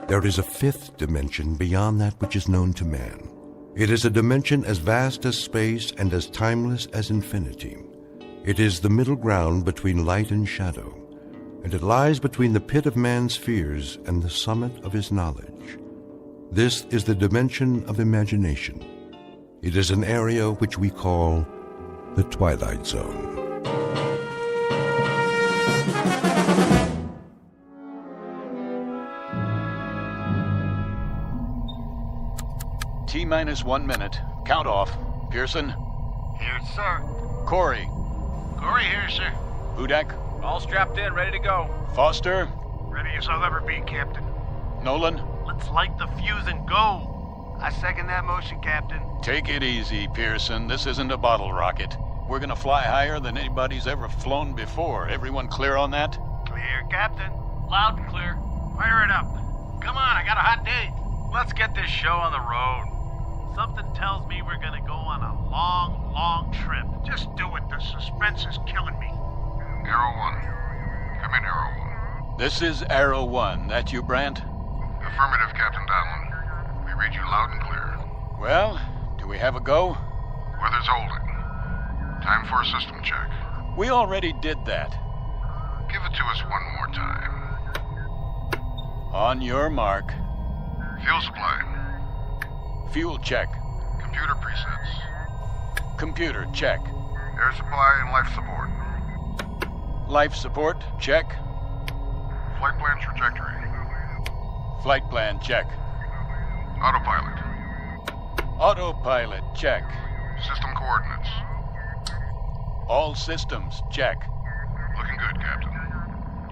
There is a fifth dimension beyond that which is known to man. It is a dimension as vast as space and as timeless as infinity. It is the middle ground between light and shadow, and it lies between the pit of man's fears and the summit of his knowledge. This is the dimension of imagination. It is an area which we call the Twilight Zone. T-minus 1 minute. Count off. Pearson? Here, sir. Corey? Corey here, sir. Hudak? All strapped in, ready to go. Foster? Ready as I'll ever be, Captain. Nolan? Let's light the fuse and go. I second that motion, Captain. Take it easy, Pearson. This isn't a bottle rocket. We're gonna fly higher than anybody's ever flown before. Everyone clear on that? Clear, Captain. Loud and clear. Fire it up. Come on, I got a hot date. Let's get this show on the road. Something tells me we're gonna go on a long, long trip. Just do it. The suspense is killing me. Arrow 1. Come in, Arrow 1. This is Arrow 1. That you, Brandt? Affirmative, Captain Donlin. We read you loud and clear. Well, do we have a go? Weather's holding. Time for a system check. We already did that. Give it to us one more time. On your mark. Fuel supply. Fuel check. Computer presets. Computer check. Air supply and life support. Life support check. Flight plan trajectory. Flight plan check. Autopilot. Autopilot check. System coordinates. All systems check. Looking good, Captain.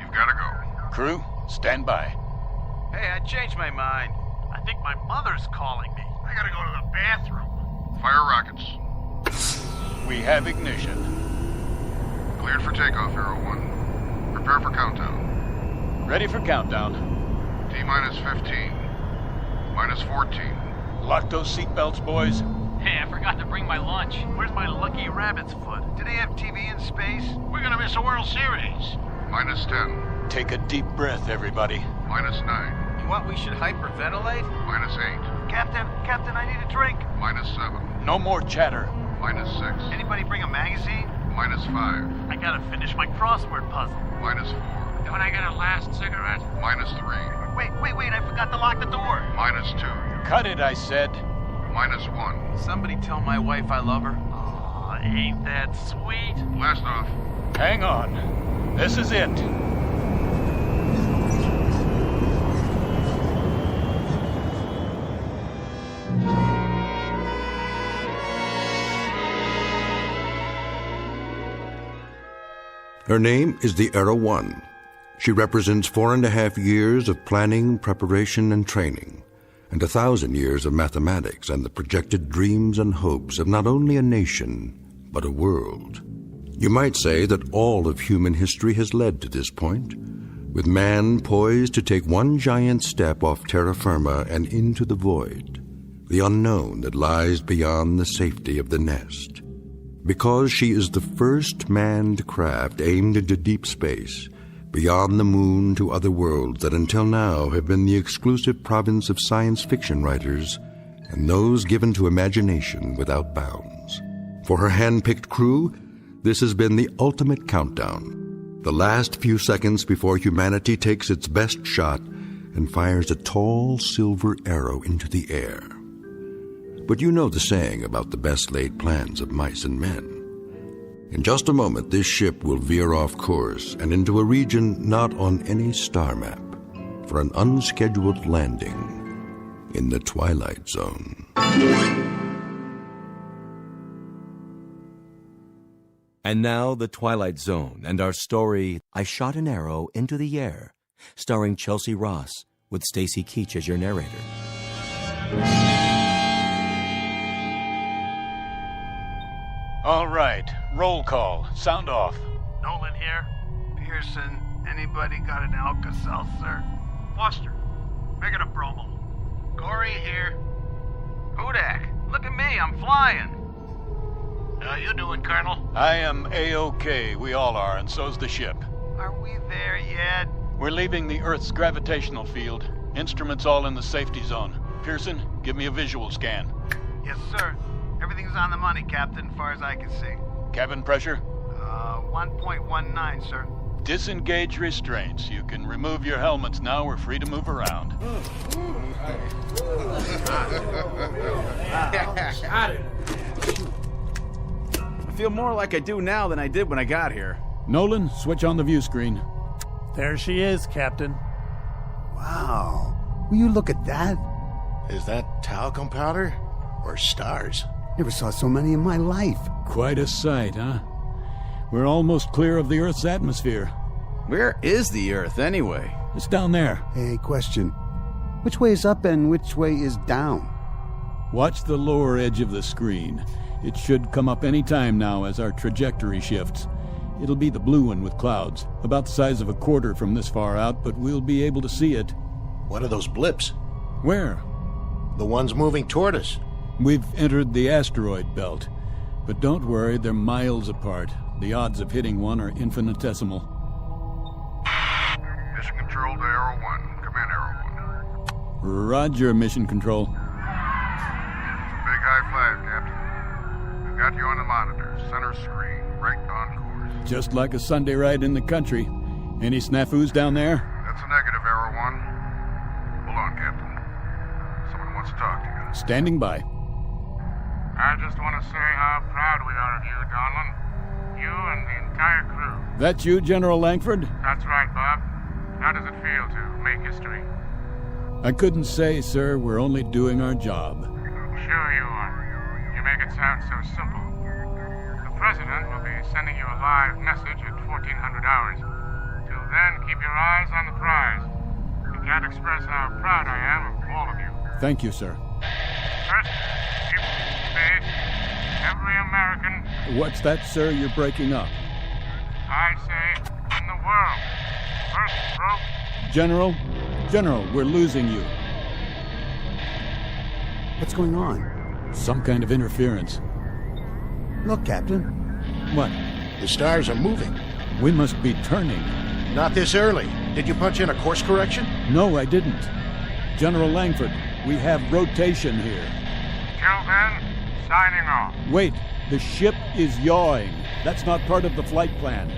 You've got to go. Crew, stand by. Hey, I changed my mind. I think my mother's calling me. I gotta go to the bathroom. Fire rockets. We have ignition. Cleared for takeoff, Arrow 1. Prepare for countdown. Ready for countdown. T-minus 15. Minus 14. Lock those seatbelts, boys. Hey, I forgot to bring my lunch. Where's my lucky rabbit's foot? Do they have TV in space? We're gonna miss a World Series. Minus 10. Take a deep breath, everybody. Minus 9. You want we should hyperventilate? Minus 8. Captain, I need a drink. Minus 7. No more chatter. Minus 6. Anybody bring a magazine? Minus 5. I gotta finish my crossword puzzle. Minus 4. Don't I get a last cigarette? Minus 3. Wait, I forgot to lock the door. Minus 2. Cut it, I said. Minus 1. Somebody tell my wife I love her. Aw, ain't that sweet? Blast off. Hang on. This is it. Her name is the Arrow 1. She represents 4.5 years of planning, preparation, and training, and 1,000 years of mathematics and the projected dreams and hopes of not only a nation, but a world. You might say that all of human history has led to this point, with man poised to take one giant step off terra firma and into the void, the unknown that lies beyond the safety of the nest. Because she is the first manned craft aimed into deep space, beyond the moon to other worlds that until now have been the exclusive province of science fiction writers and those given to imagination without bounds. For her hand-picked crew, this has been the ultimate countdown, the last few seconds before humanity takes its best shot and fires a tall silver arrow into the air. But you know the saying about the best-laid plans of mice and men. In just a moment, this ship will veer off course and into a region not on any star map for an unscheduled landing in the Twilight Zone. And now, The Twilight Zone and our story, I Shot an Arrow into the Air, starring Chelsea Ross, with Stacy Keach as your narrator. All right, roll call. Sound off. Nolan here. Pearson, anybody got an Alka-Seltzer? Foster, make it a bromo. Corey here. Hudak, look at me, I'm flying. You you doing, Colonel? I am A-OK. We all are, and so's the ship. Are we there yet? We're leaving the Earth's gravitational field. Instruments all in the safety zone. Pearson, give me a visual scan. Yes, sir. Everything's on the money, Captain, as far as I can see. Cabin pressure? 1.19, sir. Disengage restraints. You can remove your helmets now. We're free to move around. I feel more like I do now than I did when I got here. Nolan, switch on the view screen. There she is, Captain. Wow. Will you look at that? Is that talcum powder or stars? Never saw so many in my life. Quite a sight, huh? We're almost clear of the Earth's atmosphere. Where is the Earth, anyway? It's down there. Hey, question. Which way is up and which way is down? Watch the lower edge of the screen. It should come up any time now as our trajectory shifts. It'll be the blue one with clouds, about the size of a quarter from this far out, but we'll be able to see it. What are those blips? Where? The ones moving toward us. We've entered the asteroid belt. But don't worry, they're miles apart. The odds of hitting one are infinitesimal. Mission Control to Arrow 1. Come in, Arrow 1. Roger, Mission Control. Big high five, Captain. We've got you on the monitor, center screen, right on course. Just like a Sunday ride in the country. Any snafus down there? That's a negative, Arrow 1. Hold on, Captain. Someone wants to talk to you. Standing by. I just want to say how proud we are of you, Donlin. You and the entire crew. That you, General Langford? That's right, Bob. How does it feel to make history? I couldn't say, sir. We're only doing our job. Sure you are. You make it sound so simple. The President will be sending you a live message at 1400 hours. Till then, keep your eyes on the prize. I can't express how proud I am of all of you. Thank you, sir. First, keep space. Every American... What's that, sir? You're breaking up. I say, in the world. First broke... General, we're losing you. What's going on? Some kind of interference. Look, Captain. What? The stars are moving. We must be turning. Not this early. Did you punch in a course correction? No, I didn't. General Langford, we have rotation here. Till then, signing off. Wait, the ship is yawing. That's not part of the flight plan.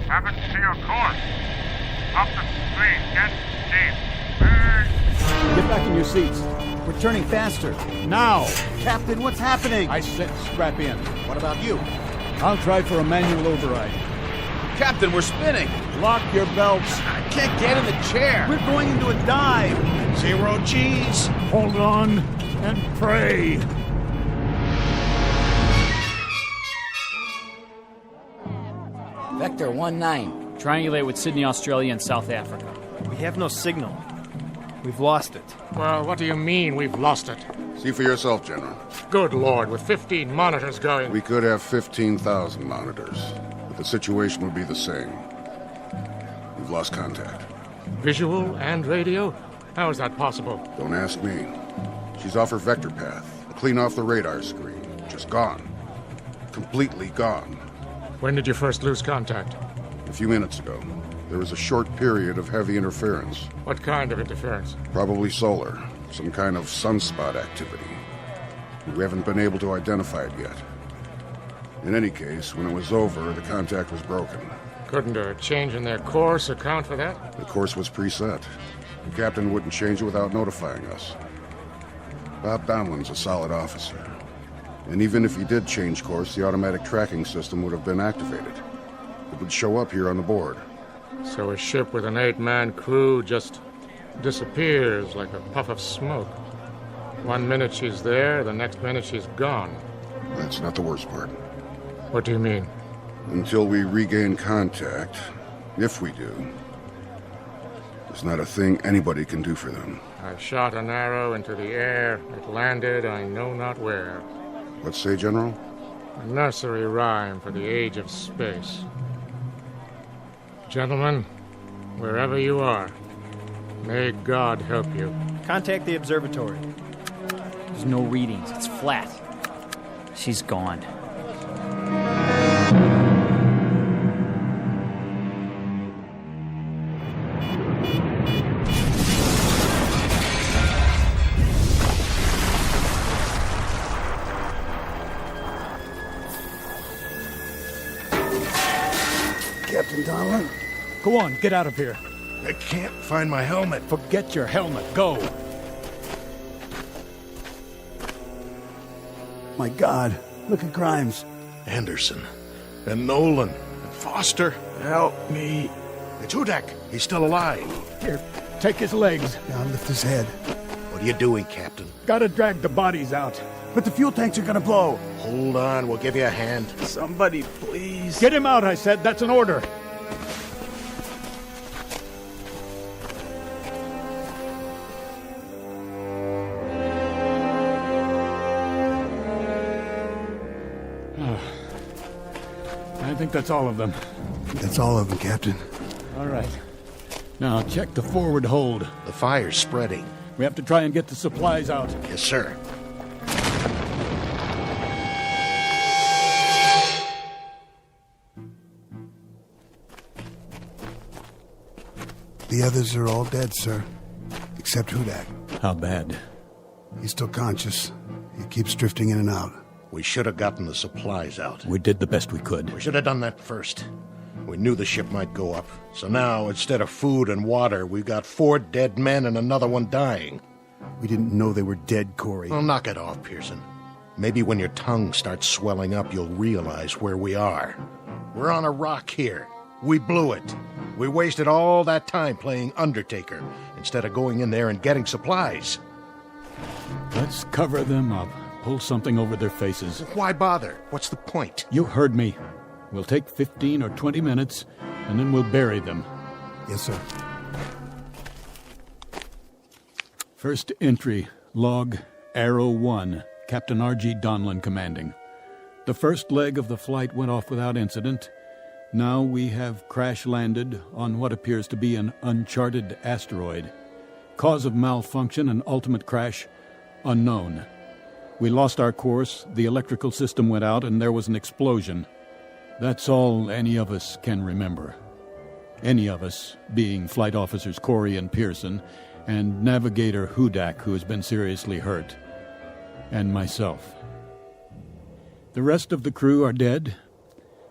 Happens to your course. Up the screen, get deep. Get back in your seats. We're turning faster. Now! Captain, what's happening? I said strap in. What about you? I'll try for a manual override. Captain, we're spinning. Lock your belts. I can't get in the chair. We're going into a dive. 0 G's. Hold on and pray. Vector 19. Triangulate with Sydney, Australia, and South Africa. We have no signal. We've lost it. Well, what do you mean we've lost it? See for yourself, General. Good Lord, with 15 monitors going... We could have 15,000 monitors, but the situation would be the same. We've lost contact. Visual and radio? How is that possible? Don't ask me. She's off her vector path, clean off the radar screen. Just gone. Completely gone. When did you first lose contact? A few minutes ago. There was a short period of heavy interference. What kind of interference? Probably solar. Some kind of sunspot activity. We haven't been able to identify it yet. In any case, when it was over, the contact was broken. Couldn't a change in their course account for that? The course was preset. The captain wouldn't change it without notifying us. Bob Donlin's a solid officer. And even if he did change course, the automatic tracking system would have been activated. It would show up here on the board. So a ship with an 8-man crew just disappears like a puff of smoke. 1 minute she's there, the next minute she's gone. That's not the worst part. What do you mean? Until we regain contact, if we do, there's not a thing anybody can do for them. I shot an arrow into the air. It landed I know not where. What say, General? A nursery rhyme for the age of space. Gentlemen, wherever you are, may God help you. Contact the observatory. There's no readings. It's flat. She's gone. Captain Donlin? Go on, get out of here. I can't find my helmet. Forget your helmet. Go. My God, look at Grimes. Anderson. And Nolan. And Foster. Help me. It's Hudak. He's still alive. Here, take his legs. Now lift his head. What are you doing, Captain? Gotta drag the bodies out. But the fuel tanks are gonna blow. Hold on, we'll give you a hand. Somebody, please. Get him out, I said. That's an order. I think that's all of them. That's all of them, Captain. All right. Now, check the forward hold. The fire's spreading. We have to try and get the supplies out. Yes, sir. The others are all dead, sir. Except Hudak. How bad? He's still conscious. He keeps drifting in and out. We should have gotten the supplies out. We did the best we could. We should have done that first. We knew the ship might go up. So now, instead of food and water, we've got 4 dead men and another one dying. We didn't know they were dead, Corey. Well, knock it off, Pearson. Maybe when your tongue starts swelling up, you'll realize where we are. We're on a rock here. We blew it. We wasted all that time playing Undertaker instead of going in there and getting supplies. Let's cover them up. Pull something over their faces. Why bother? What's the point? You heard me. We'll take 15 or 20 minutes, and then we'll bury them. Yes, sir. First entry, log Arrow 1, Captain R.G. Donlin commanding. The first leg of the flight went off without incident. Now we have crash-landed on what appears to be an uncharted asteroid. Cause of malfunction and ultimate crash, unknown. We lost our course, the electrical system went out, and there was an explosion. That's all any of us can remember. Any of us, being Flight Officers Corey and Pearson, and Navigator Hudak, who has been seriously hurt, and myself. The rest of the crew are dead.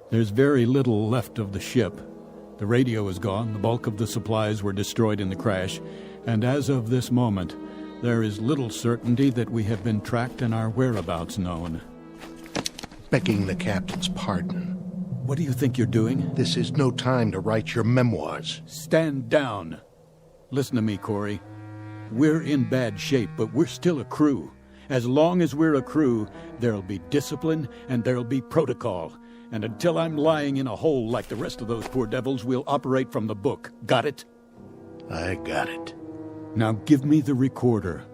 There's very little left of the ship. The radio is gone, the bulk of the supplies were destroyed in the crash, and as of this moment, there is little certainty that we have been tracked and our whereabouts known. Begging the captain's pardon. What do you think you're doing? This is no time to write your memoirs. Stand down. Listen to me, Corey. We're in bad shape, but we're still a crew. As long as we're a crew, there'll be discipline and there'll be protocol. And until I'm lying in a hole like the rest of those poor devils, we'll operate from the book. Got it? I got it. Now give me the recorder.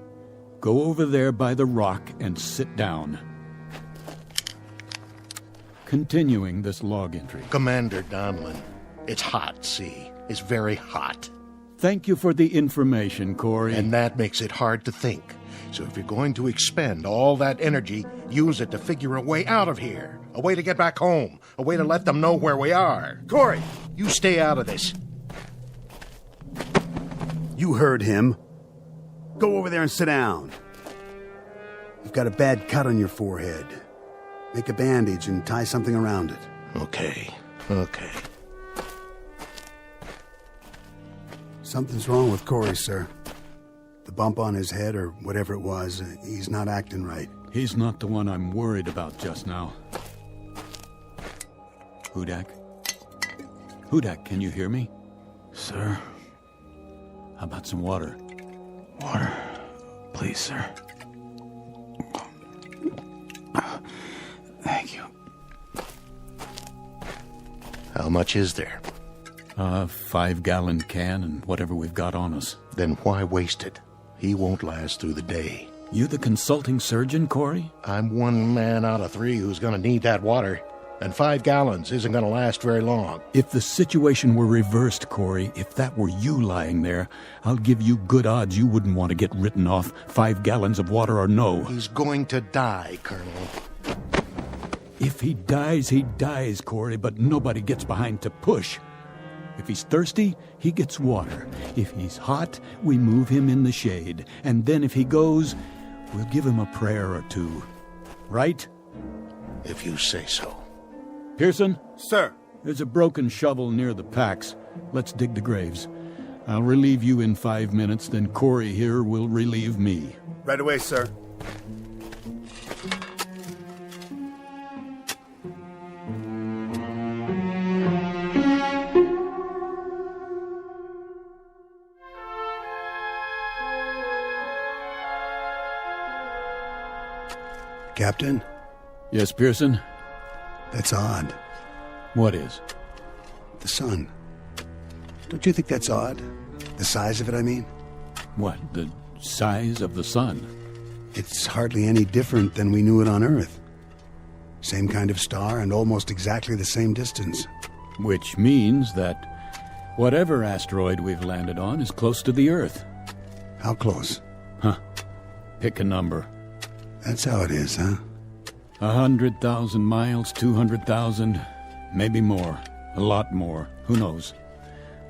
Go over there by the rock and sit down. Continuing this log entry. Commander Donlin, it's hot, see? It's very hot. Thank you for the information, Corey. And that makes it hard to think. So if you're going to expend all that energy, use it to figure a way out of here. A way to get back home. A way to let them know where we are. Corey, you stay out of this. You heard him. Go over there and sit down. You've got a bad cut on your forehead. Make a bandage and tie something around it. Okay. Something's wrong with Corey, sir. The bump on his head or whatever it was, he's not acting right. He's not the one I'm worried about just now. Hudak? Hudak, can you hear me? Sir? How about some water? Water. Please, sir. Thank you. How much is there? 5-gallon can and whatever we've got on us. Then why waste it? He won't last through the day. You the consulting surgeon, Corey? I'm 1 man out of 3 who's going to need that water. And 5 gallons isn't going to last very long. If the situation were reversed, Corey, if that were you lying there, I'll give you good odds you wouldn't want to get written off, 5 gallons of water or no. He's going to die, Colonel. If he dies, Corey, but nobody gets behind to push. If he's thirsty, he gets water. If he's hot, we move him in the shade. And then if he goes, we'll give him a prayer or two. Right? If you say so. Pearson? Sir. There's a broken shovel near the packs. Let's dig the graves. I'll relieve you in 5 minutes, then Corey here will relieve me. Right away, sir. Captain? Yes, Pearson? That's odd. What is? The sun. Don't you think that's odd? The size of it, I mean? What, the size of the sun? It's hardly any different than we knew it on Earth. Same kind of star and almost exactly the same distance. Which means that whatever asteroid we've landed on is close to the Earth. How close? Huh. Pick a number. That's how it is, huh? 100,000 miles, 200,000, maybe more. A lot more. Who knows?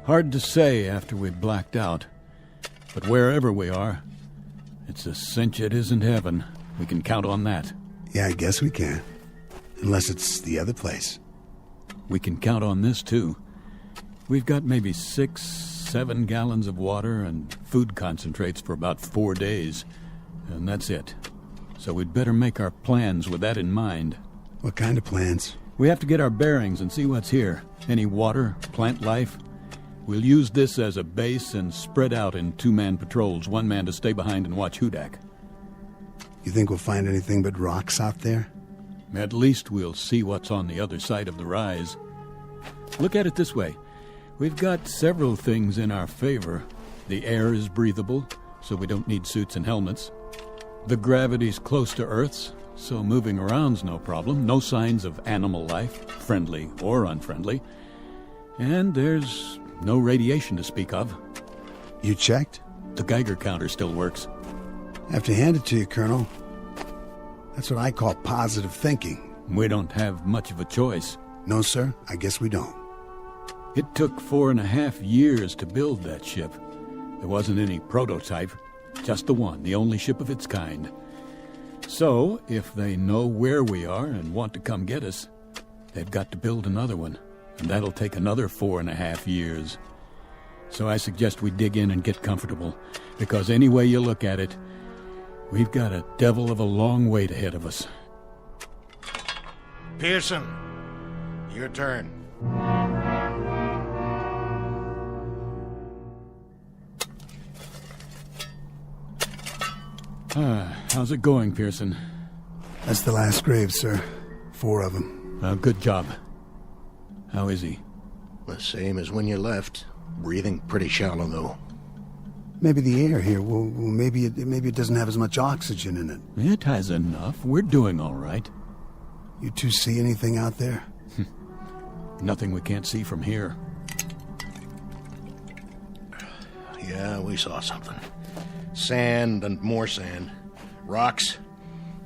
Hard to say after we've blacked out. But wherever we are, it's a cinch it isn't heaven. We can count on that. Yeah, I guess we can. Unless it's the other place. We can count on this, too. We've got maybe 6-7 gallons of water and food concentrates for about 4 days. And that's it. So we'd better make our plans with that in mind. What kind of plans? We have to get our bearings and see what's here. Any water, plant life. We'll use this as a base and spread out in 2-man patrols, 1 man to stay behind and watch Hudak. You think we'll find anything but rocks out there? At least we'll see what's on the other side of the rise. Look at it this way. We've got several things in our favor. The air is breathable, so we don't need suits and helmets. The gravity's close to Earth's, so moving around's no problem. No signs of animal life, friendly or unfriendly. And there's no radiation to speak of. You checked? The Geiger counter still works. I have to hand it to you, Colonel. That's what I call positive thinking. We don't have much of a choice. No, sir, I guess we don't. It took 4.5 years to build that ship. There wasn't any prototype. Just the one, the only ship of its kind. So, if they know where we are and want to come get us, they've got to build another one, and that'll take another 4.5 years. So I suggest we dig in and get comfortable, because any way you look at it, we've got a devil of a long wait ahead of us. Pearson, your turn. How's it going, Pearson? That's the last grave, sir. 4 of them. Good job. How is he? The same as when you left. Breathing pretty shallow, though. Maybe the air here, well maybe it doesn't have as much oxygen in it. It has enough. We're doing all right. You two see anything out there? Nothing we can't see from here. Yeah, we saw something. Sand and more sand. Rocks.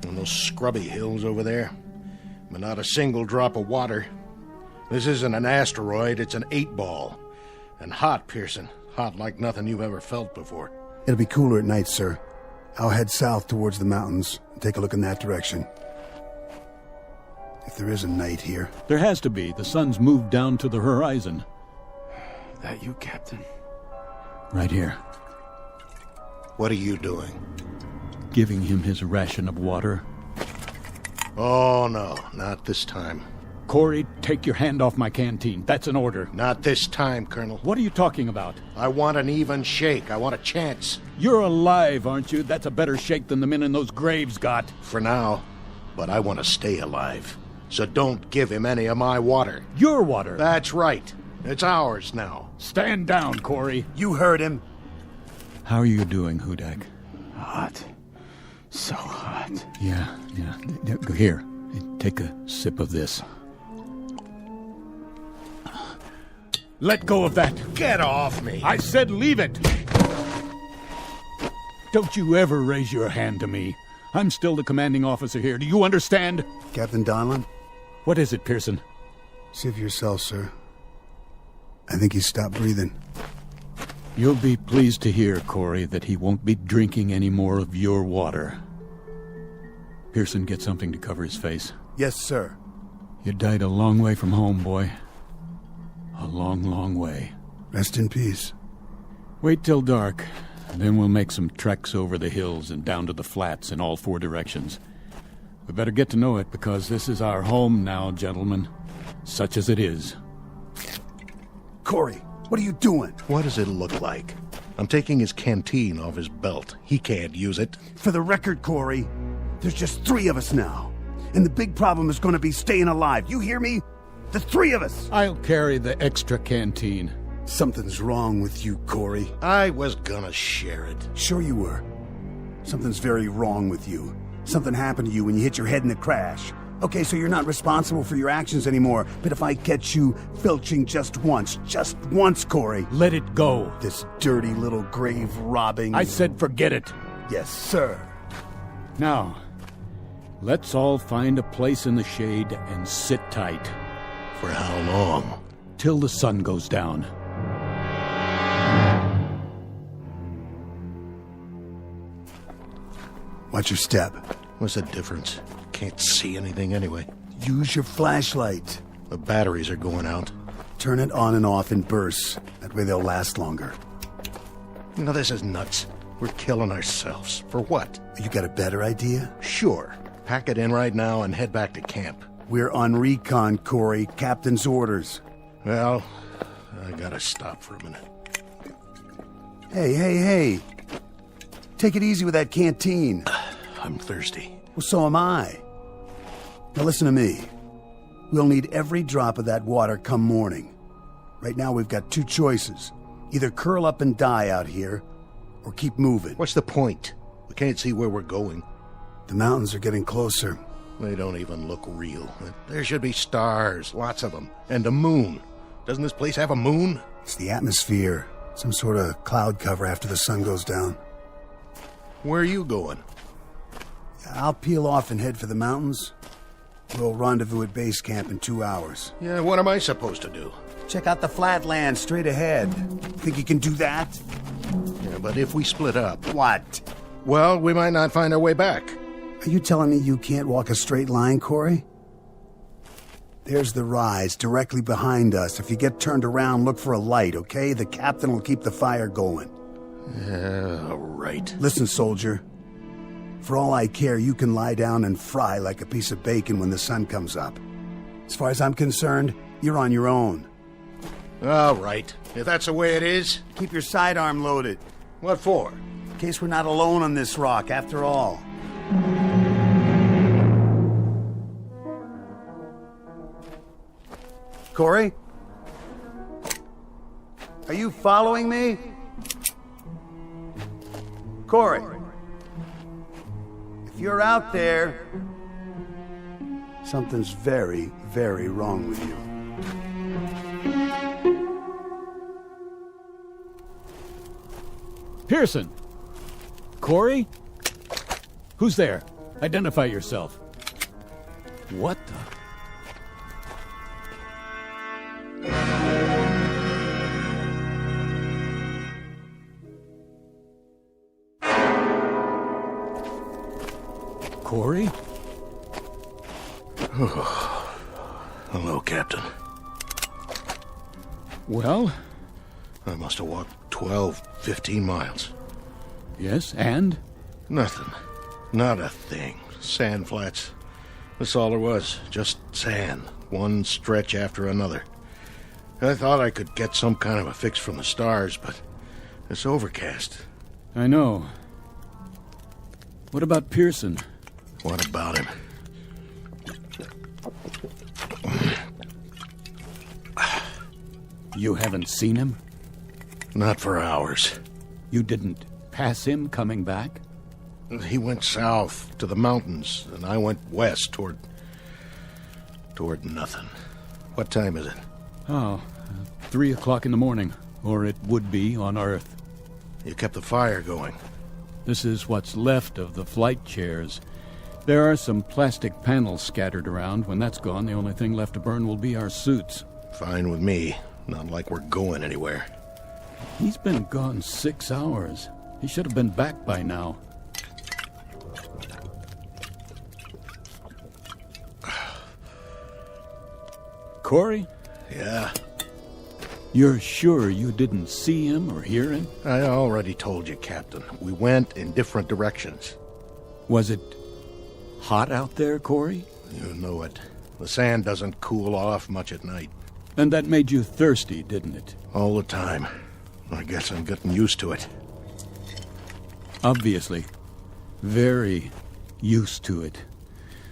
And those scrubby hills over there. But not a single drop of water. This isn't an asteroid, it's an 8-ball. And hot, Pearson. Hot like nothing you've ever felt before. It'll be cooler at night, sir. I'll head south towards the mountains and take a look in that direction. If there is a night here. There has to be. The sun's moved down to the horizon. That you, Captain? Right here. What are you doing? Giving him his ration of water. Oh, no. Not this time. Corey, take your hand off my canteen. That's an order. Not this time, Colonel. What are you talking about? I want an even shake. I want a chance. You're alive, aren't you? That's a better shake than the men in those graves got. For now. But I want to stay alive. So don't give him any of my water. Your water? That's right. It's ours now. Stand down, Corey. You heard him. How are you doing, Hudak? Hot. So hot. Yeah. Here, take a sip of this. Let go of that. Get off me. I said leave it. Don't you ever raise your hand to me. I'm still the commanding officer here. Do you understand? Captain Donlan, What is it, Pearson? See for yourself, sir. I think he stopped breathing. You'll be pleased to hear, Corey, that he won't be drinking any more of your water. Pearson, get something to cover his face. Yes, sir. You died a long way from home, boy. A long, long way. Rest in peace. Wait till dark, then we'll make some treks over the hills and down to the flats in all 4 directions. We better get to know it, because this is our home now, gentlemen. Such as it is. Corey, what are you doing? What does it look like? I'm taking his canteen off his belt. He can't use it. For the record, Corey, there's just 3 of us now. And the big problem is going to be staying alive. You hear me? The 3 of us. I'll carry the extra canteen. Something's wrong with you, Corey. I was gonna share it. Sure you were. Something's very wrong with you. Something happened to you when you hit your head in the crash. Okay, so you're not responsible for your actions anymore, but if I catch you filching just once, Corey... Let it go. This dirty little grave robbing... I said forget it. Yes, sir. Now, let's all find a place in the shade and sit tight. For how long? Till the sun goes down. Watch your step. What's the difference? Can't see anything anyway. Use your flashlight. The batteries are going out. Turn it on and off in bursts. That way they'll last longer. You know, this is nuts. We're killing ourselves. For what? You got a better idea? Sure. Pack it in right now and head back to camp. We're on recon, Corey. Captain's orders. Well, I gotta stop for a minute. Hey. Take it easy with that canteen. I'm thirsty. Well, so am I. Now listen to me. We'll need every drop of that water come morning. Right now we've got 2 choices. Either curl up and die out here, or keep moving. What's the point? We can't see where we're going. The mountains are getting closer. They don't even look real. There should be stars, lots of them, and a moon. Doesn't this place have a moon? It's the atmosphere. Some sort of cloud cover after the sun goes down. Where are you going? I'll peel off and head for the mountains. We'll rendezvous at base camp in 2 hours. Yeah, what am I supposed to do? Check out the flatlands straight ahead. Think you can do that? Yeah, but if we split up... What? Well, we might not find our way back. Are you telling me you can't walk a straight line, Corey? There's the rise directly behind us. If you get turned around, look for a light, okay? The captain will keep the fire going. Yeah, right. Listen, soldier. For all I care, you can lie down and fry like a piece of bacon when the sun comes up. As far as I'm concerned, you're on your own. All right. If that's the way it is... Keep your sidearm loaded. What for? In case we're not alone on this rock, after all. Corey? Are you following me? Corey? If you're out there, something's very, very wrong with you. Pearson! Corey? Who's there? Identify yourself. What the... Corey? Hello, Captain. Well? I must have walked 12, 15 miles. Yes, and? Nothing. Not a thing. Sand flats. That's all there was. Just sand. One stretch after another. I thought I could get some kind of a fix from the stars, but it's overcast. I know. What about Pearson? What about him? You haven't seen him? Not for hours. You didn't pass him coming back? He went south to the mountains, and I went west toward nothing. What time is it? Oh, 3 o'clock in the morning, or it would be on Earth. You kept the fire going. This is what's left of the flight chairs. There are some plastic panels scattered around. When that's gone, the only thing left to burn will be our suits. Fine with me. Not like we're going anywhere. He's been gone 6 hours. He should have been back by now. Corey? Yeah? You're sure you didn't see him or hear him? I already told you, Captain. We went in different directions. Was it hot out there, Corey? You know it. The sand doesn't cool off much at night. And that made you thirsty, didn't it? All the time. I guess I'm getting used to it. Obviously. Very used to it.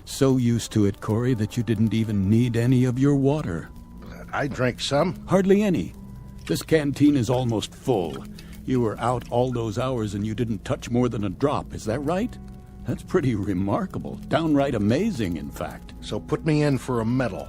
So used to it, Corey, that you didn't even need any of your water. I drank some. Hardly any. This canteen is almost full. You were out all those hours and you didn't touch more than a drop. Is that right? That's pretty remarkable. Downright amazing, in fact. So put me in for a medal.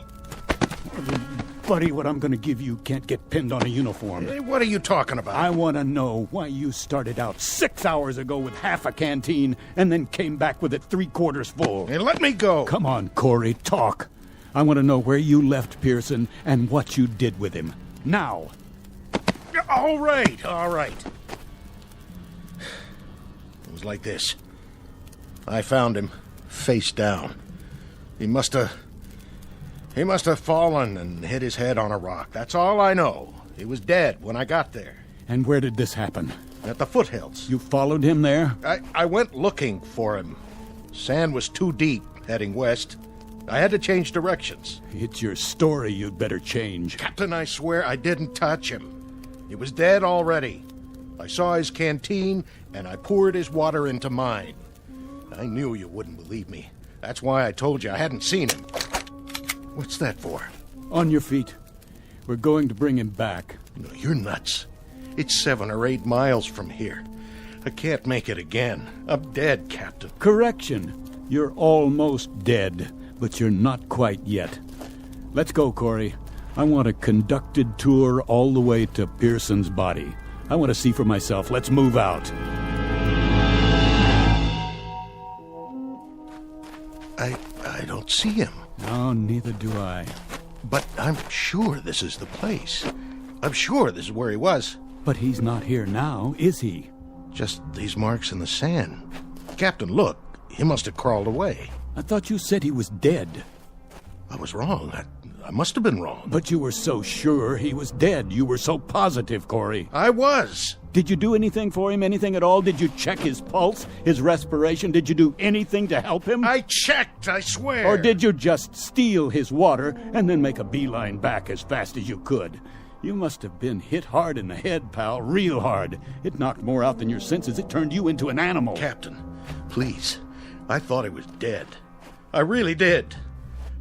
Buddy, what I'm going to give you can't get pinned on a uniform. Hey, what are you talking about? I want to know why you started out 6 hours ago with half a canteen and then came back with it 3/4 full. Hey, let me go. Come on, Corey, talk. I want to know where you left Pearson and what you did with him. Now. All right. It was like this. I found him, face down. He must have fallen and hit his head on a rock. That's all I know. He was dead when I got there. And where did this happen? At the foothills. You followed him there? I went looking for him. Sand was too deep, heading west. I had to change directions. It's your story you'd better change. Captain, I swear I didn't touch him. He was dead already. I saw his canteen, and I poured his water into mine. I knew you wouldn't believe me. That's why I told you I hadn't seen him. What's that for? On your feet. We're going to bring him back. No, you're nuts. It's 7 or 8 miles from here. I can't make it again. I'm dead, Captain. Correction. You're almost dead, but you're not quite yet. Let's go, Corey. I want a conducted tour all the way to Pearson's body. I want to see for myself. Let's move out. I don't see him. No, neither do I. But I'm sure this is the place. I'm sure this is where he was. But he's not here now, is he? Just these marks in the sand. Captain, look. He must have crawled away. I thought you said he was dead. I was wrong. I must have been wrong. But you were so sure he was dead. You were so positive, Corey. I was. Did you do anything for him? Anything at all? Did you check his pulse, his respiration? Did you do anything to help him? I checked, I swear. Or did you just steal his water and then make a beeline back as fast as you could? You must have been hit hard in the head, pal, real hard. It knocked more out than your senses. It turned you into an animal. Captain, please. I thought he was dead. I really did.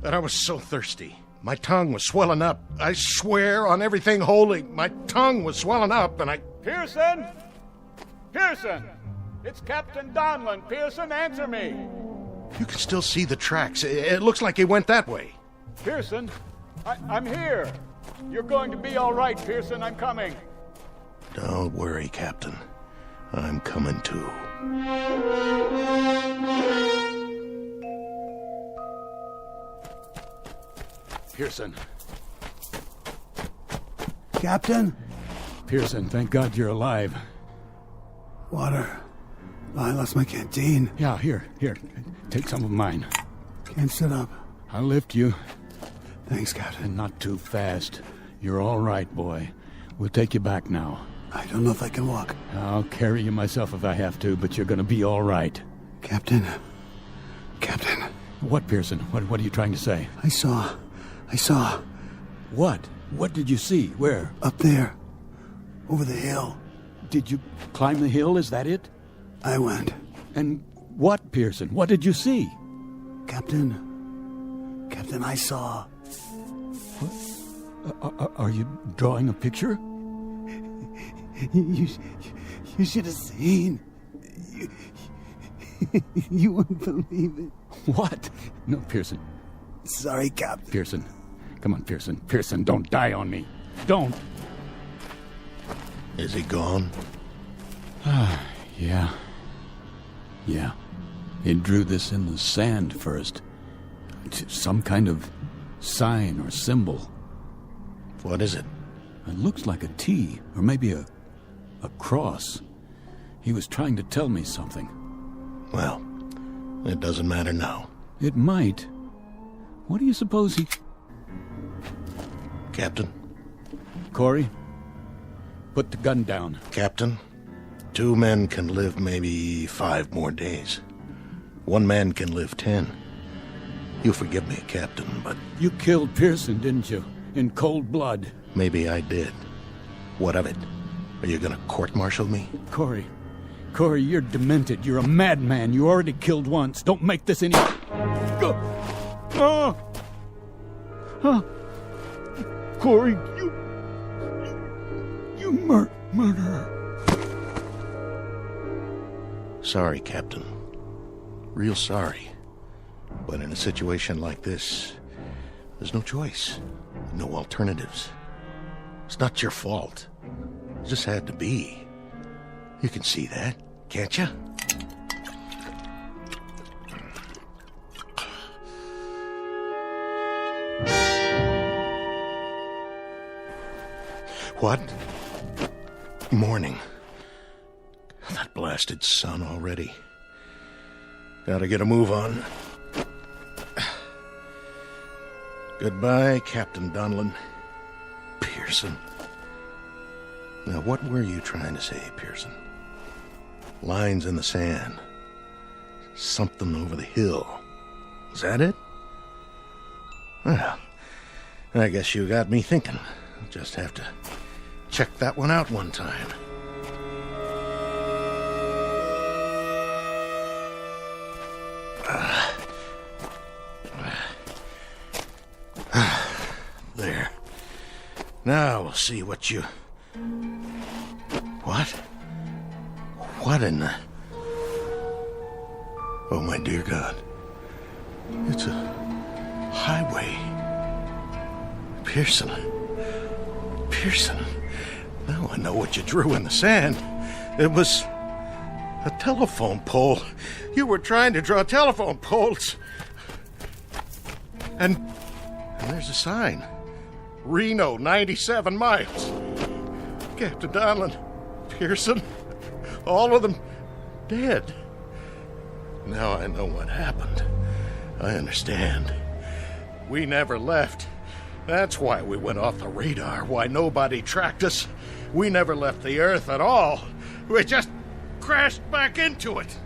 And I was so thirsty. My tongue was swelling up. I swear on everything holy, my tongue was swelling up and I... Pearson! Pearson! It's Captain Donlin. Pearson, answer me! You can still see the tracks. It looks like he went that way. Pearson, I'm here. You're going to be all right, Pearson. I'm coming. Don't worry, Captain. I'm coming too. Pearson. Captain? Pearson, thank God you're alive. Water. I lost my canteen. Yeah, here. Take some of mine. Can't sit up. I'll lift you. Thanks, Captain. And not too fast. You're all right, boy. We'll take you back now. I don't know if I can walk. I'll carry you myself if I have to, but you're gonna be all right. Captain. What, Pearson? What are you trying to say? I saw. What? What did you see? Where? Up there. Over the hill. Did you climb the hill? Is that it? I went. And what, Pearson? What did you see? Captain, I saw. What? Are you drawing a picture? You should have seen. You wouldn't believe it. What? No, Pearson. Sorry, Captain. Pearson. Come on, Pearson. Pearson, don't die on me. Don't. Is he gone? Yeah. He drew this in the sand first. Some kind of sign or symbol. What is it? It looks like a T, or maybe a cross. He was trying to tell me something. Well, it doesn't matter now. It might. What do you suppose he... Captain? Corey? Put the gun down. Captain, 2 men can live maybe 5 more days. 1 man can live 10. You forgive me, Captain, but... You killed Pearson, didn't you? In cold blood. Maybe I did. What of it? Are you gonna court-martial me? Corey, you're demented. You're a madman. You already killed once. Don't make this any... Corey, you murderer. Sorry, Captain. Real sorry. But in a situation like this, there's no choice. No alternatives. It's not your fault. It just had to be. You can see that, can't you? What? Morning. That blasted sun already. Gotta get a move on. Goodbye, Captain Donlin. Pearson. Now, what were you trying to say, Pearson? Lines in the sand. Something over the hill. Is that it? Well, I guess you got me thinking. Just have to check that one out one time. There. Now we'll see what you... What? What in the... Oh, my dear God. It's a highway. Pearson. Now I know what you drew in the sand. It was a telephone pole. You were trying to draw telephone poles. And there's a sign. Reno, 97 miles. Captain Donlin, Pearson, all of them dead. Now I know what happened. I understand. We never left. That's why we went off the radar, why nobody tracked us. We never left the Earth at all. We just crashed back into it.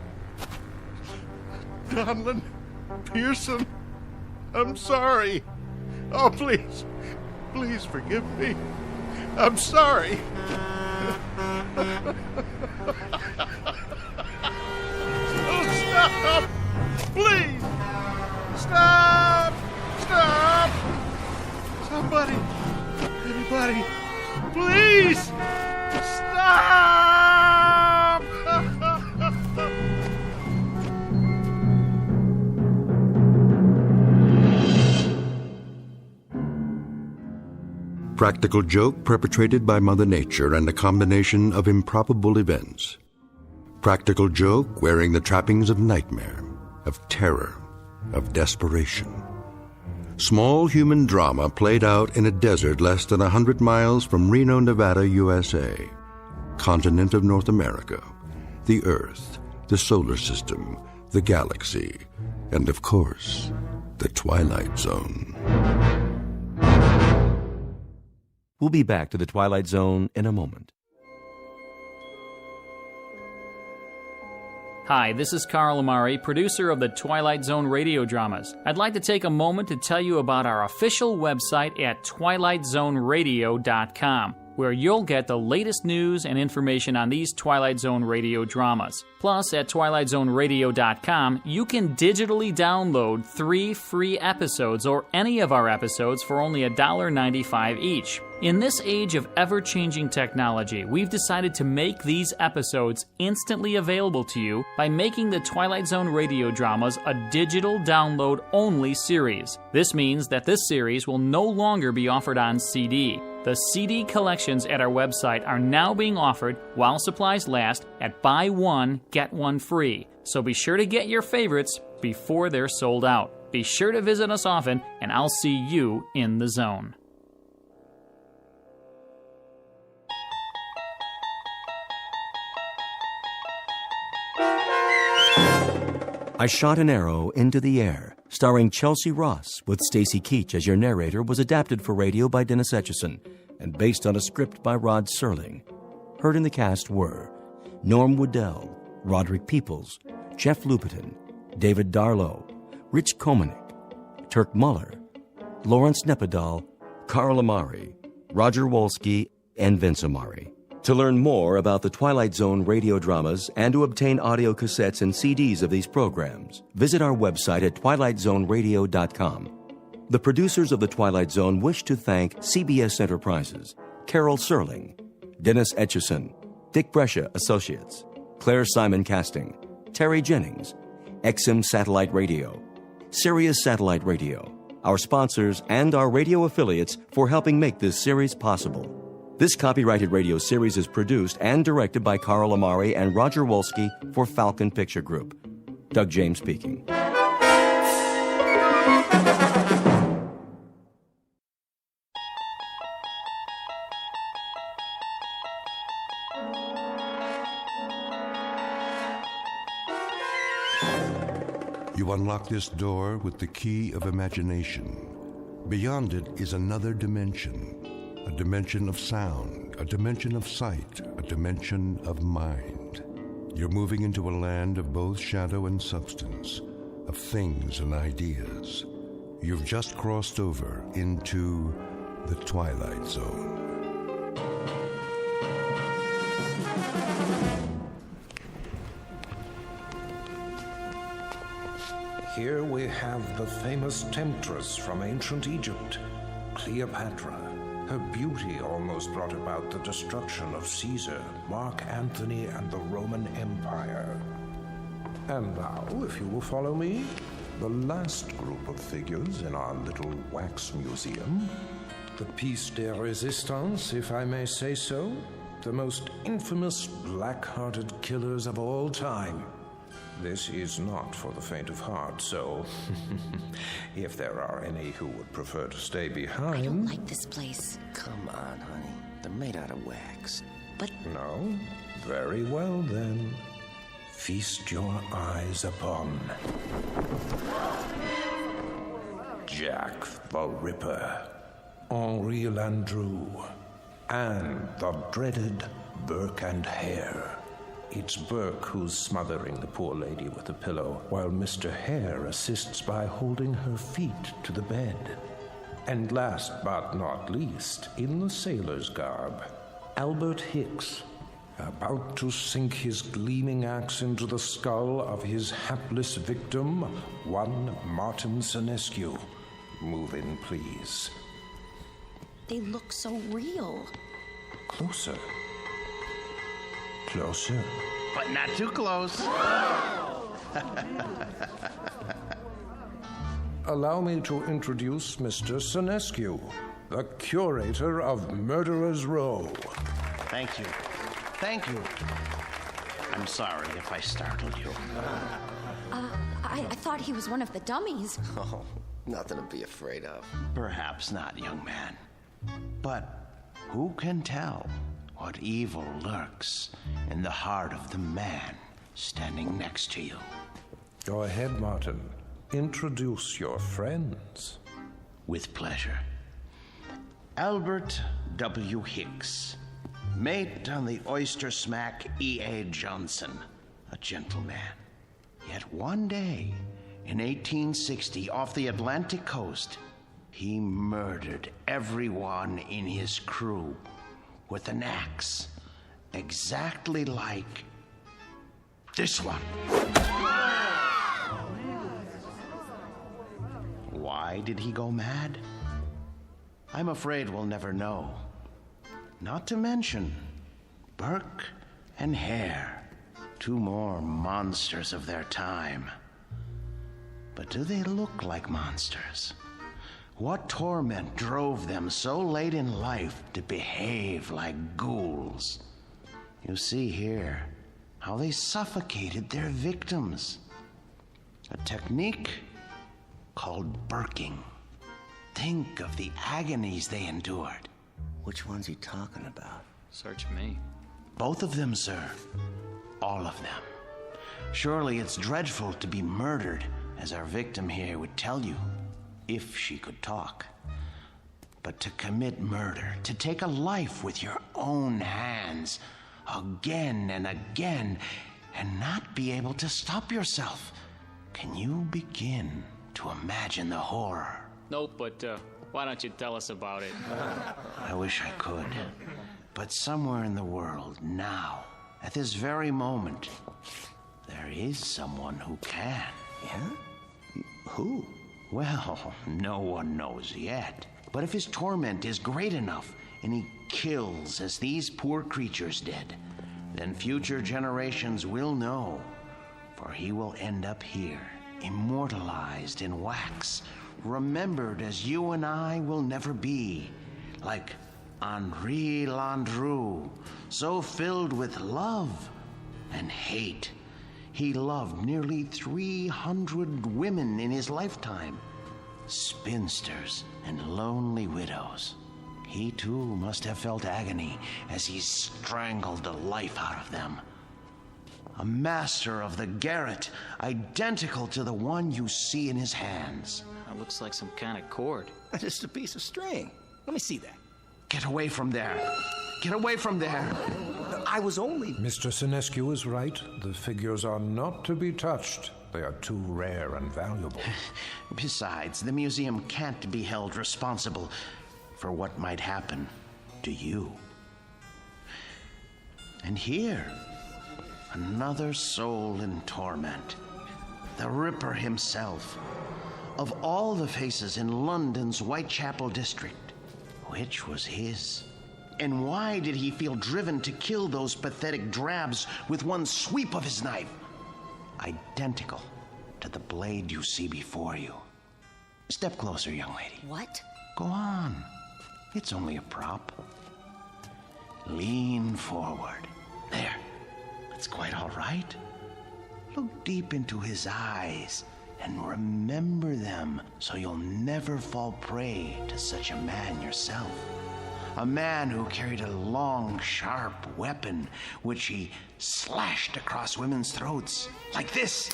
Donlin, Pearson, I'm sorry. Oh, please forgive me. I'm sorry. Oh, stop! Please! Stop! Somebody! Anybody! Please! Stop! Practical joke perpetrated by Mother Nature and a combination of improbable events. Practical joke wearing the trappings of nightmare, of terror, of desperation. Small human drama played out in a desert less than 100 miles from Reno, Nevada, USA. Continent of North America, the Earth, the solar system, the galaxy, and of course, the Twilight Zone. We'll be back to the Twilight Zone in a moment. Hi, this is Carl Amari, producer of the Twilight Zone Radio Dramas. I'd like to take a moment to tell you about our official website at twilightzoneradio.com, where you'll get the latest news and information on these Twilight Zone Radio dramas. Plus, at twilightzoneradio.com, you can digitally download 3 free episodes or any of our episodes for only $1.95 each. In this age of ever-changing technology, we've decided to make these episodes instantly available to you by making the Twilight Zone Radio Dramas a digital download-only series. This means that this series will no longer be offered on CD. The CD collections at our website are now being offered while supplies last at buy one, get one free. So be sure to get your favorites before they're sold out. Be sure to visit us often, and I'll see you in the zone. I Shot an Arrow into the Air, starring Chelsea Ross with Stacy Keach as your narrator, was adapted for radio by Dennis Etchison and based on a script by Rod Serling. Heard in the cast were Norm Woodell, Roderick Peoples, Jeff Lupetin, David Darlow, Rich Komanek, Turk Muller, Lawrence Nepodal, Carl Amari, Roger Wolski, and Vince Amari. To learn more about the Twilight Zone radio dramas and to obtain audio cassettes and CDs of these programs, visit our website at twilightzoneradio.com. The producers of The Twilight Zone wish to thank CBS Enterprises, Carol Serling, Dennis Etchison, Dick Brescia Associates, Claire Simon Casting, Terry Jennings, XM Satellite Radio, Sirius Satellite Radio, our sponsors, and our radio affiliates for helping make this series possible. This copyrighted radio series is produced and directed by Carl Amari and Roger Wolski for Falcon Picture Group. Doug James speaking. You unlock this door with the key of imagination. Beyond it is another dimension. A dimension of sound, a dimension of sight, a dimension of mind. You're moving into a land of both shadow and substance, of things and ideas. You've just crossed over into the Twilight Zone. Here we have the famous temptress from ancient Egypt, Cleopatra. Her beauty almost brought about the destruction of Caesar, Mark Antony, and the Roman Empire. And now, if you will follow me, the last group of figures in our little wax museum, the piece de resistance, if I may say so, the most infamous black-hearted killers of all time. This is not for the faint of heart, so if there are any who would prefer to stay behind... I don't like this place. Come on, honey. They're made out of wax. But... No? Very well, then. Feast your eyes upon... Jack the Ripper, Henri Landru, and the dreaded Burke and Hare. It's Burke who's smothering the poor lady with a pillow, while Mr. Hare assists by holding her feet to the bed. And last but not least, in the sailor's garb, Albert Hicks, about to sink his gleaming axe into the skull of his hapless victim, one Martin Senescu. Move in, please. They look so real. Closer. Closer. But not too close. Allow me to introduce Mr. Senescu, the curator of Murderer's Row. Thank you. Thank you. I'm sorry if I startled you. I thought he was one of the dummies. Oh, nothing to be afraid of. Perhaps not, young man. But who can tell what evil lurks in the heart of the man standing next to you? Go ahead, Martin. Introduce your friends. With pleasure. Albert W. Hicks, mate on the oyster smack E.A. Johnson, a gentleman. Yet one day, in 1860, off the Atlantic coast, he murdered everyone in his crew with an axe, exactly like this one. Why did he go mad? I'm afraid we'll never know. Not to mention Burke and Hare, two more monsters of their time. But do they look like monsters? What torment drove them so late in life to behave like ghouls? You see here how they suffocated their victims. A technique called burking. Think of the agonies they endured. Which one's he talking about? Search me. Both of them, sir. All of them. Surely it's dreadful to be murdered, as our victim here would tell you, if she could talk. But to commit murder, to take a life with your own hands, again and again, and not be able to stop yourself. Can you begin to imagine the horror? Nope, but why don't you tell us about it? I wish I could. But somewhere in the world, now, at this very moment, there is someone who can. Yeah? Who? Well, no one knows yet. But if his torment is great enough, and he kills as these poor creatures did, then future generations will know. For he will end up here, immortalized in wax, remembered as you and I will never be, like Henri Landru, so filled with love and hate. He loved nearly 300 women in his lifetime, spinsters and lonely widows. He too must have felt agony as he strangled the life out of them. A master of the garret, identical to the one you see in his hands. That looks like some kind of cord. Just a piece of string. Let me see that. Get away from there. Get away from there. I was only... Mr. Sinescu is right. The figures are not to be touched. They are too rare and valuable. Besides, the museum can't be held responsible for what might happen to you. And here, another soul in torment. The Ripper himself. Of all the faces in London's Whitechapel district, which was his? And why did he feel driven to kill those pathetic drabs with one sweep of his knife? Identical to the blade you see before you. Step closer, young lady. What? Go on. It's only a prop. Lean forward. There. That's quite all right. Look deep into his eyes and remember them so you'll never fall prey to such a man yourself. A man who carried a long, sharp weapon which he slashed across women's throats. Like this.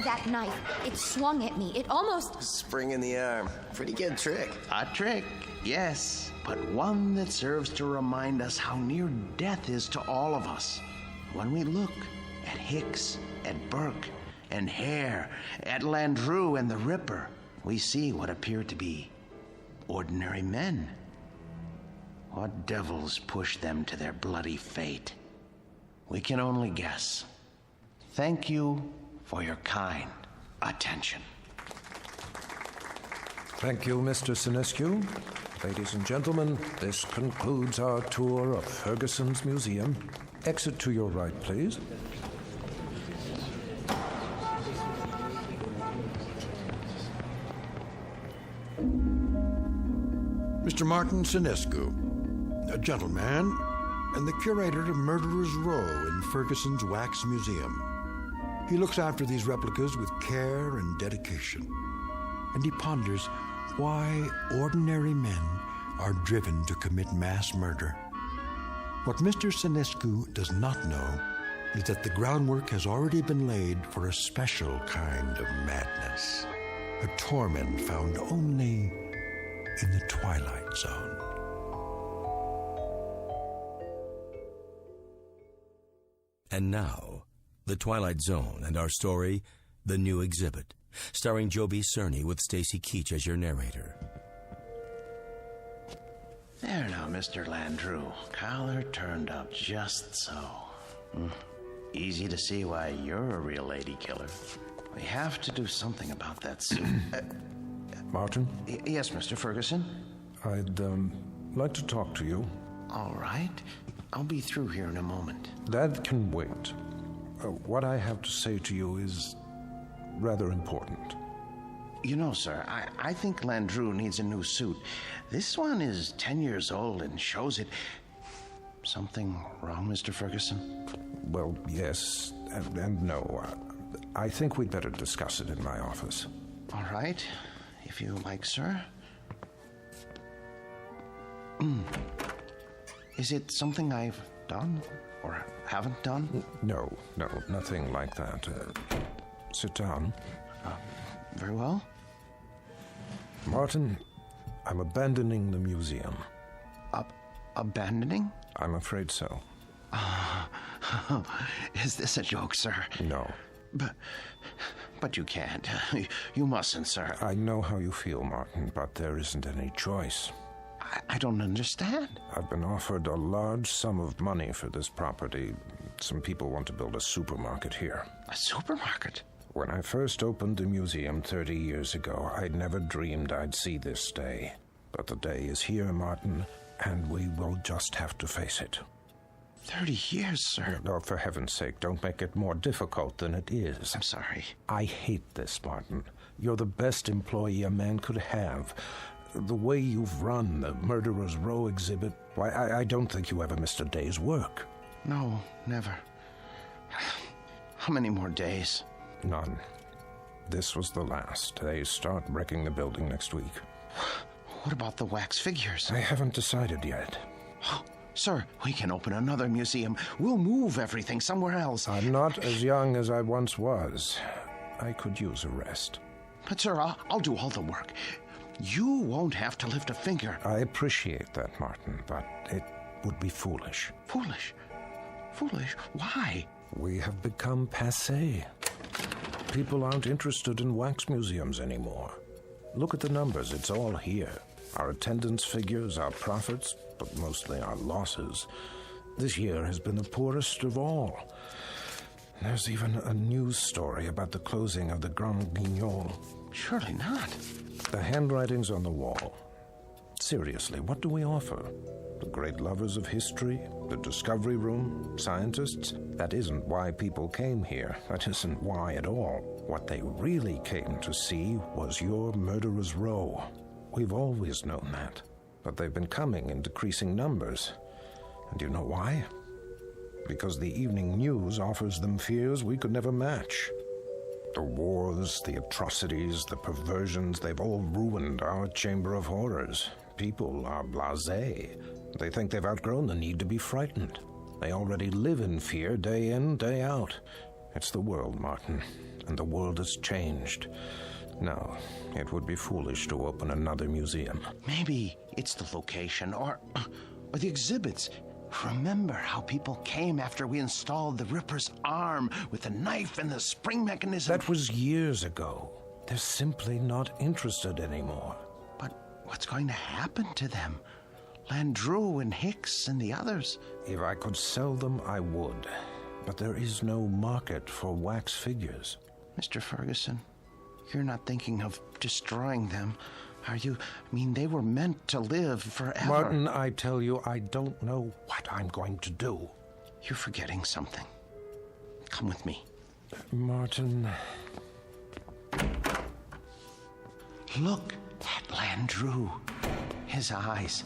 That knife, it swung at me. It almost... Spring in the arm. Pretty good trick. A trick, yes, but one that serves to remind us how near death is to all of us. When we look at Hicks, at Burke, and Hare, at Landru and the Ripper, we see what appear to be ordinary men. What devils pushed them to their bloody fate? We can only guess. Thank you for your kind attention. Thank you, Mr. Sinescu. Ladies and gentlemen, this concludes our tour of Ferguson's Museum. Exit to your right, please. Mr. Martin Sinescu, a gentleman and the curator of Murderer's Row in Ferguson's Wax Museum. He looks after these replicas with care and dedication, and he ponders why ordinary men are driven to commit mass murder. What Mr. Sinescu does not know is that the groundwork has already been laid for a special kind of madness, a torment found only in the Twilight Zone. And now, The Twilight Zone and our story, The New Exhibit, starring Joby Cerny with Stacy Keach as your narrator. There now, Mr. Landru. Collar turned up just so. Easy to see why you're a real lady killer. We have to do something about that suit. Martin? Yes, Mr. Ferguson? I'd like to talk to you. All right. I'll be through here in a moment. That can wait. What I have to say to you is rather important. You know, sir, I think Landru needs a new suit. This one is 10 years old and shows it. Something wrong, Mr. Ferguson? Well, yes and no. I think we'd better discuss it in my office. All right, if you like, sir. Is it something I've done or haven't done? No, nothing like that. Sit down. Very well. Martin, I'm abandoning the museum. Abandoning? I'm afraid so. Is this a joke, sir? No. But you can't. You mustn't, sir. I know how you feel, Martin, but there isn't any choice. I don't understand. I've been offered a large sum of money for this property. Some people want to build a supermarket here. A supermarket? When I first opened the museum 30 years ago, I'd never dreamed I'd see this day. But the day is here, Martin, and we will just have to face it. 30 years, sir. Oh, for heaven's sake, don't make it more difficult than it is. I'm sorry. I hate this, Martin. You're the best employee a man could have. The way you've run the Murderer's Row exhibit, why, I don't think you ever missed a day's work. No, never. How many more days? None. This was the last. They start wrecking the building next week. What about the wax figures? I haven't decided yet. Sir, we can open another museum. We'll move everything somewhere else. I'm not as young as I once was. I could use a rest. But, sir, I'll do all the work. You won't have to lift a finger. I appreciate that, Martin, but it would be foolish. Foolish? Foolish? Why? We have become passé. People aren't interested in wax museums anymore. Look at the numbers. It's all here. Our attendance figures, our profits, but mostly our losses. This year has been the poorest of all. There's even a news story about the closing of the Grand Guignol. Surely not. The handwriting's on the wall. Seriously, what do we offer? The great lovers of history? The discovery room? Scientists? That isn't why people came here. That isn't why at all. What they really came to see was your Murderer's Row. We've always known that. But they've been coming in decreasing numbers. And do you know why? Because the evening news offers them fears we could never match. The wars, the atrocities, the perversions, they've all ruined our chamber of horrors. People are blasé. They think they've outgrown the need to be frightened. They already live in fear day in, day out. It's the world, Martin, and the world has changed. No, it would be foolish to open another museum. Maybe it's the location or the exhibits. Remember how people came after we installed the Ripper's arm with the knife and the spring mechanism? That was years ago. They're simply not interested anymore. But what's going to happen to them? Landru and Hicks and the others? If I could sell them, I would. But there is no market for wax figures. Mr. Ferguson, you're not thinking of destroying them, are you? I mean, they were meant to live forever. Martin, I tell you, I don't know what I'm going to do. You're forgetting something. Come with me. Martin... Look at Landru. His eyes.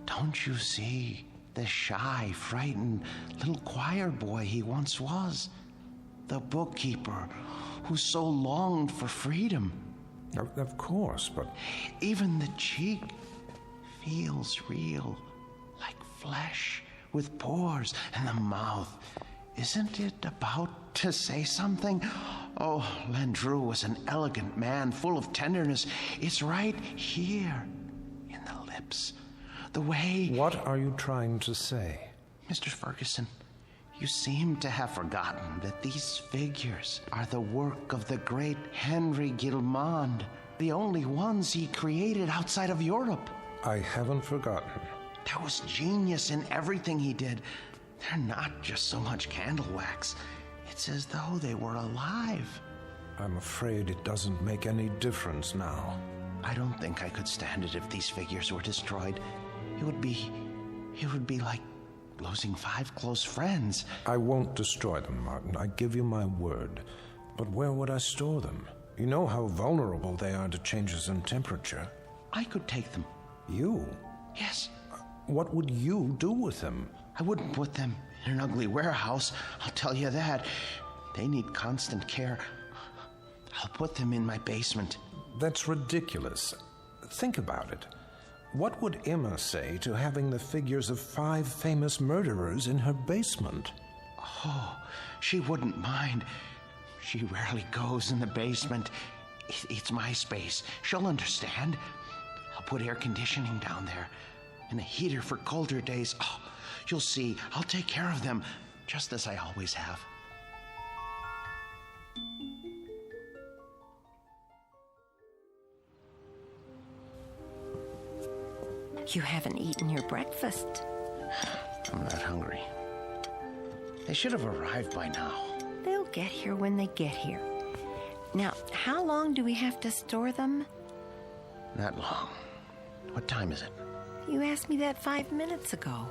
Don't you see the shy, frightened little choir boy he once was? The bookkeeper who so longed for freedom. Of course, but... Even the cheek feels real, like flesh with pores, and the mouth. Isn't it about to say something? Oh, Landru was an elegant man, full of tenderness. It's right here, in the lips. The way... What are you trying to say? Mr. Ferguson, you seem to have forgotten that these figures are the work of the great Henry Guillemond, the only ones he created outside of Europe. I haven't forgotten. There was genius in everything he did. They're not just so much candle wax. It's as though they were alive. I'm afraid it doesn't make any difference now. I don't think I could stand it if these figures were destroyed. It would be like losing 5 close friends. I won't destroy them, Martin. I give you my word. But where would I store them? You know how vulnerable they are to changes in temperature. I could take them. You? Yes. What would you do with them? I wouldn't put them in an ugly warehouse, I'll tell you that. They need constant care. I'll put them in my basement. That's ridiculous. Think about it. What would Emma say to having the figures of 5 famous murderers in her basement? Oh, she wouldn't mind. She rarely goes in the basement. It's my space. She'll understand. I'll put air conditioning down there and a heater for colder days. Oh, you'll see. I'll take care of them, just as I always have. You haven't eaten your breakfast. I'm not hungry. They should have arrived by now. They'll get here when they get here. Now, how long do we have to store them? Not long. What time is it? You asked me that 5 minutes ago.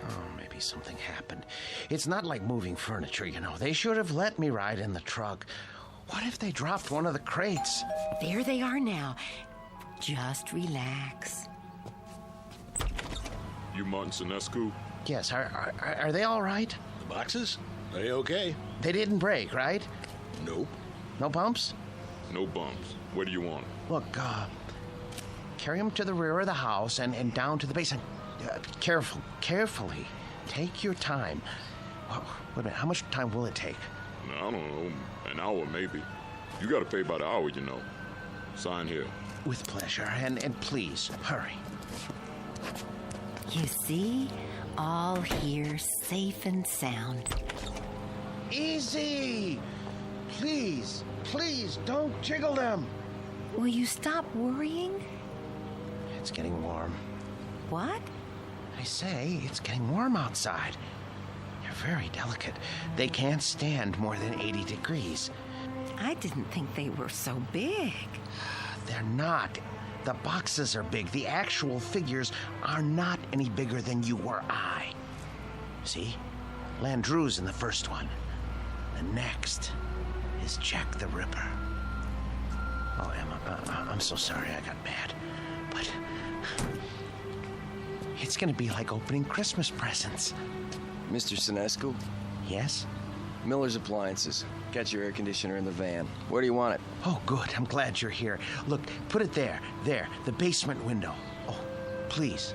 Oh, maybe something happened. It's not like moving furniture, you know. They should have let me ride in the truck. What if they dropped one of the crates? There they are now. Just relax. You Martin Sinescu? Yes, are they all right? The boxes? They okay. They didn't break, right? Nope. No bumps? No bumps. Where do you want them? Look, carry them to the rear of the house and down to the basement. Carefully. Take your time. Wait a minute, how much time will it take? I don't know, an hour maybe. You gotta pay by the hour, you know. Sign here. With pleasure, and please, hurry. You see? All here, safe and sound. Easy! Please, don't jiggle them. Will you stop worrying? It's getting warm. What? I say, it's getting warm outside. You're very delicate. They can't stand more than 80 degrees. I didn't think they were so big. They're not. The boxes are big. The actual figures are not any bigger than you or I. See? Landru's in the first one. The next is Jack the Ripper. Oh, Emma, I'm so sorry I got mad. But it's going to be like opening Christmas presents. Mr. Sinescu? Yes? Miller's Appliances. Got your air conditioner in the van. Where do you want it? Oh, good. I'm glad you're here. Look, put it there. There, the basement window. Oh, please,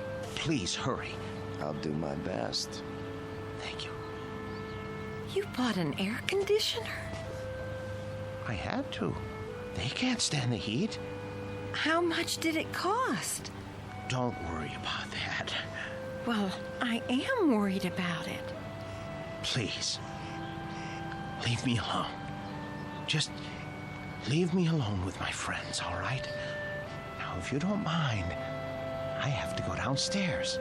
hurry. I'll do my best. Thank you. You bought an air conditioner? I had to. They can't stand the heat. How much did it cost? Don't worry about that. Well, I am worried about it. Please. Leave me alone. Just leave me alone with my friends, all right? Now, if you don't mind, I have to go downstairs.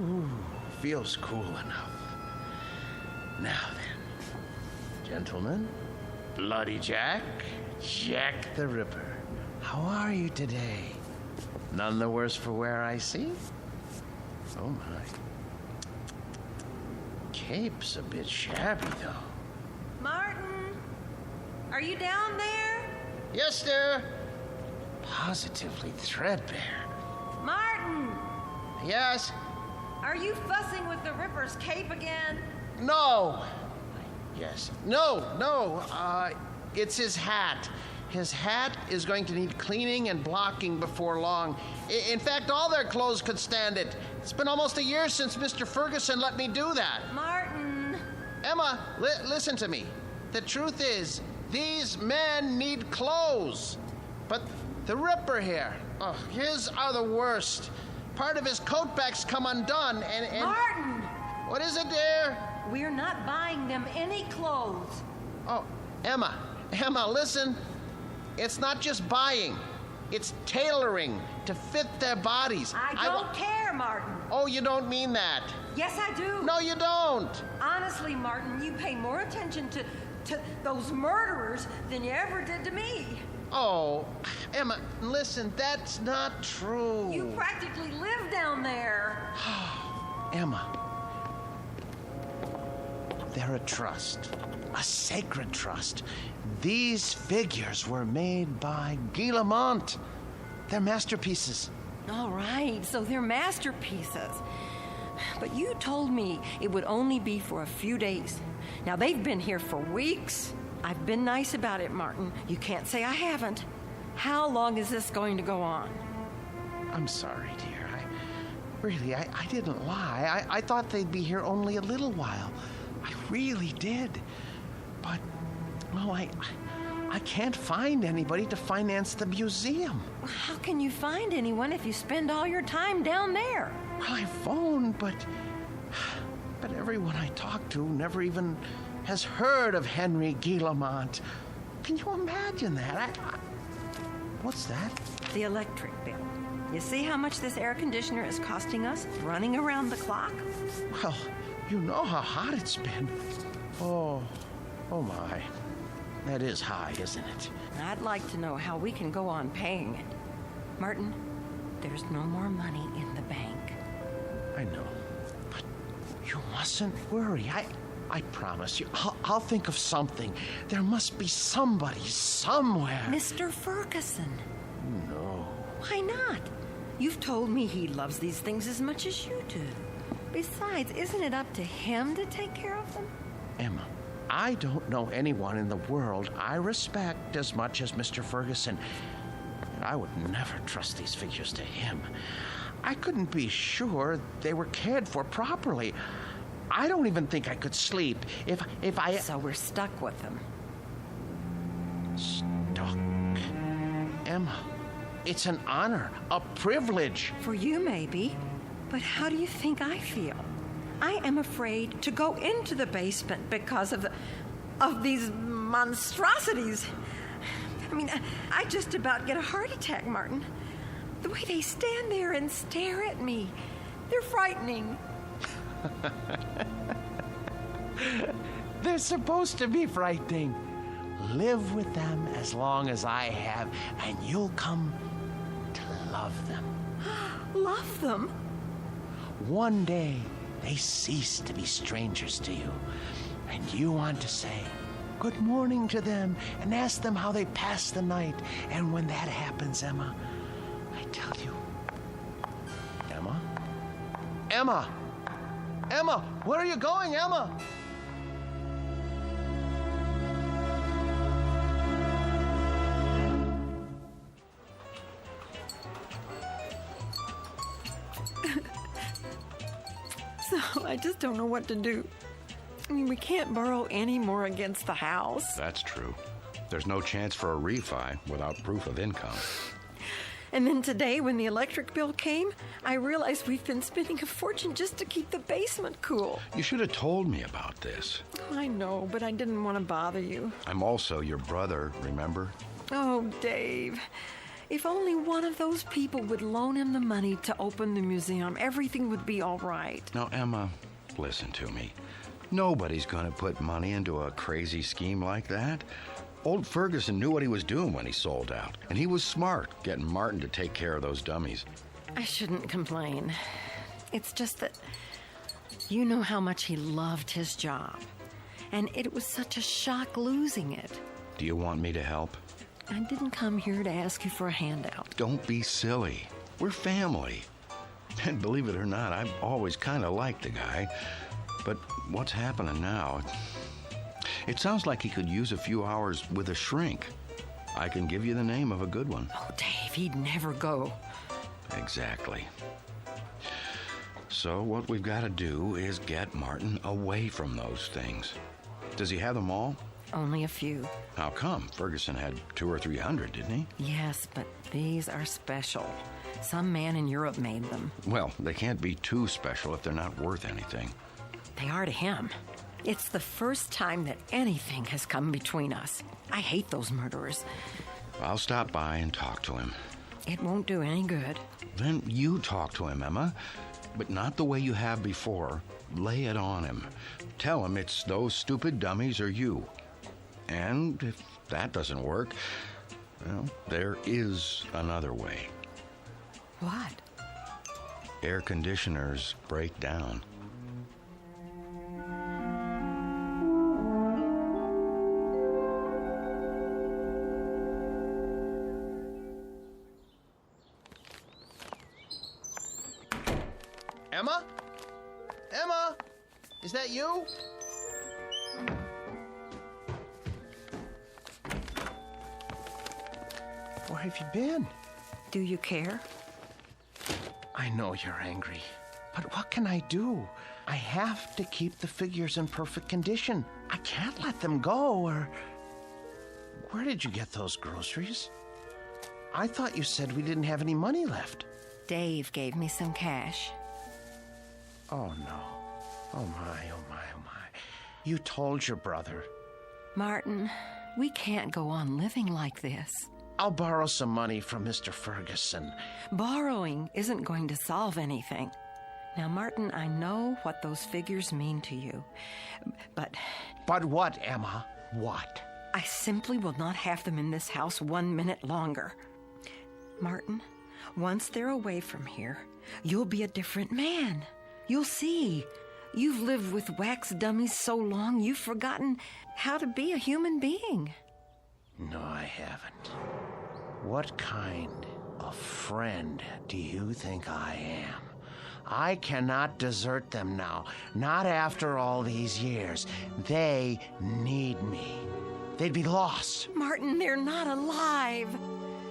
Ooh, feels cool enough. Now then, gentlemen, Bloody Jack, Jack the Ripper, how are you today? None the worse for wear, I see? Oh my. Cape's a bit shabby, though. Martin, are you down there? Yes, sir. Positively threadbare. Martin! Yes? Are you fussing with the Ripper's cape again? No. Yes. No. It's his hat. His hat is going to need cleaning and blocking before long. In fact, all their clothes could stand it. It's been almost a year since Mr. Ferguson let me do that. Martin! Emma, listen to me. The truth is, these men need clothes. But the Ripper here, his are the worst. Part of his coat back's come undone, and... Martin! What is it, dear? We're not buying them any clothes. Oh, Emma, listen. It's not just buying. It's tailoring to fit their bodies. I don't care, Martin. Oh, you don't mean that. Yes, I do. No, you don't. Honestly, Martin, you pay more attention to those murderers than you ever did to me. Oh, Emma, listen, that's not true. You practically live down there. Emma, they're a trust, a sacred trust. These figures were made by Guillemont. They're masterpieces. All right, so they're masterpieces. But you told me it would only be for a few days. Now, they've been here for weeks. I've been nice about it, Martin. You can't say I haven't. How long is this going to go on? I'm sorry, dear. I didn't lie. I thought they'd be here only a little while. I really did. But, well, I can't find anybody to finance the museum. How can you find anyone if you spend all your time down there? Well, I phoned, but everyone I talked to never even has heard of Henry Guillemont. Can you imagine that? What's that? The electric bill. You see how much this air conditioner is costing us, running around the clock? Well, you know how hot it's been. Oh my. That is high, isn't it? I'd like to know how we can go on paying it. Martin, there's no more money in the bank. I know. But you mustn't worry. I promise you. I'll think of something. There must be somebody somewhere. Mr. Ferguson. No. Why not? You've told me he loves these things as much as you do. Besides, isn't it up to him to take care of them? Emma, I don't know anyone in the world I respect as much as Mr. Ferguson. And I would never trust these figures to him. I couldn't be sure they were cared for properly. I don't even think I could sleep if I... So we're stuck with them. Stuck? Emma, it's an honor, a privilege. For you, maybe. But how do you think I feel? I am afraid to go into the basement because of these monstrosities. I mean, I just about get a heart attack, Martin. The way they stand there and stare at me, they're frightening. They're supposed to be frightening. Live with them as long as I have, and you'll come to love them. Love them? One day, they cease to be strangers to you, and you want to say good morning to them and ask them how they passed the night. And when that happens, Emma, I tell you, Emma, where are you going, Emma? So I just don't know what to do. I mean, we can't borrow any more against the house. That's true. There's no chance for a refi without proof of income. And then today, when the electric bill came, I realized we've been spending a fortune just to keep the basement cool. You should have told me about this. I know, but I didn't want to bother you. I'm also your brother, remember? Oh, Dave. If only one of those people would loan him the money to open the museum, everything would be all right. Now, Emma, listen to me. Nobody's going to put money into a crazy scheme like that. Old Ferguson knew what he was doing when he sold out, and he was smart getting Martin to take care of those dummies. I shouldn't complain. It's just that you know how much he loved his job, and it was such a shock losing it. Do you want me to help? I didn't come here to ask you for a handout. Don't be silly. We're family. And believe it or not, I've always kind of liked the guy. But what's happening now? It sounds like he could use a few hours with a shrink. I can give you the name of a good one. Oh, Dave, he'd never go. Exactly. So what we've got to do is get Martin away from those things. Does he have them all? Only a few. How come? Ferguson had 200 or 300, didn't he? Yes, but these are special. Some man in Europe made them. Well, they can't be too special if they're not worth anything. They are to him. It's the first time that anything has come between us. I hate those murderers. I'll stop by and talk to him. It won't do any good. Then you talk to him, Emma. but not the way you have before. Lay it on him. Tell him it's those stupid dummies or you. And if that doesn't work, well, there is another way. What? Air conditioners break down. Emma? Emma? Is that you? Where have you been? Do you care? I know you're angry, but what can I do? I have to keep the figures in perfect condition. I can't let them go, or... Where did you get those groceries? I thought you said we didn't have any money left. Dave gave me some cash. Oh, no. Oh, my, oh, my, oh, my. You told your brother. Martin, we can't go on living like this. I'll borrow some money from Mr. Ferguson. Borrowing isn't going to solve anything. Now, Martin, I know what those figures mean to you, but... But what, Emma? What? I simply will not have them in this house 1 minute longer. Martin, once they're away from here, you'll be a different man. You'll see. You've lived with wax dummies so long, you've forgotten how to be a human being. No, I haven't. What kind of friend do you think I am? I cannot desert them now, not after all these years. They need me. They'd be lost. Martin, they're not alive.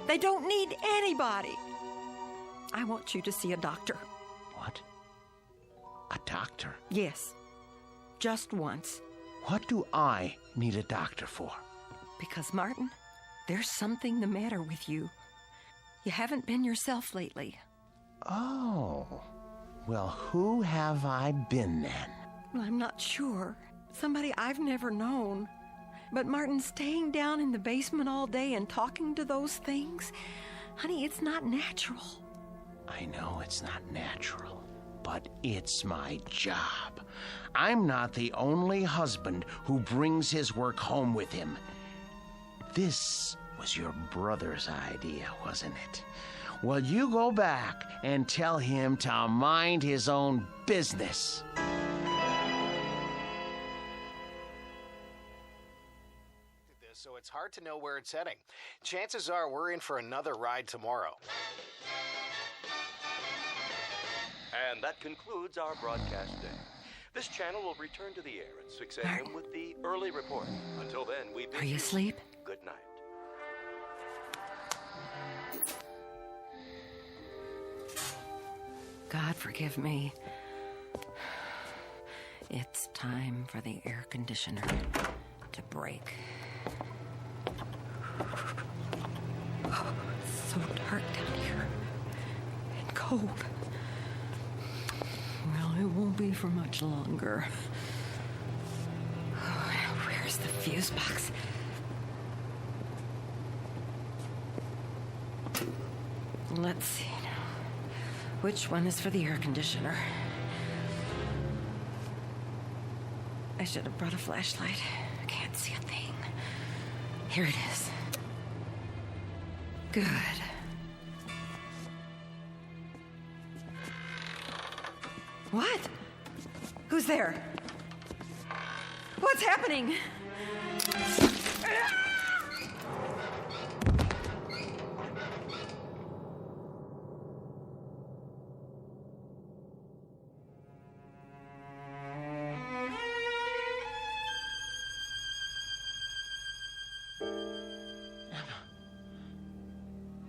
They don't need anybody. I want you to see a doctor. What? A doctor? Yes. Just once. What do I need a doctor for? Because, Martin, there's something the matter with you. You haven't been yourself lately. Oh. Well, who have I been then? Well, I'm not sure. Somebody I've never known. But, Martin, staying down in the basement all day and talking to those things, honey, it's not natural. I know it's not natural, but it's my job. I'm not the only husband who brings his work home with him. This was your brother's idea, wasn't it? Well, you go back and tell him to mind his own business. So it's hard to know where it's heading. Chances are we're in for another ride tomorrow. And that concludes our broadcast day. This channel will return to the air at 6 a.m. with the early report. Until then, we bid Are you asleep? Good night. God forgive me. It's time for the air conditioner to break. Oh, it's so dark down here. And cold. Well, it won't be for much longer. Oh, where's the fuse box? Let's see now. Which one is for the air conditioner? I should have brought a flashlight. I can't see a thing. Here it is. Good. What? Who's there? What's happening?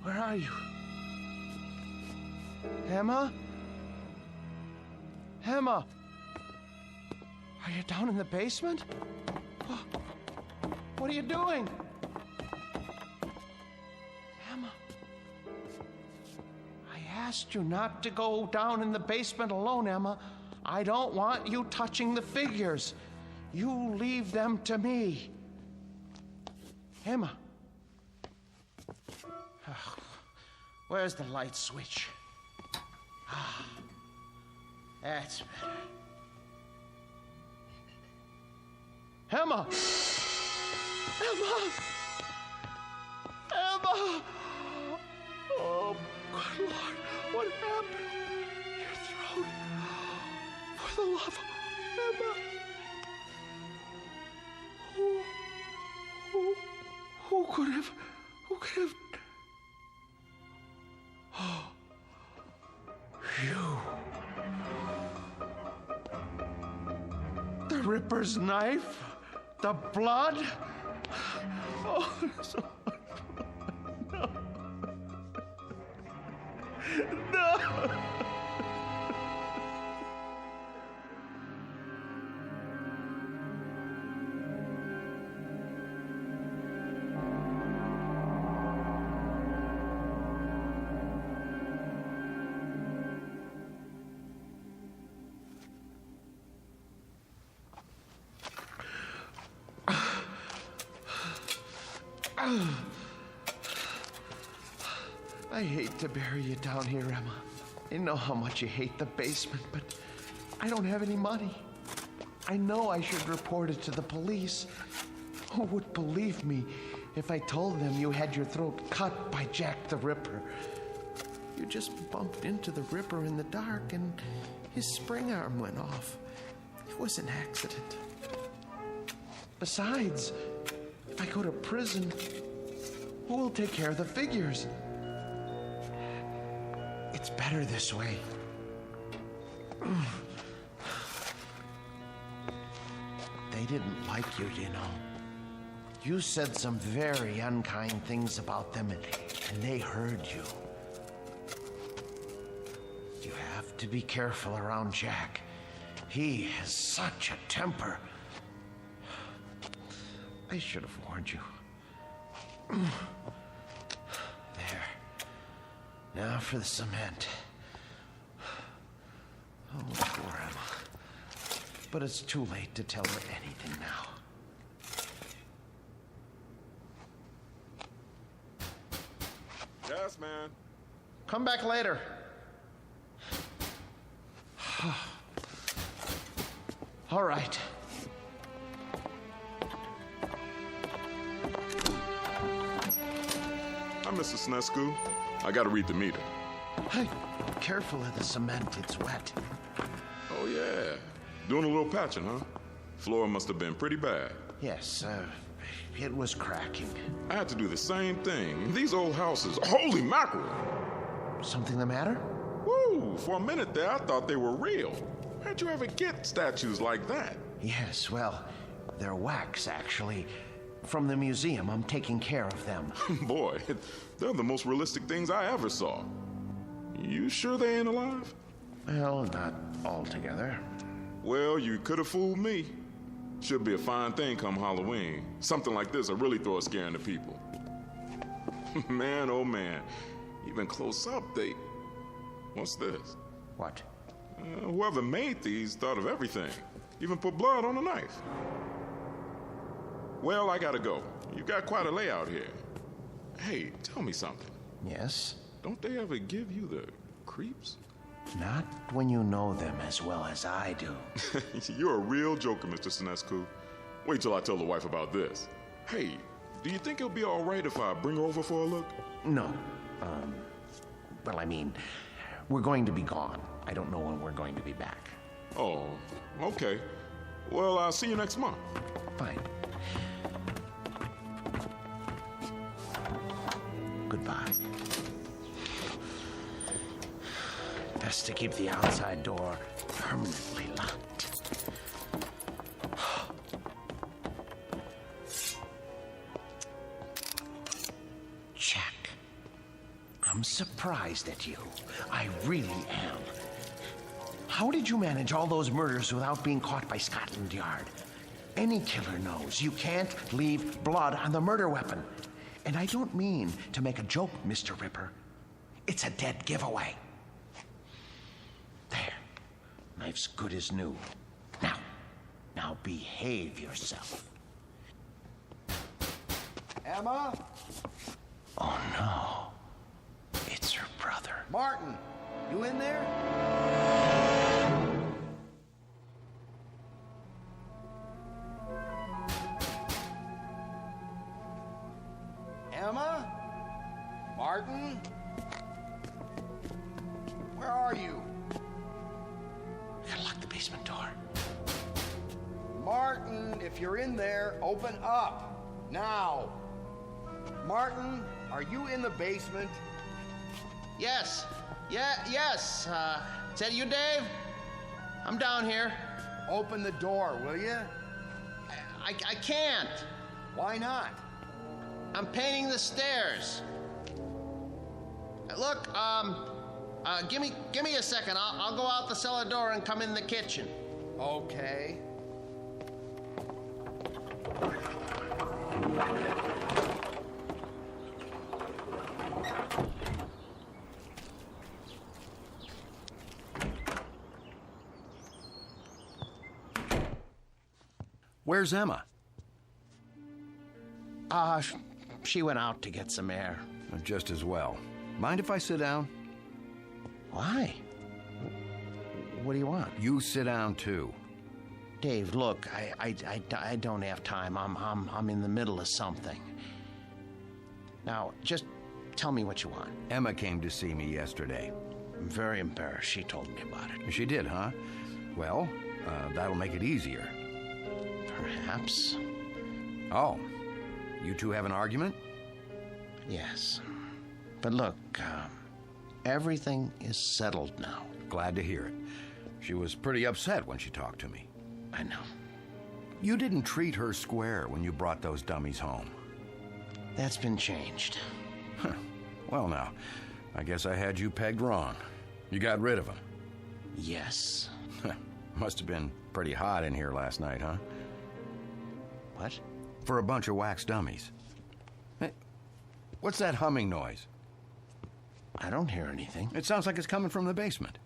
Where are you? Emma? Emma? Are you down in the basement? Oh, what are you doing? Emma? I asked you not to go down in the basement alone, Emma. I don't want you touching the figures. You leave them to me. Emma? Where's the light switch? That's better. Emma! Emma! Emma! Oh, good Lord, what happened? Your throat. For the love of Emma. Who could have... Oh, you. The Ripper's knife? The blood? Oh, so much blood. No. No. I hate to bury you down here, Emma. I know how much you hate the basement, but I don't have any money. I know I should report it to the police. Who would believe me if I told them you had your throat cut by Jack the Ripper? You just bumped into the Ripper in the dark and his spring arm went off. It was an accident. Besides, if I go to prison, who will take care of the figures? It's better this way. They didn't like you, you know. You said some very unkind things about them, and they heard you. You have to be careful around Jack. He has such a temper. I should have warned you. There. Now for the cement. Oh, poor Emma. But it's too late to tell her anything now. Yes, man. Come back later. All right. Hi, Mr. Snesku. I gotta read the meter. Hey, careful of the cement. It's wet. Oh, yeah. Doing a little patching, huh? Floor must have been pretty bad. Yes, it was cracking. I had to do the same thing. These old houses, holy mackerel! Something the matter? Woo! For a minute there, I thought they were real. How'd you ever get statues like that? Yes, well, they're wax, actually. From the museum, I'm taking care of them. Boy, they're the most realistic things I ever saw. You sure they ain't alive? Well, not altogether. Well, you could have fooled me. Should be a fine thing come Halloween. Something like this will really throw a scare into people. Man, oh man. Even close up, they... What's this? What? Whoever made these thought of everything. Even put blood on a knife. Well, I gotta go. You got quite a layout here. Hey, tell me something. Yes? Don't they ever give you the creeps? Not when you know them as well as I do. You're a real joker, Mr. Sinescu. Wait till I tell the wife about this. Hey, do you think it'll be all right if I bring her over for a look? No. Well, I mean, we're going to be gone. I don't know when we're going to be back. Oh, okay. Well, I'll see you next month. Fine. Goodbye. Best to keep the outside door permanently locked. Jack, I'm surprised at you. I really am. How did you manage all those murders without being caught by Scotland Yard? Any killer knows you can't leave blood on the murder weapon. And I don't mean to make a joke, Mr. Ripper. It's a dead giveaway. There. Knife's good as new. Now behave yourself. Emma? Oh, no. It's her brother. Martin, you in there? Martin? Where are you? Gotta lock the basement door. Martin, if you're in there, open up. Now. Martin, are you in the basement? Yes. Yes. Is that you, Dave? I'm down here. Open the door, will you? I can't. Why not? I'm painting the stairs. Look, give me a second. I'll go out the cellar door and come in the kitchen. Okay. Where's Emma? She went out to get some air. Just as well. Mind if I sit down? Why? What do you want? You sit down too. Dave, look, I don't have time. I'm in the middle of something. Now, just tell me what you want. Emma came to see me yesterday. I'm very embarrassed. She told me about it. She did, huh? Well, that'll make it easier. Perhaps. Oh, you two have an argument? Yes. But look, everything is settled now. Glad to hear it. She was pretty upset when she talked to me. I know. You didn't treat her square when you brought those dummies home. That's been changed. Huh. Well, now, I guess I had you pegged wrong. You got rid of them. Yes. Must have been pretty hot in here last night, huh? What? For a bunch of wax dummies. Hey, what's that humming noise? I don't hear anything. It sounds like it's coming from the basement.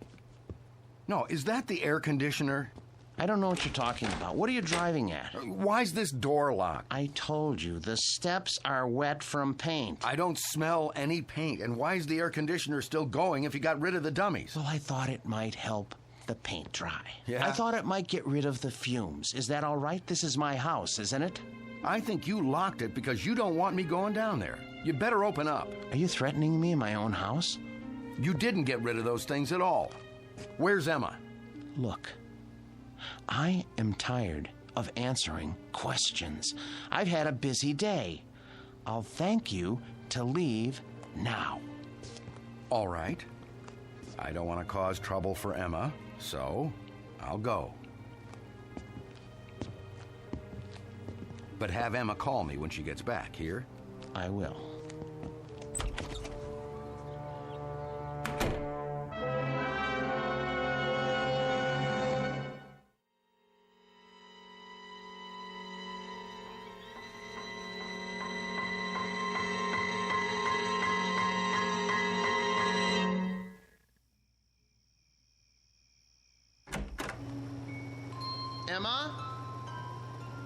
No, is that the air conditioner? I don't know what you're talking about. What are you driving at? Why's this door locked? I told you, the steps are wet from paint. I don't smell any paint. And why is the air conditioner still going if you got rid of the dummies? Well, I thought it might help the paint dry. Yeah? I thought it might get rid of the fumes. Is that all right? This is my house, isn't it? I think you locked it because you don't want me going down there. You better open up. Are you threatening me in my own house? You didn't get rid of those things at all. Where's Emma? Look, I am tired of answering questions. I've had a busy day. I'll thank you to leave now. All right. I don't want to cause trouble for Emma, so I'll go. But have Emma call me when she gets back, here? I will. Emma?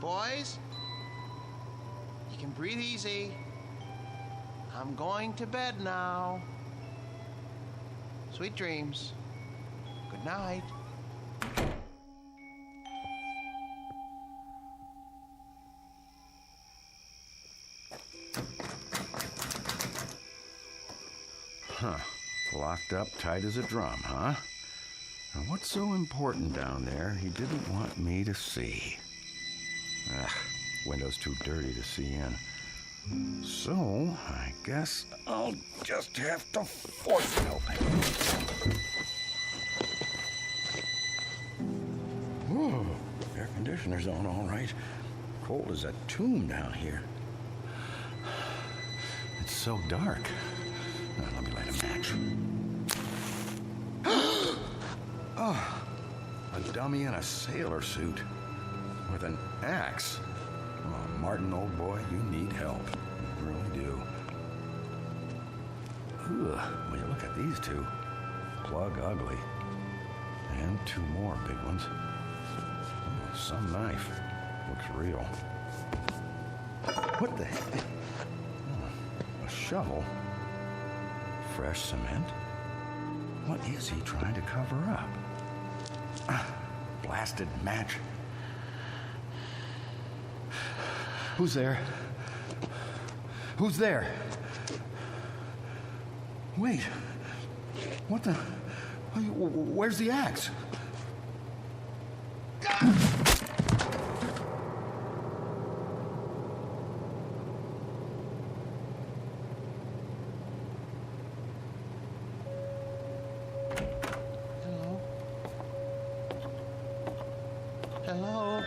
Boys? You can breathe easy. I'm going to bed now. Sweet dreams. Good night. Huh. Locked up tight as a drum, huh? Now, what's so important down there he didn't want me to see? Ugh, window's too dirty to see in. So, I guess I'll just have to force it open. Whew, air conditioner's on all right. Cold as a tomb down here. It's so dark. Now, let me light a match. Oh, a dummy in a sailor suit with an axe. Oh, Martin, old boy, you need help. You really do. Ugh, when you look at these two, plug ugly. And two more big ones. Oh, some knife. Looks real. What the heck? Oh, a shovel. Fresh cement. What is he trying to cover up? Blasted match. Who's there? Who's there? Wait. What the... Where's the axe? Hello?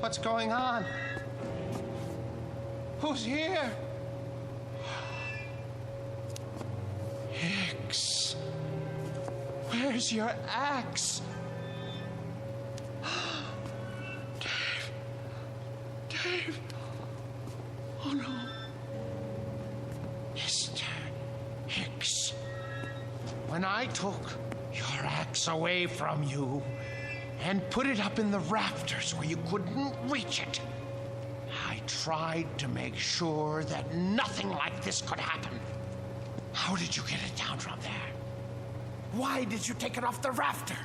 What's going on? Who's here? Hicks. Where's your axe? Dave. Dave. Oh no. Mr. Hicks. When I took your axe away from you and put it up in the rafters where you couldn't reach it, I tried to make sure that nothing like this could happen. How did you get it down from there? Why did you take it off the rafter?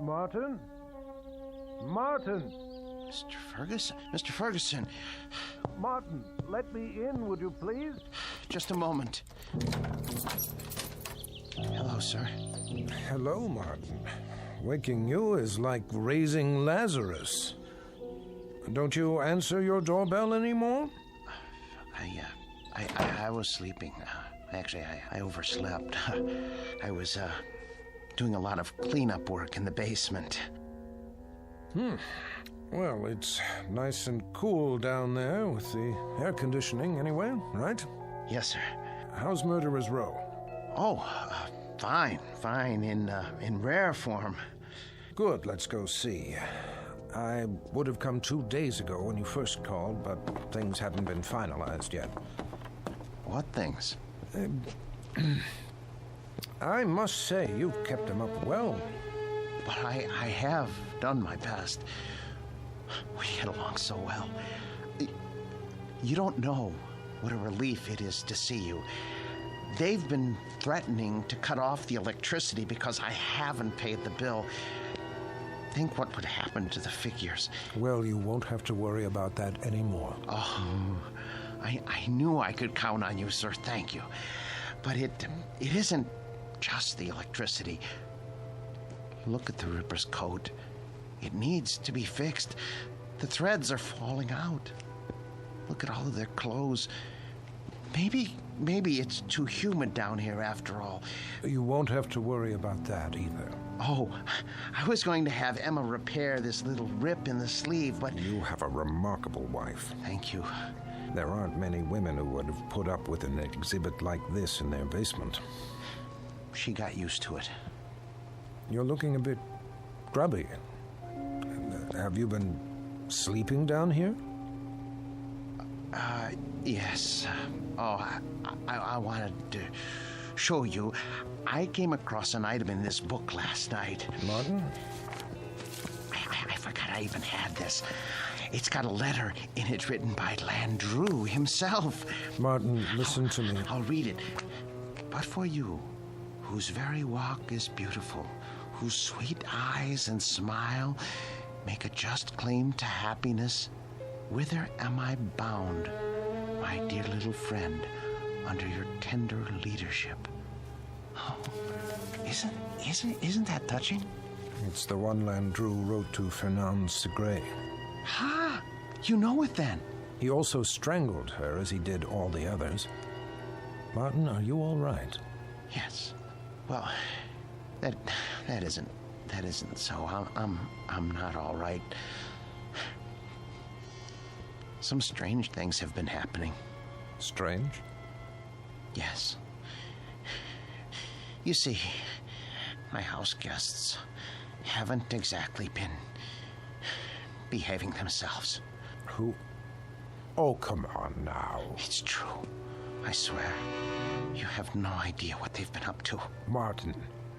Martin? Martin! Mr. Ferguson? Mr. Ferguson! Martin, let me in, would you please? Just a moment. Hello, sir. Hello, Martin. Waking you is like raising Lazarus. Don't you answer your doorbell anymore? I was sleeping. Actually, I overslept. I was, doing a lot of cleanup work in the basement. Well, it's nice and cool down there with the air conditioning anyway, right? Yes, sir. How's Murderer's Row? Oh, fine, in rare form. Good, let's go see. I would have come 2 days ago when you first called, but things hadn't been finalized yet. What things? I must say, you've kept them up well. But I have done my best. We get along so well. You don't know what a relief it is to see you. They've been threatening to cut off the electricity because I haven't paid the bill. Think what would happen to the figures. Well, you won't have to worry about that anymore. Oh, I knew I could count on you, sir. Thank you. But it isn't just the electricity. Look at the Ripper's coat. It needs to be fixed. The threads are falling out. Look at all of their clothes. Maybe it's too humid down here after all. You won't have to worry about that either. Oh, I was going to have Emma repair this little rip in the sleeve, but... You have a remarkable wife. Thank you. There aren't many women who would have put up with an exhibit like this in their basement. She got used to it. You're looking a bit grubby. Have you been sleeping down here? Yes. I wanted to show you. I came across an item in this book last night. Martin? I forgot I even had this. It's got a letter in it written by Landru himself. Martin, listen to me. I'll read it. But for you, whose very walk is beautiful, whose sweet eyes and smile make a just claim to happiness, whither am I bound, my dear little friend, under your tender leadership? Oh, isn't that touching? It's the one Landru wrote to Fernand Segret. Ha! You know it then. He also strangled her as he did all the others. Martin, are you all right? Yes. Well, that isn't so. I'm not all right. Some strange things have been happening. Strange? Yes. You see, my house guests haven't exactly been behaving themselves. Who? Oh, come on now. It's true. I swear. You have no idea what they've been up to. Martin,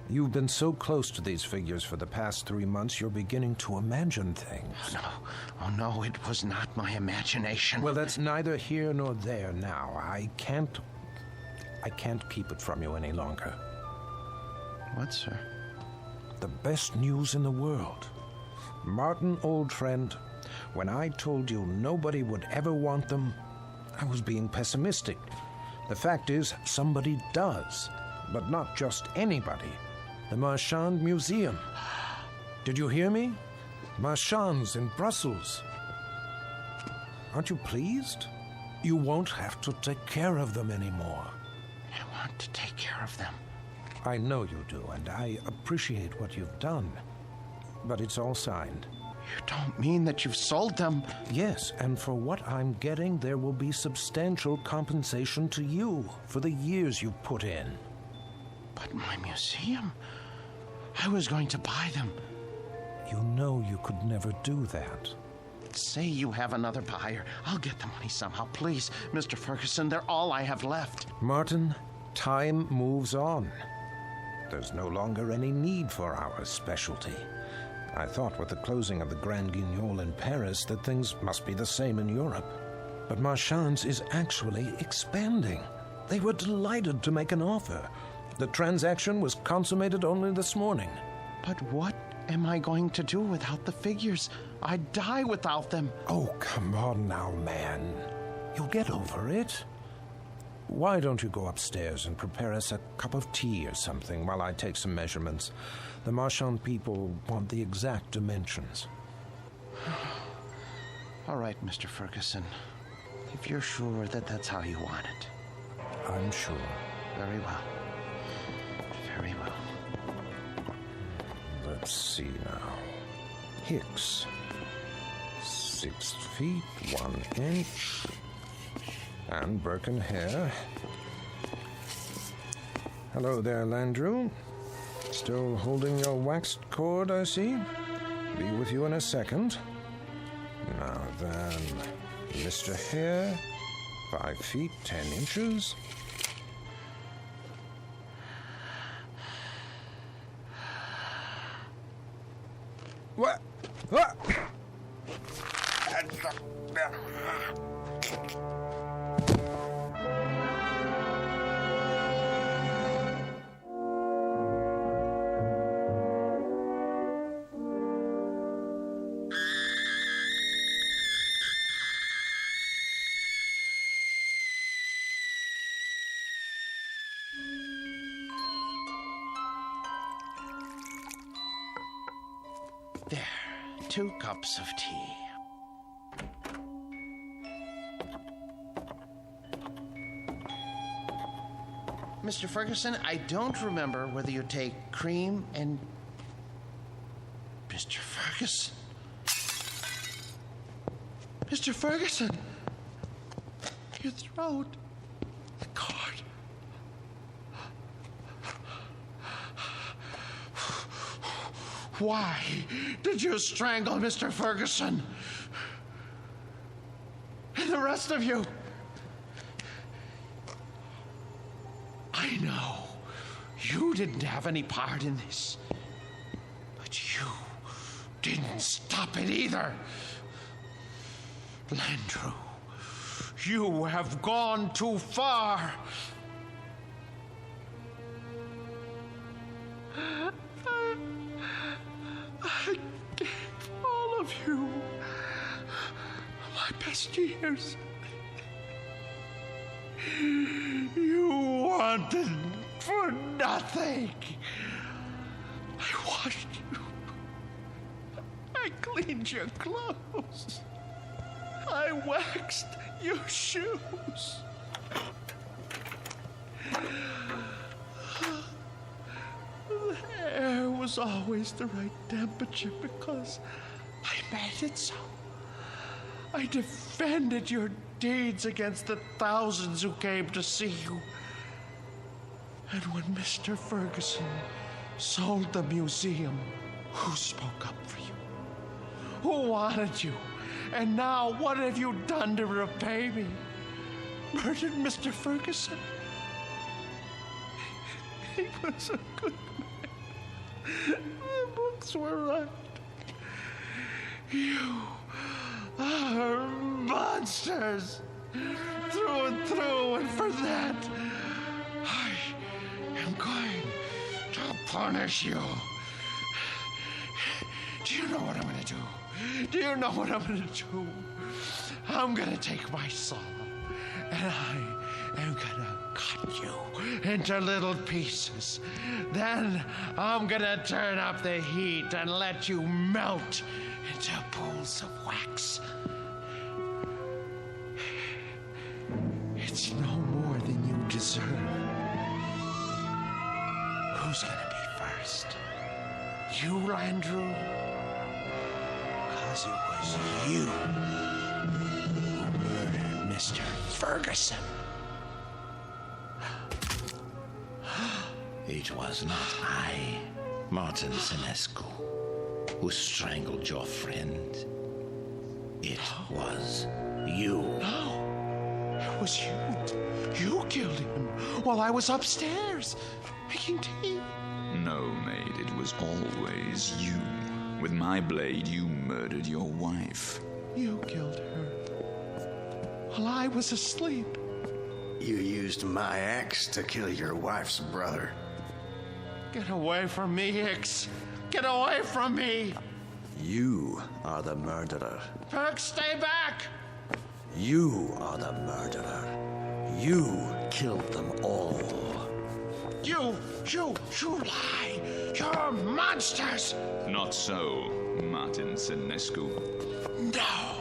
You've been so close to these figures for the past 3 months, you're beginning to imagine things. Oh, no, it was not my imagination. Well, that's neither here nor there now. I can't keep it from you any longer. What, sir? The best news in the world. Martin, old friend, when I told you nobody would ever want them, I was being pessimistic. The fact is, somebody does, but not just anybody. The Marchand Museum. Did you hear me? Marchands in Brussels. Aren't you pleased? You won't have to take care of them anymore. I want to take care of them. I know you do, and I appreciate what you've done. But it's all signed. You don't mean that you've sold them? Yes, and for what I'm getting, there will be substantial compensation to you for the years you put in. But my museum? I was going to buy them. You know you could never do that. Say you have another buyer. I'll get the money somehow. Please, Mr. Ferguson, they're all I have left. Martin, time moves on. There's no longer any need for our specialty. I thought with the closing of the Grand Guignol in Paris that things must be the same in Europe. But Marchand's is actually expanding. They were delighted to make an offer. The transaction was consummated only this morning. But what am I going to do without the figures? I'd die without them. Oh, come on now, man. You'll get over it. Why don't you go upstairs and prepare us a cup of tea or something while I take some measurements? The Marchand people want the exact dimensions. All right, Mr. Ferguson. If you're sure that that's how you want it. I'm sure. Very well. Very well. Let's see now. Hicks. 6 feet, 1 inch. And Birkin hair. Hello there, Landrew. Still holding your waxed cord, I see. Be with you in a second. Now then, Mr. Hare, 5 feet, 10 inches. What? What? There, 2 cups of tea. Mr. Ferguson, I don't remember whether you take cream and... Mr. Ferguson? Mr. Ferguson! Your throat. The cord. Why did you strangle Mr. Ferguson? And the rest of you? I know you didn't have any part in this, but you didn't stop it either. Landrew, you have gone too far. I gave all of you my best years. You wanted for nothing. I washed you. I cleaned your clothes. I waxed your shoes. The air was always the right temperature because I made it so. I defended your deeds against the thousands who came to see you. And when Mr. Ferguson sold the museum, who spoke up for you? Who wanted you? And now, what have you done to repay me? Murdered Mr. Ferguson? He was a good man. The books were right. You are monsters through and through, and for that, I am going to punish you. Do you know what I'm going to do? Do you know what I'm going to do? I'm going to take my saw, and I am going to cut you into little pieces. Then I'm going to turn up the heat and let you melt into pools of wax. It's no more than you deserve. Who's going to be first? You, Landrew? Because it was you who murdered Mr. Ferguson. It was not I, Martin Sinescu, who strangled your friend. It was you. No, it was you. You killed him while I was upstairs making tea. No, maid, it was always you. With my blade, you murdered your wife. You killed her while I was asleep. You used my axe to kill your wife's brother. Get away from me, Hicks. Get away from me. You are the murderer. Perk, stay back. You are the murderer. You killed them all. You lie. You're monsters. Not so, Martin Sinescu. No.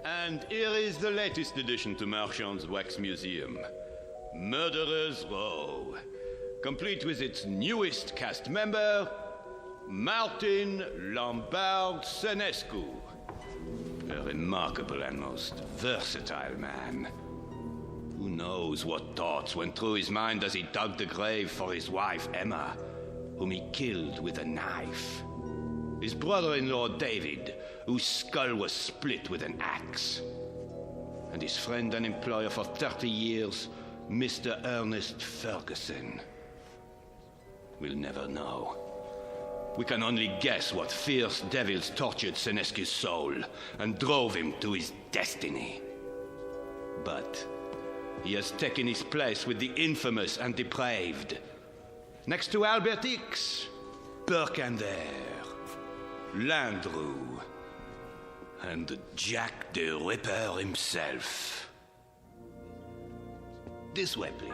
And here is the latest addition to Marchand's Wax Museum, Murderer's Row, complete with its newest cast member, Martin Lombard Sinescu, a remarkable and most versatile man. Who knows what thoughts went through his mind as he dug the grave for his wife, Emma, whom he killed with a knife. His brother-in-law, David, whose skull was split with an axe. And his friend and employer for 30 years, Mr. Ernest Ferguson. We'll never know. We can only guess what fierce devils tortured Sinescu's soul and drove him to his destiny. But he has taken his place with the infamous and depraved. Next to Albert Hicks, Burkander, Landrew, and Jack the Ripper himself. This way, please.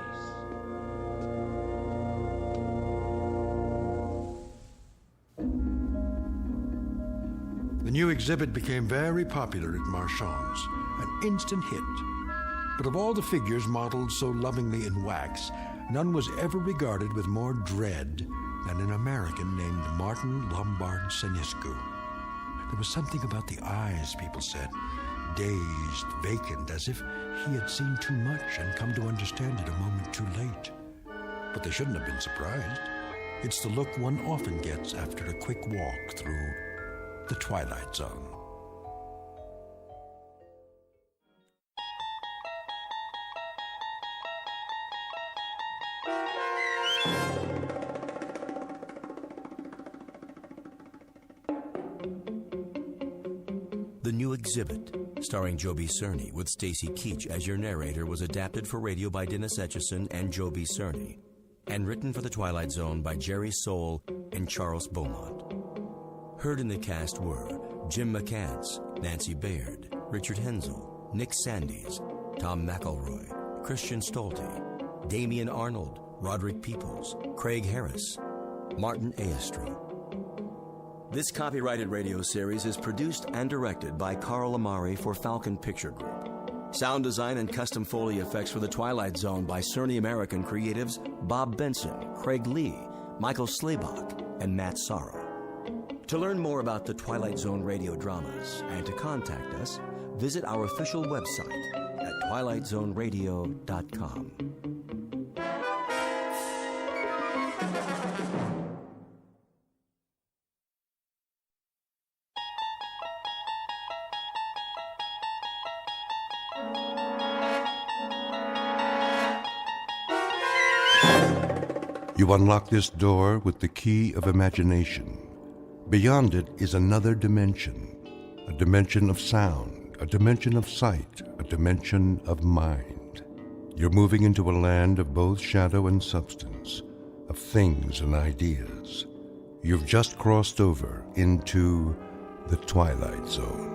The new exhibit became very popular at Marchand's, an instant hit. But of all the figures modeled so lovingly in wax, none was ever regarded with more dread than an American named Martin Lombard Sinescu. There was something about the eyes, people said, dazed, vacant, as if he had seen too much and come to understand it a moment too late. But they shouldn't have been surprised. It's the look one often gets after a quick walk through the Twilight Zone. The new exhibit, starring Joby Cerny with Stacy Keach as your narrator, was adapted for radio by Dennis Etchison and Joby Cerny, and written for the Twilight Zone by Jerry Soule and Charles Beaumont. Heard in the cast were Jim McCants, Nancy Baird, Richard Hensel, Nick Sandys, Tom McElroy, Christian Stolte, Damian Arnold, Roderick Peoples, Craig Harris, Martin Aestro. This copyrighted radio series is produced and directed by Carl Amari for Falcon Picture Group. Sound design and custom Foley effects for The Twilight Zone by Cerny American creatives Bob Benson, Craig Lee, Michael Slaybach, and Matt Sorrow. To learn more about the Twilight Zone radio dramas and to contact us, visit our official website at twilightzoneradio.com. You unlock this door with the key of imagination. Beyond it is another dimension, a dimension of sound, a dimension of sight, a dimension of mind. You're moving into a land of both shadow and substance, of things and ideas. You've just crossed over into the Twilight Zone.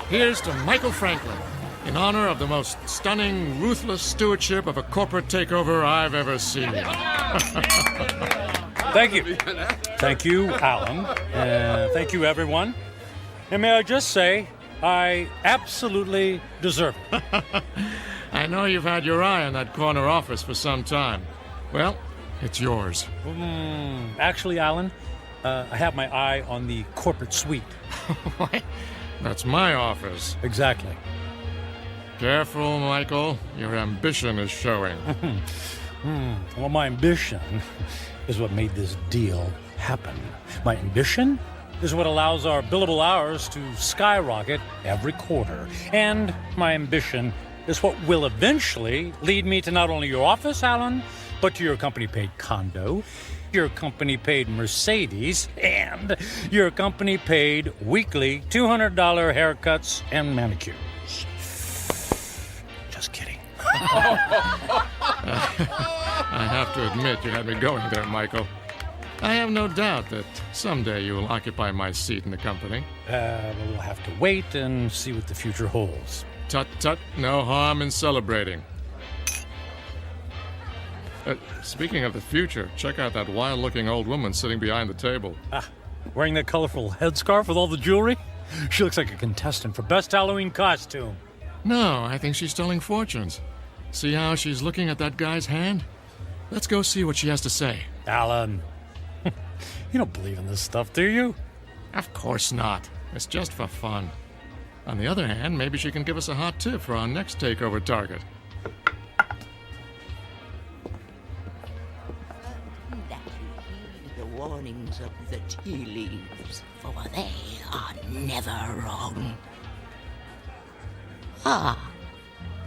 Here's to Michael Franklin, in honor of the most stunning, ruthless stewardship of a corporate takeover I've ever seen. Thank you. Thank you, Alan. Thank you, everyone. And may I just say, I absolutely deserve it. I know you've had your eye on that corner office for some time. Well, it's yours. Actually, Alan, I have my eye on the corporate suite. What? That's my office. Exactly. Careful, Michael. Your ambition is showing. Well, my ambition is what made this deal happen. My ambition is what allows our billable hours to skyrocket every quarter. And my ambition is what will eventually lead me to not only your office, Alan, but to your company-paid condo, your company-paid Mercedes, and your company-paid weekly $200 haircuts and manicures. Just kidding. I have to admit you had me going there, Michael. I have no doubt that someday you will occupy my seat in the company. We'll have to wait and see what the future holds. Tut, tut, no harm in celebrating. Speaking of the future, check out that wild-looking old woman sitting behind the table. Wearing that colorful headscarf with all the jewelry? She looks like a contestant for Best Halloween Costume. No, I think she's telling fortunes. See how she's looking at that guy's hand? Let's go see what she has to say. Alan, you don't believe in this stuff, do you? Of course not. It's just for fun. On the other hand, maybe she can give us a hot tip for our next takeover target. The warnings of the tea leaves, for they are never wrong.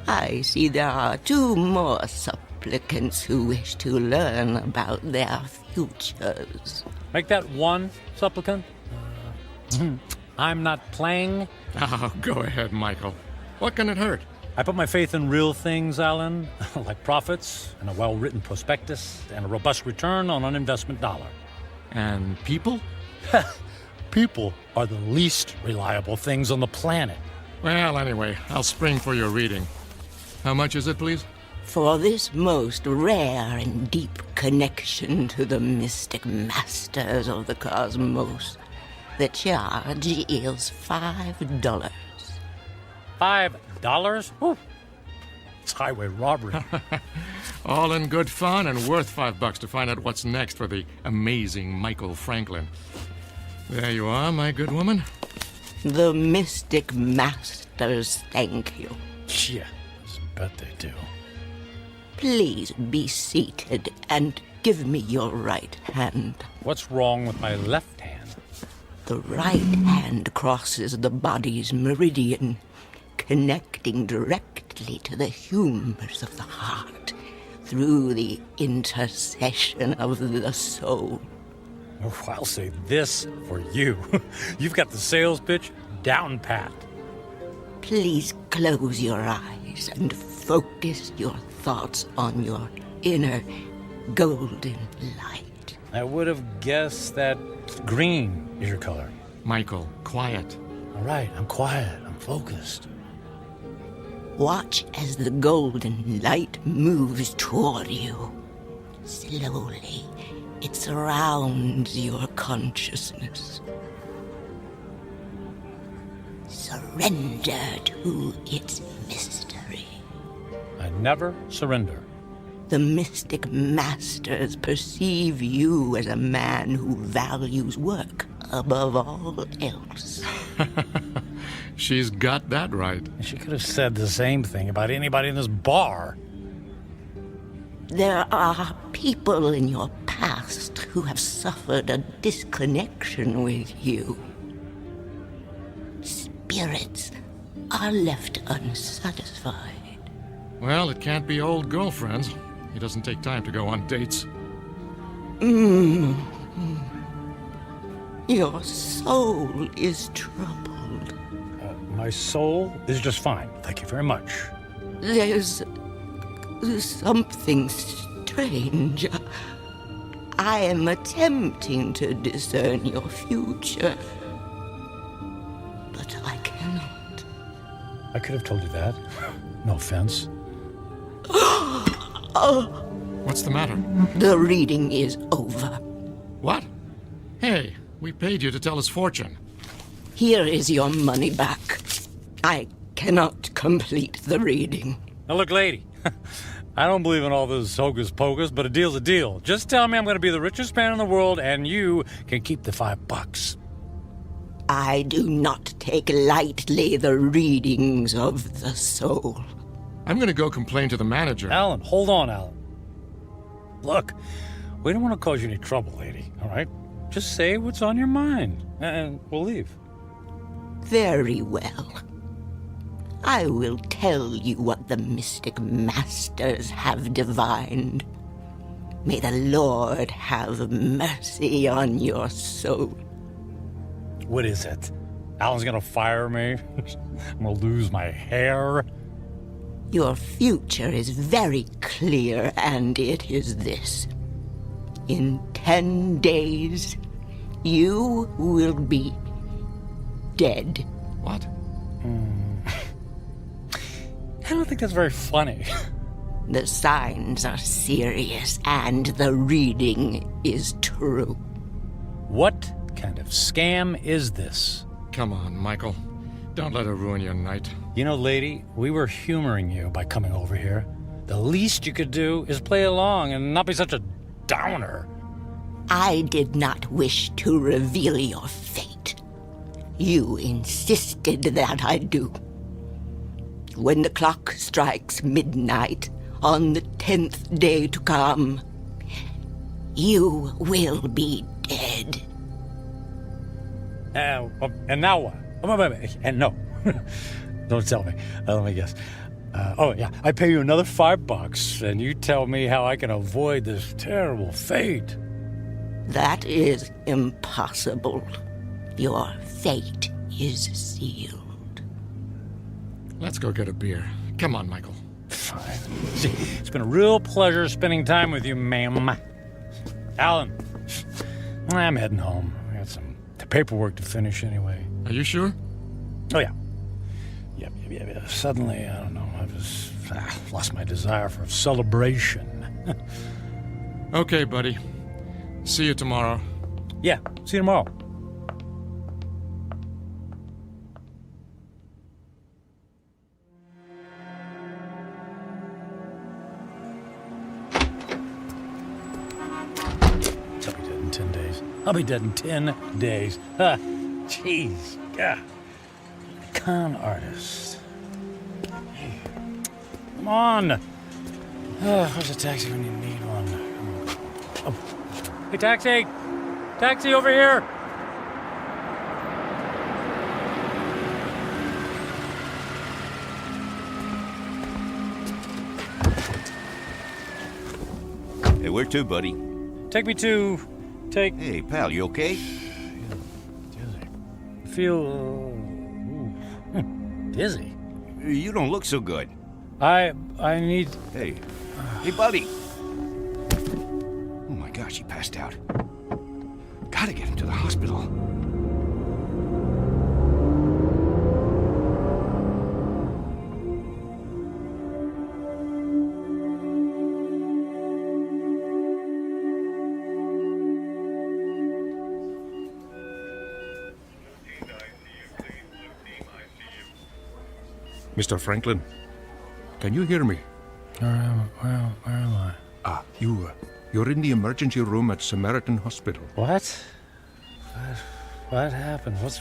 I see there are 2 more supplicants who wish to learn about their futures. Make that 1 supplicant. I'm not playing. Oh, go ahead, Michael. What can it hurt? I put my faith in real things, Alan, like profits and a well-written prospectus and a robust return on an investment dollar. And people? People are the least reliable things on the planet. Well, anyway, I'll spring for your reading. How much is it, please? For this most rare and deep connection to the mystic masters of the cosmos, the charge is $5. $5? Ooh. It's highway robbery. All in good fun and worth $5 to find out what's next for the amazing Michael Franklin. There you are, my good woman. The mystic masters thank you. Yeah, I bet they do. Please be seated and give me your right hand. What's wrong with my left hand? The right hand crosses the body's meridian, connecting directly to the humors of the heart through the intercession of the soul. Oh, I'll say this for you. You've got the sales pitch down pat. Please close your eyes and focus your thoughts on your inner golden light. I would have guessed that green is your color. Michael, quiet. All right, I'm quiet. I'm focused. Watch as the golden light moves toward you. Slowly, it surrounds your consciousness. Surrender to its mystery. I never surrender. The mystic masters perceive you as a man who values work above all else. She's got that right. She could have said the same thing about anybody in this bar. There are people in your past who have suffered a disconnection with you. Spirits are left unsatisfied. Well, it can't be old girlfriends. It doesn't take time to go on dates. Your soul is troubled. My soul is just fine. Thank you very much. There's something strange. I am attempting to discern your future, but I cannot. I could have told you that. No offense. What's the matter? The reading is over. What? Hey, we paid you to tell us fortune. Here is your money back. I cannot complete the reading. Now look, lady, I don't believe in all this hocus pocus, but a deal's a deal. Just tell me I'm going to be the richest man in the world, and you can keep the $5. I do not take lightly the readings of the soul. I'm going to go complain to the manager. Alan, hold on, Alan. Look, we don't want to cause you any trouble, lady, all right? Just say what's on your mind, and we'll leave. Very well. I will tell you what the mystic masters have divined. May the Lord have mercy on your soul. What is it? Alan's gonna fire me? I'm gonna lose my hair? Your future is very clear, and it is this. In 10 days, you will be dead. What? I don't think that's very funny. The signs are serious, and the reading is true. What kind of scam is this? Come on, Michael. Don't let her ruin your night. You know, lady, we were humoring you by coming over here. The least you could do is play along and not be such a downer. I did not wish to reveal your fate. You insisted that I do. When the clock strikes midnight on the 10th day to come, you will be dead. And now what? And no. Don't tell me. Let me guess. I pay you another $5, and you tell me how I can avoid this terrible fate. That is impossible. Your fate is sealed. Let's go get a beer. Come on, Michael. Fine. See, it's been a real pleasure spending time with you, ma'am. Alan, I'm heading home. I got some paperwork to finish anyway. Are you sure? Oh, yeah. Yeah. Suddenly, I don't know, I lost my desire for celebration. Okay, buddy. See you tomorrow. Yeah, see you tomorrow. I'll be dead in 10 days. Jeez. Yeah. Con artist. Hey. Come on. Where's a taxi when you need one? Oh. Hey, taxi! Taxi over here! Hey, where to, buddy? Take me to... Hey, pal, you okay? Feel... dizzy. You don't look so good. I need... Hey, buddy. Oh my gosh, he passed out. Gotta get him to the hospital. Mr. Franklin, can you hear me? Where am I? You're in the emergency room at Samaritan Hospital. What? What happened? What's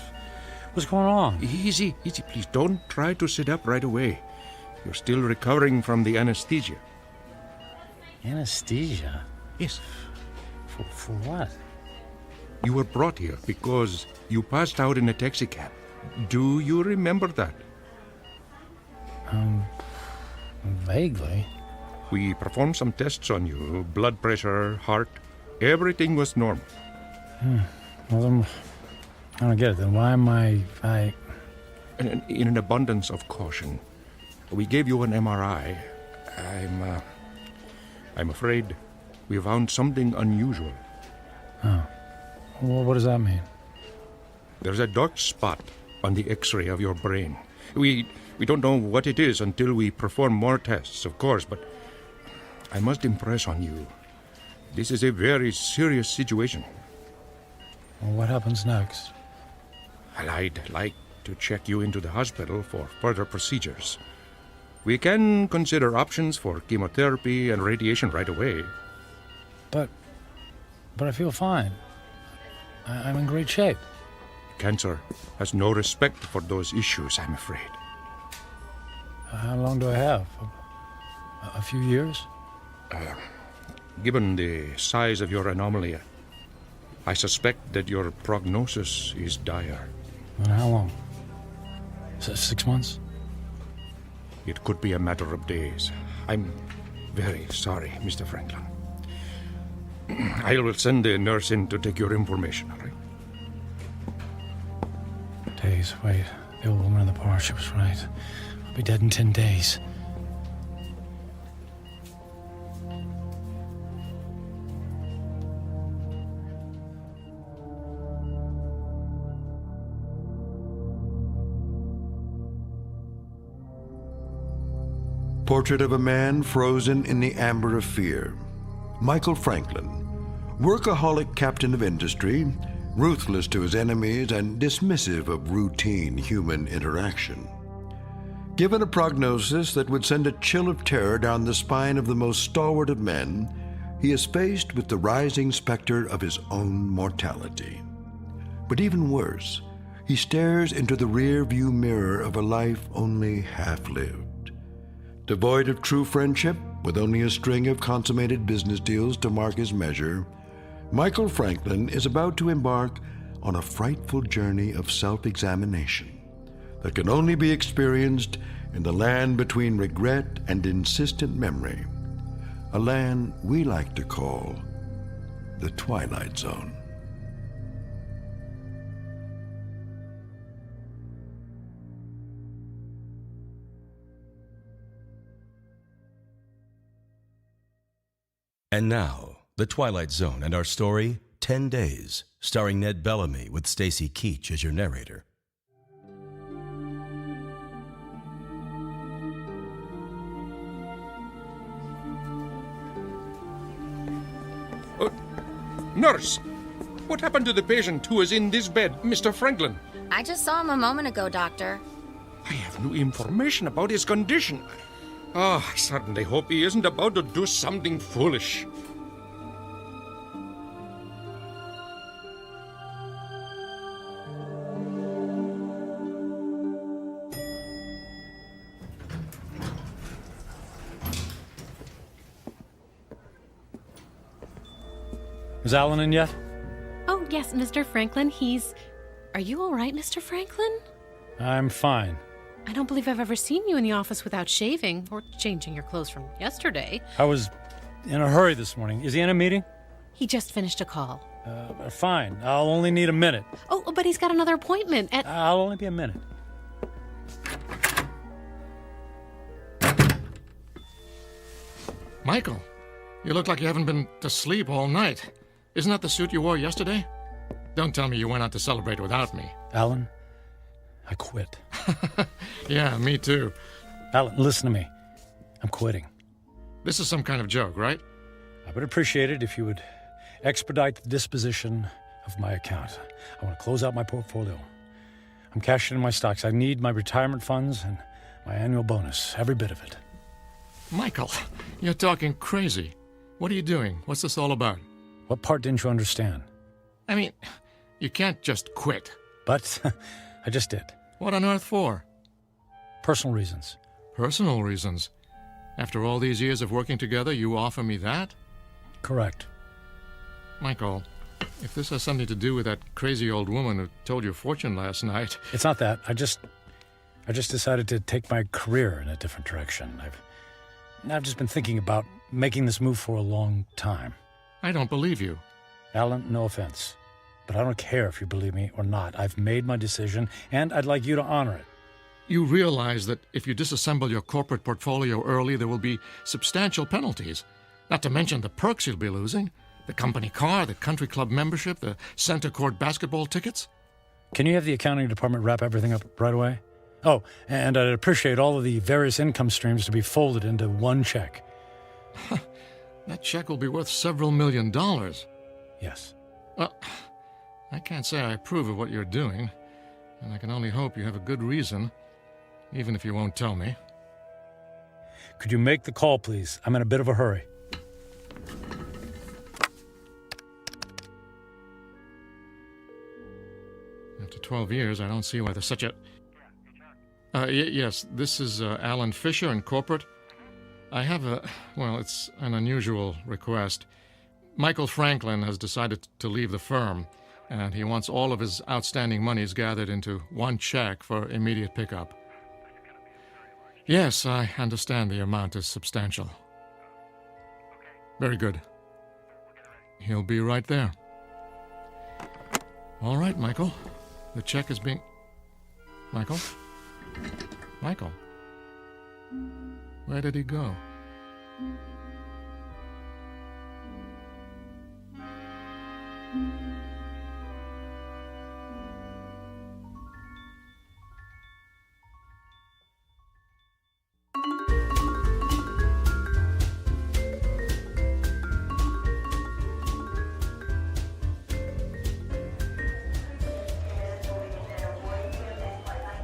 going on? Easy, please. Don't try to sit up right away. You're still recovering from the anesthesia. Anesthesia? Yes. For what? You were brought here because you passed out in a taxicab. Do you remember that? Vaguely. We performed some tests on you. Blood pressure, heart. Everything was normal. Well, then, I don't get it. Then why am I... In an abundance of caution, we gave you an MRI. I'm afraid we found something unusual. Oh. Well, what does that mean? There's a dark spot on the X-ray of your brain. We don't know what it is until we perform more tests, of course, but I must impress on you. This is a very serious situation. Well, what happens next? I'd like to check you into the hospital for further procedures. We can consider options for chemotherapy and radiation right away. But I feel fine. I'm in great shape. Cancer has no respect for those issues, I'm afraid. How long do I have? A few years? Given the size of your anomaly, I suspect that your prognosis is dire. And how long? 6 months? It could be a matter of days. I'm very sorry, Mr. Franklin. I will send the nurse in to take your information, all right? Days, wait. The old woman in the bar, she was right. I'll be dead in 10 days. Portrait of a man frozen in the amber of fear. Michael Franklin, workaholic captain of industry, ruthless to his enemies and dismissive of routine human interaction. Given a prognosis that would send a chill of terror down the spine of the most stalwart of men, he is faced with the rising specter of his own mortality. But even worse, he stares into the rear-view mirror of a life only half-lived. Devoid of true friendship, with only a string of consummated business deals to mark his measure, Michael Franklin is about to embark on a frightful journey of self-examination that can only be experienced in the land between regret and insistent memory, a land we like to call the Twilight Zone. And now, The Twilight Zone and our story, 10 Days, starring Ned Bellamy with Stacy Keach as your narrator. Nurse, what happened to the patient who is in this bed, Mr. Franklin? I just saw him a moment ago, Doctor. I have no information about his condition. I certainly hope he isn't about to do something foolish. Is Alan in yet? Oh, yes, Mr. Franklin. Are you all right, Mr. Franklin? I'm fine. I don't believe I've ever seen you in the office without shaving or changing your clothes from yesterday. I was in a hurry this morning. Is he in a meeting? He just finished a call. Fine. I'll only need a minute. Oh, but he's got another appointment at... I'll only be a minute. Michael, you look like you haven't been to sleep all night. Isn't that the suit you wore yesterday? Don't tell me you went out to celebrate without me. Alan, I quit. Yeah, me too. Alan, listen to me. I'm quitting. This is some kind of joke, right? I would appreciate it if you would expedite the disposition of my account. I want to close out my portfolio. I'm cashing in my stocks. I need my retirement funds, and My annual bonus, every bit of it. Michael, you're talking crazy. What are you doing? What's this all about? What part didn't you understand? I mean, you can't just quit. But I just did. What on earth for? Personal reasons. Personal reasons? After all these years of working together, you offer me that? Correct. Michael, if this has something to do with that crazy old woman who told your fortune last night... It's not that. I just decided to take my career in a different direction. I've just been thinking about making this move for a long time. I don't believe you. Alan, no offense, but I don't care if you believe me or not. I've made my decision, and I'd like you to honor it. You realize that if you disassemble your corporate portfolio early, there will be substantial penalties. Not to mention the perks you'll be losing. The company car, the country club membership, the center court basketball tickets. Can you have the accounting department wrap everything up right away? Oh, and I'd appreciate all of the various income streams to be folded into one check. That check will be worth several $1 million. Yes. Well, I can't say I approve of what you're doing, and I can only hope you have a good reason, even if you won't tell me. Could you make the call, please? I'm in a bit of a hurry. After 12 years, I don't see why there's such a... yes, this is Alan Fisher in corporate. I have it's an unusual request. Michael Franklin has decided to leave the firm, and he wants all of his outstanding monies gathered into one check for immediate pickup. Yes, I understand the amount is substantial. Very good. He'll be right there. All right, Michael. The check is being... Michael? Michael? Where did he go?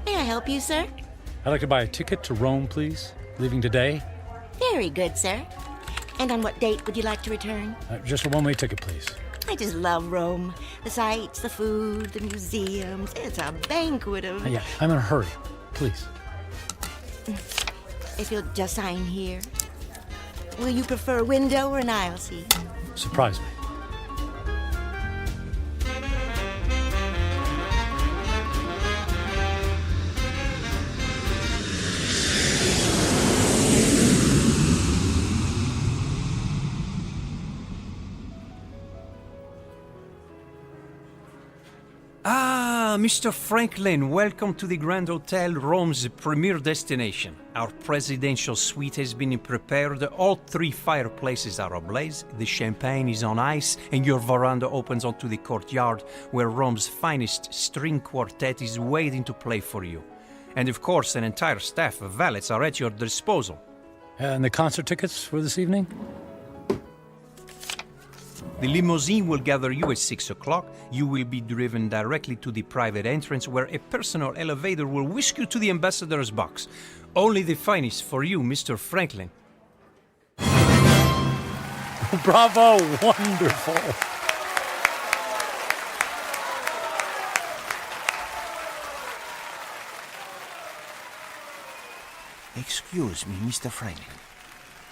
May I help you, sir? I'd like to buy a ticket to Rome, please. Leaving today? Very good, sir. And on what date would you like to return? Just a one-way ticket, please. I just love Rome. The sights, the food, the museums. It's a banquet of... Yeah, I'm in a hurry. Please. If you'll just sign here. Will you prefer a window or an aisle seat? Surprise me. Mr. Franklin, welcome to the Grand Hotel, Rome's premier destination. Our presidential suite has been prepared. All 3 fireplaces are ablaze, the champagne is on ice, and your veranda opens onto the courtyard where Rome's finest string quartet is waiting to play for you. And of course, an entire staff of valets are at your disposal. And the concert tickets for this evening? The limousine will gather you at 6 o'clock. You will be driven directly to the private entrance where a personal elevator will whisk you to the ambassador's box. Only the finest for you, Mr. Franklin. Bravo! Wonderful! Excuse me, Mr. Franklin.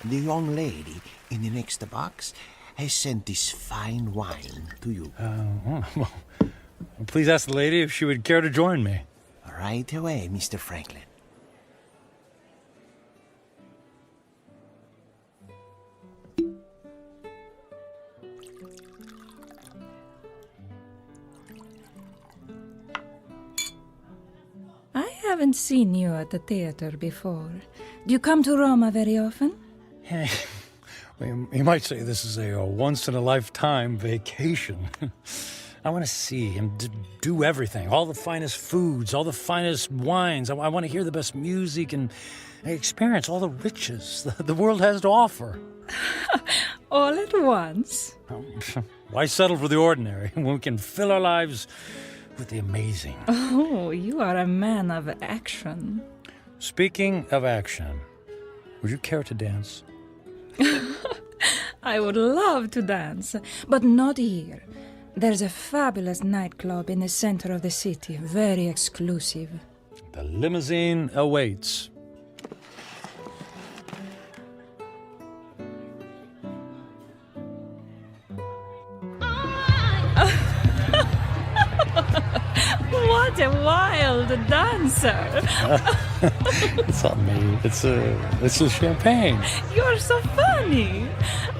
The young lady in the next box has sent this fine wine to you. Well, please ask the lady if she would care to join me. Right away, Mr. Franklin. I haven't seen you at the theater before. Do you come to Roma very often? You might say this is a once-in-a-lifetime vacation. I want to see and do everything. All the finest foods, all the finest wines. I want to hear the best music and experience all the riches the world has to offer. All at once? Why settle for the ordinary when we can fill our lives with the amazing? Oh, you are a man of action. Speaking of action, would you care to dance? I would love to dance, but not here. There's a fabulous nightclub in the center of the city, very exclusive. The limousine awaits. What a wild dancer! It's not me. It's a champagne. You're so funny!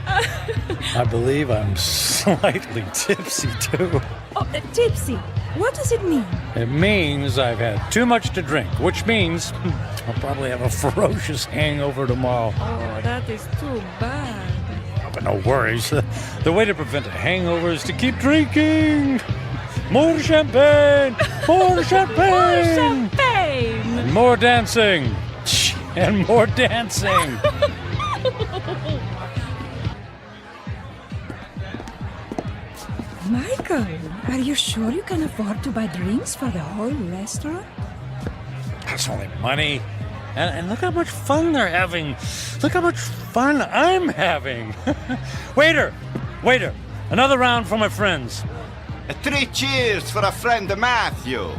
I believe I'm slightly tipsy, too. Oh, tipsy. What does it mean? It means I've had too much to drink, which means I'll probably have a ferocious hangover tomorrow. Oh, that is too bad. Oh, but no worries. The way to prevent a hangover is to keep drinking. More champagne! More champagne! More champagne! And more dancing! And more dancing! Michael, are you sure you can afford to buy drinks for the whole restaurant? That's only money. And look how much fun they're having. Look how much fun I'm having. Waiter! Another round for my friends. 3 cheers for a friend of Matthew.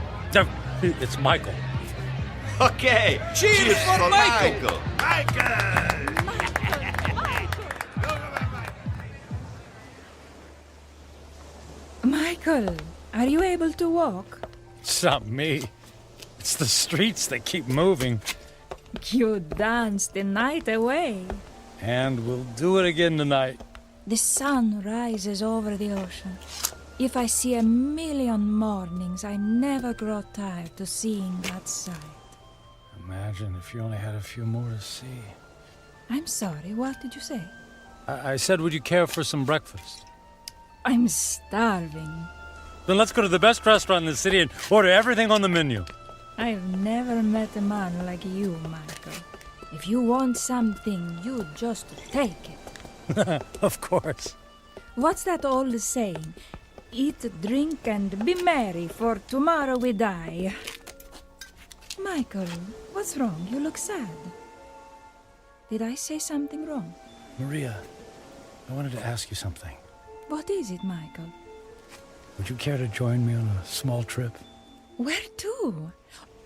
It's Michael. Okay. Cheers for Michael. Michael, are you able to walk? It's not me. It's the streets that keep moving. You danced the night away. And we'll do it again tonight. The sun rises over the ocean. If I see 1,000,000 mornings, I never grow tired to seeing that sight. Imagine if you only had a few more to see. I'm sorry, what did you say? I said, would you care for some breakfast? I'm starving. Then let's go to the best restaurant in the city and order everything on the menu. I've never met a man like you, Michael. If you want something, you just take it. Of course. What's that old saying? Eat, drink, and be merry, for tomorrow we die. Michael, what's wrong? You look sad. Did I say something wrong? Maria, I wanted to ask you something. What is it, Michael? Would you care to join me on a small trip? Where to?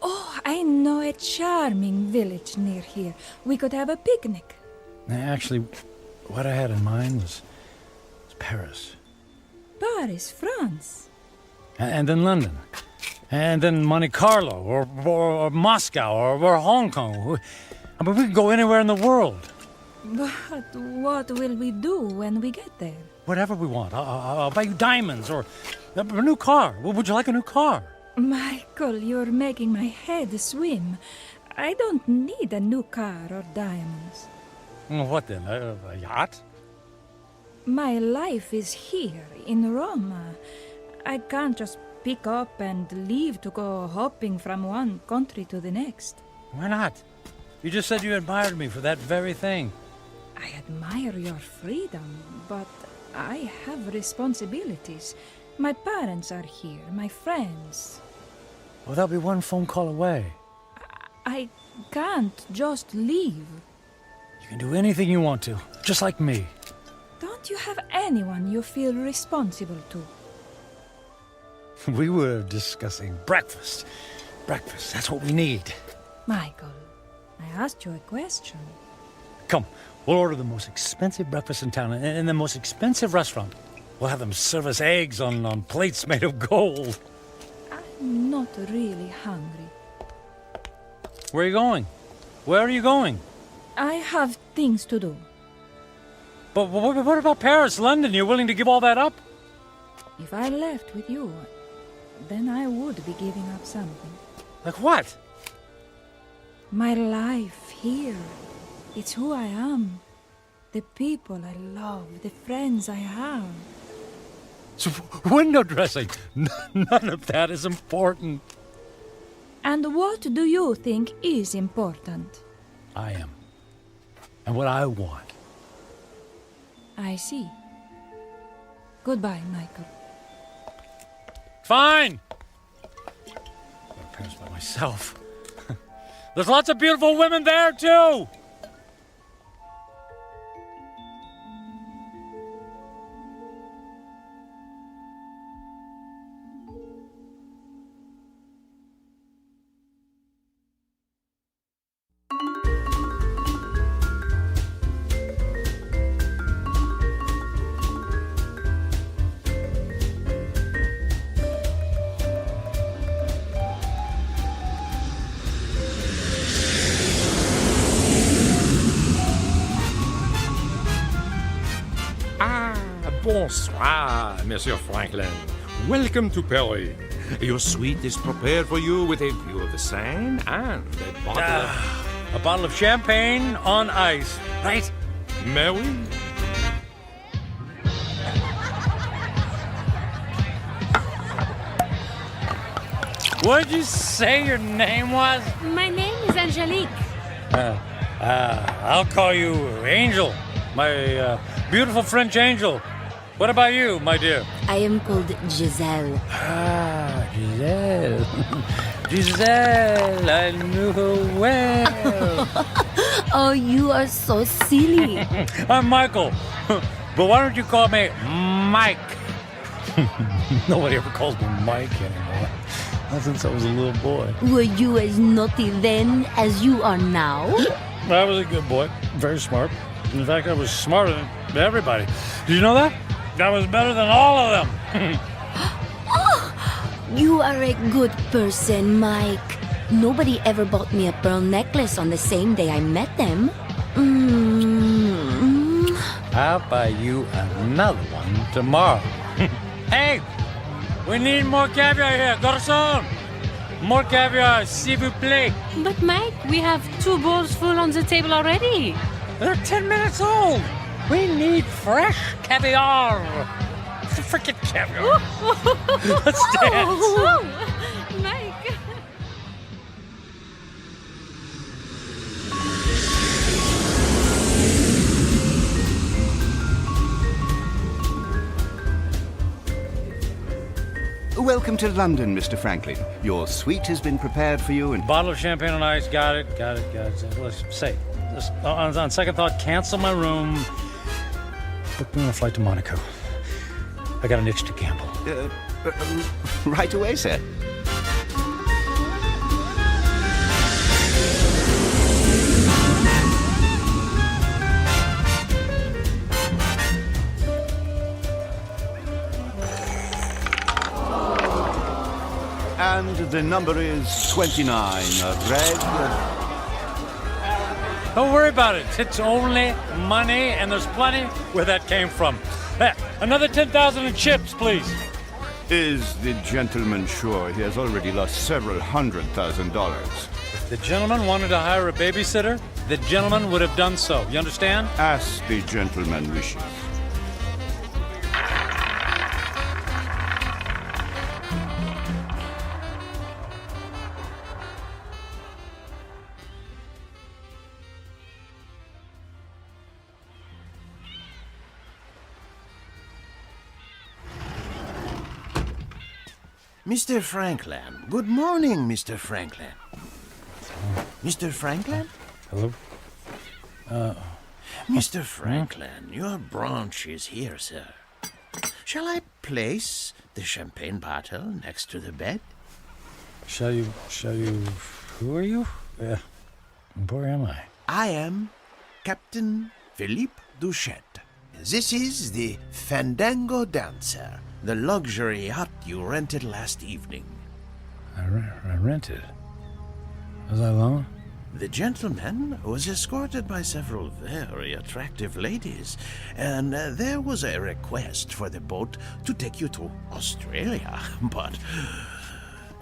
Oh, I know a charming village near here. We could have a picnic. Actually, what I had in mind was Paris. Paris, France. And then London. And then Monte Carlo, or Moscow, or Hong Kong. I mean, we could go anywhere in the world. But what will we do when we get there? Whatever we want. I'll buy you diamonds, or a new car. Would you like a new car? Michael, you're making my head swim. I don't need a new car or diamonds. What then? A yacht? My life is here, in Roma. I can't just pick up and leave to go hopping from one country to the next. Why not? You just said you admired me for that very thing. I admire your freedom, but I have responsibilities. My parents are here, my friends. Well, they'll be one phone call away. I can't just leave. You can do anything you want to, just like me. Don't you have anyone you feel responsible to? We were discussing breakfast. Breakfast, that's what we need. Michael, I asked you a question. Come, we'll order the most expensive breakfast in town in the most expensive restaurant. We'll have them serve us eggs on plates made of gold. I'm not really hungry. Where are you going? Where are you going? I have things to do. But what about Paris, London? You're willing to give all that up? If I left with you, then I would be giving up something. Like what? My life here. It's who I am. The people I love, the friends I have. So window dressing. None of that is important. And what do you think is important? I am. And what I want. I see. Goodbye, Michael. Fine! I'll go to Paris by myself. There's lots of beautiful women there, too. Bonsoir, Monsieur Franklin. Welcome to Paris. Your suite is prepared for you with a view of the Seine and a bottle of champagne on ice, right? May we? What'd you say your name was? My name is Angelique. I'll call you Angel, my beautiful French angel. What about you, my dear? I am called Giselle. Giselle. Giselle, I knew her well. Oh, you are so silly. I'm Michael. But why don't you call me Mike? Nobody ever calls me Mike anymore. Not since I was a little boy. Were you as naughty then as you are now? I was a good boy. Very smart. In fact, I was smarter than everybody. Did you know that? I was better than all of them. Oh, you are a good person, Mike. Nobody ever bought me a pearl necklace on the same day I met them. I'll buy you another one tomorrow. Hey, we need more caviar here, garçon. More caviar, s'il vous plaît. But Mike, we have 2 bowls full on the table already. They're 10 minutes old. We need fresh caviar. Freaking caviar. Let's dance. Mike. Welcome to London, Mr. Franklin. Your suite has been prepared for you and... Bottle of champagne on ice. Got it. Let's say, on second thought, cancel my room. Book me on a flight to Monaco. I got an itch to gamble. Right away, sir. And the number is 29. Red. Don't worry about it. It's only money, and there's plenty where that came from. Another 10,000 in chips, please. Is the gentleman sure he has already lost several $100,000? If the gentleman wanted to hire a babysitter, the gentleman would have done so. You understand? As the gentleman wishes. Mr. Franklin. Good morning, Mr. Franklin. Mr. Franklin? Hello? Mr. Franklin, your branch is here, sir. Shall I place the champagne bottle next to the bed? Shall you... Who are you? Where am I? I am Captain Philippe Duchette. This is the Fandango Dancer, the luxury yacht you rented last evening. I rented? Was I alone? The gentleman was escorted by several very attractive ladies, and there was a request for the boat to take you to Australia. But,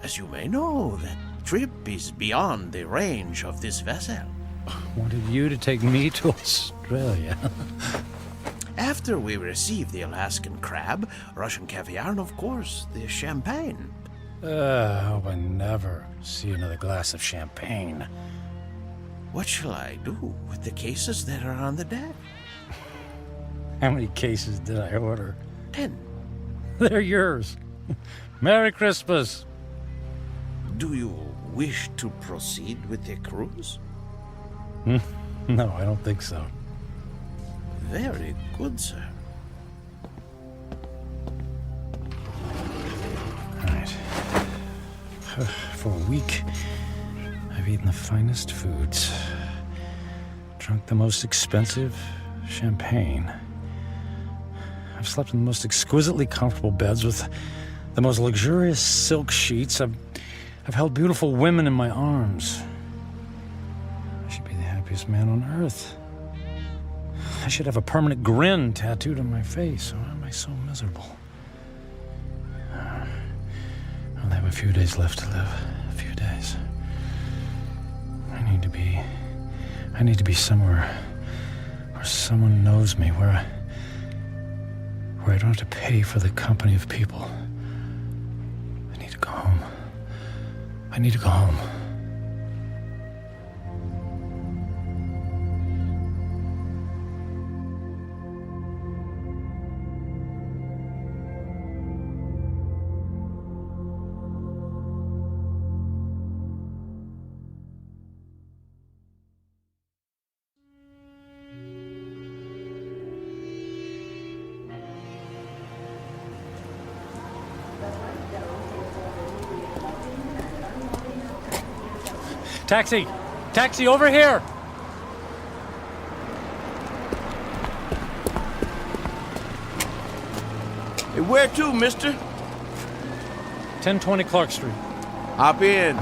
as you may know, that trip is beyond the range of this vessel. Wanted you to take me to Australia. After we received the Alaskan crab, Russian caviar, and of course, the champagne. I hope I never see another glass of champagne. What shall I do with the cases that are on the deck? How many cases did I order? 10. They're yours. Merry Christmas. Do you wish to proceed with the cruise? No, I don't think so. Very good, sir. All right. For a week, I've eaten the finest foods, drunk the most expensive champagne. I've slept in the most exquisitely comfortable beds with the most luxurious silk sheets. I've held beautiful women in my arms. I should be the happiest man on earth. I should have a permanent grin tattooed on my face. Why am I so miserable? I'll have a few days left to live. A few days. I need to be somewhere where someone knows me, where I don't have to pay for the company of people. I need to go home. I need to go home. Taxi! Taxi, over here! Hey, where to, mister? 1020 Clark Street. Hop in.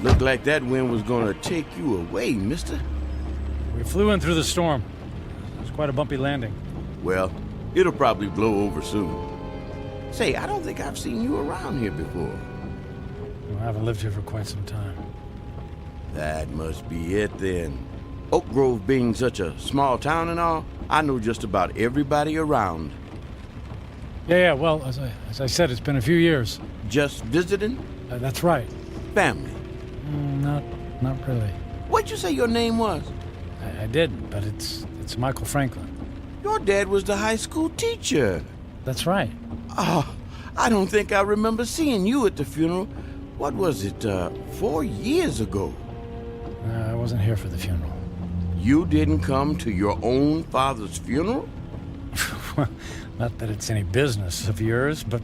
Looked like that wind was gonna take you away, mister. We flew in through the storm. It was quite a bumpy landing. Well, it'll probably blow over soon. Say, I don't think I've seen you around here before. Well, I haven't lived here for quite some time. That must be it then. Oak Grove being such a small town and all, I know just about everybody around. Yeah, well, as I said, it's been a few years. Just visiting? That's right. Family? Not really. What'd you say your name was? I didn't, but it's Michael Franklin. Your dad was the high school teacher. That's right. Oh, I don't think I remember seeing you at the funeral. What was it, 4 years ago? I wasn't here for the funeral. You didn't come to your own father's funeral? Not that it's any business of yours, but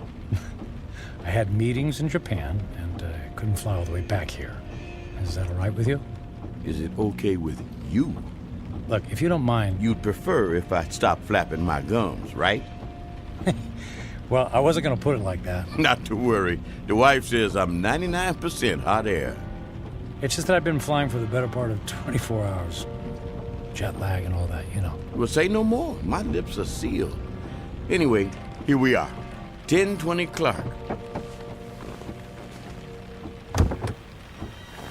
I had meetings in Japan and couldn't fly all the way back here. Is that all right with you? Is it okay with you? Look, if you don't mind... You'd prefer if I stopped flapping my gums, right? Well, I wasn't going to put it like that. Not to worry. The wife says I'm 99% hot air. It's just that I've been flying for the better part of 24 hours. Jet lag and all that, you know. Well, say no more. My lips are sealed. Anyway, here we are. 1020 Clark.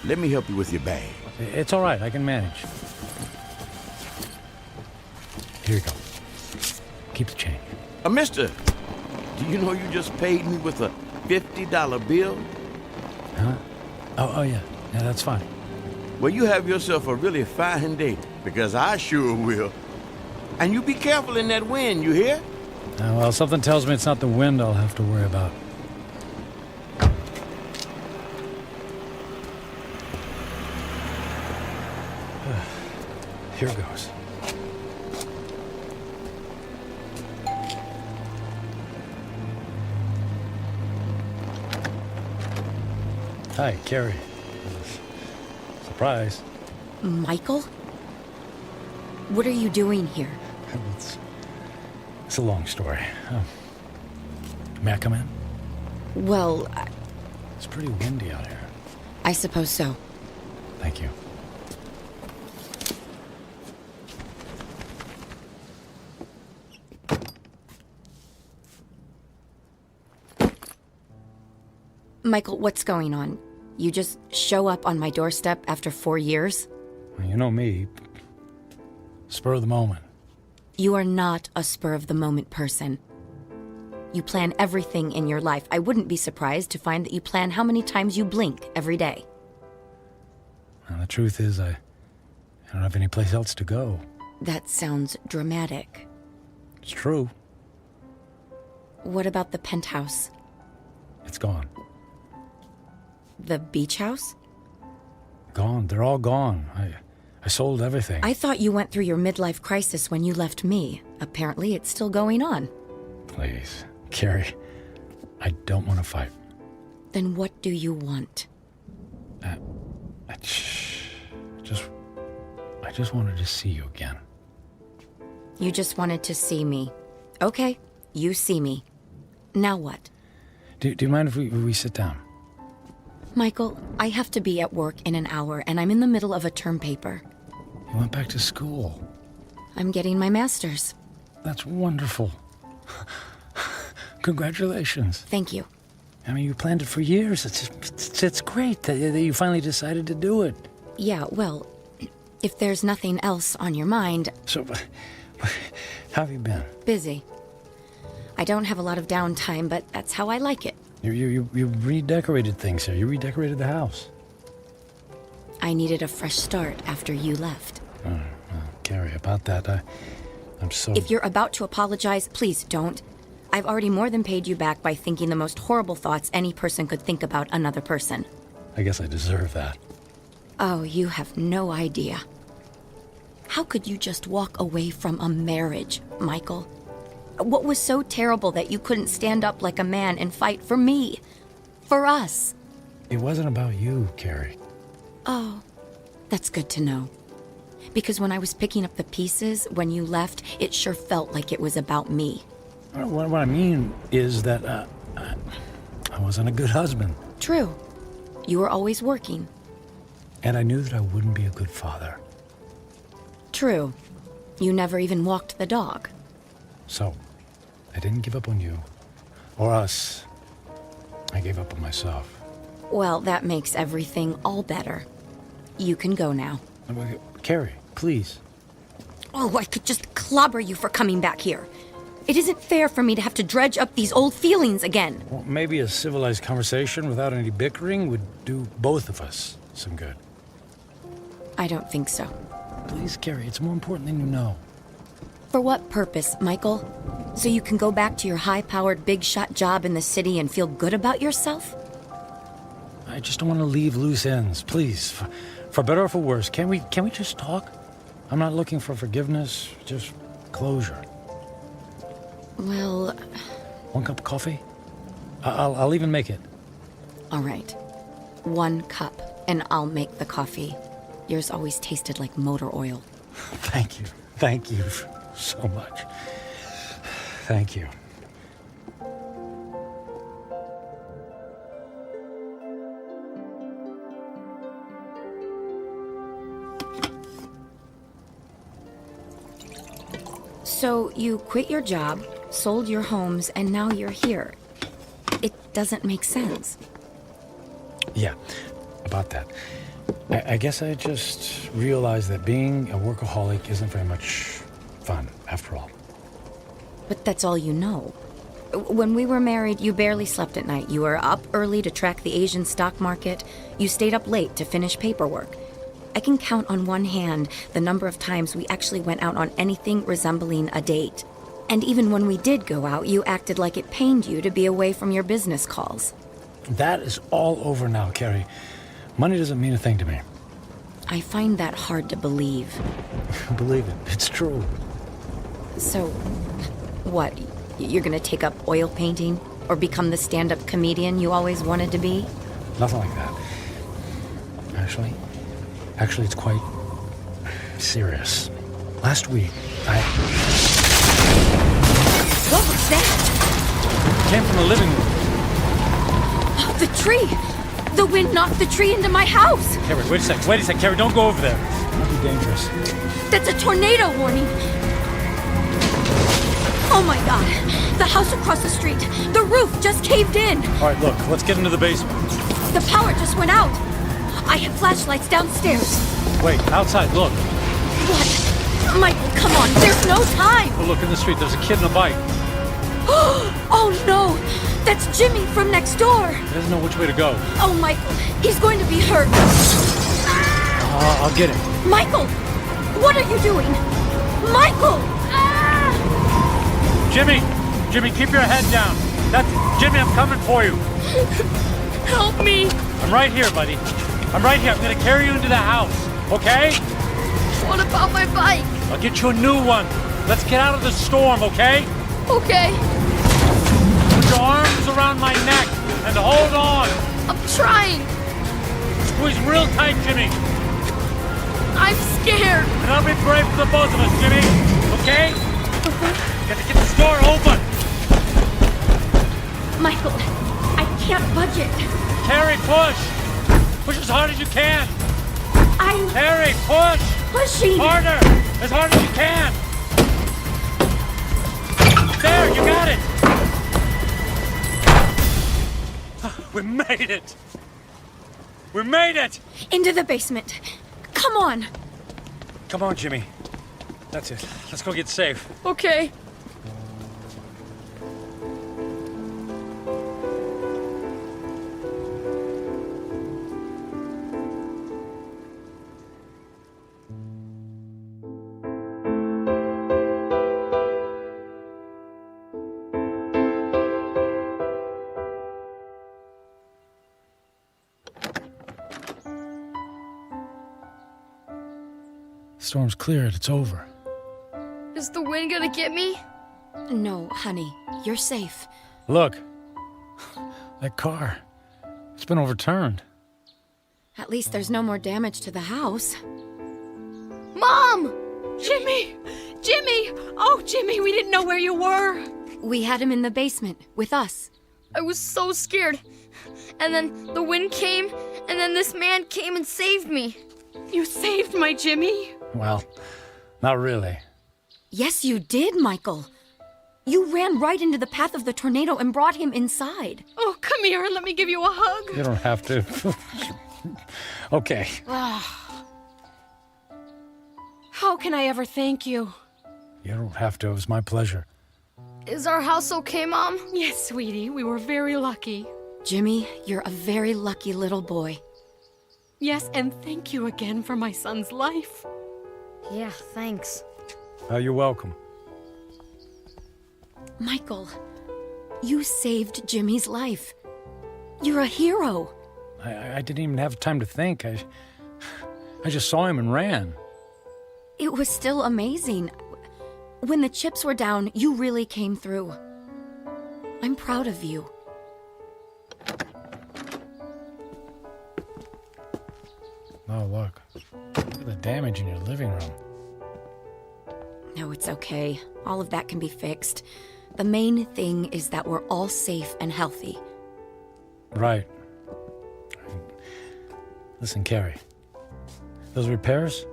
Let me help you with your bag. It's all right. I can manage. Here you go. Keep the change. Mister, do you know you just paid me with a $50 bill? Huh? Oh, yeah. Yeah, that's fine. Well, you have yourself a really fine day, because I sure will. And you be careful in that wind, you hear? Well, something tells me it's not the wind I'll have to worry about. Here goes. Hi, Carrie. Surprise. Michael? What are you doing here? It's a long story. May I come in? Well, It's pretty windy out here. I suppose so. Thank you. Michael, what's going on? You just show up on my doorstep after 4 years? Well, you know me. Spur of the moment. You are not a spur-of-the-moment person. You plan everything in your life. I wouldn't be surprised to find that you plan how many times you blink every day. Well, the truth is, I don't have any place else to go. That sounds dramatic. It's true. What about the penthouse? It's gone. The beach house? Gone. They're all gone. I sold everything. I thought you went through your midlife crisis when you left me. Apparently, it's still going on. Please, Carrie, I don't want to fight. Then what do you want? I just wanted to see you again. You just wanted to see me. Okay, you see me. Now what? Do you mind if we sit down? Michael, I have to be at work in an hour, and I'm in the middle of a term paper. You went back to school. I'm getting my master's. That's wonderful. Congratulations. Thank you. I mean, you planned it for years. It's great that you finally decided to do it. Yeah, well, if there's nothing else on your mind... So, how have you been? Busy. I don't have a lot of downtime, but that's how I like it. You redecorated things here. You redecorated the house. I needed a fresh start after you left. Oh, well, Carrie, about that, I'm so... If you're about to apologize, please don't. I've already more than paid you back by thinking the most horrible thoughts any person could think about another person. I guess I deserve that. Oh, you have no idea. How could you just walk away from a marriage, Michael? What was so terrible that you couldn't stand up like a man and fight for me? For us? It wasn't about you, Carrie. Oh, that's good to know. Because when I was picking up the pieces, when you left, it sure felt like it was about me. What I mean is that I wasn't a good husband. True. You were always working. And I knew that I wouldn't be a good father. True. You never even walked the dog. So, I didn't give up on you. Or us. I gave up on myself. Well, that makes everything all better. You can go now. Carrie, please. Oh, I could just clobber you for coming back here. It isn't fair for me to have to dredge up these old feelings again. Well, maybe a civilized conversation without any bickering would do both of us some good. I don't think so. Please, Carrie, it's more important than you know. For what purpose, Michael? So you can go back to your high-powered, big-shot job in the city and feel good about yourself? I just don't want to leave loose ends. Please, for better or for worse, can we just talk? I'm not looking for forgiveness, just closure. Well... One cup of coffee? I'll even make it. All right. 1 cup, and I'll make the coffee. Yours always tasted like motor oil. Thank you. Thank you so much. Thank you. So you quit your job, sold your homes, and now you're here. It doesn't make sense. Yeah, about that. I guess I just realized that being a workaholic isn't very much fun, after all. But that's all you know. When we were married, you barely slept at night. You were up early to track the Asian stock market. You stayed up late to finish paperwork. I can count on one hand the number of times we actually went out on anything resembling a date. And even when we did go out, you acted like it pained you to be away from your business calls. That is all over now, Carrie. Money doesn't mean a thing to me. I find that hard to believe. Believe it. It's true. So, what? You're gonna take up oil painting? Or become the stand-up comedian you always wanted to be? Nothing like that. Actually, it's quite serious. Last week, What was that? It came from the living room. Oh, the tree! The wind knocked the tree into my house! Carrie, wait a sec, Carrie, don't go over there. It might be dangerous. That's a tornado warning! Oh my god! The house across the street! The roof just caved in! All right, look, let's get into the basement. The power just went out! I have flashlights downstairs. Wait, outside, look. What? Michael, come on, there's no time! Oh, look, in the street, there's a kid in a bike. Oh no! That's Jimmy from next door! He doesn't know which way to go. Oh, Michael, he's going to be hurt. I'll get him. Michael! What are you doing? Michael! Jimmy! Jimmy, keep your head down. Jimmy, I'm coming for you. Help me. I'm right here, buddy. I'm right here. I'm gonna carry you into the house, okay? What about my bike? I'll get you a new one. Let's get out of the storm, okay? Okay. Put your arms around my neck and hold on. I'm trying. Squeeze real tight, Jimmy. I'm scared. And I'll be brave for the both of us, Jimmy. Okay? Got to get this door open. Michael, I can't budge it. Carrie, push. Push as hard as you can. Carrie, push. Pushing. Harder. As hard as you can. There, you got it. We made it. We made it. Into the basement. Come on. Come on, Jimmy. That's it. Let's go get safe. Okay. Storm's cleared. It's over. Is the wind gonna get me? No, honey. You're safe. Look. That car. It's been overturned. At least there's no more damage to the house. Mom! Jimmy! Jimmy! Oh, Jimmy, we didn't know where you were. We had him in the basement with us. I was so scared. And then the wind came, and then this man came and saved me. You saved my Jimmy? Well, not really. Yes, you did, Michael. You ran right into the path of the tornado and brought him inside. Oh, come here and let me give you a hug. You don't have to. Okay. How can I ever thank you? You don't have to. It was my pleasure. Is our house okay, Mom? Yes, sweetie. We were very lucky. Jimmy, you're a very lucky little boy. Yes, and thank you again for my son's life. Yeah, thanks. You're welcome. Michael, you saved Jimmy's life. You're a hero. I didn't even have time to think. I just saw him and ran. It was still amazing. When the chips were down, you really came through. I'm proud of you. Oh, look. Look at the damage in your living room. No, it's okay. All of that can be fixed. The main thing is that we're all safe and healthy. Right. Listen, Carrie. Those repairs,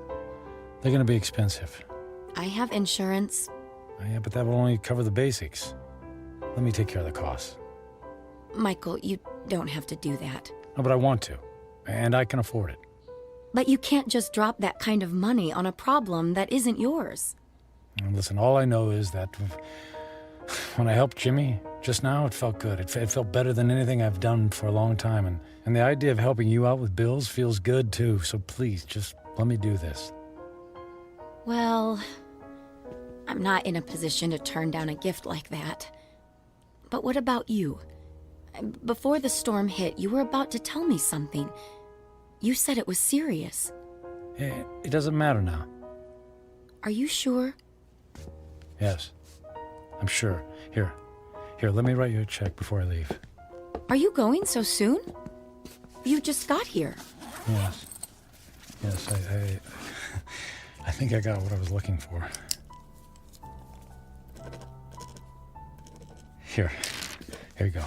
they're going to be expensive. I have insurance. Yeah, but that will only cover the basics. Let me take care of the costs. Michael, you don't have to do that. No, but I want to. And I can afford it. But you can't just drop that kind of money on a problem that isn't yours. And listen, all I know is that when I helped Jimmy just now, it felt good. It felt better than anything I've done for a long time. And the idea of helping you out with bills feels good, too. So please, just let me do this. Well, I'm not in a position to turn down a gift like that. But what about you? Before the storm hit, you were about to tell me something. You said it was serious. It doesn't matter now. Are you sure? Yes, I'm sure. Here, let me write you a check before I leave. Are you going so soon? You just got here. Yes, I think I got what I was looking for. Here you go.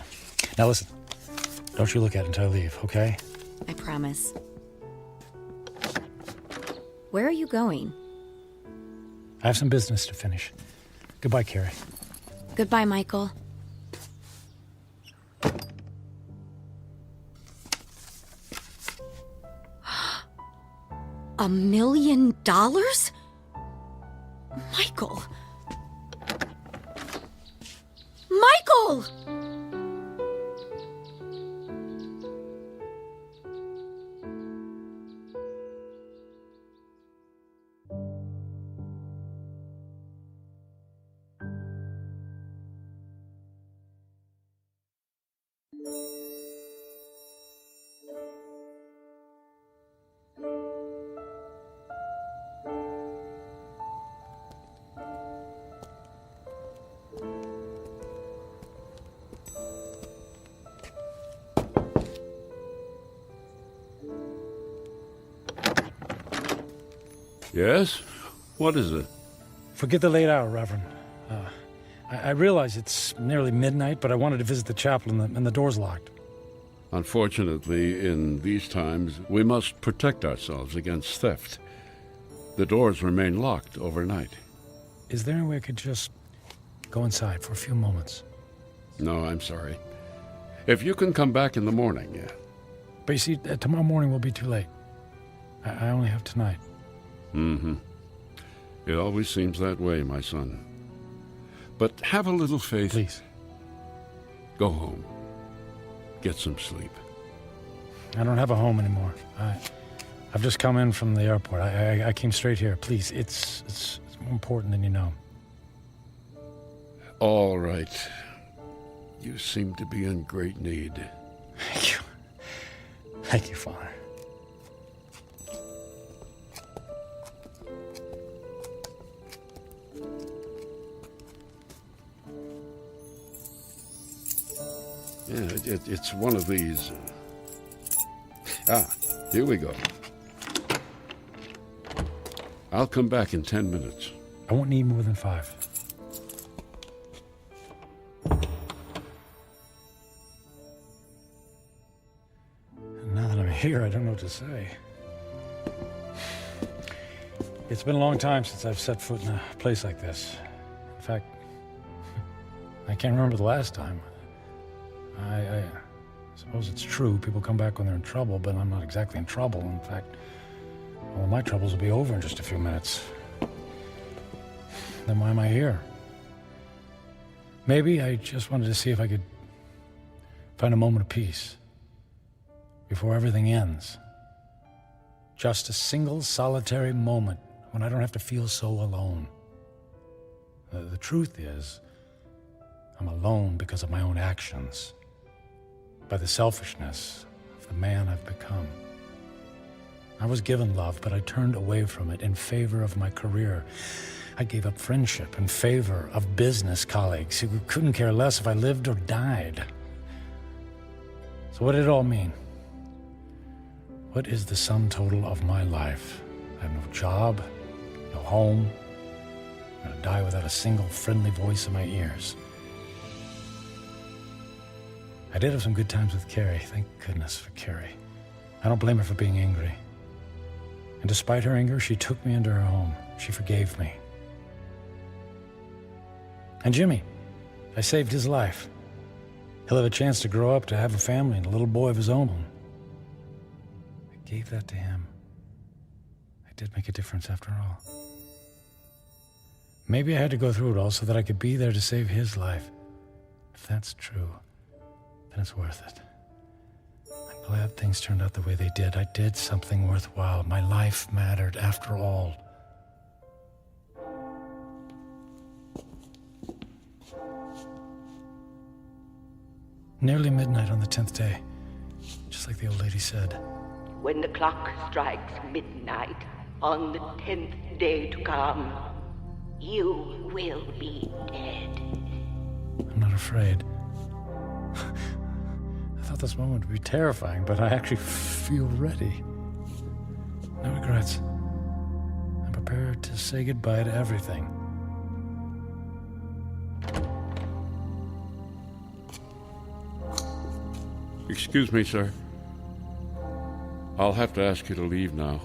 Now listen, don't you look at it until I leave, okay? I promise. Where are you going? I have some business to finish. Goodbye, Carrie. Goodbye, Michael. $1 million? Michael! Michael! Yes? What is it? Forget the late hour, Reverend. I realize it's nearly midnight, but I wanted to visit the chapel and the door's locked. Unfortunately, in these times, we must protect ourselves against theft. The doors remain locked overnight. Is there any way I could just go inside for a few moments? No, I'm sorry. If you can come back in the morning, yeah. But you see, tomorrow morning will be too late. I only have tonight. Mm-hmm. It always seems that way, my son. But have a little faith. Please. Go home. Get some sleep. I don't have a home anymore. I've just come in from the airport. I came straight here. Please, it's more important than you know. All right. You seem to be in great need. Thank you. Thank you, Father. Yeah, it's one of these. Here we go. I'll come back in 10 minutes. I won't need more than 5. Now that I'm here, I don't know what to say. It's been a long time since I've set foot in a place like this. In fact, I can't remember the last time. I suppose it's true. People come back when they're in trouble, but I'm not exactly in trouble. In fact, all my troubles will be over in just a few minutes. Then why am I here? Maybe I just wanted to see if I could find a moment of peace before everything ends. Just a single solitary moment when I don't have to feel so alone. The truth is, I'm alone because of my own actions, by the selfishness of the man I've become. I was given love, but I turned away from it in favor of my career. I gave up friendship in favor of business colleagues who couldn't care less if I lived or died. So what did it all mean? What is the sum total of my life? I have no job, no home. I'm gonna die without a single friendly voice in my ears. I did have some good times with Carrie. Thank goodness for Carrie. I don't blame her for being angry. And despite her anger, she took me into her home. She forgave me. And Jimmy, I saved his life. He'll have a chance to grow up, to have a family, and a little boy of his own. I gave that to him. I did make a difference after all. Maybe I had to go through it all so that I could be there to save his life. If that's true, then it's worth it. I'm glad things turned out the way they did. I did something worthwhile. My life mattered after all. Nearly midnight on the 10th day, just like the old lady said. When the clock strikes midnight on the 10th day to come, you will be dead. I'm not afraid. I thought this moment would be terrifying, but I actually feel ready. No regrets. I'm prepared to say goodbye to everything. Excuse me, sir. I'll have to ask you to leave now.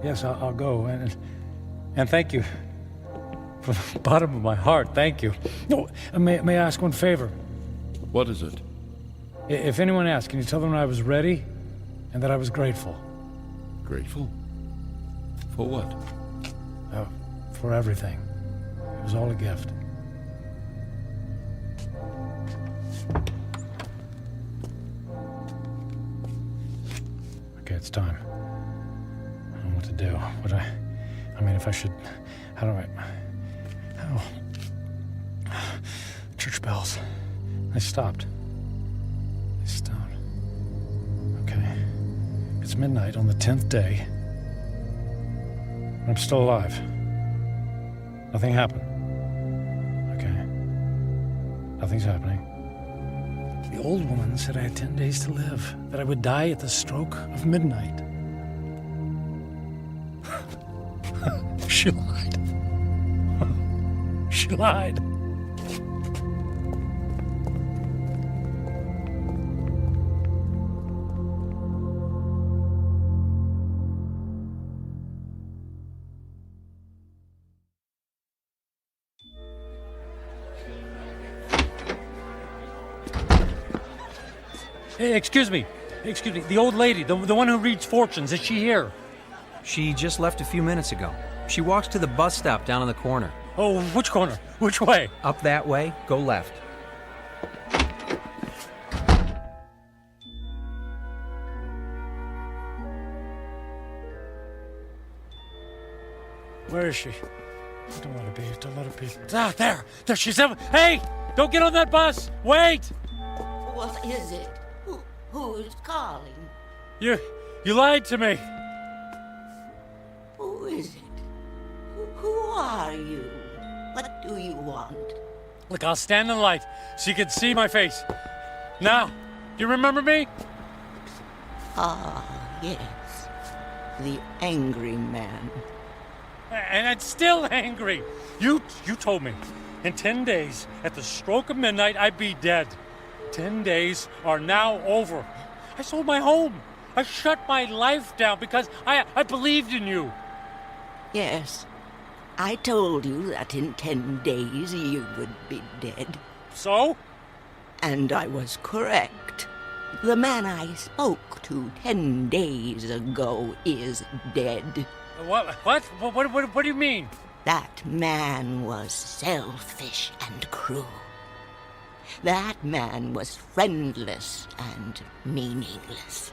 Yes, I'll go, and thank you. From the bottom of my heart, thank you. No, may I ask one favor? What is it? If anyone asks, can you tell them I was ready and that I was grateful? Grateful? For what? For everything. It was all a gift. Okay, it's time. I don't know what to do. I mean, if I should... How do I... Church bells. They stopped. Okay. It's midnight on the 10th day. And I'm still alive. Nothing happened. Okay. Nothing's happening. The old woman said I had 10 days to live, that I would die at the stroke of midnight. She lied. She lied. Hey, excuse me. The old lady, the one who reads fortunes, is she here? She just left a few minutes ago. She walks to the bus stop down on the corner. Oh, which corner? Which way? Up that way, go left. Where is she? Don't let her be. Don't let her be. Ah, there she's. Hey! Don't get on that bus! Wait! What is it? Who's calling? You lied to me. Who is it? Who are you? What do you want? Look, I'll stand in the light so you can see my face. Now, do you remember me? Ah, yes. The angry man. And I'm still angry. You told me in 10 days, at the stroke of midnight, I'd be dead. 10 days are now over. I sold my home. I shut my life down because I believed in you. Yes. I told you that in 10 days you would be dead. So? And I was correct. The man I spoke to 10 days ago is dead. What do you mean? That man was selfish and cruel. That man was friendless and meaningless.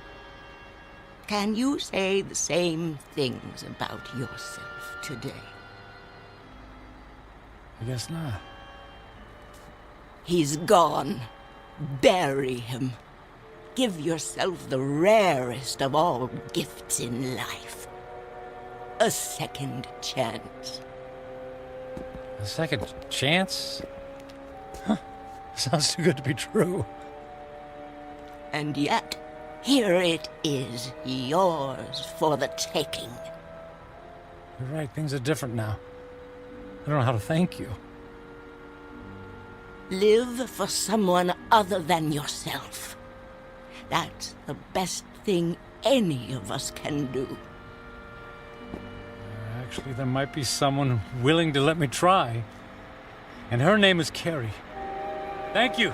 Can you say the same things about yourself today? I guess not. He's gone. Bury him. Give yourself the rarest of all gifts in life. A second chance. A second chance? Huh. Sounds too good to be true. And yet, here it is, yours for the taking. You're right, things are different now. I don't know how to thank you. Live for someone other than yourself. That's the best thing any of us can do. Actually, there might be someone willing to let me try. And her name is Carrie. Thank you.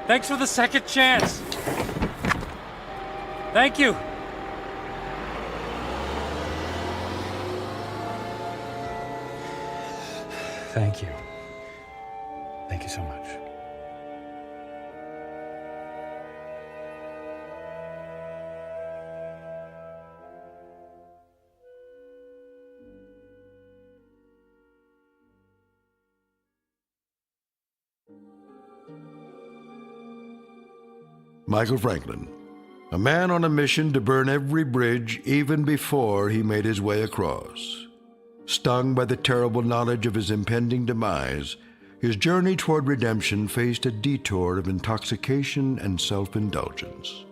Thanks for the second chance. Thank you. Thank you. Thank you so much. Michael Franklin, a man on a mission to burn every bridge even before he made his way across. Stung by the terrible knowledge of his impending demise, his journey toward redemption faced a detour of intoxication and self-indulgence.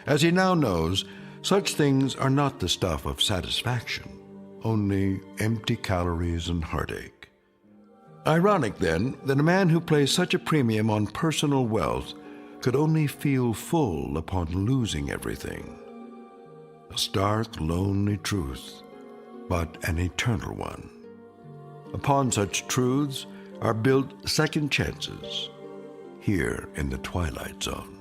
As he now knows, such things are not the stuff of satisfaction, only empty calories and heartache. Ironic, then, that a man who placed such a premium on personal wealth could only feel full upon losing everything. A stark, lonely truth, but an eternal one. Upon such truths are built second chances, here in the Twilight Zone.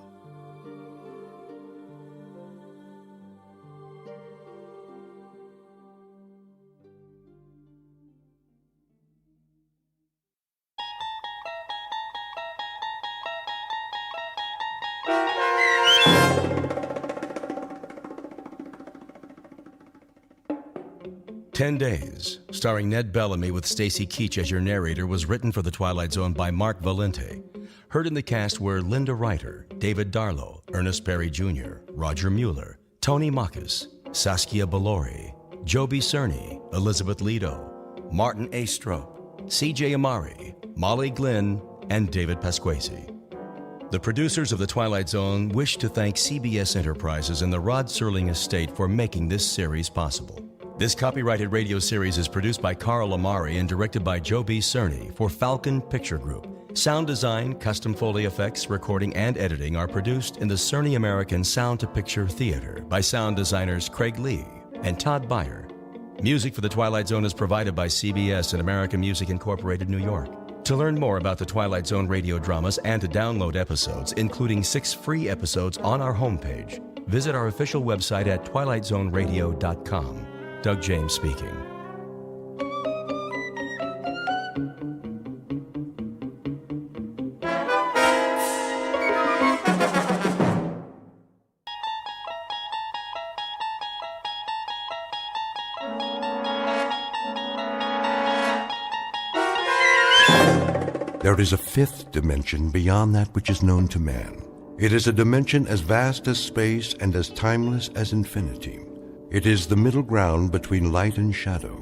"10 Days," starring Ned Bellamy with Stacy Keach as your narrator, was written for The Twilight Zone by Mark Valente. Heard in the cast were Linda Ryder, David Darlow, Ernest Berry Jr., Roger Mueller, Tony Makis, Saskia Balori, Joby Cerny, Elizabeth Lido, Martin A. Strope, C.J. Amari, Molly Glynn, and David Pasquesi. The producers of The Twilight Zone wish to thank CBS Enterprises and the Rod Serling estate for making this series possible. This copyrighted radio series is produced by Carl Amari and directed by Joe B. Cerny for Falcon Picture Group. Sound design, custom Foley effects, recording, and editing are produced in the Cerny American Sound to Picture Theater by sound designers Craig Lee and Todd Beyer. Music for The Twilight Zone is provided by CBS and American Music Incorporated, New York. To learn more about the Twilight Zone radio dramas and to download episodes, including 6 free episodes on our homepage, visit our official website at twilightzoneradio.com. Doug James speaking. There is a 5th dimension beyond that which is known to man. It is a dimension as vast as space and as timeless as infinity. It is the middle ground between light and shadow,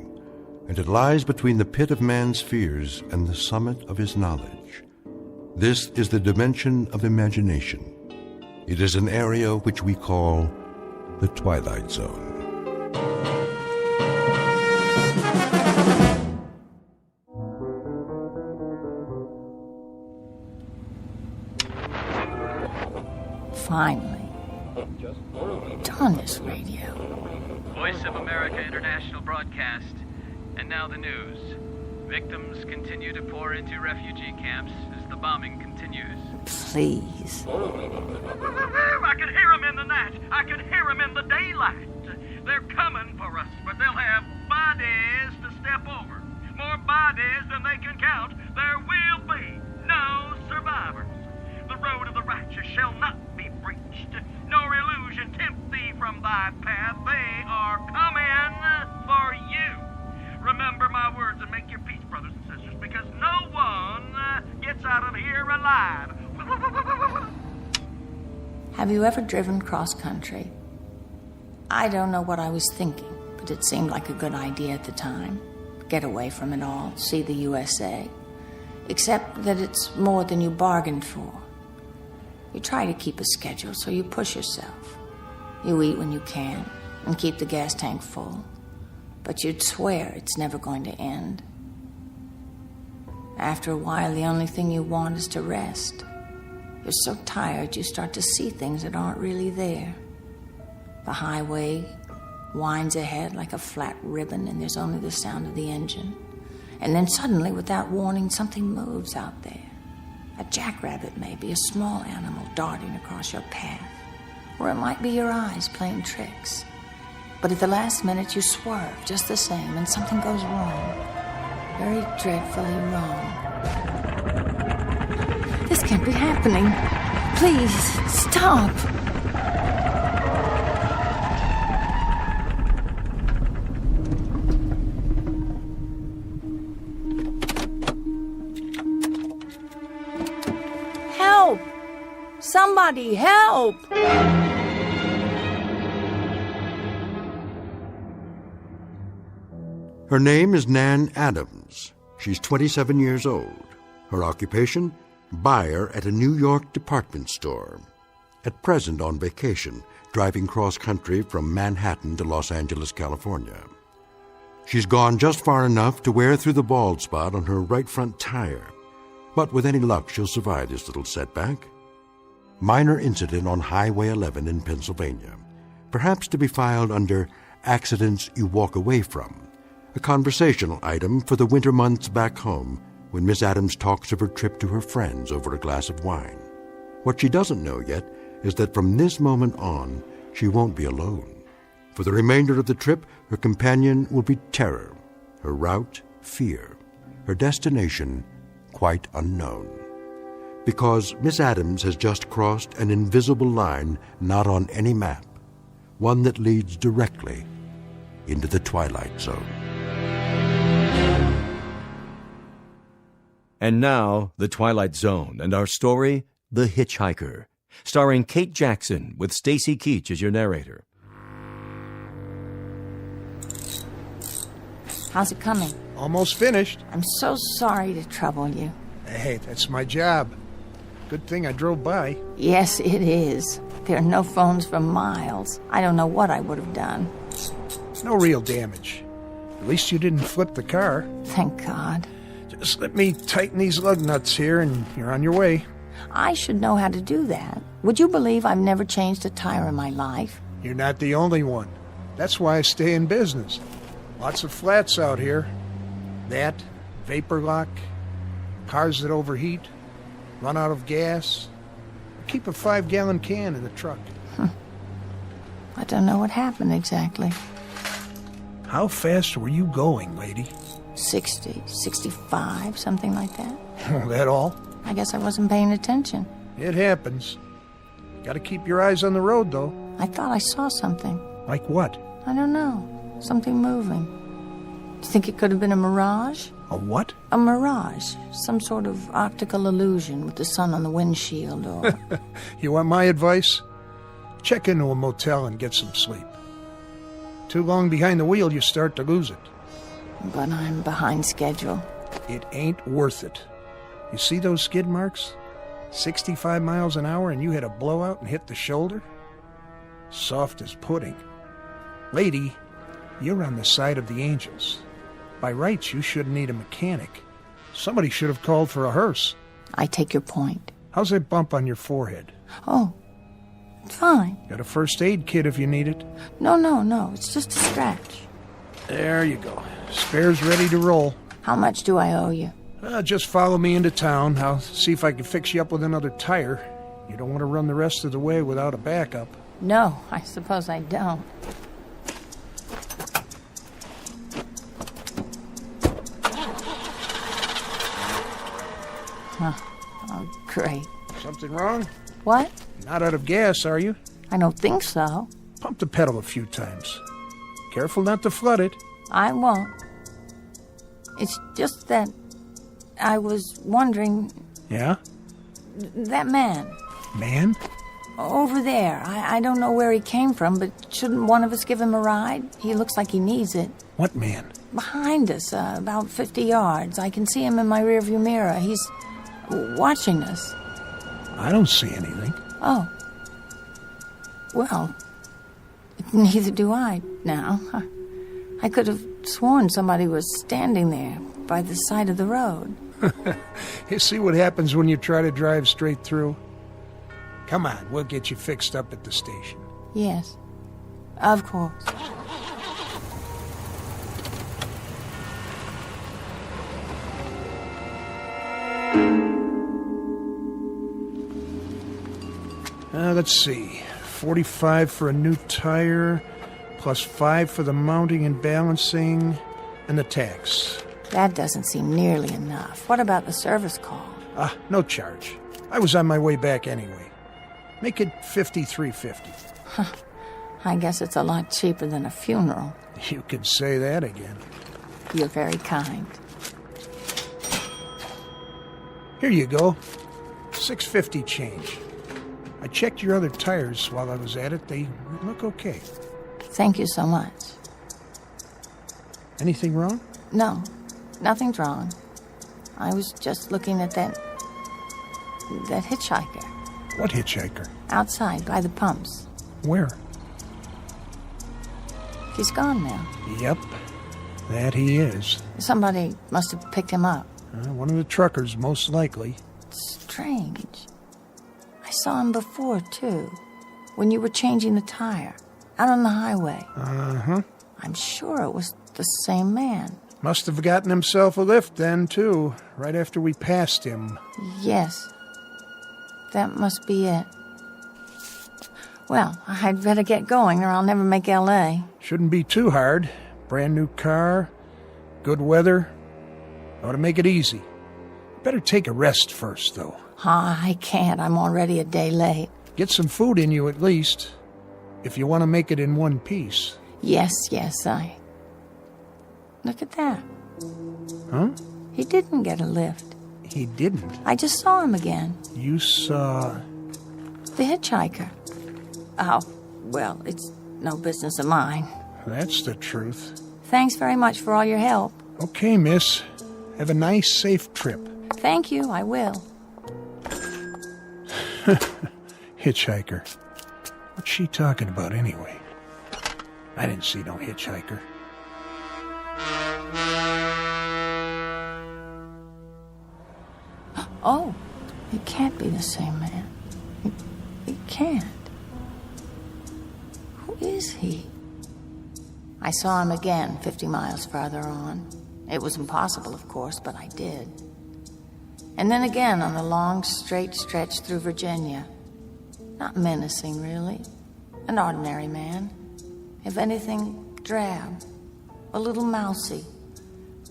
and it lies between the pit of man's fears and the summit of his knowledge. This is the dimension of imagination. It is an area which we call the Twilight Zone. Finally. Darn this radio. Voice of America International Broadcast. And now the news. Victims continue to pour into refugee camps as the bombing continues. Please. I can hear them in the night. I can hear them in the daylight. They're coming for us, but they'll have bodies to step over. More bodies than they can count. There will be no survivors. The road of the righteous shall not be breached. Nor illusion tempt thee from thy path. They are coming for you. Remember my words and make your peace, brothers and sisters, because no one gets out of here alive. Have you ever driven cross country? I don't know what I was thinking, but it seemed like a good idea at the time. Get away from it all, see the USA. Except that it's more than you bargained for. You try to keep a schedule, so you push yourself. You eat when you can and keep the gas tank full. But you'd swear it's never going to end. After a while, the only thing you want is to rest. You're so tired, you start to see things that aren't really there. The highway winds ahead like a flat ribbon, and there's only the sound of the engine. And then suddenly, without warning, something moves out there. A jackrabbit, maybe, a small animal darting across your path. Or it might be your eyes playing tricks. But at the last minute, you swerve just the same, and something goes wrong. Very dreadfully wrong. This can't be happening. Please, stop. Help! Somebody help! Her name is Nan Adams. She's 27 years old. Her occupation? Buyer at a New York department store. At present on vacation, driving cross-country from Manhattan to Los Angeles, California. She's gone just far enough to wear through the bald spot on her right front tire. But with any luck, she'll survive this little setback. Minor incident on Highway 11 in Pennsylvania. Perhaps to be filed under accidents you walk away from. A conversational item for the winter months back home when Miss Adams talks of her trip to her friends over a glass of wine. What she doesn't know yet is that from this moment on, she won't be alone. For the remainder of the trip, her companion will be terror, her route, fear, her destination, quite unknown. Because Miss Adams has just crossed an invisible line not on any map, one that leads directly into the Twilight Zone. And now, The Twilight Zone and our story, The Hitchhiker, starring Kate Jackson with Stacy Keach as your narrator. How's it coming? Almost finished. I'm so sorry to trouble you. Hey, that's my job. Good thing I drove by. Yes, it is. There are no phones for miles. I don't know what I would have done. No real damage. At least you didn't flip the car. Thank God. Just let me tighten these lug nuts here and you're on your way. I should know how to do that. Would you believe I've never changed a tire in my life? You're not the only one. That's why I stay in business. Lots of flats out here. That, vapor lock, cars that overheat, run out of gas. Keep a 5-gallon can in the truck. I don't know what happened exactly. How fast were you going, lady? 60, 65, something like that. Oh, that all? I guess I wasn't paying attention. It happens. Gotta keep your eyes on the road, though. I thought I saw something. Like what? I don't know. Something moving. Do you think it could have been a mirage? A what? A mirage. Some sort of optical illusion with the sun on the windshield or... You want my advice? Check into a motel and get some sleep. Too long behind the wheel, you start to lose it. But I'm behind schedule. It ain't worth it. You see those skid marks? 65 miles an hour and you had a blowout and hit the shoulder? Soft as pudding. Lady, you're on the side of the angels. By rights, you shouldn't need a mechanic. Somebody should have called for a hearse. I take your point. How's that bump on your forehead? Oh, fine. Got a first aid kit if you need it. No. It's just a scratch. There you go. Spare's ready to roll. How much do I owe you? Just follow me into town. I'll see if I can fix you up with another tire. You don't want to run the rest of the way without a backup. No, I suppose I don't. Oh, great. Something wrong? What? Not out of gas, are you? I don't think so. Pump the pedal a few times. Careful not to flood it. I won't. It's just that I was wondering... Yeah? That man. Man? Over there. I don't know where he came from, but shouldn't one of us give him a ride? He looks like he needs it. What man? Behind us, about 50 yards. I can see him in my rearview mirror. He's watching us. I don't see anything. Oh. Well, neither do I now. I could have sworn somebody was standing there by the side of the road. You see what happens when you try to drive straight through? Come on, we'll get you fixed up at the station. Yes, of course. Let's see. 45 for a new tire, plus 5 for the mounting and balancing, and the tax. That doesn't seem nearly enough. What about the service call? No charge. I was on my way back anyway. Make it $53.50. I guess it's a lot cheaper than a funeral. You could say that again. You're very kind. Here you go. $6.50 change. I checked your other tires while I was at it. They look okay. Thank you so much. Anything wrong? No, nothing's wrong. I was just looking at that hitchhiker. What hitchhiker? Outside, by the pumps. Where? He's gone now. Yep, that he is. Somebody must have picked him up. One of the truckers, most likely. Strange. I saw him before, too. When you were changing the tire. Out on the highway. Uh-huh. I'm sure it was the same man. Must have gotten himself a lift then, too. Right after we passed him. Yes. That must be it. Well, I'd better get going or I'll never make L.A. Shouldn't be too hard. Brand new car. Good weather. Ought to make it easy. Better take a rest first, though. I can't. I'm already a day late. Get some food in you at least. If you want to make it in one piece. Yes, I... Look at that. Huh? He didn't get a lift. He didn't? I just saw him again. You saw... The hitchhiker. Oh, well, it's no business of mine. That's the truth. Thanks very much for all your help. Okay, miss. Have a nice, safe trip. Thank you, I will. Hitchhiker. What's she talking about anyway? I didn't see no hitchhiker. Oh, it can't be the same man. It can't. Who is he? I saw him again 50 miles farther on. It was impossible, of course, but I did. And then again on the long, straight stretch through Virginia. Not menacing, really. An ordinary man. If anything, drab. A little mousy.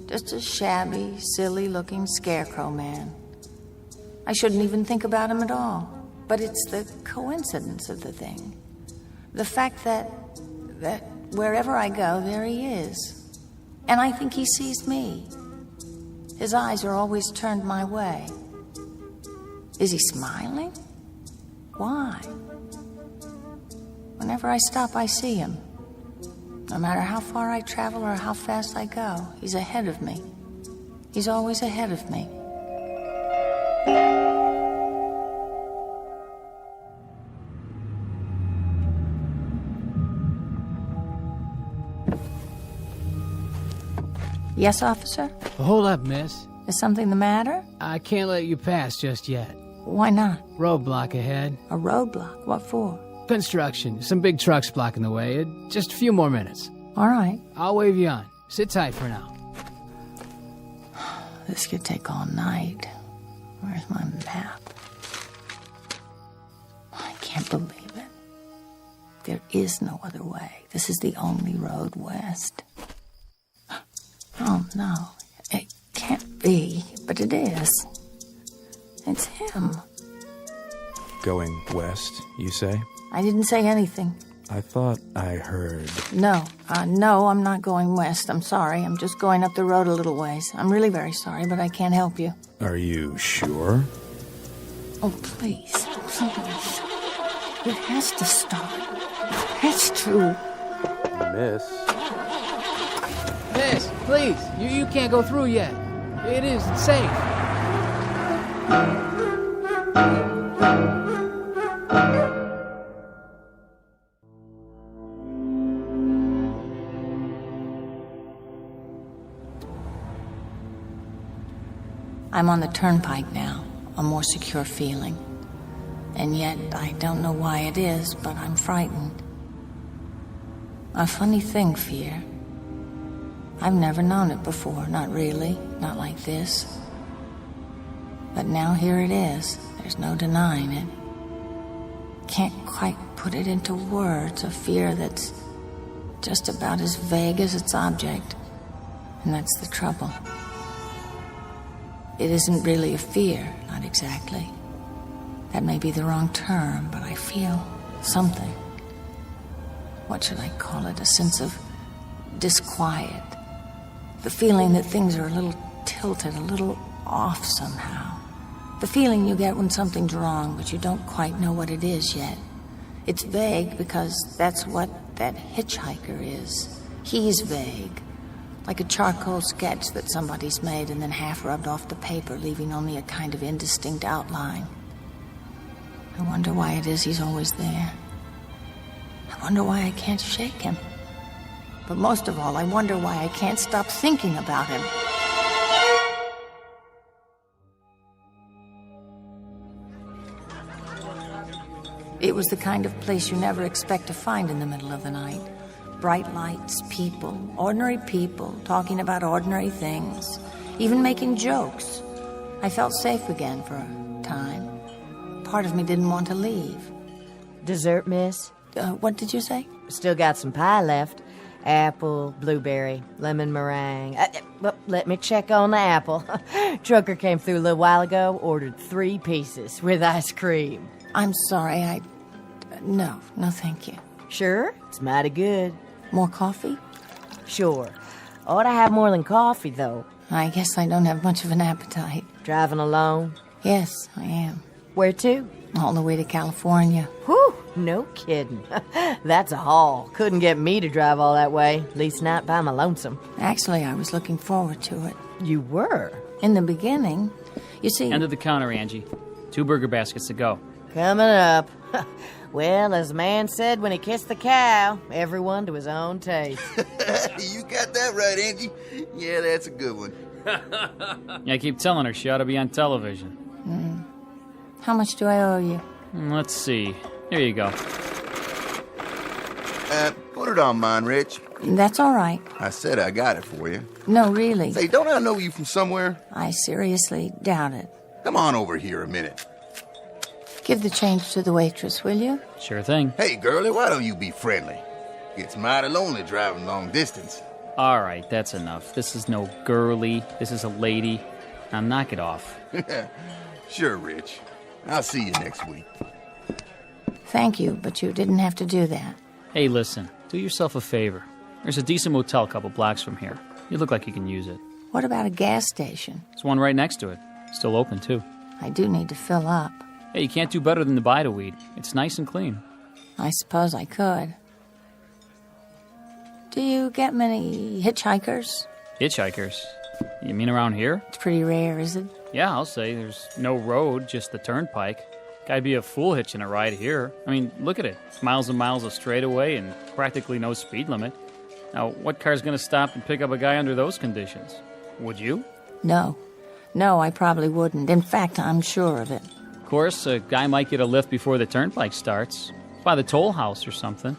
Just a shabby, silly-looking scarecrow man. I shouldn't even think about him at all. But it's the coincidence of the thing. The fact that wherever I go, there he is. And I think he sees me. His eyes are always turned my way. Is he smiling? Why? Whenever I stop, I see him. No matter how far I travel or how fast I go, he's ahead of me. He's always ahead of me. Yes, officer? Hold up, miss. Is something the matter? I can't let you pass just yet. Why not? Roadblock ahead. A roadblock? What for? Construction. Some big trucks blocking the way. Just a few more minutes. All right. I'll wave you on. Sit tight for now. This could take all night. Where's my map? I can't believe it. There is no other way. This is the only road west. Oh, no. It can't be, but it is. It's him. Going west, you say? I didn't say anything. I thought I heard. No, I'm not going west. I'm sorry. I'm just going up the road a little ways. I'm really very sorry, but I can't help you. Are you sure? Oh, please. Please. It has to stop. It's true. Miss. Miss, please. You can't go through yet. It isn't safe. I'm on the turnpike now, a more secure feeling. And yet, I don't know why it is, but I'm frightened. A funny thing, fear. I've never known it before, not really, not like this. But now here it is, there's no denying it. Can't quite put it into words, a fear that's just about as vague as its object. And that's the trouble. It isn't really a fear, not exactly. That may be the wrong term, but I feel something. What should I call it? A sense of disquiet. The feeling that things are a little tilted, a little off somehow. The feeling you get when something's wrong, but you don't quite know what it is yet. It's vague because that's what that hitchhiker is. He's vague. Like a charcoal sketch that somebody's made and then half rubbed off the paper, leaving only a kind of indistinct outline. I wonder why it is he's always there. I wonder why I can't shake him. But most of all, I wonder why I can't stop thinking about him. It was the kind of place you never expect to find in the middle of the night. Bright lights, people, ordinary people, talking about ordinary things, even making jokes. I felt safe again for a time. Part of me didn't want to leave. Dessert, miss? What did you say? Still got some pie left. Apple, blueberry, lemon meringue. Let me check on the apple. Trucker came through a little while ago, ordered 3 pieces with ice cream. I'm sorry, No, thank you. Sure? It's mighty good. More coffee? Sure. Ought to have more than coffee, though. I guess I don't have much of an appetite. Driving alone? Yes, I am. Where to? All the way to California. Whew, no kidding. That's a haul. Couldn't get me to drive all that way, at least not by my lonesome. Actually, I was looking forward to it. You were? In the beginning. You see... End of the counter, Angie. 2 burger baskets to go. Coming up. Well, as the man said when he kissed the cow, everyone to his own taste. You got that right, Angie. Yeah, that's a good one. Yeah, I keep telling her she ought to be on television. How much do I owe you? Let's see. Here you go. Put it on mine, Rich. That's all right. I said I got it for you. No, really. Say, don't I know you from somewhere? I seriously doubt it. Come on over here a minute. Give the change to the waitress, will you? Sure thing. Hey, girlie, why don't you be friendly? Gets mighty lonely driving long distance. All right, that's enough. This is no girly. This is a lady. Now knock it off. Sure, Rich. I'll see you next week. Thank you, but you didn't have to do that. Hey, listen. Do yourself a favor. There's a decent motel a couple blocks from here. You look like you can use it. What about a gas station? There's one right next to it. Still open, too. I do need to fill up. Hey, you can't do better than the Bida-Weed. It's nice and clean. I suppose I could. Do you get many hitchhikers? Hitchhikers? You mean around here? It's pretty rare, is it? Yeah, I'll say. There's no road, just the turnpike. Guy'd be a fool hitching a ride here. I mean, look at it. Miles and miles of straightaway and practically no speed limit. Now, what car's gonna stop and pick up a guy under those conditions? Would you? No. No, I probably wouldn't. In fact, I'm sure of it. Of course, a guy might get a lift before the turnpike starts. By the toll house or something.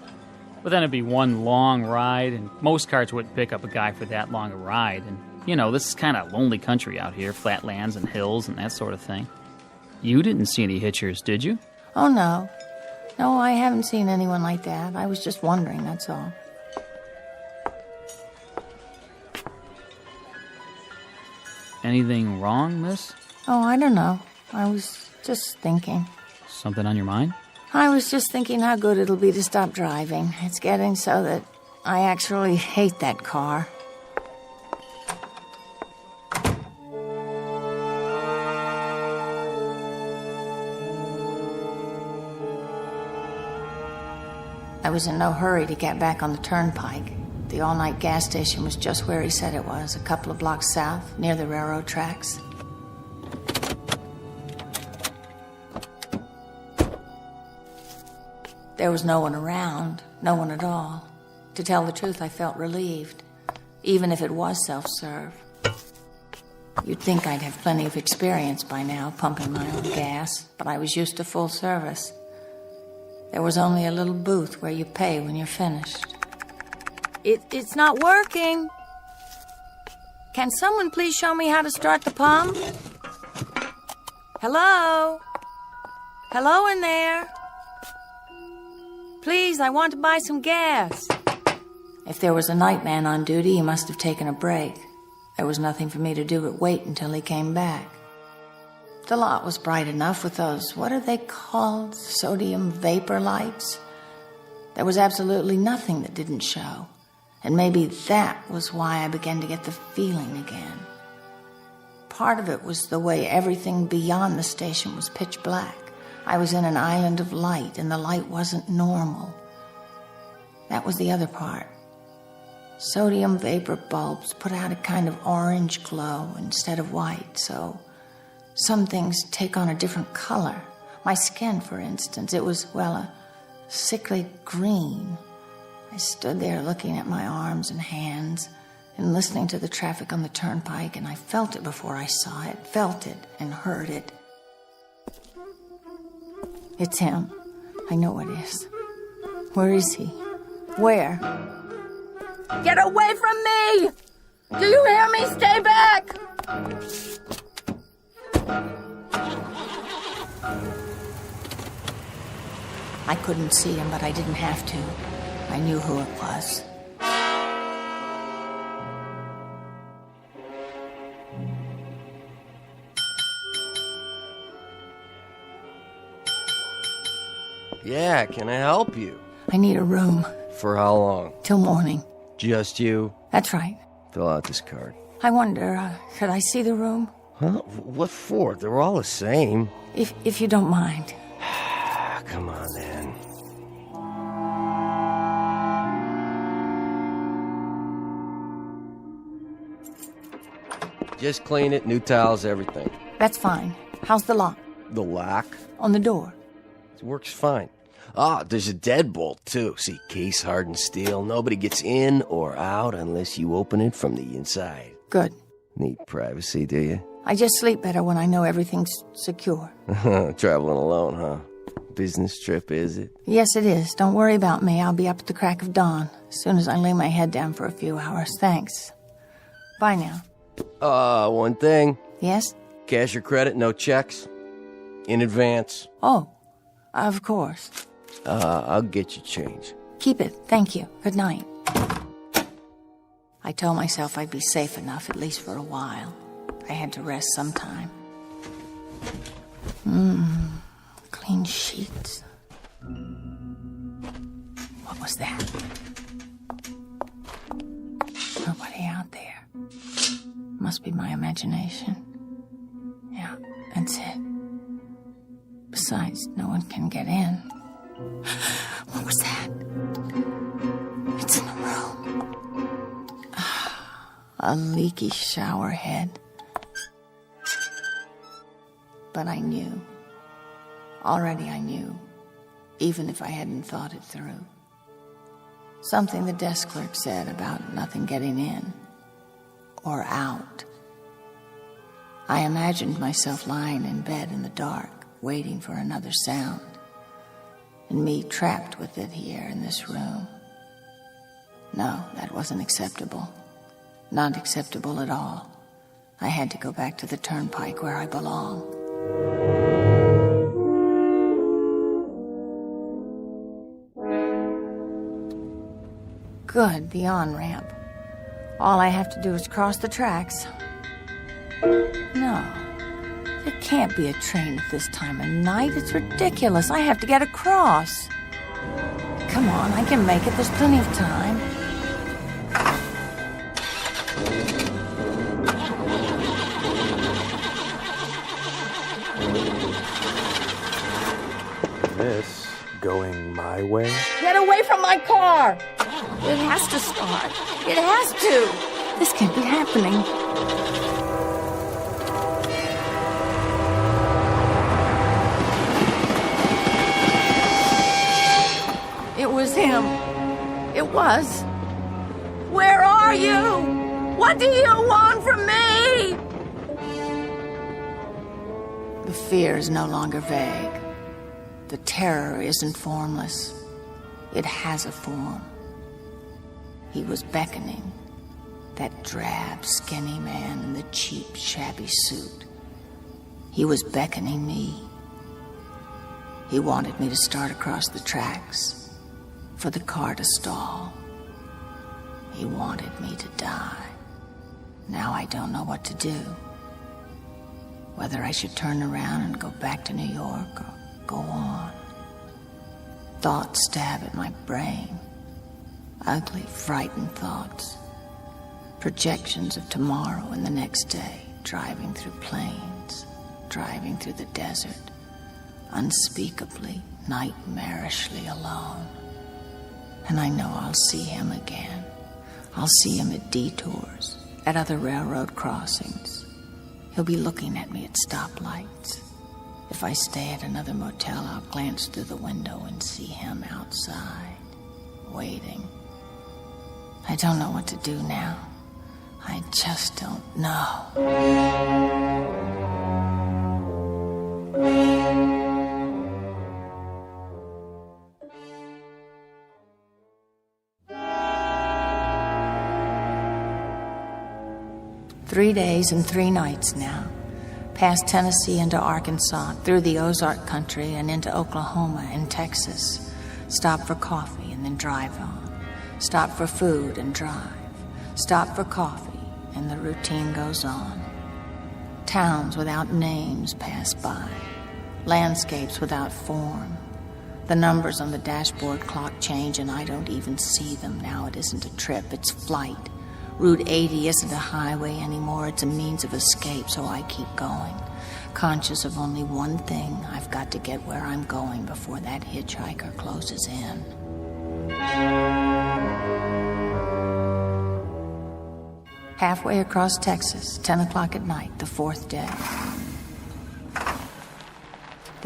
But then it'd be one long ride, and most cars wouldn't pick up a guy for that long a ride. And, you know, this is kind of lonely country out here, flatlands and hills and that sort of thing. You didn't see any hitchers, did you? Oh, no. No, I haven't seen anyone like that. I was just wondering, that's all. Anything wrong, miss? Oh, I don't know. I was just thinking. Something on your mind? I was just thinking how good it'll be to stop driving. It's getting so that I actually hate that car. I was in no hurry to get back on the turnpike. The all-night gas station was just where he said it was, a couple of blocks south, near the railroad tracks. There was no one around, no one at all. To tell the truth, I felt relieved, even if it was self-serve. You'd think I'd have plenty of experience by now, pumping my own gas, but I was used to full service. There was only a little booth where you pay when you're finished. It's not working. Can someone please show me how to start the pump? Hello? Hello in there? Please, I want to buy some gas. If there was a night man on duty, he must have taken a break. There was nothing for me to do but wait until he came back. The lot was bright enough with those, what are they called, sodium vapor lights? There was absolutely nothing that didn't show. And maybe that was why I began to get the feeling again. Part of it was the way everything beyond the station was pitch black. I was in an island of light, and the light wasn't normal. That was the other part. Sodium vapor bulbs put out a kind of orange glow instead of white, so some things take on a different color. My skin, for instance, it was, well, a sickly green. I stood there looking at my arms and hands and listening to the traffic on the turnpike, and I felt it before I saw it, felt it and heard it. It's him. I know it is. Where is he? Where? Get away from me! Do you hear me? Stay back! I couldn't see him, but I didn't have to. I knew who it was. Yeah, can I help you? I need a room. For how long? Till morning. Just you? That's right. Fill out this card. I wonder, could I see the room? Huh? What for? They're all the same. If you don't mind. Come on, then. Just clean it, new towels, everything. That's fine. How's the lock? The lock? On the door. It works fine. Ah, there's a deadbolt, too. See, case-hardened steel. Nobody gets in or out unless you open it from the inside. Good. Need privacy, do you? I just sleep better when I know everything's secure. Traveling alone, huh? Business trip, is it? Yes, it is. Don't worry about me. I'll be up at the crack of dawn, as soon as I lay my head down for a few hours. Thanks. Bye now. One thing. Yes? Cash or credit, no checks. In advance. Oh, of course. I'll get you change. Keep it. Thank you. Good night. I told myself I'd be safe enough, at least for a while. I had to rest sometime. Clean sheets. What was that? Nobody out there. Must be my imagination. Yeah, that's it. Besides, no one can get in. What was that? It's in the room. A leaky shower head. But I knew. Already I knew, even if I hadn't thought it through. Something the desk clerk said about nothing getting in or out. I imagined myself lying in bed in the dark, waiting for another sound, and me trapped with it here in this room. No, that wasn't acceptable. Not acceptable at all. I had to go back to the turnpike where I belong. Good, the on-ramp. All I have to do is cross the tracks. No, there can't be a train at this time of night. It's ridiculous. I have to get across. Come on, I can make it. There's plenty of time. This going my way? Get away from my car! It has to start. It has to. This can't be happening. It was him. It was. Where are you? What do you want from me? The fear is no longer vague. The terror isn't formless. It has a form. He was beckoning. That drab, skinny man in the cheap, shabby suit. He was beckoning me. He wanted me to start across the tracks, for the car to stall. He wanted me to die. Now I don't know what to do. Whether I should turn around and go back to New York or go on. Thoughts stab at my brain. Ugly, frightened thoughts. Projections of tomorrow and the next day, driving through plains, driving through the desert, unspeakably, nightmarishly alone. And I know I'll see him again. I'll see him at detours, at other railroad crossings. He'll be looking at me at stoplights. If I stay at another motel, I'll glance through the window and see him outside, waiting. I don't know what to do now. I just don't know. 3 days and 3 nights now. Past Tennessee into Arkansas, through the Ozark country and into Oklahoma and Texas. Stop for coffee and then drive on. Stop for food and drive. Stop for coffee, and the routine goes on. Towns without names pass by. Landscapes without form. The numbers on the dashboard clock change, and I don't even see them. Now it isn't a trip, it's flight. Route 80 isn't a highway anymore, it's a means of escape, so I keep going. Conscious of only one thing, I've got to get where I'm going before that hitchhiker closes in. Halfway across Texas, 10 o'clock at night, the 4th day.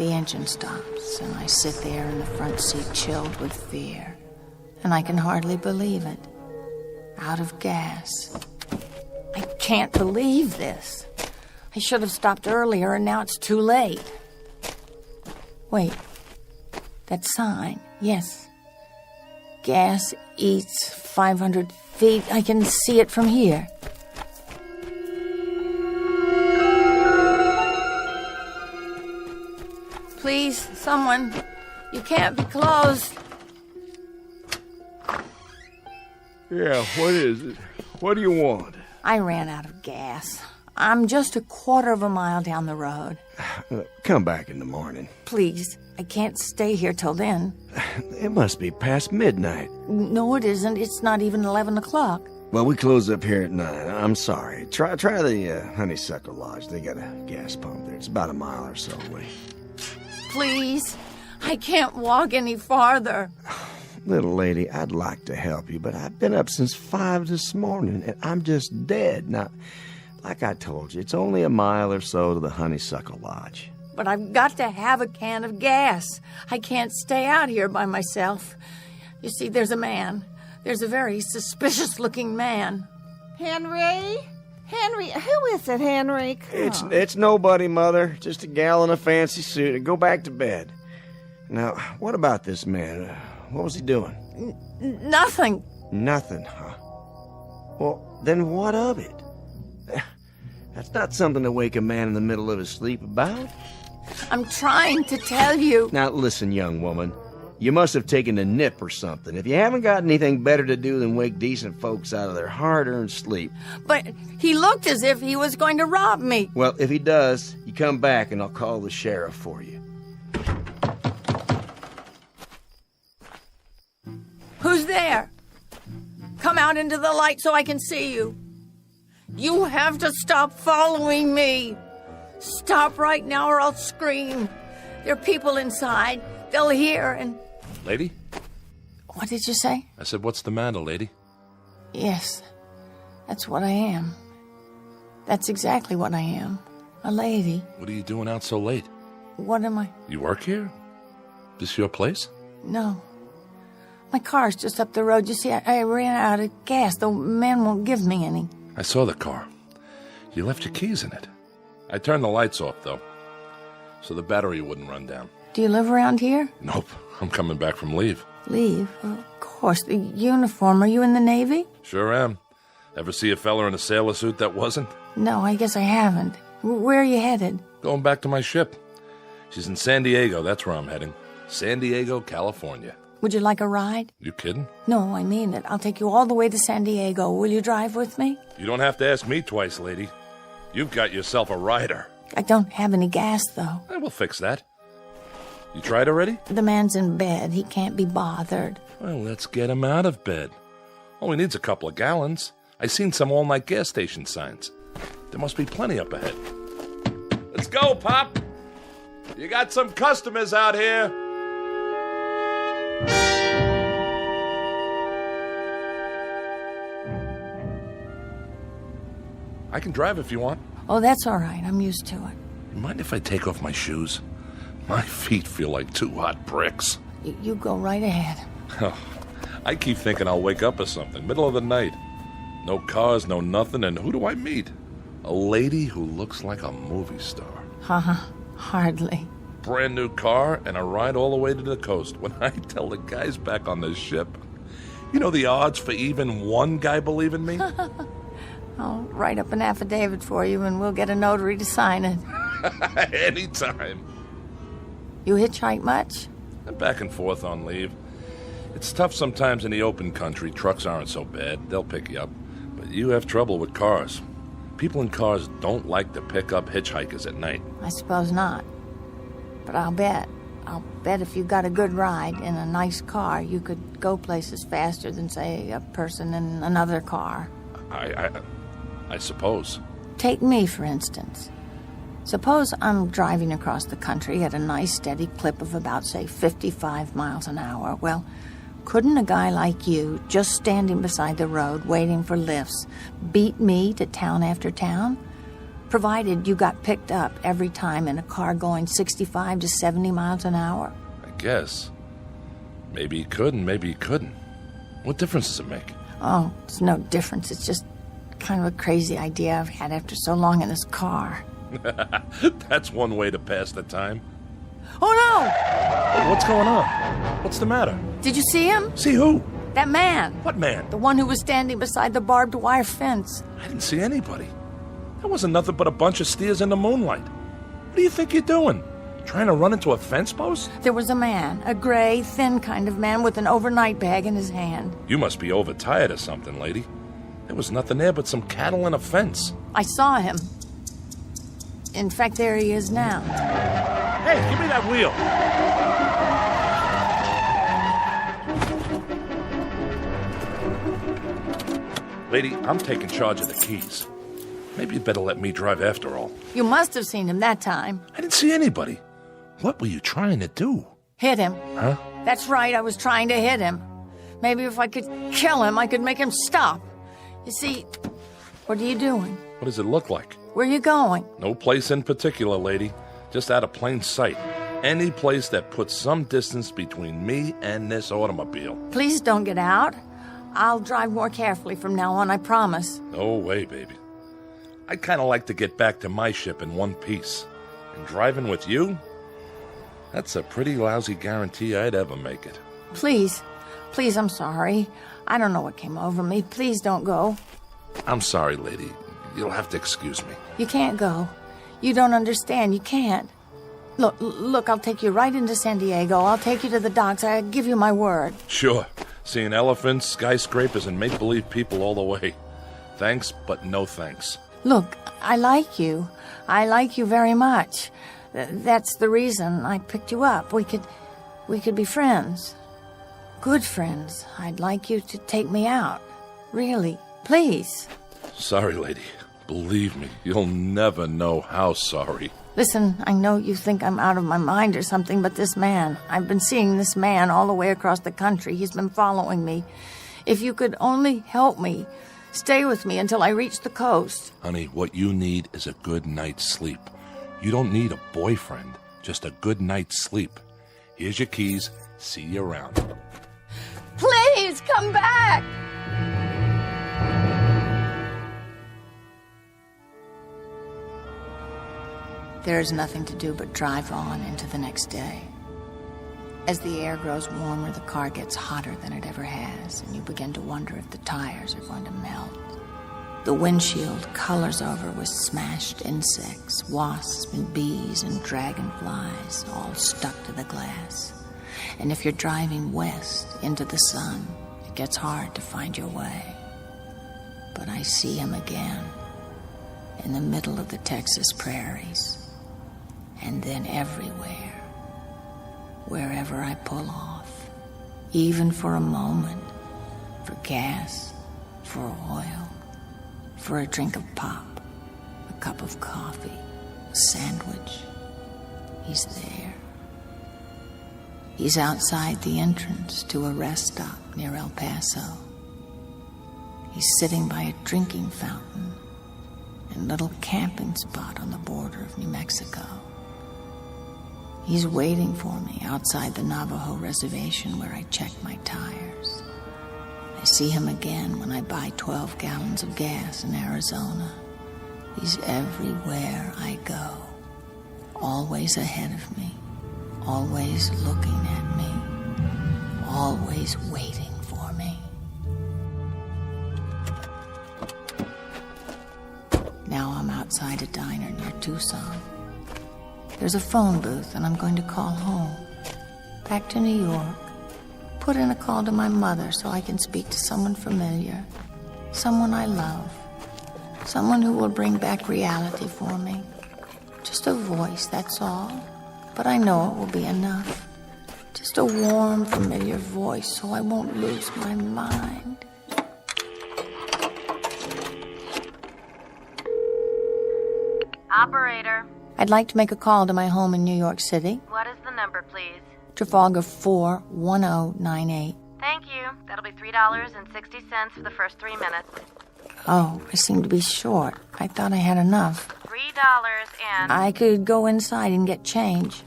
The engine stops, and I sit there in the front seat chilled with fear. And I can hardly believe it. Out of gas. I can't believe this. I should have stopped earlier, and now it's too late. Wait. That sign. Yes. Gas eats 500 feet. I can see it from here. Please, someone. You can't be closed. Yeah, what is it? What do you want? I ran out of gas. I'm just a quarter of a mile down the road. Come back in the morning. Please, I can't stay here till then. It must be past midnight. No, it isn't. It's not even 11 o'clock. Well, we close up here at 9. I'm sorry. Try the Honeysuckle Lodge. They got a gas pump there. It's about a mile or so away. Please, I can't walk any farther. Little lady, I'd like to help you, but I've been up since 5 this morning, and I'm just dead. Now, like I told you, it's only a mile or so to the Honeysuckle Lodge. But I've got to have a can of gas. I can't stay out here by myself. You see, there's a man. There's a very suspicious-looking man. Henry? Henry, who is it, Henry? It's nobody, Mother. Just a gal in a fancy suit. And go back to bed. Now, what about this man? What was he doing? Nothing. Nothing, huh? Well, then what of it? That's not something to wake a man in the middle of his sleep about. I'm trying to tell you. Now, listen, young woman. You must have taken a nip or something. If you haven't got anything better to do than wake decent folks out of their hard-earned sleep. But he looked as if he was going to rob me. Well, if he does, you come back and I'll call the sheriff for you. Who's there? Come out into the light so I can see you. You have to stop following me. Stop right now or I'll scream. There are people inside. They'll hear and... Lady? What did you say? I said, what's the matter, lady? Yes, that's what I am. That's exactly what I am. A lady. What are you doing out so late? What am I? You work here? This your place? No. My car's just up the road. You see, I ran out of gas. The man won't give me any. I saw the car. You left your keys in it. I turned the lights off, though, so the battery wouldn't run down. Do you live around here? Nope. I'm coming back from leave. Leave? Of course. The uniform. Are you in the Navy? Sure am. Ever see a fella in a sailor suit that wasn't? No, I guess I haven't. Where are you headed? Going back to my ship. She's in San Diego. That's where I'm heading. San Diego, California. Would you like a ride? You kidding? No, I mean it. I'll take you all the way to San Diego. Will you drive with me? You don't have to ask me twice, lady. You've got yourself a rider. I don't have any gas, though. I will fix that. You tried already? The man's in bed. He can't be bothered. Well, let's get him out of bed. All he needs a couple of gallons. I seen some all-night gas station signs. There must be plenty up ahead. Let's go, Pop. You got some customers out here. I can drive if you want. Oh, that's all right. I'm used to it. You mind if I take off my shoes? My feet feel like 2 hot bricks. You go right ahead. Oh, I keep thinking I'll wake up or something, middle of the night. No cars, no nothing, and who do I meet? A lady who looks like a movie star. Hardly. Brand new car and a ride all the way to the coast. When I tell the guys back on this ship, you know the odds for even one guy believing me? I'll write up an affidavit for you and we'll get a notary to sign it. Anytime. You hitchhike much? I'm back and forth on leave. It's tough sometimes in the open country. Trucks aren't so bad. They'll pick you up. But you have trouble with cars. People in cars don't like to pick up hitchhikers at night. I suppose not. But I'll bet if you got a good ride in a nice car, you could go places faster than, say, a person in another car. I suppose. Take me, for instance. Suppose I'm driving across the country at a nice steady clip of about, say, 55 miles an hour. Well, couldn't a guy like you, just standing beside the road waiting for lifts, beat me to town after town? provided you got picked up every time in a car going 65 to 70 miles an hour. I guess. Maybe he could and maybe he couldn't. What difference does it make? Oh, it's no difference. It's just kind of a crazy idea I've had after so long in this car. That's one way to pass the time. Oh, no! Oh, what's going on? What's the matter? Did you see him? See who? That man. What man? The one who was standing beside the barbed wire fence. I didn't see anybody. That wasn't nothing but a bunch of steers in the moonlight. What do you think you're doing? Trying to run into a fence post? There was a man, a gray, thin kind of man with an overnight bag in his hand. You must be overtired or something, lady. There was nothing there but some cattle and a fence. I saw him. In fact, there he is now. Hey, give me that wheel. Lady, I'm taking charge of the keys. Maybe you'd better let me drive after all. You must have seen him that time. I didn't see anybody. What were you trying to do? Hit him. Huh? That's right, I was trying to hit him. Maybe if I could kill him, I could make him stop. You see, what are you doing? What does it look like? Where are you going? No place in particular, lady. Just out of plain sight. Any place that puts some distance between me and this automobile. Please don't get out. I'll drive more carefully from now on, I promise. No way, baby. I'd kind of like to get back to my ship in one piece. And driving with you? That's a pretty lousy guarantee I'd ever make it. Please, I'm sorry. I don't know what came over me. Please don't go. I'm sorry, lady. You'll have to excuse me. You can't go. You don't understand. You can't. Look, I'll take you right into San Diego. I'll take you to the docks. I give you my word. Sure. Seeing elephants, skyscrapers, and make-believe people all the way. Thanks, but no thanks. Look, I like you. I like you very much. That's the reason I picked you up. We could be friends. Good friends. I'd like you to take me out. Really. Please. Sorry, lady. Believe me, you'll never know how sorry. Listen, I know you think I'm out of my mind or something, but this man, I've been seeing this man all the way across the country. He's been following me. If you could only help me, stay with me until I reach the coast. Honey, what you need is a good night's sleep. You don't need a boyfriend, just a good night's sleep. Here's your keys. See you around. Please, come back! There is nothing to do but drive on into the next day. As the air grows warmer, the car gets hotter than it ever has, and you begin to wonder if the tires are going to melt. The windshield colors over with smashed insects, wasps and bees and dragonflies, all stuck to the glass. And if you're driving west into the sun, it gets hard to find your way. But I see him again, in the middle of the Texas prairies. And then everywhere, wherever I pull off, even for a moment, for gas, for oil, for a drink of pop, a cup of coffee, a sandwich, he's there. He's outside the entrance to a rest stop near El Paso. He's sitting by a drinking fountain and a little camping spot on the border of New Mexico. He's waiting for me outside the Navajo reservation where I check my tires. I see him again when I buy 12 gallons of gas in Arizona. He's everywhere I go. Always ahead of me. Always looking at me. Always waiting for me. Now I'm outside a diner near Tucson. There's a phone booth, and I'm going to call home. Back to New York. Put in a call to my mother so I can speak to someone familiar. Someone I love. Someone who will bring back reality for me. Just a voice, that's all. But I know it will be enough. Just a warm, familiar voice so I won't lose my mind. Operator. I'd like to make a call to my home in New York City. What is the number, please? Trafalgar 41098. Thank you. That'll be $3.60 for the first 3 minutes. Oh, I seem to be short. I thought I had enough. $3 and... I could go inside and get change.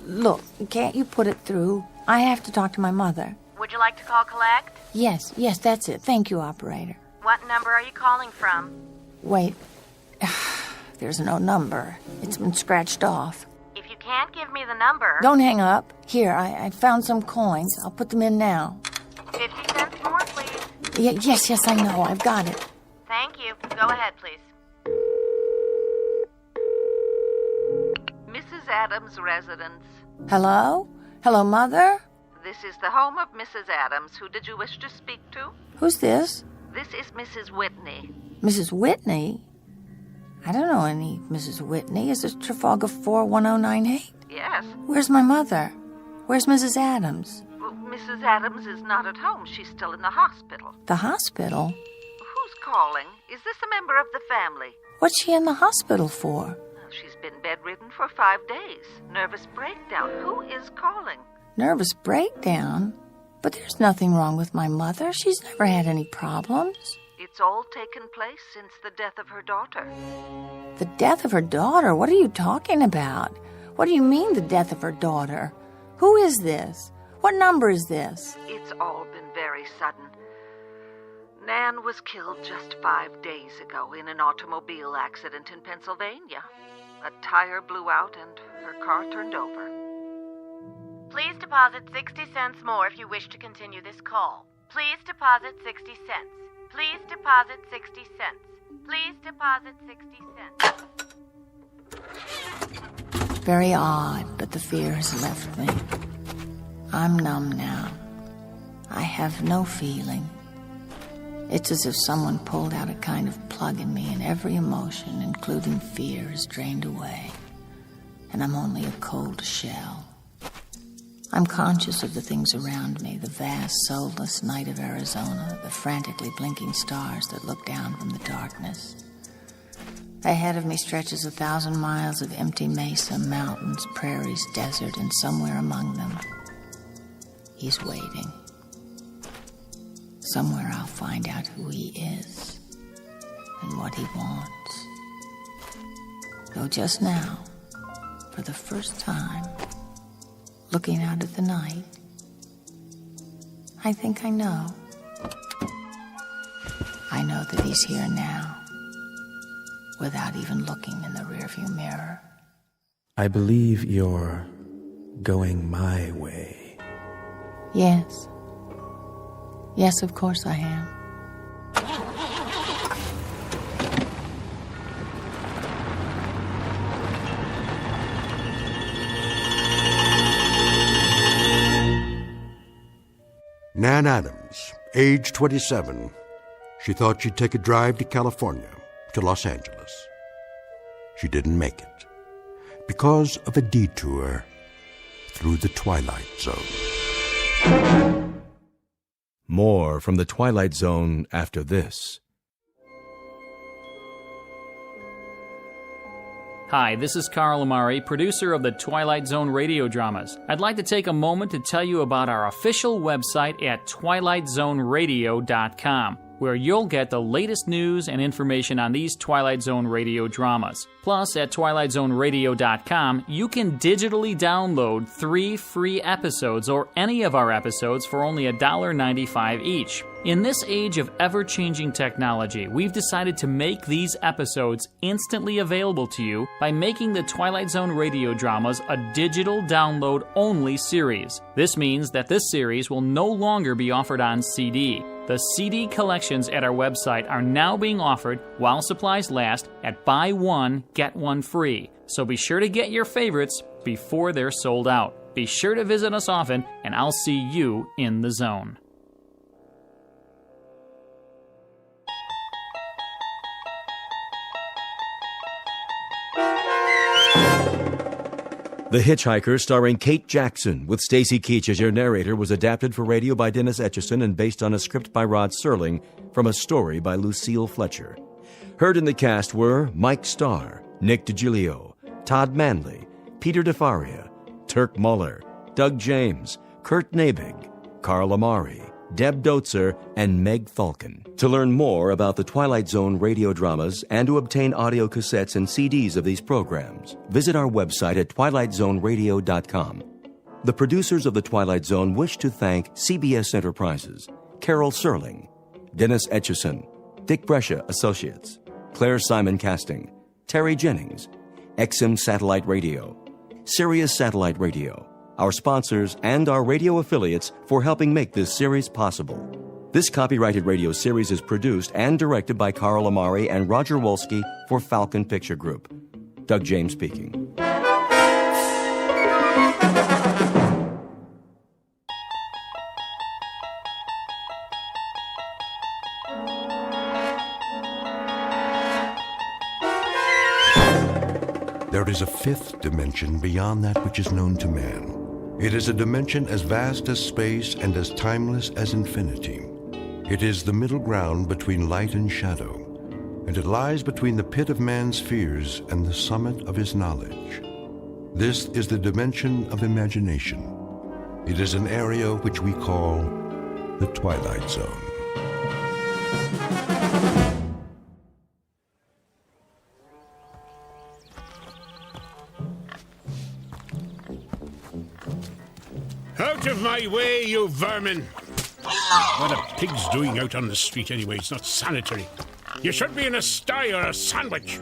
Look, can't you put it through? I have to talk to my mother. Would you like to call collect? Yes, that's it. Thank you, operator. What number are you calling from? Wait. There's no number. It's been scratched off. If you can't give me the number... Don't hang up. Here, I found some coins. I'll put them in now. 50 cents more, please. Yes, I know. I've got it. Thank you. Go ahead, please. Mrs. Adams' residence. Hello? Hello, Mother? This is the home of Mrs. Adams. Who did you wish to speak to? Who's this? This is Mrs. Whitney. Mrs. Whitney? I don't know any Mrs. Whitney. Is it Trafalgar 41098? Yes. Where's my mother? Where's Mrs. Adams? Well, Mrs. Adams is not at home. She's still in the hospital. The hospital? Who's calling? Is this a member of the family? What's she in the hospital for? She's been bedridden for 5 days. Nervous breakdown. Who is calling? Nervous breakdown? But there's nothing wrong with my mother. She's never had any problems. It's all taken place since the death of her daughter. The death of her daughter? What are you talking about? What do you mean, the death of her daughter? Who is this? What number is this? It's all been very sudden. Nan was killed just 5 days ago in an automobile accident in Pennsylvania. A tire blew out and her car turned over. Please deposit 60 cents more if you wish to continue this call. Please deposit 60 cents. Please deposit 60 cents. Please deposit 60 cents. Very odd, but the fear has left me. I'm numb now. I have no feeling. It's as if someone pulled out a kind of plug in me, and every emotion, including fear, is drained away. And I'm only a cold shell. I'm conscious of the things around me, the vast, soulless night of Arizona, the frantically blinking stars that look down from the darkness. Ahead of me stretches 1,000 miles of empty mesa, mountains, prairies, desert, and somewhere among them, he's waiting. Somewhere I'll find out who he is and what he wants. Though just now, for the first time, looking out at the night, I think I know. I know that he's here now, without even looking in the rearview mirror. I believe you're going my way. Yes. Yes, of course I am. Nan Adams, age 27. She thought she'd take a drive to California, to Los Angeles. She didn't make it because of a detour through the Twilight Zone. More from the Twilight Zone after this. Hi, this is Carl Amari, producer of the Twilight Zone Radio Dramas. I'd like to take a moment to tell you about our official website at twilightzoneradio.com, where you'll get the latest news and information on these Twilight Zone radio dramas. Plus, at twilightzoneradio.com, you can digitally download 3 free episodes or any of our episodes for only $1.95 each. In this age of ever-changing technology, we've decided to make these episodes instantly available to you by making the Twilight Zone radio dramas a digital download-only series. This means that this series will no longer be offered on CD. The CD collections at our website are now being offered while supplies last at buy one, get one free. So be sure to get your favorites before they're sold out. Be sure to visit us often, and I'll see you in the zone. The Hitchhiker, starring Kate Jackson, with Stacy Keach as your narrator, was adapted for radio by Dennis Etchison and based on a script by Rod Serling from a story by Lucille Fletcher. Heard in the cast were Mike Starr, Nick DiGilio, Todd Manley, Peter DeFaria, Turk Muller, Doug James, Kurt Nabig, Carl Amari, Deb Dotzer, and Meg Falcon. To learn more about the Twilight Zone radio dramas and to obtain audio cassettes and CDs of these programs, visit our website at twilightzoneradio.com. The producers of The Twilight Zone wish to thank CBS Enterprises, Carol Serling, Dennis Etchison, Dick Brescia Associates, Claire Simon Casting, Terry Jennings, XM Satellite Radio, Sirius Satellite Radio, our sponsors, and our radio affiliates for helping make this series possible. This copyrighted radio series is produced and directed by Carl Amari and Roger Wolski for Falcon Picture Group. Doug James speaking. There is a fifth dimension beyond that which is known to man. It is a dimension as vast as space and as timeless as infinity. It is the middle ground between light and shadow, and it lies between the pit of man's fears and the summit of his knowledge. This is the dimension of imagination. It is an area which we call the Twilight Zone. Out of my way, you vermin! What are pigs doing out on the street anyway? It's not sanitary. You should be in a sty or a sandwich.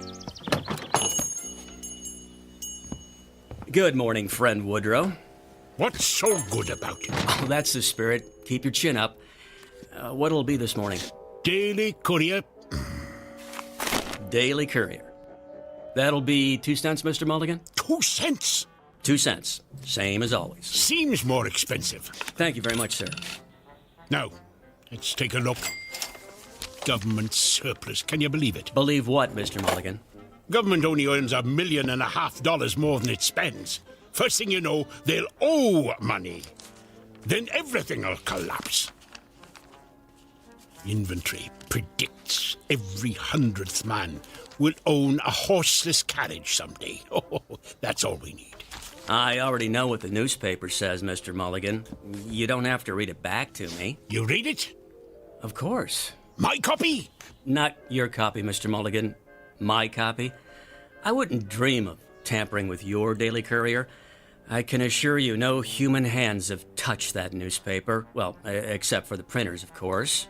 Good morning, friend Woodrow. What's so good about it? Oh, that's the spirit. Keep your chin up. What'll it be this morning? Daily Courier. Daily Courier. That'll be 2 cents, Mr. Mulligan? 2 cents? 2 cents. Same as always. Seems more expensive. Thank you very much, sir. Now, let's take a look. Government surplus. Can you believe it? Believe what, Mr. Mulligan? Government only earns $1.5 million more than it spends. First thing you know, they'll owe money. Then everything will collapse. Inventory predicts every 100th man will own a horseless carriage someday. Oh, that's all we need. I already know what the newspaper says, Mr. Mulligan. You don't have to read it back to me. You read it? Of course. My copy? Not your copy, Mr. Mulligan. My copy. I wouldn't dream of tampering with your Daily Courier. I can assure you no human hands have touched that newspaper. Well, except for the printers, of course.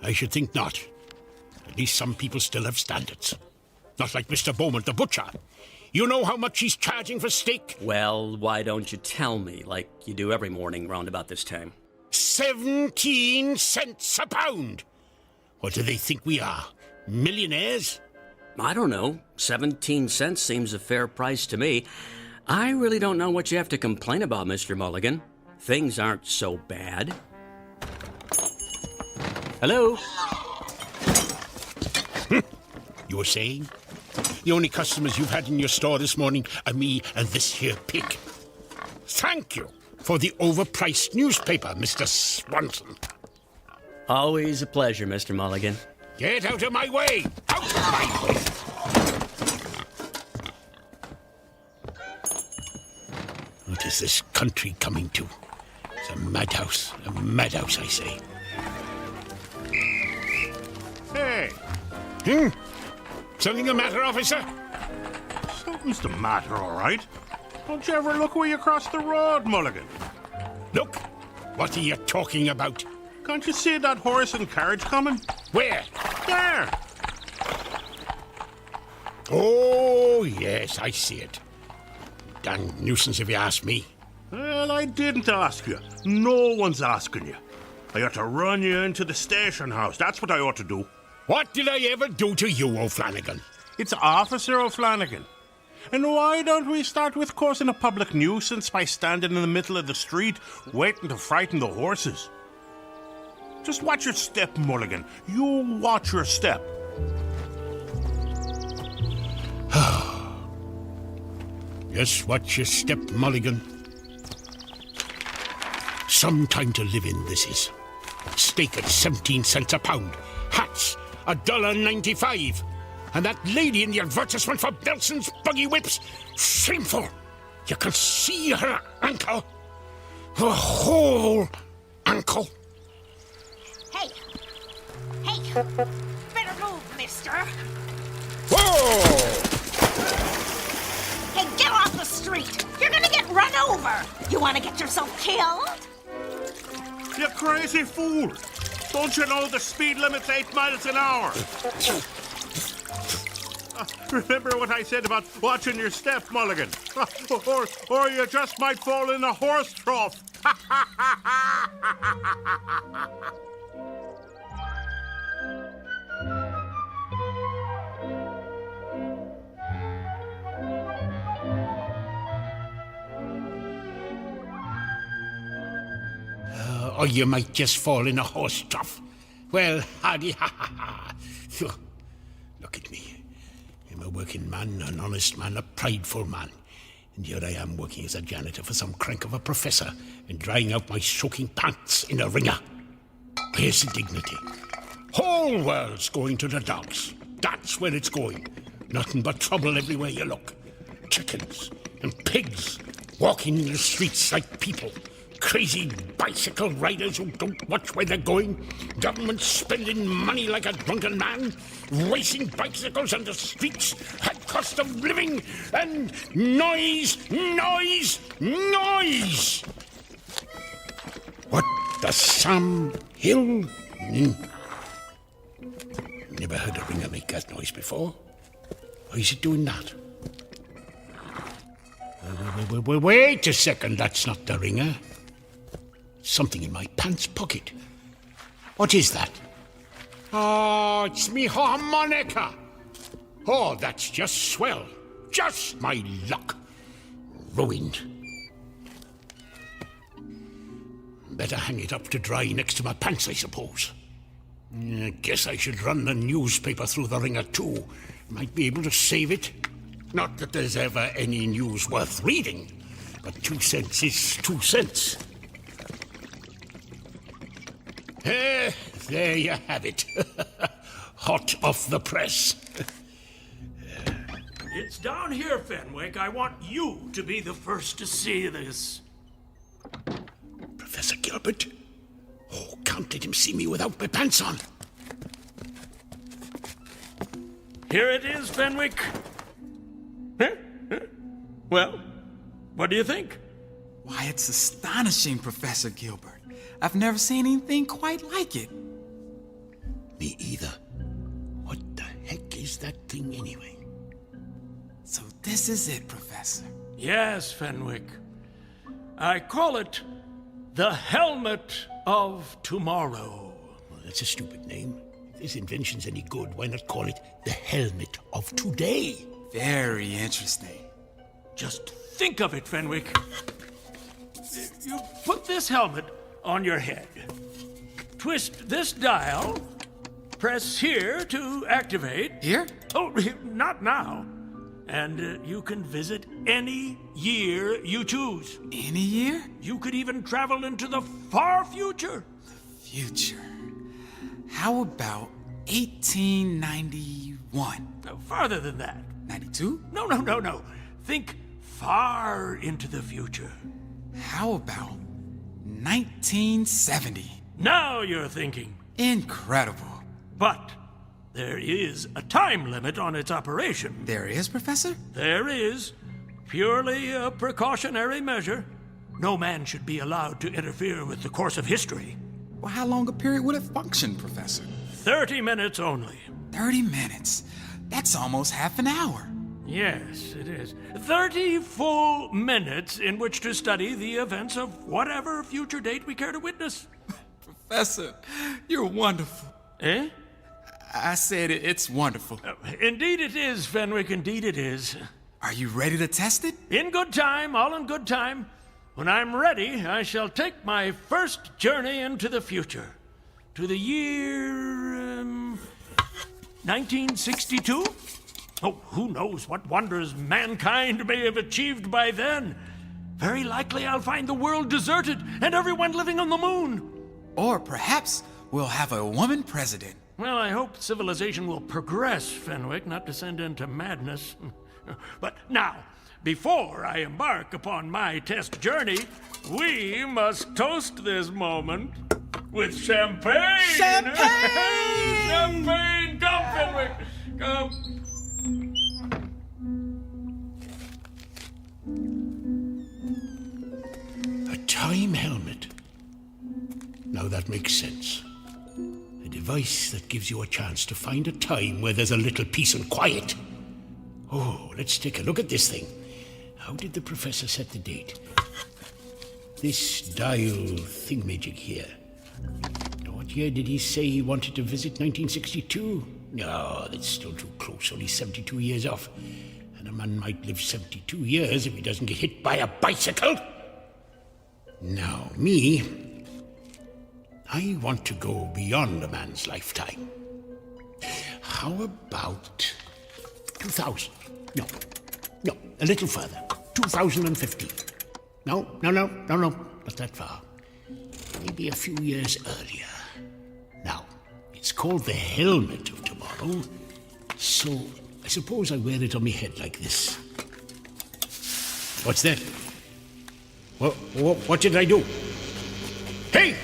I should think not. At least some people still have standards. Not like Mr. Beaumont, the butcher. You know how much he's charging for steak? Well, why don't you tell me, like you do every morning round about this time? 17 cents a pound! What do they think we are? Millionaires? I don't know. 17 cents seems a fair price to me. I really don't know what you have to complain about, Mr. Mulligan. Things aren't so bad. Hello? You were saying? The only customers you've had in your store this morning are me and this here pig. Thank you for the overpriced newspaper, Mr. Swanson. Always a pleasure, Mr. Mulligan. Get out of my way! Out of my way! What is this country coming to? It's a madhouse, I say. Hey! Something the matter, officer? Something's the matter, all right. Don't you ever look where you cross the road, Mulligan? Look! What are you talking about? Can't you see that horse and carriage coming? Where? There! Oh, yes, I see it. Dang nuisance if you ask me. Well, I didn't ask you. No one's asking you. I ought to run you into the station house. That's what I ought to do. What did I ever do to you, O'Flanagan? It's Officer O'Flanagan. And why don't we start with causing a public nuisance by standing in the middle of the street waiting to frighten the horses? Just watch your step, Mulligan. You watch your step. Just watch your step, Mulligan. Some time to live in, this is. Steak at 17 cents a pound. Hats, $1.95. And that lady in the advertisement for Belson's buggy whips. Shameful. You can see her ankle. Her whole ankle. Better move, mister. Whoa! Hey, get off the street. You're gonna get run over. You want to get yourself killed? You crazy fool! Don't you know the speed limit's 8 miles an hour? Remember what I said about watching your step, Mulligan. Or you just might fall in a horse trough. Or you might just fall in a horse trough. Well, howdy, ha ha ha. Look at me. I'm a working man, an honest man, a prideful man. And here I am working as a janitor for some crank of a professor and drying out my soaking pants in a wringer. Where's the dignity? Whole world's going to the dogs. That's where it's going. Nothing but trouble everywhere you look. Chickens and pigs walking in the streets like people. Crazy bicycle riders who don't watch where they're going. Government spending money like a drunken man. Racing bicycles on the streets at cost of living. And noise, noise, noise! What the Sam Hill? Never heard a ringer make that noise before. Why is it doing that? Wait a second, that's not the ringer. Something in my pants pocket. What is that? Oh, it's me harmonica. Oh, that's just swell. Just my luck. Ruined. Better hang it up to dry next to my pants, I suppose. I guess I should run the newspaper through the ringer too. Might be able to save it. Not that there's ever any news worth reading, but 2 cents is 2 cents. There you have it. Hot off the press. It's down here, Fenwick. I want you to be the first to see this. Professor Gilbert? Oh, can't let him see me without my pants on. Here it is, Fenwick. Well, what do you think? Why, it's astonishing, Professor Gilbert. I've never seen anything quite like it. Me either. What the heck is that thing anyway? So this is it, Professor. Yes, Fenwick. I call it the Helmet of Tomorrow. Well, that's a stupid name. If this invention's any good, why not call it the Helmet of Today? Very interesting. Just think of it, Fenwick. You put this helmet on your head. Twist this dial. Press here to activate. Here? Oh, not now. And you can visit any year you choose. Any year? You could even travel into the far future. Future. How about 1891? No, farther than that. 92? No. Think far into the future. How about 1970? Now you're thinking. Incredible. But there is a time limit on its operation. There is, Professor? There is. Purely a precautionary measure. No man should be allowed to interfere with the course of history. Well, how long a period would it function, Professor? 30 minutes only. 30 minutes? That's almost half an hour. Yes, it is. 30 full minutes in which to study the events of whatever future date we care to witness. Professor, you're wonderful. Eh? I said it's wonderful. Indeed it is, Fenwick, indeed it is. Are you ready to test it? In good time, all in good time. When I'm ready, I shall take my first journey into the future. To the year... 1962? Oh, who knows what wonders mankind may have achieved by then. Very likely I'll find the world deserted and everyone living on the moon. Or perhaps we'll have a woman president. Well, I hope civilization will progress, Fenwick, not descend into madness. But now, before I embark upon my test journey, we must toast this moment with champagne! Champagne! Come, Bane! Come, Fenwick! Come! A time helmet. Now that makes sense. A device that gives you a chance to find a time where there's a little peace and quiet. Oh, let's take a look at this thing. How did the professor set the date? This dial thingamajig here. What year did he say he wanted to visit 1962? No, that's still too close, only 72 years off. And a man might live 72 years if he doesn't get hit by a bicycle. Now, me, I want to go beyond a man's lifetime. How about 2000? No, a little further. 2015. No, not that far. Maybe a few years earlier. Now, it's called the Helmet of Tomorrow, so I suppose I wear it on my head like this. What's that? What did I do? Hey!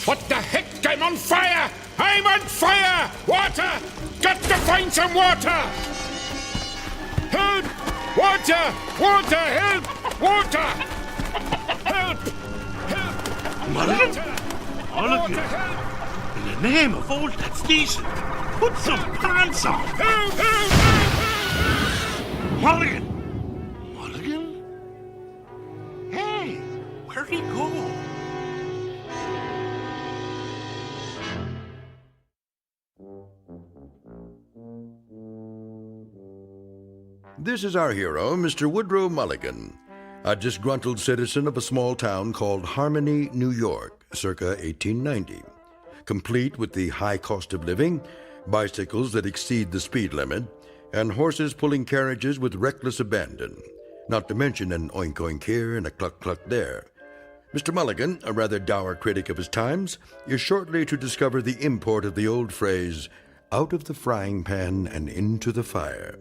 What the heck? I'm on fire! I'm on fire! Water! Got to find some water! Help! Water! Water! Help! Water! Help! Help! Mulligan? Mulligan? In the name of all that's decent, put some pants on! Help! Help! Help! Mulligan? Mulligan? Hey, where'd he go? This is our hero, Mr. Woodrow Mulligan, a disgruntled citizen of a small town called Harmony, New York, circa 1890. Complete with the high cost of living, bicycles that exceed the speed limit, and horses pulling carriages with reckless abandon, not to mention an oink-oink here and a cluck-cluck there. Mr. Mulligan, a rather dour critic of his times, is shortly to discover the import of the old phrase, out of the frying pan and into the fire,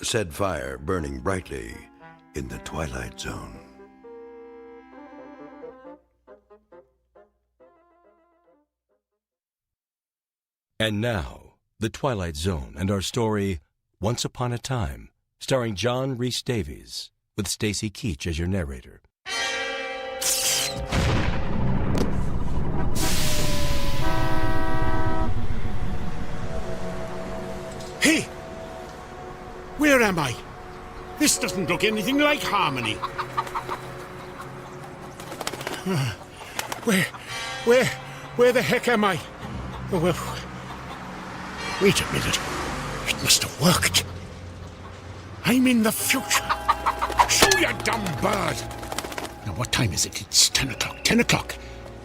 said fire burning brightly in the Twilight Zone. And now, The Twilight Zone and our story, Once Upon a Time, starring John Rhys Davies, with Stacy Keach as your narrator. Hey! Where am I? This doesn't look anything like Harmony. Where the heck am I? Oh, well, wait a minute. It must have worked. I'm in the future. Shoo, you dumb bird. Now, what time is it? It's 10 o'clock. 10 o'clock.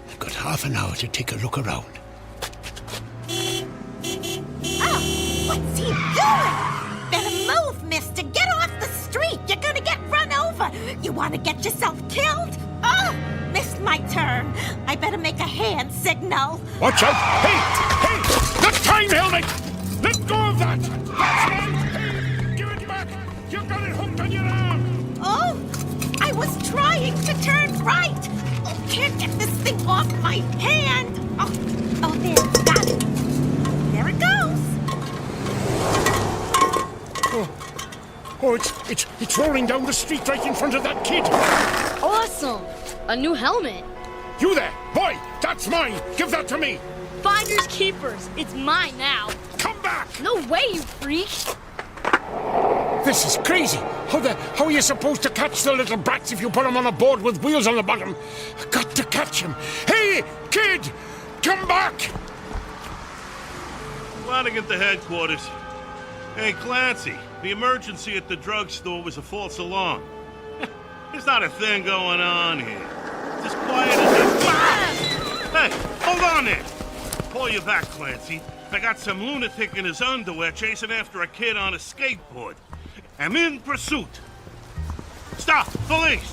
I've got half an hour to take a look around. Oh, what's he doing? Better move, mister. Get off the street. You're gonna get run over. You want to get yourself killed? Oh, missed my turn. I better make a hand signal. Watch out! Hey! The time helmet! Let go of that! That's mine! Hey! Give it back! You've got it hooked on your arm! Oh, I was trying to turn right. Oh, can't get this thing off my hand. Oh, there, got it. There it goes. Oh, it's rolling down the street right in front of that kid. Awesome! A new helmet. You there, boy! That's mine. Give that to me. Finders keepers. It's mine now. Come back! No way, you freak! This is crazy. How are you supposed to catch the little brats if you put them on a board with wheels on the bottom? I've got to catch him. Hey, kid! Come back! Flanagan to headquarters. Hey, Clancy, the emergency at the drugstore was a false alarm. There's not a thing going on here. It's as quiet as a... Hey, hold on there! Pull you back, Clancy. I got some lunatic in his underwear chasing after a kid on a skateboard. I'm in pursuit. Stop! Police!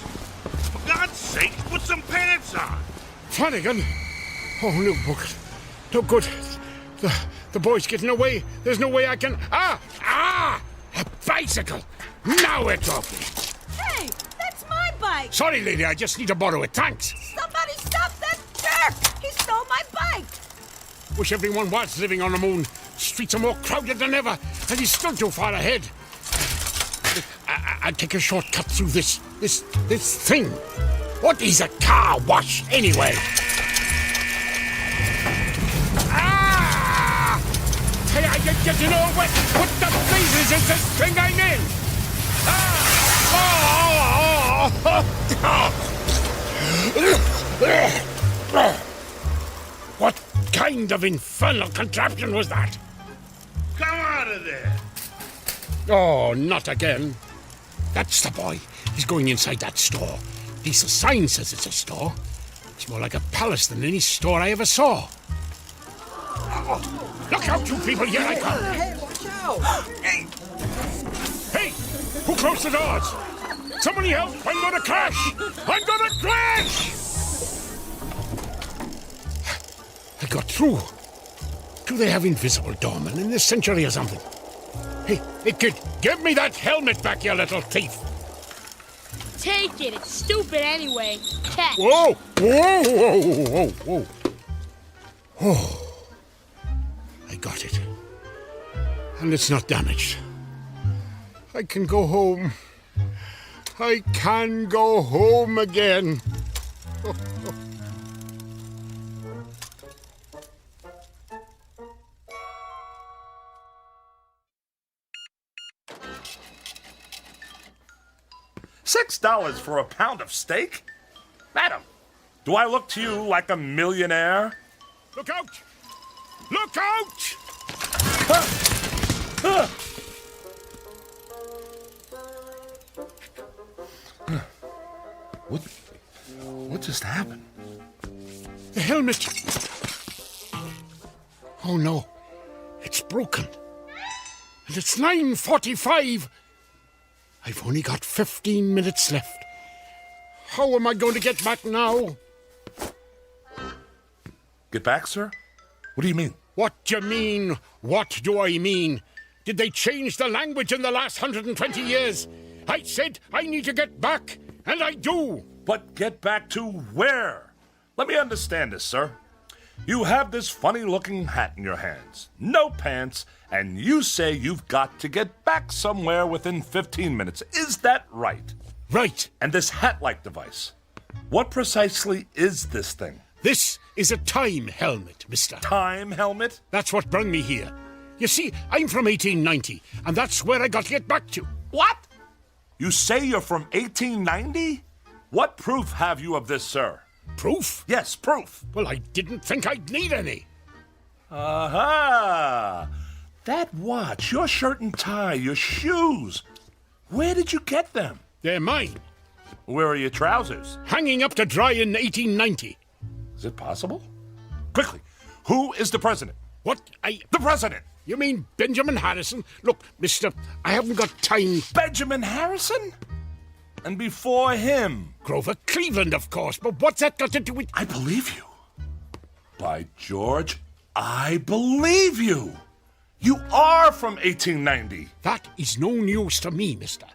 For God's sake, put some pants on! Flanagan? Oh, no, Book. No good. The boy's getting away. There's no way I can... Ah! A bicycle! Now we're talking. Hey, that's my bike. Sorry, lady, I just need to borrow it. Thanks. Somebody stop that jerk! He stole my bike. Wish everyone was living on the moon. Streets are more crowded than ever, and he's still too far ahead. I'll take a shortcut through this thing. What is a car wash, anyway? Ah! Hey, I get getting all wet. What the blazes is this thing I'm in? What kind of infernal contraption was that? Come out of there! Oh, not again. That's the boy. He's going inside that store. At least the sign says it's a store. It's more like a palace than any store I ever saw. Oh, look out, you people! Here I come! Hey, watch out! Hey! Who closed the doors? Somebody help! I'm gonna crash! I'm gonna crash! I got through. Do they have invisible doormen in this century or something? Hey, kid, give me that helmet back, you little thief! Take it. It's stupid anyway. Catch. Whoa! Whoa! Whoa! Whoa! Whoa! Oh, I got it. And it's not damaged. I can go home. I can go home again. Oh, oh. $6 for a pound of steak? Madam, do I look to you like a millionaire? Look out! Look out! What just happened? The helmet! Oh no, it's broken. And it's 9:45. I've only got 15 minutes left. How am I going to get back now? Get back, sir? What do you mean? What do you mean? What do I mean? Did they change the language in the last 120 years? I said I need to get back, and I do. But get back to where? Let me understand this, sir. You have this funny-looking hat in your hands, no pants, and you say you've got to get back somewhere within 15 minutes. Is that right? Right. And this hat-like device, what precisely is this thing? This is a time helmet, mister. Time helmet? That's what brought me here. You see, I'm from 1890, and that's where I got to get back to. What? You say you're from 1890? What proof have you of this, sir? Proof? Yes, proof. Well, I didn't think I'd need any. Aha! That watch, your shirt and tie, your shoes. Where did you get them? They're mine. Where are your trousers? Hanging up to dry in 1890. Is it possible? Quickly, who is the president? What? The president! You mean Benjamin Harrison? Look, mister, I haven't got time. Benjamin Harrison? And before him? Grover Cleveland, of course, but what's that got to do with... I believe you. By George, I believe you. You are from 1890. That is no news to me, mister.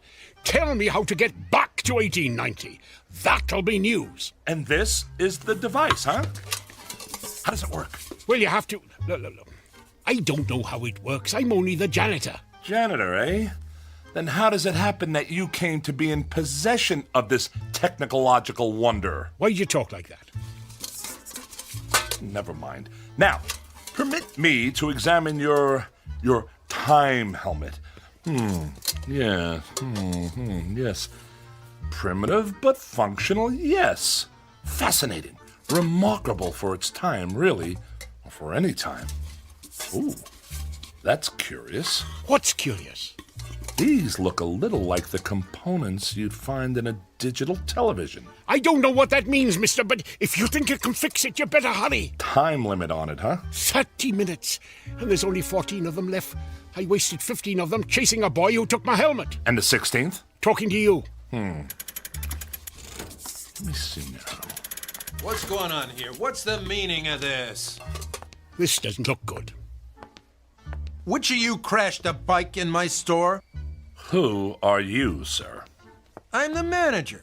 Tell me how to get back to 1890. That'll be news. And this is the device, huh? How does it work? Well, you have to... Look. I don't know how it works. I'm only the janitor. Janitor, eh? Then how does it happen that you came to be in possession of this technological wonder? Why'd you talk like that? Never mind. Now, permit me to examine your time helmet. Yes. Yes. Primitive but functional, yes. Fascinating. Remarkable for its time, really. Or for any time. Ooh, that's curious. What's curious? These look a little like the components you'd find in a digital television. I don't know what that means, mister, but if you think you can fix it, you better hurry. Time limit on it, huh? 30 minutes. And there's only 14 of them left. I wasted 15 of them chasing a boy who took my helmet. And the 16th? Talking to you. Let me see now. What's going on here? What's the meaning of this? This doesn't look good. Which of you crashed a bike in my store? Who are you, sir? I'm the manager.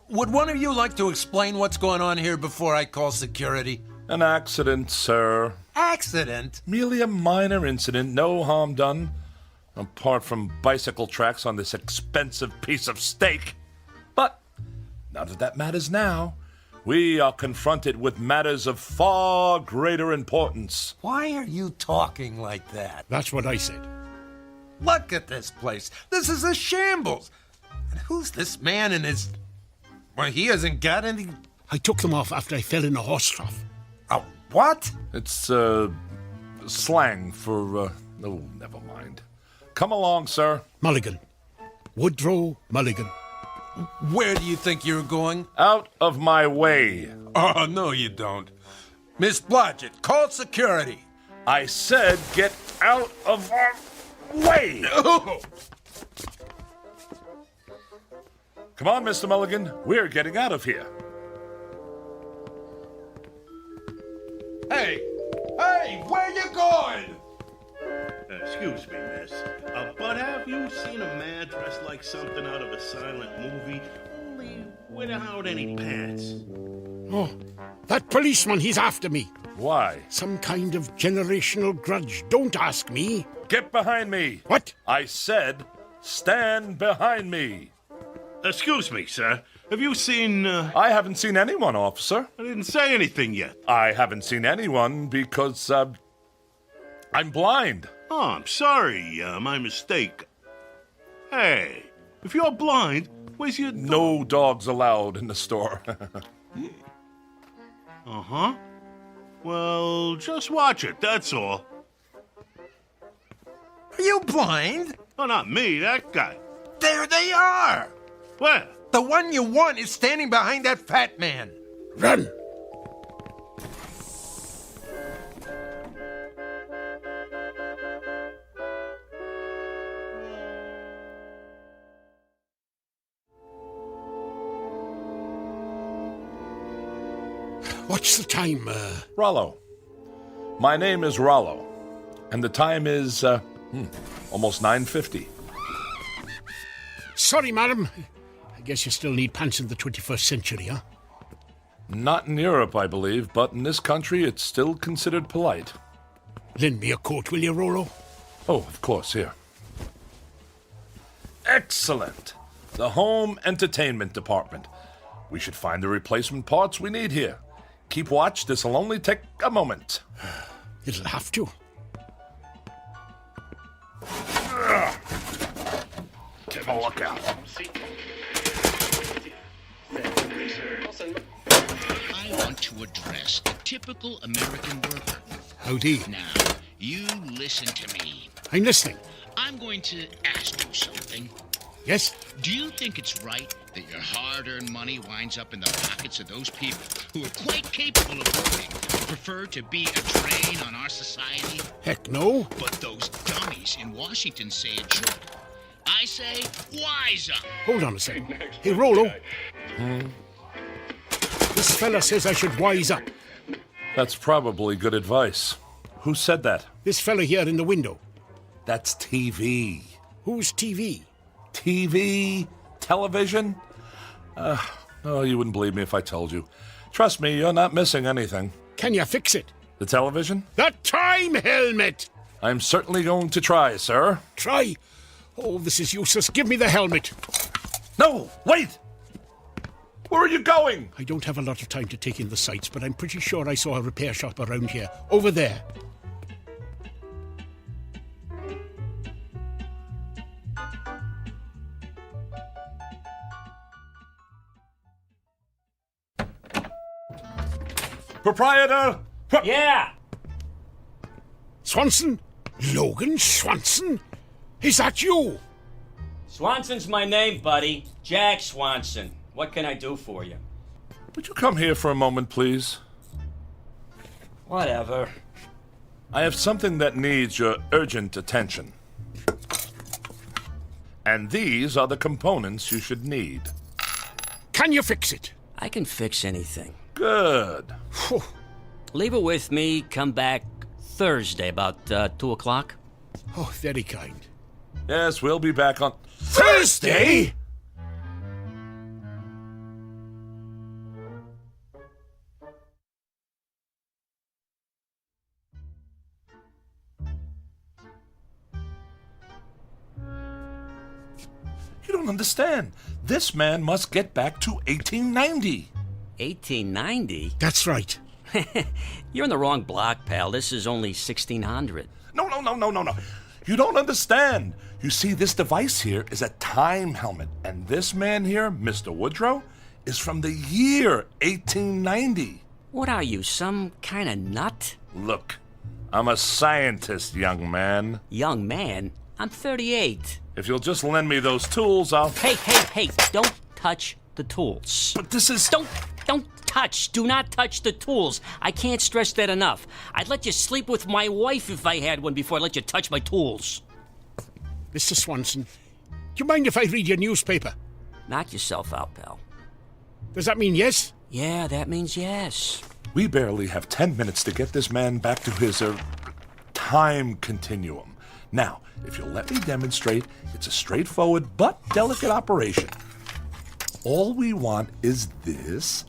Would one of you like to explain what's going on here before I call security? An accident, sir. accident? Merely a minor incident, no harm done. Apart from bicycle tracks on this expensive piece of steak. But none of that matters now. We are confronted with matters of far greater importance. Why are you talking like that? That's what I said. Look at this place. This is a shambles. And who's this man in his... Well, he hasn't got any... I took them off after I fell in a horse trough. A what? It's, slang for, oh, never mind. Come along, sir. Mulligan. Woodrow Mulligan. Where do you think you're going? Out of my way. Oh, no, you don't. Miss Blodgett, call security. I said get out of our way. Oh. Come on, Mr. Mulligan. We're getting out of here. Hey, where you going? Excuse me, miss, but have you seen a man dressed like something out of a silent movie, only without any pants? Oh, that policeman, he's after me. Why? Some kind of generational grudge. Don't ask me. Get behind me. What? I said stand behind me. Excuse me, sir. Have you seen... I haven't seen anyone, officer. I didn't say anything yet. I haven't seen anyone because, I'm blind. Oh, I'm sorry. My mistake. Hey, if you're blind, where's your... No dogs allowed in the store. Uh-huh. Well, just watch it, that's all. Are you blind? Oh, not me, that guy. There they are. Where? The one you want is standing behind that fat man. Run! What's the time, Rollo. My name is Rollo, and the time is, almost 9:50. Sorry, madam. I guess you still need pants in the 21st century, huh? Not in Europe, I believe, but in this country it's still considered polite. Lend me a coat, will you, Rollo? Oh, of course, here. Excellent! The home entertainment department. We should find the replacement parts we need here. Keep watch, this'll only take a moment. It'll have to. Give a look out. I want to address a typical American worker. Howdy. Now, you listen to me. I'm listening. I'm going to ask you something. Yes? Do you think it's right that your hard-earned money winds up in the pockets of those people who are quite capable of working but prefer to be a drain on our society? Heck no. But those dummies in Washington say it should. I say, wise up. Hold on a second. Hey, Rollo. This fella says I should wise up. That's probably good advice. Who said that? This fella here in the window. That's TV. Who's TV? TV? Television? Oh, you wouldn't believe me if I told you. Trust me, you're not missing anything. Can you fix it? The television? The time helmet! I'm certainly going to try, sir. Try? Oh, this is useless. Give me the helmet. No, wait! Where are you going? I don't have a lot of time to take in the sights, but I'm pretty sure I saw a repair shop around here. Over there. Proprietor! Yeah! Swanson? Logan Swanson? Is that you? Swanson's my name, buddy. Jack Swanson. What can I do for you? Would you come here for a moment, please? Whatever. I have something that needs your urgent attention. And these are the components you should need. Can you fix it? I can fix anything. Good. Leave it with me. Come back Thursday about 2 o'clock. Oh, very kind. Yes, we'll be back on Thursday? don't understand. This man must get back to 1890. 1890? That's right. You're in the wrong block, pal. This is only 1600. No. You don't understand. You see, this device here is a time helmet, and this man here, Mr. Woodrow, is from the year 1890. What are you, some kind of nut? Look, I'm a scientist, young man. Young man? I'm 38. If you'll just lend me those tools, I'll... Hey, don't touch the tools. But this is... Don't touch. Do not touch the tools. I can't stress that enough. I'd let you sleep with my wife if I had one before I let you touch my tools. Mr. Swanson, do you mind if I read your newspaper? Knock yourself out, pal. Does that mean yes? Yeah, that means yes. We barely have 10 minutes to get this man back to his, time continuum. Now, if you'll let me demonstrate, it's a straightforward but delicate operation. All we want is this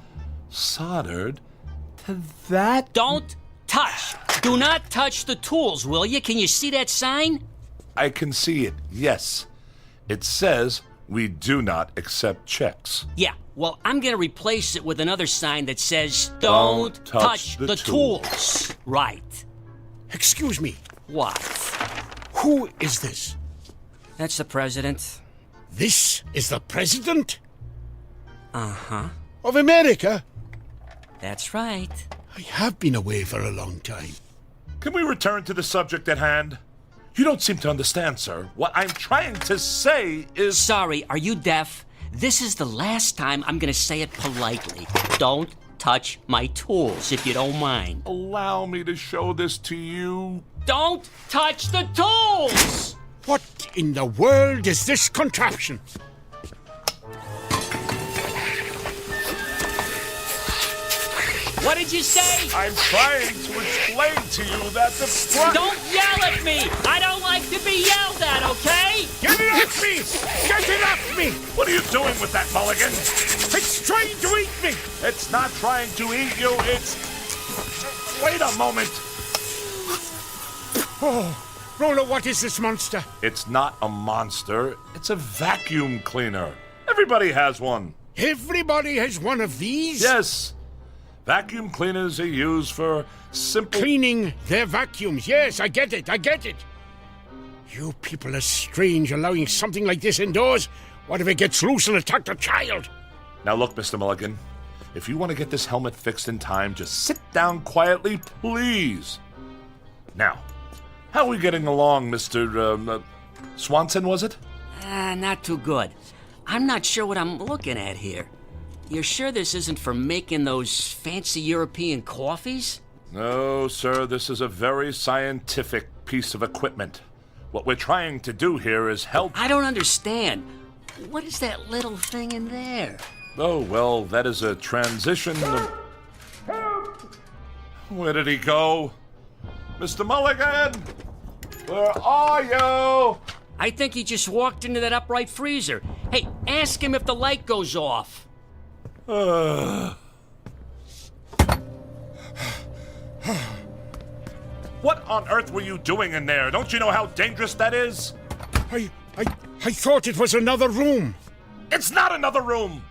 soldered to that... Don't touch! Do not touch the tools, will you? Can you see that sign? I can see it, yes. It says we do not accept checks. Yeah, well, I'm gonna replace it with another sign that says, Don't touch the tools. Right. Excuse me. What? Who is this? That's the president. This is the president? Uh-huh. Of America? That's right. I have been away for a long time. Can we return to the subject at hand? You don't seem to understand, sir. What I'm trying to say is... Sorry, are you deaf? This is the last time I'm gonna say it politely. Don't touch my tools, if you don't mind. Allow me to show this to you. Don't touch the tools! What in the world is this contraption? What did you say? I'm trying to explain to you that the front... Don't yell at me! I don't like to be yelled at, okay? Get it off me! Get it off me! What are you doing with that, Mulligan? It's trying to eat me! It's not trying to eat you, it's... Wait a moment. Oh, Rolo, what is this monster? It's not a monster. It's a vacuum cleaner. Everybody has one. Everybody has one of these? Yes. Vacuum cleaners are used for simple... Cleaning their vacuums. Yes, I get it. You people are strange, allowing something like this indoors. What if it gets loose and attacks a child? Now look, Mr. Mulligan. If you want to get this helmet fixed in time, just sit down quietly, please. Now, how are we getting along, Mr. Swanson, was it? Not too good. I'm not sure what I'm looking at here. You're sure this isn't for making those fancy European coffees? No, sir. This is a very scientific piece of equipment. What we're trying to do here is help... I don't understand. What is that little thing in there? Oh, well, that is a transition of... Where did he go? Mr. Mulligan! Where are you? I think he just walked into that upright freezer. Hey, ask him if the light goes off. What on earth were you doing in there? Don't you know how dangerous that is? I thought it was another room. It's not another room.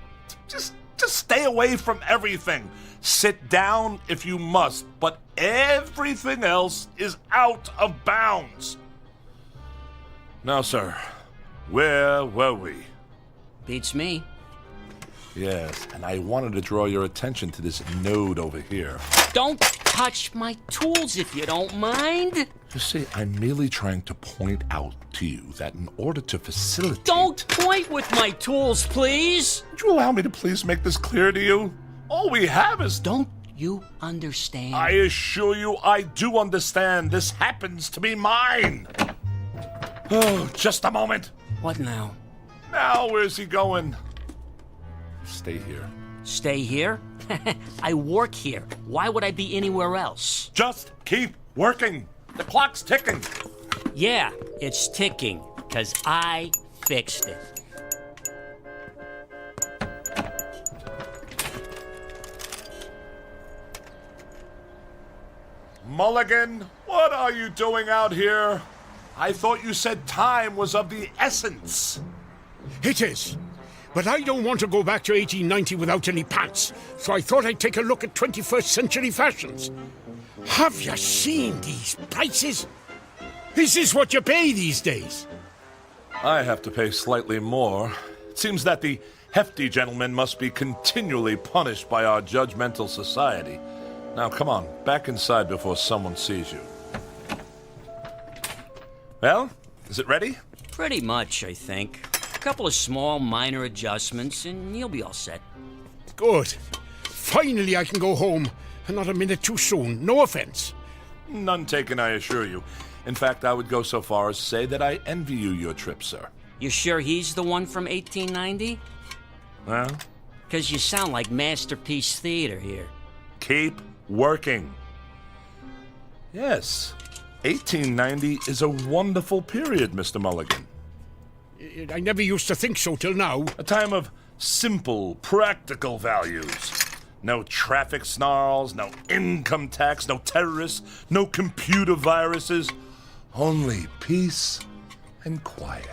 Just stay away from everything. Sit down if you must, but everything else is out of bounds. Now, sir, where were we? Beats me. Yes, and I wanted to draw your attention to this node over here. Don't touch my tools if you don't mind. You see, I'm merely trying to point out to you that in order to facilitate... Don't point with my tools, please! Would you allow me to please make this clear to you? All we have is... Don't you understand? I assure you I do understand. This happens to be mine. Oh, just a moment. What now? Now, where's he going? Stay here. Stay here? I work here. Why would I be anywhere else? Just keep working. The clock's ticking. Yeah, it's ticking, 'cause I fixed it. Mulligan, what are you doing out here? I thought you said time was of the essence. It is. But I don't want to go back to 1890 without any pants, so I thought I'd take a look at 21st century fashions. Have you seen these prices? Is this what you pay these days? I have to pay slightly more. It seems that the hefty gentleman must be continually punished by our judgmental society. Now, come on, back inside before someone sees you. Well, is it ready? Pretty much, I think. A couple of small, minor adjustments, and you'll be all set. Good. Finally, I can go home, and not a minute too soon. No offense. None taken, I assure you. In fact, I would go so far as to say that I envy you your trip, sir. You sure he's the one from 1890? Well? Because you sound like Masterpiece Theater here. Keep working. Yes, 1890 is a wonderful period, Mr. Mulligan. I never used to think so till now. A time of simple, practical values. No traffic snarls, no income tax, no terrorists, no computer viruses. Only peace and quiet.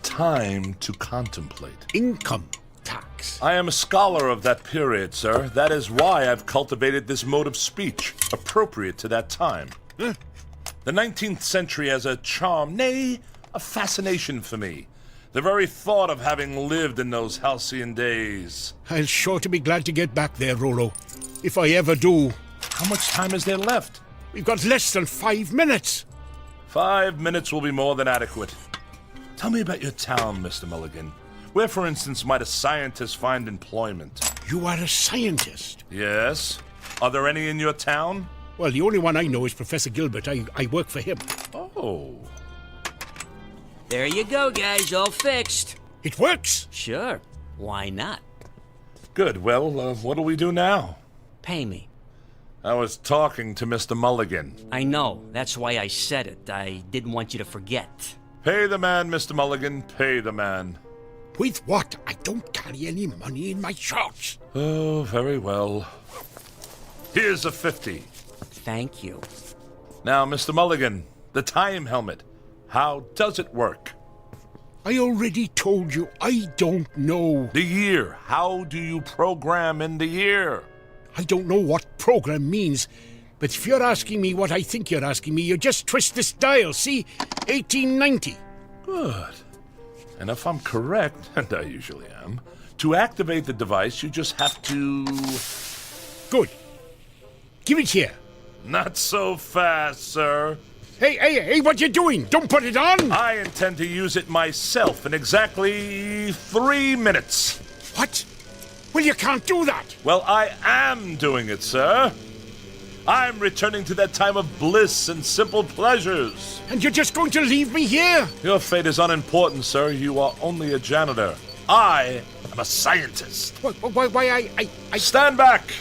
Time to contemplate. Income tax? I am a scholar of that period, sir. That is why I've cultivated this mode of speech, appropriate to that time. Huh? The 19th century has a charm, nay, a fascination for me. The very thought of having lived in those halcyon days. I'll sure to be glad to get back there, Rollo. If I ever do. How much time is there left? We've got less than 5 minutes. 5 minutes will be more than adequate. Tell me about your town, Mr. Mulligan. Where, for instance, might a scientist find employment? You are a scientist? Yes. Are there any in your town? Well, the only one I know is Professor Gilbert. I work for him. Oh. There you go, guys, all fixed. It works? Sure. Why not? Good. Well, what'll we do now? Pay me. I was talking to Mr. Mulligan. I know. That's why I said it. I didn't want you to forget. Pay the man, Mr. Mulligan. Pay the man. With what? I don't carry any money in my shorts. Oh, very well. Here's a 50. Thank you. Now, Mr. Mulligan, the time helmet. How does it work? I already told you, I don't know. The year. How do you program in the year? I don't know what program means, but if you're asking me what I think you're asking me, you just twist this dial, see? 1890. Good. And if I'm correct, and I usually am, to activate the device, you just have to... Good. Give it here. Not so fast, sir. Hey, what you doing? Don't put it on! I intend to use it myself in exactly 3 minutes. What? Well, you can't do that. Well, I am doing it, sir. I'm returning to that time of bliss and simple pleasures. And you're just going to leave me here? Your fate is unimportant, sir. You are only a janitor. I am a scientist. Why, I... Stand back!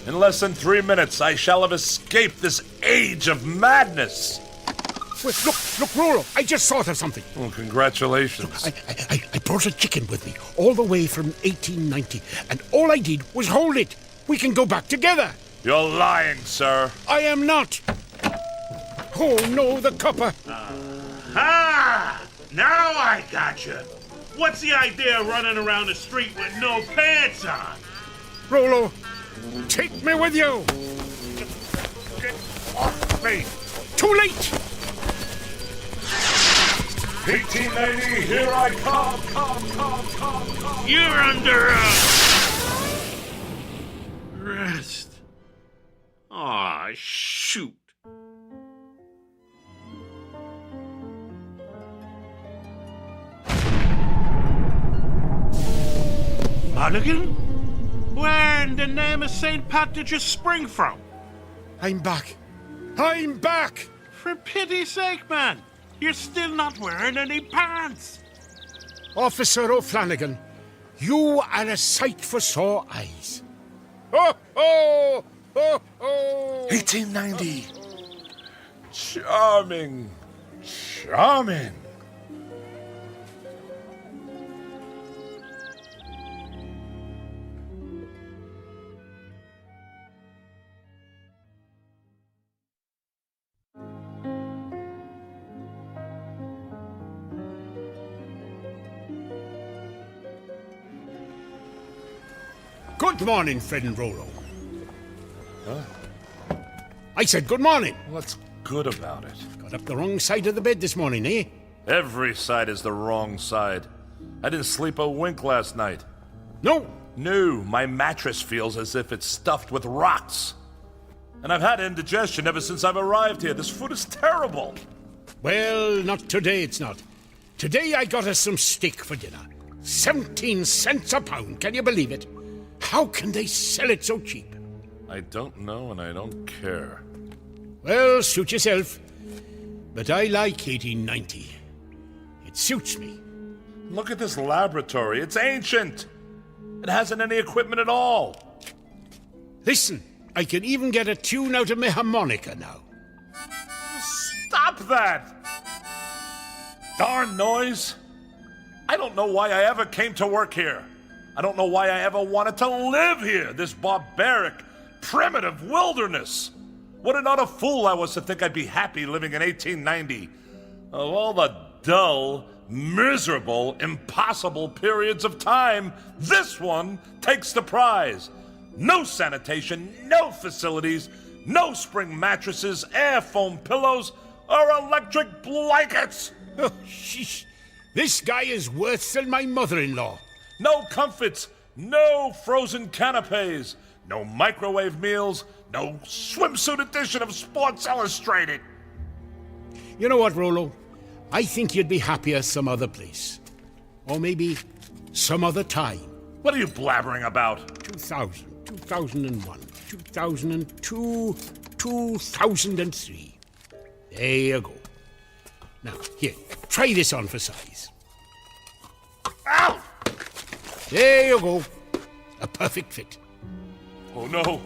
In less than 3 minutes, I shall have escaped this age of madness. Wait, look, Rollo, I just thought of something. Well, congratulations. Look, I brought a chicken with me, all the way from 1890, and all I did was hold it. We can go back together. You're lying, sir. I am not. Oh, no, the copper. Ah! Now I gotcha. What's the idea of running around the street with no pants on? Rollo, take me with you. Get off me. Too late. 1890, here I come. You're under arrest. Aw, shoot. Mulligan? Where in the name of St. Pat did you spring from? I'm back. I'm back! For pity's sake, man. You're still not wearing any pants. Officer O'Flanagan, you are a sight for sore eyes. Ho, ho! Ho, ho! 1890. Charming. Charming. Good morning, friend Rollo. Huh? I said good morning. What's good about it? Got up the wrong side of the bed this morning, eh? Every side is the wrong side. I didn't sleep a wink last night. No? No, my mattress feels as if it's stuffed with rocks. And I've had indigestion ever since I've arrived here. This food is terrible. Well, not today, it's not. Today I got us some steak for dinner. 17 cents a pound, can you believe it? How can they sell it so cheap? I don't know and I don't care. Well, suit yourself. But I like 1890. It suits me. Look at this laboratory. It's ancient. It hasn't any equipment at all. Listen, I can even get a tune out of my harmonica now. Stop that! Darn noise. I don't know why I ever came to work here. I don't know why I ever wanted to live here, this barbaric, primitive wilderness. What an utter fool I was to think I'd be happy living in 1890. Of all the dull, miserable, impossible periods of time, this one takes the prize. No sanitation, no facilities, no spring mattresses, air foam pillows, or electric blankets. Oh, sheesh. This guy is worse than my mother-in-law. No comforts, no frozen canapes, no microwave meals, no swimsuit edition of Sports Illustrated. You know what, Rollo? I think you'd be happier some other place. Or maybe some other time. What are you blabbering about? 2000, 2001, 2002, 2003. There you go. Now, here, try this on for size. Ow! There you go. A perfect fit. Oh, no.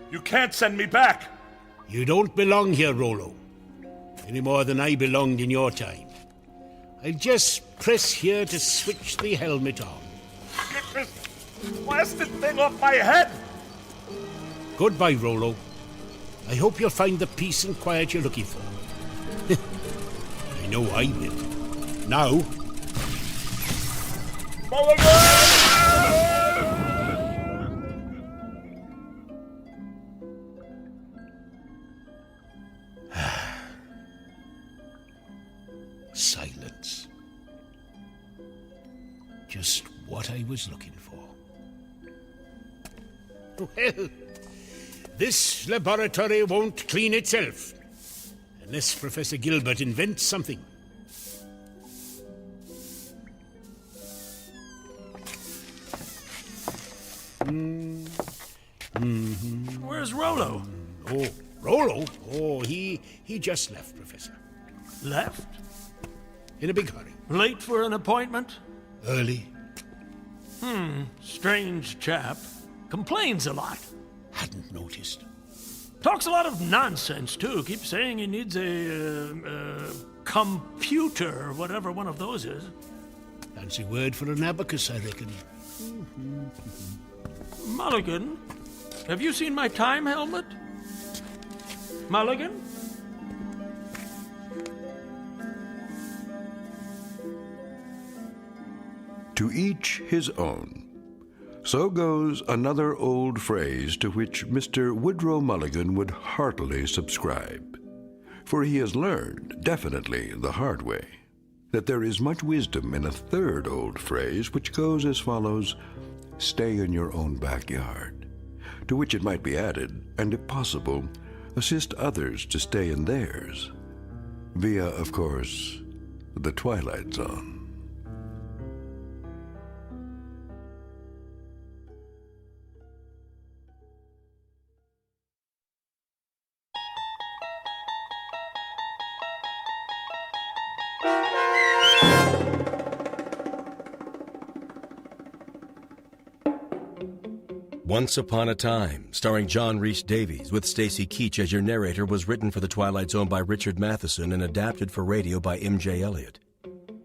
You can't send me back. You don't belong here, Rollo. Any more than I belonged in your time. I'll just press here to switch the helmet on. Get this blasted thing off my head! Goodbye, Rollo. I hope you'll find the peace and quiet you're looking for. I know I will. Now... Silence. Just what I was looking for. Well, this laboratory won't clean itself unless Professor Gilbert invents something. Where's Rollo? Oh, Rollo? Oh, he just left, Professor. Left? In a big hurry. Late for an appointment? Early. Strange chap. Complains a lot. Hadn't noticed. Talks a lot of nonsense, too. Keeps saying he needs a computer, or whatever one of those is. Fancy word for an abacus, I reckon. Mulligan, have you seen my time helmet? Mulligan? To each his own. So goes another old phrase to which Mr. Woodrow Mulligan would heartily subscribe. For he has learned, definitely the hard way, that there is much wisdom in a third old phrase which goes as follows: stay in your own backyard. To which it might be added, and if possible, assist others to stay in theirs. Via, of course, the Twilight Zone. Once Upon a Time, starring John Rhys Davies with Stacy Keach as your narrator, was written for The Twilight Zone by Richard Matheson and adapted for radio by M.J. Elliott.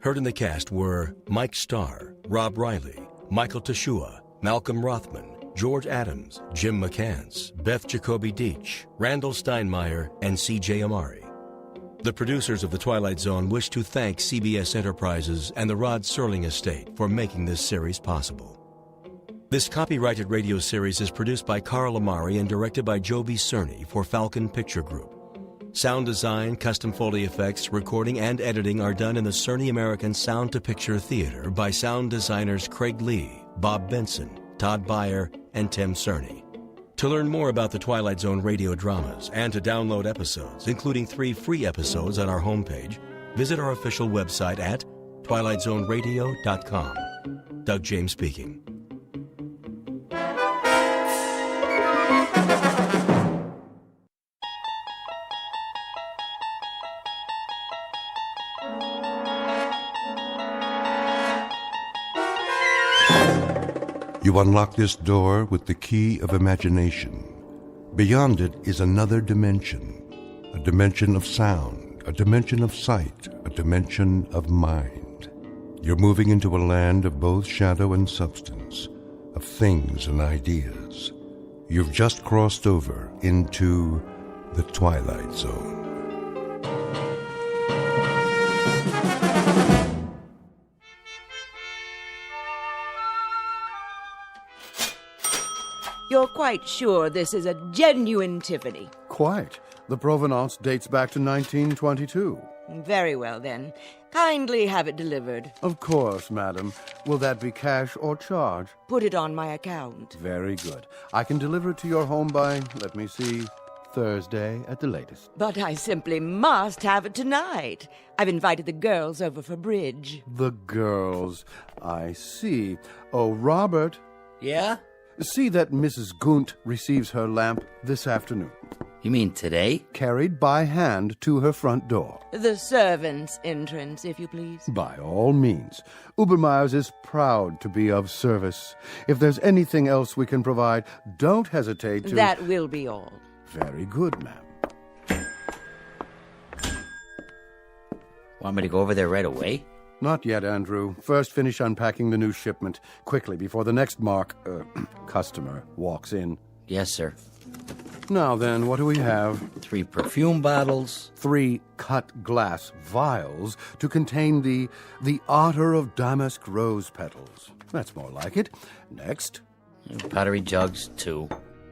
Heard in the cast were Mike Starr, Rob Riley, Michael Teshua, Malcolm Rothman, George Adams, Jim McCants, Beth Jacoby Deach, Randall Steinmeier, and C.J. Amari. The producers of The Twilight Zone wish to thank CBS Enterprises and the Rod Serling Estate for making this series possible. This copyrighted radio series is produced by Carl Amari and directed by Joby Cerny for Falcon Picture Group. Sound design, custom Foley effects, recording, and editing are done in the Cerny American Sound to Picture Theater by sound designers Craig Lee, Bob Benson, Todd Beyer, and Tim Cerny. To learn more about the Twilight Zone radio dramas and to download episodes, including 3 free episodes on our homepage, visit our official website at twilightzoneradio.com. Doug James speaking. You unlock this door with the key of imagination. Beyond it is another dimension, a dimension of sound, a dimension of sight, a dimension of mind. You're moving into a land of both shadow and substance, of things and ideas. You've just crossed over into the Twilight Zone. You're quite sure this is a genuine Tiffany? Quite. The provenance dates back to 1922. Very well, then. Kindly have it delivered. Of course, madam. Will that be cash or charge? Put it on my account. Very good. I can deliver it to your home by, let me see, Thursday at the latest. But I simply must have it tonight. I've invited the girls over for bridge. The girls. I see. Oh, Robert. Yeah? See that Mrs. Gunt receives her lamp this afternoon. You mean today? Carried by hand to her front door. The servants' entrance, if you please. By all means. Ubermeyer's is proud to be of service. If there's anything else we can provide, don't hesitate to... That will be all. Very good, ma'am. Want me to go over there right away? Not yet, Andrew. First, finish unpacking the new shipment quickly before the next customer walks in. Yes, sir. Now then, what do we have? 3 perfume bottles. 3 cut glass vials to contain the otter of damask rose petals. That's more like it. Next. Pottery jugs, 2.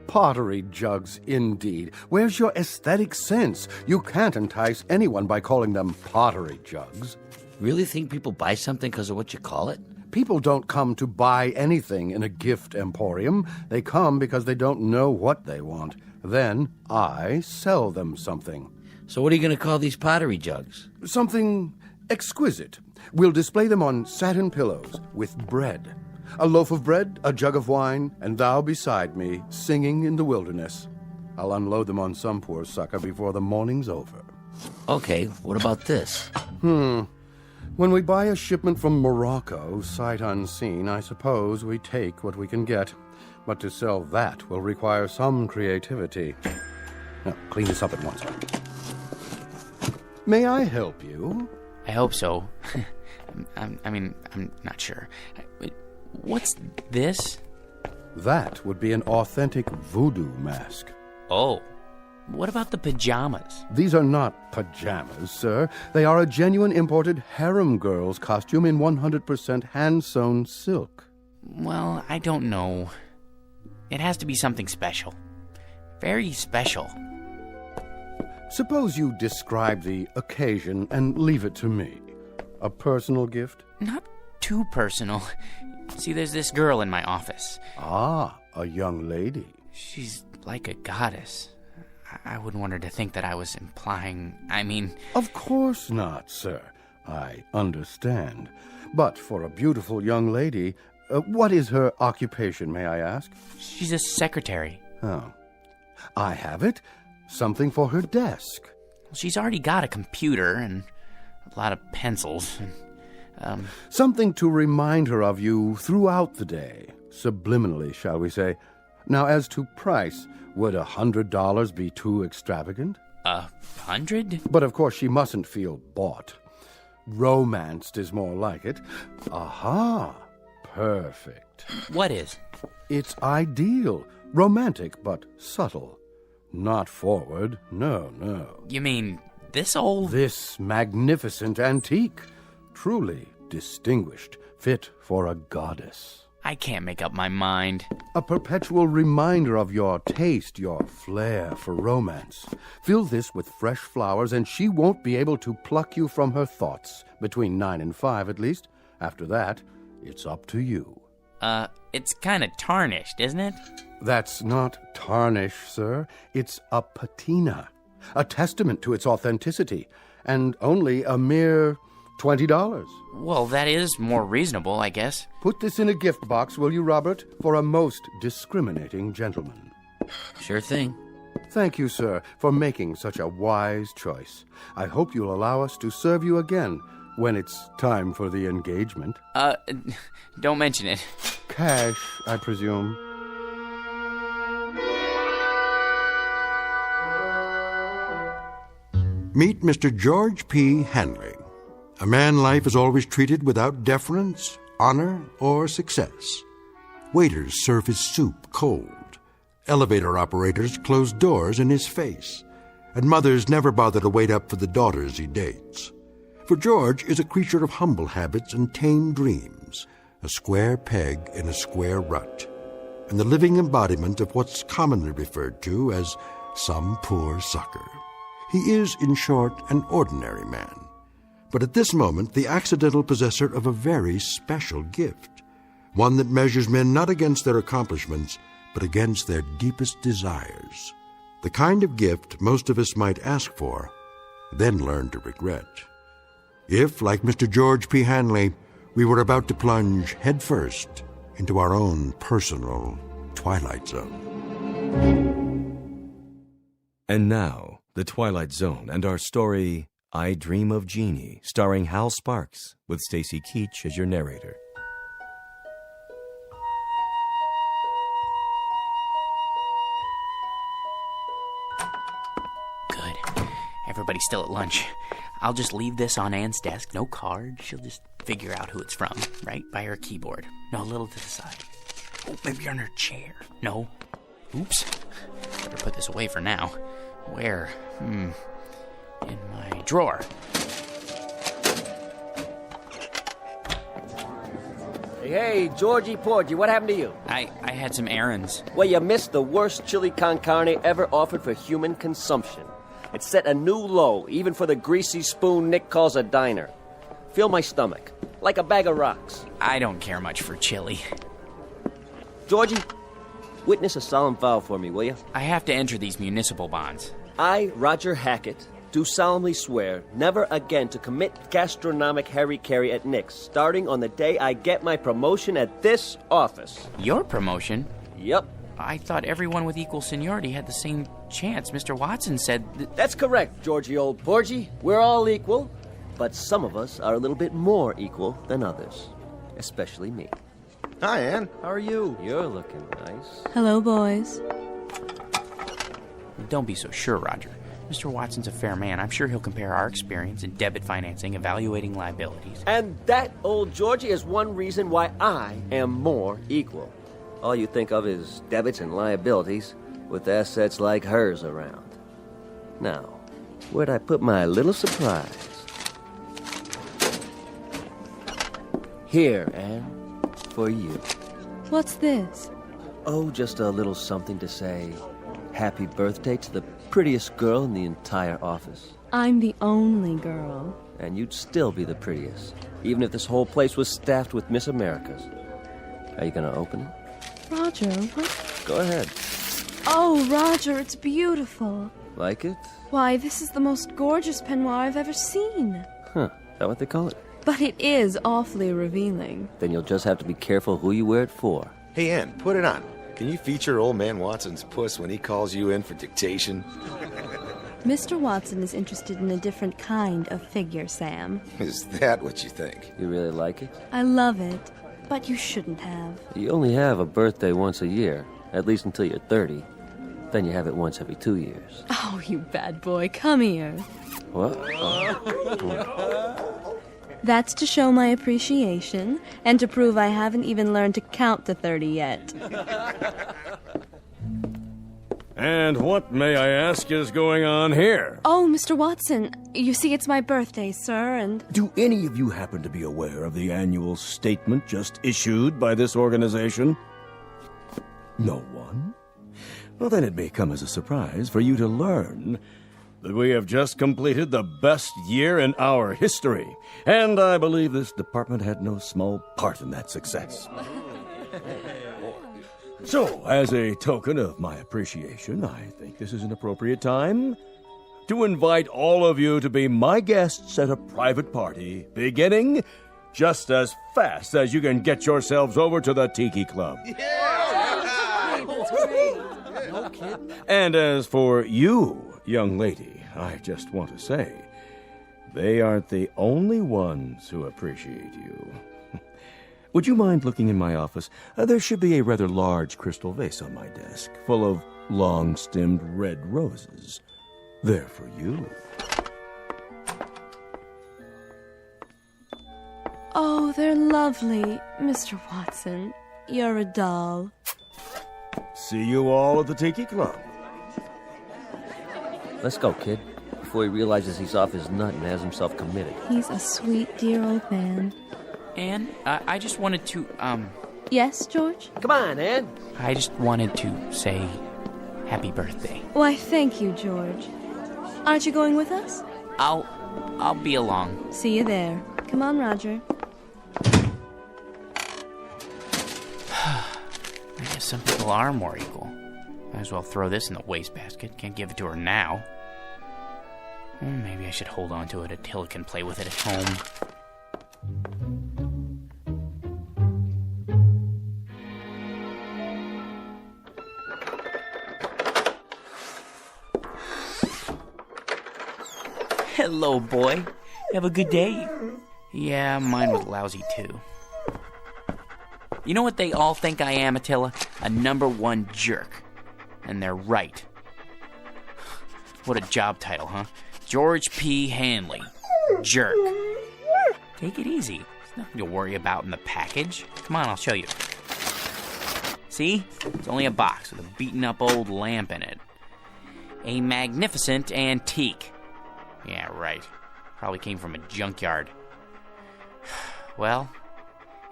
Pottery jugs, indeed. Where's your aesthetic sense? You can't entice anyone by calling them pottery jugs. Really think people buy something because of what you call it? People don't come to buy anything in a gift emporium. They come because they don't know what they want. Then I sell them something. So what are you going to call these pottery jugs? Something exquisite. We'll display them on satin pillows with bread. A loaf of bread, a jug of wine, and thou beside me, singing in the wilderness. I'll unload them on some poor sucker before the morning's over. Okay, what about this? When we buy a shipment from Morocco, sight unseen, I suppose we take what we can get. But to sell that will require some creativity. Now, clean this up at once. May I help you? I hope so. I'm not sure. What's this? That would be an authentic voodoo mask. Oh. What about the pajamas? These are not pajamas, sir. They are a genuine imported harem girl's costume in 100% hand-sewn silk. Well, I don't know. It has to be something special. Very special. Suppose you describe the occasion and leave it to me. A personal gift? Not too personal. See, there's this girl in my office. Ah, a young lady. She's like a goddess. I wouldn't want her to think that I was implying, Of course not, sir. I understand. But for a beautiful young lady, what is her occupation, may I ask? She's a secretary. Oh. I have it. Something for her desk. She's already got a computer and a lot of pencils. Something to remind her of you throughout the day. Subliminally, shall we say. Now, as to price, would $100 be too extravagant? 100? But of course she mustn't feel bought. Romanced is more like it. Aha! Perfect. What is? It's ideal. Romantic, but subtle. Not forward. No. You mean this old? This magnificent antique. Truly distinguished. Fit for a goddess. I can't make up my mind. A perpetual reminder of your taste, your flair for romance. Fill this with fresh flowers, and she won't be able to pluck you from her thoughts. Between 9 and 5, at least. After that, it's up to you. It's kind of tarnished, isn't it? That's not tarnish, sir. It's a patina. A testament to its authenticity. And only a mere $20. Well, that is more reasonable, I guess. Put this in a gift box, will you, Robert? For a most discriminating gentleman. Sure thing. Thank you, sir, for making such a wise choice. I hope you'll allow us to serve you again when it's time for the engagement. Don't mention it. Cash, I presume. Meet Mr. George P. Hanley, a man life is always treated without deference, honor, or success. Waiters serve his soup cold. Elevator operators close doors in his face. And mothers never bother to wait up for the daughters he dates. For George is a creature of humble habits and tame dreams, a square peg in a square rut, and the living embodiment of what's commonly referred to as some poor sucker. He is, in short, an ordinary man, but at this moment the accidental possessor of a very special gift, one that measures men not against their accomplishments, but against their deepest desires, the kind of gift most of us might ask for, then learn to regret. If, like Mr. George P. Hanley, we were about to plunge headfirst into our own personal Twilight Zone. And now, The Twilight Zone and our story, I Dream of Jeannie, starring Hal Sparks, with Stacy Keach as your narrator. Good. Everybody's still at lunch. I'll just leave this on Anne's desk. No card. She'll just figure out who it's from, right by her keyboard. No, a little to the side. Oh, maybe on her chair. No. Oops. Better put this away for now. Where? In my drawer. Hey, Georgie Porgy, what happened to you? I had some errands. Well, you missed the worst chili con carne ever offered for human consumption. It set a new low, even for the greasy spoon Nick calls a diner. Fill my stomach, like a bag of rocks. I don't care much for chili. Georgie, witness a solemn vow for me, will you? I have to enter these municipal bonds. I, Roger Hackett, do solemnly swear never again to commit gastronomic harry-carry at Nick's, starting on the day I get my promotion at this office. Your promotion? Yep. I thought everyone with equal seniority had the same chance. Mr. Watson said... That's correct, Georgie old Porgy. We're all equal, but some of us are a little bit more equal than others. Especially me. Hi, Anne. How are you? You're looking nice. Hello, boys. Don't be so sure, Roger. Mr. Watson's a fair man. I'm sure he'll compare our experience in debit financing, evaluating liabilities. And that, old Georgie, is one reason why I am more equal. All you think of is debits and liabilities, with assets like hers around. Now, where'd I put my little surprise? Here, Anne, for you. What's this? Oh, just a little something to say happy birthday to the prettiest girl in the entire office. I'm the only girl. And you'd still be the prettiest, even if this whole place was staffed with Miss Americas. Are you gonna open it? Roger, what? Go ahead. Oh, Roger, it's beautiful. Like it? Why, this is the most gorgeous peignoir I've ever seen. Huh, is that what they call it? But it is awfully revealing. Then you'll just have to be careful who you wear it for. Hey, Ann, put it on. Can you feature old man Watson's puss when he calls you in for dictation? Mr. Watson is interested in a different kind of figure, Sam. Is that what you think? You really like it? I love it, but you shouldn't have. You only have a birthday once a year, at least until you're 30. Then you have it once every 2 years. Oh, you bad boy, come here. What? That's to show my appreciation, and to prove I haven't even learned to count to 30 yet. And what, may I ask, is going on here? Oh, Mr. Watson, You see, it's my birthday, sir, and... Do any of you happen to be aware of the annual statement just issued by this organization? No one? Well, then it may come as a surprise for you to learn that we have just completed the best year in our history, and I believe this department had no small part in that success. So, as a token of my appreciation, I think this is an appropriate time to invite all of you to be my guests at a private party, beginning just as fast as you can get yourselves over to the Tiki Club. No kidding. And as for you, young lady, I just want to say, they aren't the only ones who appreciate you. Would you mind looking in my office? There should be a rather large crystal vase on my desk, full of long-stemmed red roses. They're for you. Oh, they're lovely, Mr. Watson. You're a doll. See you all at the Tiki Club. Let's go, kid, before he realizes he's off his nut and has himself committed. He's a sweet, dear old man. Anne, I just wanted to, Yes, George? Come on, Anne. I just wanted to say happy birthday. Why, thank you, George. Aren't you going with us? I'll be along. See you there. Come on, Roger. I guess some people are more equal. Might as well throw this in the wastebasket. Can't give it to her now. Maybe I should hold on to it until it can play with it at home. Hello, boy. Have a good day. Yeah, mine was lousy, too. You know what they all think I am, Attila? A #1 jerk. And they're right. What a job title, huh? George P. Hanley. Jerk. Take it easy. There's nothing to worry about in the package. Come on, I'll show you. See? It's only a box with a beaten-up old lamp in it. A magnificent antique. Yeah, right. Probably came from a junkyard. Well,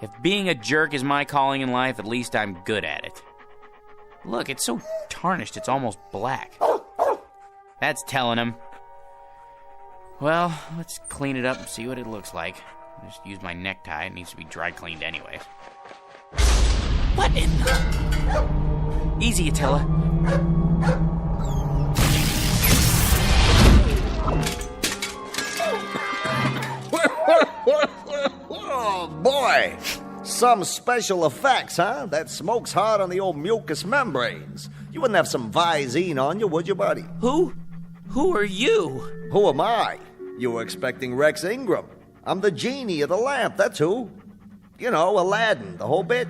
if being a jerk is my calling in life, at least I'm good at it. Look, it's so tarnished it's almost black. That's telling him. Well, let's clean it up and see what it looks like. I just used my necktie. It needs to be dry cleaned anyway. What in the... Easy, Attila. Oh, boy. Some special effects, huh? That smoke's hard on the old mucous membranes. You wouldn't have some Visine on you, would you, buddy? Who are you? Who am I? You were expecting Rex Ingram. I'm the genie of the lamp, that's who. You know, Aladdin, the whole bit.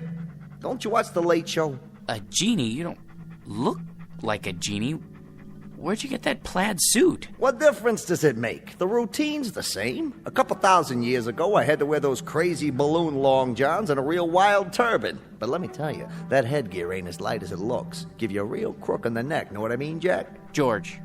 Don't you watch The Late Show? A genie? You don't look like a genie. Where'd you get that plaid suit? What difference does it make? The routine's the same. A couple thousand years ago, I had to wear those crazy balloon long johns and a real wild turban. But let me tell you, that headgear ain't as light as it looks. Give you a real crook in the neck, know what I mean, Jack? George.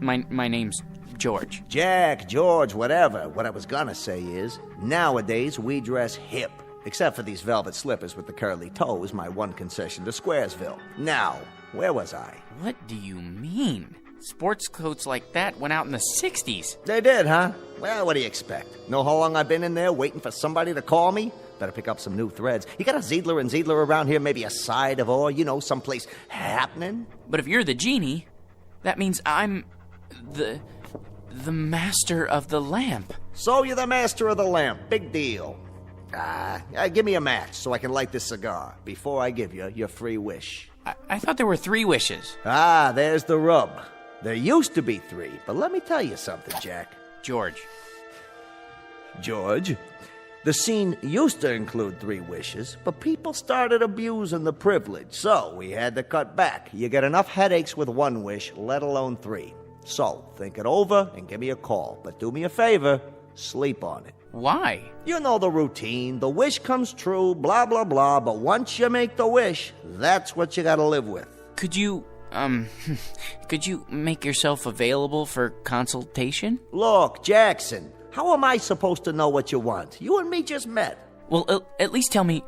My name's George. Jack, George, whatever. What I was gonna say is, nowadays we dress hip. Except for these velvet slippers with the curly toes, my one concession to Squaresville. Now, where was I? What do you mean? Sports coats like that went out in the 60s. They did, huh? Well, what do you expect? Know how long I've been in there waiting for somebody to call me? Better pick up some new threads. You got a Ziedler and Ziedler around here, maybe a side of or, someplace happening? But if you're the genie, that means I'm the master of the lamp. So you're the master of the lamp. Big deal. Give me a match so I can light this cigar before I give you your free wish. I thought there were 3 wishes. There's the rub. There used to be 3, but let me tell you something, Jack. George. The scene used to include 3 wishes, but people started abusing the privilege, so we had to cut back. You get enough headaches with 1 wish, let alone 3. So, think it over and give me a call. But do me a favor, sleep on it. Why? You know the routine. The wish comes true, blah, blah, blah, but once you make the wish, that's what you gotta live with. Could you Could you make yourself available for consultation? Look, Jackson, how am I supposed to know what you want? You and me just met. Well, at least tell me,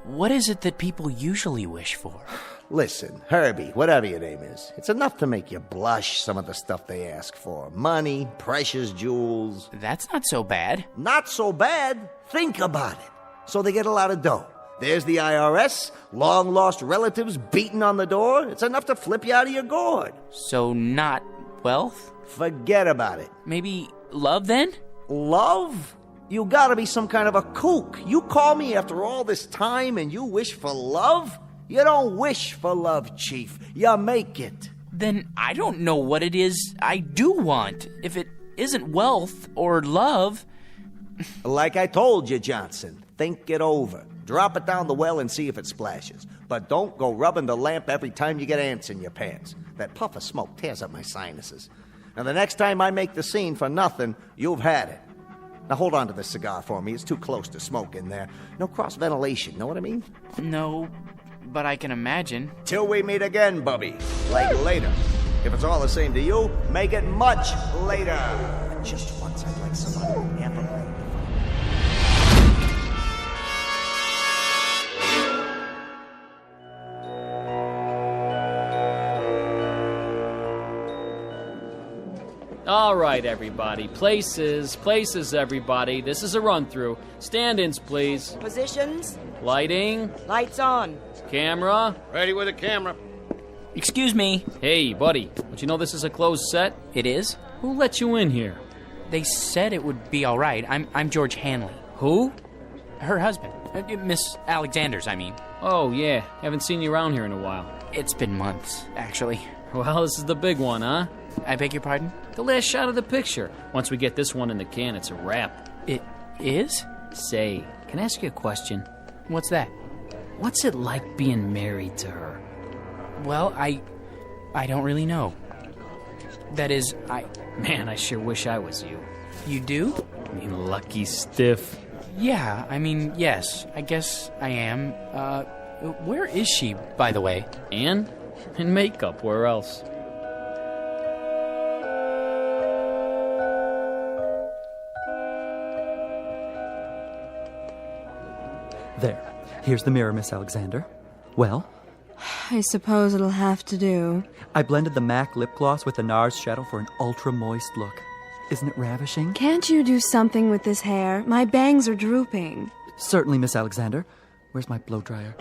what is it that people usually wish for? Listen, Herbie, whatever your name is, it's enough to make you blush, some of the stuff they ask for. Money, precious jewels. That's not so bad. Not so bad? Think about it. So they get a lot of dough. There's the IRS, long-lost relatives beating on the door. It's enough to flip you out of your gourd. So not wealth? Forget about it. Maybe love, then? Love? You gotta be some kind of a kook. You call me after all this time and you wish for love? You don't wish for love, Chief. You make it. Then I don't know what it is I do want. If it isn't wealth or love... Like I told you, Johnson, think it over. Drop it down the well and see if it splashes. But don't go rubbing the lamp every time you get ants in your pants. That puff of smoke tears up my sinuses. Now, the next time I make the scene for nothing, you've had it. Now, hold on to this cigar for me. It's too close to smoke in there. No cross-ventilation, know what I mean? No, but I can imagine. Till we meet again, Bubby. Like later. If it's all the same to you, make it much later. Just once I'd like somebody to never. All right, everybody. Places, everybody. This is a run-through. Stand-ins, please. Positions. Lighting. Lights on. Camera. Ready with a camera. Excuse me. Hey, buddy. Don't you know this is a closed set? It is? Who let you in here? They said it would be all right. I'm George Hanley. Who? Her husband. Miss Alexander's, I mean. Oh, yeah. Haven't seen you around here in a while. It's been months, actually. Well, this is the big one, huh? I beg your pardon? The last shot of the picture. Once we get this one in the can, it's a wrap. It is? Say, can I ask you a question? What's that? What's it like being married to her? Well, I don't really know. That is, Man, I sure wish I was you. You do? I mean, lucky stiff. Yeah, I mean, yes. I guess I am. Where is she, by the way? Anne? In makeup, where else? There. Here's the mirror, Miss Alexander. Well? I suppose it'll have to do. I blended the MAC lip gloss with the NARS shadow for an ultra-moist look. Isn't it ravishing? Can't you do something with this hair? My bangs are drooping. Certainly, Miss Alexander. Where's my blow dryer?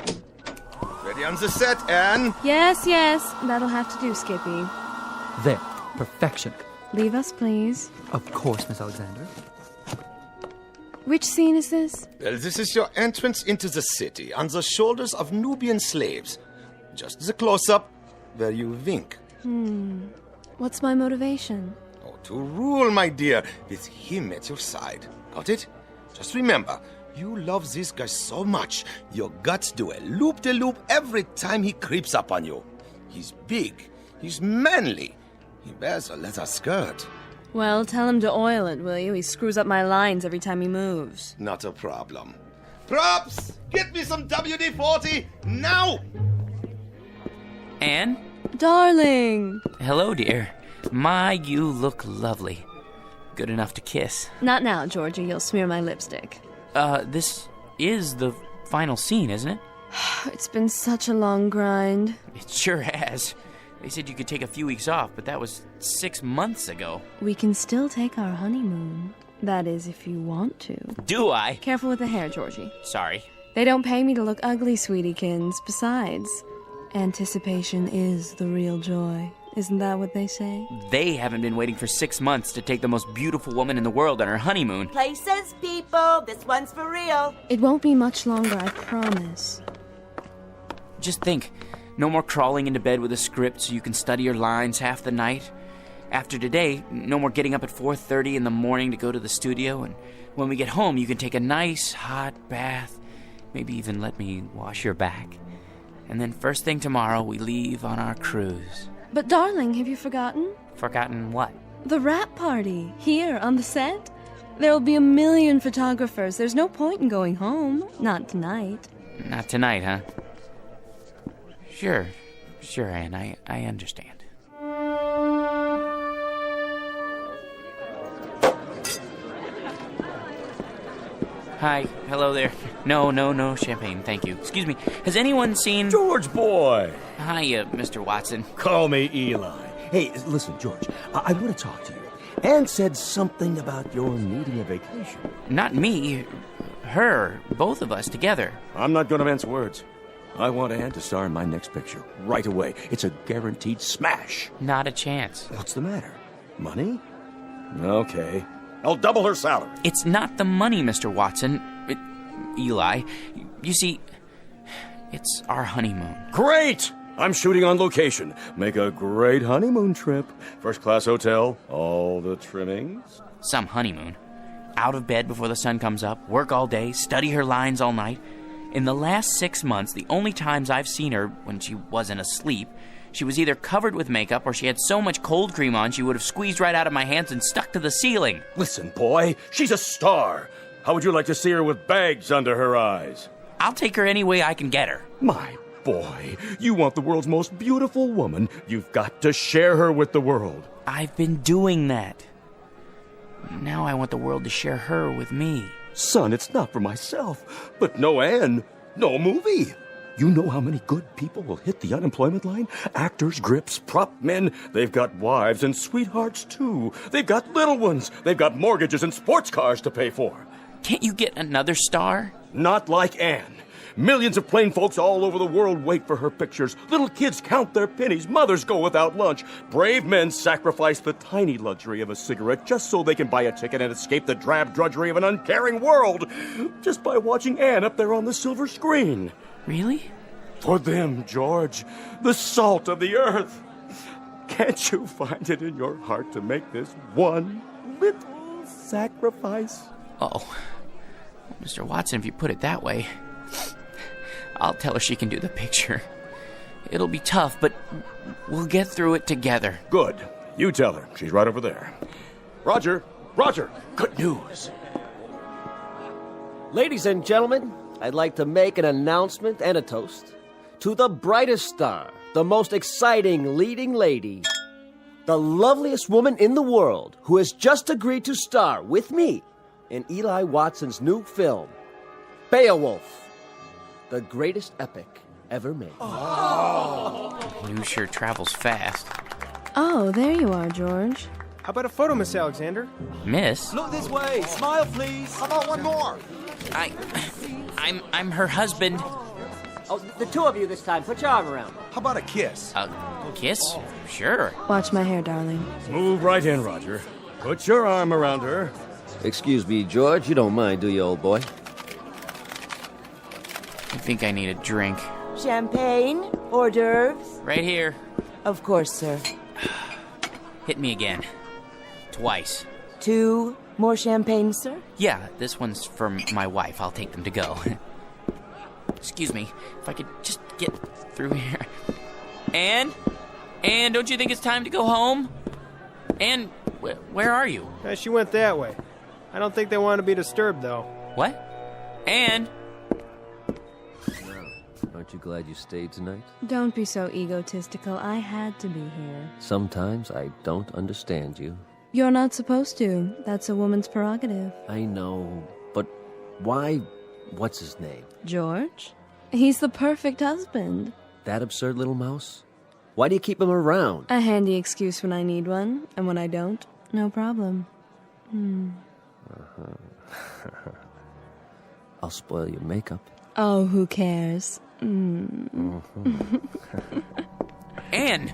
Ready on the set, Anne? Yes. That'll have to do, Skippy. There. Perfection. Leave us, please. Of course, Miss Alexander. Which scene is this? Well, this is your entrance into the city on the shoulders of Nubian slaves. Just the close-up where you wink. What's my motivation? Oh, to rule, my dear, with him at your side. Got it? Just remember, you love this guy so much, your guts do a loop-de-loop every time he creeps up on you. He's big. He's manly. He wears a leather skirt. Well, tell him to oil it, will you? He screws up my lines every time he moves. Not a problem. Props! Get me some WD-40 now! Anne? Darling! Hello, dear. My, you look lovely. Good enough to kiss. Not now, Georgie. You'll smear my lipstick. This is the final scene, isn't it? It's been such a long grind. It sure has. They said you could take a few weeks off, but that was 6 months ago. We can still take our honeymoon. That is, if you want to. Do I? Careful with the hair, Georgie. Sorry. They don't pay me to look ugly, sweetiekins. Besides, anticipation is the real joy. Isn't that what they say? They haven't been waiting for 6 months to take the most beautiful woman in the world on her honeymoon. Places, people. This one's for real. It won't be much longer, I promise. Just think. No more crawling into bed with a script so you can study your lines half the night. After today, no more getting up at 4:30 in the morning to go to the studio. And when we get home, you can take a nice hot bath. Maybe even let me wash your back. And then first thing tomorrow, we leave on our cruise. But darling, have you forgotten? Forgotten what? The wrap party, here on the set. There'll be 1,000,000 photographers. There's no point in going home. Not tonight. Not tonight, huh? Sure. Sure, Anne, I understand. Hi, hello there. No champagne, thank you. Excuse me, has anyone seen... George boy! Hi, Mr. Watson. Call me Eli. Hey, listen, George, I want to talk to you. Anne said something about your needing a vacation. Not me, her, both of us together. I'm not going to mince words. I want Anne to star in my next picture right away. It's a guaranteed smash. Not a chance. What's the matter? Money? Okay. I'll double her salary. It's not the money, Mr. Watson. Eli, you see, it's our honeymoon. Great! I'm shooting on location. Make a great honeymoon trip. First-class hotel, all the trimmings. Some honeymoon. Out of bed before the sun comes up, work all day, study her lines all night. In the last 6 months, the only times I've seen her when she wasn't asleep, she was either covered with makeup or she had so much cold cream on she would have squeezed right out of my hands and stuck to the ceiling. Listen, boy, she's a star. How would you like to see her with bags under her eyes? I'll take her any way I can get her. My boy, you want the world's most beautiful woman. You've got to share her with the world. I've been doing that. Now I want the world to share her with me. Son, it's not for myself. But no Anne, no movie. You know how many good people will hit the unemployment line? Actors, grips, prop men. They've got wives and sweethearts, too. They've got little ones. They've got mortgages and sports cars to pay for. Can't you get another star? Not like Anne. Millions of plain folks all over the world wait for her pictures. Little kids count their pennies. Mothers go without lunch. Brave men sacrifice the tiny luxury of a cigarette just so they can buy a ticket and escape the drab drudgery of an uncaring world. Just by watching Anne up there on the silver screen. Really? For them, George, the salt of the earth. Can't you find it in your heart to make this one little sacrifice? Oh, Mr. Watson, if you put it that way, I'll tell her she can do the picture. It'll be tough, but we'll get through it together. Good. You tell her. She's right over there. Roger, good news. Ladies and gentlemen, I'd like to make an announcement and a toast to the brightest star, the most exciting leading lady, the loveliest woman in the world who has just agreed to star with me in Eli Watson's new film, Beowulf, the greatest epic ever made. News sure travels fast. Oh, there you are, George. How about a photo, Miss Alexander? Miss? Look this way. Smile, please. How about one more? I'm her husband. Oh, the two of you this time. Put your arm around. How about a kiss? A kiss? Sure. Watch my hair, darling. Move right in, Roger. Put your arm around her. Excuse me, George. You don't mind, do you, old boy? I think I need a drink. Champagne? Hors d'oeuvres? Right here. Of course, sir. Hit me again. Twice. 2 more champagne, sir? Yeah, this one's for my wife. I'll take them to go. Excuse me, if I could just get through here. Anne, don't you think it's time to go home? Anne, where are you? She went that way. I don't think they want to be disturbed, though. What? Anne? Aren't you glad you stayed tonight? Don't be so egotistical. I had to be here. Sometimes I don't understand you. You're not supposed to. That's a woman's prerogative. I know, but why? What's his name? George? He's the perfect husband. That absurd little mouse? Why do you keep him around? A handy excuse when I need one, and when I don't, no problem. I'll spoil your makeup. Oh, who cares? Anne,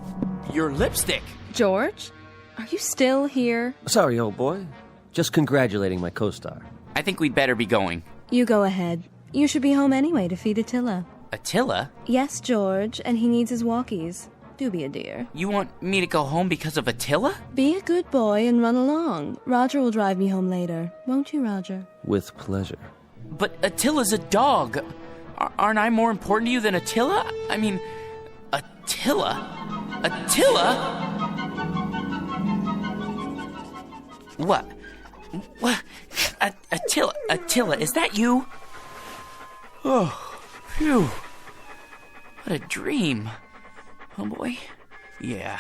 your lipstick. George? Are you still here? Sorry, old boy. Just congratulating my co-star. I think we'd better be going. You go ahead. You should be home anyway to feed Attila. Attila? Yes, George, and he needs his walkies. Do be a dear. You want me to go home because of Attila? Be a good boy and run along. Roger will drive me home later. Won't you, Roger? With pleasure. But Attila's a dog. Aren't I more important to you than Attila? I mean, Attila? Attila? What? Attila, is that you? Oh, phew. What a dream. Homeboy? Yeah.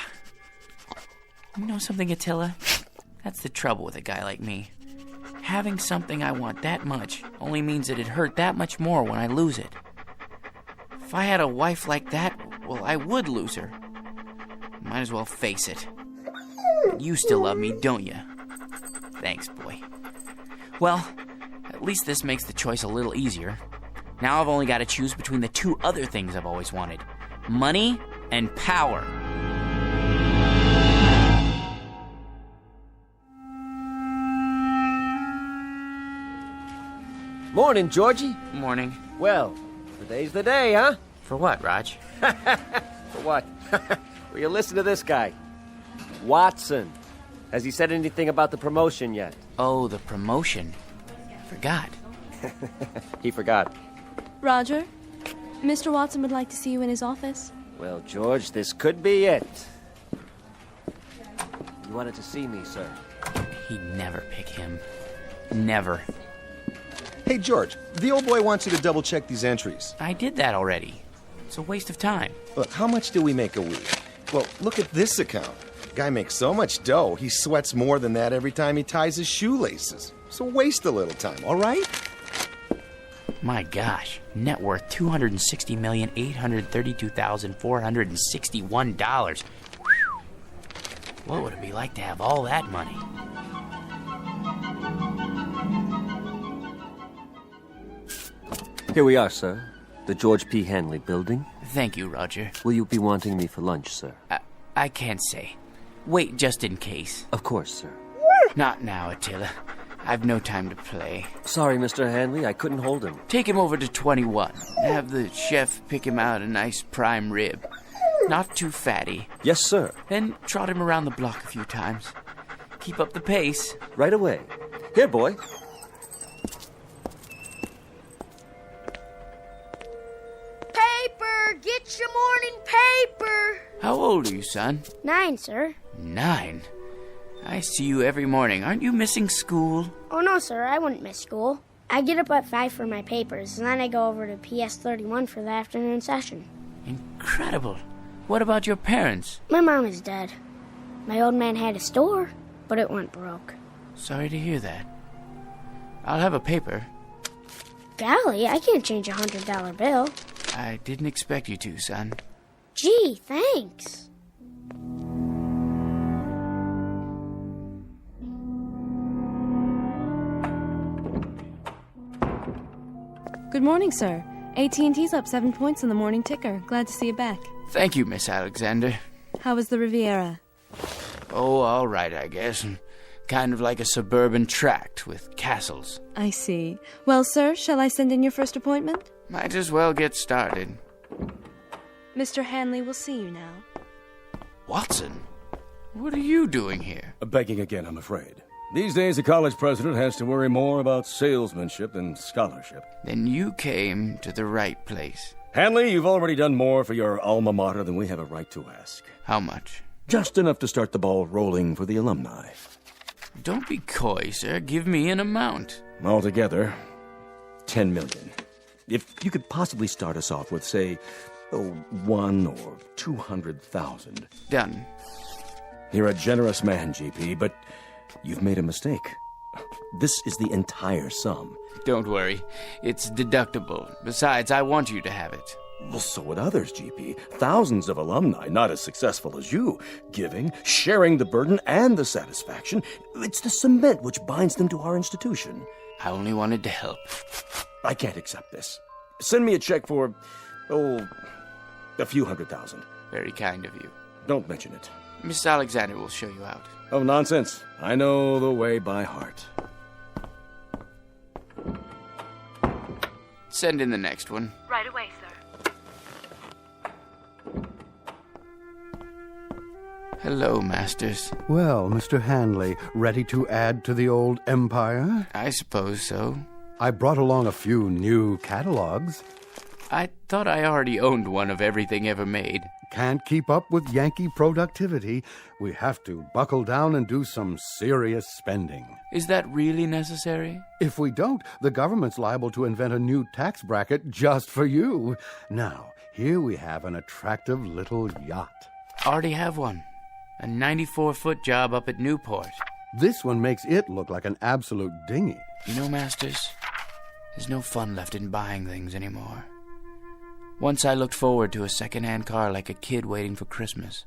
You know something, Attila? That's the trouble with a guy like me. Having something I want that much only means that it hurt that much more when I lose it. If I had a wife like that, well, I would lose her. Might as well face it. You still love me, don't you? Thanks, boy. Well, at least this makes the choice a little easier. Now I've only got to choose between the two other things I've always wanted. Money and power. Morning, Georgie. Morning. Well, today's the day, huh? For what, Raj? For what? Will you listen to this guy? Watson. Has he said anything about the promotion yet? Oh, the promotion. Forgot. He forgot. Roger, Mr. Watson would like to see you in his office. Well, George, this could be it. You wanted to see me, sir. He'd never pick him. Never. Hey, George, the old boy wants you to double-check these entries. I did that already. It's a waste of time. Look, how much do we make a week? Well, look at this account. Guy makes so much dough, he sweats more than that every time he ties his shoelaces. So waste a little time, all right? My gosh, net worth $260,832,461. What would it be like to have all that money? Here we are, sir. The George P. Hanley building. Thank you, Roger. Will you be wanting me for lunch, sir? I can't say. Wait just in case. Of course, sir. Not now, Attila. I've no time to play. Sorry, Mr. Hanley, I couldn't hold him. Take him over to 21. Have the chef pick him out a nice prime rib. Not too fatty. Yes, sir. Then trot him around the block a few times. Keep up the pace. Right away. Here, boy. Paper! Get your morning paper! How old are you, son? 9, sir. 9? I see you every morning. Aren't you missing school? Oh, no, sir. I wouldn't miss school. I get up at 5 for my papers, and then I go over to PS 31 for the afternoon session. Incredible. What about your parents? My mom is dead. My old man had a store, but it went broke. Sorry to hear that. I'll have a paper. Golly, I can't change a $100 bill. I didn't expect you to, son. Gee, thanks. Good morning, sir. AT&T's up 7 points in the morning ticker. Glad to see you back. Thank you, Miss Alexander. How was the Riviera? Oh, all right, I guess. Kind of like a suburban tract with castles. I see. Well, sir, shall I send in your first appointment? Might as well get started. Mr. Hanley will see you now. Watson, what are you doing here? Begging again, I'm afraid. These days, a college president has to worry more about salesmanship than scholarship. Then you came to the right place. Hanley, you've already done more for your alma mater than we have a right to ask. How much? Just enough to start the ball rolling for the alumni. Don't be coy, sir. Give me an amount. Altogether, $10 million. If you could possibly start us off with, say, 1 or 200,000. Done. You're a generous man, GP, but you've made a mistake. This is the entire sum. Don't worry. It's deductible. Besides, I want you to have it. Well, so would others, GP. Thousands of alumni, not as successful as you. Giving, sharing the burden and the satisfaction. It's the cement which binds them to our institution. I only wanted to help. I can't accept this. Send me a check for, a few 100,000. Very kind of you. Don't mention it. Miss Alexander will show you out. Oh, nonsense. I know the way by heart. Send in the next one. Right away, sir. Hello, Masters. Well, Mr. Hanley, ready to add to the old empire? I suppose so. I brought along a few new catalogs. I thought I already owned one of everything ever made. Can't keep up with Yankee productivity. We have to buckle down and do some serious spending. Is that really necessary? If we don't, the government's liable to invent a new tax bracket just for you. Now, here we have an attractive little yacht. Already have one. A 94-foot job up at Newport. This one makes it look like an absolute dinghy. You know, Masters, there's no fun left in buying things anymore. Once I looked forward to a second-hand car like a kid waiting for Christmas.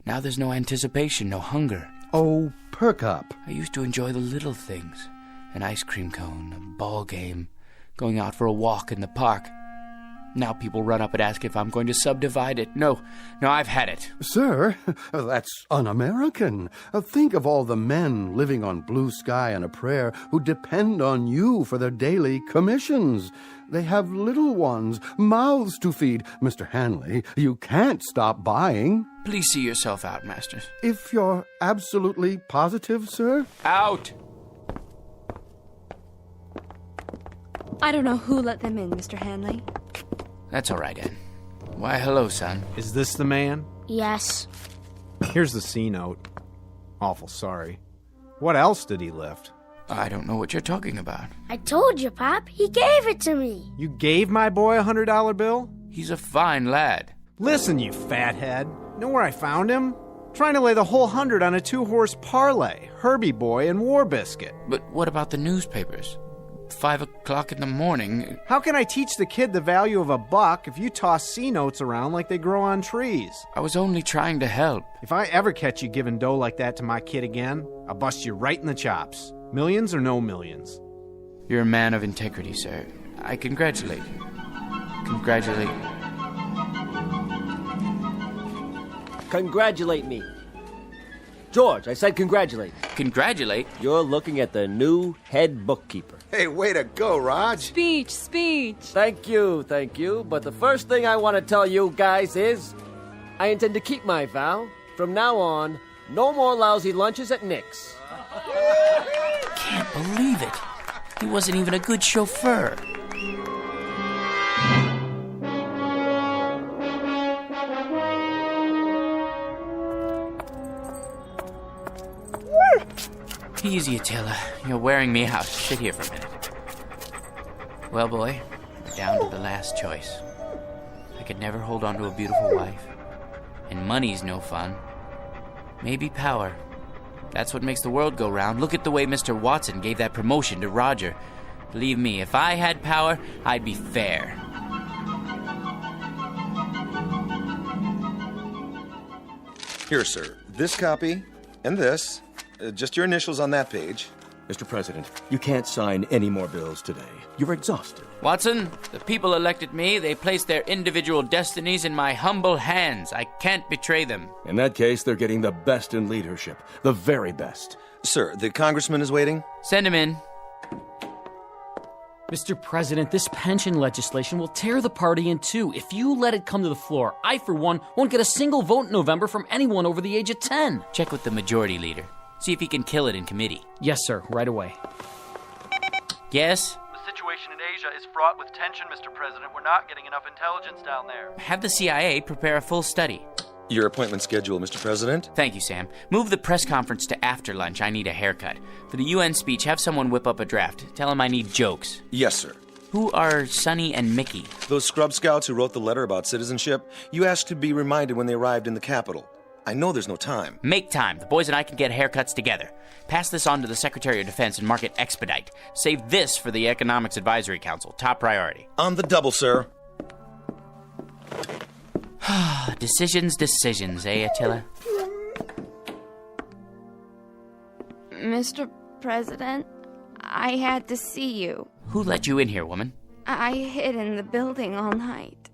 Now there's no anticipation, no hunger. Oh, perk up. I used to enjoy the little things. An ice cream cone, a ball game, going out for a walk in the park. Now people run up and ask if I'm going to subdivide it. No, I've had it. Sir, that's un-American. Think of all the men living on blue sky and a prayer who depend on you for their daily commissions. They have little ones, mouths to feed. Mr. Hanley, you can't stop buying. Please see yourself out, Masters. If you're absolutely positive, sir? Out! I don't know who let them in, Mr. Hanley. That's all right, Ann. Why, hello, son. Is this the man? Yes. Here's the C note. Awful sorry. What else did he lift? I don't know what you're talking about. I told you, Pop. He gave it to me. You gave my boy a $100 bill? He's a fine lad. Listen, you fathead. Know where I found him? Trying to lay the whole 100 on a 2-horse parlay. Herbie Boy and War Biscuit. But what about the newspapers? 5 o'clock in the morning. How can I teach the kid the value of a buck if you toss C notes around like they grow on trees? I was only trying to help. If I ever catch you giving dough like that to my kid again, I'll bust you right in the chops. Millions or no millions. You're a man of integrity, sir. I congratulate you. Congratulate you. Congratulate me. George, I said congratulate. Congratulate? You're looking at the new head bookkeeper. Hey, way to go, Raj. Speech. Thank you. But the first thing I want to tell you guys is I intend to keep my vow. From now on, no more lousy lunches at Nick's. Can't believe it. He wasn't even a good chauffeur. Easy, Attila. You're wearing me out. Sit here for a minute. Well, boy, we're down to the last choice. I could never hold on to a beautiful wife. And money's no fun. Maybe power. That's what makes the world go round. Look at the way Mr. Watson gave that promotion to Roger. Believe me, if I had power, I'd be fair. Here, sir. This copy and this. Just your initials on that page. Mr. President, you can't sign any more bills today. You're exhausted. Watson, the people elected me. They placed their individual destinies in my humble hands. I can't betray them. In that case, they're getting the best in leadership. The very best. Sir, the congressman is waiting. Send him in. Mr. President, this pension legislation will tear the party in two. If you let it come to the floor, I, for one, won't get a single vote in November from anyone over the age of 10. Check with the majority leader. See if he can kill it in committee. Yes, sir. Right away. Yes? The situation in Asia is fraught with tension, Mr. President. We're not getting enough intelligence down there. Have the CIA prepare a full study. Your appointment schedule, Mr. President. Thank you, Sam. Move the press conference to after lunch. I need a haircut. For the UN speech, have someone whip up a draft. Tell him I need jokes. Yes, sir. Who are Sonny and Mickey? Those scrub scouts who wrote the letter about citizenship. You asked to be reminded when they arrived in the capital. I know there's no time. Make time. The boys and I can get haircuts together. Pass this on to the Secretary of Defense and mark it expedite. Save this for the Economics Advisory Council. Top priority. On the double, sir. Decisions, eh, Attila? Mr. President, I had to see you. Who let you in here, woman? I hid in the building all night.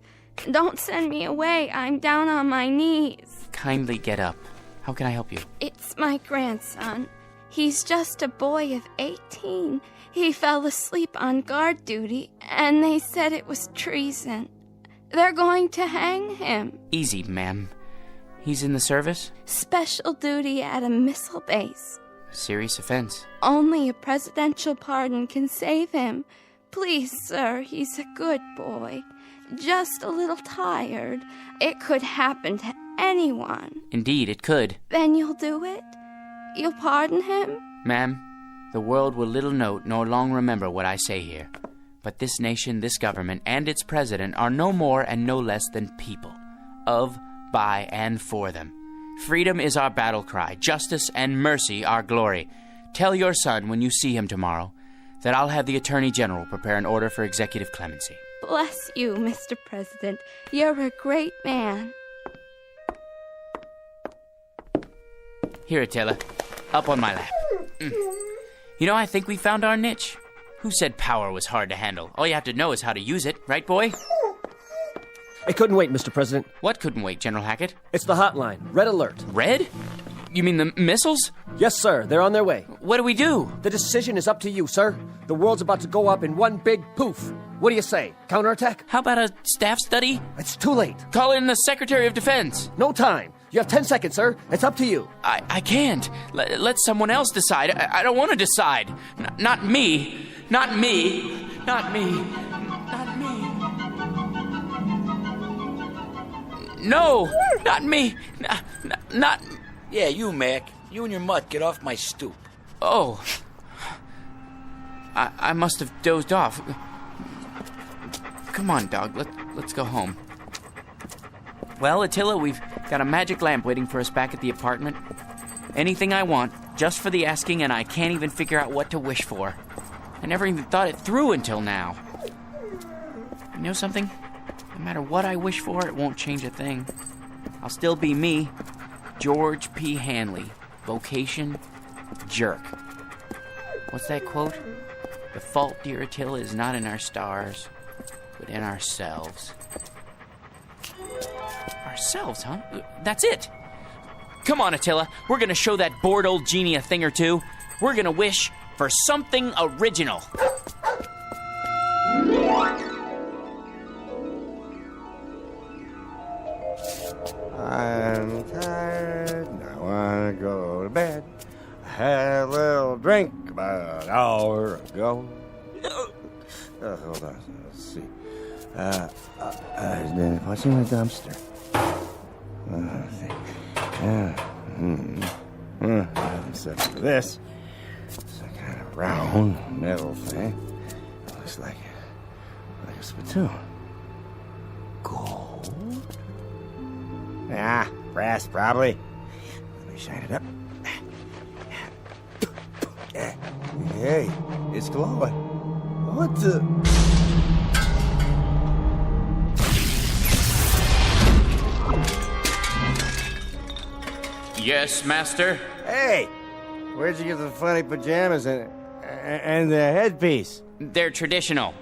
Don't send me away. I'm down on my knees. Kindly get up. How can I help you? It's my grandson. He's just a boy of 18. He fell asleep on guard duty, and they said it was treason. They're going to hang him. Easy, ma'am. He's in the service? Special duty at a missile base. Serious offense. Only a presidential pardon can save him. Please, sir, he's a good boy. Just a little tired. It could happen to anyone. Indeed, it could. Then you'll do it? You'll pardon him? Ma'am, the world will little note nor long remember what I say here. But this nation, this government, and its president are no more and no less than people. Of, by, and for them. Freedom is our battle cry, justice and mercy our glory. Tell your son when you see him tomorrow that I'll have the Attorney General prepare an order for executive clemency. Bless you, Mr. President. You're a great man. Here, Attila. Up on my lap. You know, I think we found our niche. Who said power was hard to handle? All you have to know is how to use it, right, boy? It couldn't wait, Mr. President. What couldn't wait, General Hackett? It's the hotline. Red alert. Red? You mean the missiles? Yes, sir. They're on their way. What do we do? The decision is up to you, sir. The world's about to go up in one big poof. What do you say? Counterattack? How about a staff study? It's too late. Call in the Secretary of Defense. No time. You have 10 seconds, sir. It's up to you. I can't. Let someone else decide. I don't want to decide. Not me. Not me. Not me. Not me. No, not me. Not. Yeah, you, Mac. You and your mutt, get off my stoop. Oh. I must have dozed off. Come on, dog. Let's go home. Well, Attila, we've got a magic lamp waiting for us back at the apartment. Anything I want, just for the asking, and I can't even figure out what to wish for. I never even thought it through until now. You know something? No matter what I wish for, it won't change a thing. I'll still be me, George P. Hanley. Vocation, jerk. What's that quote? The fault, dear Attila, is not in our stars, but in ourselves. Ourselves, huh? That's it. Come on, Attila. We're gonna show that bored old genie a thing or two. We're gonna wish for something original. I'm tired, I wanna go to bed. I had a little drink about an hour ago. Hold on, let's see. What's in the dumpster? Let's see. Except for this. It's a kind of round metal thing. It looks like a spittoon. Gold? Ah, brass probably. Let me shine it up. Hey, it's glowing. What the? Yes, master? Hey, where'd you get the funny pajamas and the headpiece? They're traditional.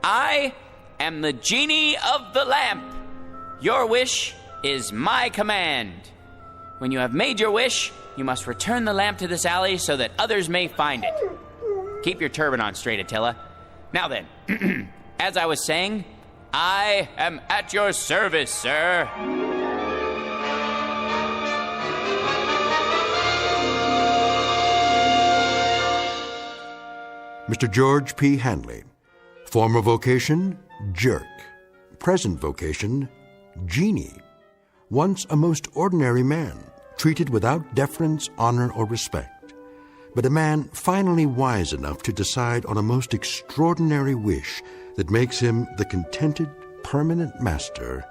I am the genie of the lamp. Your wish is my command. When you have made your wish, you must return the lamp to this alley so that others may find it. Keep your turban on straight, Attila. Now then, as I was saying, I am at your service, sir. Mr. George P. Hanley. Former vocation, jerk. Present vocation, genie. Once a most ordinary man, treated without deference, honor, or respect. But a man finally wise enough to decide on a most extraordinary wish that makes him the contented, permanent master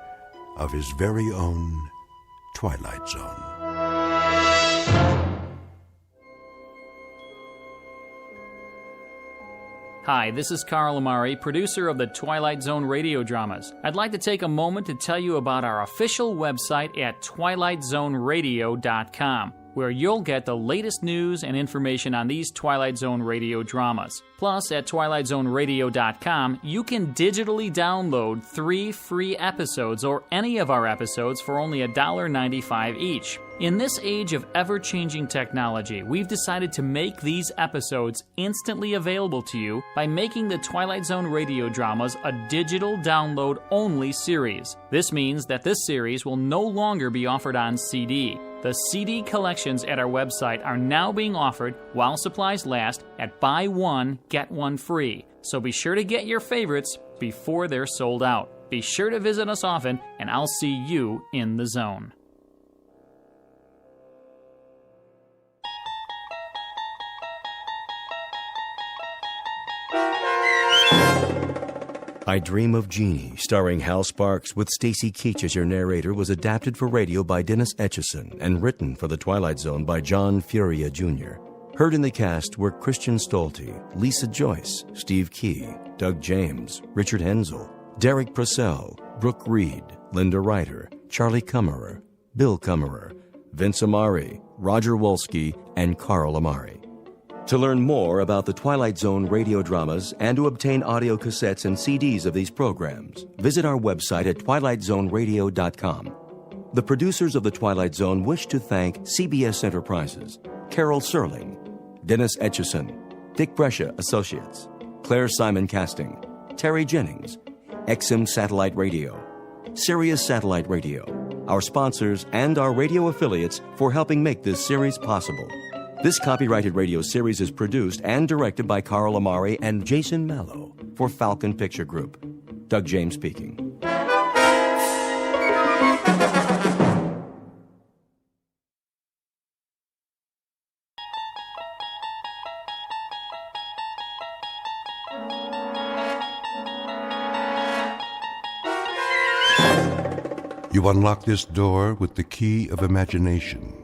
of his very own Twilight Zone. Hi, this is Carl Amari, producer of the Twilight Zone Radio Dramas. I'd like to take a moment to tell you about our official website at twilightzoneradio.com, where you'll get the latest news and information on these Twilight Zone Radio dramas. Plus, at twilightzoneradio.com, you can digitally download 3 free episodes or any of our episodes for only $1.95 each. In this age of ever-changing technology, we've decided to make these episodes instantly available to you by making the Twilight Zone Radio Dramas a digital download-only series. This means that this series will no longer be offered on CD. The CD collections at our website are now being offered while supplies last at buy one, get one free. So be sure to get your favorites before they're sold out. Be sure to visit us often, and I'll see you in the zone. I Dream of Jeannie, starring Hal Sparks with Stacy Keach as your narrator, was adapted for radio by Dennis Etchison and written for The Twilight Zone by John Furia Jr. Heard in the cast were Christian Stolte, Lisa Joyce, Steve Key, Doug James, Richard Hensel, Derek Purcell, Brooke Reed, Linda Ryder, Charlie Kummerer, Bill Kummerer, Vince Amari, Roger Wolski, and Carl Amari. To learn more about the Twilight Zone radio dramas and to obtain audio cassettes and CDs of these programs, visit our website at twilightzoneradio.com. The producers of The Twilight Zone wish to thank CBS Enterprises, Carol Serling, Dennis Etchison, Dick Brescia Associates, Claire Simon Casting, Terry Jennings, XM Satellite Radio, Sirius Satellite Radio, our sponsors, and our radio affiliates for helping make this series possible. This copyrighted radio series is produced and directed by Carl Amari and Jason Mallow for Falcon Picture Group. Doug James speaking. You unlock this door with the key of imagination.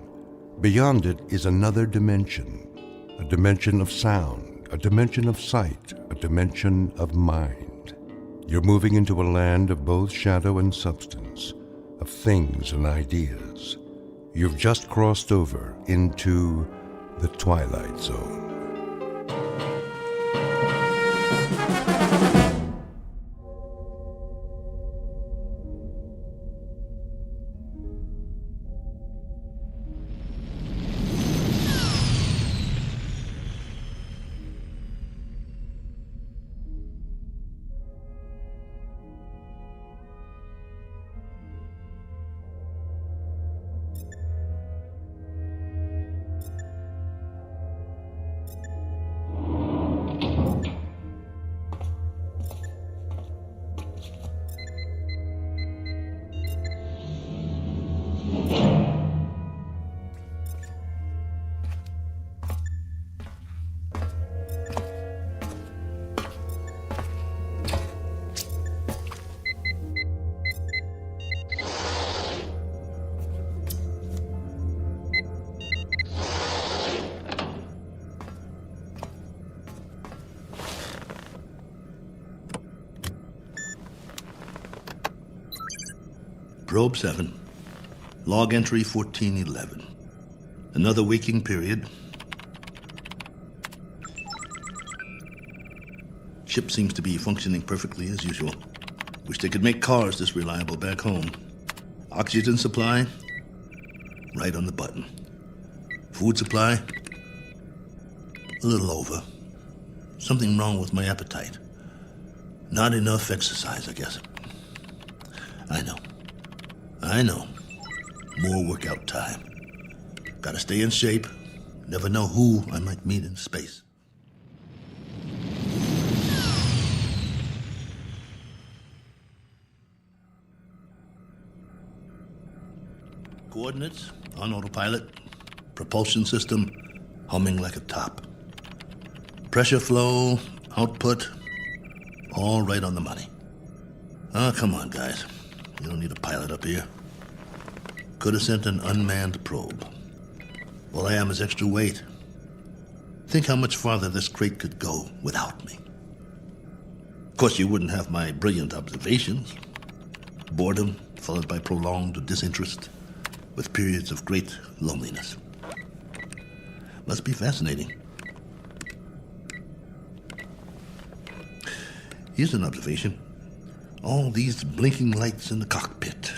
Beyond it is another dimension, a dimension of sound, a dimension of sight, a dimension of mind. You're moving into a land of both shadow and substance, of things and ideas. You've just crossed over into the Twilight Zone. Probe 7, log entry 1411. Another waking period. Ship seems to be functioning perfectly as usual. Wish they could make cars this reliable back home. Oxygen supply, right on the button. Food supply, a little over. Something wrong with my appetite. Not enough exercise, I guess. I know. More workout time. Gotta stay in shape. Never know who I might meet in space. Coordinates on autopilot. Propulsion system humming like a top. Pressure flow, output, all right on the money. Oh, come on, guys. You don't need a pilot up here. Could have sent an unmanned probe. All I am is extra weight. Think how much farther this crate could go without me. Of course, you wouldn't have my brilliant observations. Boredom followed by prolonged disinterest, with periods of great loneliness. Must be fascinating. Here's an observation. All these blinking lights in the cockpit.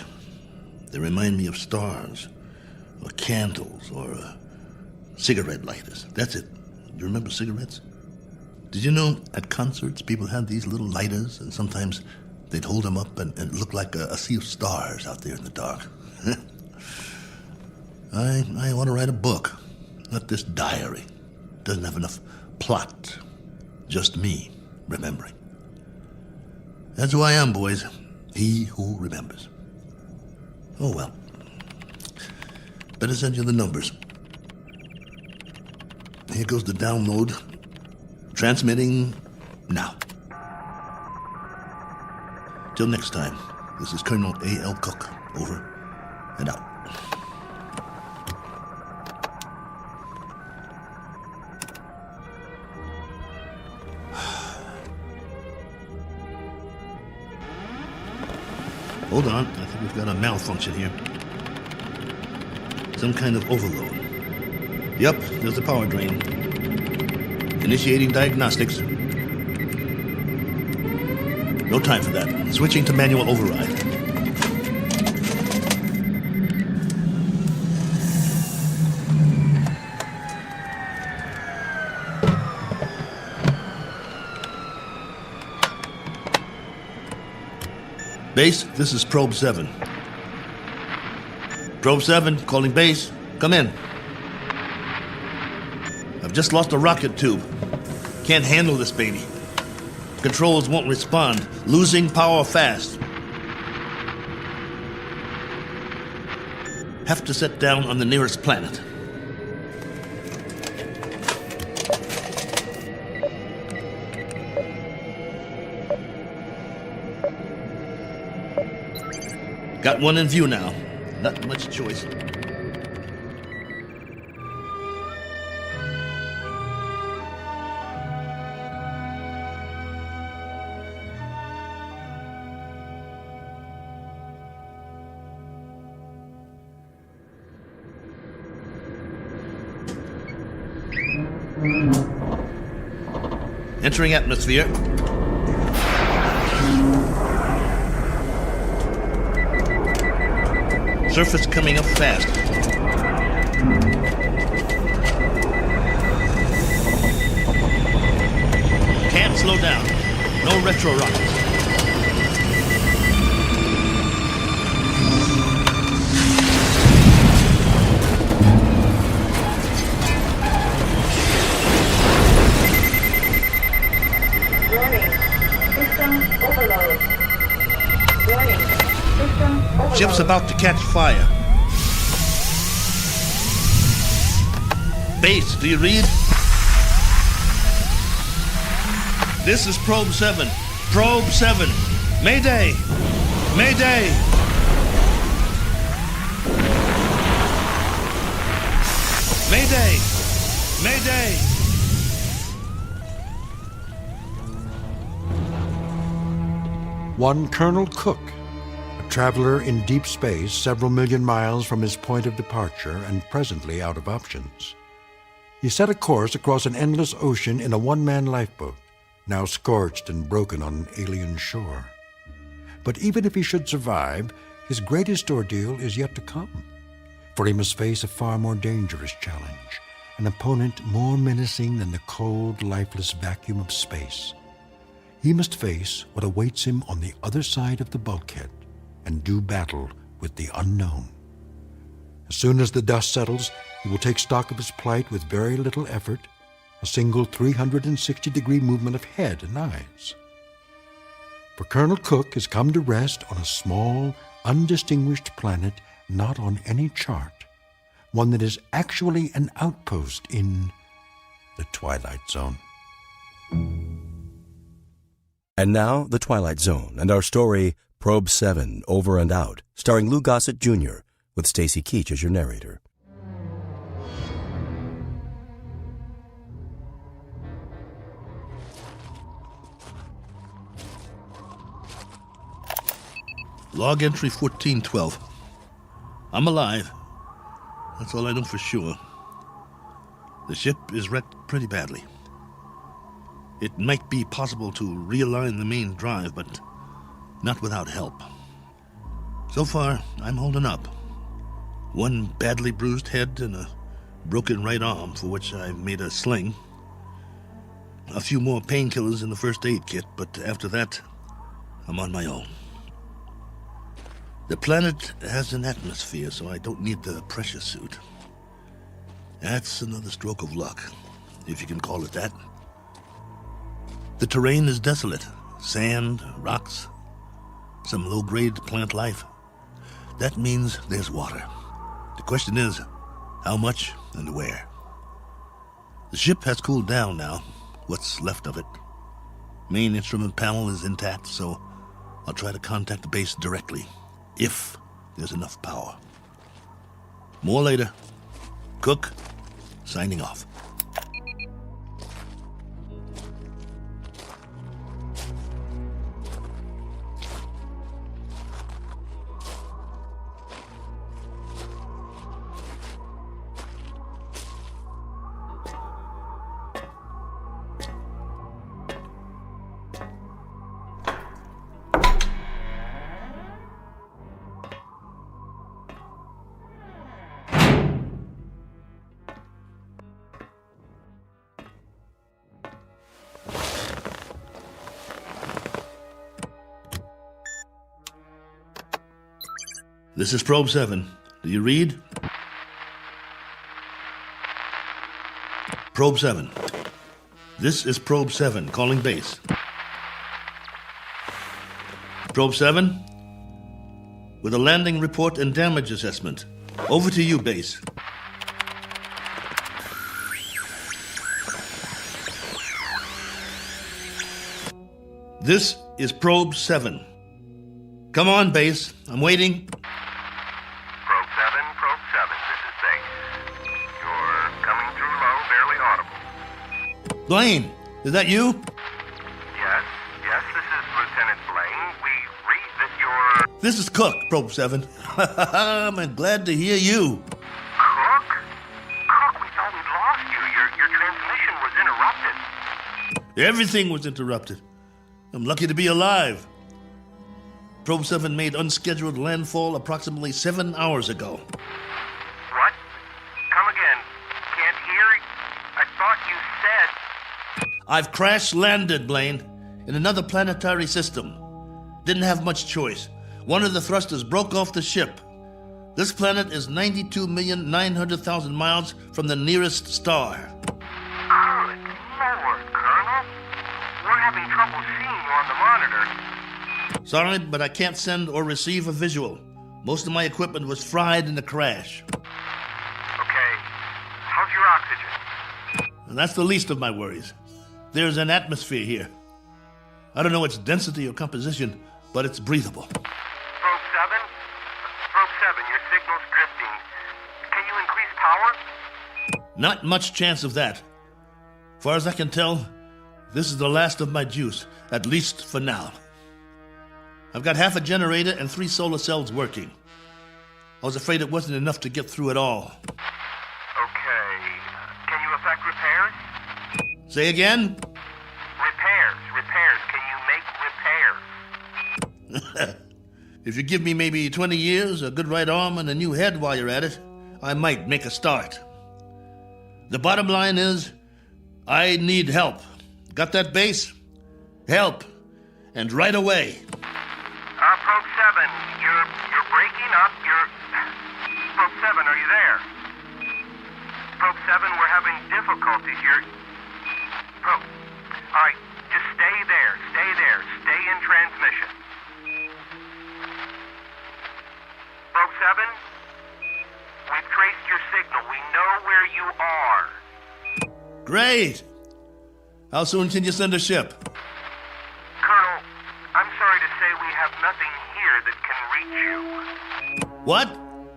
They remind me of stars, or candles, or cigarette lighters. That's it. You remember cigarettes? Did you know at concerts people had these little lighters, and sometimes they'd hold them up and it looked like a sea of stars out there in the dark? I want to write a book, not this diary. Doesn't have enough plot. Just me remembering. That's who I am, boys. He who remembers. Oh, well. Better send you the numbers. Here goes the download. Transmitting now. Till next time, this is Colonel A.L. Cook, over and out. Hold on, I think we've got a malfunction here. Some kind of overload. Yep, there's a power drain. Initiating diagnostics. No time for that. Switching to manual override. Base, this is Probe 7. Probe 7, calling base. Come in. I've just lost a rocket tube. Can't handle this baby. Controls won't respond. Losing power fast. Have to set down on the nearest planet. Got one in view now. Not much choice. Entering atmosphere. Surface coming up fast. Can't slow down. No retro rockets. Ship's about to catch fire. Base, do you read? This is Probe 7. Probe 7. Mayday! Mayday! Mayday! Mayday! One Colonel Cook, a traveler in deep space several million miles from his point of departure and presently out of options. He set a course across an endless ocean in a one-man lifeboat, now scorched and broken on an alien shore. But even if he should survive, his greatest ordeal is yet to come, for he must face a far more dangerous challenge, an opponent more menacing than the cold, lifeless vacuum of space. He must face what awaits him on the other side of the bulkhead and do battle with the unknown. As soon as the dust settles, he will take stock of his plight with very little effort, a single 360-degree movement of head and eyes. For Colonel Cook has come to rest on a small, undistinguished planet not on any chart, one that is actually an outpost in the Twilight Zone. And now, The Twilight Zone, and our story, Probe 7, Over and Out, starring Lou Gossett Jr., with Stacy Keach as your narrator. Log entry 1412. I'm alive. That's all I know for sure. The ship is wrecked pretty badly. It might be possible to realign the main drive, but not without help. So far, I'm holding up. One badly bruised head and a broken right arm for which I've made a sling. A few more painkillers in the first aid kit, but after that, I'm on my own. The planet has an atmosphere, so I don't need the pressure suit. That's another stroke of luck, if you can call it that. The terrain is desolate. Sand, rocks, some low-grade plant life. That means there's water. The question is, how much and where? The ship has cooled down now, what's left of it. Main instrument panel is intact, so I'll try to contact the base directly, if there's enough power. More later. Cook, signing off. This is Probe 7. Do you read? Probe 7. This is Probe 7, calling base. Probe 7, with a landing report and damage assessment. Over to you, base. This is Probe 7. Come on, base. I'm waiting. Probe 7, this is base. You're coming through low, barely audible. Blaine, is that you? Yes, this is Lieutenant Blaine. We read that you're... This is Cook, Probe 7. I'm glad to hear you. Cook? Cook, we thought we'd lost you. Your transmission was interrupted. Everything was interrupted. I'm lucky to be alive. Probe 7 made unscheduled landfall approximately 7 hours ago. What? Come again. Can't hear. I thought you said... I've crash-landed, Blaine, in another planetary system. Didn't have much choice. One of the thrusters broke off the ship. This planet is 92,900,000 miles from the nearest star. Good Lord, Colonel. We're having trouble seeing you on the monitor. Sorry, but I can't send or receive a visual. Most of my equipment was fried in the crash. Okay. How's your oxygen? And that's the least of my worries. There's an atmosphere here. I don't know its density or composition, but it's breathable. Probe 7? Probe 7, your signal's drifting. Can you increase power? Not much chance of that. Far as I can tell, this is the last of my juice, at least for now. I've got half a generator and 3 solar cells working. I was afraid it wasn't enough to get through it all. Okay. Can you effect repairs? Say again? Repairs. Can you make repairs? If you give me maybe 20 years, a good right arm, and a new head while you're at it, I might make a start. The bottom line is, I need help. Got that, base? Help. And right away. Probe 7, you're breaking up. Probe 7, are you there? Probe 7, we're having difficulties. Probe. All right, just stay there. Stay in transmission. Probe 7, we've traced your signal. We know where you are. Great. How soon can you send a ship? Colonel, I'm sorry to say we have nothing here that can reach you. What?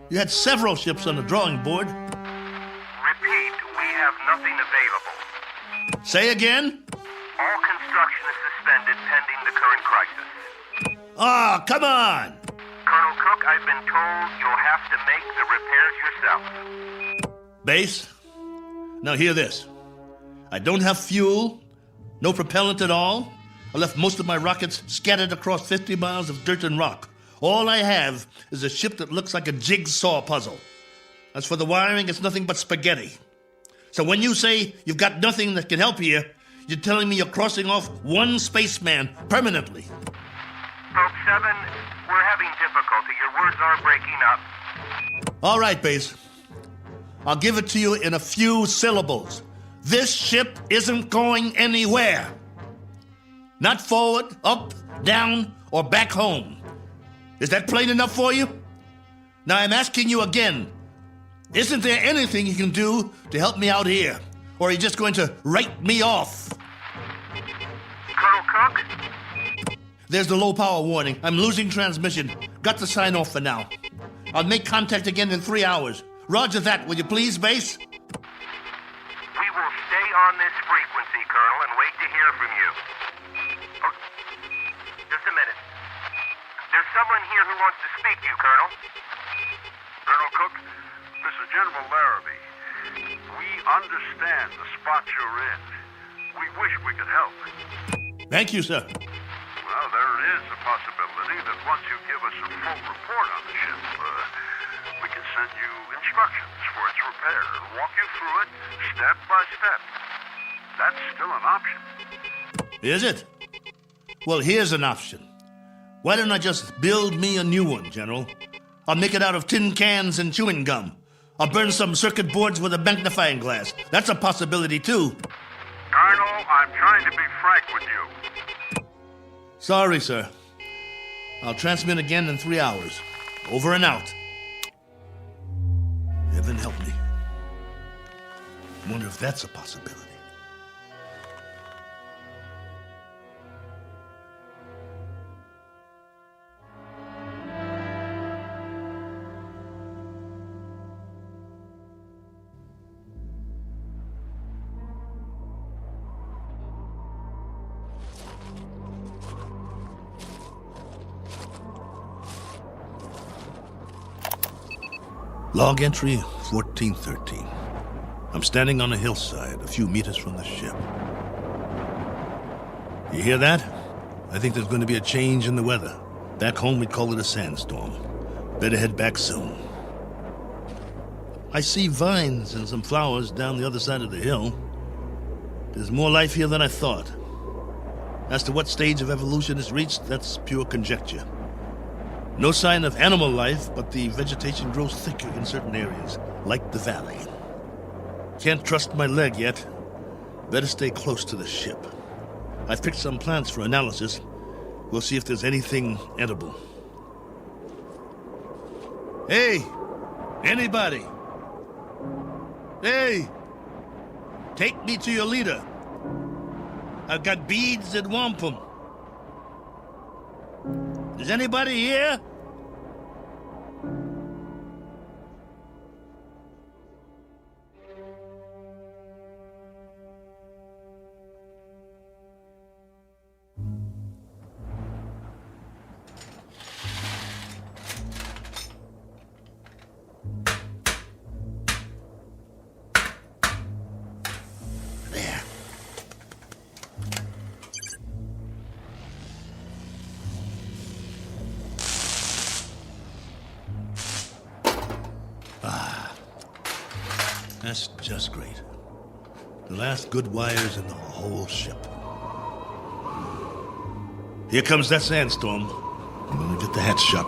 You had several ships on the drawing board. Repeat, we have nothing available. Say again? All construction is suspended pending the current crisis. Ah, come on! Colonel Cook, I've been told you'll have to make the repairs yourself. Base, now hear this. I don't have fuel, no propellant at all. I left most of my rockets scattered across 50 miles of dirt and rock. All I have is a ship that looks like a jigsaw puzzle. As for the wiring, it's nothing but spaghetti. So when you say you've got nothing that can help here, you're telling me you're crossing off one spaceman permanently. Probe 7, we're having difficulty. Your words are breaking up. All right, Base. I'll give it to you in a few syllables. This ship isn't going anywhere. Not forward, up, down, or back home. Is that plain enough for you? Now I'm asking you again. Isn't there anything you can do to help me out here? Or are you just going to write me off? Colonel Cook? There's the low power warning. I'm losing transmission. Got to sign off for now. I'll make contact again in 3 hours. Roger that, will you please, Base? We will stay on this frequency, Colonel, and wait to hear from you. Oh, just a minute. There's someone here who wants to speak to you, Colonel. Colonel Cook, this is General Larrabee. We understand the spot you're in. We wish we could help. Thank you, sir. Well, there is a possibility that once you give us a full report on the ship, we can send you instructions for its repair and walk you through it step by step. That's still an option. Is it? Well, here's an option. Why don't I just build me a new one, General? I'll make it out of tin cans and chewing gum. I'll burn some circuit boards with a magnifying glass. That's a possibility, too. Colonel, I'm trying to be frank with you. Sorry, sir. I'll transmit again in 3 hours. Over and out. Heaven help me. Wonder if that's a possibility. Log entry 1413. I'm standing on a hillside a few meters from the ship. You hear that? I think there's going to be a change in the weather. Back home we'd call it a sandstorm. Better head back soon. I see vines and some flowers down the other side of the hill. There's more life here than I thought. As to what stage of evolution it's reached, that's pure conjecture. No sign of animal life, but the vegetation grows thicker in certain areas, like the valley. Can't trust my leg yet. Better stay close to the ship. I've picked some plants for analysis. We'll see if there's anything edible. Hey! Anybody! Hey! Take me to your leader. I've got beads and wampum. Is anybody here? That's just great. The last good wires in the whole ship. Here comes that sandstorm. I'm gonna get the hatch shut.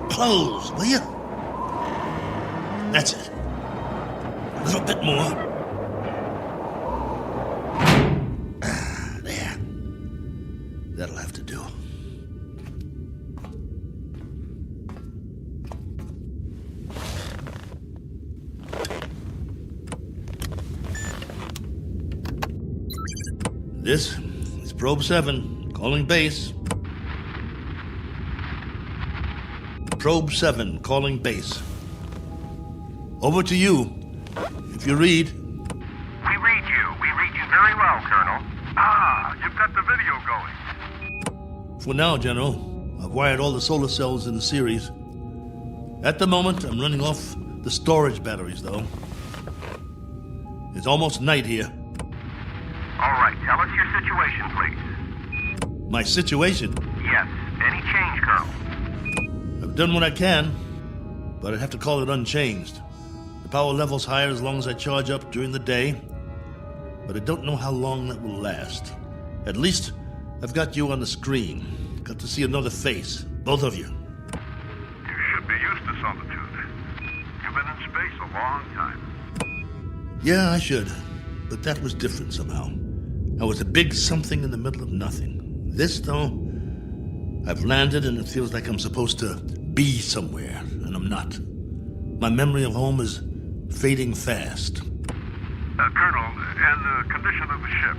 Close, will you? That's it. A little bit more. There. That'll have to do. This is Probe 7, calling base. Probe 7, calling base. Over to you, if you read. We read you very well, Colonel. Ah, you've got the video going. For now, General, I've wired all the solar cells in the series. At the moment, I'm running off the storage batteries, though. It's almost night here. All right, tell us your situation, please. My situation? Yes. Any change, Colonel? I've done what I can, but I'd have to call it unchanged. The power level's higher as long as I charge up during the day, but I don't know how long that will last. At least, I've got you on the screen. Got to see another face, both of you. You should be used to solitude. You've been in space a long time. Yeah, I should, but that was different somehow. I was a big something in the middle of nothing. This, though, I've landed and it feels like I'm supposed to be somewhere, and I'm not. My memory of home is fading fast. Colonel, and the condition of the ship,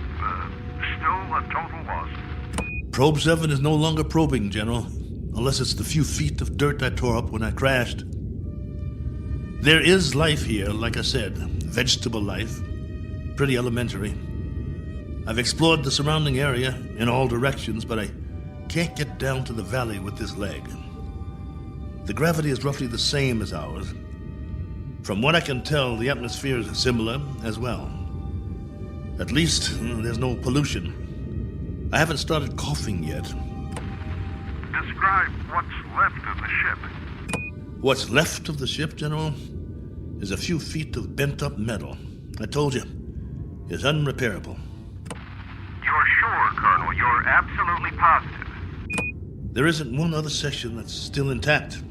still a total loss? Probe 7 is no longer probing, General, unless it's the few feet of dirt I tore up when I crashed. There is life here, like I said, vegetable life, pretty elementary. I've explored the surrounding area in all directions, but I can't get down to the valley with this leg. The gravity is roughly the same as ours. From what I can tell, the atmosphere is similar as well. At least, there's no pollution. I haven't started coughing yet. Describe what's left of the ship. What's left of the ship, General, is a few feet of bent-up metal. I told you, it's unrepairable. You're sure, Colonel? You're absolutely positive? There isn't one other section that's still intact.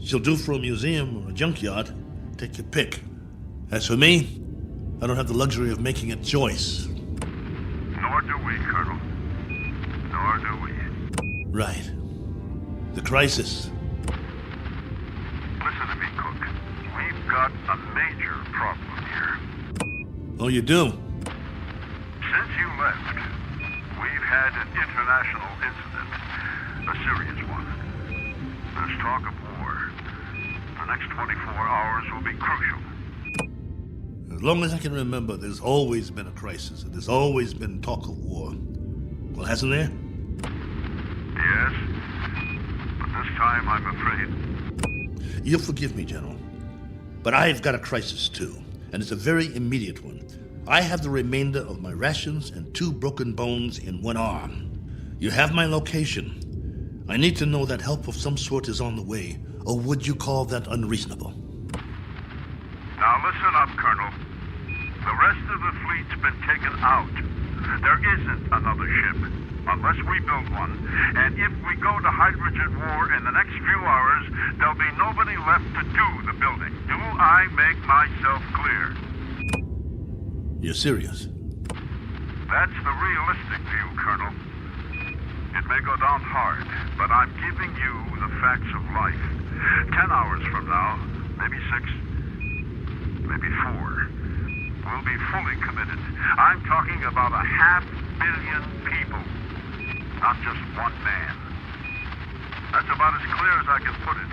She'll do for a museum or a junkyard. Take your pick. As for me, I don't have the luxury of making a choice. Nor do we, Colonel. Nor do we. Right. The crisis. Listen to me, Cook. We've got a major problem here. Oh, you do? Since you left, we've had an international incident. A serious one. There's talk of war. The next 24 hours will be crucial. As long as I can remember, there's always been a crisis, and there's always been talk of war. Well, hasn't there? Yes, but this time I'm afraid. You'll forgive me, General, but I've got a crisis too, and it's a very immediate one. I have the remainder of my rations and 2 broken bones in one arm. You have my location. I need to know that help of some sort is on the way, or would you call that unreasonable? Now listen up, Colonel. The rest of the fleet's been taken out. There isn't another ship, unless we build one. And if we go to hydrogen war in the next few hours, there'll be nobody left to do the building. Do I make myself clear? You're serious? That's the realistic view, Colonel. It may go down hard, but I'm giving you the facts of life. 10 hours from now, maybe 6, maybe 4, we'll be fully committed. I'm talking about 500 million people, not just one man. That's about as clear as I can put it.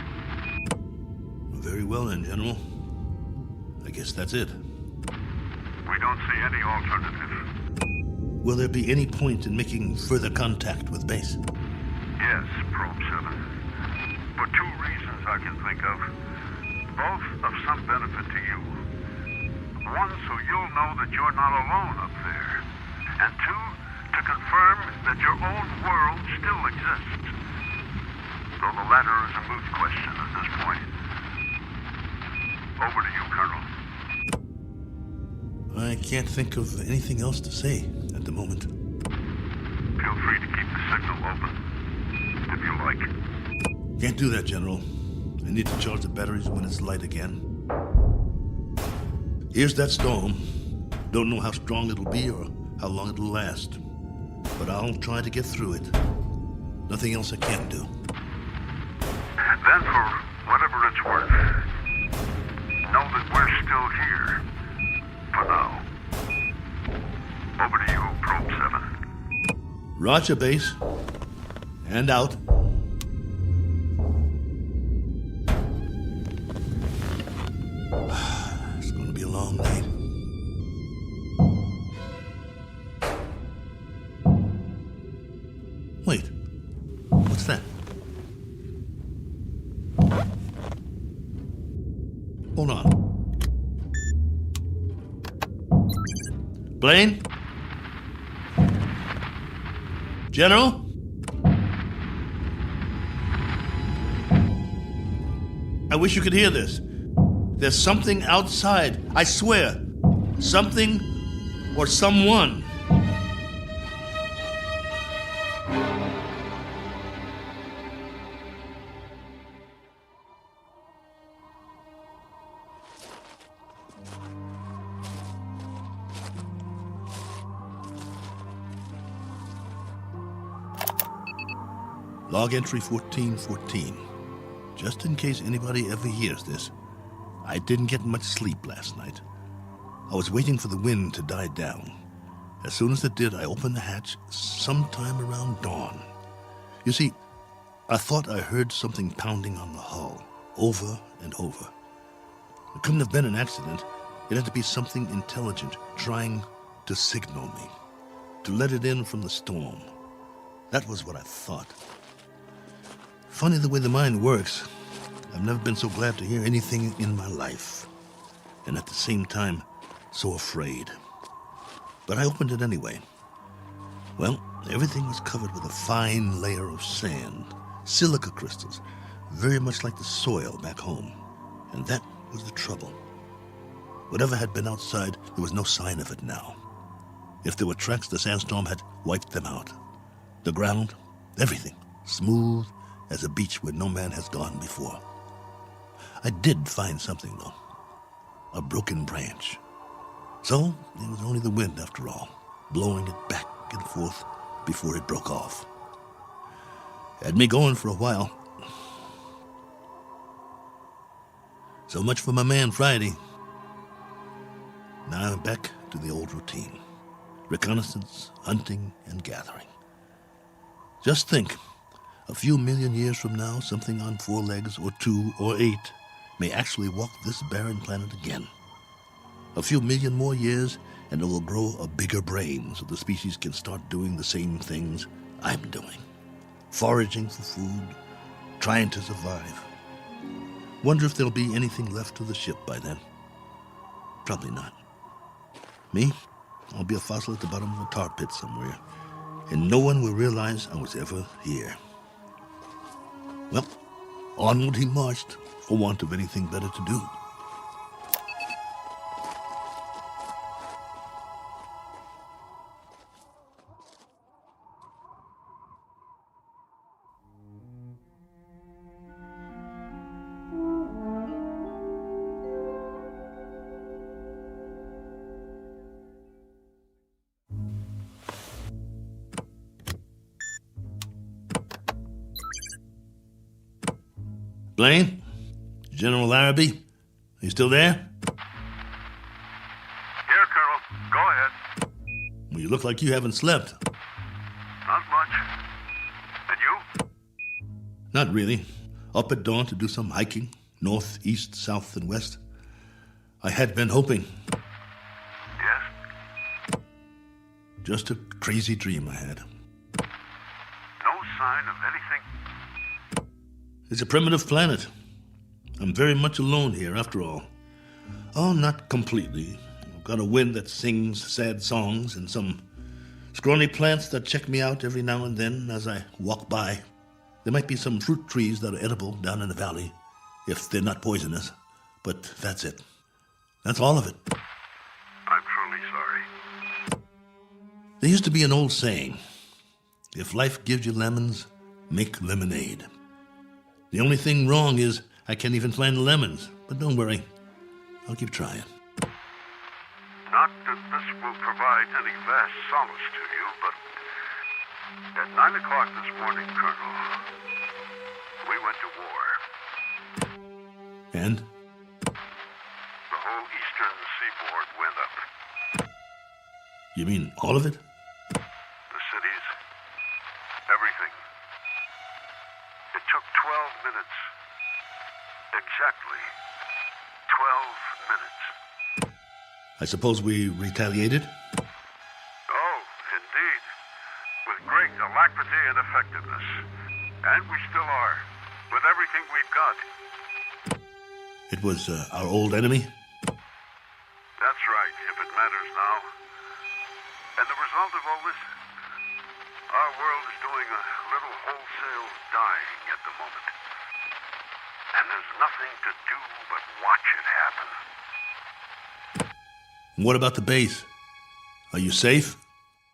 Very well then, General. I guess that's it. We don't see any alternative. Will there be any point in making further contact with base? Yes, Probe 7. For 2 reasons I can think of, both of some benefit to you. One, so you'll know that you're not alone up there. And 2, to confirm that your own world still exists. Though the latter is a moot question at this point. Over to you, Colonel. I can't think of anything else to say at the moment. Feel free to keep the signal open, if you like. Can't do that, General. I need to charge the batteries when it's light again. Here's that storm. Don't know how strong it'll be or how long it'll last. But I'll try to get through it. Nothing else I can do. Then, for whatever it's worth, know that we're still here. For now. Over to you, Probe 7. Roger, base. And out. It's going to be a long night. Wait. What's that? Hold on. Blaine? General? I wish you could hear this. There's something outside, I swear. Something or someone. Log entry 1414. Just in case anybody ever hears this, I didn't get much sleep last night. I was waiting for the wind to die down. As soon as it did, I opened the hatch sometime around dawn. You see, I thought I heard something pounding on the hull, over and over. It couldn't have been an accident. It had to be something intelligent trying to signal me, to let it in from the storm. That was what I thought. Funny the way the mind works. I've never been so glad to hear anything in my life, and at the same time, so afraid. But I opened it anyway. Well, everything was covered with a fine layer of sand, silica crystals, very much like the soil back home. And that was the trouble. Whatever had been outside, there was no sign of it now. If there were tracks, the sandstorm had wiped them out. The ground, everything, smooth as a beach where no man has gone before. I did find something, though. A broken branch. So, it was only the wind, after all, blowing it back and forth before it broke off. Had me going for a while. So much for my man Friday. Now I'm back to the old routine. Reconnaissance, hunting, and gathering. Just think, a few million years from now, something on 4 legs, or 2, or 8, may actually walk this barren planet again. A few million more years, and it will grow a bigger brain so the species can start doing the same things I'm doing. Foraging for food, trying to survive. Wonder if there'll be anything left of the ship by then. Probably not. Me? I'll be a fossil at the bottom of a tar pit somewhere, and no one will realize I was ever here. Well, onward he marched, for want of anything better to do. Blaine? General Larrabee? Are you still there? Here, Colonel. Go ahead. Well, you look like you haven't slept. Not much. And you? Not really. Up at dawn to do some hiking, north, east, south, and west. I had been hoping. Yes? Just a crazy dream I had. No sign of anything? It's a primitive planet. I'm very much alone here, after all. Oh, not completely. I've got a wind that sings sad songs and some scrawny plants that check me out every now and then as I walk by. There might be some fruit trees that are edible down in the valley, if they're not poisonous. But that's it. That's all of it. I'm truly sorry. There used to be an old saying, if life gives you lemons, make lemonade. The only thing wrong is I can't even find the lemons. But don't worry, I'll keep trying. Not that this will provide any vast solace to you, but at 9 o'clock this morning, Colonel, we went to war. And? The whole eastern seaboard went up. You mean all of it? The cities, everything. It took 12 minutes. Exactly 12 minutes. I suppose we retaliated? Oh, indeed. With great alacrity and effectiveness. And we still are. With everything we've got. It was our old enemy? That's right, if it matters now. And the result of all this? Our world is doing a little wholesale dying at the moment. And there's nothing to do but watch it happen. What about the base? Are you safe?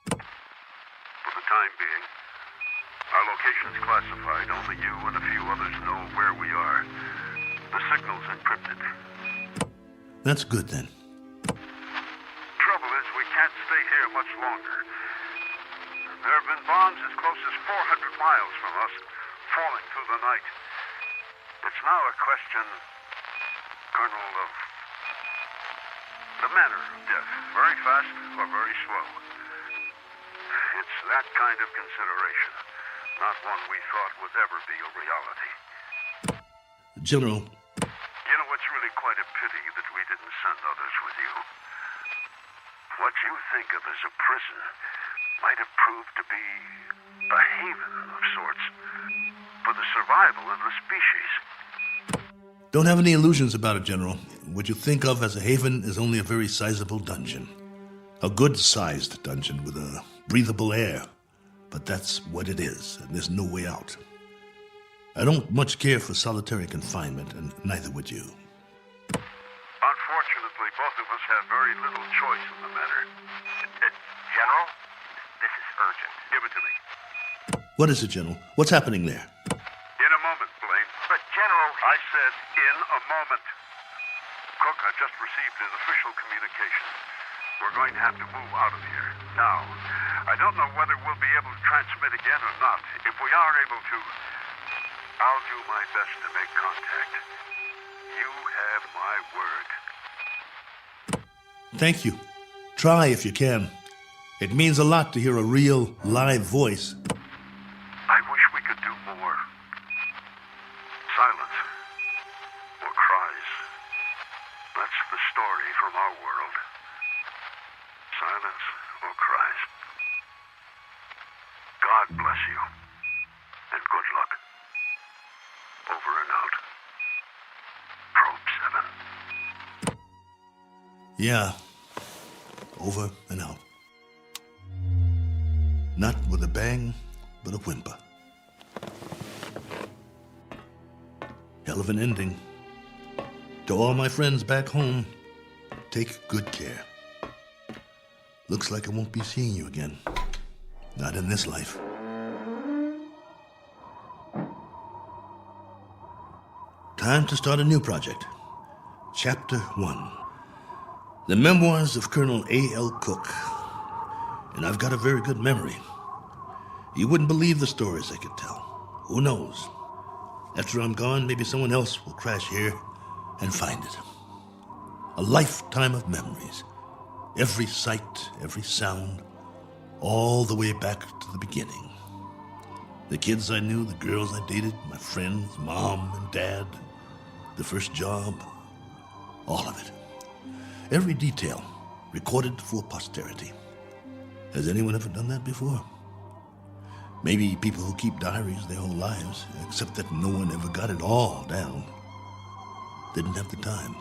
For the time being. Our location's classified. Only you and a few others know where we are. The signal's encrypted. That's good, then. Trouble is, we can't stay here much longer. There have been bombs as close as 400 miles from us, falling through the night. It's now a question, Colonel, of The manner of death, very fast or very slow. It's that kind of consideration, not one we thought would ever be a reality. General. You know, it's really quite a pity that we didn't send others with you. What you think of as a prison might have proved to be a haven of sorts for the survival of the species. Don't have any illusions about it, General. What you think of as a haven is only a very sizable dungeon. A good-sized dungeon with a breathable air. But that's what it is, and there's no way out. I don't much care for solitary confinement, and neither would you. Unfortunately, both of us have very little choice in the matter. General, this is urgent. Give it to me. What is it, General? What's happening there? In a moment, Blaine. But, General... I said in a moment. Cook, I've just received an official communication. We're going to have to move out of here. Now, I don't know whether we'll be able to transmit again or not. If we are able to, I'll do my best to make contact. You have my word. Thank you. Try if you can. It means a lot to hear a real, live voice. I wish we could do more. Silence. Or cries. That's the story from our world. Silence or cries. God bless you. And good luck. Over and out. Probe 7. Yeah. Over and out. Not with a bang, but a whimper. Hell of an ending. To all my friends back home, take good care. Looks like I won't be seeing you again. Not in this life. Time to start a new project. Chapter 1. The Memoirs of Colonel A.L. Cook. And I've got a very good memory. You wouldn't believe the stories I could tell. Who knows? After I'm gone, maybe someone else will crash here and find it. A lifetime of memories. Every sight, every sound, all the way back to the beginning. The kids I knew, the girls I dated, my friends, mom and dad, the first job, all of it. Every detail recorded for posterity. Has anyone ever done that before? Maybe people who keep diaries their whole lives, except that no one ever got it all down. Didn't have the time,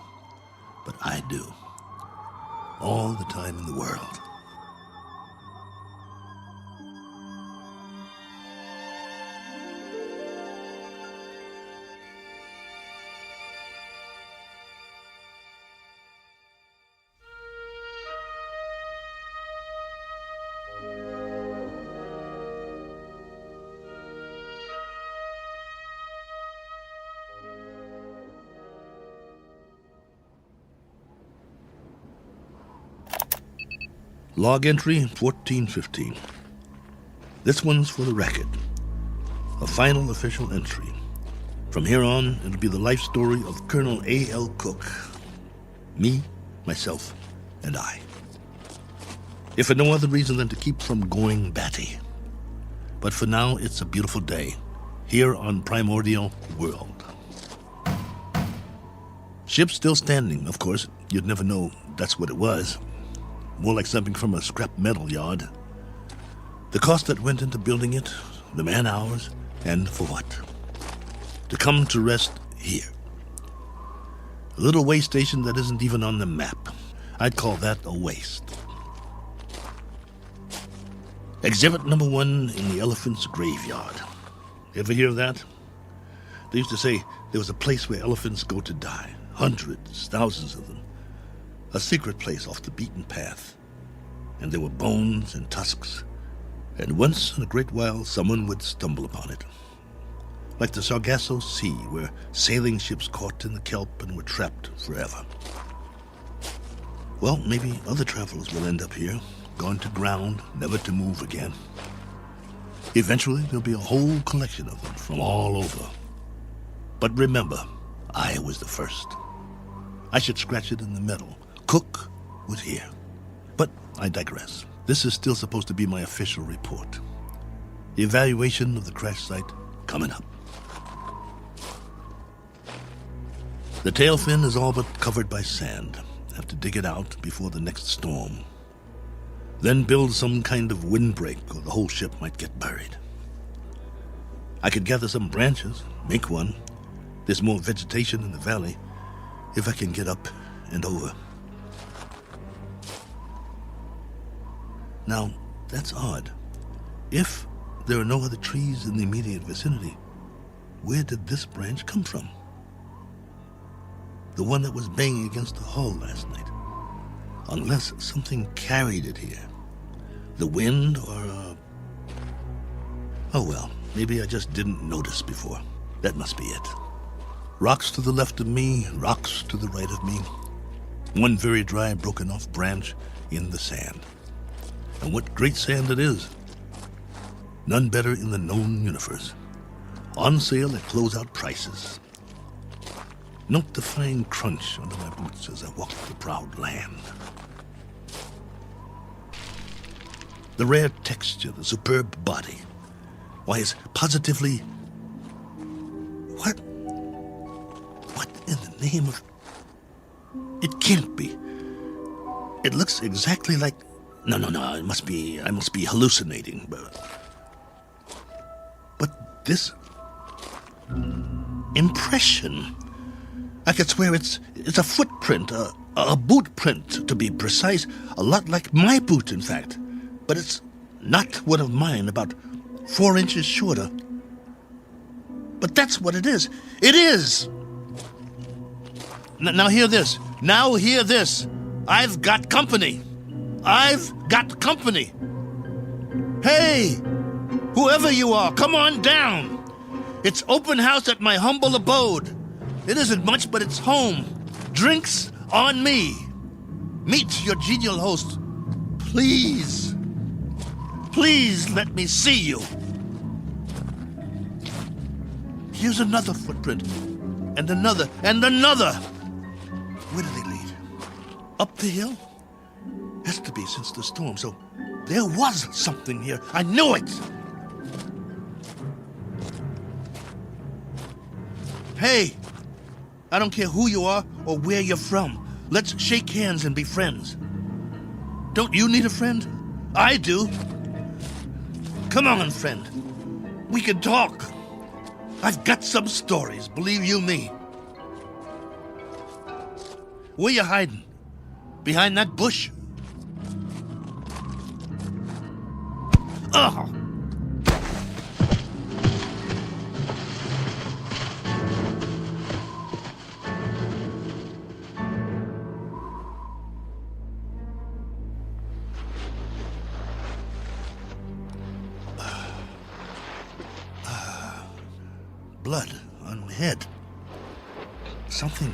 but I do. All the time in the world. Log entry 1415. This one's for the record. A final official entry. From here on, it'll be the life story of Colonel A.L. Cook. Me, myself, and I. If for no other reason than to keep from going batty. But for now, it's a beautiful day. Here on Primordial World. Ship's still standing, of course. You'd never know that's what it was. More like something from a scrap metal yard. The cost that went into building it, the man-hours, and for what? To come to rest here. A little way station that isn't even on the map. I'd call that a waste. Exhibit number 1 in the elephant's graveyard. Ever hear of that? They used to say there was a place where elephants go to die. Hundreds, thousands of them. A secret place off the beaten path. And there were bones and tusks. And once in a great while, someone would stumble upon it. Like the Sargasso Sea, where sailing ships caught in the kelp and were trapped forever. Well, maybe other travelers will end up here, gone to ground, never to move again. Eventually, there'll be a whole collection of them from all over. But remember, I was the first. I should scratch it in the metal. Cook was here. But I digress. This is still supposed to be my official report. The evaluation of the crash site coming up. The tail fin is all but covered by sand. Have to dig it out before the next storm. Then build some kind of windbreak or the whole ship might get buried. I could gather some branches, make one. There's more vegetation in the valley if I can get up and over. Now, that's odd. If there are no other trees in the immediate vicinity, where did this branch come from? The one that was banging against the hull last night. Unless something carried it here. The wind or oh well, maybe I just didn't notice before. That must be it. Rocks to the left of me, rocks to the right of me. One very dry, broken off branch in the sand. And what great sand it is. None better in the known universe. On sale at closeout prices. Note the fine crunch under my boots as I walk the proud land. The rare texture, the superb body. Why, it's positively... What in the name of... It can't be. It looks exactly like... No, I must be hallucinating. But this... impression... I could swear it's a footprint, a boot print, to be precise. A lot like my boot, in fact. But it's not one of mine, about 4 inches shorter. But that's what it is. It is! Now hear this. Now hear this. I've got company. I've got company. Hey! Whoever you are, come on down. It's open house at my humble abode. It isn't much, but it's home. Drinks on me. Meet your genial host. Please. Please let me see you. Here's another footprint. And another. And another. Where do they lead? Up the hill? Has to be since the storm, so there was something here. I knew it! Hey! I don't care who you are or where you're from. Let's shake hands and be friends. Don't you need a friend? I do. Come on, friend. We can talk. I've got some stories, believe you me. Where you hiding? Behind that bush? Ugh! Blood on my head. Something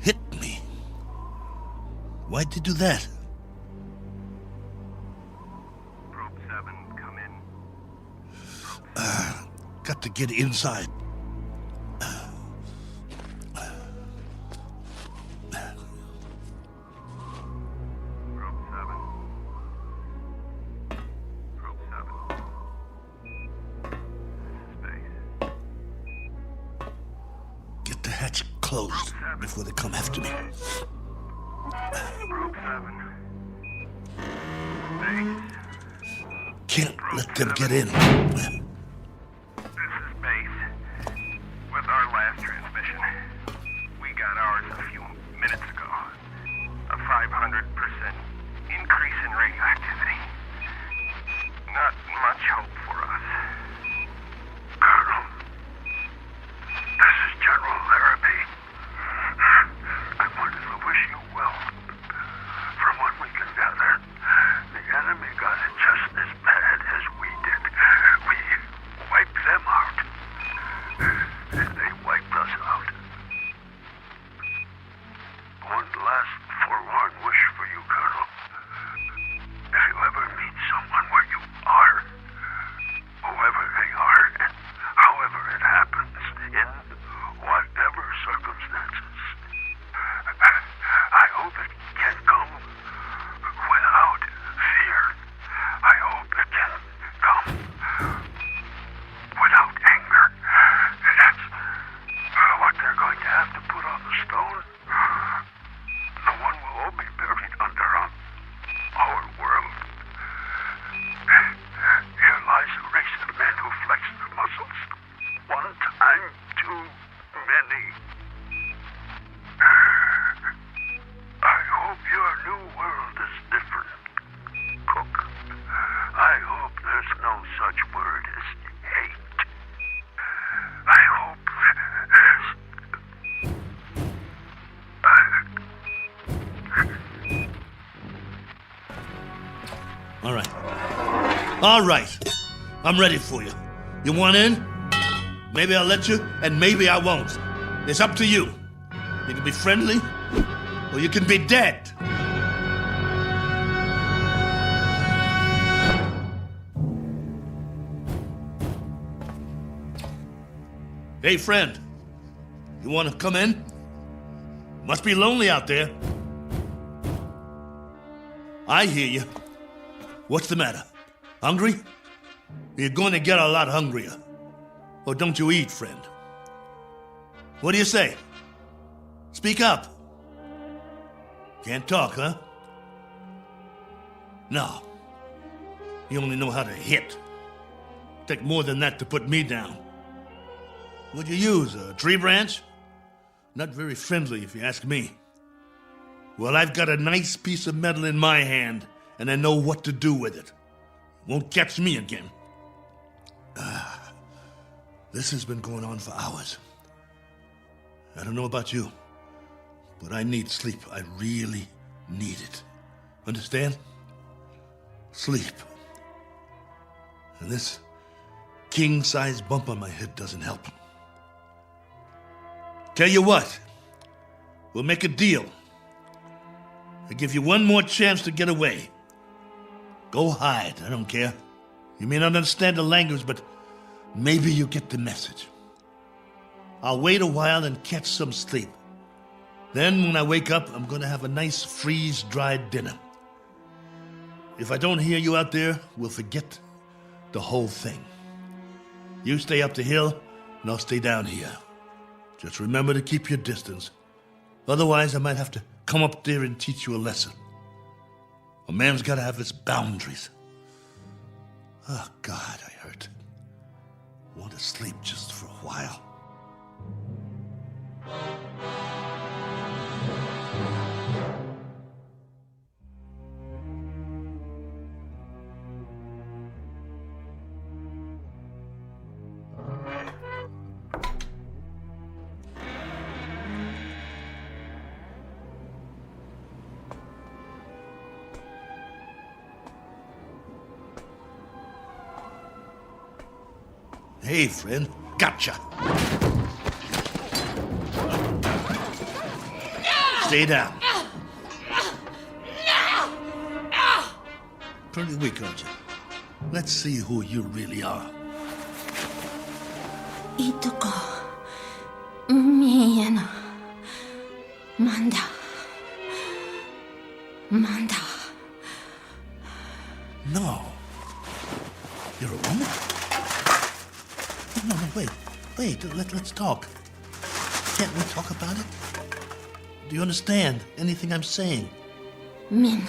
hit me. Why'd you do that? Probe 7, come in. Got to get inside. Closed before they come after me. Can't let them get in. This is Base. With our last transmission, we got ours a few minutes ago. A 500% increase in radioactivity. Not much hope for us. Colonel, this is General Larrabee. I wanted to wish you well. From what we can gather, the enemy got it just as bad as we did. We All right. All right. I'm ready for you. You want in? Maybe I'll let you, and maybe I won't. It's up to you. You can be friendly, or you can be dead. Hey, friend. You want to come in? Must be lonely out there. I hear you. What's the matter? Hungry? You're going to get a lot hungrier. Or don't you eat, friend? What do you say? Speak up. Can't talk, huh? No. You only know how to hit. Take more than that to put me down. What'd you use, a tree branch? Not very friendly, if you ask me. Well, I've got a nice piece of metal in my hand, and I know what to do with it. Won't catch me again. This has been going on for hours. I don't know about you, but I need sleep. I really need it. Understand? Sleep. And this king-size bump on my head doesn't help. Tell you what, we'll make a deal. I give you one more chance to get away. Go hide, I don't care. You may not understand the language, but maybe you get the message. I'll wait a while and catch some sleep. Then when I wake up, I'm going to have a nice freeze-dried dinner. If I don't hear you out there, we'll forget the whole thing. You stay up the hill, and I'll stay down here. Just remember to keep your distance. Otherwise, I might have to come up there and teach you a lesson. A man's got to have his boundaries. Oh, God, I hurt. I want to sleep just for a while. Hey, friend. Gotcha. Stay down. Pretty weak, aren't you? Let's see who you really are. Ituko. Miyana. Manda. Manda. No. You're a woman? No, wait. Let's talk. Can't we talk about it? Do you understand anything I'm saying? Min.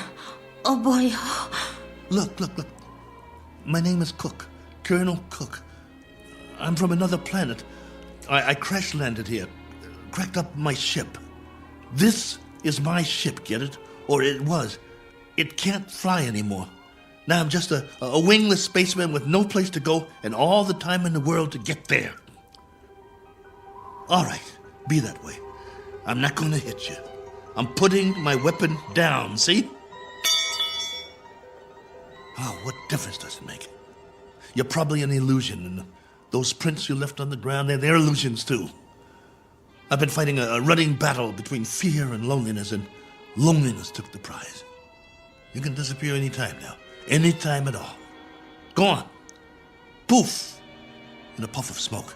Oh boy. Look. My name is Cook. Colonel Cook. I'm from another planet. I crash-landed here. Cracked up my ship. This is my ship, get it? Or it was. It can't fly anymore. Now I'm just a wingless spaceman with no place to go and all the time in the world to get there. All right, be that way. I'm not going to hit you. I'm putting my weapon down, see? Oh, what difference does it make? You're probably an illusion, and those prints you left on the ground, they're illusions too. I've been fighting a running battle between fear and loneliness took the prize. You can disappear any time now. Any time at all. Go on. Poof! In a puff of smoke.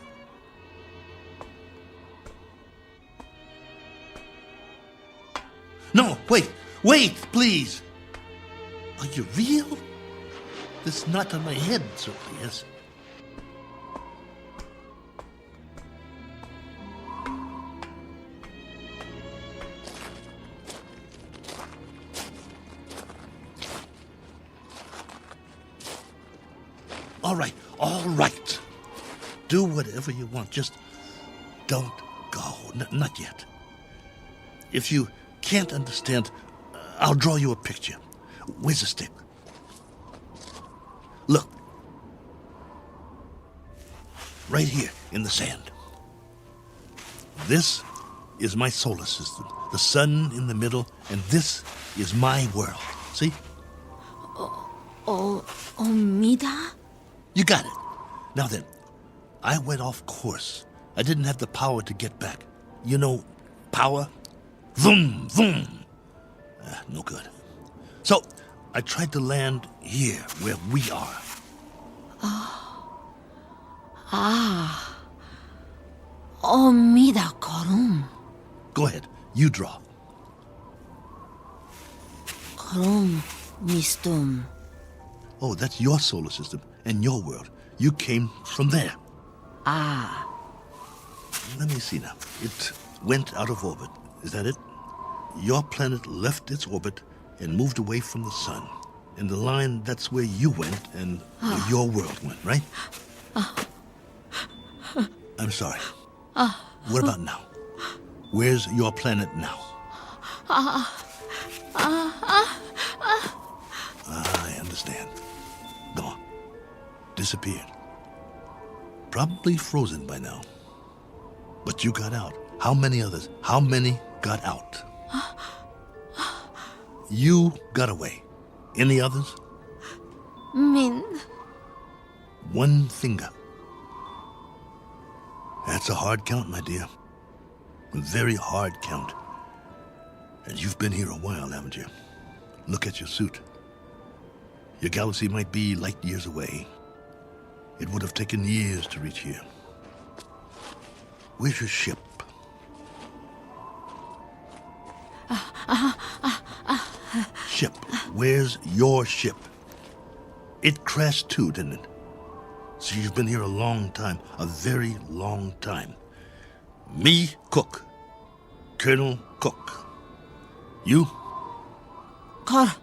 No, wait, please. Are you real? This knot on my head certainly is. All right. Do whatever you want. Just don't go. Not yet. If you can't understand, I'll draw you a picture. Where's the stick? Look. Right here in the sand. This is my solar system. The sun in the middle, and this is my world. See? Omida? You got it. Now then, I went off course. I didn't have the power to get back. You know, power? Vroom, vroom. No good. So, I tried to land here, where we are. Omida korum. Go ahead, you draw. Korum mistum. Oh, that's your solar system and your world. You came from there. Let me see now. It went out of orbit. Is that it? Your planet left its orbit and moved away from the sun. In the line, that's where you went and where your world went, right? I'm sorry. What about now? Where's your planet now? I understand. Gone. Disappeared. Probably frozen by now. But you got out. How many others? How many got out? You got away. Any others? Min. One finger. That's a hard count, my dear. A very hard count. And you've been here a while, haven't you? Look at your suit. Your galaxy might be light years away. It would have taken years to reach here. Where's your ship? Ship. Where's your ship? It crashed too, didn't it? So you've been here a long time. A very long time. Me, Cook. Colonel Cook. You? Korava.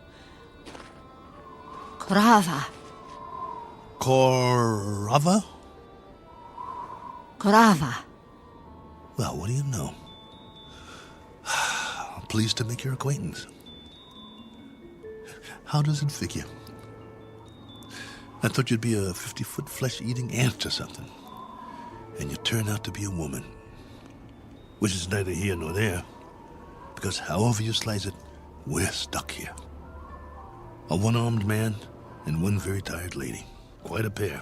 Korava? Korava. Well, what do you know? I'm pleased to make your acquaintance. How does it figure? I thought you'd be a 50-foot flesh-eating ant or something. And you turn out to be a woman. Which is neither here nor there. Because however you slice it, we're stuck here. A one-armed man and one very tired lady. Quite a pair.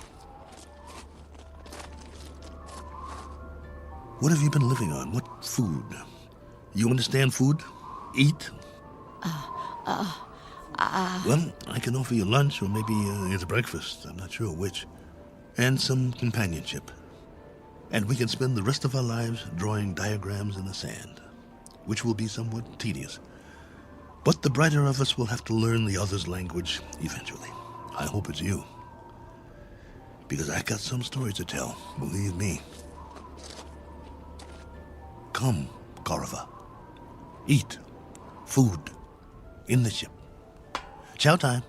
What have you been living on? What food? You understand food? Eat? Well, I can offer you lunch or maybe it's breakfast. I'm not sure which. And some companionship. And we can spend the rest of our lives drawing diagrams in the sand, which will be somewhat tedious. But the brighter of us will have to learn the other's language eventually. I hope it's you. Because I got some stories to tell, believe me. Come, Korova. Eat. Food. In the ship. Chow time.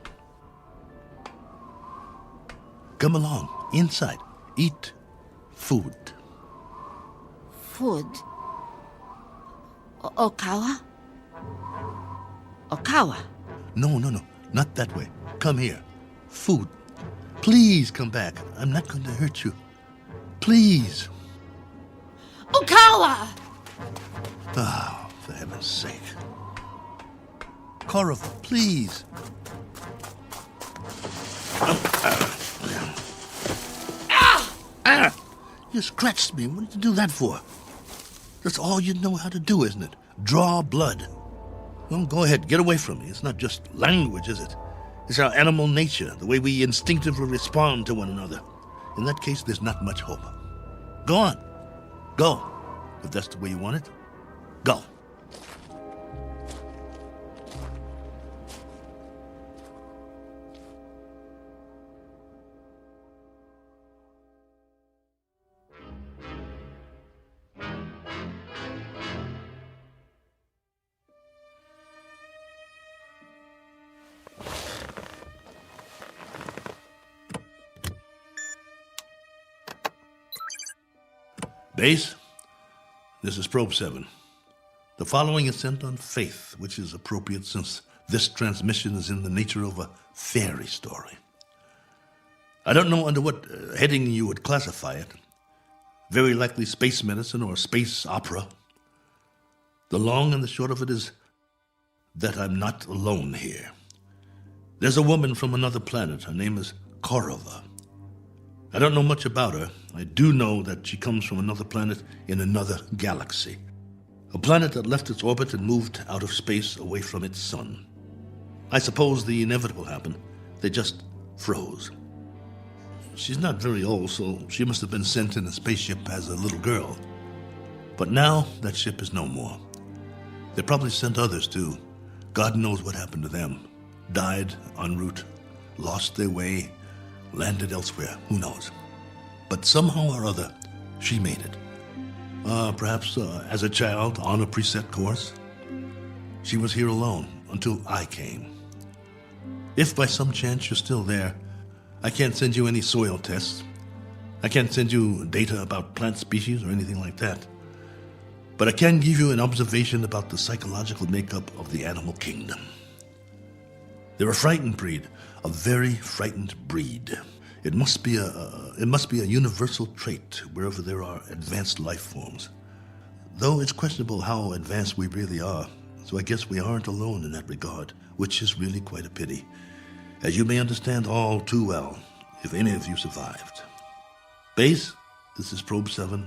Come along. Inside. Eat. Food. Food. Okawa? Okawa? No. Not that way. Come here. Food. Please come back. I'm not going to hurt you. Please. Okawa! Oh, for heaven's sake. Korova, please. You scratched me. What did you do that for? That's all you know how to do, isn't it? Draw blood. Well, go ahead. Get away from me. It's not just language, is it? It's our animal nature, the way we instinctively respond to one another. In that case, there's not much hope. Go on. Go. If that's the way you want it, go. Base, this is Probe 7. The following is sent on faith, which is appropriate since this transmission is in the nature of a fairy story. I don't know under what heading you would classify it. Very likely space medicine or space opera. The long and the short of it is that I'm not alone here. There's a woman from another planet. Her name is Korova. I don't know much about her. I do know that she comes from another planet in another galaxy. A planet that left its orbit and moved out of space away from its sun. I suppose the inevitable happened. They just froze. She's not very old, so she must have been sent in a spaceship as a little girl. But now that ship is no more. They probably sent others too. God knows what happened to them. Died en route, lost their way, landed elsewhere. Who knows? But somehow or other, she made it. Perhaps as a child on a preset course. She was here alone until I came. If by some chance you're still there, I can't send you any soil tests. I can't send you data about plant species or anything like that. But I can give you an observation about the psychological makeup of the animal kingdom. They're a frightened breed, a very frightened breed. It must be a universal trait wherever there are advanced life forms. Though it's questionable how advanced we really are, so I guess we aren't alone in that regard, which is really quite a pity. As you may understand all too well, if any of you survived. Base, this is Probe 7.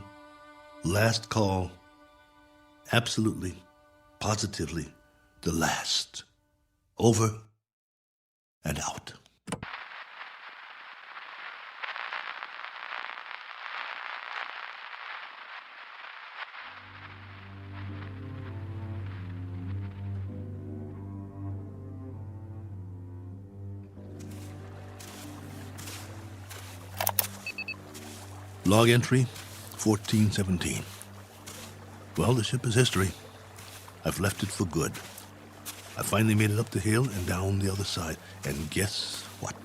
Last call. Absolutely, positively, the last. Over and out. Log entry 1417. Well, the ship is history. I've left it for good. I finally made it up the hill and down the other side. And guess what?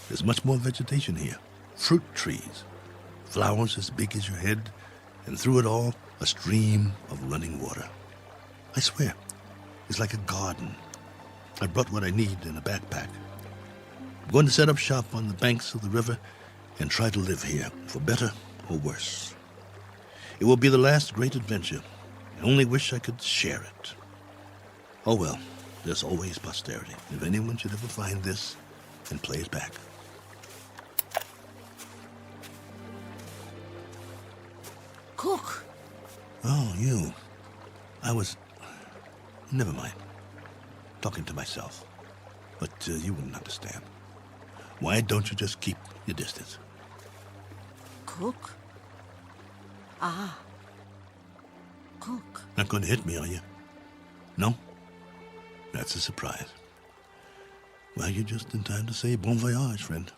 There's much more vegetation here. Fruit trees. Flowers as big as your head. And through it all, a stream of running water. I swear, it's like a garden. I brought what I need in a backpack. I'm going to set up shop on the banks of the river and try to live here, for better or worse. It will be the last great adventure. I only wish I could share it. Oh well, there's always posterity. If anyone should ever find this and play it back. Cook. Oh, you. Never mind. Talking to myself. But you wouldn't understand. Why don't you just keep your distance? Cook? Ah. Cook. Not going to hit me, are you? No? That's a surprise. Well, you're just in time to say bon voyage, friend.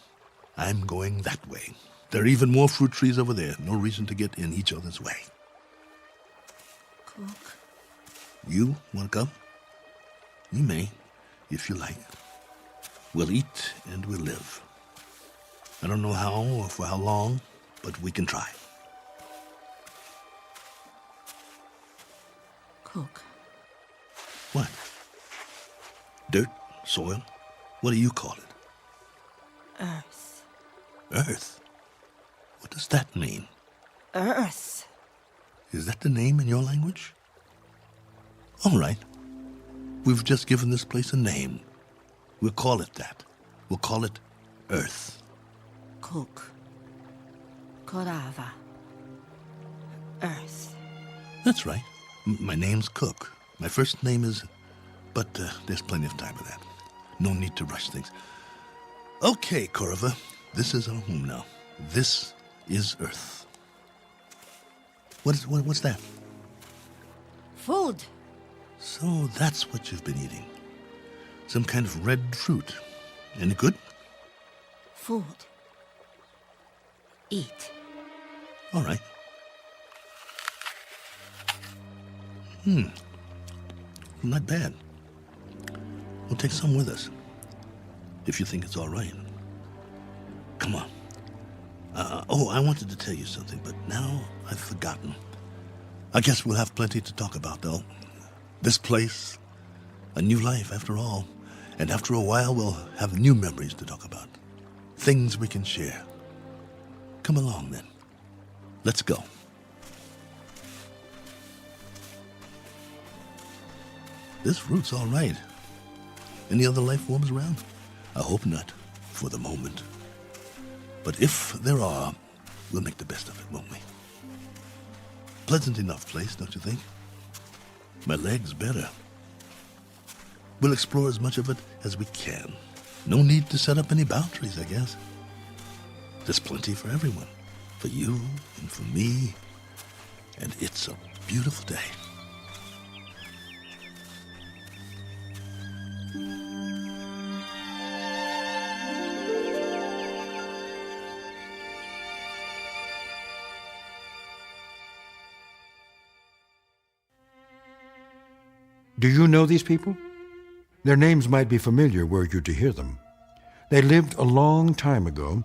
I'm going that way. There are even more fruit trees over there. No reason to get in each other's way. Cook. You want to come? You may, if you like. We'll eat and we'll live. I don't know how or for how long, but we can try. Cook. What? Dirt? Soil? What do you call it? Earth. Earth? What does that mean? Earth. Is that the name in your language? All right. We've just given this place a name. We'll call it that. We'll call it Earth. Cook. Korava. Earth. That's right. My name's Cook. My first name is... But there's plenty of time for that. No need to rush things. Okay, Korova. This is our home now. This is Earth. What's that? Food. So that's what you've been eating. Some kind of red fruit. Any good? Food. Eat. All right. Not bad. We'll take some with us. If you think it's all right. Come on. I wanted to tell you something, but now I've forgotten. I guess we'll have plenty to talk about, though. This place, a new life after all. And after a while, we'll have new memories to talk about. Things we can share. Come along, then. Let's go. This fruit's all right. Any other life forms around? I hope not, for the moment. But if there are, we'll make the best of it, won't we? Pleasant enough place, don't you think? My leg's better. We'll explore as much of it as we can. No need to set up any boundaries, I guess. There's plenty for everyone. For you and for me. And it's a beautiful day. Do you know these people? Their names might be familiar were you to hear them. They lived a long time ago.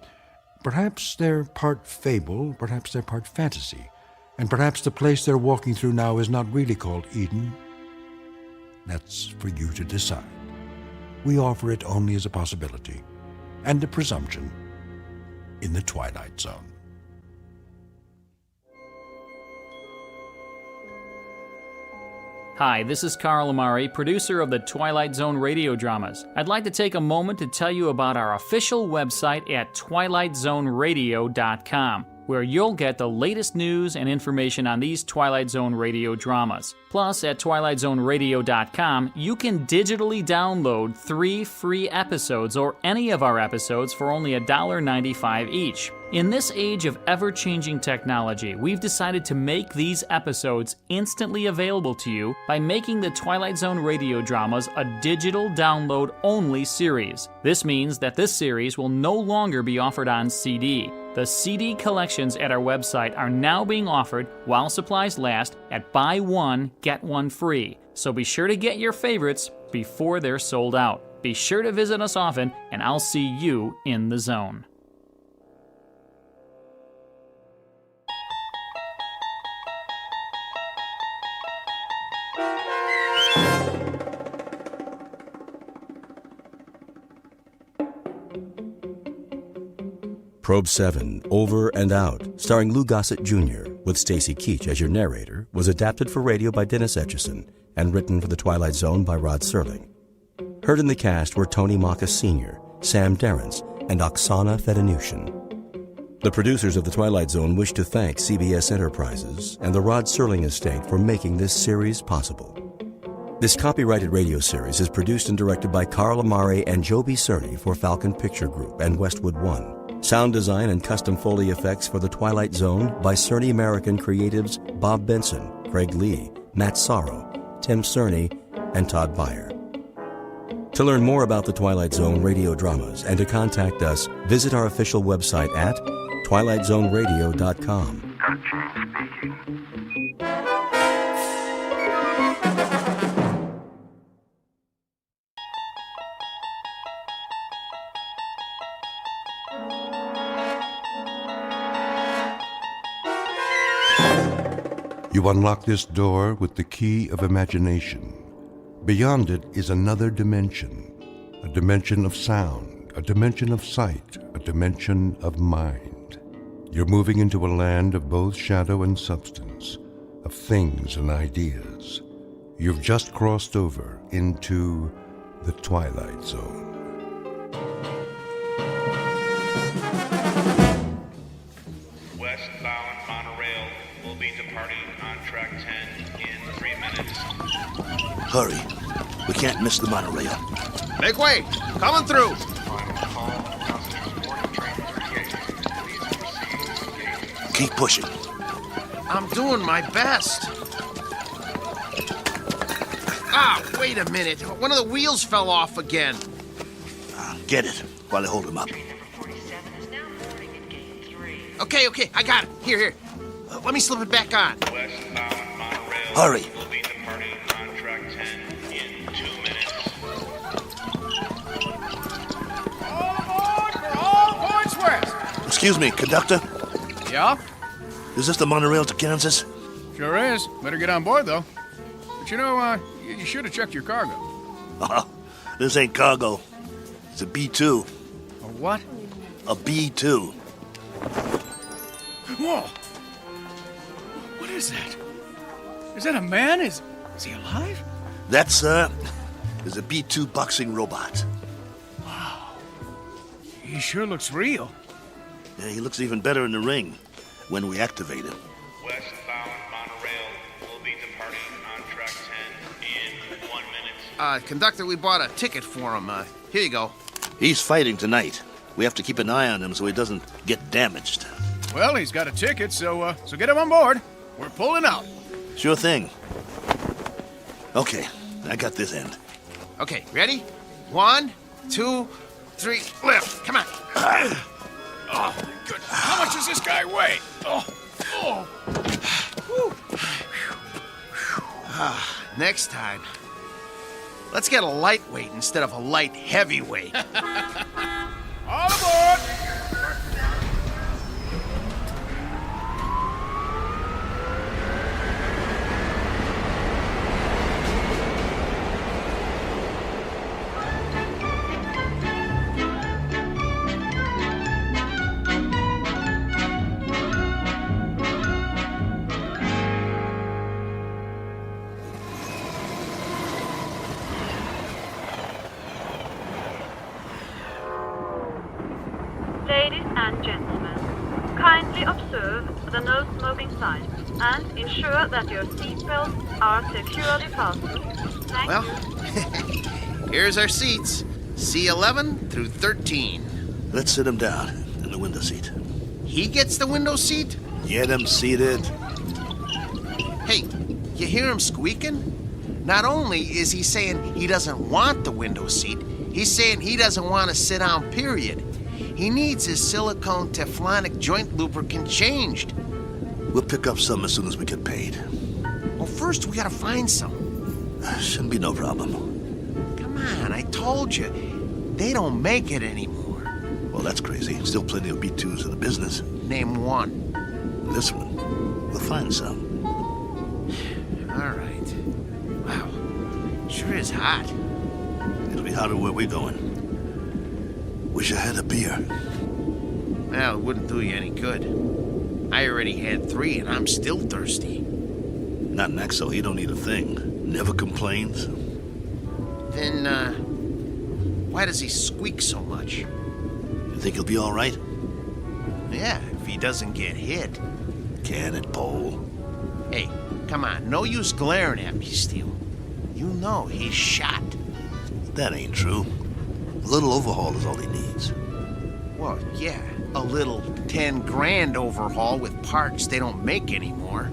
Perhaps they're part fable, perhaps they're part fantasy, and perhaps the place they're walking through now is not really called Eden. That's for you to decide. We offer it only as a possibility and a presumption in the Twilight Zone. Hi, this is Carl Amari, producer of the Twilight Zone Radio Dramas. I'd like to take a moment to tell you about our official website at twilightzoneradio.com, where you'll get the latest news and information on these Twilight Zone Radio dramas. Plus, at twilightzoneradio.com, you can digitally download 3 free episodes or any of our episodes for only $1.95 each. In this age of ever-changing technology, we've decided to make these episodes instantly available to you by making the Twilight Zone Radio Dramas a digital download-only series. This means that this series will no longer be offered on CD. The CD collections at our website are now being offered, while supplies last, at buy one, get one free. So be sure to get your favorites before they're sold out. Be sure to visit us often, and I'll see you in the zone. Probe 7, Over and Out, starring Lou Gossett Jr., with Stacy Keach as your narrator, was adapted for radio by Dennis Etchison and written for The Twilight Zone by Rod Serling. Heard in the cast were Tony Maka Sr., Sam Darrence, and Oksana Fedanushin. The producers of The Twilight Zone wish to thank CBS Enterprises and the Rod Serling estate for making this series possible. This copyrighted radio series is produced and directed by Carl Amari and Joe B. Cerny for Falcon Picture Group and Westwood One. Sound design and custom Foley effects for The Twilight Zone by Cerny American creatives Bob Benson, Craig Lee, Matt Sorrow, Tim Cerny, and Todd Beyer. To learn more about The Twilight Zone radio dramas and to contact us, visit our official website at twilightzoneradio.com. James speaking. You unlock this door with the key of imagination. Beyond it is another dimension, a dimension of sound, a dimension of sight, a dimension of mind. You're moving into a land of both shadow and substance, of things and ideas. You've just crossed over into the Twilight Zone. Westbound monorail will be departing on track 10 in 3 minutes. Hurry. We can't miss the monorail. Make way! Coming through! Keep pushing. I'm doing my best. Ah, wait a minute. One of the wheels fell off again. Get it while I hold him up. Okay, I got it. Here. Let me slip it back on. Westbound monorail Hurry. will be departing on track 10 in 2 minutes. All aboard for all points west. Excuse me, conductor. Yeah? Is this the monorail to Kansas? Sure is. Better get on board, though. But you know, you should have checked your cargo. This ain't cargo. It's a B-2. A what? A B-2. Whoa! What is that? Is that a man? Is he alive? That's is a B-2 boxing robot. Wow. He sure looks real. Yeah, he looks even better in the ring when we activate him. Westbound monorail will be departing on track 10 in 1 minute. Conductor, we bought a ticket for him. Here you go. He's fighting tonight. We have to keep an eye on him so he doesn't get damaged. Well, he's got a ticket, so get him on board. We're pulling out. Sure thing. Okay, I got this end. Okay, ready? 1, 2, 3, lift. Come on. Oh, my goodness. How much does this guy weigh? Next time, let's get a lightweight instead of a light heavyweight. All aboard! Ladies and gentlemen, kindly observe the no smoking sign and ensure that your seatbelts are securely fastened. Thank Well, here's our seats. C11 through 13. Let's sit him down in the window seat. He gets the window seat? Get him seated. Hey, you hear him squeaking? Not only is he saying he doesn't want the window seat, he's saying he doesn't want to sit down, period. He needs his silicone Teflonic joint lubricant changed. We'll pick up some as soon as we get paid. Well, first we gotta find some. Shouldn't be no problem. Come on, I told you. They don't make it anymore. Well, that's crazy. Still plenty of B-2s in the business. Name one. This one. We'll find some. All right. Wow. Sure is hot. It'll be hotter where we're going. Wish I had a beer. Well, it wouldn't do you any good. I already had 3 and I'm still thirsty. Not Maxo, he don't need a thing. Never complains. Then, why does he squeak so much? You think he'll be all right? Yeah, if he doesn't get hit. Can it, Pole? Hey, come on, no use glaring at me, Steele. You know he's shot. That ain't true. A little overhaul is all he needs. Well, yeah, a little 10 grand overhaul with parts they don't make anymore.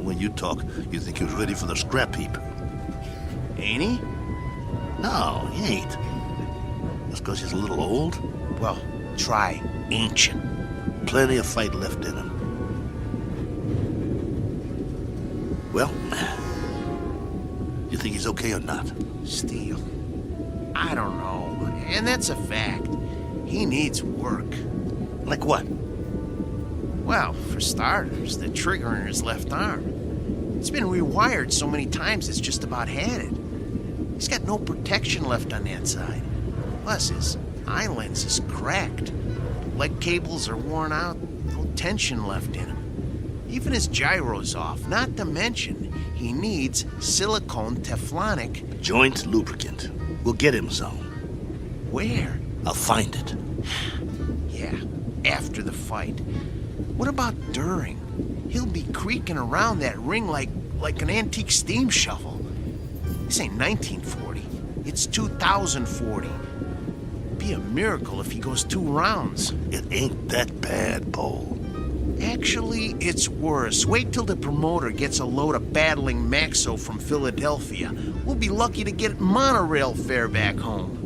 When you talk, you think he was ready for the scrap heap. Ain't he? No, he ain't. Just because he's a little old? Well, try ancient. Plenty of fight left in him. Well, you think he's okay or not? Steele, I don't know. And that's a fact. He needs work. Like what? Well, for starters, the trigger in his left arm. It's been rewired so many times it's just about had it. He's got no protection left on that side. Plus, his eye lens is cracked. Leg cables are worn out, no tension left in him. Even his gyro's off, not to mention he needs silicone Teflonic joint lubricant. We'll get him some. Where? I'll find it. Yeah, after the fight. What about during? He'll be creaking around that ring like an antique steam shovel. This ain't 1940. It's 2040. Be a miracle if he goes 2 rounds. It ain't that bad, Pole. Actually, it's worse. Wait till the promoter gets a load of battling Maxo from Philadelphia. We'll be lucky to get monorail fare back home.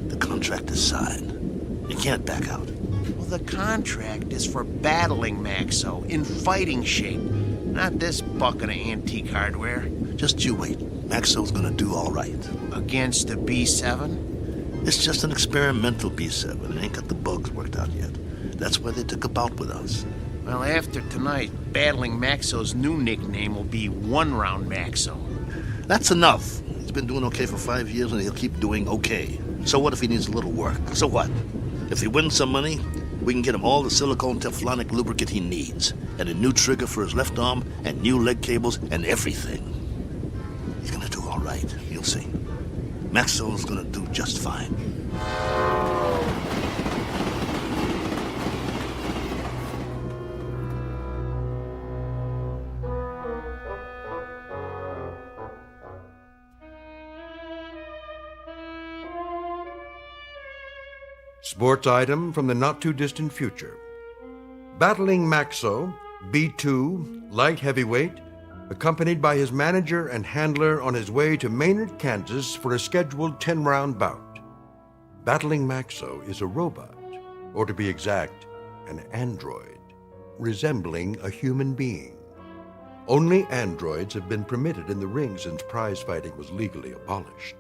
The contract is signed. You can't back out. Well, the contract is for battling Maxo in fighting shape, not this bucket of antique hardware. Just you wait. Maxo's gonna do all right. Against a B7? It's just an experimental B7. It ain't got the bugs worked out yet. That's why they took a bout with us. Well, after tonight, battling Maxo's new nickname will be One Round Maxo. That's enough. He's been doing okay for 5 years, and he'll keep doing okay. So what if he needs a little work? So what? If he wins some money, we can get him all the silicone Teflonic lubricant he needs, and a new trigger for his left arm, and new leg cables, and everything. He's gonna do all right. You'll see. Maxwell's gonna do just fine. Sports item from the not-too-distant future. Battling Maxo, B2, light heavyweight, accompanied by his manager and handler on his way to Maynard, Kansas for a scheduled 10-round bout. Battling Maxo is a robot, or to be exact, an android, resembling a human being. Only androids have been permitted in the ring since prize fighting was legally abolished.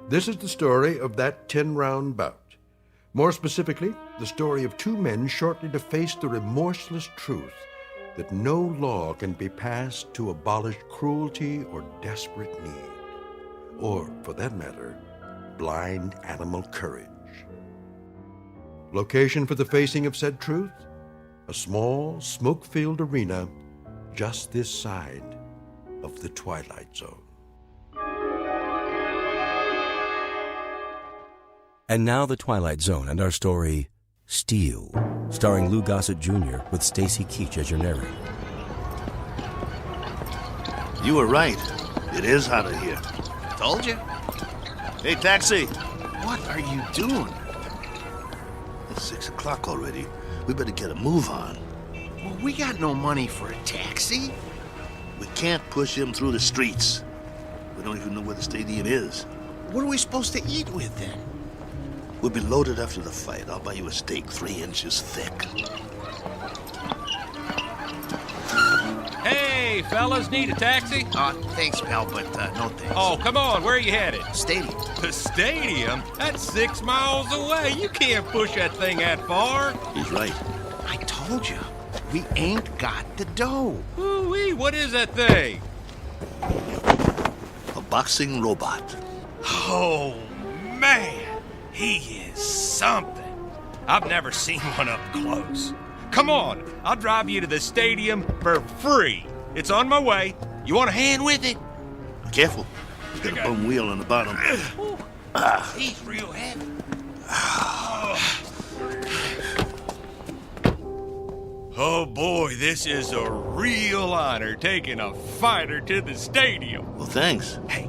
This is the story of that 10-round bout. More specifically, the story of two men shortly to face the remorseless truth that no law can be passed to abolish cruelty or desperate need, or, for that matter, blind animal courage. Location for the facing of said truth? A small, smoke-filled arena just this side of the Twilight Zone. And now the Twilight Zone and our story, Steel, starring Lou Gossett Jr. with Stacy Keach as your narrator. You were right. It is hotter here. Told you. Hey, taxi! What are you doing? It's 6 o'clock already. We better get a move on. Well, we got no money for a taxi. We can't push him through the streets. We don't even know where the stadium is. What are we supposed to eat with then? We'll be loaded after the fight. I'll buy you a steak 3 inches thick. Hey, fellas, need a taxi? Thanks, pal, but no thanks. Oh, come on, where are you headed? Stadium. The stadium? That's 6 miles away. You can't push that thing that far. He's right. I told you, we ain't got the dough. Ooh-wee, what is that thing? A boxing robot. Oh, man. He is something. I've never seen one up close. Come on, I'll drive you to the stadium for free. It's on my way. You want a hand with it? Careful. He's got a bum wheel on the bottom. He's real heavy. Oh boy, this is a real honor taking a fighter to the stadium. Well, thanks. Hey,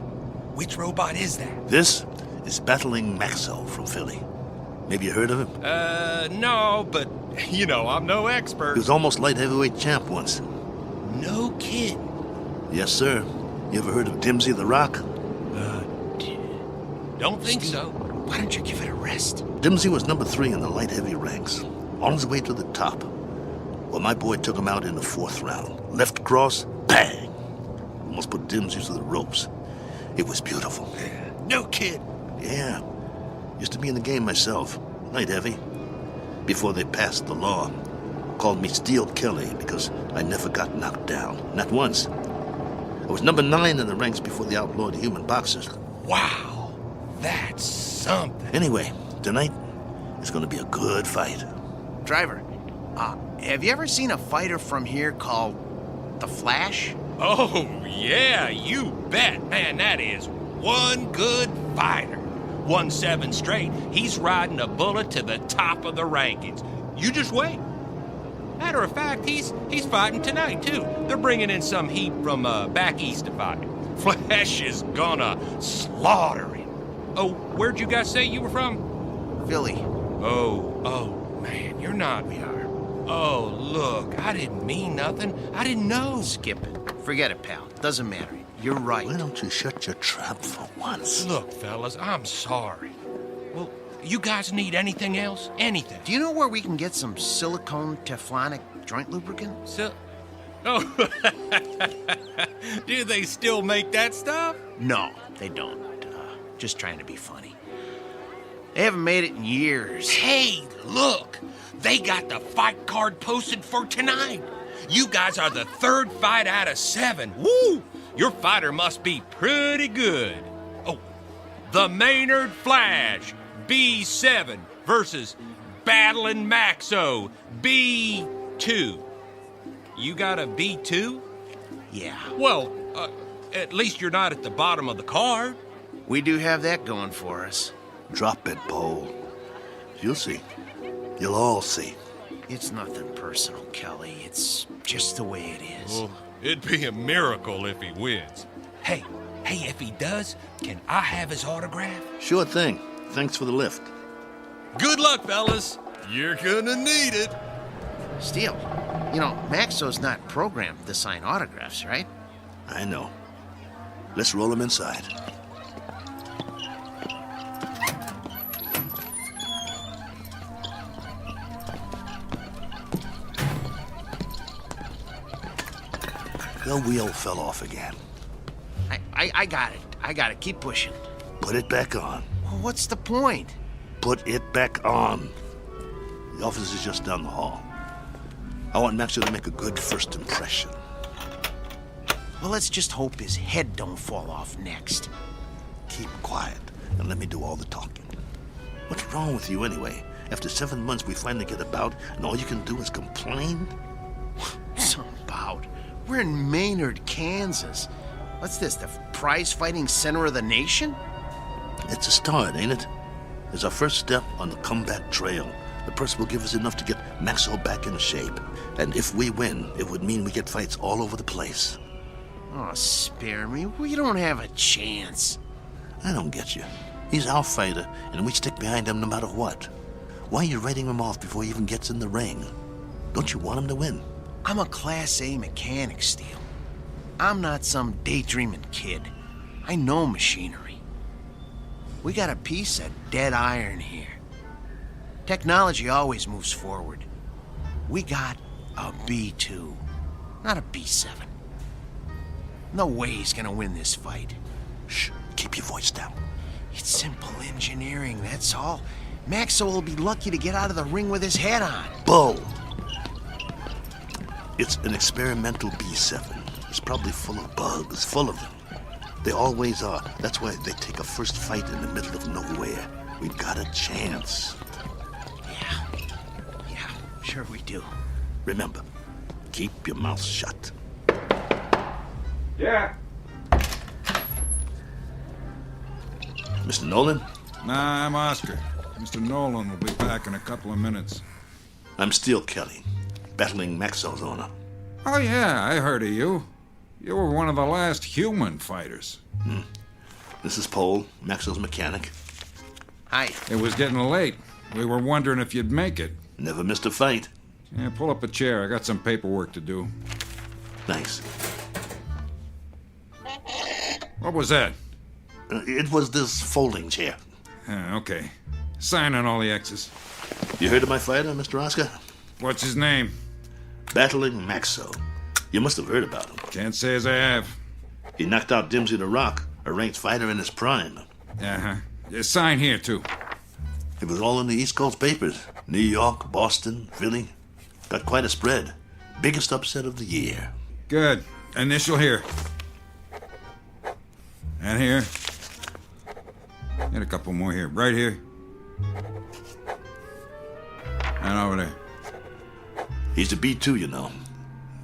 which robot is that? This is Battling Maxo from Philly. Maybe you heard of him? No, but, you know, I'm no expert. He was almost light heavyweight champ once. No kid. Yes, sir. You ever heard of Dimsy the Rock? Don't think so. Why don't you give it a rest? Dimsy was number 3 in the light heavy ranks, on his way to the top. Well, my boy took him out in the 4th round. Left cross, bang! Almost put Dimsy to the ropes. It was beautiful. No kid. Yeah. Used to be in the game myself. Light heavy. Before they passed the law. Called me Steel Kelly because I never got knocked down. Not once. I was number 9 in the ranks before they outlawed human boxers. Wow. That's something. Anyway, tonight is going to be a good fight. Driver, have you ever seen a fighter from here called The Flash? Oh, yeah, you bet. Man, that is one good fighter. 1-7 straight. He's riding a bullet to the top of the rankings. You just wait. Matter of fact, he's fighting tonight, too. They're bringing in some heat from back east to fight. Flash is gonna slaughter him. Oh, where'd you guys say you were from? Philly. Oh, man, you're not. We are. Oh, look, I didn't mean nothing. I didn't know. Skip it. Forget it, pal. Doesn't matter. You're right. Why don't you shut your trap for once? Look, fellas, I'm sorry. Well, you guys need anything else? Anything? Do you know where we can get some silicone Teflonic joint lubricant? Oh, do they still make that stuff? No, they don't. Just trying to be funny. They haven't made it in years. Hey, look. They got the fight card posted for tonight. You guys are the 3rd fight out of 7. Woo! Your fighter must be pretty good. Oh, the Maynard Flash, B7 versus Battling Maxo, B2. You got a B2? Yeah. Well, at least you're not at the bottom of the card. We do have that going for us. Drop it, Paul. You'll see. You'll all see. It's nothing personal, Kelly. It's just the way it is. Well, it'd be a miracle if he wins. Hey, if he does, can I have his autograph? Sure thing. Thanks for the lift. Good luck, fellas. You're gonna need it. Steele, you know, Maxo's not programmed to sign autographs, right? I know. Let's roll him inside. The wheel fell off again. I got it. I got it. Keep pushing. Put it back on. Well, what's the point? Put it back on. The office is just down the hall. I want Maxo to make a good first impression. Well, let's just hope his head don't fall off next. Keep quiet and let me do all the talking. What's wrong with you anyway? After 7 months, we finally get about, and all you can do is complain? Some about. We're in Maynard, Kansas. What's this, the prize-fighting center of the nation? It's a start, ain't it? It's our first step on the comeback trail. The purse will give us enough to get Maxo back in shape. And if we win, it would mean we get fights all over the place. Oh, spare me. We don't have a chance. I don't get you. He's our fighter, and we stick behind him no matter what. Why are you writing him off before he even gets in the ring? Don't you want him to win? I'm a Class A mechanic, Steele. I'm not some daydreaming kid. I know machinery. We got a piece of dead iron here. Technology always moves forward. We got a B2, not a B7. No way he's gonna win this fight. Shh, keep your voice down. It's simple engineering, that's all. Maxo will be lucky to get out of the ring with his head on. Bull! It's an experimental B7. It's probably full of bugs, full of them. They always are. That's why they take a first fight in the middle of nowhere. We've got a chance. Yeah, sure we do. Remember, keep your mouth shut. Yeah. Mr. Nolan? Nah, I'm Oscar. Mr. Nolan will be back in a couple of minutes. I'm Steele Kelly, battling Maxo's owner. Oh, yeah, I heard of you. You were one of the last human fighters. This is Paul, Maxo's mechanic. Hi. It was getting late. We were wondering if you'd make it. Never missed a fight. Yeah, pull up a chair. I got some paperwork to do. Thanks. What was that? It was this folding chair. Okay. Sign on all the X's. You heard of my fighter, Mr. Oscar? What's his name? Battling Maxo. You must have heard about him. Can't say as I have. He knocked out Dimsy the Rock, a ranked fighter in his prime. Uh-huh. Sign here, too. It was all in the East Coast papers. New York, Boston, Philly. Got quite a spread. Biggest upset of the year. Good. Initial here. And here. And a couple more here. Right here. And over there. He's the B2, you know.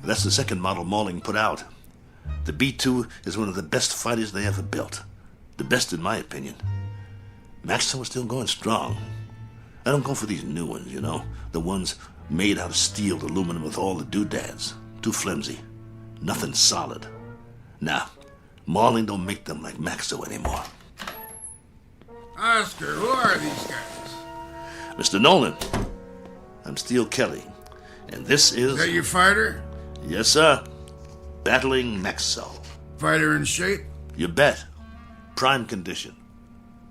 That's the second model Malling put out. The B2 is one of the best fighters they ever built. The best in my opinion. Maxo is still going strong. I don't go for these new ones, you know. The ones made out of steel, aluminum with all the doodads. Too flimsy. Nothing solid. Nah, Malling don't make them like Maxo anymore. Oscar, who are these guys? Mr. Nolan, I'm Steele Kelly, and this is... Is that your fighter? Yes, sir. Battling Maxo. Fighter in shape? You bet. Prime condition.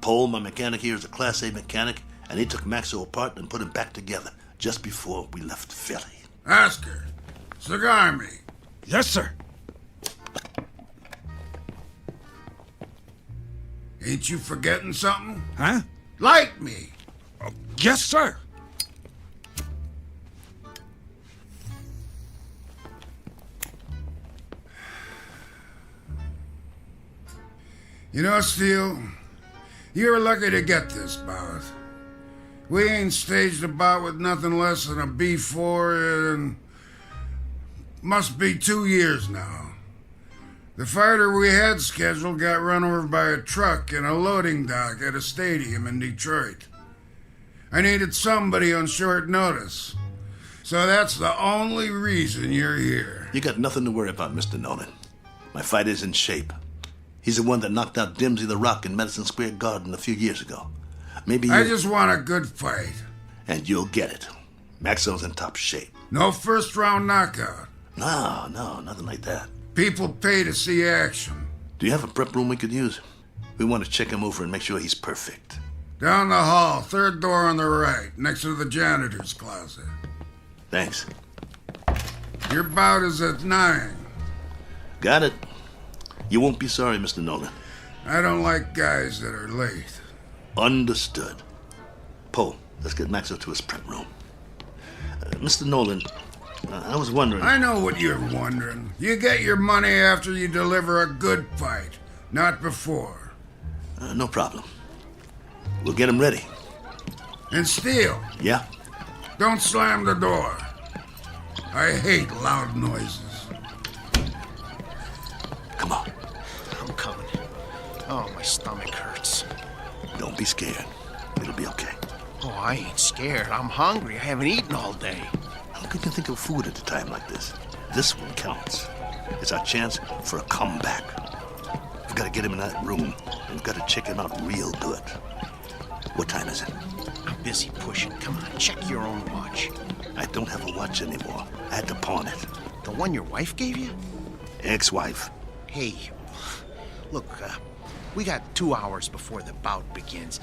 Paul, my mechanic here, is a Class A mechanic, and he took Maxo apart and put him back together just before we left Philly. Oscar, cigar me. Yes, sir. Ain't you forgetting something? Huh? Light me. Yes, sir. You know, Steele, you were lucky to get this bout. We ain't staged a bout with nothing less than a B4 in must be 2 years now. The fighter we had scheduled got run over by a truck in a loading dock at a stadium in Detroit. I needed somebody on short notice. So that's the only reason you're here. You got nothing to worry about, Mr. Nolan. My fighter's in shape. He's the one that knocked out Dimsey the Rock in Madison Square Garden a few years ago. Maybe you... I just want a good fight. And you'll get it. Maxwell's in top shape. No first-round knockout. No, nothing like that. People pay to see action. Do you have a prep room we could use? We want to check him over and make sure he's perfect. Down the hall, third door on the right, next to the janitor's closet. Thanks. Your bout is at 9. Got it. You won't be sorry, Mr. Nolan. I don't like guys that are late. Understood. Poe, let's get Maxwell to his prep room. Mr. Nolan, I was wondering... I know what you're wondering. You get your money after you deliver a good fight, not before. No problem. We'll get him ready. And Steele. Yeah? Don't slam the door. I hate loud noises. Come on. I'm coming. Oh, my stomach hurts. Don't be scared. It'll be okay. Oh, I ain't scared. I'm hungry. I haven't eaten all day. How could you think of food at a time like this? This one counts. It's our chance for a comeback. We've got to get him in that room, and we've got to check him out real good. What time is it? I'm busy pushing. Come on, check your own watch. I don't have a watch anymore. I had to pawn it. The one your wife gave you? Ex-wife. Hey, look, we got 2 hours before the bout begins.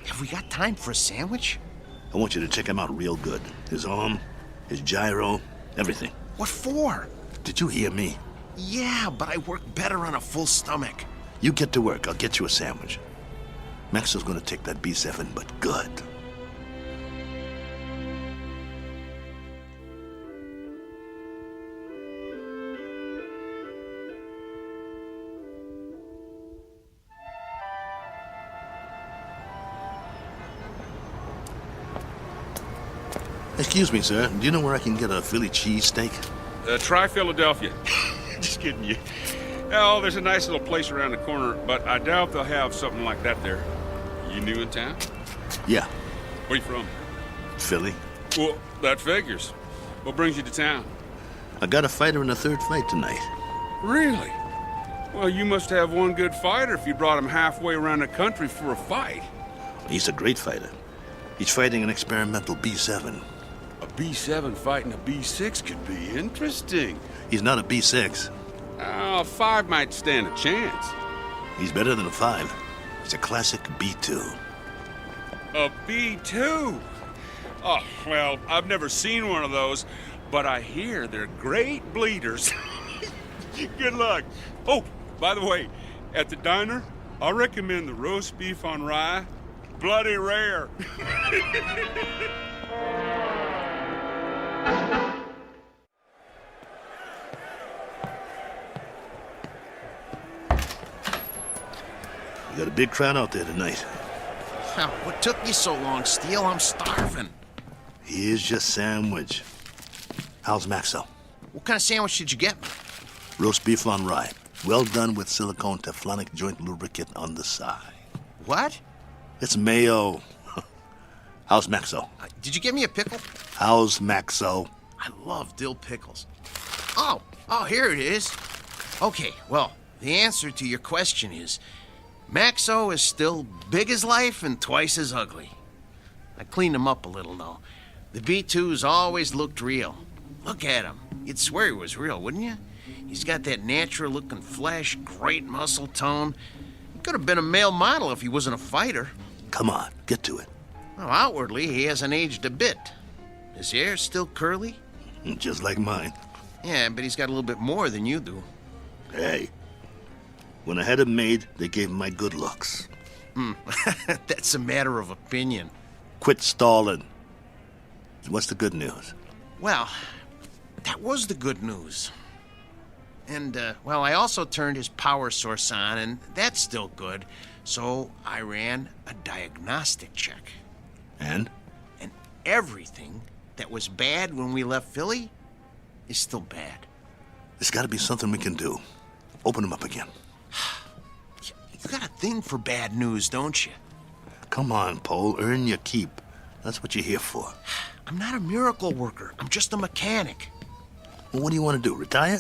Have we got time for a sandwich? I want you to check him out real good. His arm, his gyro, everything. What for? Did you hear me? Yeah, but I work better on a full stomach. You get to work. I'll get you a sandwich. Maxwell's gonna take that B7, but good. Excuse me, sir. Do you know where I can get a Philly cheesesteak? Try Philadelphia. Just kidding you. Oh, there's a nice little place around the corner, but I doubt they'll have something like that there. You new in town? Yeah. Where you from? Philly. Well, that figures. What brings you to town? I got a fighter in the third fight tonight. Really? Well, you must have one good fighter if you brought him halfway around the country for a fight. He's a great fighter. He's fighting an experimental B7. A B7 fighting a B6 could be interesting. He's not a B6. A 5 might stand a chance. He's better than a 5. He's a classic B2. A B2? Oh, well, I've never seen one of those, but I hear they're great bleeders. Good luck. Oh, by the way, at the diner, I recommend the roast beef on rye. Bloody rare. We got a big crowd out there tonight. What took you so long, Steele? I'm starving. Here's your sandwich. How's Maxwell? What kind of sandwich did you get me? Roast beef on rye. Well done with silicone Teflonic joint lubricant on the side. What? It's mayo. How's Maxo? Did you give me a pickle? How's Maxo? I love dill pickles. Oh, here it is. Okay, well, the answer to your question is Maxo is still big as life and twice as ugly. I cleaned him up a little, though. The B2's always looked real. Look at him. You'd swear he was real, wouldn't you? He's got that natural-looking flesh, great muscle tone. He could have been a male model if he wasn't a fighter. Come on, get to it. Well, outwardly, he hasn't aged a bit. His hair's still curly? Just like mine. Yeah, but he's got a little bit more than you do. Hey, when I had him made, they gave him my good looks. That's a matter of opinion. Quit stalling. What's the good news? Well, that was the good news. And, I also turned his power source on, and that's still good. So I ran a diagnostic check. And? And everything that was bad when we left Philly is still bad. There's got to be something we can do. Open them up again. You got a thing for bad news, don't you? Come on, Pole. Earn your keep. That's what you're here for. I'm not a miracle worker. I'm just a mechanic. Well, what do you want to do, retire?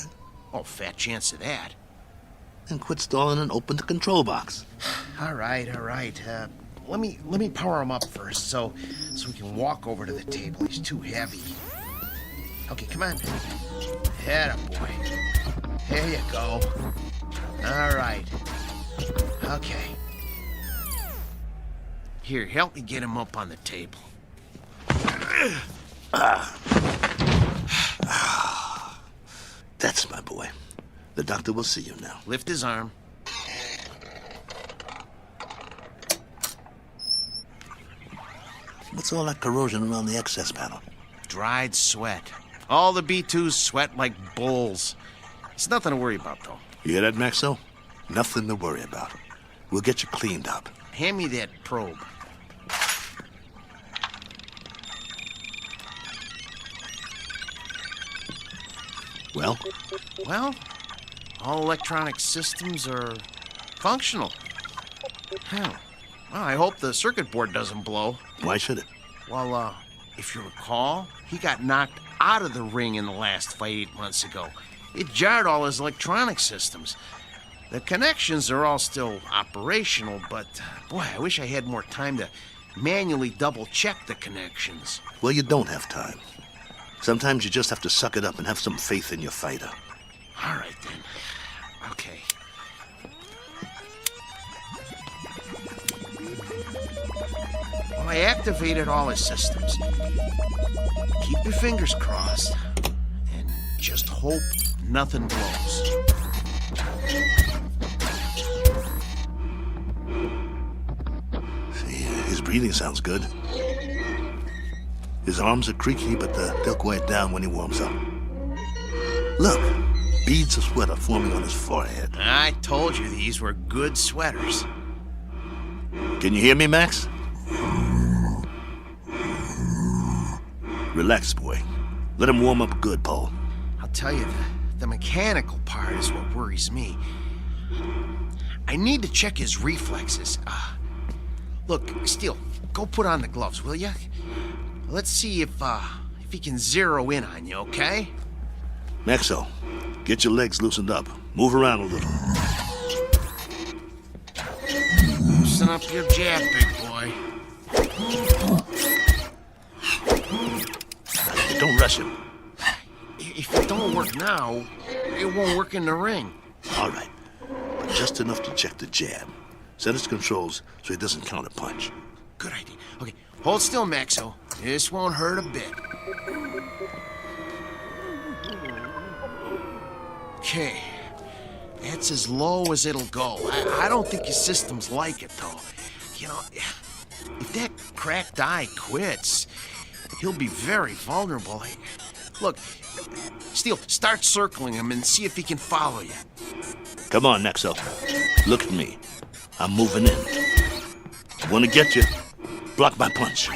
Oh, fat chance of that. Then quit stalling and open the control box. All right. Let me power him up first, so we can walk over to the table. He's too heavy. Okay, come on. Atta boy. There you go. All right. Okay. Here, help me get him up on the table. That's my boy. The doctor will see you now. Lift his arm. What's all that corrosion around the access panel? Dried sweat. All the B2s sweat like bulls. It's nothing to worry about, though. You hear that, Maxo? Nothing to worry about. We'll get you cleaned up. Hand me that probe. Well? Well, all electronic systems are functional. Well, I hope the circuit board doesn't blow. Why should it? Well, if you recall, he got knocked out of the ring in the last fight 8 months ago. It jarred all his electronic systems. The connections are all still operational, but boy, I wish I had more time to manually double-check the connections. Well, you don't have time. Sometimes you just have to suck it up and have some faith in your fighter. All right, then. Okay. Well, I activated all his systems. Keep your fingers crossed and just hope nothing blows. See, his breathing sounds good. His arms are creaky, but they'll quiet down when he warms up. Look, beads of sweat are forming on his forehead. I told you these were good sweaters. Can you hear me, Max? Relax, boy. Let him warm up good, Paul. I'll tell you, the mechanical part is what worries me. I need to check his reflexes. Look, Steele, go put on the gloves, will you? Let's see if he can zero in on you, okay? Maxo, get your legs loosened up. Move around a little. Loosen up your jab, big boy. Don't rush him. If it don't work now, it won't work in the ring. All right, but just enough to check the jab. Set his controls so he doesn't counterpunch. Good idea. Okay, hold still, Maxo. This won't hurt a bit. Okay. That's as low as it'll go. I don't think his systems like it, though. You know, if that cracked eye quits, he'll be very vulnerable. Look, Steele, start circling him and see if he can follow you. Come on, Nexo. Look at me. I'm moving in. Want to get you. Block my punch.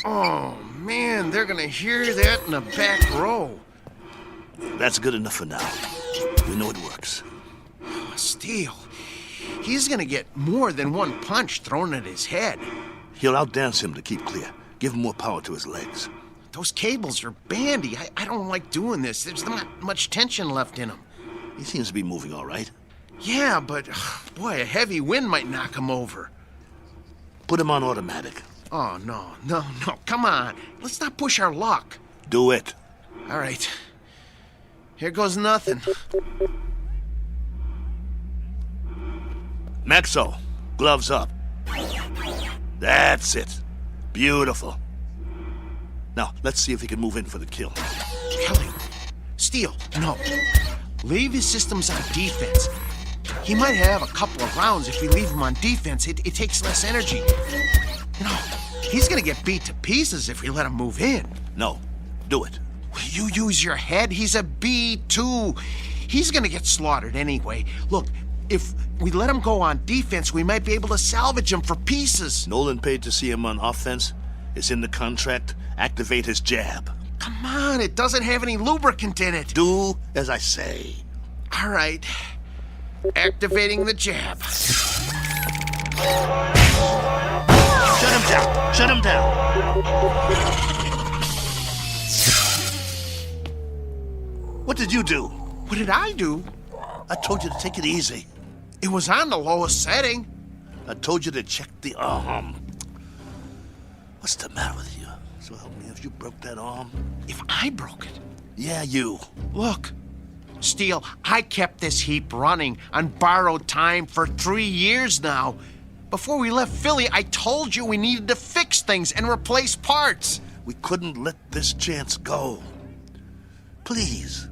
Oh, man, they're gonna hear that in the back row. That's good enough for now. We know it works. Oh, Steele, he's gonna get more than one punch thrown at his head. He'll outdance him to keep clear. Give him more power to his legs. Those cables are bandy. I don't like doing this. There's not much tension left in him. He seems to be moving all right. Yeah, but, boy, a heavy wind might knock him over. Put him on automatic. Oh, no. Come on. Let's not push our luck. Do it. All right. Here goes nothing. Maxo, gloves up. That's it. Beautiful. Now, let's see if he can move in for the kill. Kelly, Steele, no. Leave his systems on defense. He might have a couple of rounds if we leave him on defense. It takes less energy. You know, he's gonna get beat to pieces if we let him move in. No, do it. You use your head? He's a B2. He's gonna get slaughtered anyway. Look, if we let him go on defense, we might be able to salvage him for pieces. Nolan paid to see him on offense. It's in the contract. Activate his jab. Come on, it doesn't have any lubricant in it. Do as I say. All right. Activating the jab. Shut him down! Shut him down! What did you do? What did I do? I told you to take it easy. It was on the lowest setting. I told you to check the arm. What's the matter with you? So help me if you broke that arm. If I broke it? Yeah, you. Look, Steele, I kept this heap running on borrowed time for 3 years now. Before we left Philly, I told you we needed to fix things and replace parts. We couldn't let this chance go. Please,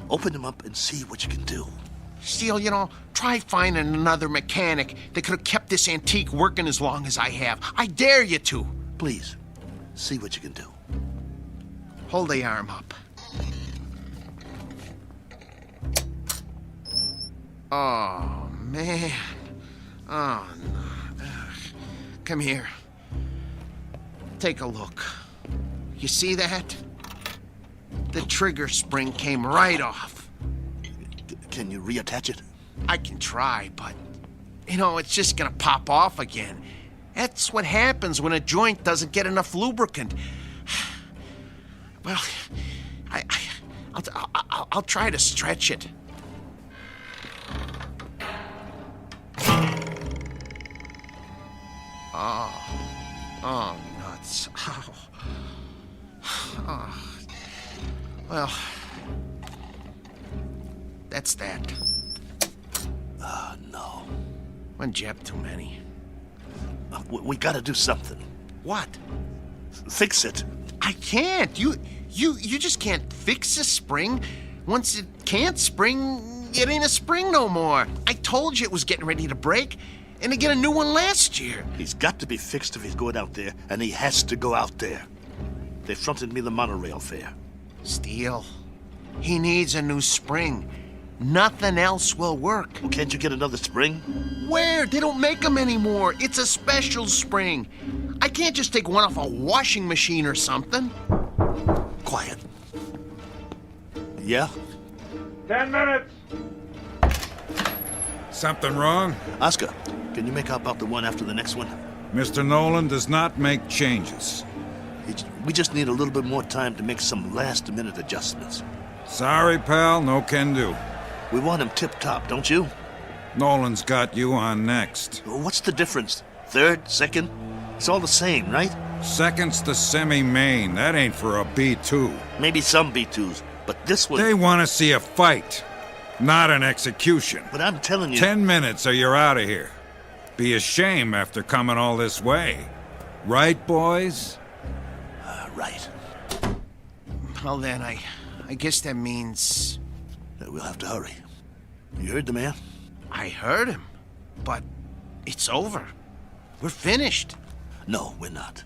open them up and see what you can do. Steele, try finding another mechanic that could have kept this antique working as long as I have. I dare you to. Please, see what you can do. Hold the arm up. Oh, man. Oh, no. Come here. Take a look. You see that? The trigger spring came right off. Can you reattach it? I can try, but, it's just gonna pop off again. That's what happens when a joint doesn't get enough lubricant. Well, I'll try to stretch it. Oh, nuts. Oh. Well, that's that. No. One jab too many. We gotta do something. What? Fix it. I can't. You just can't fix a spring. Once it can't spring, it ain't a spring no more. I told you it was getting ready to break, and to get a new one last year. He's got to be fixed if he's going out there, and he has to go out there. They fronted me the monorail fare. Steele, he needs a new spring. Nothing else will work. Well, can't you get another spring? Where? They don't make them anymore. It's a special spring. I can't just take one off a washing machine or something. Quiet. Yeah? 10 minutes. Something wrong? Oscar, can you make out about the one after the next one? Mr. Nolan does not make changes. We just need a little bit more time to make some last-minute adjustments. Sorry, pal, no can do. We want him tip-top, don't you? Nolan's got you on next. What's the difference? Third? Second? It's all the same, right? Second's the semi-main. That ain't for a B2. Maybe some B2s, but this one... They want to see a fight, not an execution. But I'm telling you... 10 minutes or you're out of here. Be a shame after coming all this way. Right, boys? Right. Well, then, I guess that means... We'll have to hurry. You heard the man? I heard him, but it's over. We're finished. No, we're not.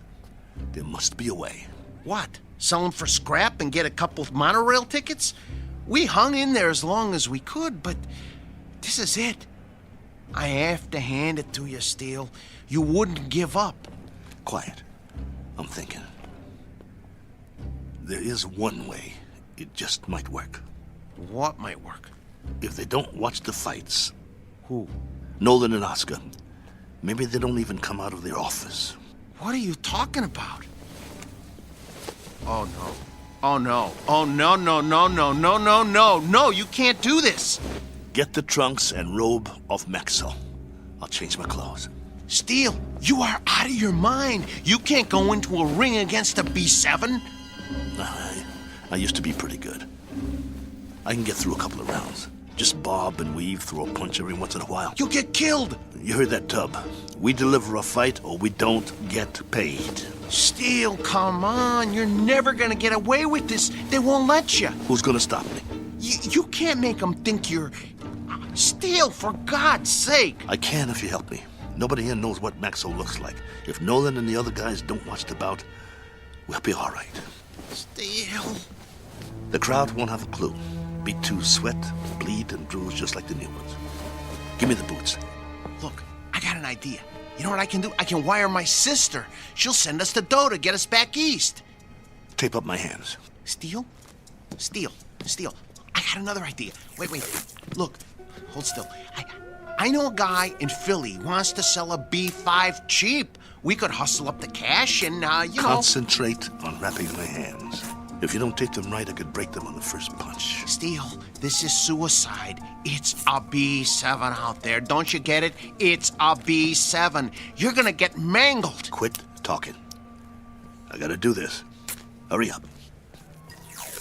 There must be a way. What? Sell them for scrap and get a couple of monorail tickets? We hung in there as long as we could, but this is it. I have to hand it to you, Steele. You wouldn't give up. Quiet. I'm thinking. There is one way. It just might work. What might work? If they don't watch the fights. Who? Nolan and Oscar. Maybe they don't even come out of their office. What are you talking about? Oh, no. Oh, no. Oh, no, no, no, no, no, no, no. No, you can't do this. Get the trunks and robe off Maxwell. I'll change my clothes. Steele, you are out of your mind. You can't go into a ring against a B7. I used to be pretty good. I can get through a couple of rounds. Just bob and weave, throw a punch every once in a while. You'll get killed. You heard that, Tub. We deliver a fight or we don't get paid. Steele, come on. You're never gonna get away with this. They won't let you. Who's gonna stop me? You can't make them think you're... Steele, for God's sake. I can if you help me. Nobody here knows what Maxwell looks like. If Nolan and the other guys don't watch the bout, we'll be all right. Steele. The crowd won't have a clue. B2s sweat, bleed, and bruise just like the new ones. Give me the boots. Look, I got an idea. You know what I can do? I can wire my sister. She'll send us the dough to get us back east. Tape up my hands. Steele? Steele. I got another idea. Wait. Look, hold still. I know a guy in Philly who wants to sell a B5 cheap. We could hustle up the cash and, Concentrate on wrapping my hands. If you don't take them right, I could break them on the first punch. Steele, this is suicide. It's a B7 out there. Don't you get it? It's a B7. You're gonna get mangled. Quit talking. I gotta do this. Hurry up.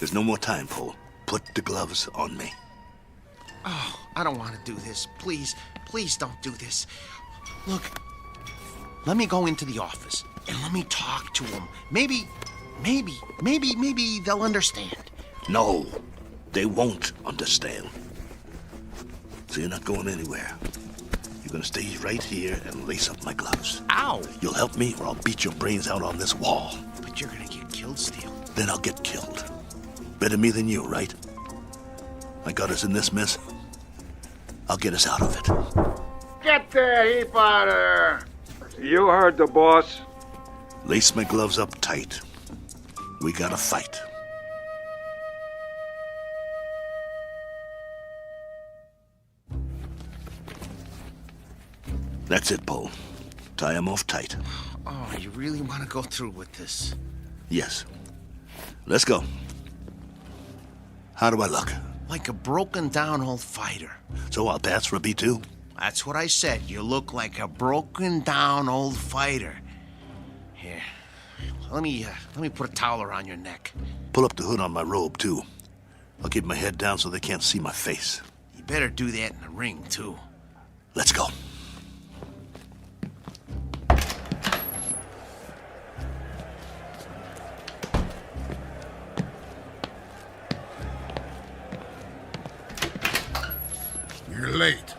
There's no more time, Paul. Put the gloves on me. Oh, I don't want to do this. Please don't do this. Look, let me go into the office and let me talk to them. Maybe they'll understand. No, they won't understand. So you're not going anywhere. You're gonna stay right here and lace up my gloves. Ow! You'll help me or I'll beat your brains out on this wall. But you're gonna get killed, Steele. Then I'll get killed. Better me than you, right? I got us in this mess. I'll get us out of it. Get the heap out of there! You heard the boss. Lace my gloves up tight. We gotta fight. That's it, Paul. Tie him off tight. Oh, you really want to go through with this? Yes. Let's go. How do I look? Like a broken down old fighter. So I'll pass for a B2? That's what I said. You look like a broken down old fighter. Here. Let me put a towel around your neck. Pull up the hood on my robe, too. I'll keep my head down so they can't see my face. You better do that in the ring, too. Let's go. You're late.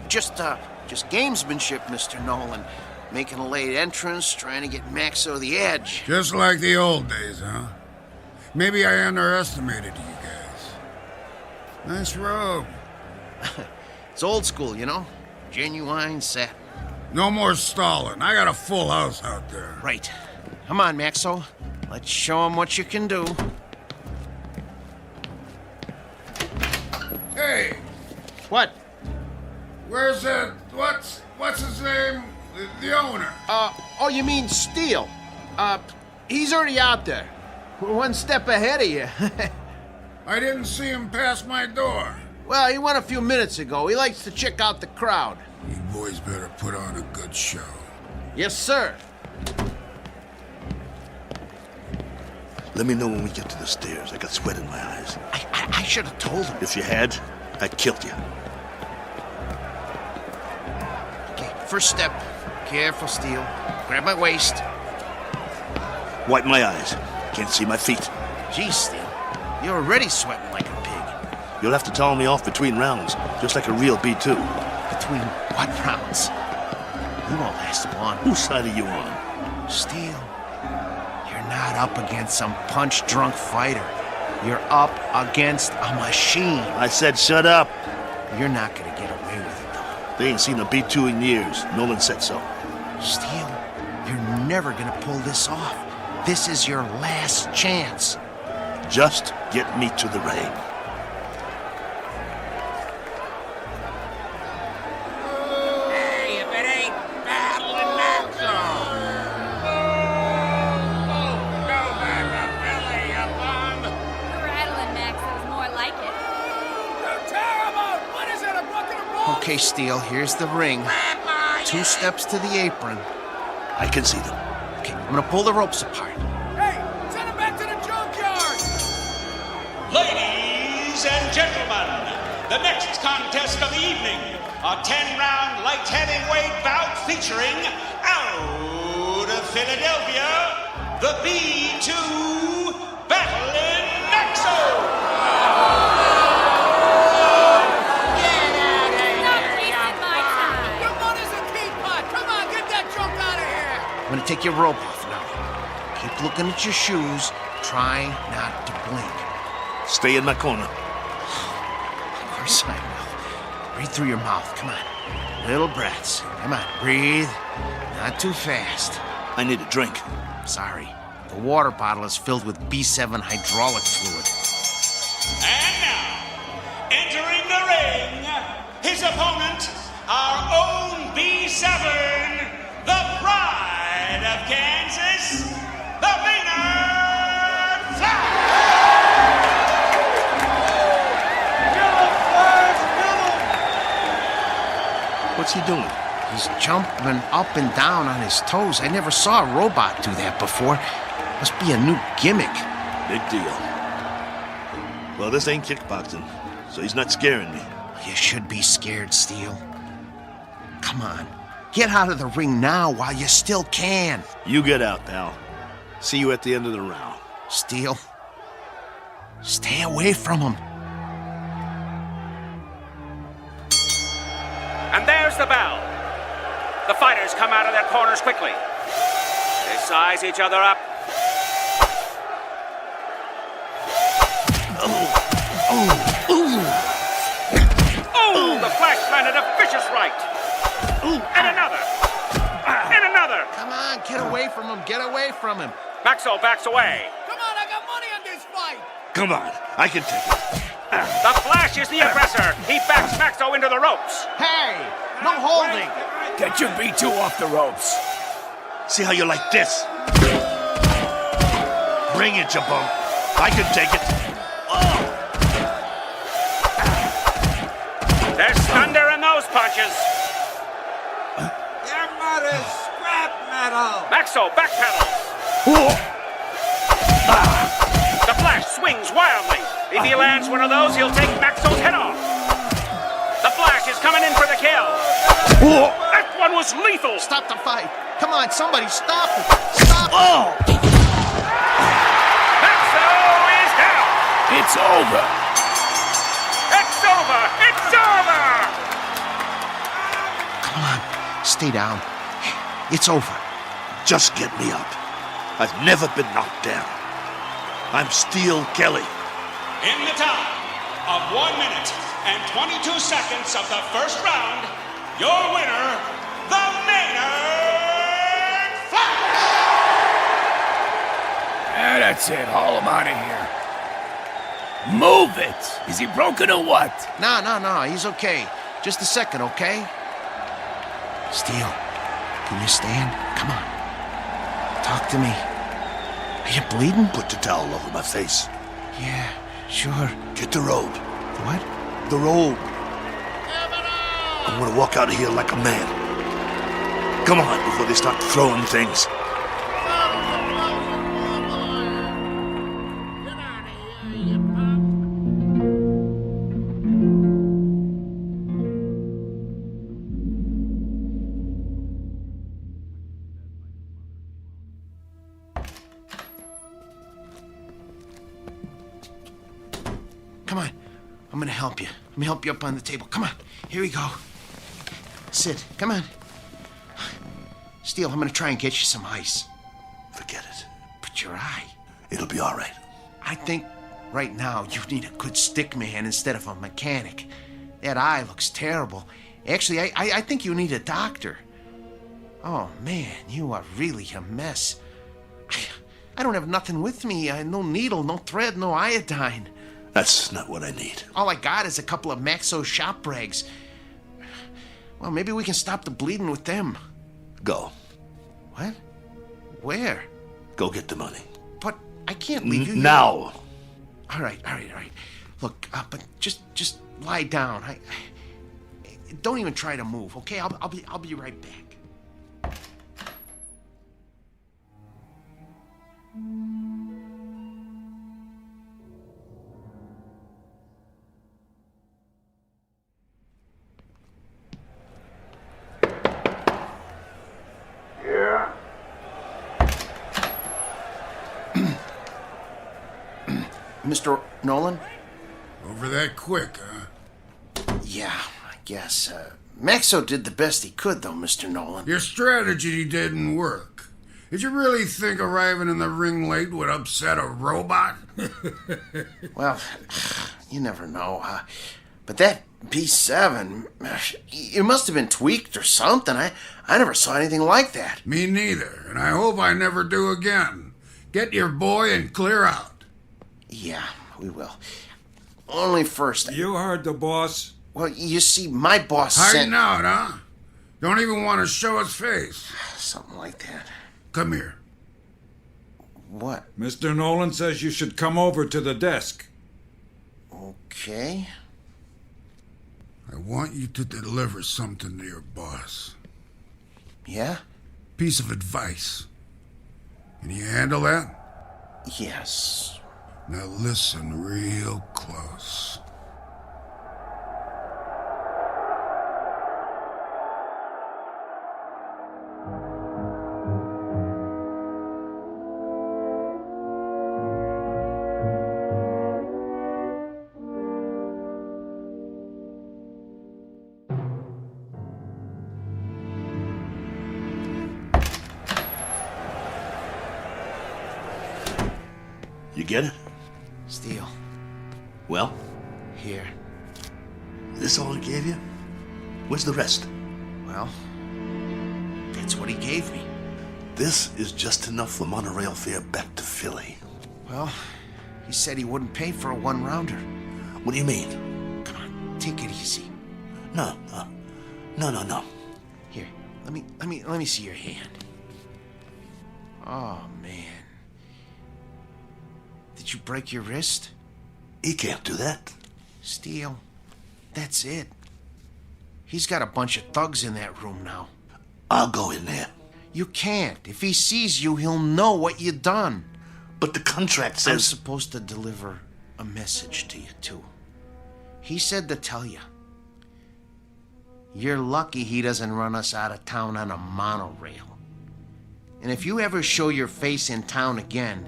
Just gamesmanship, Mr. Nolan. Making a late entrance, trying to get Max over the edge. Just like the old days, huh? Maybe I underestimated you guys. Nice robe. It's old school, you know? Genuine satin. No more stalling. I got a full house out there. Right. Come on, Maxo. Let's show him what you can do. Hey! What? Where's that... What's his name? The owner. Oh, you mean Steele? He's already out there. We're one step ahead of you. I didn't see him pass my door. Well, he went a few minutes ago. He likes to check out the crowd. You boys better put on a good show. Yes, sir. Let me know when we get to the stairs. I got sweat in my eyes. I should have told him. If you had, I'd killed you. Okay, first step. Careful, Steele. Grab my waist. Wipe my eyes. Can't see my feet. Geez, Steele. You're already sweating like a pig. You'll have to towel me off between rounds, just like a real B2. Between what rounds? You won't last long. Whose side are you on? Steele, you're not up against some punch-drunk fighter. You're up against a machine. I said shut up. You're not gonna get away with it, though. They ain't seen a B2 in years. Nolan said so. Steele, you're never gonna pull this off. This is your last chance. Just get me to the ring. Hey, if it ain't battling Maxo! Go back to Philly, you bum! Rattling Maxo's more like it. Terrible! What is it, a bucket of balls? Okay, Steele, here's the ring. 2 steps to the apron. I can see them. Okay, I'm gonna pull the ropes apart. Hey, send him back to the junkyard! Ladies and gentlemen, the next contest of the evening, a 10-round light heavyweight bout featuring out of Philadelphia, the B2 Battling Maxo! I'm gonna take your rope off now. Keep looking at your shoes. Try not to blink. Stay in my corner. Of course I will. Breathe through your mouth. Come on. Little breaths. Come on. Breathe. Not too fast. I need a drink. Sorry. The water bottle is filled with B7 hydraulic fluid. And now, the ring, his opponent, our own B7, the pride of Kansas, the Maynard Flash! What's he doing? He's jumping up and down on his toes. I never saw a robot do that before. Must be a new gimmick. Big deal. Well, this ain't kickboxing, so he's not scaring me. You should be scared, Steele. Come on. Get out of the ring now while you still can. You get out, pal. See you at the end of the round. Steele, stay away from him. And there's the bell. The fighters come out of their corners quickly. They size each other up. Oh, the Flash landed a vicious right. And another. And another. Come on, get away from him. Get away from him. Maxwell backs away. Come on, I got money on this fight. Come on, I can take it. The Flash is the aggressor. He backs Maxo into the ropes. Hey, no holding. Get your B2 off the ropes. See how you like this? Bring it, you bum. I can take it. There's thunder in those punches. Your mother's scrap metal. Maxo backpedals. The Flash swings wildly. If he lands one of those, he'll take Maxo's head off. The Flash is coming in for the kill. That one was lethal. Stop the fight. Come on, somebody stop it. Stop it. Maxo is down. It's over. It's over. It's over. Come on, stay down. It's over. Just get me up. I've never been knocked down. I'm Steele Kelly. In the time of 1 minute and 22 seconds of the first round, your winner, the Maynard Flash! That's it. Haul him out of here. Move it. Is he broken or what? No, he's okay. Just a second, okay? Steele, can you stand? Come on. Talk to me. Are you bleeding? Put the towel over my face. Yeah, sure. Get the robe. What? The robe. I'm gonna walk out of here like a man. Come on, before they start throwing things. Come on. I'm gonna help you. Let me help you up on the table. Come on. Here we go. Sit. Come on. Steele, I'm gonna try and get you some ice. Forget it. But your eye. It'll be all right. I think right now you need a good stick man instead of a mechanic. That eye looks terrible. Actually, I think you need a doctor. Oh, man, you are really a mess. I don't have nothing with me. No needle, no thread, no iodine. That's not what I need. All I got is a couple of Maxo shop rags. Well, maybe we can stop the bleeding with them. Go. What? Where? Go get the money. But I can't leave you now. All right. Look, but just lie down. I don't even try to move, okay? I'll be right back. Yeah? Mr. Nolan? Over that quick, huh? Yeah, I guess. Maxo did the best he could, though, Mr. Nolan. Your strategy didn't work. Did you really think arriving in the ring late would upset a robot? Well, you never know. But that B7, it must have been tweaked or something. I never saw anything like that. Me neither, and I hope I never do again. Get your boy and clear out. Yeah, we will. only first. You heard the boss. Well, you see, my boss Hiding out, huh? Don't even want to show his face. Something like that. Come here. What? Mr. Nolan says you should come over to the desk. Okay. I want you to deliver something to your boss. Yeah? Piece of advice. Can you handle that? Yes. Now listen real close. You get it? Steele. Well? Here. This all he gave you? Where's the rest? Well, that's what he gave me. This is just enough for monorail fare back to Philly. Well, he said he wouldn't pay for a one-rounder. What do you mean? Come on, take it easy. No. Here, let me see your hand. Oh, man. Did you break your wrist? He can't do that. Steele, that's it. He's got a bunch of thugs in that room now. I'll go in there. You can't. If he sees you, he'll know what you done. But the contract says... I'm supposed to deliver a message to you, too. He said to tell you. You're lucky he doesn't run us out of town on a monorail. And if you ever show your face in town again,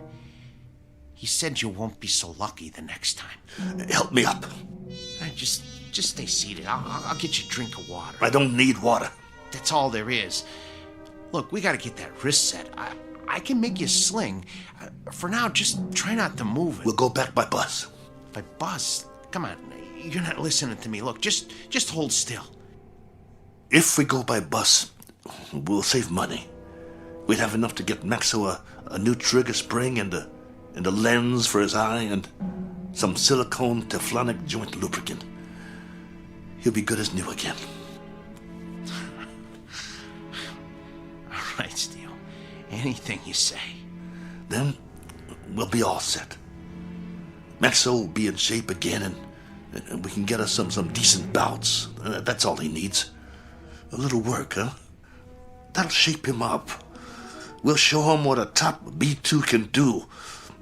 he said you won't be so lucky the next time. Help me up. Just stay seated. I'll get you a drink of water. I don't need water. That's all there is. Look, we gotta get that wrist set. I can make you a sling. For now, just try not to move it. We'll go back by bus. By bus? Come on, you're not listening to me. Look, just hold still. If we go by bus, we'll save money. We'd have enough to get Maxo a new trigger spring and a lens for his eye and some silicone Teflonic joint lubricant. He'll be good as new again. All right, Steele. Anything you say. Then we'll be all set. Maxo will be in shape again, and we can get us some decent bouts. That's all he needs. A little work, huh? That'll shape him up. We'll show him what a top B2 can do.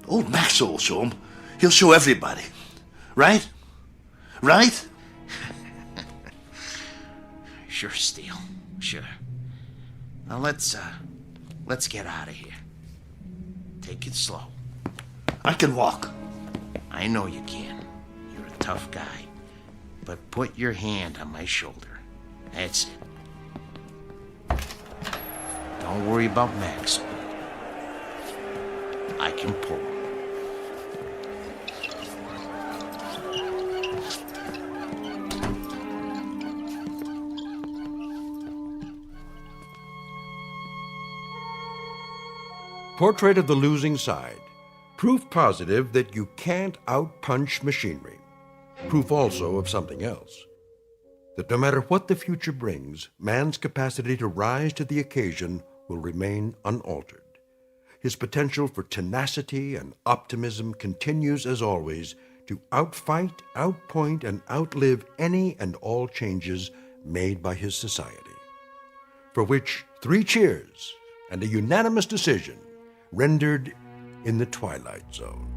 Old Maxo will show him. He'll show everybody. Right? Right? Sure, Steele. Sure. Now let's get out of here. Take it slow. I can walk. I know you can. You're a tough guy. But put your hand on my shoulder. That's it. Don't worry about Max. I can pull. Portrait of the Losing Side. Proof positive that you can't outpunch machinery. Proof also of something else. That no matter what the future brings, man's capacity to rise to the occasion will remain unaltered. His potential for tenacity and optimism continues, as always, to outfight, outpoint, and outlive any and all changes made by his society. For which 3 cheers and a unanimous decision rendered in the Twilight Zone.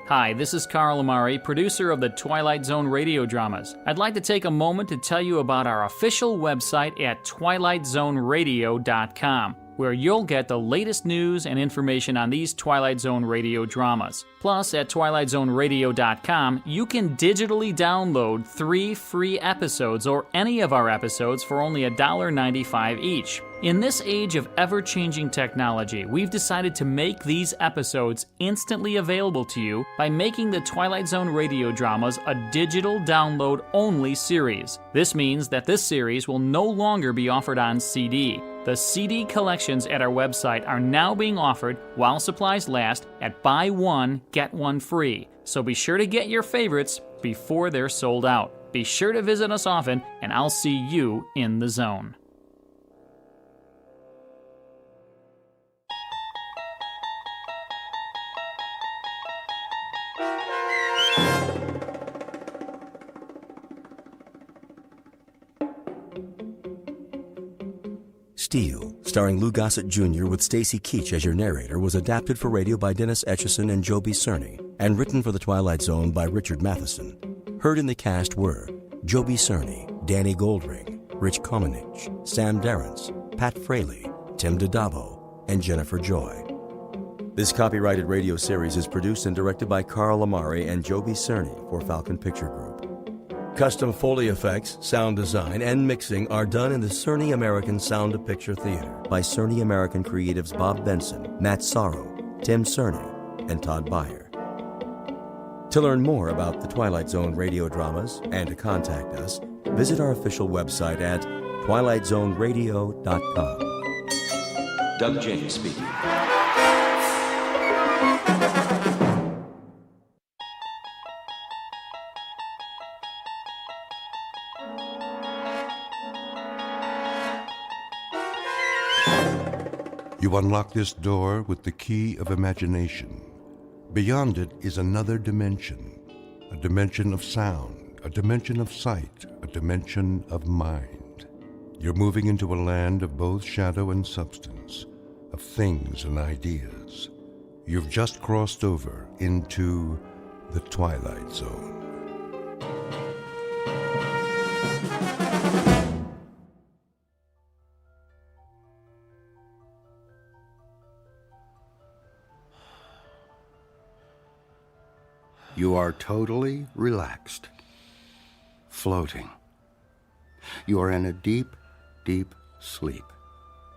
Hi, this is Carl Amari, producer of the Twilight Zone Radio Dramas. I'd like to take a moment to tell you about our official website at twilightzoneradio.com, where you'll get the latest news and information on these Twilight Zone radio dramas. Plus, at twilightzoneradio.com, you can digitally download 3 free episodes or any of our episodes for only $1.95 each. In this age of ever-changing technology, we've decided to make these episodes instantly available to you by making the Twilight Zone radio dramas a digital download-only series. This means that this series will no longer be offered on CD. The CD collections at our website are now being offered while supplies last at buy one, get one free. So be sure to get your favorites before they're sold out. Be sure to visit us often, and I'll see you in the zone. Steel, starring Lou Gossett Jr. with Stacy Keach as your narrator, was adapted for radio by Dennis Etchison and Joby Cerny, and written for The Twilight Zone by Richard Matheson. Heard in the cast were Joby Cerny, Danny Goldring, Rich Komenich, Sam Darrance, Pat Fraley, Tim DiDavo, and Jennifer Joy. This copyrighted radio series is produced and directed by Carl Amari and Joby Cerny for Falcon Picture Group. Custom Foley effects, sound design, and mixing are done in the Cerny American Sound of Picture Theater by Cerny American creatives Bob Benson, Matt Sorrow, Tim Cerny, and Todd Beyer. To learn more about the Twilight Zone radio dramas and to contact us, visit our official website at twilightzoneradio.com. Doug James speaking. You unlock this door with the key of imagination. Beyond it is another dimension, a dimension of sound, a dimension of sight, a dimension of mind. You're moving into a land of both shadow and substance, of things and ideas. You've just crossed over into the Twilight Zone. You are totally relaxed, floating. You are in a deep, deep sleep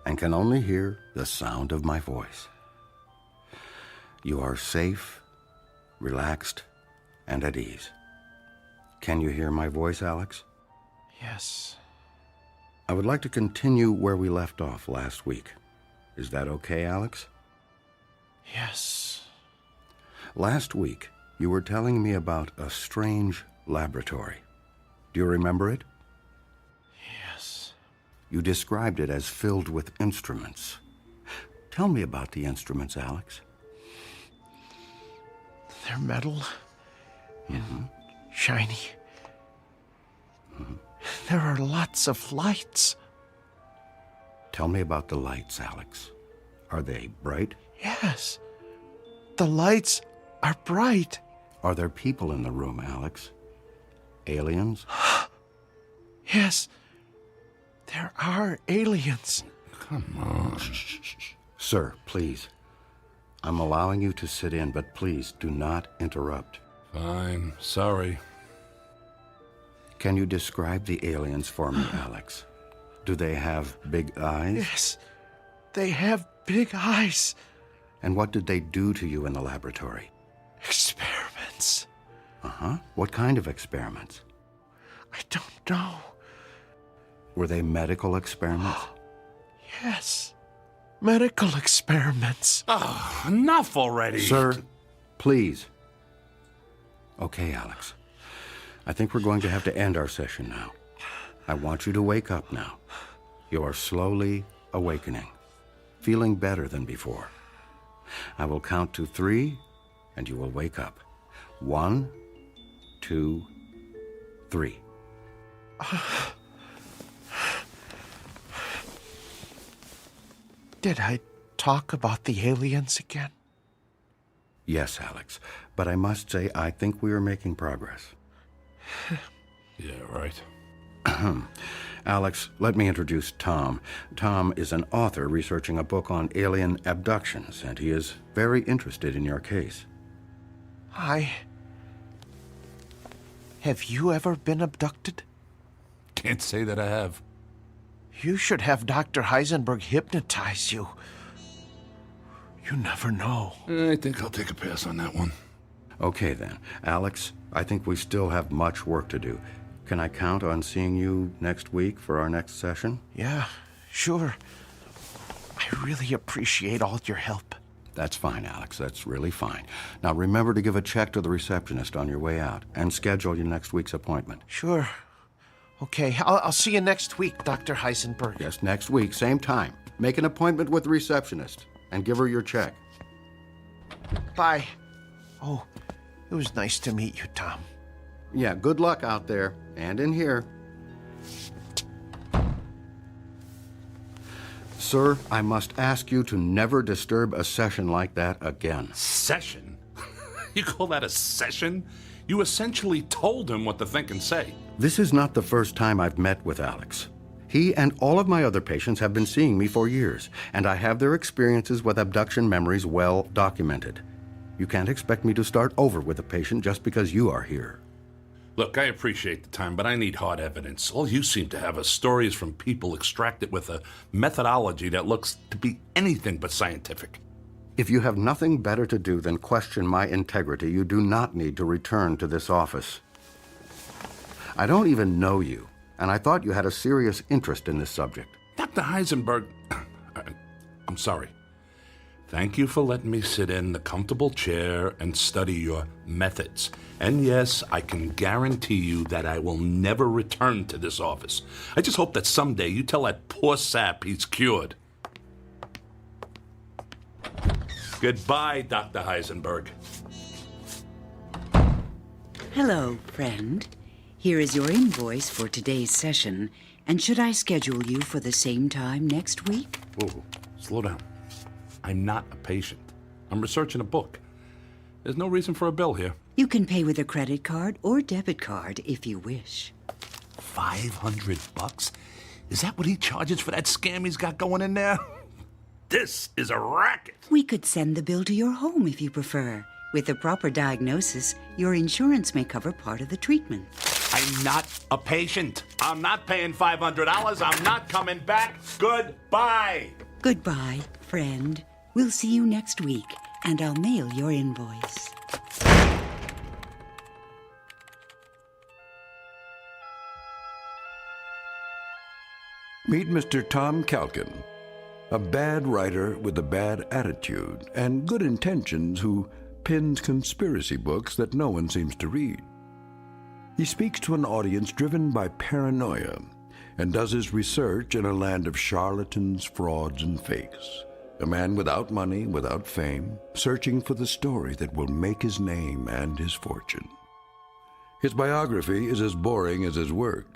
and can only hear the sound of my voice. You are safe, relaxed, and at ease. Can you hear my voice, Alex? Yes. I would like to continue where we left off last week. Is that okay, Alex? Yes. Last week, you were telling me about a strange laboratory. Do you remember it? Yes. You described it as filled with instruments. Tell me about the instruments, Alex. They're metal and shiny. There are lots of lights. Tell me about the lights, Alex. Are they bright? Yes. The lights are bright. Are there people in the room, Alex? Aliens? Yes. There are aliens. Come on. Sir, please. I'm allowing you to sit in, but please do not interrupt. Fine. Sorry. Can you describe the aliens for me, Alex? Do they have big eyes? Yes. They have big eyes. And what did they do to you in the laboratory? Experiments. Uh-huh. What kind of experiments? I don't know. Were they medical experiments? Yes. Medical experiments. Oh, enough already. Sir, please. Okay, Alex. I think we're going to have to end our session now. I want you to wake up now. You are slowly awakening, feeling better than before. I will count to 3, and you will wake up. 1, 2, 3. Did I talk about the aliens again? Yes, Alex, but I must say I think we are making progress. Yeah, right. Alex, let me introduce Tom. Tom is an author researching a book on alien abductions, and he is very interested in your case. Have you ever been abducted? Can't say that I have. You should have Dr. Heisenberg hypnotize you. You never know. I think I'll take a pass on that one. Okay, then. Alex, I think we still have much work to do. Can I count on seeing you next week for our next session? Yeah, sure. I really appreciate all your help. That's fine, Alex. That's really fine. Now, remember to give a check to the receptionist on your way out and schedule your next week's appointment. Sure. Okay, I'll see you next week, Dr. Heisenberg. Yes, next week, same time. Make an appointment with the receptionist and give her your check. Bye. Oh, it was nice to meet you, Tom. Yeah, good luck out there and in here. Sir, I must ask you to never disturb a session like that again. Session? You call that a session? You essentially told him what to think and say. This is not the first time I've met with Alex. He and all of my other patients have been seeing me for years, and I have their experiences with abduction memories well documented. You can't expect me to start over with a patient just because you are here. Look, I appreciate the time, but I need hard evidence. All you seem to have are stories from people extracted with a methodology that looks to be anything but scientific. If you have nothing better to do than question my integrity, you do not need to return to this office. I don't even know you, and I thought you had a serious interest in this subject. Dr. Heisenberg, I'm sorry. Thank you for letting me sit in the comfortable chair and study your methods. And yes, I can guarantee you that I will never return to this office. I just hope that someday you tell that poor sap he's cured. Goodbye, Dr. Heisenberg. Hello, friend. Here is your invoice for today's session. And should I schedule you for the same time next week? Whoa, slow down. I'm not a patient. I'm researching a book. There's no reason for a bill here. You can pay with a credit card or debit card if you wish. $500? Is that what he charges for that scam he's got going in there? This is a racket. We could send the bill to your home if you prefer. With the proper diagnosis, your insurance may cover part of the treatment. I'm not a patient. I'm not paying $500. I'm not coming back. Goodbye. Goodbye, friend. We'll see you next week, and I'll mail your invoice. Meet Mr. Tom Calkin, a bad writer with a bad attitude and good intentions who pens conspiracy books that no one seems to read. He speaks to an audience driven by paranoia and does his research in a land of charlatans, frauds, and fakes. A man without money, without fame, searching for the story that will make his name and his fortune. His biography is as boring as his work,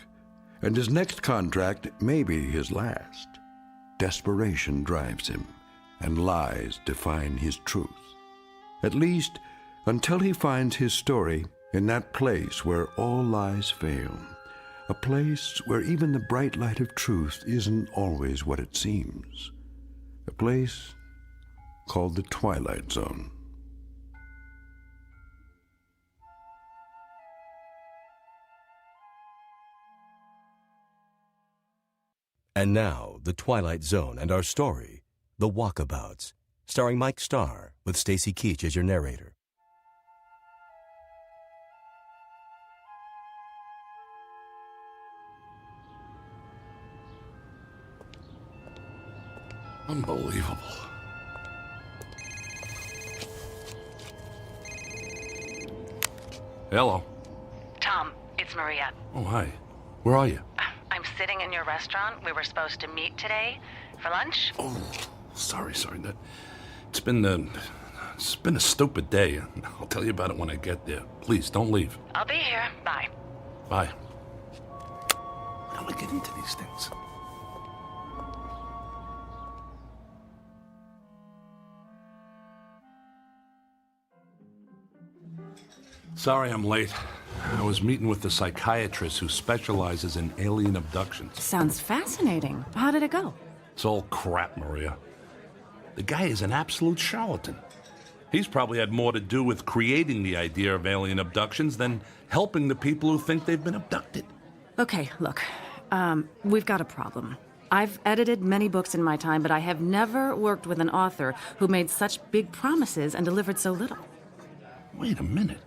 and his next contract may be his last. Desperation drives him, and lies define his truth. At least, until he finds his story in that place where all lies fail. A place where even the bright light of truth isn't always what it seems. A place called the Twilight Zone. And now, The Twilight Zone and our story, The Walkabouts, starring Mike Starr, with Stacy Keach as your narrator. Unbelievable. Hello. Tom, it's Maria. Oh, hi. Where are you? I'm sitting in your restaurant. We were supposed to meet today for lunch. Oh, sorry. It's been a stupid day. I'll tell you about it when I get there. Please, don't leave. I'll be here. Bye. Bye. How do I get into these things? Sorry I'm late. I was meeting with the psychiatrist who specializes in alien abductions. Sounds fascinating. How did it go? It's all crap, Maria. The guy is an absolute charlatan. He's probably had more to do with creating the idea of alien abductions than helping the people who think they've been abducted. Okay, look. We've got a problem. I've edited many books in my time, but I have never worked with an author who made such big promises and delivered so little. Wait a minute.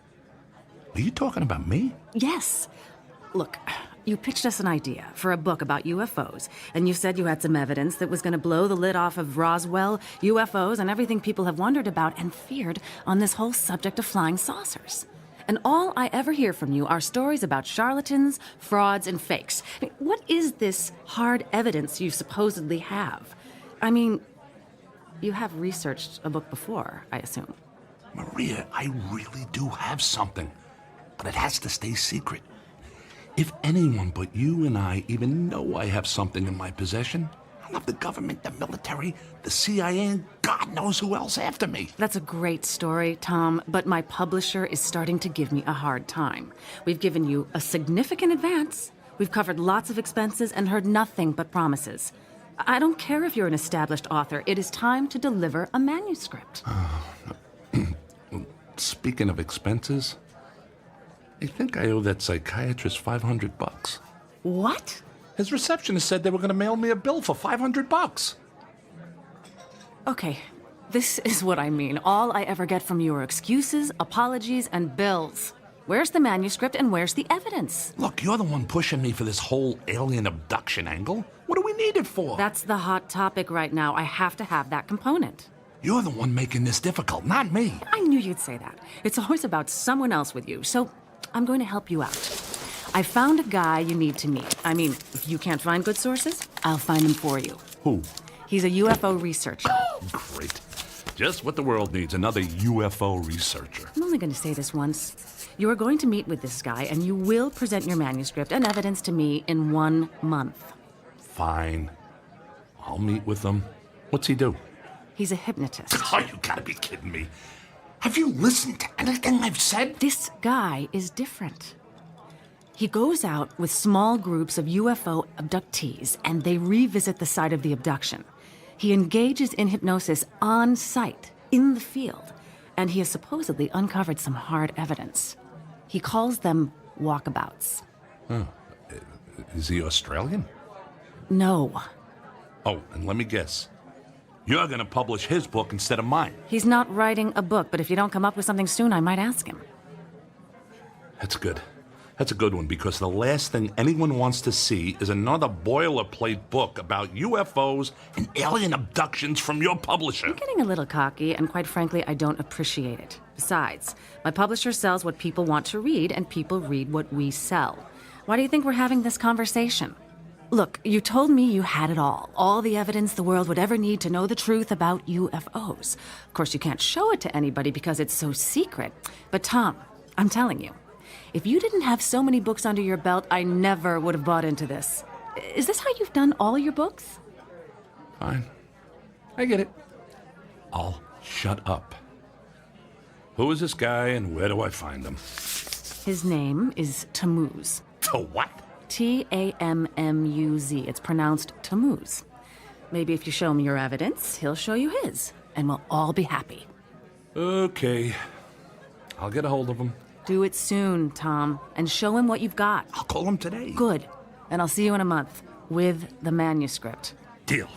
Are you talking about me? Yes. Look, You pitched us an idea for a book about UFOs, and you said you had some evidence that was going to blow the lid off of Roswell, UFOs, and everything people have wondered about and feared on this whole subject of flying saucers. And all I ever hear from you are stories about charlatans, frauds, and fakes. I mean, what is this hard evidence you supposedly have? I mean, you have researched a book before, I assume. Maria, I really do have something, but it has to stay secret. If anyone but you and I even know I have something in my possession, I'll have the government, the military, the CIA, and God knows who else after me. That's a great story, Tom, but my publisher is starting to give me a hard time. We've given you a significant advance. We've covered lots of expenses and heard nothing but promises. I don't care if you're an established author. It is time to deliver a manuscript. Speaking of expenses, I think I owe that psychiatrist $500. What? His receptionist said they were going to mail me a bill for $500. Okay, this is what I mean. All I ever get from you are excuses, apologies, and bills. Where's the manuscript and where's the evidence? Look, you're the one pushing me for this whole alien abduction angle. What do we need it for? That's the hot topic right now. I have to have that component. You're the one making this difficult, not me. I knew you'd say that. It's always about someone else with you, so I'm going to help you out. I found a guy you need to meet. I mean, if you can't find good sources, I'll find them for you. Who? He's a UFO researcher. Great. Just what the world needs, another UFO researcher. I'm only going to say this once. You are going to meet with this guy, and you will present your manuscript and evidence to me in 1 month. Fine. I'll meet with him. What's he do? He's a hypnotist. Oh, you gotta be kidding me. Have you listened to anything I've said? This guy is different. He goes out with small groups of UFO abductees, and they revisit the site of the abduction. He engages in hypnosis on site, in the field, and he has supposedly uncovered some hard evidence. He calls them walkabouts. Huh. Is he Australian? No. Oh, and let me guess. You're gonna publish his book instead of mine. He's not writing a book, but if you don't come up with something soon, I might ask him. That's good. That's a good one, because the last thing anyone wants to see is another boilerplate book about UFOs and alien abductions from your publisher. You're getting a little cocky, and quite frankly, I don't appreciate it. Besides, my publisher sells what people want to read, and people read what we sell. Why do you think we're having this conversation? Look, you told me you had it all the evidence the world would ever need to know the truth about UFOs. Of course, you can't show it to anybody because it's so secret. But Tom, I'm telling you, if you didn't have so many books under your belt, I never would have bought into this. Is this how you've done all your books? Fine. I get it. I'll shut up. Who is this guy and where do I find him? His name is Tammuz. To what? Tammuz. It's pronounced Tammuz. Maybe if you show him your evidence, he'll show you his, and we'll all be happy. Okay. I'll get a hold of him. Do it soon, Tom, and show him what you've got. I'll call him today. Good. And I'll see you in a month with the manuscript. Deal.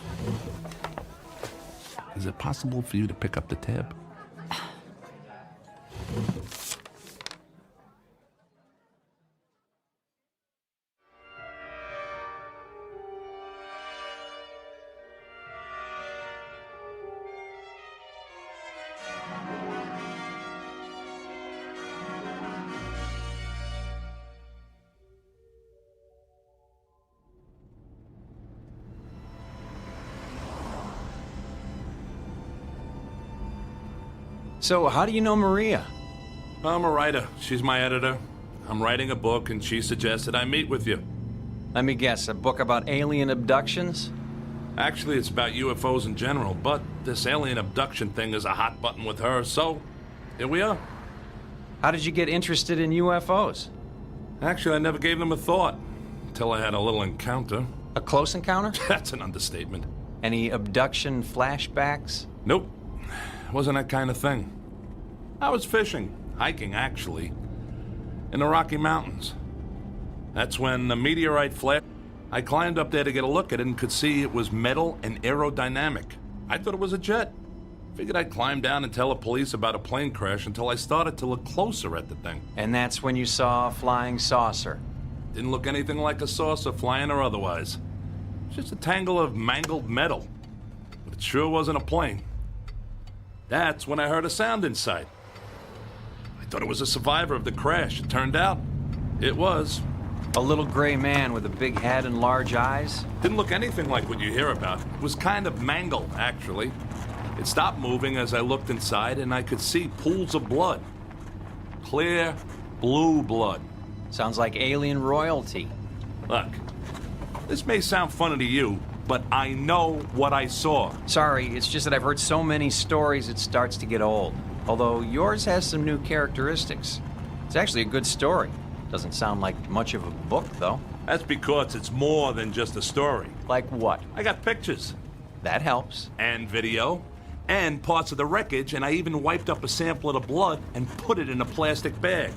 Is it possible for you to pick up the tab? So, how do you know Maria? I'm a writer. She's my editor. I'm writing a book, and she suggested I meet with you. Let me guess, a book about alien abductions? Actually, it's about UFOs in general, but this alien abduction thing is a hot button with her, so here we are. How did you get interested in UFOs? Actually, I never gave them a thought, until I had a little encounter. A close encounter? That's an understatement. Any abduction flashbacks? Nope. Wasn't that kind of thing. I was fishing, hiking actually, in the Rocky Mountains. That's when the meteorite flashed. I climbed up there to get a look at it and could see it was metal and aerodynamic. I thought it was a jet. Figured I'd climb down and tell the police about a plane crash until I started to look closer at the thing. And that's when you saw a flying saucer? Didn't look anything like a saucer, flying or otherwise. Just a tangle of mangled metal. But it sure wasn't a plane. That's when I heard a sound inside. I thought it was a survivor of the crash. It turned out, it was. A little gray man with a big head and large eyes? Didn't look anything like what you hear about. It was kind of mangled, actually. It stopped moving as I looked inside, and I could see pools of blood. Clear, blue blood. Sounds like alien royalty. Look, this may sound funny to you, but I know what I saw. Sorry, it's just that I've heard so many stories it starts to get old. Although yours has some new characteristics. It's actually a good story. Doesn't sound like much of a book, though. That's because it's more than just a story. Like what? I got pictures. That helps. And video. And parts of the wreckage, and I even wiped up a sample of the blood and put it in a plastic bag.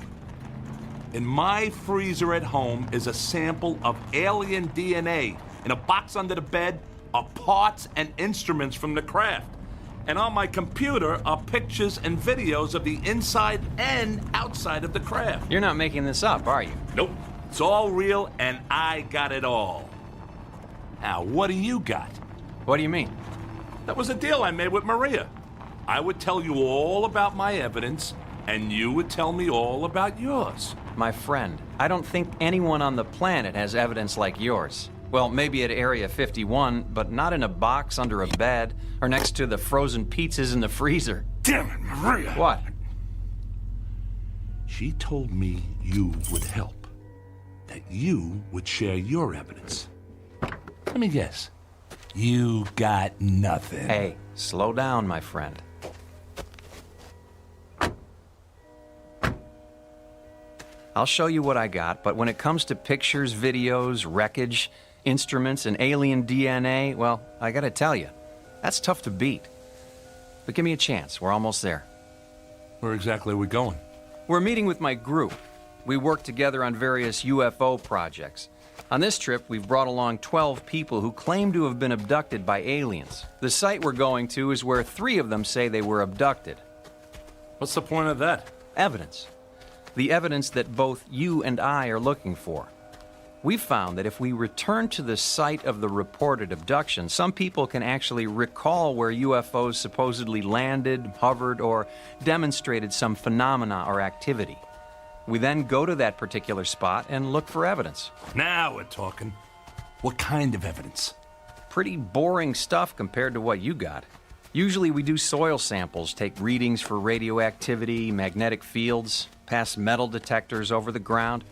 In my freezer at home is a sample of alien DNA. In a box under the bed are parts and instruments from the craft. And on my computer are pictures and videos of the inside and outside of the craft. You're not making this up, are you? Nope. It's all real, and I got it all. Now, what do you got? What do you mean? That was a deal I made with Maria. I would tell you all about my evidence, and you would tell me all about yours. My friend, I don't think anyone on the planet has evidence like yours. Well, maybe at Area 51, but not in a box under a bed or next to the frozen pizzas in the freezer. Damn it, Maria! What? She told me you would help. That you would share your evidence. Let me guess. You got nothing. Hey, slow down, my friend. I'll show you what I got, but when it comes to pictures, videos, wreckage, instruments, and alien DNA, well, I gotta tell you, that's tough to beat. But give me a chance. We're almost there. Where exactly are we going? We're meeting with my group. We work together on various UFO projects. On this trip, we've brought along 12 people who claim to have been abducted by aliens. The site we're going to is where 3 of them say they were abducted. What's the point of that? Evidence. The evidence that both you and I are looking for. We found that if we return to the site of the reported abduction, some people can actually recall where UFOs supposedly landed, hovered, or demonstrated some phenomena or activity. We then go to that particular spot and look for evidence. Now we're talking. What kind of evidence? Pretty boring stuff compared to what you got. Usually we do soil samples, take readings for radioactivity, magnetic fields, pass metal detectors over the ground.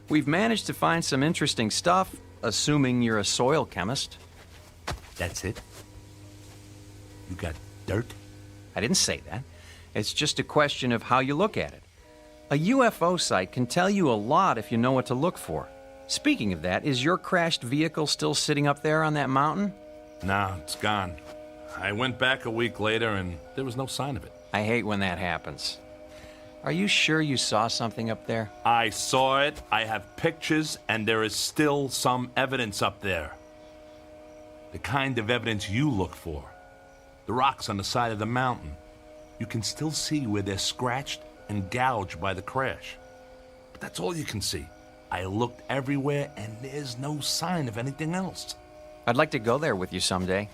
We've managed to find some interesting stuff, assuming you're a soil chemist. That's it? You got dirt? I didn't say that. It's just a question of how you look at it. A UFO site can tell you a lot if you know what to look for. Speaking of that, is your crashed vehicle still sitting up there on that mountain? No, it's gone. I went back a week later and there was no sign of it. I hate when that happens. Are you sure you saw something up there? I saw it, I have pictures, and there is still some evidence up there. The kind of evidence you look for. The rocks on the side of the mountain. You can still see where they're scratched and gouged by the crash. But that's all you can see. I looked everywhere, and there's no sign of anything else. I'd like to go there with you someday.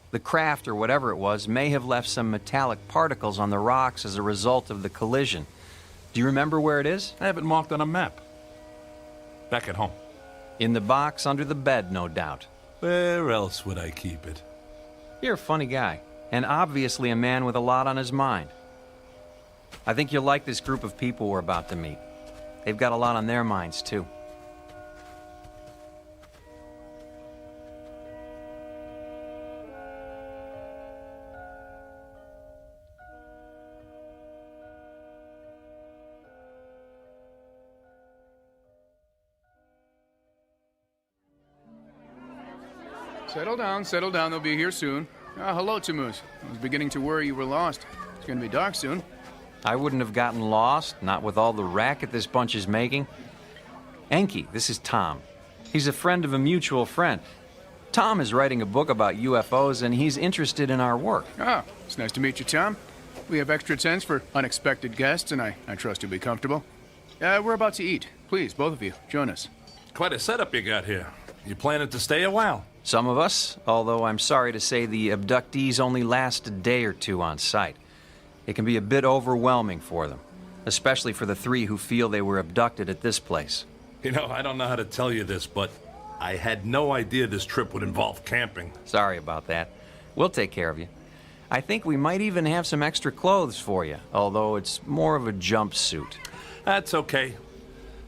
The craft, or whatever it was, may have left some metallic particles on the rocks as a result of the collision. Do you remember where it is? I have it marked on a map. Back at home. In the box under the bed, no doubt. Where else would I keep it? You're a funny guy, and obviously a man with a lot on his mind. I think you'll like this group of people we're about to meet. They've got a lot on their minds, too. Settle down. They'll be here soon. Hello, Tammuz. I was beginning to worry you were lost. It's going to be dark soon. I wouldn't have gotten lost, not with all the racket this bunch is making. Enki, this is Tom. He's a friend of a mutual friend. Tom is writing a book about UFOs, and he's interested in our work. It's nice to meet you, Tom. We have extra tents for unexpected guests, and I trust you'll be comfortable. We're about to eat. Please, both of you, join us. Quite a setup you got here. You planning to stay a while? Some of us, although I'm sorry to say the abductees only last a day or two on site. It can be a bit overwhelming for them, especially for the 3 who feel they were abducted at this place. You know, I don't know how to tell you this, but I had no idea this trip would involve camping. Sorry about that. We'll take care of you. I think we might even have some extra clothes for you, although it's more of a jumpsuit. That's okay.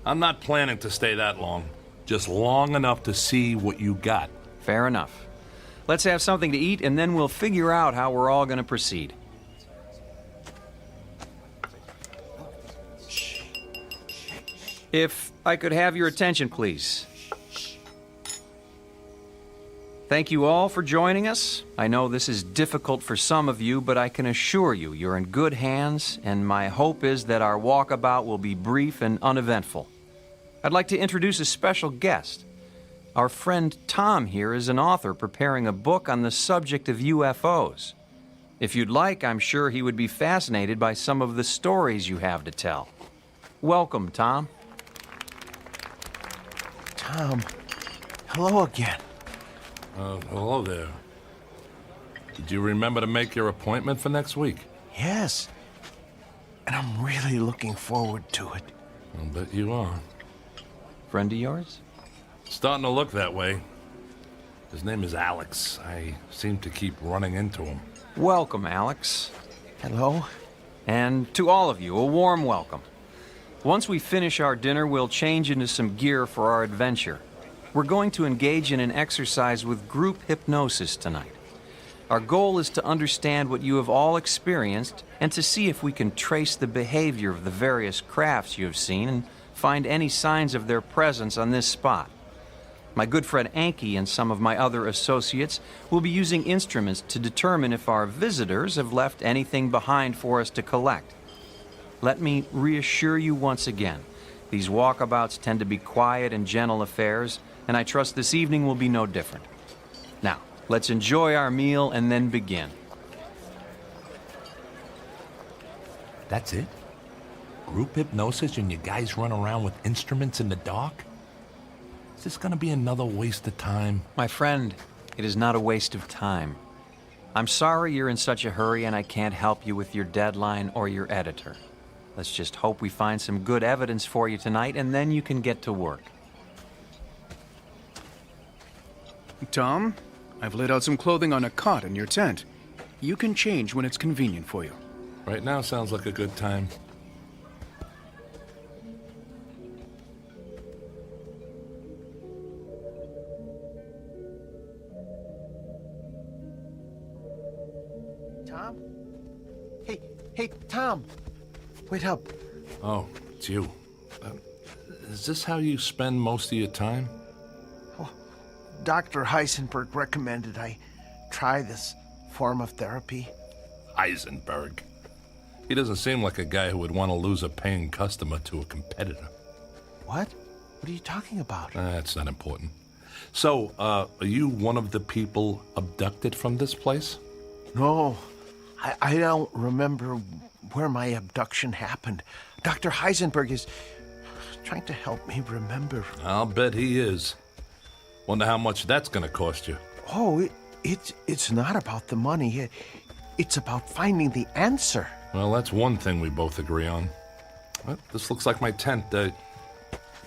I'm not planning to stay that long. Just long enough to see what you got. Fair enough. Let's have something to eat, and then we'll figure out how we're all going to proceed. If I could have your attention, please. Thank you all for joining us. I know this is difficult for some of you, but I can assure you you're in good hands, and my hope is that our walkabout will be brief and uneventful. I'd like to introduce a special guest. Our friend Tom here is an author preparing a book on the subject of UFOs. If you'd like, I'm sure he would be fascinated by some of the stories you have to tell. Welcome, Tom. Tom, hello again. Hello there. Did you remember to make your appointment for next week? Yes. And I'm really looking forward to it. I'll bet you are. Friend of yours? Starting to look that way. His name is Alex. I seem to keep running into him. Welcome, Alex. Hello. And to all of you, a warm welcome. Once we finish our dinner, we'll change into some gear for our adventure. We're going to engage in an exercise with group hypnosis tonight. Our goal is to understand what you have all experienced and to see if we can trace the behavior of the various crafts you have seen and find any signs of their presence on this spot. My good friend Anki and some of my other associates will be using instruments to determine if our visitors have left anything behind for us to collect. Let me reassure you once again, these walkabouts tend to be quiet and gentle affairs, and I trust this evening will be no different. Now, let's enjoy our meal and then begin. That's it? Group hypnosis and you guys run around with instruments in the dark? Is this gonna be another waste of time? My friend, it is not a waste of time. I'm sorry you're in such a hurry and I can't help you with your deadline or your editor. Let's just hope we find some good evidence for you tonight, and then you can get to work. Tom, I've laid out some clothing on a cot in your tent. You can change when it's convenient for you. Right now sounds like a good time. Tom? Hey, Tom! Wait up. Oh, it's you. Is this how you spend most of your time? Oh, Dr. Heisenberg recommended I try this form of therapy. Heisenberg? He doesn't seem like a guy who would want to lose a paying customer to a competitor. What? What are you talking about? That's not important. So, are you one of the people abducted from this place? No, I don't remember where my abduction happened. Dr. Heisenberg is trying to help me remember. I'll bet he is. Wonder how much that's gonna cost you. Oh, it's not about the money. It's about finding the answer. Well, that's one thing we both agree on. Well, this looks like my tent.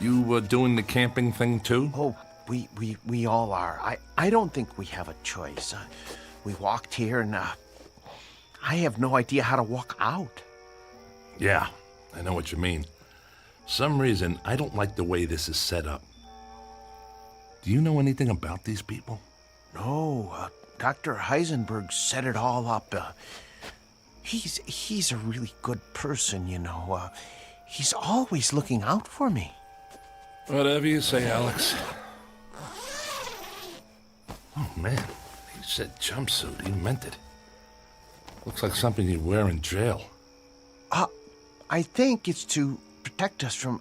You doing the camping thing too? Oh, we all are. I don't think we have a choice. We walked here and I have no idea how to walk out. Yeah, I know what you mean. Some reason, I don't like the way this is set up. Do you know anything about these people? No, Dr. Heisenberg set it all up. He's a really good person, you know. He's always looking out for me. Whatever you say, Alex. Oh, man. He said jumpsuit. He meant it. Looks like something you'd wear in jail. I think it's to protect us from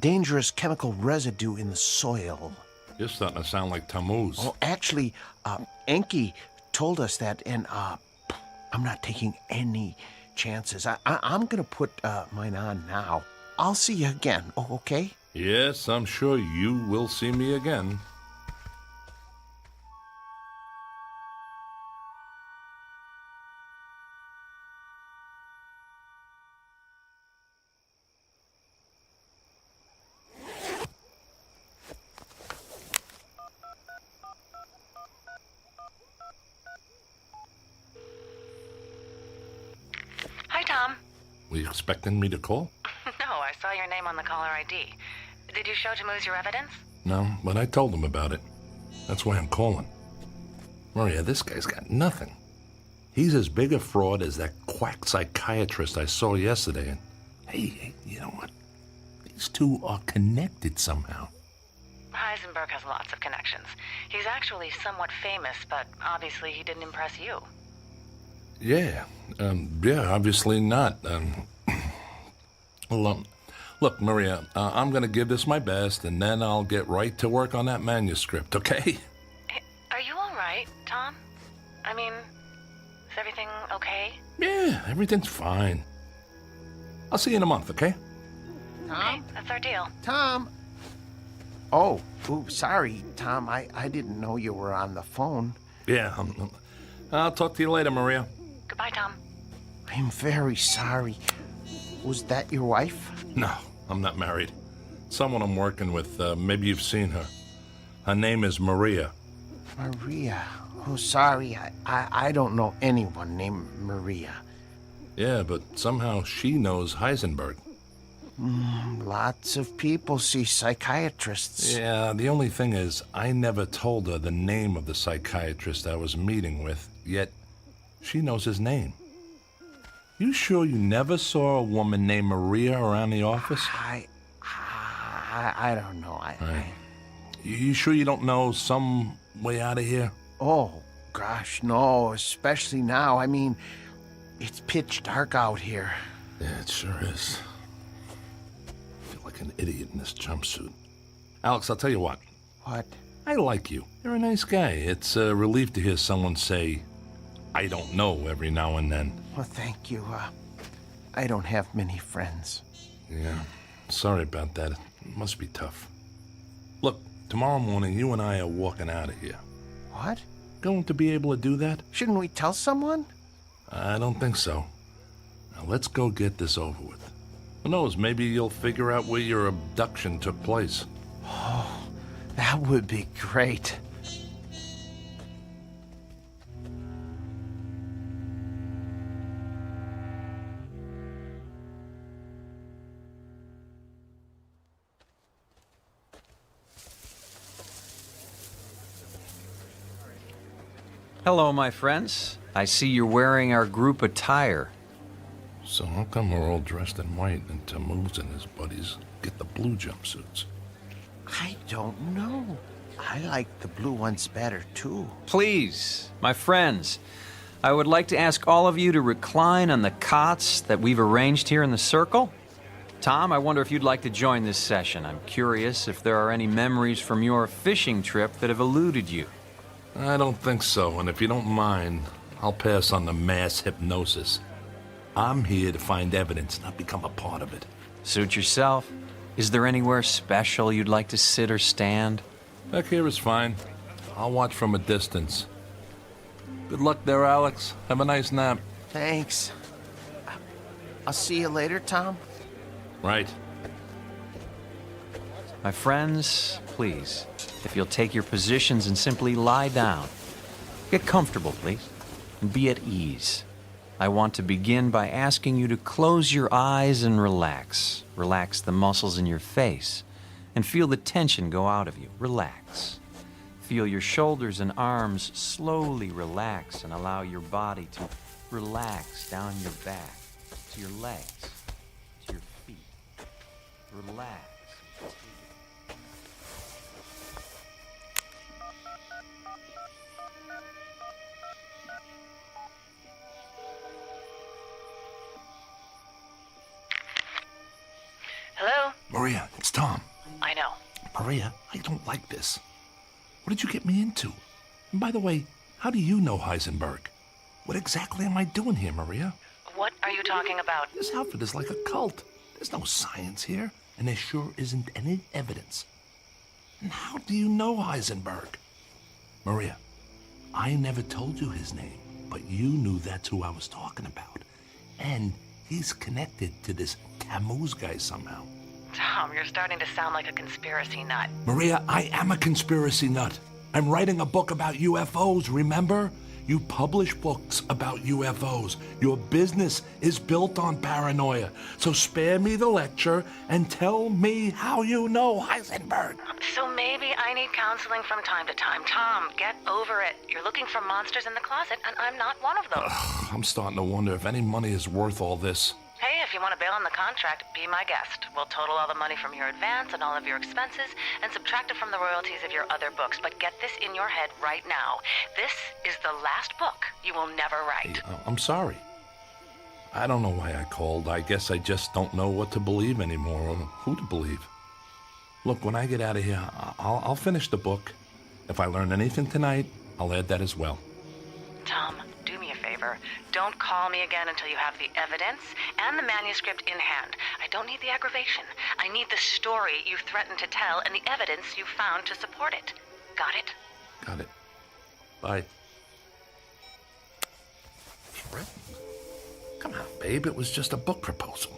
dangerous chemical residue in the soil. You're starting to sound like Tammuz. Oh, actually, Enki told us that, and I'm not taking any chances. I'm going to put mine on now. I'll see you again, okay? Yes, I'm sure you will see me again. Hi, Tom. Were you expecting me to call? No, I saw your name on the caller ID. Did you show Tammuz your evidence? No, but I told him about it. That's why I'm calling. Maria, this guy's got nothing. He's as big a fraud as that quack psychiatrist I saw yesterday. And hey, you know what? These two are connected somehow. Heisenberg has lots of connections. He's actually somewhat famous, but obviously he didn't impress you. Yeah, obviously not. Look, Maria, I'm going to give this my best, and then I'll get right to work on that manuscript, okay? Are you all right, Tom? I mean, is everything okay? Yeah, everything's fine. I'll see you in a month, okay? Tom? Okay, that's our deal. Tom? Oh, sorry, Tom. I didn't know you were on the phone. Yeah, I'll talk to you later, Maria. Goodbye, Tom. I'm very sorry. Was that your wife? No, I'm not married. Someone I'm working with, maybe you've seen her. Her name is Maria. Maria? Oh, sorry. I don't know anyone named Maria. Yeah, but somehow she knows Heisenberg. Lots of people see psychiatrists. Yeah, the only thing is, I never told her the name of the psychiatrist I was meeting with, yet she knows his name. You sure you never saw a woman named Maria around the office? I don't know. You sure you don't know some way out of here? Oh, gosh, no. Especially now. I mean, it's pitch dark out here. Yeah, it sure is. I feel like an idiot in this jumpsuit. Alex, I'll tell you what. What? I like you. You're a nice guy. It's a relief to hear someone say, I don't know, every now and then. Well, thank you. I don't have many friends. Yeah, sorry about that. It must be tough. Look, tomorrow morning you and I are walking out of here. What? Going to be able to do that? Shouldn't we tell someone? I don't think so. Now let's go get this over with. Who knows, maybe you'll figure out where your abduction took place. Oh, that would be great. Hello, my friends. I see you're wearing our group attire. So how come we're all dressed in white and Tammuz and his buddies get the blue jumpsuits? I don't know. I like the blue ones better, too. Please, my friends, I would like to ask all of you to recline on the cots that we've arranged here in the circle. Tom, I wonder if you'd like to join this session. I'm curious if there are any memories from your fishing trip that have eluded you. I don't think so, and if you don't mind, I'll pass on the mass hypnosis. I'm here to find evidence, not become a part of it. Suit yourself. Is there anywhere special you'd like to sit or stand? Back here is fine. I'll watch from a distance. Good luck there, Alex. Have a nice nap. Thanks. I'll see you later, Tom. Right. My friends, please, if you'll take your positions and simply lie down. Get comfortable, please, and be at ease. I want to begin by asking you to close your eyes and relax. Relax the muscles in your face and feel the tension go out of you. Relax. Feel your shoulders and arms slowly relax and allow your body to relax down your back, to your legs, to your feet. Relax. Hello? Maria, it's Tom. I know. Maria, I don't like this. What did you get me into? And by the way, how do you know Heisenberg? What exactly am I doing here, Maria? What are you talking about? This outfit is like a cult. There's no science here. and there sure isn't any evidence. And how do you know Heisenberg? Maria, I never told you his name, but you knew that's who I was talking about. And he's connected to this Camus guy somehow. Tom, you're starting to sound like a conspiracy nut. Maria, I am a conspiracy nut. I'm writing a book about UFOs, remember? You publish books about UFOs. Your business is built on paranoia. So spare me the lecture and tell me how you know Heisenberg. So maybe I need counseling from time to time. Tom, get over it. You're looking for monsters in the closet, and I'm not one of those. I'm starting to wonder if any money is worth all this. Hey, if you want to bail on the contract, be my guest. We'll total all the money from your advance and all of your expenses and subtract it from the royalties of your other books. But get this in your head right now. This is the last book you will never write. Hey, I'm sorry. I don't know why I called. I guess I just don't know what to believe anymore or who to believe. Look, when I get out of here, I'll finish the book. If I learn anything tonight, I'll add that as well. Tom, do me a favor. Don't call me again until you have the evidence and the manuscript in hand. I don't need the aggravation. I need the story you threatened to tell and the evidence you found to support it. Got it? Got it. Bye. Come on, babe. It was just a book proposal.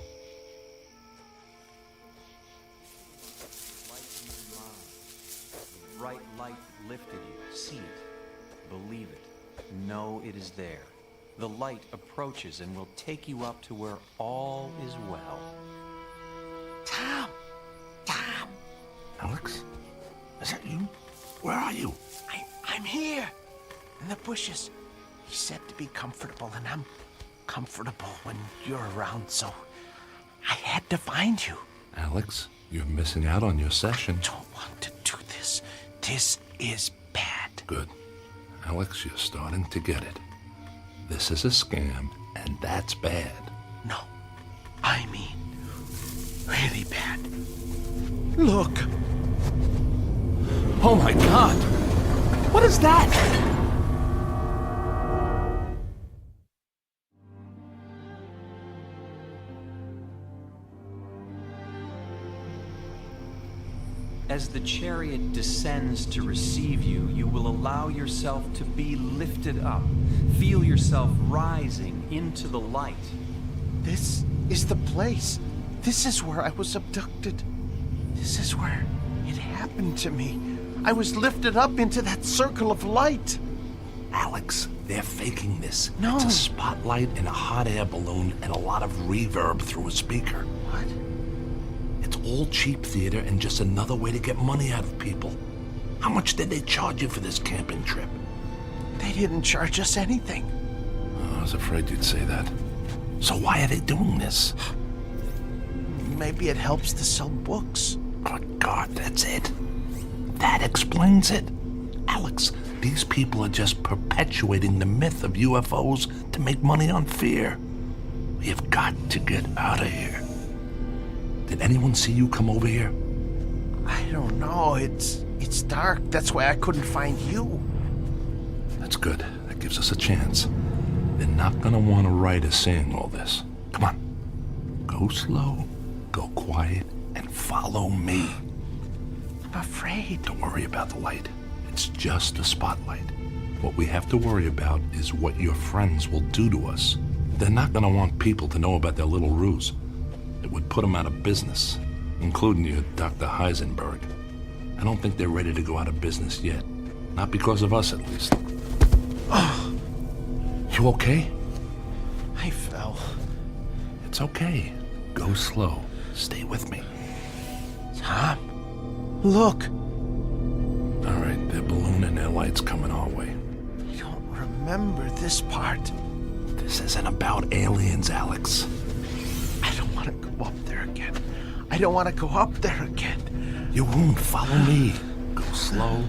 The bright light lifted you. See it. Believe it. Know it is there. The light approaches and will take you up to where all is well. Tom! Tom! Alex? Is that you? Where are you? I'm here, in the bushes. He said to be comfortable, and I'm comfortable when you're around, so I had to find you. Alex, you're missing out on your session. I don't want to do this. This is bad. Good. Alex, you're starting to get it. This is a scam, and that's bad. No, I mean really bad. Look. Oh my God! What is that? As the chariot descends to receive you, you will allow yourself to be lifted up. Feel yourself rising into the light. This is the place. This is where I was abducted. This is where it happened to me. I was lifted up into that circle of light. Alex, they're faking this. No. It's a spotlight in a hot air balloon and a lot of reverb through a speaker. What? It's all cheap theater and just another way to get money out of people. How much did they charge you for this camping trip? They didn't charge us anything. Oh, I was afraid you'd say that. So why are they doing this? Maybe it helps to sell books. Good God, that's it. That explains it. Alex, these people are just perpetuating the myth of UFOs to make money on fear. We have got to get out of here. Did anyone see you come over here? I don't know. It's dark. That's why I couldn't find you. That's good. That gives us a chance. They're not gonna want to write us saying all this. Come on. Go slow, go quiet, and follow me. I'm afraid. Don't worry about the light. It's just a spotlight. What we have to worry about is what your friends will do to us. They're not gonna want people to know about their little ruse. It would put them out of business, including you, Dr. Heisenberg. I don't think they're ready to go out of business yet. Not because of us, at least. You okay? I fell. It's okay. Go slow. Stay with me. Tom, look. All right, they're ballooning their lights coming our way. I don't remember this part. This isn't about aliens, Alex. I don't want to go up there again. I don't want to go up there again. You won't. Follow me. Go slow.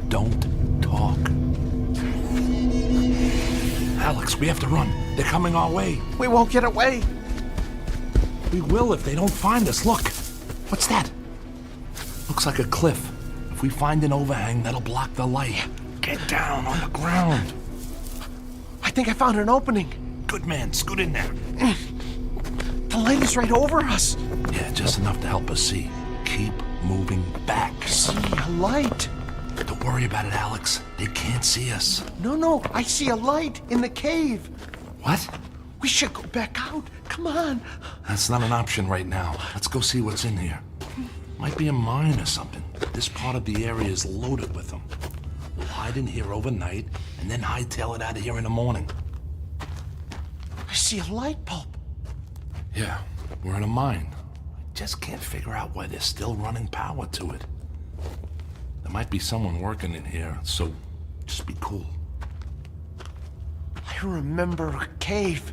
Don't talk. Alex, we have to run. They're coming our way. We won't get away. We will if they don't find us. Look. What's that? Looks like a cliff. If we find an overhang, that'll block the light. Get down on the ground. I think I found an opening. Good man. Scoot in there. The light is right over us. Yeah, just enough to help us see. Keep moving back. I see a light. Don't worry about it, Alex. They can't see us. No, I see a light in the cave. What? We should go back out. Come on. That's not an option right now. Let's go see what's in here. Might be a mine or something. This part of the area is loaded with them. We'll hide in here overnight and then hightail it out of here in the morning. I see a light bulb. Yeah, we're in a mine. I just can't figure out why they're still running power to it. There might be someone working in here, so just be cool. I remember a cave.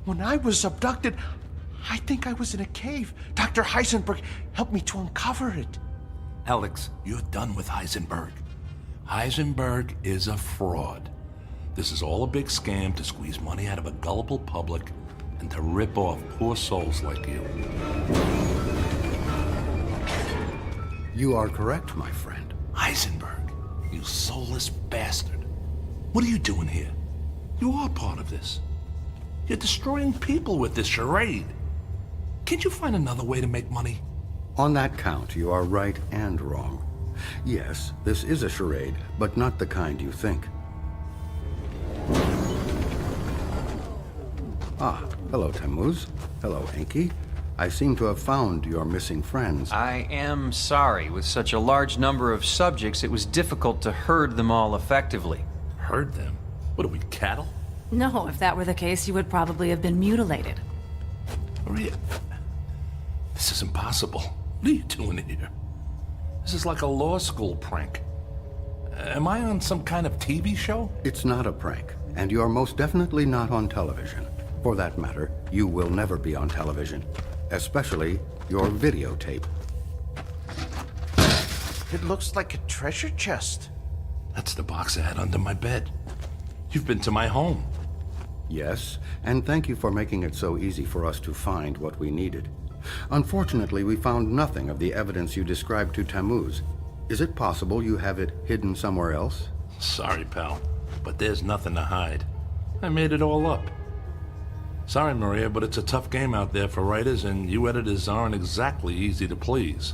When I was abducted, I think I was in a cave. Dr. Heisenberg helped me to uncover it. Alex, you're done with Heisenberg. Heisenberg is a fraud. This is all a big scam to squeeze money out of a gullible public and to rip off poor souls like you. You are correct, my friend. Heisenberg, you soulless bastard. What are you doing here? You are part of this. You're destroying people with this charade. Can't you find another way to make money? On that count, you are right and wrong. Yes, this is a charade, but not the kind you think. Ah, hello, Tammuz. Hello, Enki. I seem to have found your missing friends. I am sorry. With such a large number of subjects, it was difficult to herd them all effectively. Herd them? What are we, cattle? No, if that were the case, you would probably have been mutilated. Maria, this is impossible. What are you doing here? This is like a law school prank. Am I on some kind of TV show? It's not a prank, and you are most definitely not on television. For that matter, you will never be on television, especially your videotape. It looks like a treasure chest. That's the box I had under my bed. You've been to my home. Yes, and thank you for making it so easy for us to find what we needed. Unfortunately, we found nothing of the evidence you described to Tammuz. Is it possible you have it hidden somewhere else? Sorry, pal, but there's nothing to hide. I made it all up. Sorry, Maria, but it's a tough game out there for writers, and you editors aren't exactly easy to please.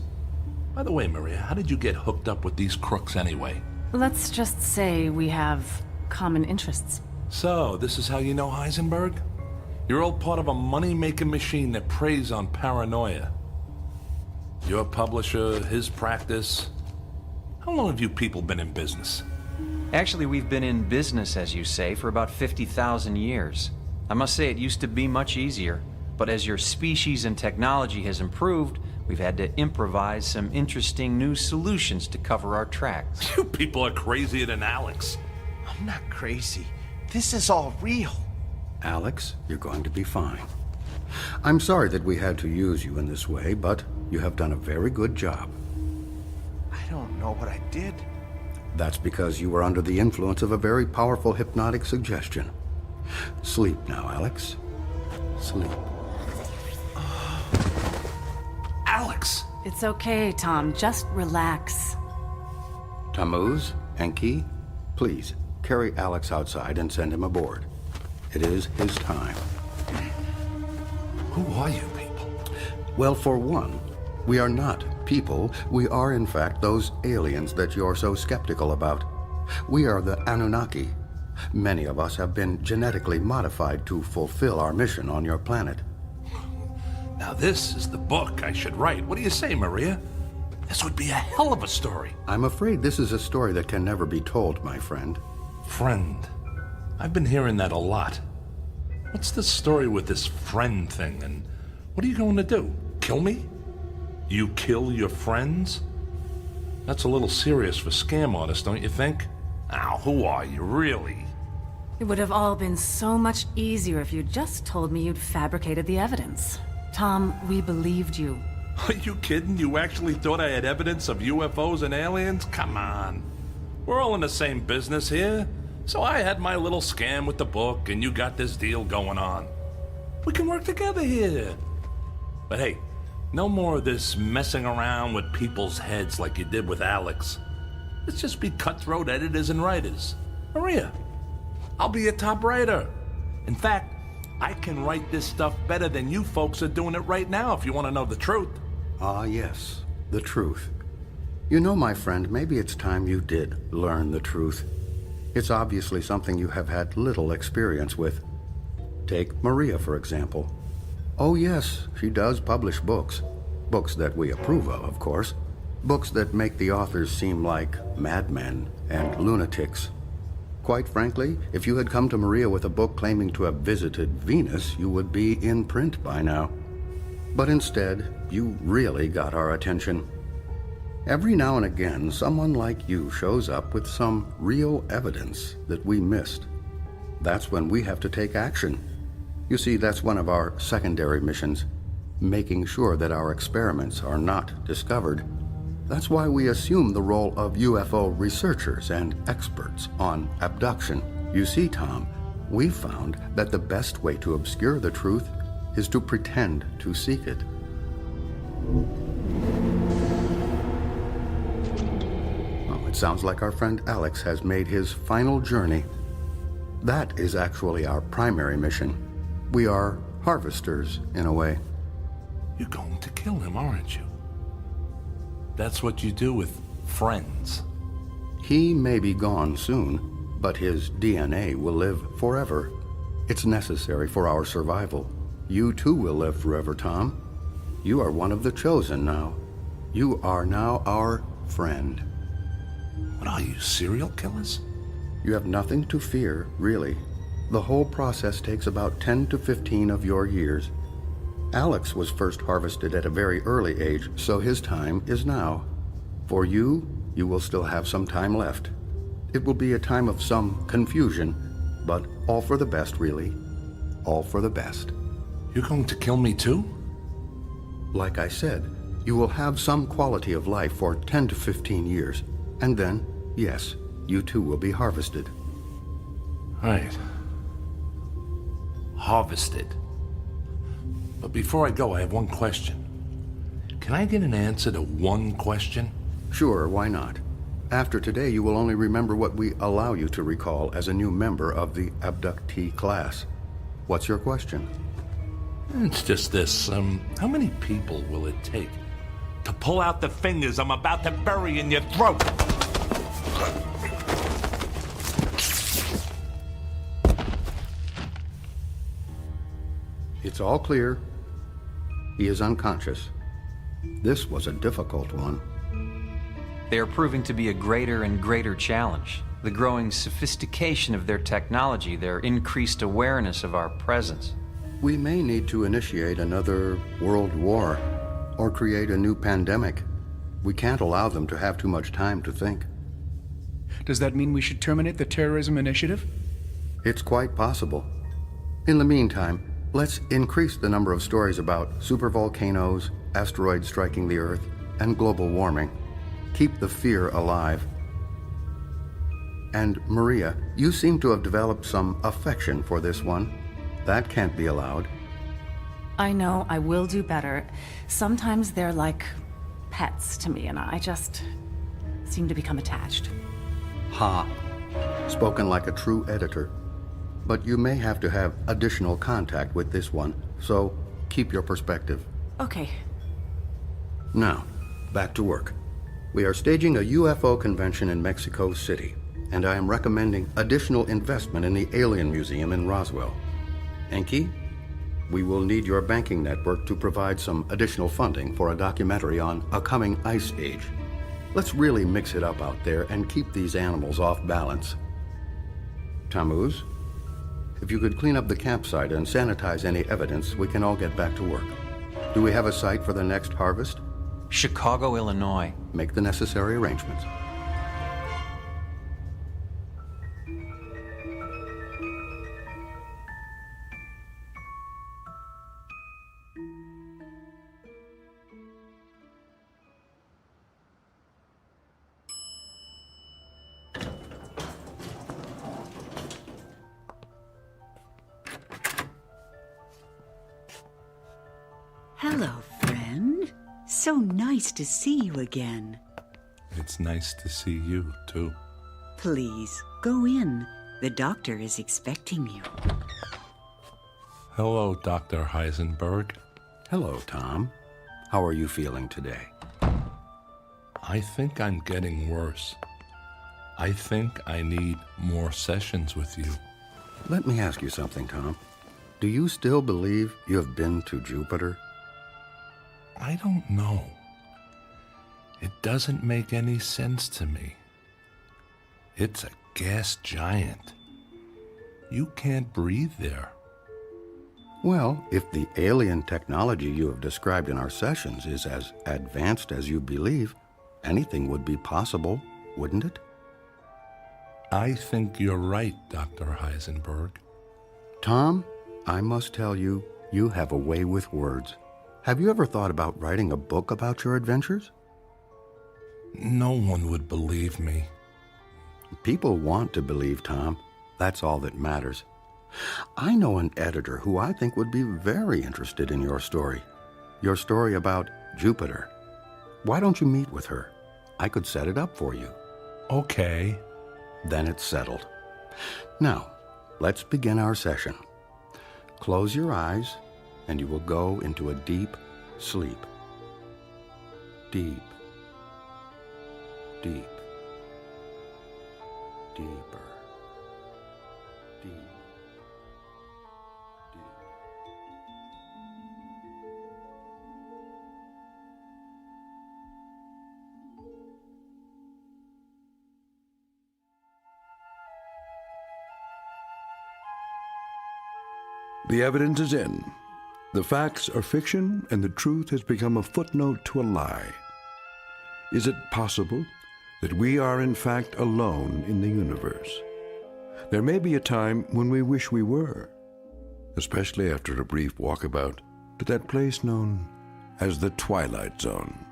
By the way, Maria, how did you get hooked up with these crooks anyway? Let's just say we have common interests. So, this is how you know Heisenberg? You're all part of a money-making machine that preys on paranoia. Your publisher, his practice. How long have you people been in business? Actually, we've been in business, as you say, for about 50,000 years. I must say it used to be much easier, but as your species and technology has improved, we've had to improvise some interesting new solutions to cover our tracks. You people are crazier than Alex. I'm not crazy. This is all real. Alex, you're going to be fine. I'm sorry that we had to use you in this way, but you have done a very good job. I don't know what I did. That's because you were under the influence of a very powerful hypnotic suggestion. Sleep now, Alex. Sleep. Alex! It's okay, Tom. Just relax. Tammuz, Enki, please carry Alex outside and send him aboard. It is his time. Who are you people? Well, for one, we are not people. We are, in fact, those aliens that you're so skeptical about. We are the Anunnaki. Many of us have been genetically modified to fulfill our mission on your planet. Now this is the book I should write. What do you say, Maria? This would be a hell of a story. I'm afraid this is a story that can never be told, my friend. Friend. I've been hearing that a lot. What's the story with this friend thing, and what are you going to do? Kill me? You kill your friends? That's a little serious for scam artists, don't you think? Now, who are you, really? It would have all been so much easier if you just told me you'd fabricated the evidence. Tom, we believed you. Are you kidding? You actually thought I had evidence of UFOs and aliens? Come on. We're all in the same business here. So I had my little scam with the book, and you got this deal going on. We can work together here. But hey, no more of this messing around with people's heads like you did with Alex. Let's just be cutthroat editors and writers. Maria, I'll be a top writer. In fact, I can write this stuff better than you folks are doing it right now, if you want to know the truth. Ah, yes, the truth. You know, my friend, maybe it's time you did learn the truth. It's obviously something you have had little experience with. Take Maria, for example. Oh, yes, she does publish books. Books that we approve of course. Books that make the authors seem like madmen and lunatics. Quite frankly, if you had come to Maria with a book claiming to have visited Venus, you would be in print by now. But instead, you really got our attention. Every now and again, someone like you shows up with some real evidence that we missed. That's when we have to take action. You see, that's one of our secondary missions, making sure that our experiments are not discovered. That's why we assume the role of UFO researchers and experts on abduction. You see, Tom, we found that the best way to obscure the truth is to pretend to seek it. Well, it sounds like our friend Alex has made his final journey. That is actually our primary mission. We are harvesters, in a way. You're going to kill him, aren't you? That's what you do with friends. He may be gone soon, but his DNA will live forever. It's necessary for our survival. You too will live forever, Tom. You are one of the chosen now. You are now our friend. What are you, serial killers? You have nothing to fear, really. The whole process takes about 10 to 15 of your years. Alex was first harvested at a very early age, so his time is now. For you, you will still have some time left. It will be a time of some confusion, but all for the best, really. All for the best. You're going to kill me too? Like I said, you will have some quality of life for 10 to 15 years. And then, yes, you too will be harvested. Right. Harvested. But before I go, I have one question. Can I get an answer to one question? Sure, why not? After today, you will only remember what we allow you to recall as a new member of the abductee class. What's your question? It's just this. How many people will it take to pull out the fingers I'm about to bury in your throat? It's all clear. He is unconscious. This was a difficult one. They are proving to be a greater and greater challenge. The growing sophistication of their technology, their increased awareness of our presence. We may need to initiate another world war or create a new pandemic. We can't allow them to have too much time to think. Does that mean we should terminate the terrorism initiative? It's quite possible. In the meantime, let's increase the number of stories about supervolcanoes, asteroids striking the Earth, and global warming. Keep the fear alive. And Maria, you seem to have developed some affection for this one. That can't be allowed. I know, I will do better. Sometimes they're like pets to me, and I just seem to become attached. Ha! Spoken like a true editor. But you may have to have additional contact with this one, so keep your perspective. Okay. Now, back to work. We are staging a UFO convention in Mexico City, and I am recommending additional investment in the Alien Museum in Roswell. Enki, we will need your banking network to provide some additional funding for a documentary on a coming ice age. Let's really mix it up out there and keep these animals off balance. Tammuz, if you could clean up the campsite and sanitize any evidence, we can all get back to work. Do we have a site for the next harvest? Chicago, Illinois. Make the necessary arrangements. Hello, friend. So nice to see you again. It's nice to see you, too. Please, go in. The doctor is expecting you. Hello, Dr. Heisenberg. Hello, Tom. How are you feeling today? I think I'm getting worse. I think I need more sessions with you. Let me ask you something, Tom. Do you still believe you have been to Jupiter? I don't know. It doesn't make any sense to me. It's a gas giant. You can't breathe there. Well, if the alien technology you have described in our sessions is as advanced as you believe, anything would be possible, wouldn't it? I think you're right, Dr. Heisenberg. Tom, I must tell you, you have a way with words. Have you ever thought about writing a book about your adventures? No one would believe me. People want to believe, Tom. That's all that matters. I know an editor who I think would be very interested in your story about Jupiter. Why don't you meet with her? I could set it up for you. Okay. Then it's settled. Now, let's begin our session. Close your eyes, and you will go into a deep sleep. Deep. Deep. Deeper. Deep. The evidence is in. The facts are fiction, and the truth has become a footnote to a lie. Is it possible that we are in fact alone in the universe? There may be a time when we wish we were, especially after a brief walkabout to that place known as the Twilight Zone.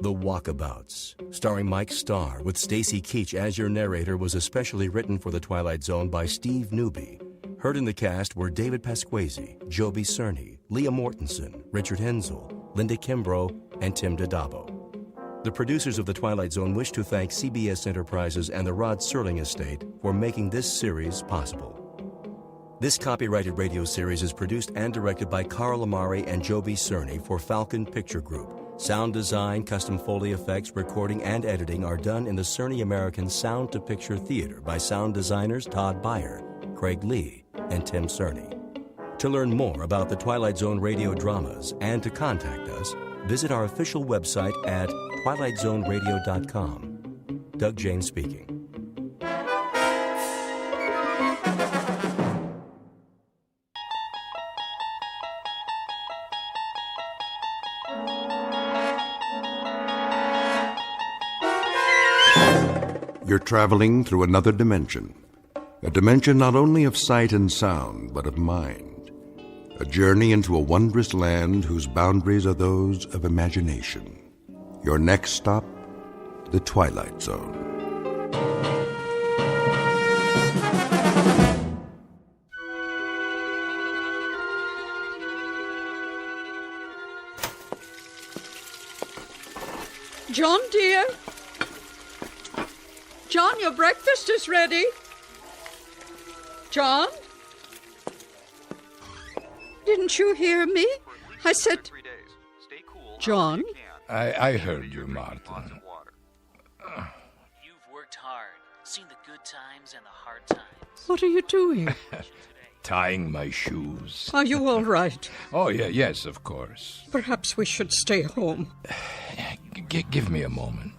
The Walkabouts, starring Mike Starr with Stacy Keach as your narrator, was especially written for The Twilight Zone by Steve Newby. Heard in the cast were David Pasquesi, Joby Cerny, Leah Mortensen, Richard Hensel, Linda Kimbrough, and Tim Dadabo. The producers of The Twilight Zone wish to thank CBS Enterprises and the Rod Serling Estate for making this series possible. This copyrighted radio series is produced and directed by Carl Amari and Joby Cerny for Falcon Picture Group. Sound design, custom Foley effects, recording, and editing are done in the Cerny American Sound to Picture Theater by sound designers Todd Beyer, Craig Lee, and Tim Cerny. To learn more about the Twilight Zone radio dramas and to contact us, visit our official website at twilightzoneradio.com. Doug Jane speaking. You're traveling through another dimension. A dimension not only of sight and sound, but of mind. A journey into a wondrous land whose boundaries are those of imagination. Your next stop, the Twilight Zone. John, dear. John, your breakfast is ready. John? Didn't you hear me? I said... John? I heard you, Martha. You've worked hard, seen the good times and the hard times. What are you doing? Tying my shoes. Are you all right? Oh, yes, of course. Perhaps we should stay home. Give me a moment.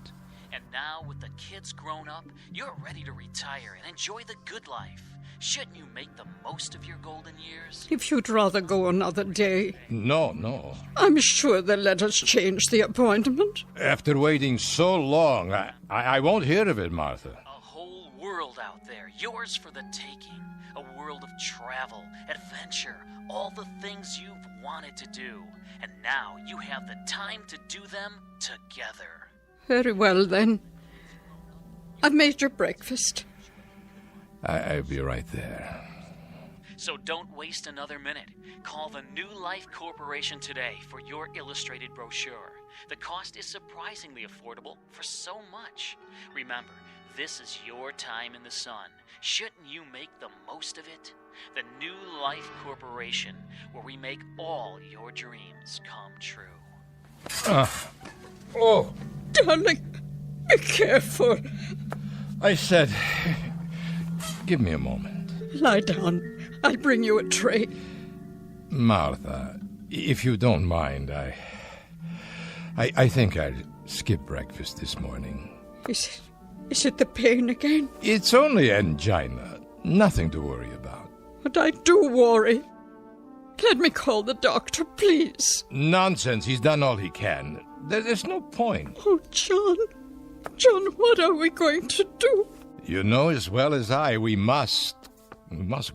And now, with the kids grown up, you're ready to retire and enjoy the good life. Shouldn't you make the most of your golden years? If you'd rather go another day. No. I'm sure they'll let us change the appointment. After waiting so long, I won't hear of it, Martha. A whole world out there, yours for the taking. A world of travel, adventure, all the things you've wanted to do. And now you have the time to do them together. Very well, then. I've made your breakfast. I'll be right there. So don't waste another minute. Call the New Life Corporation today for your illustrated brochure. The cost is surprisingly affordable for so much. Remember, this is your time in the sun. Shouldn't you make the most of it? The New Life Corporation, where we make all your dreams come true. Oh! Darling, be careful. I said, give me a moment. Lie down. I'll bring you a tray. Martha, if you don't mind, I think I'll skip breakfast this morning. Is it the pain again? It's only angina. Nothing to worry about. But I do worry. Let me call the doctor, please. Nonsense. He's done all he can. There's no point. Oh, John. John, what are we going to do? You know as well as I, we must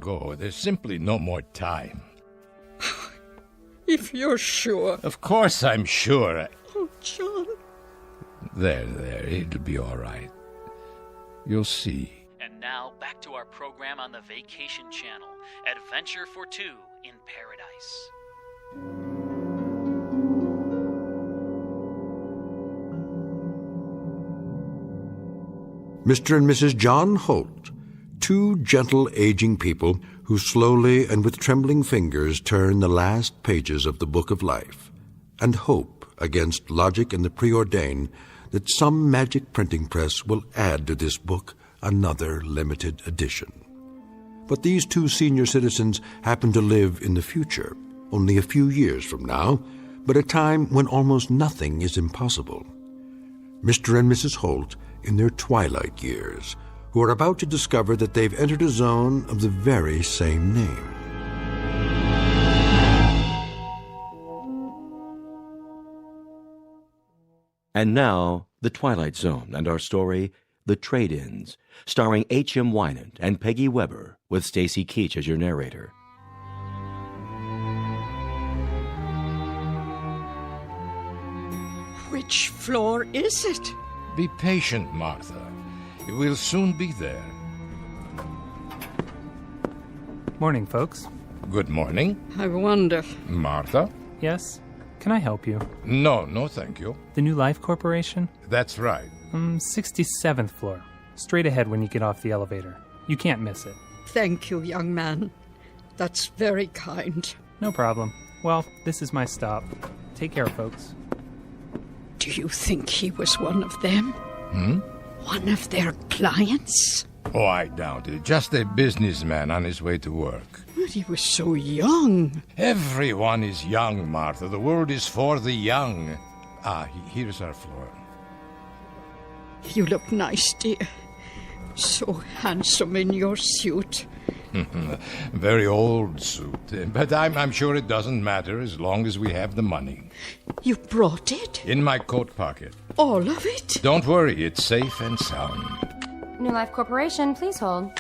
go. There's simply no more time. If you're sure. Of course I'm sure. Oh, John. There. It'll be all right. You'll see. And now, back to our program on the Vacation Channel, Adventure for Two in Paradise. Mr. and Mrs. John Holt, two gentle aging people who slowly and with trembling fingers turn the last pages of the book of life and hope against logic and the preordained that some magic printing press will add to this book another limited edition. But these two senior citizens happen to live in the future, only a few years from now, but a time when almost nothing is impossible. Mr. and Mrs. Holt in their twilight years, who are about to discover that they've entered a zone of the very same name. And now, The Twilight Zone and our story, The Trade-Ins, starring H.M. Wynant and Peggy Weber, with Stacy Keach as your narrator. Which floor is it? Be patient, Martha. We'll soon be there. Morning, folks. Good morning. I wonder. Martha? Yes? Can I help you? No, thank you. The New Life Corporation? That's right. 67th floor. Straight ahead when you get off the elevator. You can't miss it. Thank you, young man. That's very kind. No problem. Well, this is my stop. Take care, folks. Do you think he was one of them? One of their clients? Oh, I doubt it. Just a businessman on his way to work. But he was so young. Everyone is young, Martha. The world is for the young. Here's our floor. You look nice, dear. So handsome in your suit. Very old suit. But I'm sure it doesn't matter as long as we have the money. You brought it? In my coat pocket. All of it? Don't worry, it's safe and sound. New Life Corporation, please hold.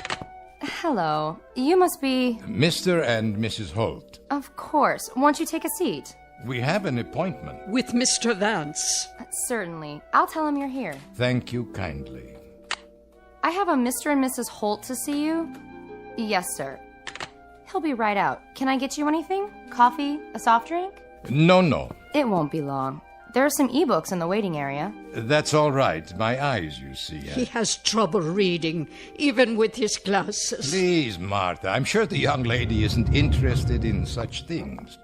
Hello. You must be... Mr. and Mrs. Holt. Of course. Won't you take a seat? We have an appointment. With Mr. Vance. Certainly. I'll tell him you're here. Thank you kindly. I have a Mr. and Mrs. Holt to see you. Yes, sir. He'll be right out. Can I get you anything? Coffee? A soft drink? No. It won't be long. There are some e-books in the waiting area. That's all right. My eyes, you see. He has trouble reading, even with his glasses. Please, Martha. I'm sure the young lady isn't interested in such things.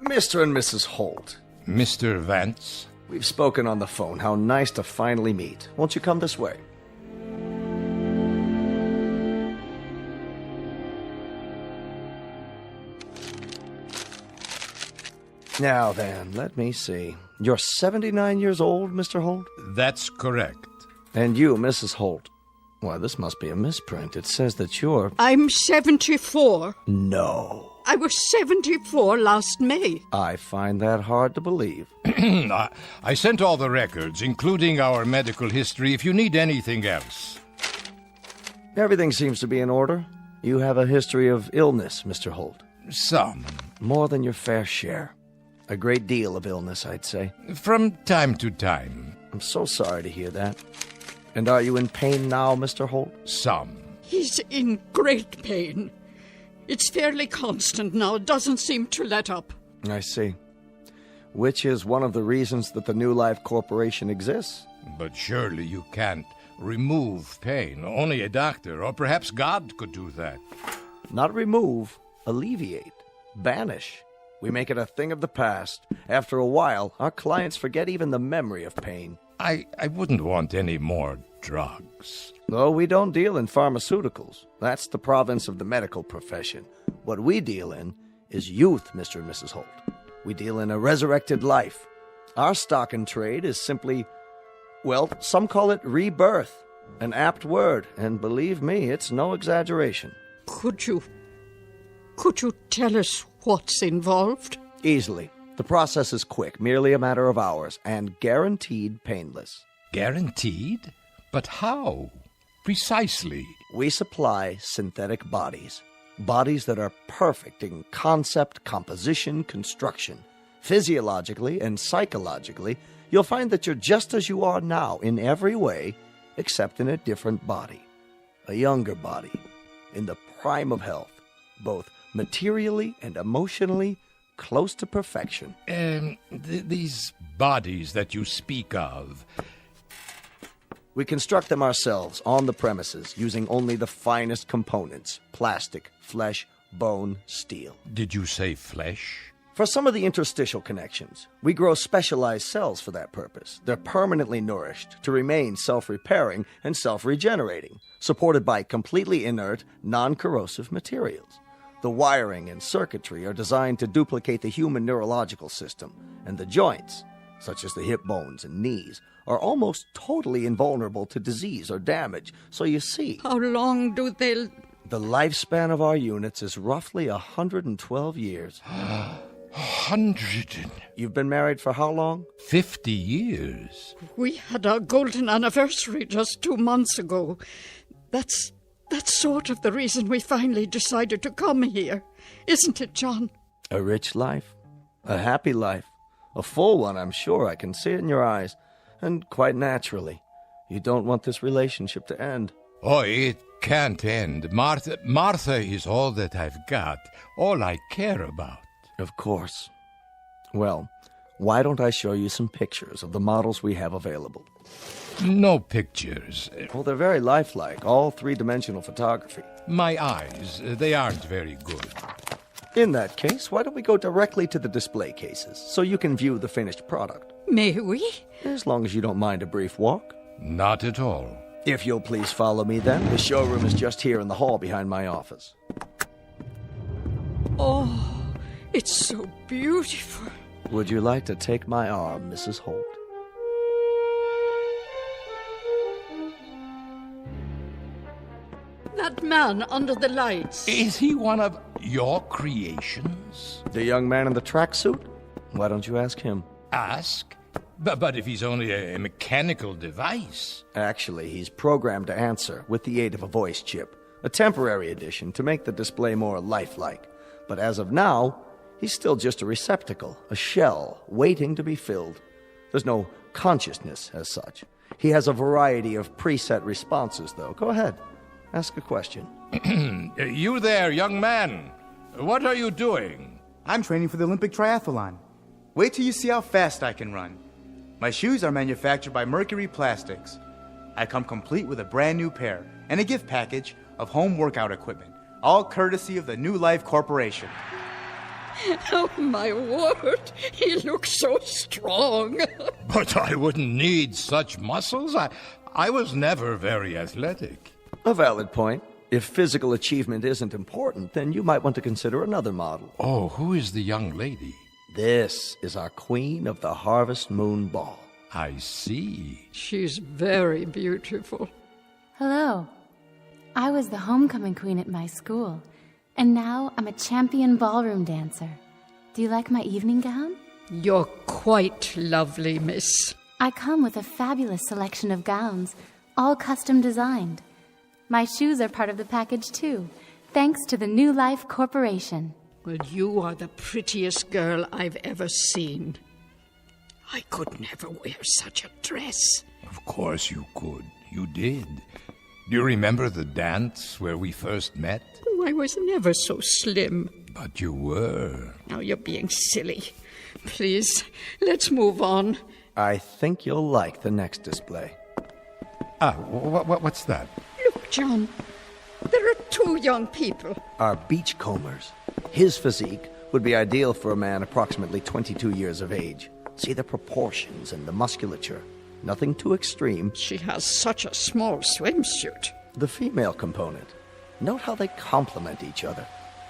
Mr. and Mrs. Holt. Mr. Vance? We've spoken on the phone. How nice to finally meet. Won't you come this way? Now then, let me see. You're 79 years old, Mr. Holt? That's correct. And you, Mrs. Holt? Why, this must be a misprint. It says that you're... I'm 74. No. I was 74 last May. I find that hard to believe. I sent all the records, including our medical history, if you need anything else. Everything seems to be in order. You have a history of illness, Mr. Holt. Some. More than your fair share. A great deal of illness, I'd say. From time to time. I'm so sorry to hear that. And are you in pain now, Mr. Holt? Some. He's in great pain. It's fairly constant now. It doesn't seem to let up. I see. Which is one of the reasons that the New Life Corporation exists. But surely you can't remove pain. Only a doctor, or perhaps God, could do that. Not remove, alleviate, banish. We make it a thing of the past. After a while, our clients forget even the memory of pain. I wouldn't want any more drugs. No, we don't deal in pharmaceuticals. That's the province of the medical profession. What we deal in is youth, Mr. and Mrs. Holt. We deal in a resurrected life. Our stock in trade is simply, well, some call it rebirth. An apt word, and believe me, it's no exaggeration. Could you tell us what's involved? Easily. The process is quick, merely a matter of hours, and guaranteed painless. Guaranteed? But how? Precisely. We supply synthetic bodies. Bodies that are perfect in concept, composition, construction. Physiologically and psychologically, you'll find that you're just as you are now in every way, except in a different body. A younger body, in the prime of health, both materially and emotionally close to perfection. These bodies that you speak of... We construct them ourselves on the premises using only the finest components: plastic, flesh, bone, steel. Did you say flesh? For some of the interstitial connections, we grow specialized cells for that purpose. They're permanently nourished to remain self-repairing and self-regenerating, supported by completely inert, non-corrosive materials. The wiring and circuitry are designed to duplicate the human neurological system, and the joints, such as the hip bones and knees, are almost totally invulnerable to disease or damage. So you see... How long do they... The lifespan of our units is roughly 112 years. 100? You've been married for how long? 50 years. We had our golden anniversary just 2 months ago. That's sort of the reason we finally decided to come here. Isn't it, John? A rich life. A happy life. A full one, I'm sure. I can see it in your eyes. And quite naturally, you don't want this relationship to end. Oh, it can't end. Martha is all that I've got. All I care about. Of course. Well, why don't I show you some pictures of the models we have available? No pictures. Well, they're very lifelike, all three-dimensional photography. My eyes, they aren't very good. In that case, why don't we go directly to the display cases, so you can view the finished product? May we? As long as you don't mind a brief walk. Not at all. If you'll please follow me then. The showroom is just here in the hall behind my office. Oh, it's so beautiful. Would you like to take my arm, Mrs. Holt? That man under the lights. Is he one of your creations? The young man in the tracksuit? Why don't you ask him? Ask? But if he's only a mechanical device... Actually, he's programmed to answer with the aid of a voice chip. A temporary addition to make the display more lifelike. But as of now, he's still just a receptacle, a shell, waiting to be filled. There's no consciousness as such. He has a variety of preset responses, though. Go ahead. Ask a question. You there, young man. What are you doing? I'm training for the Olympic triathlon. Wait till you see how fast I can run. My shoes are manufactured by Mercury Plastics. I come complete with a brand new pair and a gift package of home workout equipment, all courtesy of the New Life Corporation. Oh, my word. He looks so strong. But I wouldn't need such muscles. I was never very athletic. A valid point. If physical achievement isn't important, then you might want to consider another model. Oh, who is the young lady? This is our Queen of the Harvest Moon Ball. I see. She's very beautiful. Hello. I was the homecoming queen at my school, and now I'm a champion ballroom dancer. Do you like my evening gown? You're quite lovely, miss. I come with a fabulous selection of gowns, all custom designed. My shoes are part of the package, too, thanks to the New Life Corporation. Well, you are the prettiest girl I've ever seen. I could never wear such a dress. Of course you could. you did. Do you remember the dance where we first met? Oh, I was never so slim. But you were. Now you're being silly. Please, let's move on. I think you'll like the next display. What's that? Look, John. There are two young people. Our beachcombers. His physique would be ideal for a man approximately 22 years of age. See the proportions and the musculature. Nothing too extreme. She has such a small swimsuit. The female component. Note how they complement each other.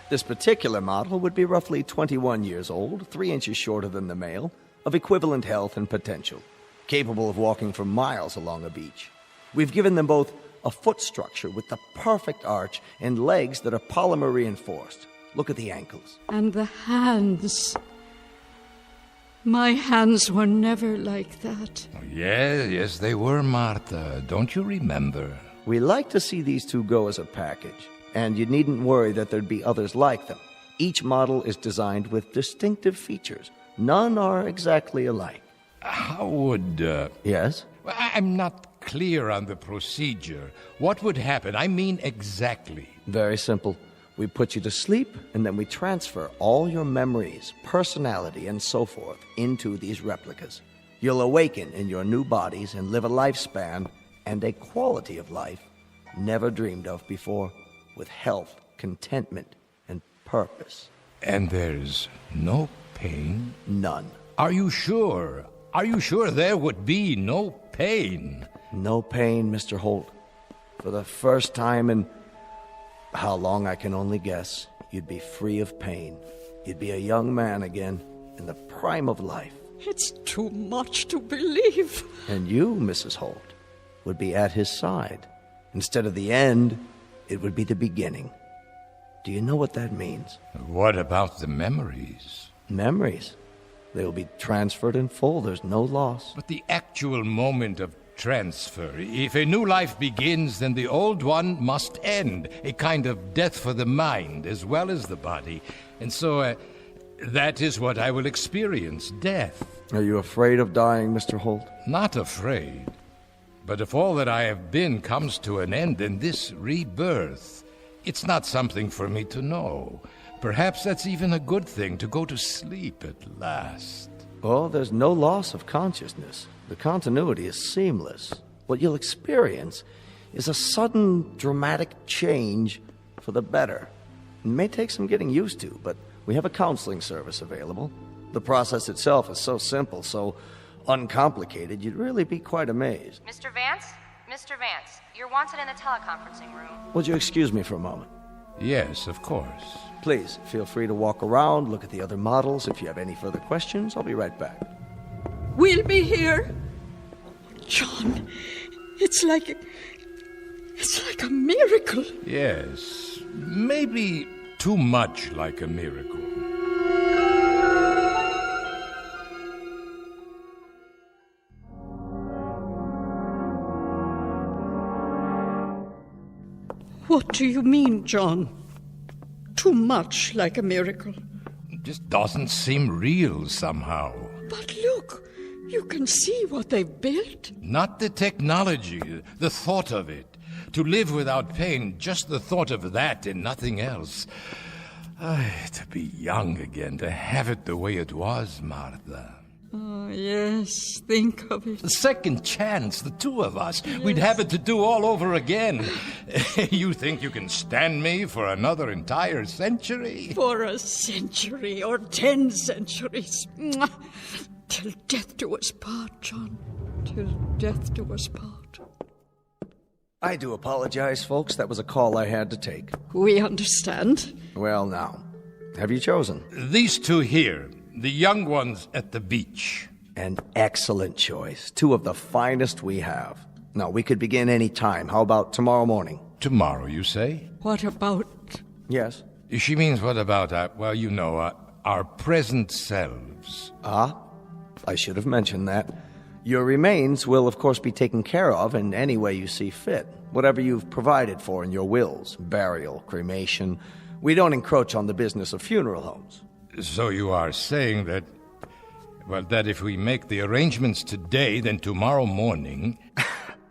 This particular model would be roughly 21 years old, 3 inches shorter than the male, of equivalent health and potential, capable of walking for miles along a beach. We've given them both a foot structure with the perfect arch and legs that are polymer reinforced. Look at the ankles. And the hands. My hands were never like that. Oh, yes, they were, Martha. Don't you remember? We like to see these two go as a package, and you needn't worry that there'd be others like them. Each model is designed with distinctive features. None are exactly alike. How would... Yes? I'm not clear on the procedure. What would happen? I mean exactly. Very simple. We put you to sleep, and then we transfer all your memories, personality, and so forth into these replicas. You'll awaken in your new bodies and live a lifespan and a quality of life never dreamed of before, with health, contentment, and purpose. And there's no pain? None. Are you sure? Are you sure there would be no pain? No pain, Mr. Holt. For the first time in how long I can only guess, you'd be free of pain. You'd be a young man again, in the prime of life. It's too much to believe. And you, Mrs. Holt, would be at his side. Instead of the end, it would be the beginning. Do you know what that means? What about the memories? Memories? They will be transferred in full. There's no loss. But the actual moment of transfer. If a new life begins, then the old one must end. A kind of death for the mind as well as the body. And so, that is what I will experience, death. Are you afraid of dying, Mr. Holt? Not afraid. But if all that I have been comes to an end, then this rebirth, it's not something for me to know. Perhaps that's even a good thing, to go to sleep at last. Oh, there's no loss of consciousness. The continuity is seamless. What you'll experience is a sudden, dramatic change for the better. It may take some getting used to, but we have a counseling service available. The process itself is so simple, so uncomplicated, you'd really be quite amazed. Mr. Vance? Mr. Vance, you're wanted in the teleconferencing room. Would you excuse me for a moment? Yes, of course. Please, feel free to walk around, look at the other models. If you have any further questions, I'll be right back. We'll be here. John, it's like a miracle. Yes, maybe too much like a miracle. What do you mean, John? Too much like a miracle. It just doesn't seem real somehow. But look, you can see what they've built. Not the technology, the thought of it. To live without pain, just the thought of that and nothing else. To be young again, to have it the way it was, Martha. Oh, yes, think of it. The second chance, the two of us. Yes. We'd have it to do all over again. You think you can stand me for another entire century? For a century or 10 centuries. Till death do us part, John. Till death do us part. I do apologize, folks. That was a call I had to take. We understand. Well, now, have you chosen? These two here. The young ones at the beach. An excellent choice. Two of the finest we have. Now, we could begin any time. How about tomorrow morning? Tomorrow, you say? What about... Yes? She means what about, our present selves. Ah, I should have mentioned that. Your remains will, of course, be taken care of in any way you see fit. Whatever you've provided for in your wills. Burial, cremation. We don't encroach on the business of funeral homes. So you are saying that, that if we make the arrangements today, then tomorrow morning...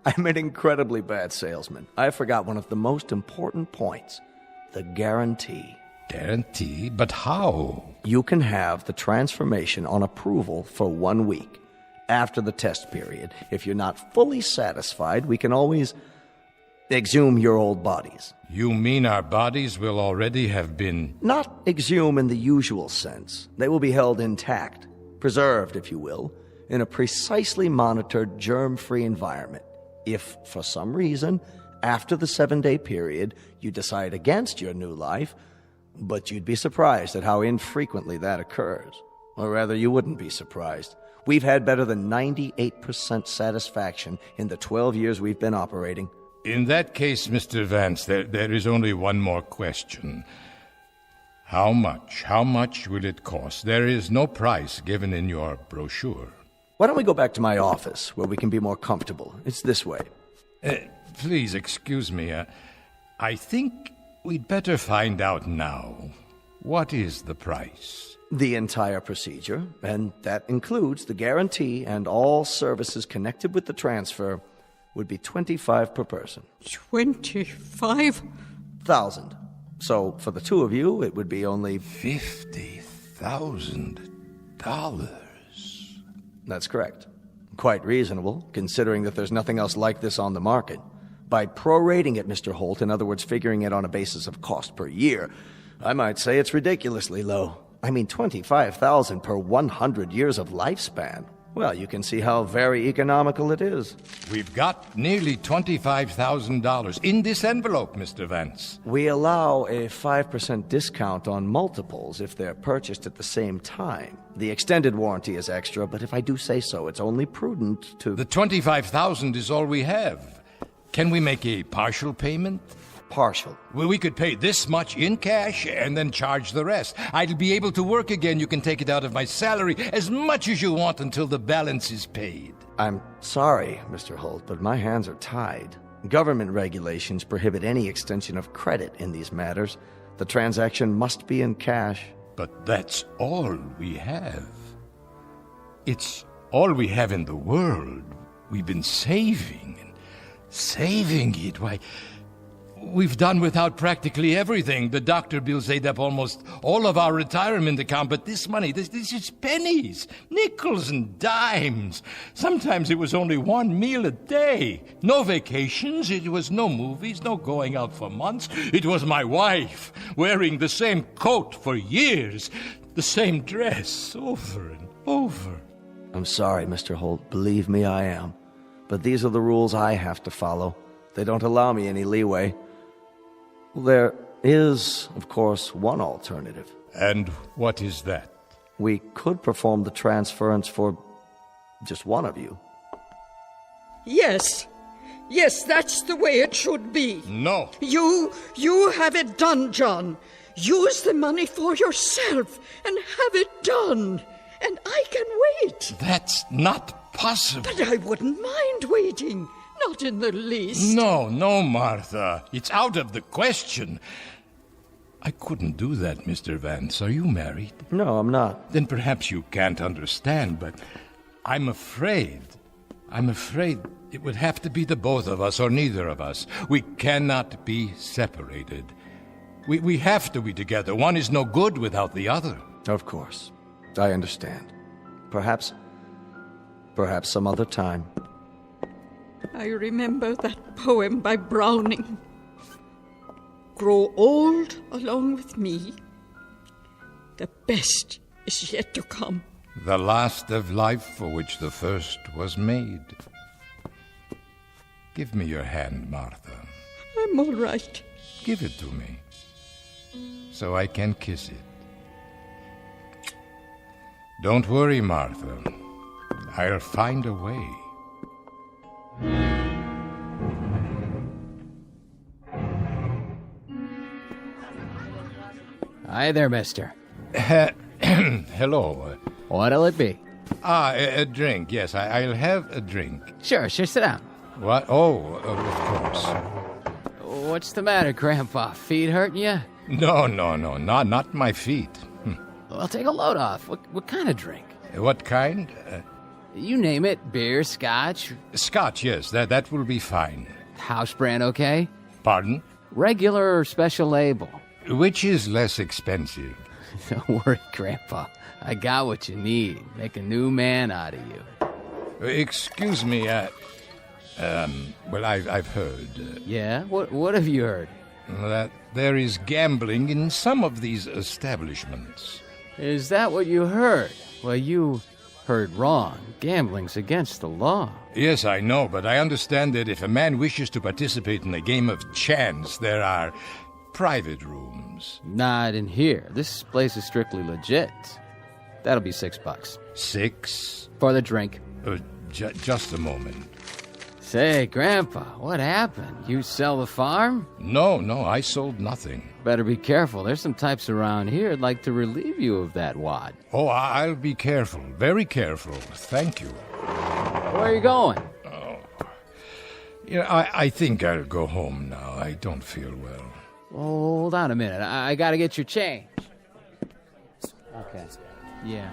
I'm an incredibly bad salesman. I forgot one of the most important points. The guarantee. Guarantee? But how? You can have the transformation on approval for 1 week. After the test period, if you're not fully satisfied, we can always exhume your old bodies. You mean our bodies will already have been... Not exhume in the usual sense. They will be held intact, preserved, if you will, in a precisely monitored, germ-free environment. If, for some reason, after the 7-day period, you decide against your new life, but you'd be surprised at how infrequently that occurs. Or rather, you wouldn't be surprised. We've had better than 98% satisfaction in the 12 years we've been operating. In that case, Mr. Vance, there is only one more question. How much will it cost? There is no price given in your brochure. Why don't we go back to my office, where we can be more comfortable? It's this way. Please, excuse me. I think we'd better find out now. What is the price? The entire procedure, and that includes the guarantee and all services connected with the transfer, would be $25 per person. 25,000. So for the two of you, it would be only $50,000. That's correct. Quite reasonable, considering that there's nothing else like this on the market. By prorating it, Mr. Holt, in other words, figuring it on a basis of cost per year, I might say it's ridiculously low. I mean, $25,000 per 100 years of lifespan. Well, you can see how very economical it is. We've got nearly $25,000 in this envelope, Mr. Vance. We allow a 5% discount on multiples if they're purchased at the same time. The extended warranty is extra, but if I do say so, it's only prudent to... The $25,000 is all we have. Can we make a partial payment? Partial? Well, we could pay this much in cash and then charge the rest. I'll be able to work again. You can take it out of my salary as much as you want until the balance is paid. I'm sorry, Mr. Holt, but my hands are tied. Government regulations prohibit any extension of credit in these matters. The transaction must be in cash. But that's all we have. It's all we have in the world. We've been saving and saving it. Why... We've done without practically everything. The doctor bills ate up almost all of our retirement account, but this money, this is pennies, nickels and dimes. Sometimes it was only one meal a day. No vacations, it was no movies, no going out for months. It was my wife wearing the same coat for years, the same dress over and over. I'm sorry, Mr. Holt. Believe me, I am. But these are the rules I have to follow. They don't allow me any leeway. There is, of course, one alternative. And what is that? We could perform the transference for just one of you. Yes. Yes, that's the way it should be. No. You have it done, John. Use the money for yourself and have it done. And I can wait. That's not possible. But I wouldn't mind waiting. Not in the least. No, Martha. It's out of the question. I couldn't do that, Mr. Vance. Are you married? No, I'm not. Then perhaps you can't understand, but I'm afraid it would have to be the both of us or neither of us. We cannot be separated. We have to be together. One is no good without the other. Of course. I understand. Perhaps some other time. I remember that poem by Browning. Grow old along with me. The best is yet to come. The last of life for which the first was made. Give me your hand, Martha. I'm all right. Give it to me, so I can kiss it. Don't worry, Martha. I'll find a way. Hi there, mister. Hello. What'll it be? A drink, yes. I'll have a drink. Sure, sit down. What? Oh, of course. What's the matter, Grandpa? Feet hurting you? No, not my feet. Well, take a load off. What kind of drink? What kind? You name it. Beer, scotch. Scotch, yes, that will be fine. House brand, okay? Pardon? Regular or special label? Which is less expensive? Don't worry, Grandpa. I got what you need. Make a new man out of you. Excuse me, well, I've heard. Yeah? What have you heard? That there is gambling in some of these establishments. Is that what you heard? Well, you heard wrong. Gambling's against the law. Yes, I know, but I understand that if a man wishes to participate in a game of chance, there are private rooms. Not in here. This place is strictly legit. That'll be $6. $6? For the drink. Just a moment. Say, Grandpa, what happened? You sell the farm? No, I sold nothing. Better be careful. There's some types around here who'd like to relieve you of that wad. Oh, I'll be careful. Very careful. Thank you. Where are you going? Oh. Yeah, I think I'll go home now. I don't feel well. Hold on a minute. I gotta get your change. Okay. Yeah.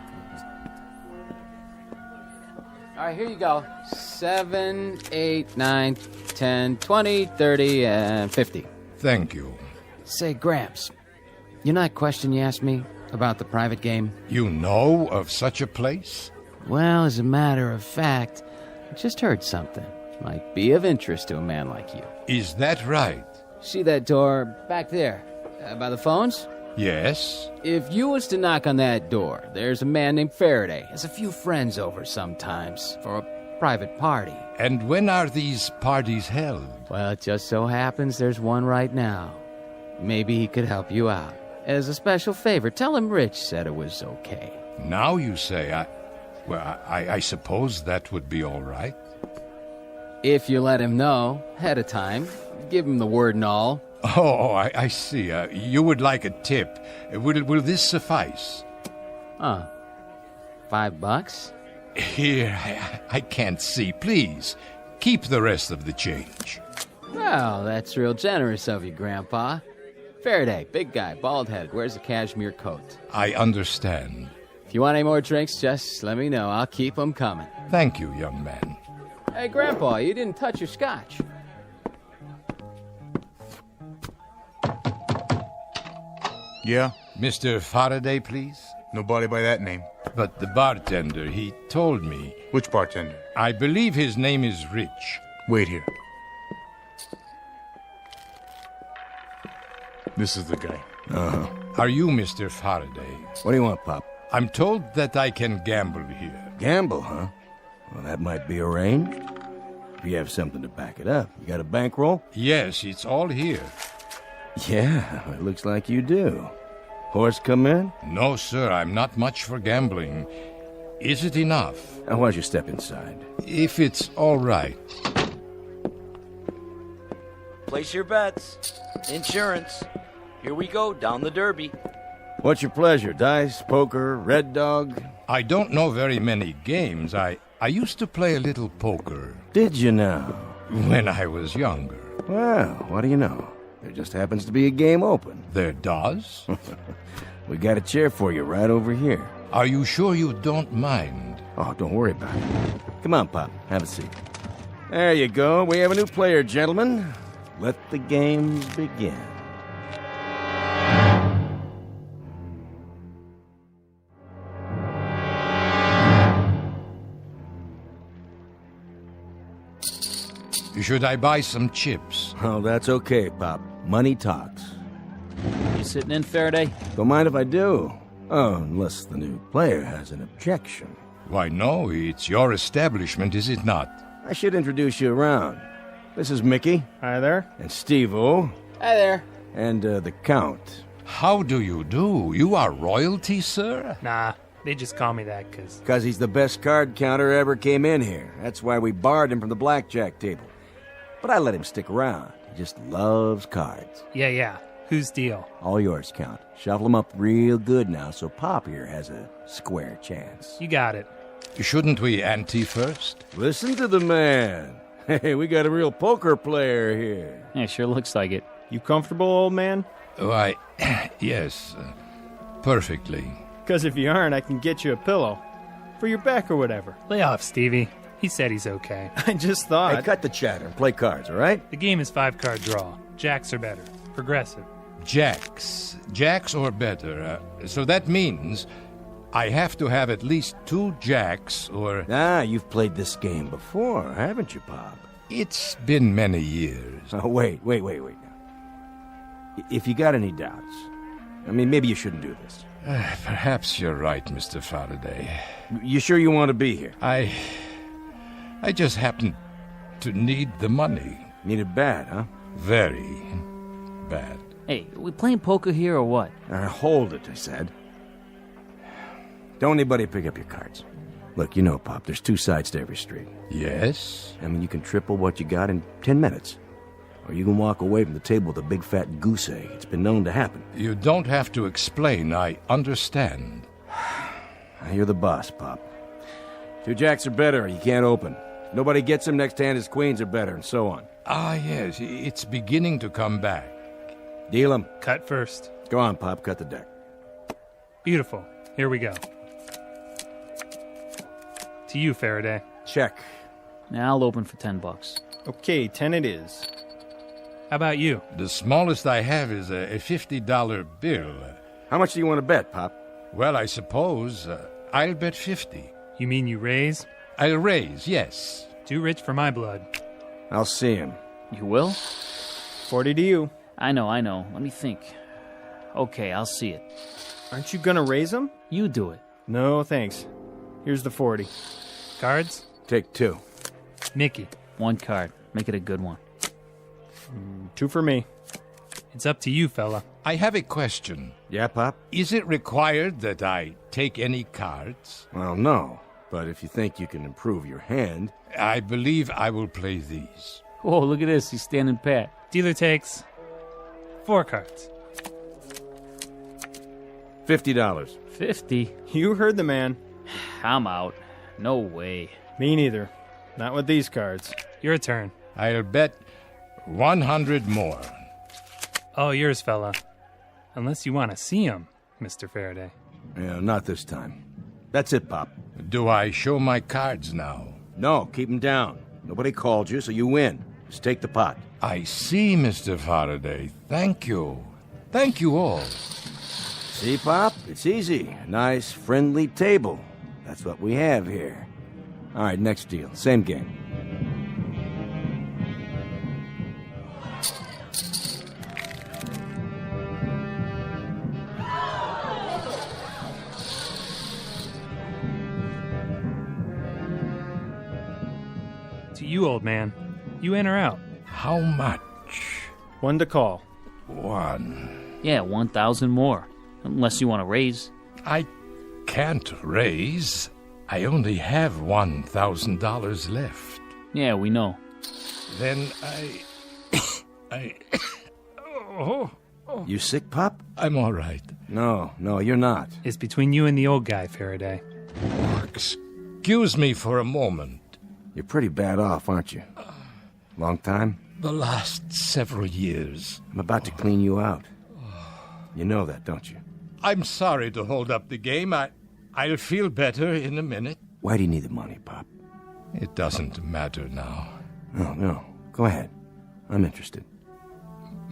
All right, here you go. 7, 8, 9, 10, 20, 30, and 50. Thank you. Say, Gramps, you know that question you asked me about the private game? You know of such a place? Well, as a matter of fact, I just heard something. Might be of interest to a man like you. Is that right? See that door back there, by the phones? Yes. If you was to knock on that door, there's a man named Faraday. Has a few friends over sometimes for a private party. And when are these parties held? Well, it just so happens there's one right now. Maybe he could help you out. As a special favor, tell him Rich said it was okay. Now you say, I suppose that would be all right. If you let him know ahead of time, give him the word and all. Oh, I see. You would like a tip. Will this suffice? $5? Here, I can't see. Please, keep the rest of the change. Well, that's real generous of you, Grandpa. Faraday, big guy, bald-headed, wears a cashmere coat. I understand. If you want any more drinks, just let me know. I'll keep them coming. Thank you, young man. Hey, Grandpa, you didn't touch your scotch. Yeah? Mr. Faraday, please? Nobody by that name. But the bartender, he told me. Which bartender? I believe his name is Rich. Wait here. This is the guy. Uh-huh. Are you Mr. Faraday? What do you want, Pop? I'm told that I can gamble here. Gamble, huh? Well, that might be arranged. If you have something to back it up. You got a bankroll? Yes, it's all here. Yeah, it looks like you do. Horse come in? No, sir, I'm not much for gambling. Is it enough? Why don't you step inside? If it's all right. Place your bets. Insurance. Here we go, down the derby. What's your pleasure? Dice, poker, red dog? I don't know very many games. I used to play a little poker. Did you now? When I was younger. Well, what do you know? There just happens to be a game open. There does? We got a chair for you right over here. Are you sure you don't mind? Oh, don't worry about it. Come on, Pop. Have a seat. There you go. We have a new player, gentlemen. Let the games begin. Should I buy some chips? Oh, that's okay, Pop. Money talks. You sitting in, Faraday? Don't mind if I do. Oh, unless the new player has an objection. Why, no. It's your establishment, is it not? I should introduce you around. This is Mickey. Hi there. And Steve-O. Hi there. And the Count. How do you do? You are royalty, sir? Nah, they just call me that because... Because he's the best card counter ever came in here. That's why we barred him from the blackjack table. But I let him stick around. He just loves cards. Yeah. Whose deal? All yours, Count. Shuffle them up real good now so Pop here has a square chance. You got it. Shouldn't we ante first? Listen to the man. Hey, we got a real poker player here. Yeah, sure looks like it. You comfortable, old man? Why, yes. Perfectly. Because if you aren't, I can get you a pillow. For your back or whatever. Lay off, Stevie. He said he's okay. I just thought... Hey, cut the chatter and play cards, all right? The game is 5-card draw. Jacks are better. Progressive. Jacks. Jacks or better. So that means I have to have at least 2 jacks or... Ah, you've played this game before, haven't you, Bob? It's been many years. Oh, wait. If you got any doubts, I mean, maybe you shouldn't do this. Perhaps you're right, Mr. Faraday. You sure you want to be here? I just happen to need the money. Need it bad, huh? Very bad. Hey, we playing poker here or what? Hold it, I said. Don't anybody pick up your cards. Look, you know, Pop, there's 2 sides to every street. Yes? I mean, you can triple what you got in 10 minutes. Or you can walk away from the table with a big fat goose egg. It's been known to happen. You don't have to explain. I understand. You're the boss, Pop. 2 jacks are better, or you can't open. If nobody gets them, next hand is queens are better, and so on. Ah, yes, it's beginning to come back. Deal 'em. Cut first. Go on, Pop, cut the deck. Beautiful. Here we go. To you, Faraday. Check. Now I'll open for $10. Okay, 10 it is. How about you? The smallest I have is a $50 bill. How much do you want to bet, Pop? Well, I suppose I'll bet 50. You mean you raise? I'll raise, yes. Too rich for my blood. I'll see him. You will? 40 to you. I know. Let me think. Okay, I'll see it. Aren't you gonna raise them? You do it. No, thanks. Here's the 40. Cards? Take 2. Mickey. 1 card. Make it a good one. 2 for me. It's up to you, fella. I have a question. Yeah, Pop? Is it required that I take any cards? Well, no. But if you think you can improve your hand... I believe I will play these. Whoa, look at this. He's standing pat. Dealer takes 4 cards. $50. 50? You heard the man. I'm out. No way. Me neither. Not with these cards. Your turn. I'll bet 100 more. All yours, fella. Unless you want to see him, Mr. Faraday. Yeah, not this time. That's it, Pop. Do I show my cards now? No, keep them down. Nobody called you, so you win. Just take the pot. I see, Mr. Faraday. Thank you. Thank you all. See, Pop? It's easy. A nice, friendly table. That's what we have here. All right, next deal. Same game. To you, old man. You in or out? How much? 1 to call. 1. Yeah, 1,000 more. Unless you want to raise. I can't raise. I only have $1,000 left. Yeah, we know. Then Oh. You sick, Pop? I'm all right. No, you're not. It's between you and the old guy, Faraday. Excuse me for a moment. You're pretty bad off, aren't you? Long time? The last several years. I'm about to clean you out. You know that, don't you? I'm sorry to hold up the game. I'll feel better in a minute. Why do you need the money, Pop? It doesn't matter now. No. Go ahead. I'm interested.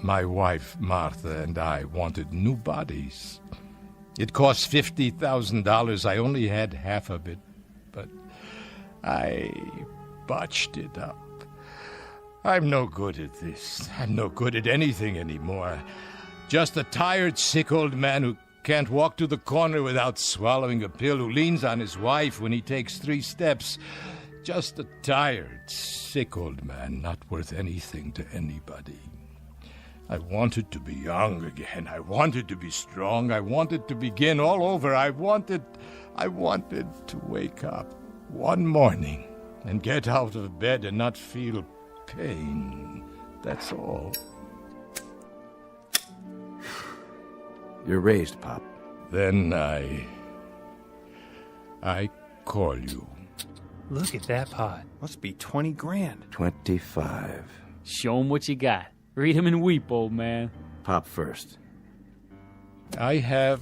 My wife, Martha, and I wanted new bodies. It cost $50,000. I only had half of it, but I botched it up. I'm no good at this. I'm no good at anything anymore. Just a tired, sick old man who can't walk to the corner without swallowing a pill, who leans on his wife when he takes 3 steps. Just a tired, sick old man, not worth anything to anybody. I wanted to be young again. I wanted to be strong. I wanted to begin all over. I wanted to wake up one morning and get out of bed and not feel pain. That's all. You're raised, Pop. Then I call you. Look at that pot. Must be 20 grand. 25. Show him what you got. Read him and weep, old man. Pop first. I have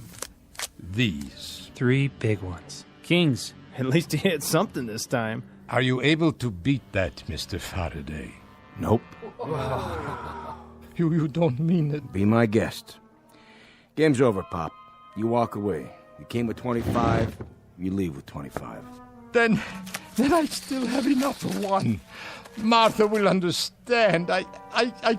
these. 3 big ones. Kings. At least he hit something this time. Are you able to beat that, Mr. Faraday? Nope. You don't mean it. Be my guest. Game's over, Pop. You walk away. You came with 25, you leave with 25. Then I still have enough for one. Martha will understand. I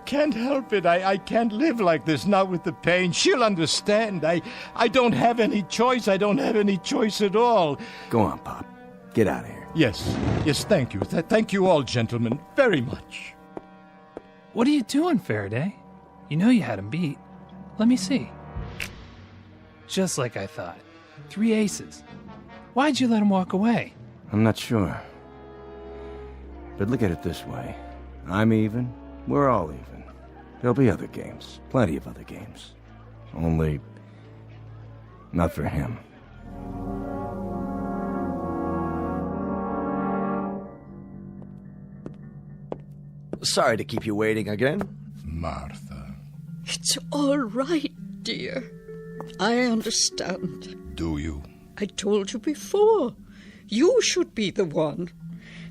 can't help it. I can't live like this now with the pain. She'll understand. I don't have any choice. I don't have any choice at all. Go on, Pop. Get out of here. Yes, thank you. Thank you all, gentlemen, very much. What are you doing, Faraday? You know you had him beat. Let me see. Just like I thought. 3 aces. Why'd you let him walk away? I'm not sure. But look at it this way. I'm even. We're all even. There'll be other games. Plenty of other games. Only... not for him. Sorry to keep you waiting again. Martha. It's all right, dear. I understand. Do you? I told you before. You should be the one.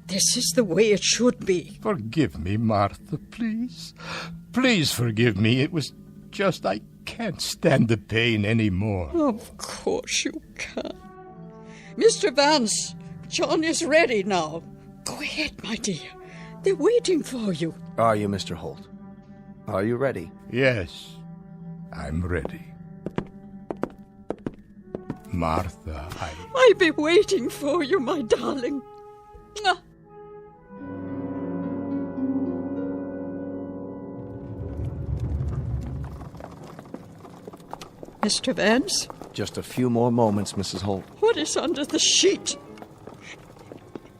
This is the way it should be. Forgive me, Martha, please. Please forgive me. It was just I can't stand the pain anymore. Of course you can. Mr. Vance, John is ready now. Go ahead, my dear. They're waiting for you. Are you, Mr. Holt? Are you ready? Yes, I'm ready. Martha, I'll be waiting for you, my darling. Mwah. Mr. Vance? Just a few more moments, Mrs. Holt. What is under the sheet?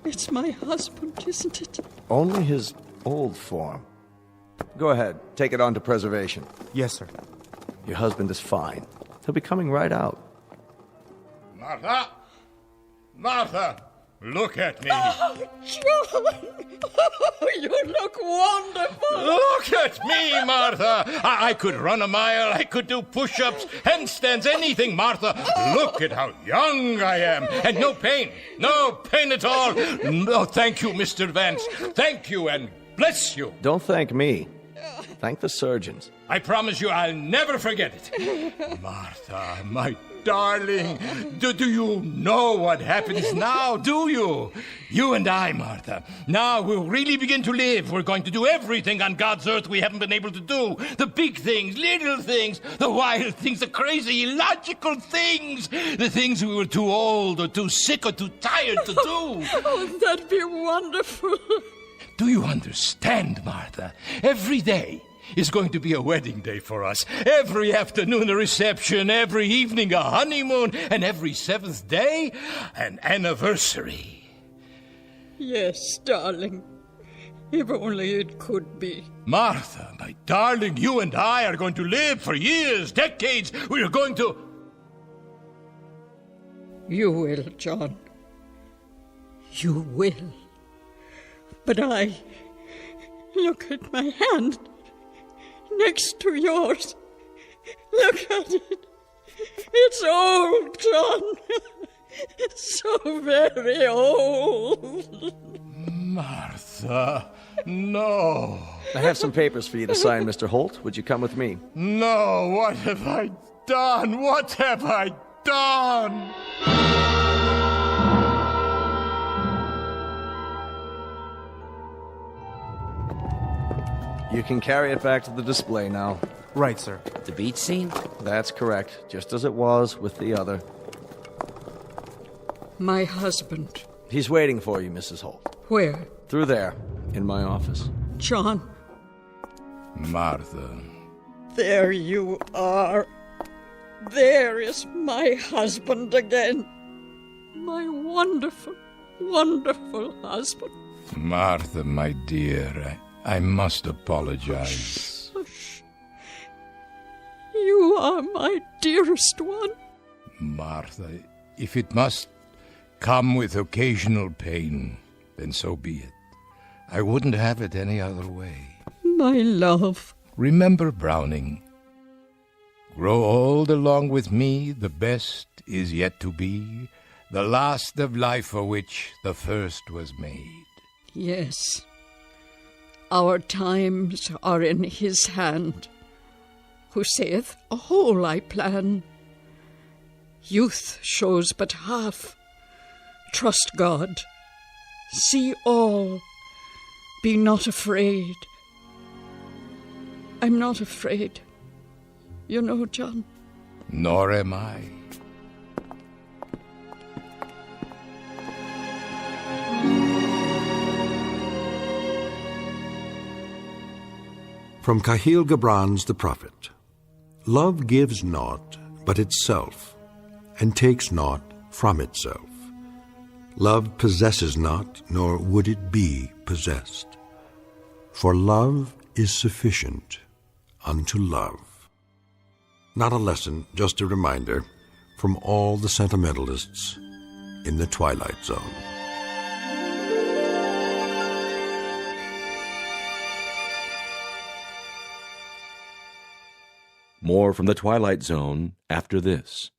It's my husband, isn't it? Only his old form. Go ahead, take it on to preservation. Yes, sir. Your husband is fine. He'll be coming right out. Martha! Martha! Look at me! Oh, John! Oh, you look wonderful! Look at me, Martha! I could run a mile, I could do push-ups, handstands, anything, Martha! Look at how young I am! And no pain! No pain at all! No, thank you, Mr. Vance. Thank you, and bless you! Don't thank me. Thank the surgeons. I promise you I'll never forget it. Martha, my darling, do you know what happens now, do you? You and I, Martha. Now we'll really begin to live. We're going to do everything on God's earth we haven't been able to do. The big things, little things, the wild things, the crazy, illogical things. The things we were too old or too sick or too tired to do. Oh, that'd be wonderful. Do you understand, Martha? Every day is going to be a wedding day for us. Every afternoon a reception, every evening a honeymoon, and every 7th day an anniversary. Yes, darling. If only it could be. Martha, my darling, you and I are going to live for years, decades. We are going to... You will, John. You will. But look at my hand next to yours. Look at it. It's old, John. So very old. Martha, no. I have some papers for you to sign, Mr. Holt. Would you come with me? No, what have I done? What have I done? You can carry it back to the display now. Right, sir. The beach scene? That's correct, just as it was with the other. My husband. He's waiting for you, Mrs. Holt. Where? Through there, in my office. John. Martha. There you are. There is my husband again. My wonderful, wonderful husband. Martha, my dear, I must apologize. Hush. You are my dearest one. Martha, if it must come with occasional pain, then so be it. I wouldn't have it any other way. My love. Remember Browning. Grow old along with me, the best is yet to be, the last of life for which the first was made. Yes. Our times are in his hand, who saith, a whole I plan. Youth shows but half. Trust God. See all. Be not afraid. I'm not afraid. You know, John. Nor am I. From Kahil Gibran's The Prophet. Love gives naught but itself, and takes naught from itself. Love possesses not, nor would it be possessed. For love is sufficient unto love. Not a lesson, just a reminder from all the sentimentalists in the Twilight Zone. More from the Twilight Zone after this.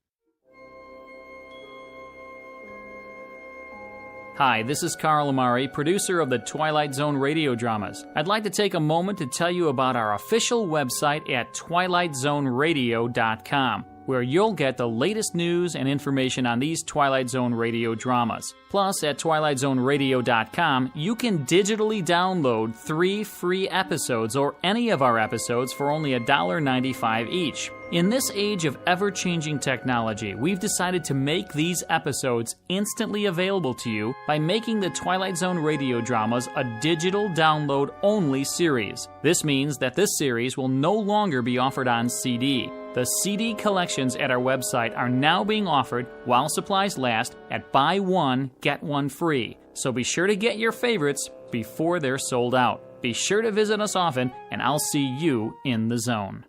Hi, this is Carl Amari, producer of the Twilight Zone Radio Dramas. I'd like to take a moment to tell you about our official website at twilightzoneradio.com, where you'll get the latest news and information on these Twilight Zone Radio dramas. Plus, at twilightzoneradio.com, you can digitally download 3 free episodes or any of our episodes for only $1.95 each. In this age of ever-changing technology, we've decided to make these episodes instantly available to you by making the Twilight Zone Radio Dramas a digital download-only series. This means that this series will no longer be offered on CD. The CD collections at our website are now being offered, while supplies last, at buy one, get one free. So be sure to get your favorites before they're sold out. Be sure to visit us often, and I'll see you in the zone.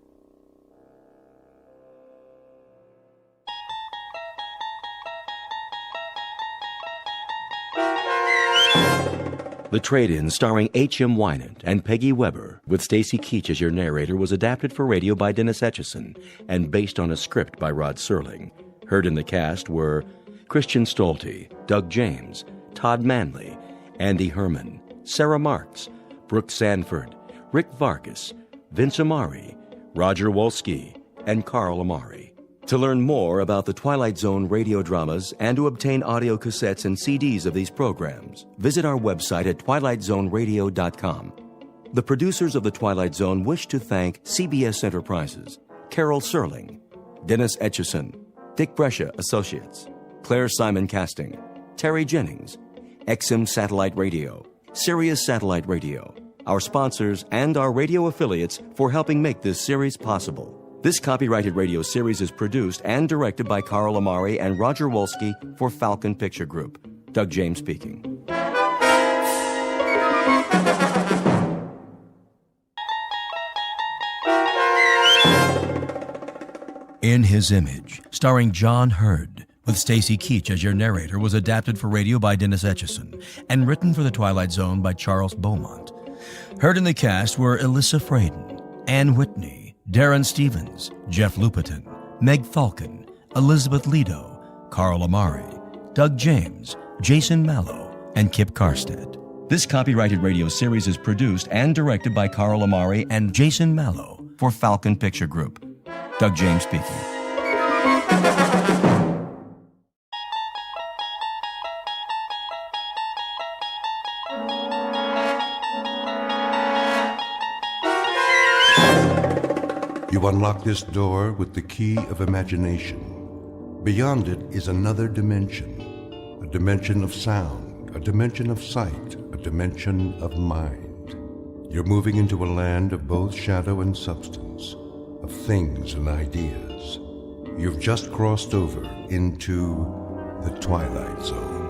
The Trade-In, starring H.M. Wynant and Peggy Weber, with Stacy Keach as your narrator, was adapted for radio by Dennis Etchison and based on a script by Rod Serling. Heard in the cast were Christian Stolte, Doug James, Todd Manley, Andy Herman, Sarah Marks, Brooke Sanford, Rick Vargas, Vince Amari, Roger Wolski, and Carl Amari. To learn more about the Twilight Zone radio dramas and to obtain audio cassettes and CDs of these programs, visit our website at twilightzoneradio.com. The producers of The Twilight Zone wish to thank CBS Enterprises, Carol Serling, Dennis Etchison, Dick Brescia Associates, Claire Simon Casting, Terry Jennings, XM Satellite Radio, Sirius Satellite Radio, our sponsors, and our radio affiliates for helping make this series possible. This copyrighted radio series is produced and directed by Carl Amari and Roger Wolski for Falcon Picture Group. Doug James speaking. In His Image, starring John Hurd, with Stacy Keach as your narrator, was adapted for radio by Dennis Etchison and written for The Twilight Zone by Charles Beaumont. Heard in the cast were Alyssa Fraden, Ann Whitney, Darren Stevens, Jeff Lupetin, Meg Falcon, Elizabeth Lido, Carl Amari, Doug James, Jason Mallow, and Kip Karstedt. This copyrighted radio series is produced and directed by Carl Amari and Jason Mallow for Falcon Picture Group. Doug James speaking. You unlock this door with the key of imagination. Beyond it is another dimension, a dimension of sound, a dimension of sight, a dimension of mind. You're moving into a land of both shadow and substance, of things and ideas. You've just crossed over into the Twilight Zone.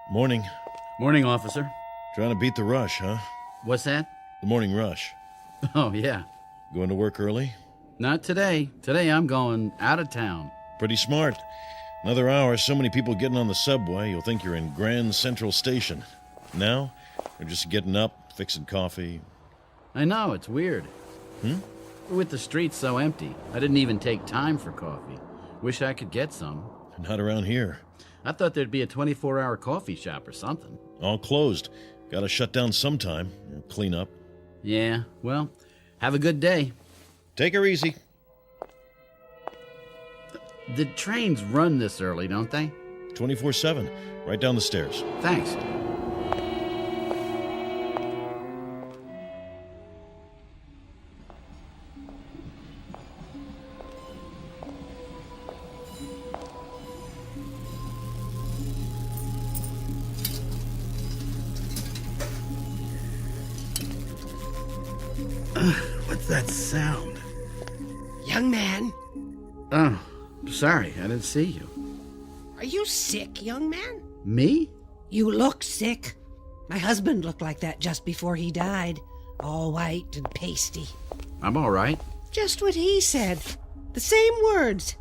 Morning. Morning, officer. Trying to beat the rush, huh? What's that? The morning rush. Oh, yeah. Going to work early? Not today. Today I'm going out of town. Pretty smart. Another hour, so many people getting on the subway, you'll think you're in Grand Central Station. Now, they're just getting up, fixing coffee. I know, it's weird. With the streets so empty, I didn't even take time for coffee. Wish I could get some. Not around here. I thought there'd be a 24-hour coffee shop or something. All closed. Gotta shut down sometime. Clean up. Yeah, well, have a good day. Take her easy. The trains run this early, don't they? 24/7. Right down the stairs. Thanks. What's that sound? Young man, Oh, sorry, I didn't see you. are you sick, young man? Me? You look sick. My husband looked like that just before he died. All white and pasty. I'm all right. Just what he said. The same words.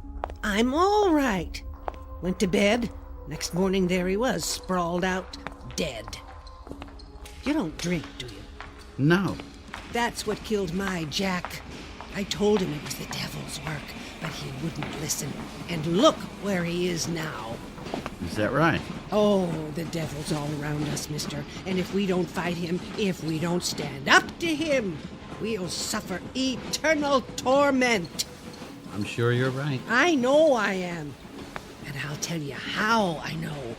I'm all right. Went to bed. Next morning there he was, sprawled out, dead. You don't drink, do you? No. That's what killed my Jack. I told him it was the devil's work, but he wouldn't listen. And look where he is now. Is that right? Oh, the devil's all around us, mister. And if we don't fight him, if we don't stand up to him, we'll suffer eternal torment. I'm sure you're right. I know I am. And I'll tell you how I know.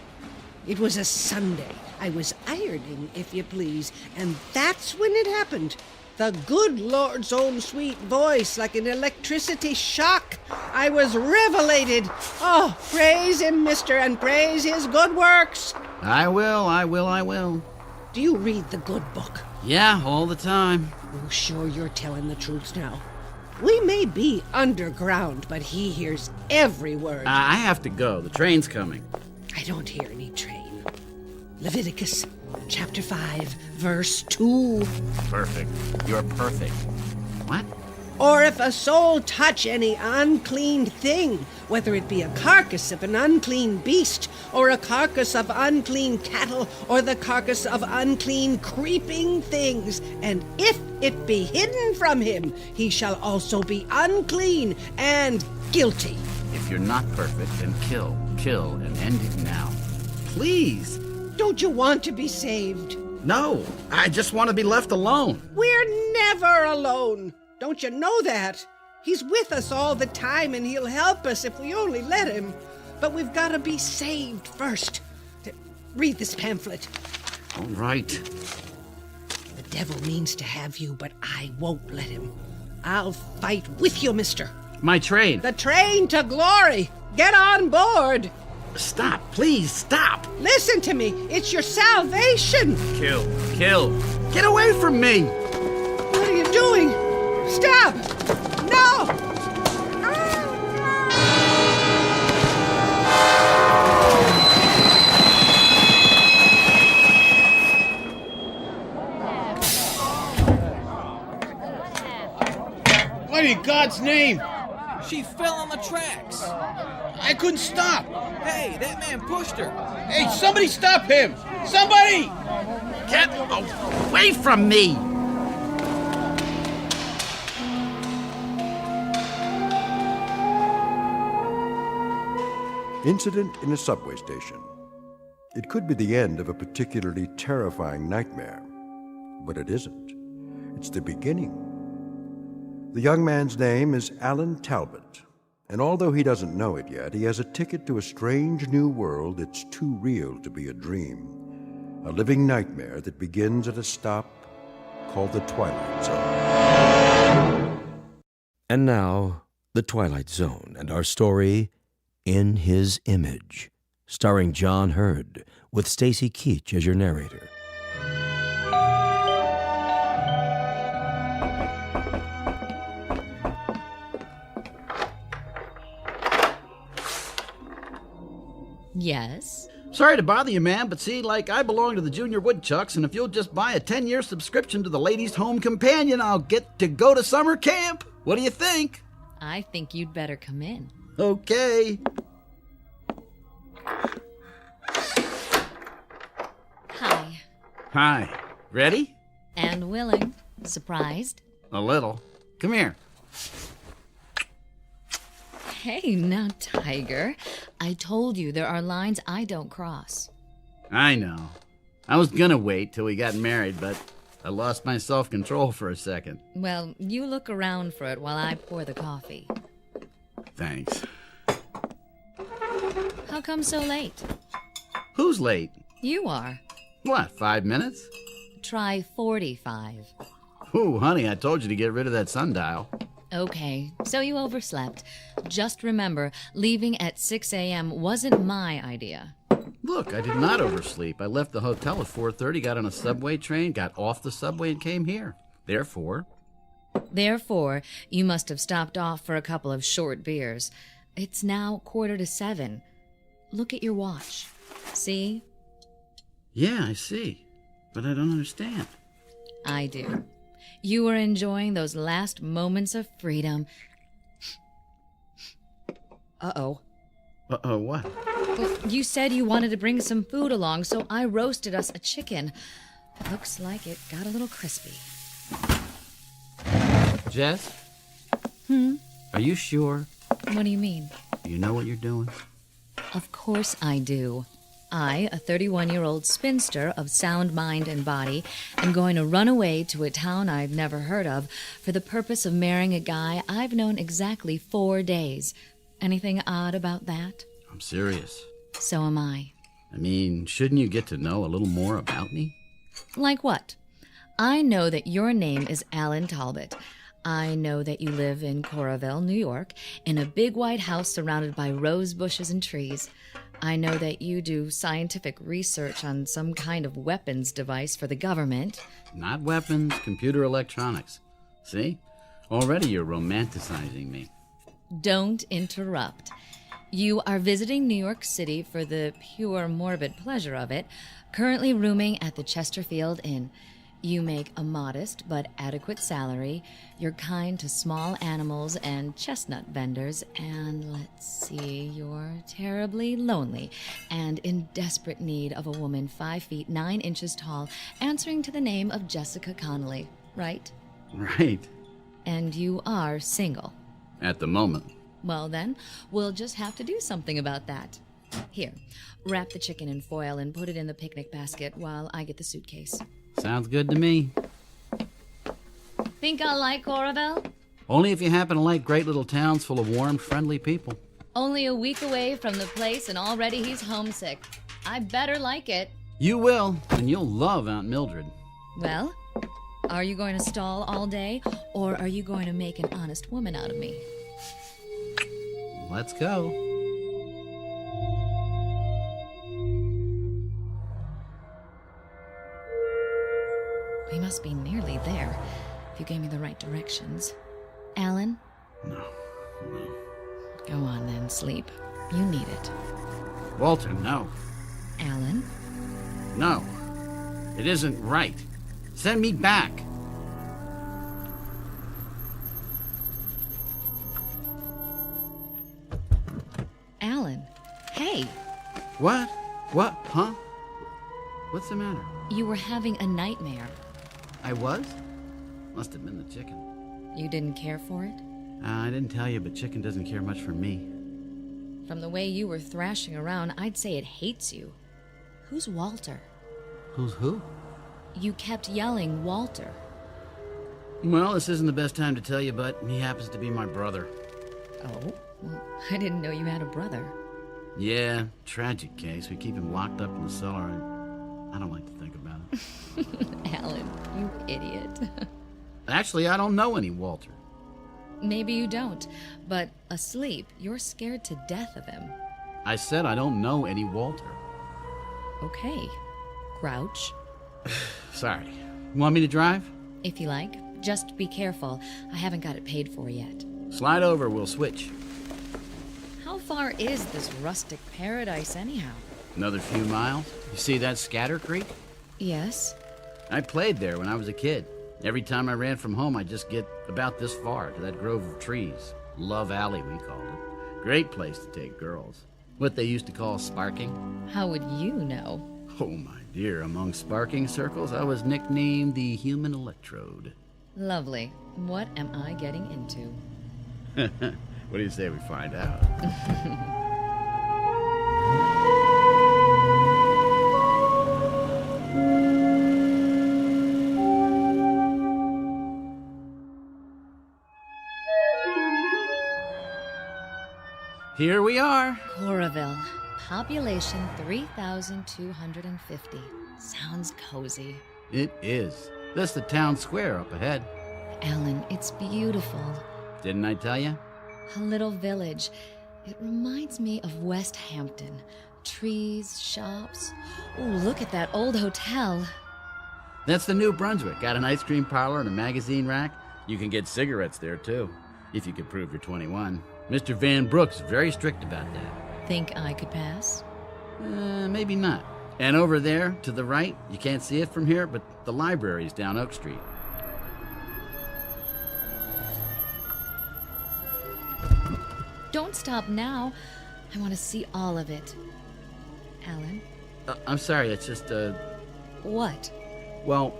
It was a Sunday. I was ironing, if you please, and that's when it happened. The good Lord's own sweet voice, like an electricity shock. I was revelated. Oh, praise him, mister, and praise his good works. I will. Do you read the good book? Yeah, all the time. Oh, sure you're telling the truth now. We may be underground, but he hears every word. I have to go. The train's coming. I don't hear any train. Leviticus chapter 5, verse 2. Perfect. You're perfect. What? Or if a soul touch any unclean thing, whether it be a carcass of an unclean beast, or a carcass of unclean cattle, or the carcass of unclean creeping things, and if it be hidden from him, he shall also be unclean and guilty. If you're not perfect, then kill, and end it now. Please. Don't you want to be saved? No, I just want to be left alone. We're never alone. Don't you know that? He's with us all the time, and he'll help us if we only let him. But we've got to be saved first. Read this pamphlet. All right. The devil means to have you, but I won't let him. I'll fight with you, mister. My train. The train to glory. Get on board. Stop, please, stop. Listen to me. It's your salvation. Kill. Get away from me. What are you doing? Stop. No. What in God's name? She fell on the tracks. I couldn't stop. Hey, that man pushed her. Hey, somebody stop him! Somebody! Get away from me! Incident in a subway station. It could be the end of a particularly terrifying nightmare, but it isn't. It's the beginning. The young man's name is Alan Talbot, and although he doesn't know it yet, he has a ticket to a strange new world that's too real to be a dream. A living nightmare that begins at a stop called the Twilight Zone. And now, The Twilight Zone and our story, In His Image, starring John Hurd, with Stacy Keach as your narrator. Yes? Sorry to bother you, ma'am, but see, I belong to the Junior Woodchucks, and if you'll just buy a 10-year subscription to the Ladies' Home Companion, I'll get to go to summer camp. What do you think? I think you'd better come in. Okay. Hi. Hi. Ready? And willing. Surprised? A little. Come here. Hey, now, Tiger. I told you there are lines I don't cross. I know. I was gonna wait till we got married, but I lost my self-control for a second. Well, you look around for it while I pour the coffee. Thanks. How come so late? Who's late? You are. What, 5 minutes? Try 45. Ooh, honey, I told you to get rid of that sundial. Okay, so you overslept. Just remember, leaving at 6 a.m. wasn't my idea. Look, I did not oversleep. I left the hotel at 4:30, got on a subway train, got off the subway, and came here. Therefore, you must have stopped off for a couple of short beers. It's now 6:45. Look at your watch. See? Yeah, I see. But I don't understand. I do. You were enjoying those last moments of freedom. Uh-oh. Uh-oh, what? Well, you said you wanted to bring some food along, so I roasted us a chicken. Looks like it got a little crispy. Jess? Hmm? Are you sure? What do you mean? Do you know what you're doing? Of course I do. I, a 31-year-old spinster of sound mind and body, am going to run away to a town I've never heard of for the purpose of marrying a guy I've known exactly 4 days. Anything odd about that? I'm serious. So am I. I mean, shouldn't you get to know a little more about me? Like what? I know that your name is Alan Talbot. I know that you live in Coralville, New York, in a big white house surrounded by rose bushes and trees. I know that you do scientific research on some kind of weapons device for the government. Not weapons, computer electronics. See? Already you're romanticizing me. Don't interrupt. You are visiting New York City for the pure morbid pleasure of it, currently rooming at the Chesterfield Inn. You make a modest but adequate salary. You're kind to small animals and chestnut vendors. And let's see, you're terribly lonely and in desperate need of a woman 5 feet 9 inches tall, answering to the name of Jessica Connolly, right? Right. And you are single. At the moment. Well then, we'll just have to do something about that. Here, wrap the chicken in foil and put it in the picnic basket while I get the suitcase. Sounds good to me. Think I'll like Coralville? Only if you happen to like great little towns full of warm, friendly people. Only a week away from the place and already he's homesick. I better like it. You will, and you'll love Aunt Mildred. Well, are you going to stall all day, or are you going to make an honest woman out of me? Let's go. We must be nearly there, if you gave me the right directions. Alan? No. Go on then, sleep. You need it. Walter, no. Alan? No. It isn't right. Send me back. Alan, hey. What? What? Huh? What's the matter? You were having a nightmare. I was? Must have been the chicken. You didn't care for it? I didn't tell you, but chicken doesn't care much for me. From the way you were thrashing around, I'd say it hates you. Who's Walter? Who's who? You kept yelling, Walter. Well, this isn't the best time to tell you, but he happens to be my brother. Oh? Well, I didn't know you had a brother. Yeah, tragic case. We keep him locked up in the cellar, and I don't like to think about it. Alan, you idiot. Actually, I don't know any Walter. Maybe you don't, but asleep, you're scared to death of him. I said I don't know any Walter. Okay. Grouch. Sorry. You want me to drive? If you like. Just be careful. I haven't got it paid for yet. Slide over, we'll switch. How far is this rustic paradise anyhow? Another few miles. You see that Scatter Creek? Yes. I played there when I was a kid. Every time I ran from home, I'd just get about this far to that grove of trees. Love Alley, we called it. Great place to take girls. What they used to call sparking. How would you know? Oh, my dear, among sparking circles, I was nicknamed the Human Electrode. Lovely. What am I getting into? What do you say we find out? Here we are. Coraville. Population 3,250. Sounds cozy. It is. That's the town square up ahead. Alan, it's beautiful. Didn't I tell you? A little village. It reminds me of West Hampton. Trees, shops. Oh, look at that old hotel. That's the New Brunswick. Got an ice cream parlor and a magazine rack. You can get cigarettes there, too, if you can prove you're 21. Mr. Van Brook's very strict about that. Think I could pass? Maybe not. And over there, to the right, you can't see it from here, but the library's down Oak Street. Don't stop now. I want to see all of it. Alan? I'm sorry, it's just, What? Well,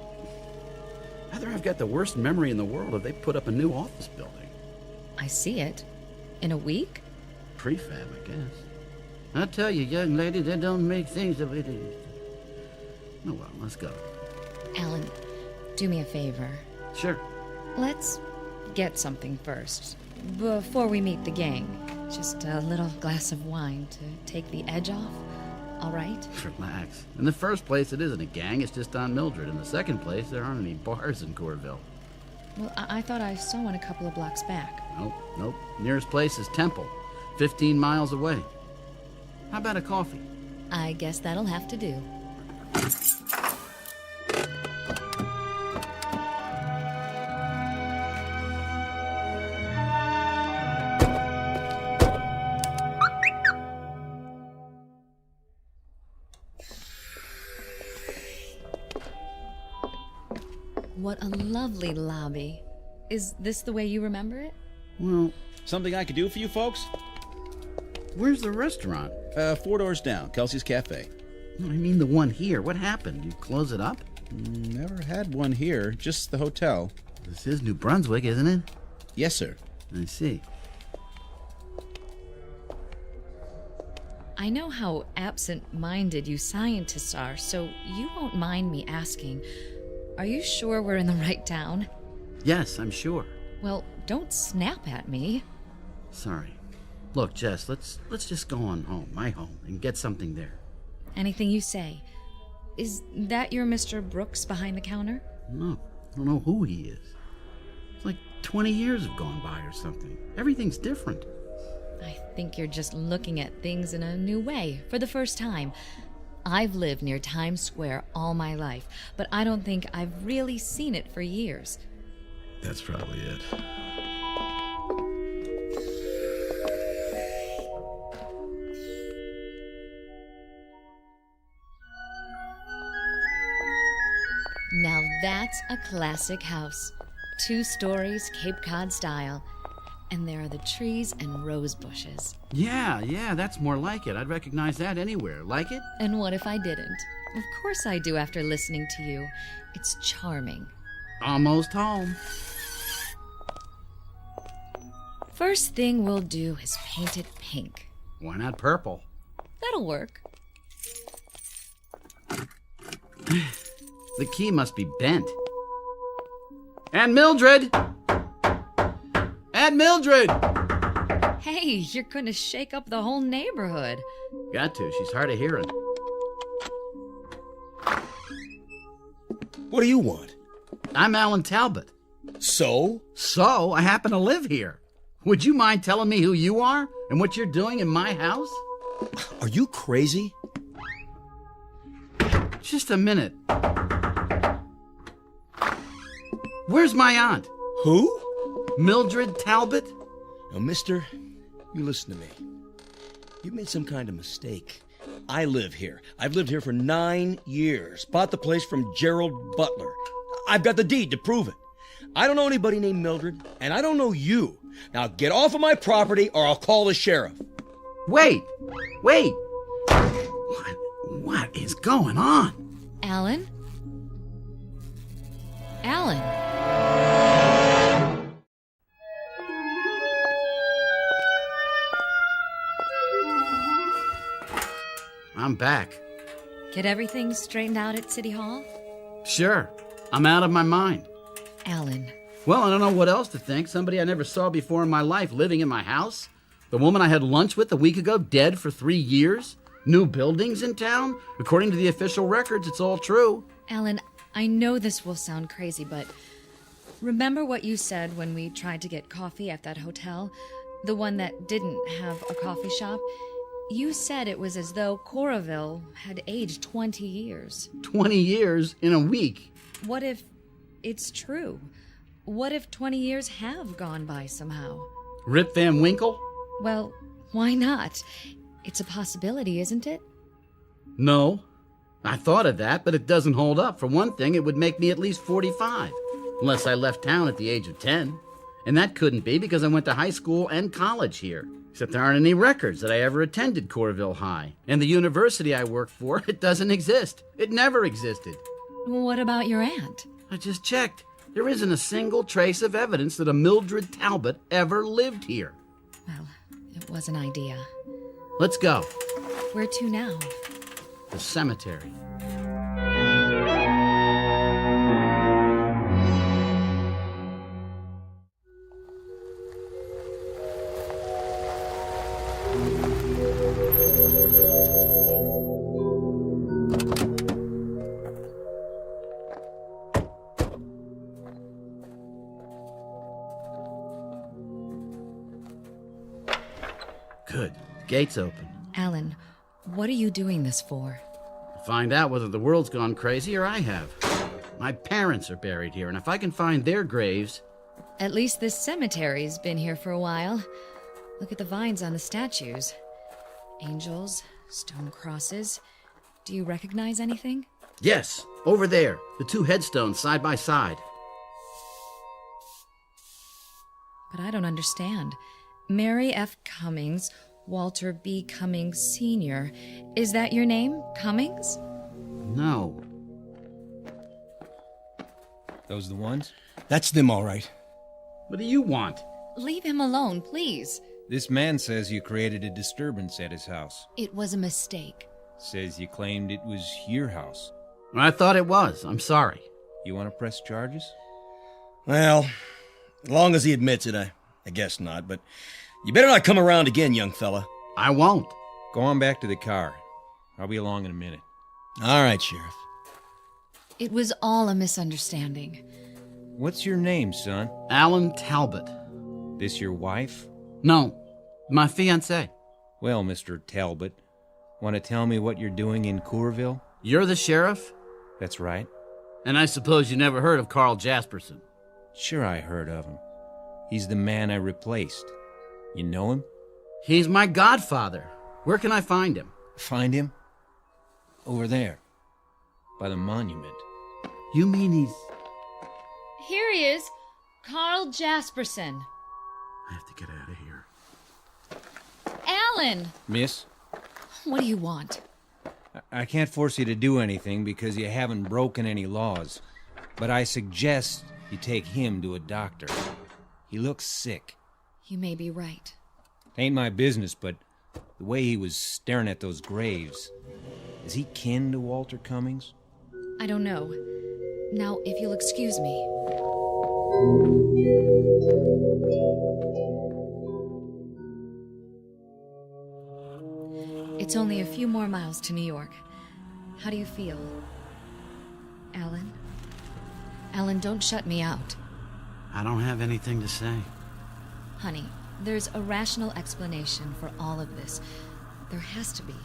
either I've got the worst memory in the world or they put up a new office building. I see it. In a week? Prefab, I guess. I tell you, young lady, they don't make things the way they used to. Oh, well, let's go. Alan, do me a favor. Sure. Let's get something first, before we meet the gang. Just a little glass of wine to take the edge off, all right? Relax. In the first place, it isn't a gang, it's just Aunt Mildred. In the second place, there aren't any bars in Corville. Well, I thought I saw one a couple of blocks back. Nope. Nearest place is Temple, 15 miles away. How about a coffee? I guess that'll have to do. What a lovely lobby. Is this the way you remember it? Well, something I could do for you folks? Where's the restaurant? 4 doors down, Kelsey's Cafe. No, I mean the one here. What happened? You close it up? Never had one here, just the hotel. This is New Brunswick, isn't it? Yes, sir. I see. I know how absent-minded you scientists are, so you won't mind me asking, are you sure we're in the right town? Yes, I'm sure. Well, don't snap at me. Sorry. Look, Jess, let's just go on home, my home, and get something there. Anything you say. Is that your Mr. Brooks behind the counter? No, I don't know who he is. It's like 20 years have gone by or something. Everything's different. I think you're just looking at things in a new way for the first time. I've lived near Times Square all my life, but I don't think I've really seen it for years. That's probably it. Now that's a classic house. 2 stories, Cape Cod style. And there are the trees and rose bushes. Yeah, that's more like it. I'd recognize that anywhere. Like it? And what if I didn't? Of course I do after listening to you. It's charming. Almost home. First thing we'll do is paint it pink. Why not purple? That'll work. The key must be bent. Aunt Mildred! Aunt Mildred! Hey, you're gonna shake up the whole neighborhood. Got to. She's hard of hearing. What do you want? I'm Alan Talbot. So? So, I happen to live here. Would you mind telling me who you are and what you're doing in my house? Are you crazy? Just a minute. Where's my aunt? Who? Mildred Talbot? Now, mister, you listen to me. You've made some kind of mistake. I live here. I've lived here for 9 years. Bought the place from Gerald Butler. I've got the deed to prove it. I don't know anybody named Mildred, and I don't know you. Now get off of my property or I'll call the sheriff. Wait! What is going on? Alan? Alan? I'm back. Get everything straightened out at City Hall? Sure. I'm out of my mind. Alan. Well, I don't know what else to think. Somebody I never saw before in my life living in my house. The woman I had lunch with a week ago dead for 3 years. New buildings in town. According to the official records, it's all true. Alan, I know this will sound crazy, but remember what you said when we tried to get coffee at that hotel? The one that didn't have a coffee shop? You said it was as though Coraville had aged 20 years. 20 years in a week. What if it's true? What if 20 years have gone by somehow? Rip Van Winkle? Well, why not? It's a possibility, isn't it? No. I thought of that, but it doesn't hold up. For one thing, it would make me at least 45. Unless I left town at the age of 10. And that couldn't be because I went to high school and college here. Except there aren't any records that I ever attended Corville High. And the university I work for, it doesn't exist. It never existed. What about your aunt? I just checked. There isn't a single trace of evidence that a Mildred Talbot ever lived here. Well, it was an idea. Let's go. Where to now? The cemetery. Good. Gate's open. Alan, what are you doing this for? Find out whether the world's gone crazy or I have. My parents are buried here, and if I can find their graves... At least this cemetery's been here for a while. Look at the vines on the statues. Angels, stone crosses. Do you recognize anything? Yes, over there. The 2 headstones side by side. But I don't understand. Mary F. Cummings, Walter B. Cummings Sr. Is that your name, Cummings? No. Those the ones? That's them, all right. What do you want? Leave him alone, please. This man says you created a disturbance at his house. It was a mistake. Says you claimed it was your house. I thought it was. I'm sorry. You want to press charges? Well, as long as he admits it, I guess not, but you better not come around again, young fella. I won't. Go on back to the car. I'll be along in a minute. All right, Sheriff. It was all a misunderstanding. What's your name, son? Alan Talbot. This your wife? No, my fiancée. Well, Mr. Talbot, want to tell me what you're doing in Courville? You're the sheriff? That's right. And I suppose you never heard of Carl Jasperson? Sure I heard of him. He's the man I replaced. You know him? He's my godfather. Where can I find him? Find him? Over there. By the monument. You mean he's... Here he is. Carl Jasperson. I have to get out of here. Alan! Miss? What do you want? I can't force you to do anything because you haven't broken any laws. But I suggest you take him to a doctor. He looks sick. You may be right. Ain't my business, but the way he was staring at those graves... Is he kin to Walter Cummings? I don't know. Now, if you'll excuse me. It's only a few more miles to New York. How do you feel? Alan? Alan, don't shut me out. I don't have anything to say. Honey, there's a rational explanation for all of this. There has to be.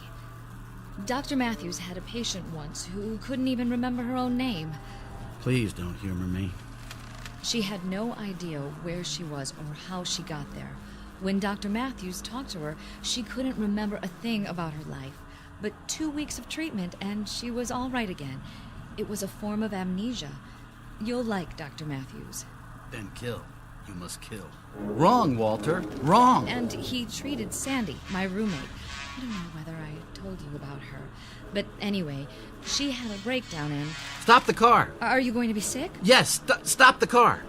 Dr. Matthews had a patient once who couldn't even remember her own name. Please don't humor me. She had no idea where she was or how she got there. When Dr. Matthews talked to her, she couldn't remember a thing about her life. But 2 weeks of treatment and she was all right again. It was a form of amnesia. You'll like Dr. Matthews. Then kill. You must kill. Wrong, Walter. Wrong. And he treated Sandy, my roommate. I don't know whether I told you about her. But anyway, she had a breakdown and... Stop the car. Are you going to be sick? Yes, stop the car.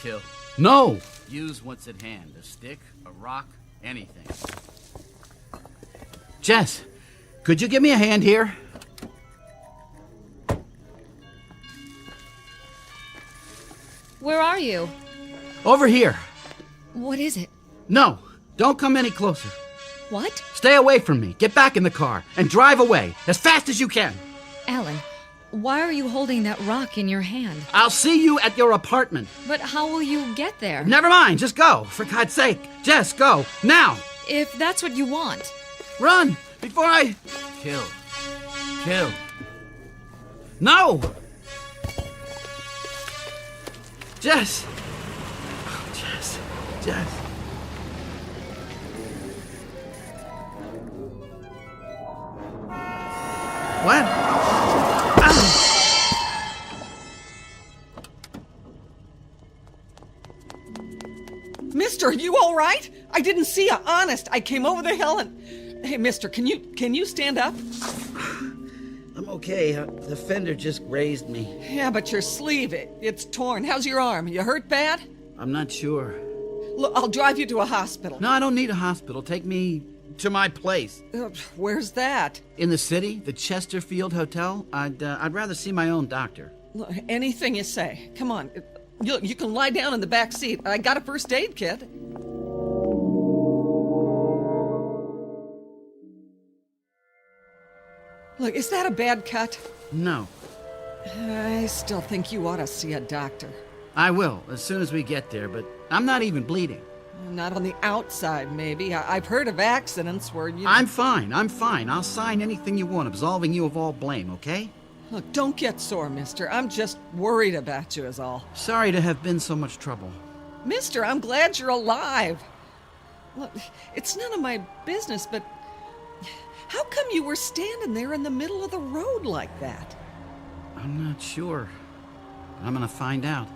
Kill. No! Use what's at hand. A stick, a rock, anything. Jess, could you give me a hand here? Where are you? Over here. What is it? No, don't come any closer. What? Stay away from me. Get back in the car and drive away as fast as you can. Alan, why are you holding that rock in your hand? I'll see you at your apartment. But how will you get there? Never mind, just go. For God's sake. Jess, go. Now. If that's what you want. Run before I... Kill. Kill. No! Jess! Oh, Jess. Jess. What? Mister, you all right? I didn't see you, honest. I came over the hill and... Hey, mister, can you stand up? I'm okay. The fender just grazed me. Yeah, but your sleeve, it's torn. How's your arm? You hurt bad? I'm not sure. Look, I'll drive you to a hospital. No, I don't need a hospital. Take me to my place. Where's that? In the city, the Chesterfield Hotel. I'd rather see my own doctor. Look, anything you say. Come on. You can lie down in the back seat. I got a first aid kit. Look, is that a bad cut? No. I still think you ought to see a doctor. I will, as soon as we get there, but I'm not even bleeding. Not on the outside, maybe. I've heard of accidents where you... I'm fine. I'll sign anything you want, absolving you of all blame, okay? Look, don't get sore, mister. I'm just worried about you is all. Sorry to have been so much trouble. Mister, I'm glad you're alive. Look, it's none of my business, but how come you were standing there in the middle of the road like that? I'm not sure. I'm gonna find out.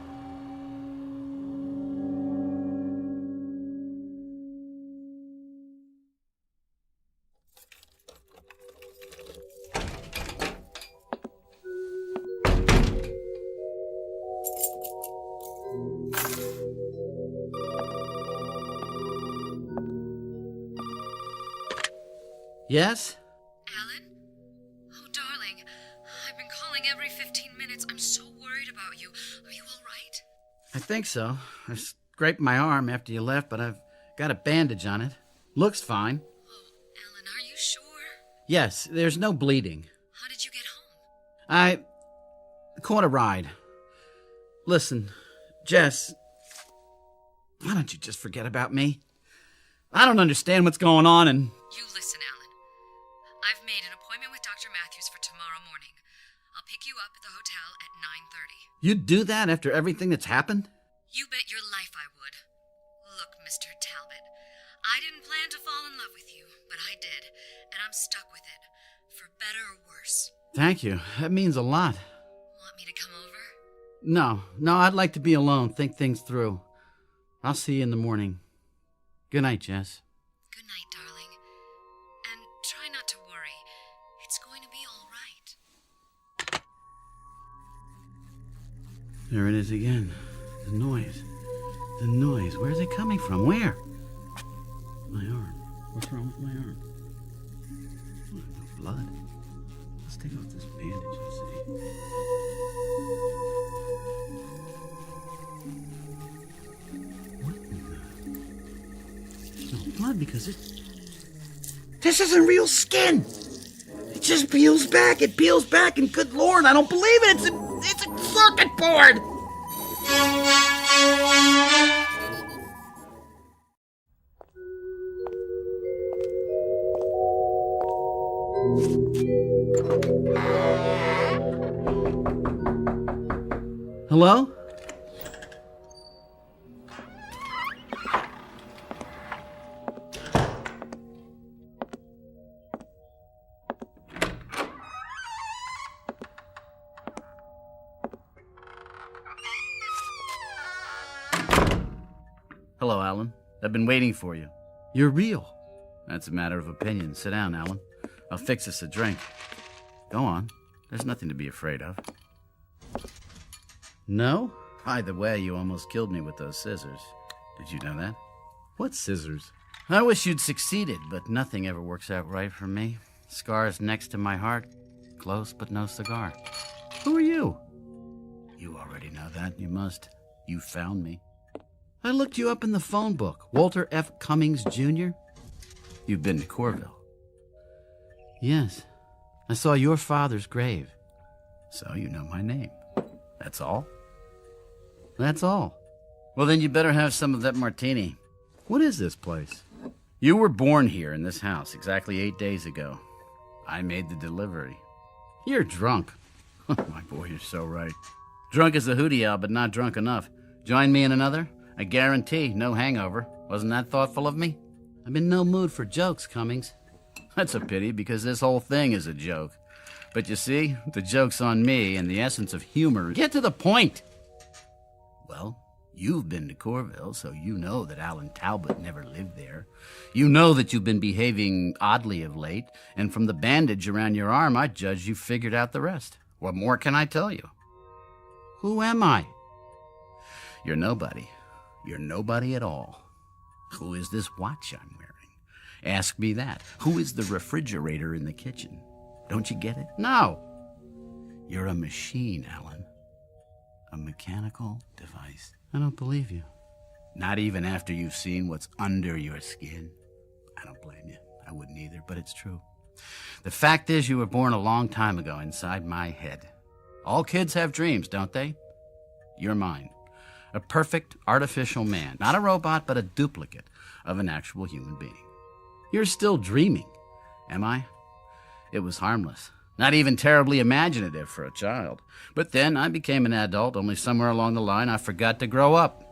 Yes? Alan? Oh, darling. I've been calling every 15 minutes. I'm so worried about you. Are you all right? I think so. I scraped my arm after you left, but I've got a bandage on it. Looks fine. Oh, Alan, are you sure? Yes, there's no bleeding. How did you get home? I caught a ride. Listen, Jess, why don't you just forget about me? I don't understand what's going on and... You listen, Alan. I've made an appointment with Dr. Matthews for tomorrow morning. I'll pick you up at the hotel at 9:30. You'd do that after everything that's happened? You bet your life I would. Look, Mr. Talbot, I didn't plan to fall in love with you, but I did, and I'm stuck with it, for better or worse. Thank you. That means a lot. Want me to come over? No, I'd like to be alone, think things through. I'll see you in the morning. Good night, Jess. Good night, darling. And try not to worry. It's going to be all right. There it is again. The noise. The noise. Where's it coming from? Where? My arm. What's wrong with my arm? Oh, no blood. Let's take off this bandage and see. What in the... There's no blood because it... This isn't real skin! It just peels back, and good Lord, I don't believe it! It's a circuit board! Hello? Hello, Alan. I've been waiting for you. You're real. That's a matter of opinion. Sit down, Alan. I'll fix us a drink. Go on. There's nothing to be afraid of. No? By the way, you almost killed me with those scissors. Did you know that? What scissors? I wish you'd succeeded, but nothing ever works out right for me. Scar's next to my heart. Close, but no cigar. Who are you? You already know that. You must. You found me. I looked you up in the phone book. Walter F. Cummings, Jr.? You've been to Corville. Yes. I saw your father's grave. So you know my name. That's all? That's all. Well, then you better have some of that martini. What is this place? You were born here in this house exactly 8 days ago. I made the delivery. You're drunk. My boy, you're so right. Drunk as a hootie owl, but not drunk enough. Join me in another? I guarantee no hangover. Wasn't that thoughtful of me? I'm in no mood for jokes, Cummings. That's a pity, because this whole thing is a joke. But you see, the joke's on me, and the essence of humor. Get to the point! Well, you've been to Corville, so you know that Alan Talbot never lived there. You know that you've been behaving oddly of late, and from the bandage around your arm, I judge you figured out the rest. What more can I tell you? Who am I? You're nobody. You're nobody at all. Who is this watch I'm wearing? Ask me that. Who is the refrigerator in the kitchen? Don't you get it? No. You're a machine, Alan. A mechanical device. I don't believe you. Not even after you've seen what's under your skin. I don't blame you. I wouldn't either, but it's true. The fact is, you were born a long time ago inside my head. All kids have dreams, don't they? You're mine. A perfect artificial man. Not a robot, but a duplicate of an actual human being. You're still dreaming, am I? It was harmless. Not even terribly imaginative for a child. But then I became an adult, only somewhere along the line I forgot to grow up.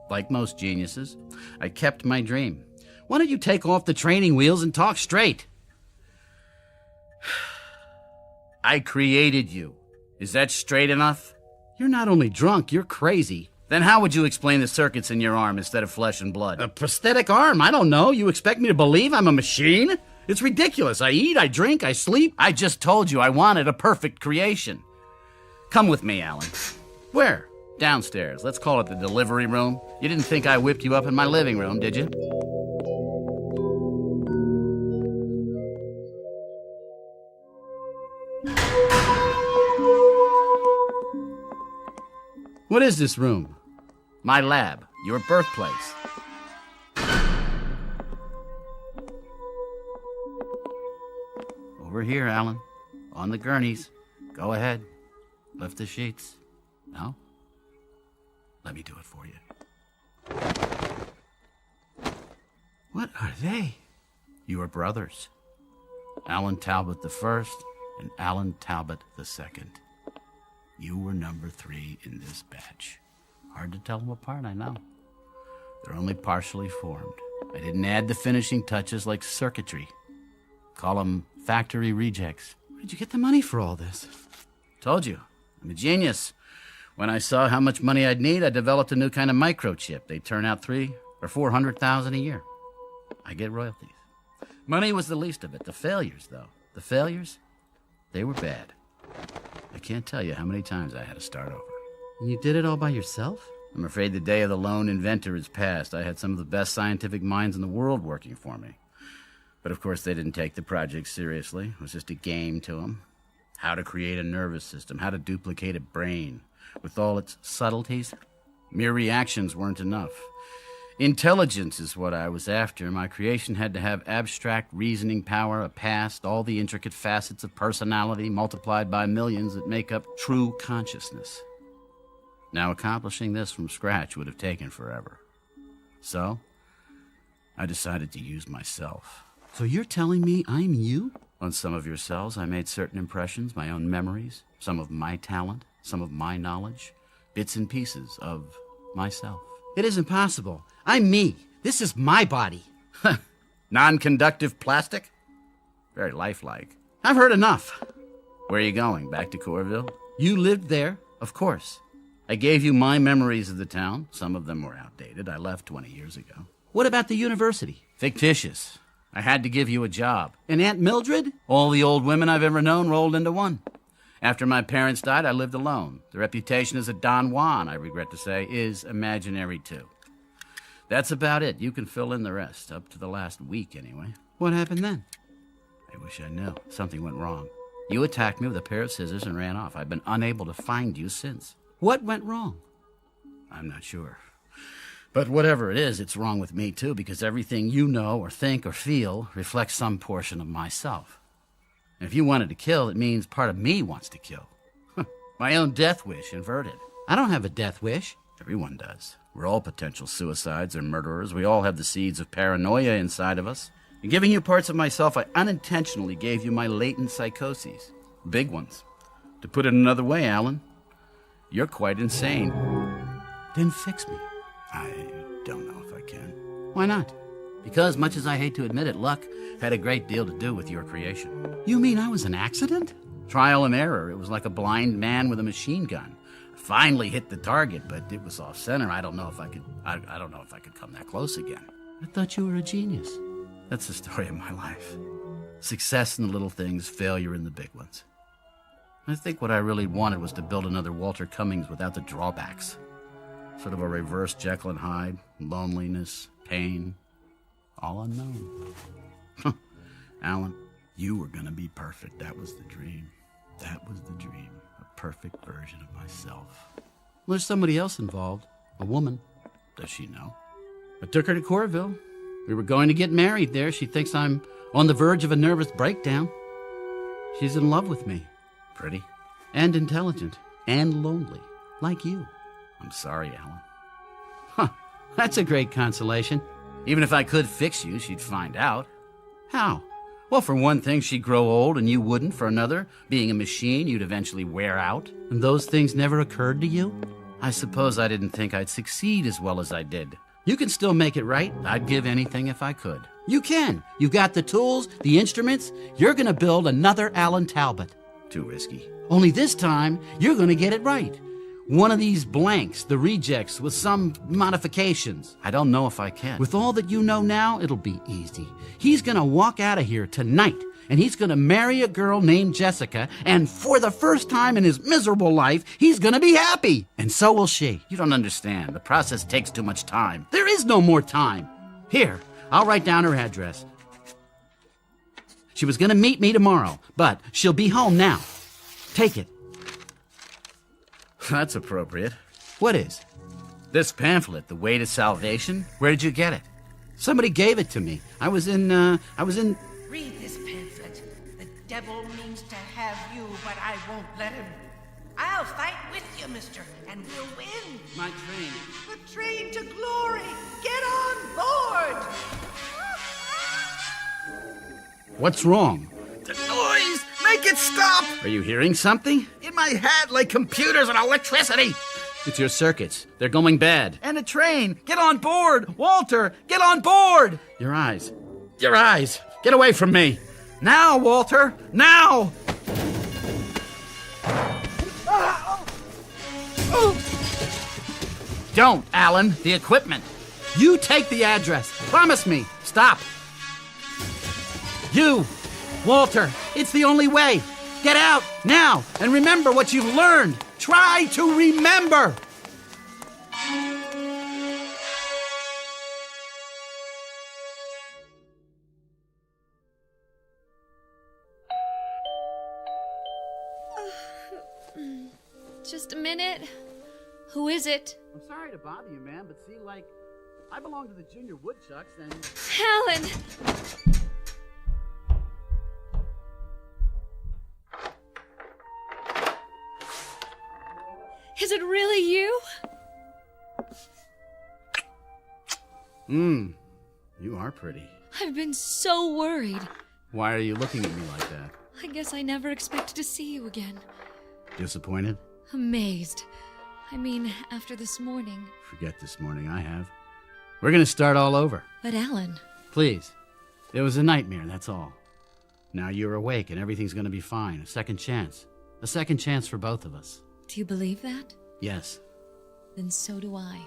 Like most geniuses, I kept my dream. Why don't you take off the training wheels and talk straight? I created you. Is that straight enough? You're not only drunk, you're crazy. Then how would you explain the circuits in your arm instead of flesh and blood? A prosthetic arm? I don't know. You expect me to believe I'm a machine? It's ridiculous. I eat, I drink, I sleep. I just told you I wanted a perfect creation. Come with me, Alan. Where? Downstairs. Let's call it the delivery room. You didn't think I whipped you up in my living room, did you? What is this room? My lab. Your birthplace. Over here, Alan. On the gurneys. Go ahead. Lift the sheets. No? Let me do it for you. What are they? Your brothers. Alan Talbot the first and Alan Talbot the second. You were number 3 in this batch. Hard to tell them apart, I know. They're only partially formed. I didn't add the finishing touches like circuitry. Call them factory rejects. Where did you get the money for all this? Told you, I'm a genius. When I saw how much money I'd need, I developed a new kind of microchip. They turn out 300,000 or 400,000 a year. I get royalties. Money was the least of it. The failures, though. The failures, they were bad. I can't tell you how many times I had to start over. And you did it all by yourself? I'm afraid the day of the lone inventor is past. I had some of the best scientific minds in the world working for me. But of course they didn't take the project seriously. It was just a game to them. How to create a nervous system, how to duplicate a brain. With all its subtleties, mere reactions weren't enough. Intelligence is what I was after. My creation had to have abstract reasoning power, a past, all the intricate facets of personality multiplied by millions that make up true consciousness. Now, accomplishing this from scratch would have taken forever. So, I decided to use myself. So you're telling me I'm you? On some of your cells, I made certain impressions, my own memories, some of my talent, some of my knowledge, bits and pieces of myself. It isn't possible. I'm me. This is my body. Non-conductive plastic? Very lifelike. I've heard enough. Where are you going? Back to Corville? You lived there, of course. I gave you my memories of the town. Some of them were outdated. I left 20 years ago. What about the university? Fictitious. I had to give you a job. And Aunt Mildred? All the old women I've ever known rolled into one. After my parents died, I lived alone. The reputation as a Don Juan, I regret to say, is imaginary too. That's about it. You can fill in the rest, up to the last week anyway. What happened then? I wish I knew. Something went wrong. You attacked me with a pair of scissors and ran off. I've been unable to find you since. What went wrong? I'm not sure. But whatever it is, it's wrong with me too, because everything you know or think or feel reflects some portion of myself. And if you wanted to kill, it means part of me wants to kill. My own death wish inverted. I don't have a death wish. Everyone does. We're all potential suicides or murderers. We all have the seeds of paranoia inside of us. In giving you parts of myself, I unintentionally gave you my latent psychoses. Big ones. To put it another way, Alan, you're quite insane. Then fix me. I don't know if I can. Why not? Because, much as I hate to admit it, luck had a great deal to do with your creation. You mean I was an accident? Trial and error. It was like a blind man with a machine gun. I finally hit the target, but it was off center. I don't know if I could come that close again. I thought you were a genius. That's the story of my life. Success in the little things, failure in the big ones. I think what I really wanted was to build another Walter Cummings without the drawbacks. Sort of a reverse Jekyll and Hyde, loneliness, pain, all unknown. Alan, you were going to be perfect. That was the dream. That was the dream. A perfect version of myself. Well, there's somebody else involved. A woman. Does she know? I took her to Corville. We were going to get married there. She thinks I'm on the verge of a nervous breakdown. She's in love with me. Pretty. And intelligent. And lonely. Like you. I'm sorry, Alan. Huh. That's a great consolation. Even if I could fix you, she'd find out. How? Well, for one thing, she'd grow old and you wouldn't. For another, being a machine, you'd eventually wear out. And those things never occurred to you? I suppose I didn't think I'd succeed as well as I did. You can still make it right. I'd give anything if I could. You can. You've got the tools, the instruments. You're going to build another Alan Talbot. Too risky. Only this time, you're going to get it right. One of these blanks, the rejects, with some modifications. I don't know if I can. With all that you know now, it'll be easy. He's going to walk out of here tonight, and he's going to marry a girl named Jessica, and for the first time in his miserable life, he's going to be happy. And so will she. You don't understand. The process takes too much time. There is no more time. Here, I'll write down her address. She was going to meet me tomorrow, but she'll be home now. Take it. That's appropriate. What is? This pamphlet, The Way to Salvation? Where did you get it? Somebody gave it to me. I was in... Read this pamphlet. The devil means to have you, but I won't let him. I'll fight with you, mister, and we'll win. My train. The train to glory. Get on board. What's wrong? The noise! Make it stop! Are you hearing something? In my head, like computers and electricity. It's your circuits. They're going bad. And a train. Get on board! Walter, get on board! Your eyes. Your eyes! Get away from me! Now, Walter! Now! Don't, Alan. The equipment. You take the address. Promise me. Stop. You, Walter, it's the only way. Get out now and remember what you've learned. Try to remember. Just a minute. Who is it? I'm sorry to bother you, ma'am, but see, like, I belong to the Junior Woodchucks and... Alan! Is it really you? You are pretty. I've been so worried. Why are you looking at me like that? I guess I never expected to see you again. Disappointed? Amazed. I mean, after this morning. Forget this morning, I have. We're gonna start all over. But Alan... Please. It was a nightmare, that's all. Now you're awake and everything's gonna be fine. A second chance. A second chance for both of us. Do you believe that? Yes. Then so do I.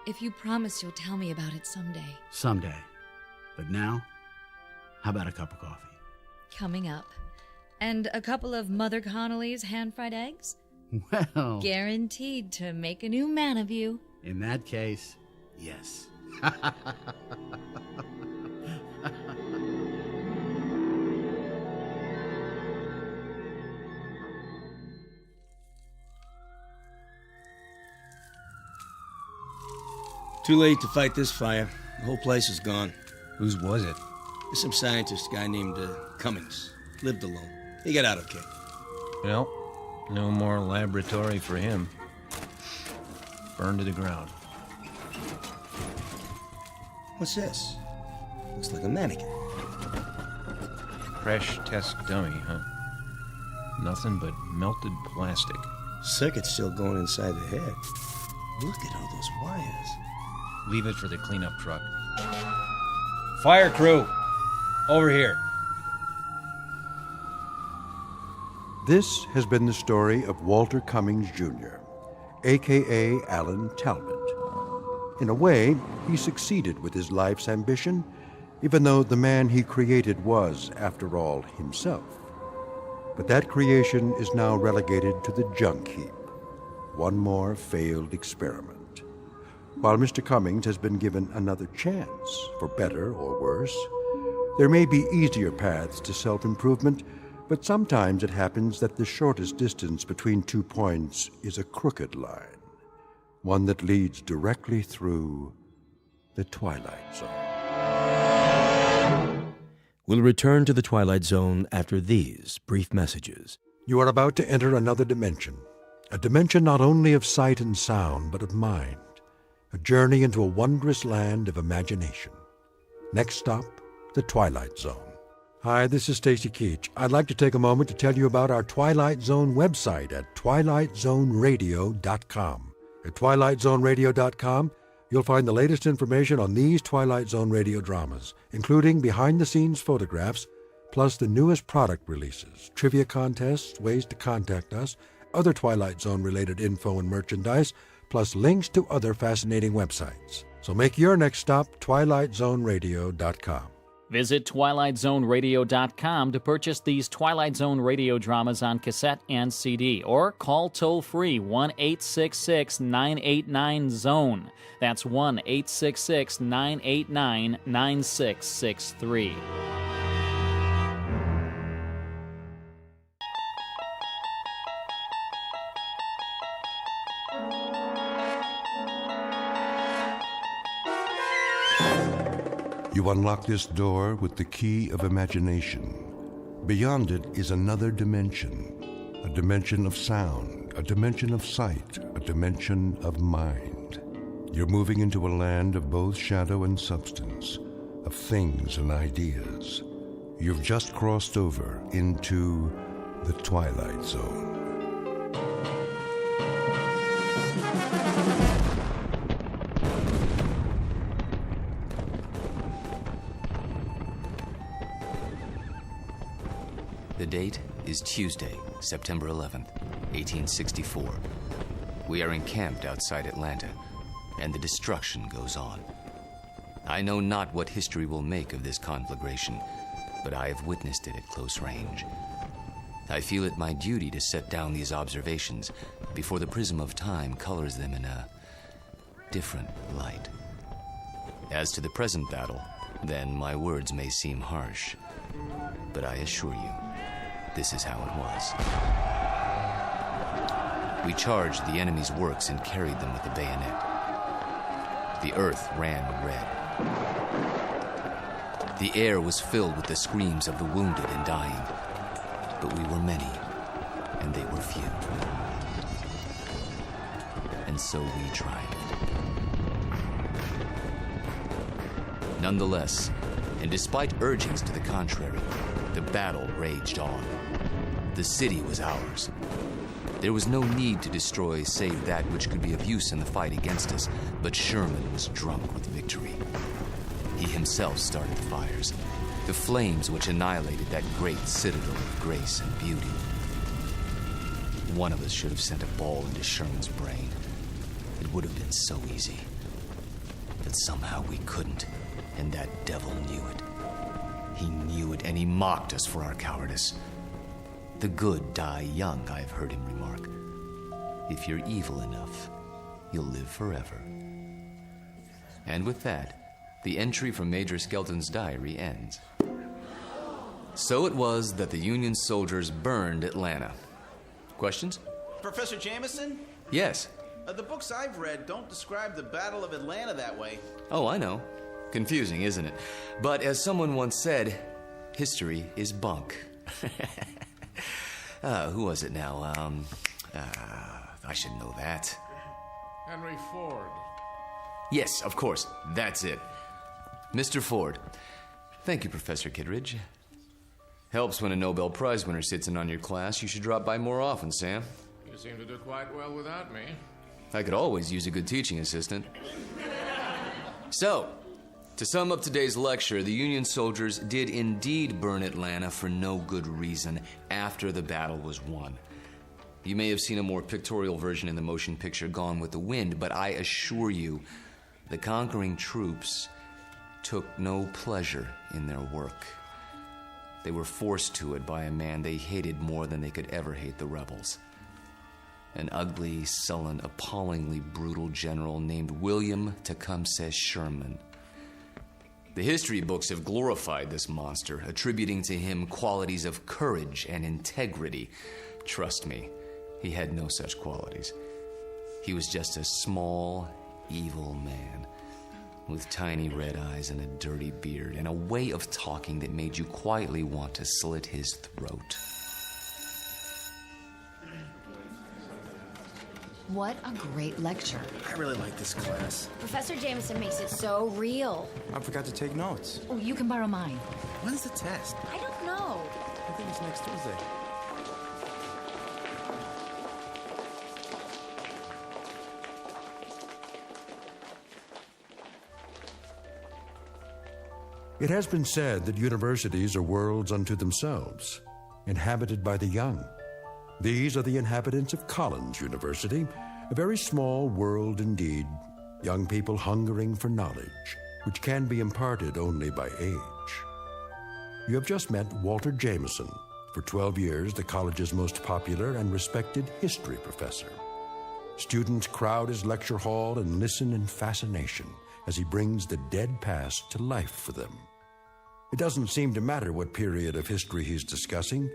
If you promise you'll tell me about it someday. Someday. But now, how about a cup of coffee? Coming up. And a couple of Mother Connolly's hand-fried eggs? Well, Guaranteed to make a new man of you. in that case, yes. Too late to fight this fire. The whole place is gone. Whose was it? There's some scientist guy named Cummings. Lived alone. He got out okay. Well, no more laboratory for him. Burned to the ground. What's this? Looks like a mannequin. Crash test dummy, huh? Nothing but melted plastic. Circuit's still going inside the head. Look at all those wires. Leave it for the cleanup truck. Fire crew! Over here. This has been the story of Walter Cummings, Jr., a.k.a. Alan Talbot. In a way, he succeeded with his life's ambition, even though the man he created was, after all, himself. But that creation is now relegated to the junk heap. One more failed experiment. While Mr. Cummings has been given another chance, for better or worse, there may be easier paths to self-improvement, but sometimes it happens that the shortest distance between 2 points is a crooked line, one that leads directly through the Twilight Zone. We'll return to the Twilight Zone after these brief messages. You are about to enter another dimension, a dimension not only of sight and sound, but of mind, a journey into a wondrous land of imagination. Next stop, the Twilight Zone. Hi, this is Stacy Keach. I'd like to take a moment to tell you about our Twilight Zone website at twilightzoneradio.com. At twilightzoneradio.com, you'll find the latest information on these Twilight Zone radio dramas, including behind-the-scenes photographs, plus the newest product releases, trivia contests, ways to contact us, other Twilight Zone-related info and merchandise, plus links to other fascinating websites. So make your next stop twilightzoneradio.com. Visit twilightzoneradio.com to purchase these Twilight Zone radio dramas on cassette and CD, or call toll-free 1-866-989-ZONE. That's 1-866-989-9663. You unlock this door with the key of imagination. Beyond it is another dimension, a dimension of sound, a dimension of sight, a dimension of mind. You're moving into a land of both shadow and substance, of things and ideas. You've just crossed over into the Twilight Zone. The date is Tuesday, September 11th, 1864. We are encamped outside Atlanta, and the destruction goes on. I know not what history will make of this conflagration, but I have witnessed it at close range. I feel it my duty to set down these observations before the prism of time colors them in a different light. As to the present battle, then my words may seem harsh, but I assure you, this is how it was. We charged the enemy's works and carried them with the bayonet. The earth ran red. The air was filled with the screams of the wounded and dying. But we were many, and they were few. And so we triumphed. Nonetheless, and despite urgings to the contrary, the battle raged on. The city was ours. There was no need to destroy save that which could be of use in the fight against us, but Sherman was drunk with victory. He himself started the fires, the flames which annihilated that great citadel of grace and beauty. One of us should have sent a ball into Sherman's brain. It would have been so easy. But somehow we couldn't, and that devil knew it. He knew it, and he mocked us for our cowardice. The good die young, I've heard him remark. If you're evil enough, you'll live forever. And with that, the entry from Major Skelton's diary ends. So it was that the Union soldiers burned Atlanta. Questions? Professor Jameson? Yes. The books I've read don't describe the Battle of Atlanta that way. Oh, I know. Confusing, isn't it? But as someone once said, history is bunk. Who was it now? I should know that. Henry Ford. Yes, of course. That's it. Mr. Ford. Thank you, Professor Kittredge. Helps when a Nobel Prize winner sits in on your class. You should drop by more often, Sam. You seem to do quite well without me. I could always use a good teaching assistant. So, to sum up today's lecture, the Union soldiers did indeed burn Atlanta for no good reason after the battle was won. You may have seen a more pictorial version in the motion picture Gone with the Wind, but I assure you, the conquering troops took no pleasure in their work. They were forced to it by a man they hated more than they could ever hate the rebels. An ugly, sullen, appallingly brutal general named William Tecumseh Sherman. The history books have glorified this monster, attributing to him qualities of courage and integrity. Trust me, he had no such qualities. He was just a small, evil man with tiny red eyes and a dirty beard and a way of talking that made you quietly want to slit his throat. What a great lecture. I really like this class. Professor Jameson makes it so real. I forgot to take notes. Oh, you can borrow mine. When's the test? I don't know. I think it's next Tuesday. It has been said that universities are worlds unto themselves, inhabited by the young. These are the inhabitants of Collins University, a very small world indeed, young people hungering for knowledge, which can be imparted only by age. You have just met Walter Jameson, for 12 years the college's most popular and respected history professor. Students crowd his lecture hall and listen in fascination as he brings the dead past to life for them. It doesn't seem to matter what period of history he's discussing.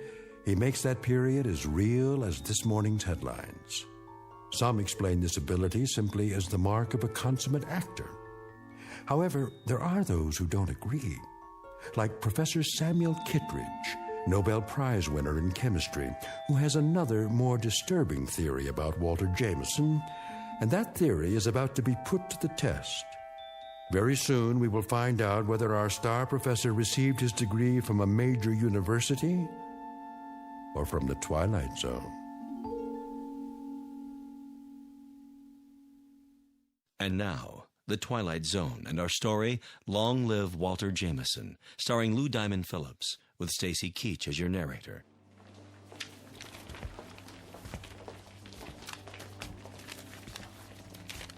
He makes that period as real as this morning's headlines. Some explain this ability simply as the mark of a consummate actor. However, there are those who don't agree, like Professor Samuel Kittredge, Nobel Prize winner in chemistry, who has another, more disturbing theory about Walter Jameson, and that theory is about to be put to the test. Very soon we will find out whether our star professor received his degree from a major university or from the Twilight Zone. And now, The Twilight Zone and our story, Long Live Walter Jameson, starring Lou Diamond Phillips, with Stacy Keach as your narrator.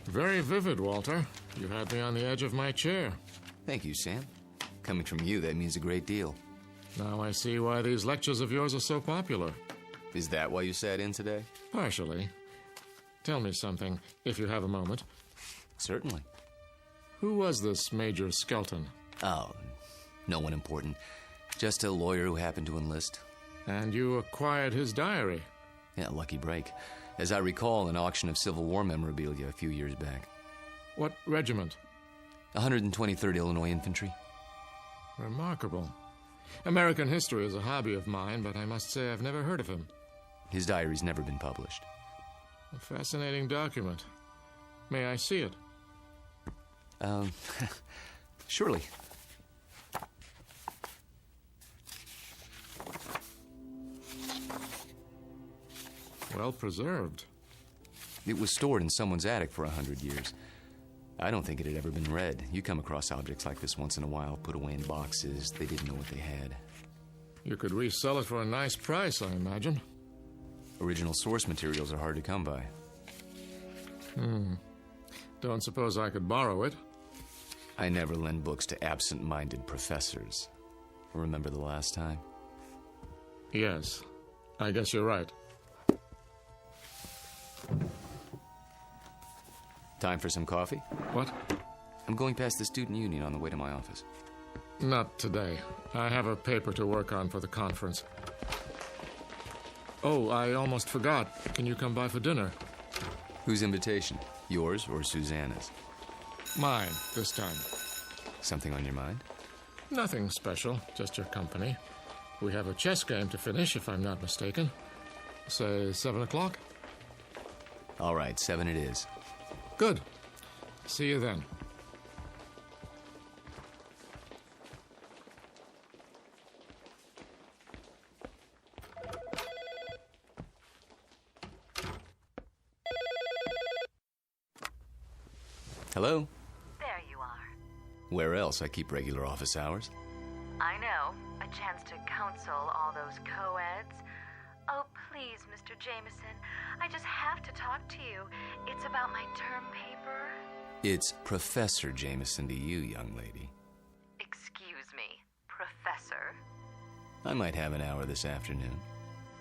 Very vivid, Walter. You had me on the edge of my chair. Thank you, Sam. Coming from you, that means a great deal. Now I see why these lectures of yours are so popular. Is that why you sat in today? Partially. Tell me something, if you have a moment. Certainly. Who was this Major Skelton? Oh, no one important. Just a lawyer who happened to enlist. And you acquired his diary? Yeah, lucky break. As I recall, an auction of Civil War memorabilia a few years back. What regiment? 123rd Illinois Infantry. Remarkable. American history is a hobby of mine, but I must say I've never heard of him. His diary's never been published. A fascinating document. May I see it? Surely. Well preserved. It was stored in someone's attic for 100 years. I don't think it had ever been read. You come across objects like this once in a while, put away in boxes. They didn't know what they had. You could resell it for a nice price, I imagine. Original source materials are hard to come by. Don't suppose I could borrow it? I never lend books to absent-minded professors. Remember the last time? Yes, I guess you're right. Time for some coffee? What? I'm going past the student union on the way to my office. Not today. I have a paper to work on for the conference. Oh, I almost forgot. Can you come by for dinner? Whose invitation? Yours or Susanna's? Mine, this time. Something on your mind? Nothing special, just your company. We have a chess game to finish, if I'm not mistaken. Say 7 o'clock? All right, 7 it is. Good. See you then. Hello? There you are. Where else? I keep regular office hours. I know. A chance to counsel all those co-eds. Oh, please, Mr. Jameson. I just have to talk to you. It's about my term paper. It's Professor Jameson to you, young lady. Excuse me, Professor. I might have an hour this afternoon.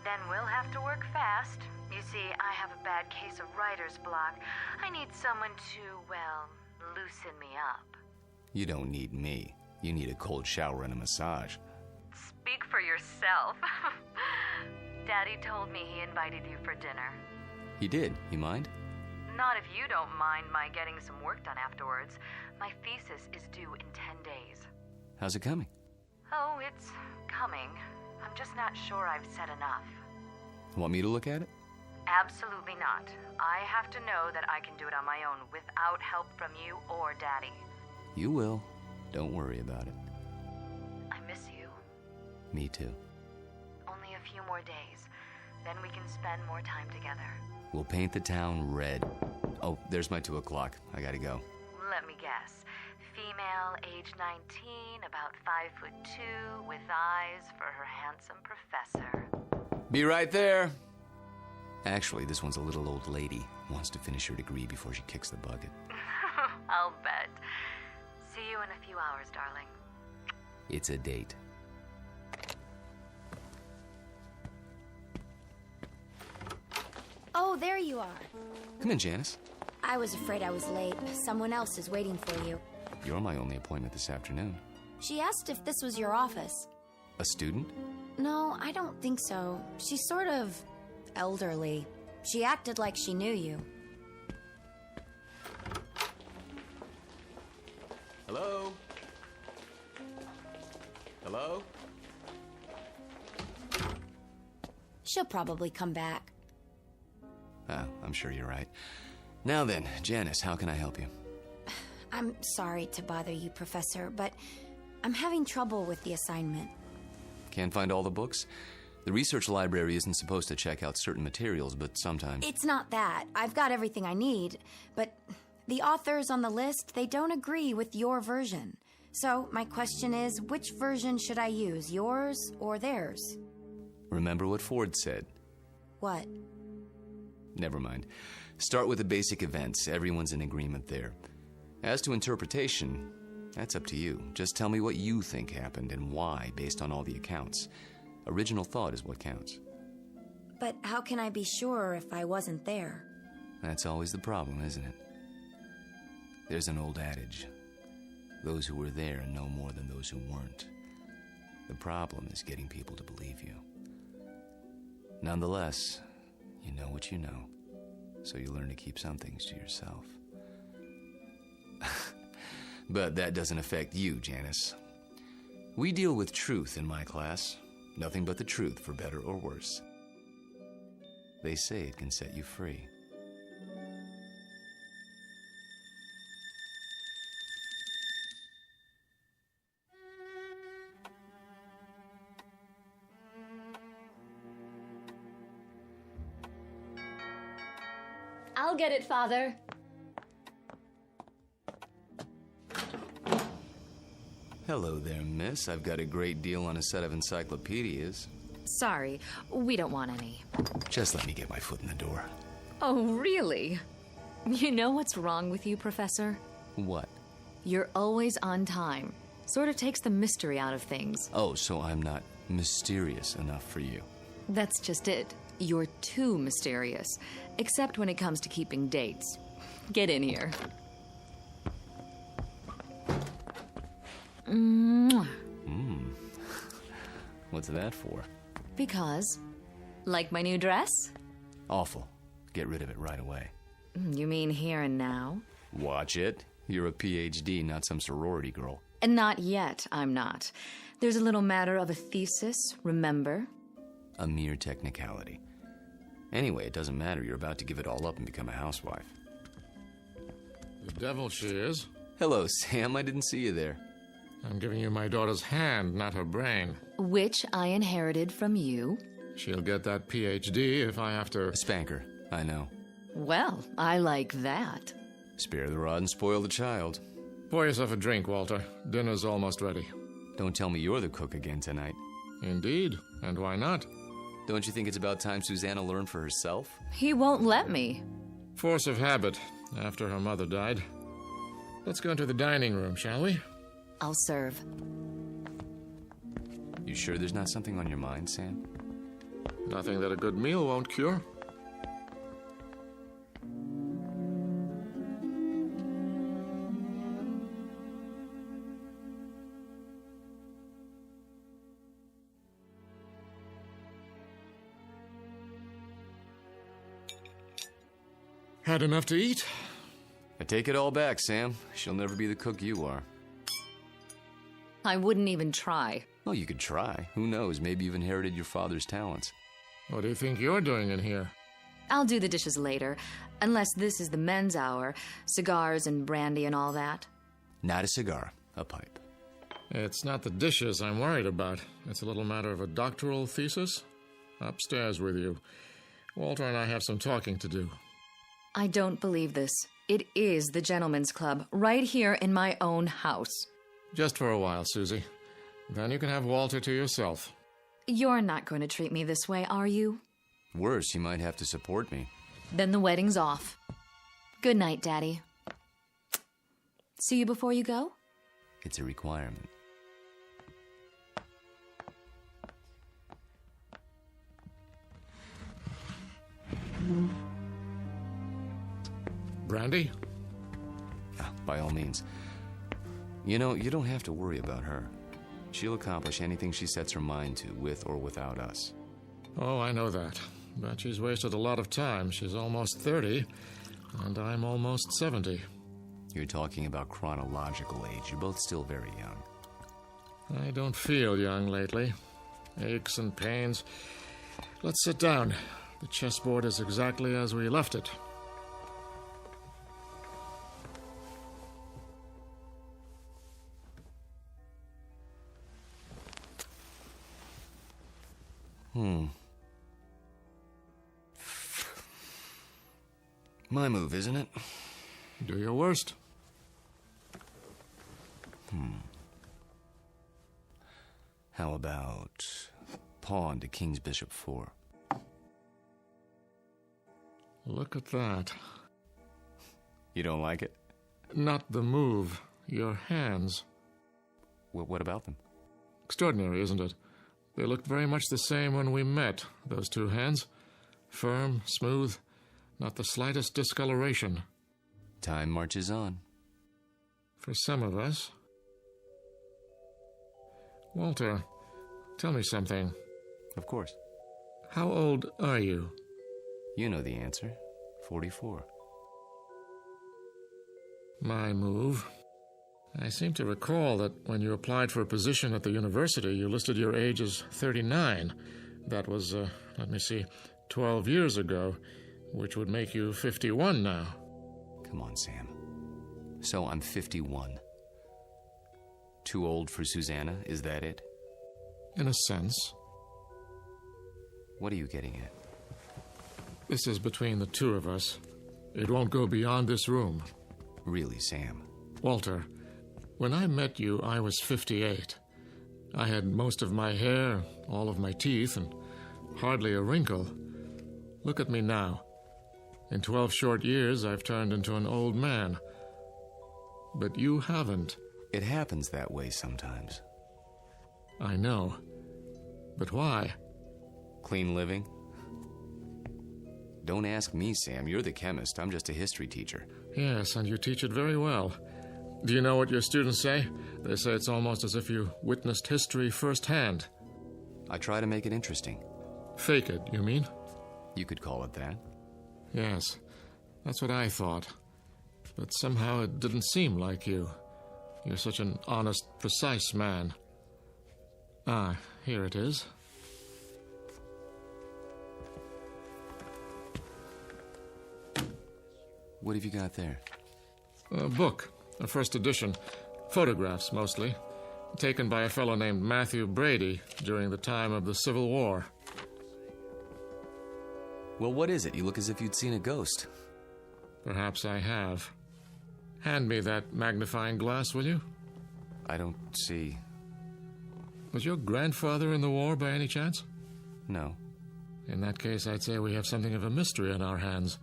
Then we'll have to work fast. You see, I have a bad case of writer's block. I need someone to, well, loosen me up. You don't need me. You need a cold shower and a massage. Speak for yourself. Daddy told me he invited you for dinner. He did. You mind? Not if you don't mind my getting some work done afterwards. My thesis is due in 10 days. How's it coming? Oh, it's coming. I'm just not sure I've said enough. Want me to look at it? Absolutely not. I have to know that I can do it on my own without help from you or Daddy. You will. Don't worry about it. I miss you. Me too. Only a few more days. Then we can spend more time together. We'll paint the town red. Oh, there's my 2 o'clock. I gotta go. Let me guess. Female, age 19, about 5'2", with eyes for her handsome professor. Be right there. Actually, this one's a little old lady. Wants to finish her degree before she kicks the bucket. I'll bet. See you in a few hours, darling. It's a date. Oh, there you are. Come in, Janice. I was afraid I was late. Someone else is waiting for you. You're my only appointment this afternoon. She asked if this was your office. A student? No, I don't think so. She's sort of elderly. She acted like she knew you. Hello? Hello? She'll probably come back. Oh, I'm sure you're right. Now then, Janice, how can I help you? I'm sorry to bother you, Professor, but I'm having trouble with the assignment. Can't find all the books? The research library isn't supposed to check out certain materials, but sometimes... It's not that. I've got everything I need, but the authors on the list, they don't agree with your version. So my question is, which version should I use, yours or theirs? Remember what Ford said. What? Never mind. Start with the basic events. Everyone's in agreement there. As to interpretation, that's up to you. Just tell me what you think happened and why, based on all the accounts. Original thought is what counts. But how can I be sure if I wasn't there? That's always the problem, isn't it? There's an old adage. Those who were there know more than those who weren't. The problem is getting people to believe you. Nonetheless, you know what you know, so you learn to keep some things to yourself. But that doesn't affect you, Janice. We deal with truth in my class. Nothing but the truth, for better or worse. They say it can set you free. I'll get it, Father. Hello there, miss. I've got a great deal on a set of encyclopedias. Sorry, we don't want any. Just let me get my foot in the door. Oh, really? You know what's wrong with you, Professor? What? You're always on time. Sort of takes the mystery out of things. Oh, so I'm not mysterious enough for you. That's just it. You're too mysterious, except when it comes to keeping dates. Get in here. Mwah. What's that for? Because, like my new dress? Awful. Get rid of it right away. You mean here and now? Watch it. You're a PhD, not some sorority girl. And not yet, I'm not. There's a little matter of a thesis, remember? A mere technicality. Anyway, it doesn't matter. You're about to give it all up and become a housewife. The devil she is. Hello, Sam. I didn't see you there. I'm giving you my daughter's hand, not her brain. Which I inherited from you. She'll get that PhD if I have to... Spank her. I know. Well, I like that. Spare the rod and spoil the child. Pour yourself a drink, Walter. Dinner's almost ready. Don't tell me you're the cook again tonight. Indeed. And why not? Don't you think it's about time Susanna learned for herself? He won't let me. Force of habit, after her mother died. Let's go into the dining room, shall we? I'll serve. You sure there's not something on your mind, Sam? Nothing that a good meal won't cure. Had enough to eat? I take it all back, Sam. She'll never be the cook you are. I wouldn't even try. Well, you could try. Who knows? Maybe you've inherited your father's talents. What do you think you're doing in here? I'll do the dishes later, unless this is the men's hour. Cigars and brandy and all that. Not a cigar, a pipe. It's not the dishes I'm worried about. It's a little matter of a doctoral thesis. Upstairs with you. Walter and I have some talking to do. I don't believe this. It is the gentleman's club, right here in my own house. Just for a while, Susie. Then you can have Walter to yourself. You're not going to treat me this way, are you? Worse, you might have to support me. Then the wedding's off. Good night, Daddy. See you before you go? It's a requirement. Brandy? By all means. You know, you don't have to worry about her. She'll accomplish anything she sets her mind to, with or without us. Oh, I know that. But she's wasted a lot of time. She's almost 30, and I'm almost 70. You're talking about chronological age. You're both still very young. I don't feel young lately. Aches and pains. Let's sit down. The chessboard is exactly as we left it. My move, isn't it? Do your worst. How about pawn to king's bishop 4? Look at that. You don't like it? Not the move. Your hands. What about them? Extraordinary, isn't it? They looked very much the same when we met, those two hands. Firm, smooth, not the slightest discoloration. Time marches on. For some of us. Walter, tell me something. Of course. How old are you? You know the answer. 44. My move. I seem to recall that when you applied for a position at the university, you listed your age as 39. That was, 12 years ago, which would make you 51 now. Come on, Sam. So I'm 51. Too old for Susanna, is that it? In a sense. What are you getting at? This is between the two of us. It won't go beyond this room. Really, Sam? Walter, when I met you, I was 58. I had most of my hair, all of my teeth, and hardly a wrinkle. Look at me now. In 12 short years, I've turned into an old man. But you haven't. It happens that way sometimes. I know. But why? clean living? Don't ask me, Sam. You're the chemist. I'm just a history teacher. Yes, and you teach it very well. Do you know what your students say? They say it's almost as if you witnessed history firsthand. I try to make it interesting. Fake it, you mean? You could call it that. Yes, that's what I thought. But somehow it didn't seem like you. You're such an honest, precise man. Ah, here it is. What have you got there? A book, a first edition. Photographs, mostly. Taken by a fellow named Matthew Brady during the time of the Civil War. Well, what is it? You look as if you'd seen a ghost. Perhaps I have. Hand me that magnifying glass, will you? I don't see... Was your grandfather in the war by any chance? No. In that case, I'd say we have something of a mystery on our hands.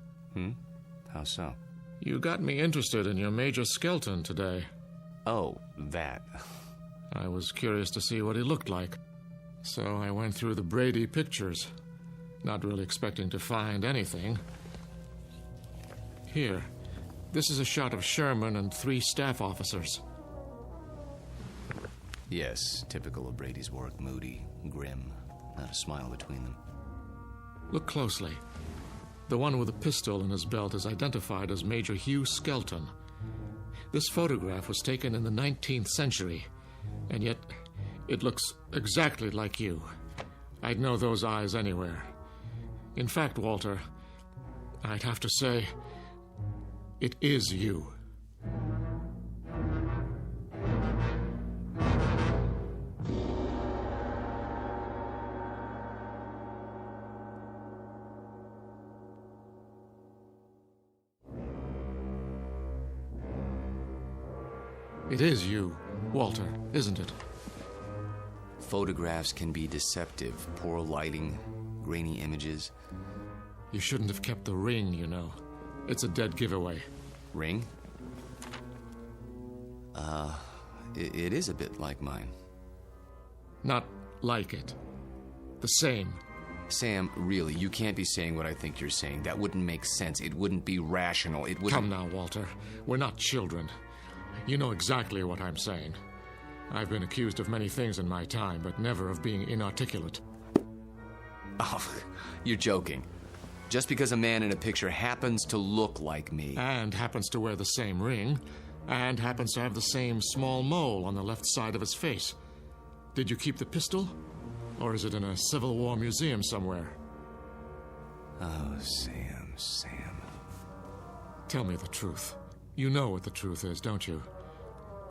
How so? You got me interested in your Major Skelton today. Oh, that. I was curious to see what he looked like. So I went through the Brady pictures, not really expecting to find anything. Here, this is a shot of Sherman and 3 staff officers. Yes, typical of Brady's work. Moody, grim, not a smile between them. Look closely. The one with a pistol in his belt is identified as Major Hugh Skelton. This photograph was taken in the 19th century, and yet it looks exactly like you. I'd know those eyes anywhere. In fact, Walter, I'd have to say, it is you. It is you, Walter, isn't it? Photographs can be deceptive. Poor lighting, grainy images. You shouldn't have kept the ring, you know. It's a dead giveaway. Ring? It is a bit like mine. Not like it. The same. Sam, really, you can't be saying what I think you're saying. That wouldn't make sense. It wouldn't be rational. It wouldn't... Come now, Walter. We're not children. You know exactly what I'm saying. I've been accused of many things in my time, but never of being inarticulate. Oh, you're joking. Just because a man in a picture happens to look like me... And happens to wear the same ring, and happens to have the same small mole on the left side of his face. Did you keep the pistol? Or is it in a Civil War museum somewhere? Oh, Sam. Tell me the truth. You know what the truth is, don't you?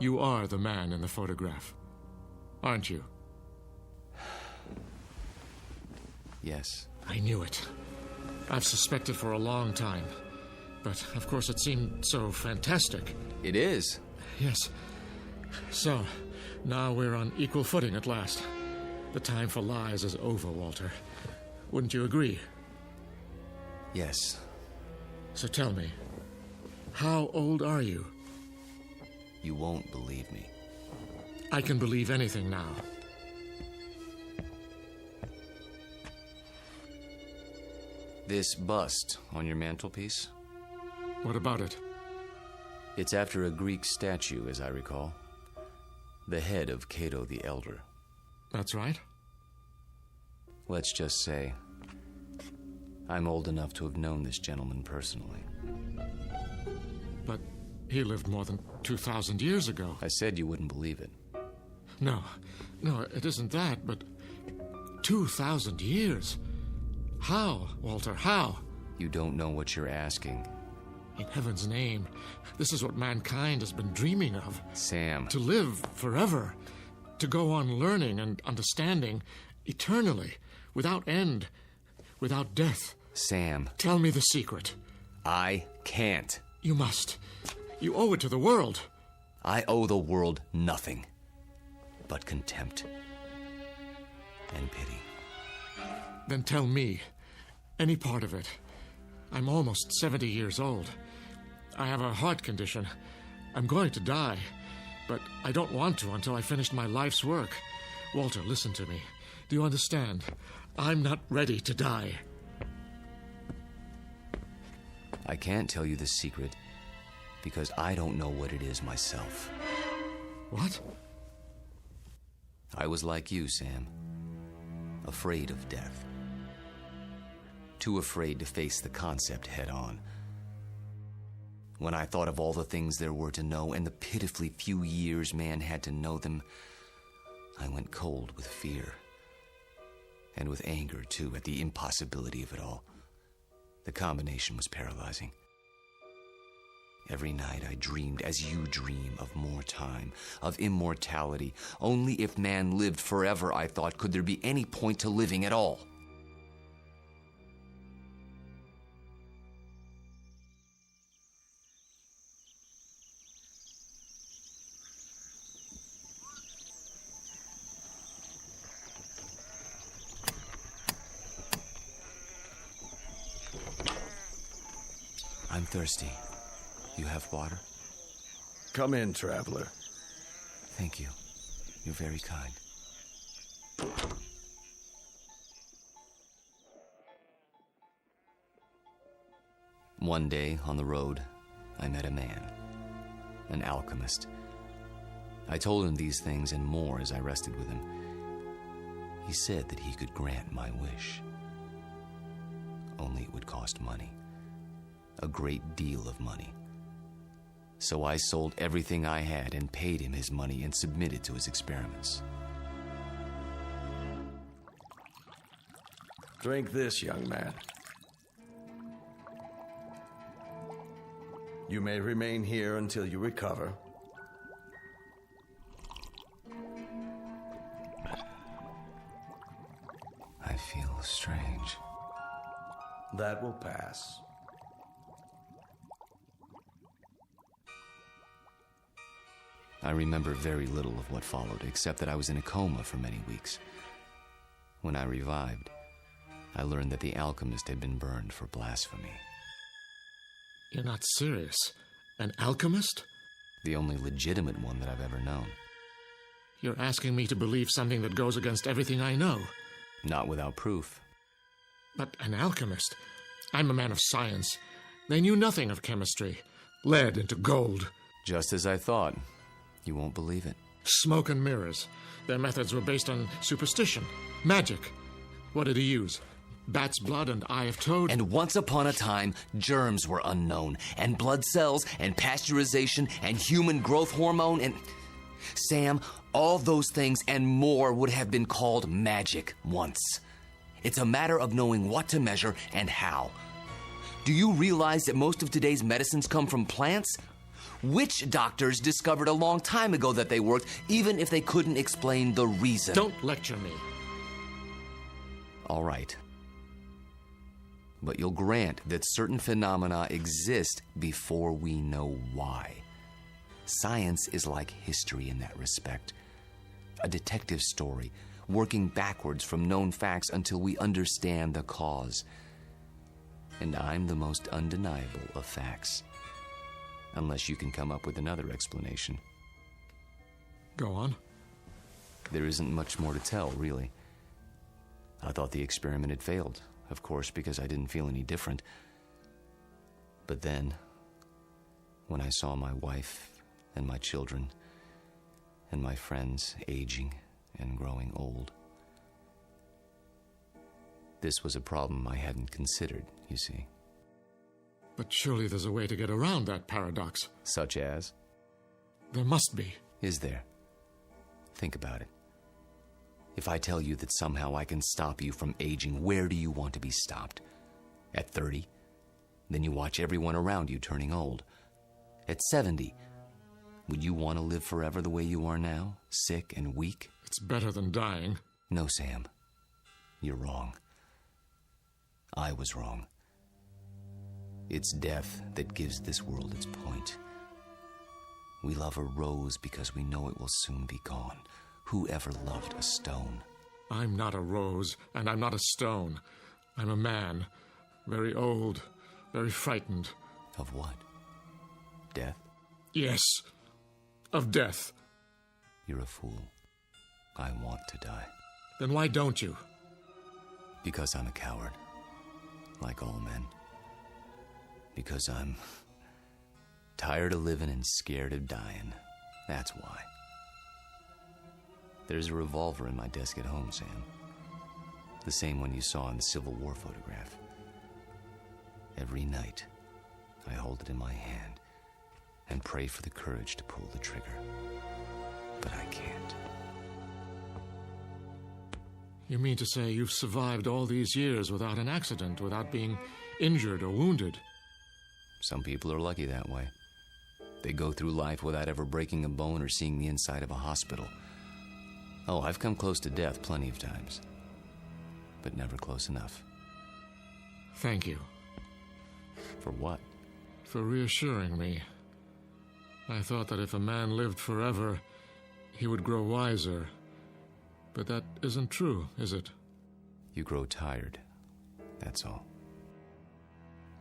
You are the man in the photograph, aren't you? Yes. I knew it. I've suspected for a long time. But, of course, it seemed so fantastic. It is. Yes. So, now we're on equal footing at last. The time for lies is over, Walter. Wouldn't you agree? Yes. So tell me, how old are you? You won't believe me. I can believe anything now. This bust on your mantelpiece? What about it? It's after a Greek statue, as I recall. The head of Cato the Elder. That's right. Let's just say, I'm old enough to have known this gentleman personally. But he lived more than 2,000 years ago. I said you wouldn't believe it. No, it isn't that, but 2,000 years? How, Walter, how? You don't know what you're asking. In heaven's name, this is what mankind has been dreaming of. Sam. To live forever. To go on learning and understanding eternally, without end, without death. Sam. Tell me the secret. I can't. You must. You owe it to the world. I owe the world nothing but contempt and pity. Then tell me any part of it. I'm almost 70 years old. I have a heart condition. I'm going to die, but I don't want to until I finish my life's work. Walter, listen to me. Do you understand? I'm not ready to die. I can't tell you the secret because I don't know what it is myself. What? I was like you, Sam. Afraid of death. Too afraid to face the concept head on. When I thought of all the things there were to know and the pitifully few years man had to know them, I went cold with fear. And with anger, too, at the impossibility of it all. The combination was paralyzing. Every night I dreamed, as you dream, of more time, of immortality. Only if man lived forever, I thought, could there be any point to living at all. I'm thirsty. You have water? Come in, traveler. Thank you. You're very kind. One day, on the road, I met a man, an alchemist. I told him these things and more as I rested with him. He said that he could grant my wish. Only it would cost money. A great deal of money. So I sold everything I had and paid him his money and submitted to his experiments. Drink this, young man. You may remain here until you recover. I feel strange. That will pass. I remember very little of what followed, except that I was in a coma for many weeks. When I revived, I learned that the alchemist had been burned for blasphemy. You're not serious? An alchemist? The only legitimate one that I've ever known. You're asking me to believe something that goes against everything I know. Not without proof. But an alchemist? I'm a man of science. They knew nothing of chemistry. Lead into gold. Just as I thought. You won't believe it. Smoke and mirrors. Their methods were based on superstition, magic. What did he use? Bat's blood and eye of toad? And once upon a time, germs were unknown, and blood cells, and pasteurization, and human growth hormone, and... Sam, all those things and more would have been called magic once. It's a matter of knowing what to measure and how. Do you realize that most of today's medicines come from plants? Witch doctors discovered a long time ago that they worked, even if they couldn't explain the reason. Don't lecture me. All right. But you'll grant that certain phenomena exist before we know why. Science is like history in that respect. A detective story, working backwards from known facts until we understand the cause. And I'm the most undeniable of facts. Unless you can come up with another explanation. Go on. There isn't much more to tell, really. I thought the experiment had failed, of course, because I didn't feel any different. But then, when I saw my wife and my children and my friends aging and growing old, this was a problem I hadn't considered, you see. But surely there's a way to get around that paradox. Such as? There must be. Is there? Think about it. If I tell you that somehow I can stop you from aging, where do you want to be stopped? At 30? Then you watch everyone around you turning old. At 70? Would you want to live forever the way you are now? Sick and weak? It's better than dying. No, Sam. You're wrong. I was wrong. It's death that gives this world its point. We love a rose because we know it will soon be gone. Who ever loved a stone? I'm not a rose, and I'm not a stone. I'm a man. Very old, very frightened. Of what? Death? Yes, of death. You're a fool. I want to die. Then why don't you? Because I'm a coward. Like all men. Because I'm tired of living and scared of dying. That's why. There's a revolver in my desk at home, Sam. The same one you saw in the Civil War photograph. Every night, I hold it in my hand and pray for the courage to pull the trigger. But I can't. You mean to say you've survived all these years without an accident, without being injured or wounded? Some people are lucky that way. They go through life without ever breaking a bone or seeing the inside of a hospital. Oh, I've come close to death plenty of times. But never close enough. Thank you. For what? For reassuring me. I thought that if a man lived forever, he would grow wiser. But that isn't true, is it? You grow tired. That's all.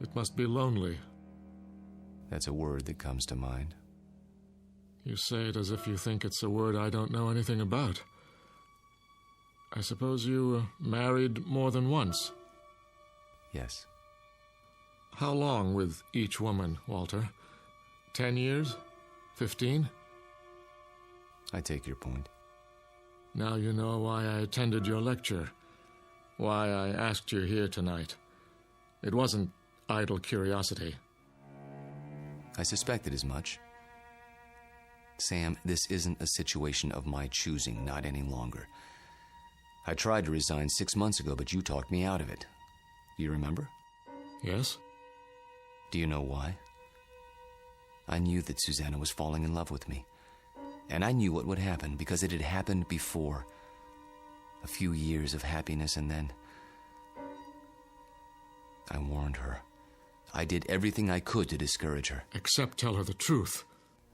It must be lonely. That's a word that comes to mind. You say it as if you think it's a word I don't know anything about. I suppose you married more than once? Yes. How long with each woman, Walter? 10 years? 15? I take your point. Now you know why I attended your lecture. Why I asked you here tonight. It wasn't idle curiosity. I suspected as much. Sam, this isn't a situation of my choosing, not any longer. I tried to resign 6 months ago, but you talked me out of it. Do you remember? Yes. Do you know why? I knew that Susanna was falling in love with me. And I knew what would happen, because it had happened before. A few years of happiness, and then... I warned her. I did everything I could to discourage her. Except tell her the truth.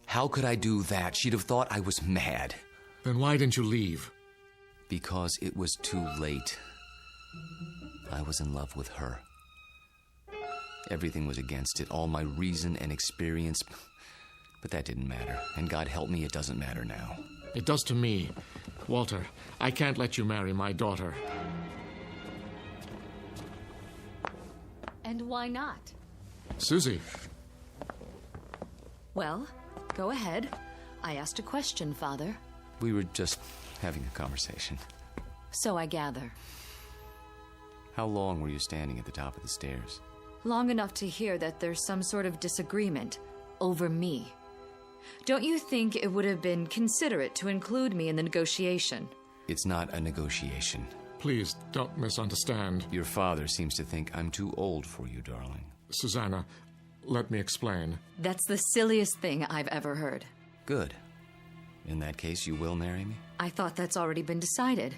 How could I do that? She'd have thought I was mad. Then why didn't you leave? Because it was too late. I was in love with her. Everything was against it, all my reason and experience. But that didn't matter. And God help me, it doesn't matter now. It does to me. Walter, I can't let you marry my daughter. And why not? Susie. Well, go ahead. I asked a question, Father. We were just having a conversation. So I gather. How long were you standing at the top of the stairs? Long enough to hear that there's some sort of disagreement over me. Don't you think it would have been considerate to include me in the negotiation? It's not a negotiation. Please, don't misunderstand. Your father seems to think I'm too old for you, darling. Susanna, let me explain. That's the silliest thing I've ever heard. Good. In that case, you will marry me? I thought that's already been decided.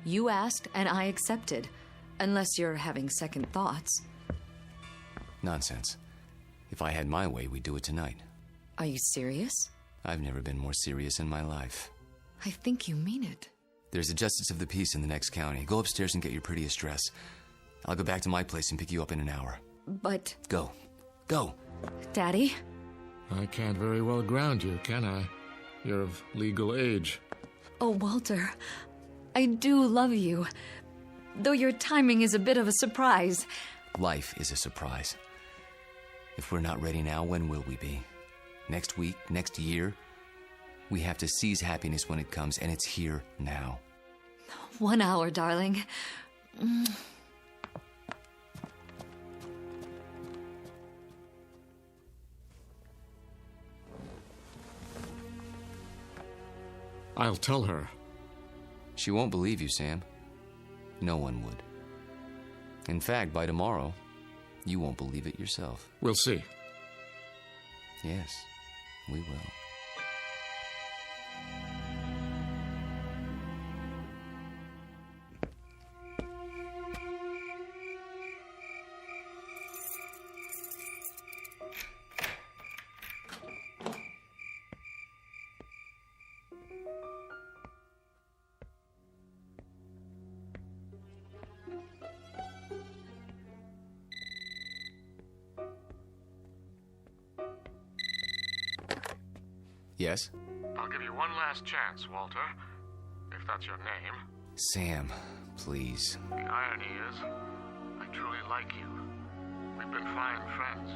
You asked, and I accepted. Unless you're having second thoughts. Nonsense. If I had my way, we'd do it tonight. Are you serious? I've never been more serious in my life. I think you mean it. There's a justice of the peace in the next county. Go upstairs and get your prettiest dress. I'll go back to my place and pick you up in an hour. But... Go. Go. Daddy? I can't very well ground you, can I? You're of legal age. Oh, Walter, I do love you. Though your timing is a bit of a surprise. Life is a surprise. If we're not ready now, when will we be? Next week? Next year? We have to seize happiness when it comes, and it's here now. 1 hour, darling. I'll tell her. She won't believe you, Sam. No one would. In fact, by tomorrow, you won't believe it yourself. We'll see. Yes, we will. Yes? I'll give you one last chance, Walter. If that's your name. Sam, please. The irony is, I truly like you. We've been fine friends.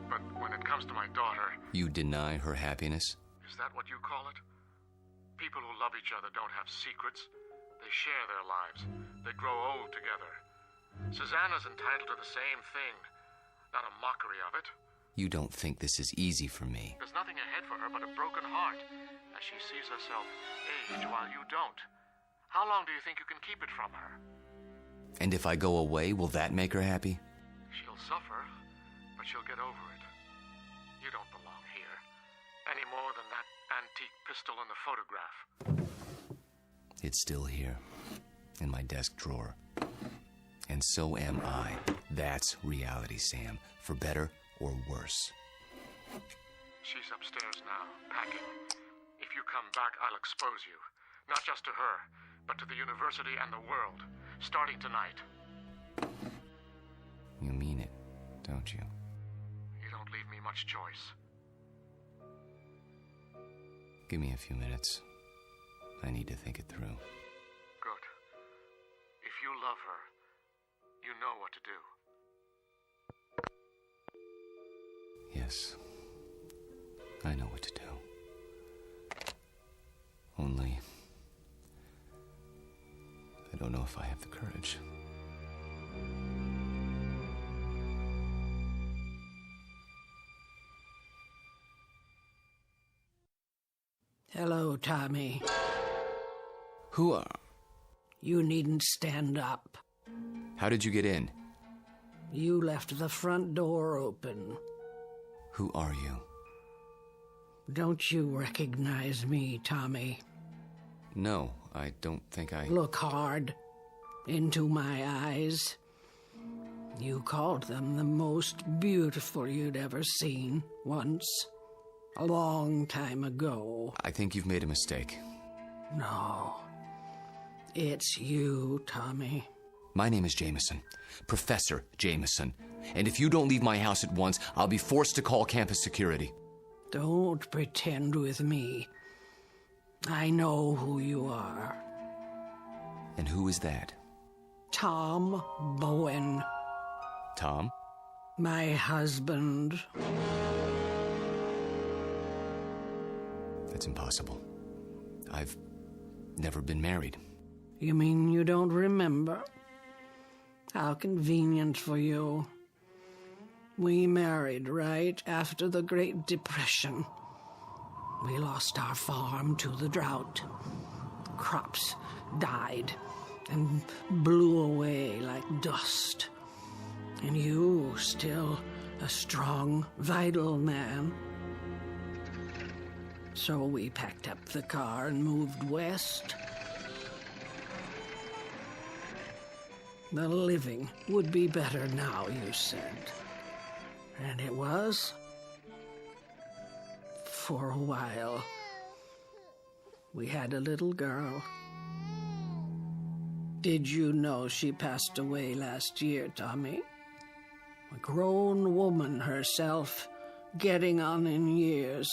But when it comes to my daughter... You deny her happiness? Is that what you call it? People who love each other don't have secrets. They share their lives. They grow old together. Susanna's entitled to the same thing. Not a mockery of it. You don't think this is easy for me. There's nothing ahead for her but a broken heart, as she sees herself age while you don't. How long do you think you can keep it from her? And if I go away, will that make her happy? She'll suffer, but she'll get over it. You don't belong here, any more than that antique pistol in the photograph. It's still here, in my desk drawer. And so am I. That's reality, Sam, for better or worse. She's upstairs now, packing. If you come back, I'll expose you. Not just to her, but to the university and the world, starting tonight. You mean it, don't you? You don't leave me much choice. Give me a few minutes. I need to think it through. Good. If you love her, you know what to do. Yes. I know what to do. Only... I don't know if I have the courage. Hello, Tommy. Who are... You needn't stand up. How did you get in? You left the front door open. Who are you? Don't you recognize me, Tommy? No, I don't think I... Look hard into my eyes. You called them the most beautiful you'd ever seen once. A long time ago. I think you've made a mistake. No. It's you, Tommy. My name is Jameson. Professor Jameson. And if you don't leave my house at once, I'll be forced to call campus security. Don't pretend with me. I know who you are. And who is that? Tom Bowen. Tom? My husband. That's impossible. I've never been married. You mean you don't remember? How convenient for you. We married right after the Great Depression. We lost our farm to the drought. Crops died and blew away like dust. And you, still a strong, vital man. So we packed up the car and moved west. The living would be better now, you said. And it was. For a while. We had a little girl. Did you know she passed away last year, Tommy? A grown woman herself, getting on in years.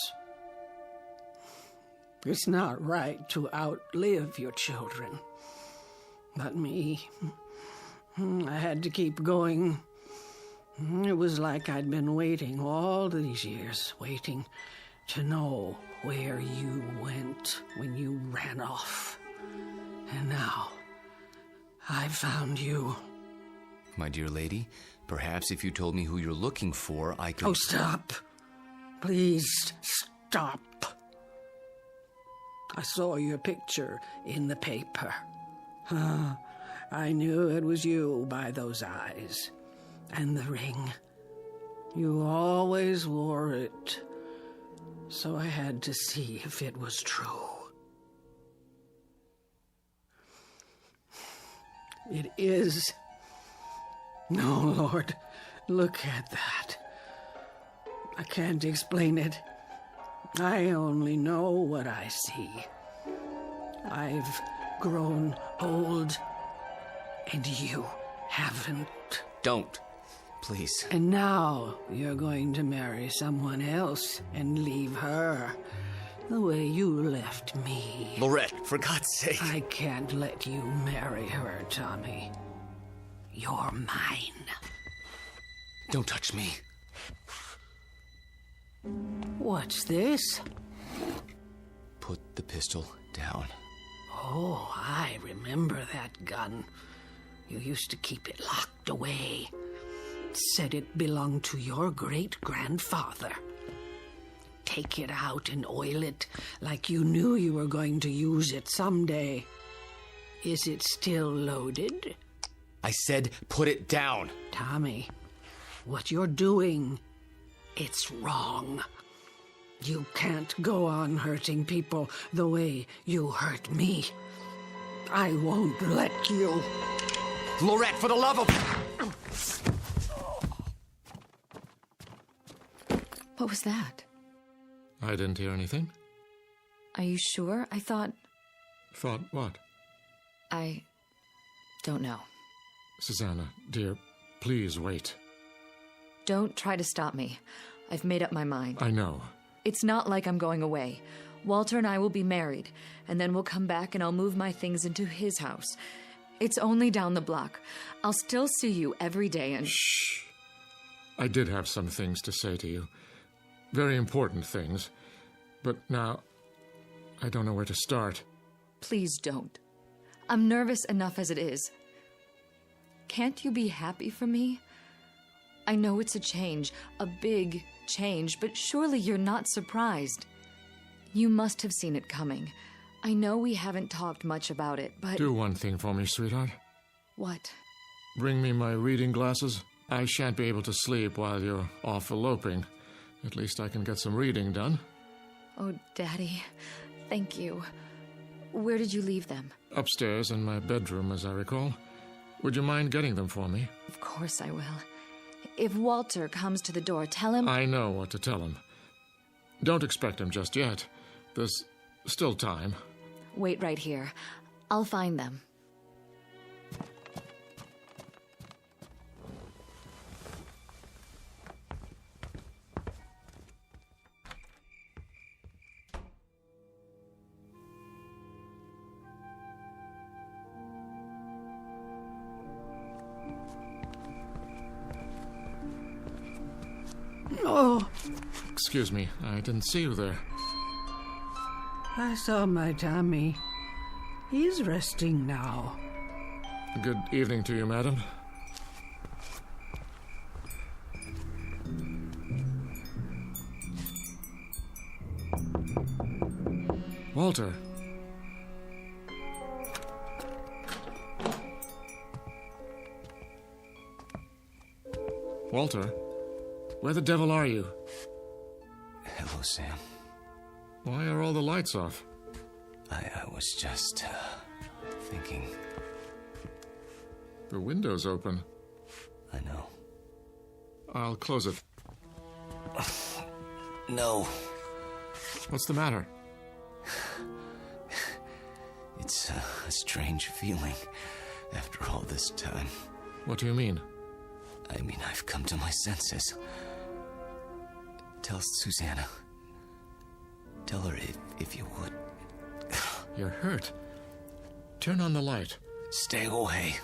It's not right to outlive your children. But me, I had to keep going. It was like I'd been waiting all these years, waiting to know where you went when you ran off. And now, I found you. My dear lady, perhaps if you told me who you're looking for, I could... Oh, stop. Please, stop. I saw your picture in the paper. I knew it was you by those eyes. And the ring. You always wore it. So I had to see if it was true. It is. No, Lord, look at that. I can't explain it. I only know what I see. I've grown old, and you haven't. Don't. Please. And now you're going to marry someone else and leave her. The way you left me. Lorette, for God's sake. I can't let you marry her, Tommy. You're mine. Don't touch me. What's this? Put the pistol down. Oh, I remember that gun. You used to keep it locked away. Said it belonged to your great-grandfather. Take it out and oil it like you knew you were going to use it someday. Is it still loaded? I said put it down. Tommy, what you're doing, it's wrong. You can't go on hurting people the way you hurt me. I won't let you. Lorette, for the love of... What was that? I didn't hear anything. Are you sure? I thought... Thought what? I don't know. Susanna, dear, please wait. Don't try to stop me. I've made up my mind. I know. It's not like I'm going away. Walter and I will be married, and then we'll come back and I'll move my things into his house. It's only down the block. I'll still see you every day and... Shh. I did have some things to say to you. Very important things. But now, I don't know where to start. Please don't. I'm nervous enough as it is. Can't you be happy for me? I know it's a change, a big change, but surely you're not surprised. You must have seen it coming. I know we haven't talked much about it, but... Do one thing for me, sweetheart. What? Bring me my reading glasses. I shan't be able to sleep while you're off eloping. At least I can get some reading done. Oh, Daddy, thank you. Where did you leave them? Upstairs in my bedroom, as I recall. Would you mind getting them for me? Of course I will. If Walter comes to the door, tell him... I know what to tell him. Don't expect him just yet. There's still time. Wait right here. I'll find them. Oh. Excuse me, I didn't see you there. I saw my Tommy. He's resting now. Good evening to you, madam. Walter. Walter? Where the devil are you? Hello, Sam. Why are all the lights off? I was just, thinking. The window's open. I know. I'll close it. No. What's the matter? It's a strange feeling after all this time. What do you mean? I mean, I've come to my senses. Tell Susanna. Tell her if you would. You're hurt. Turn on the light. Stay away.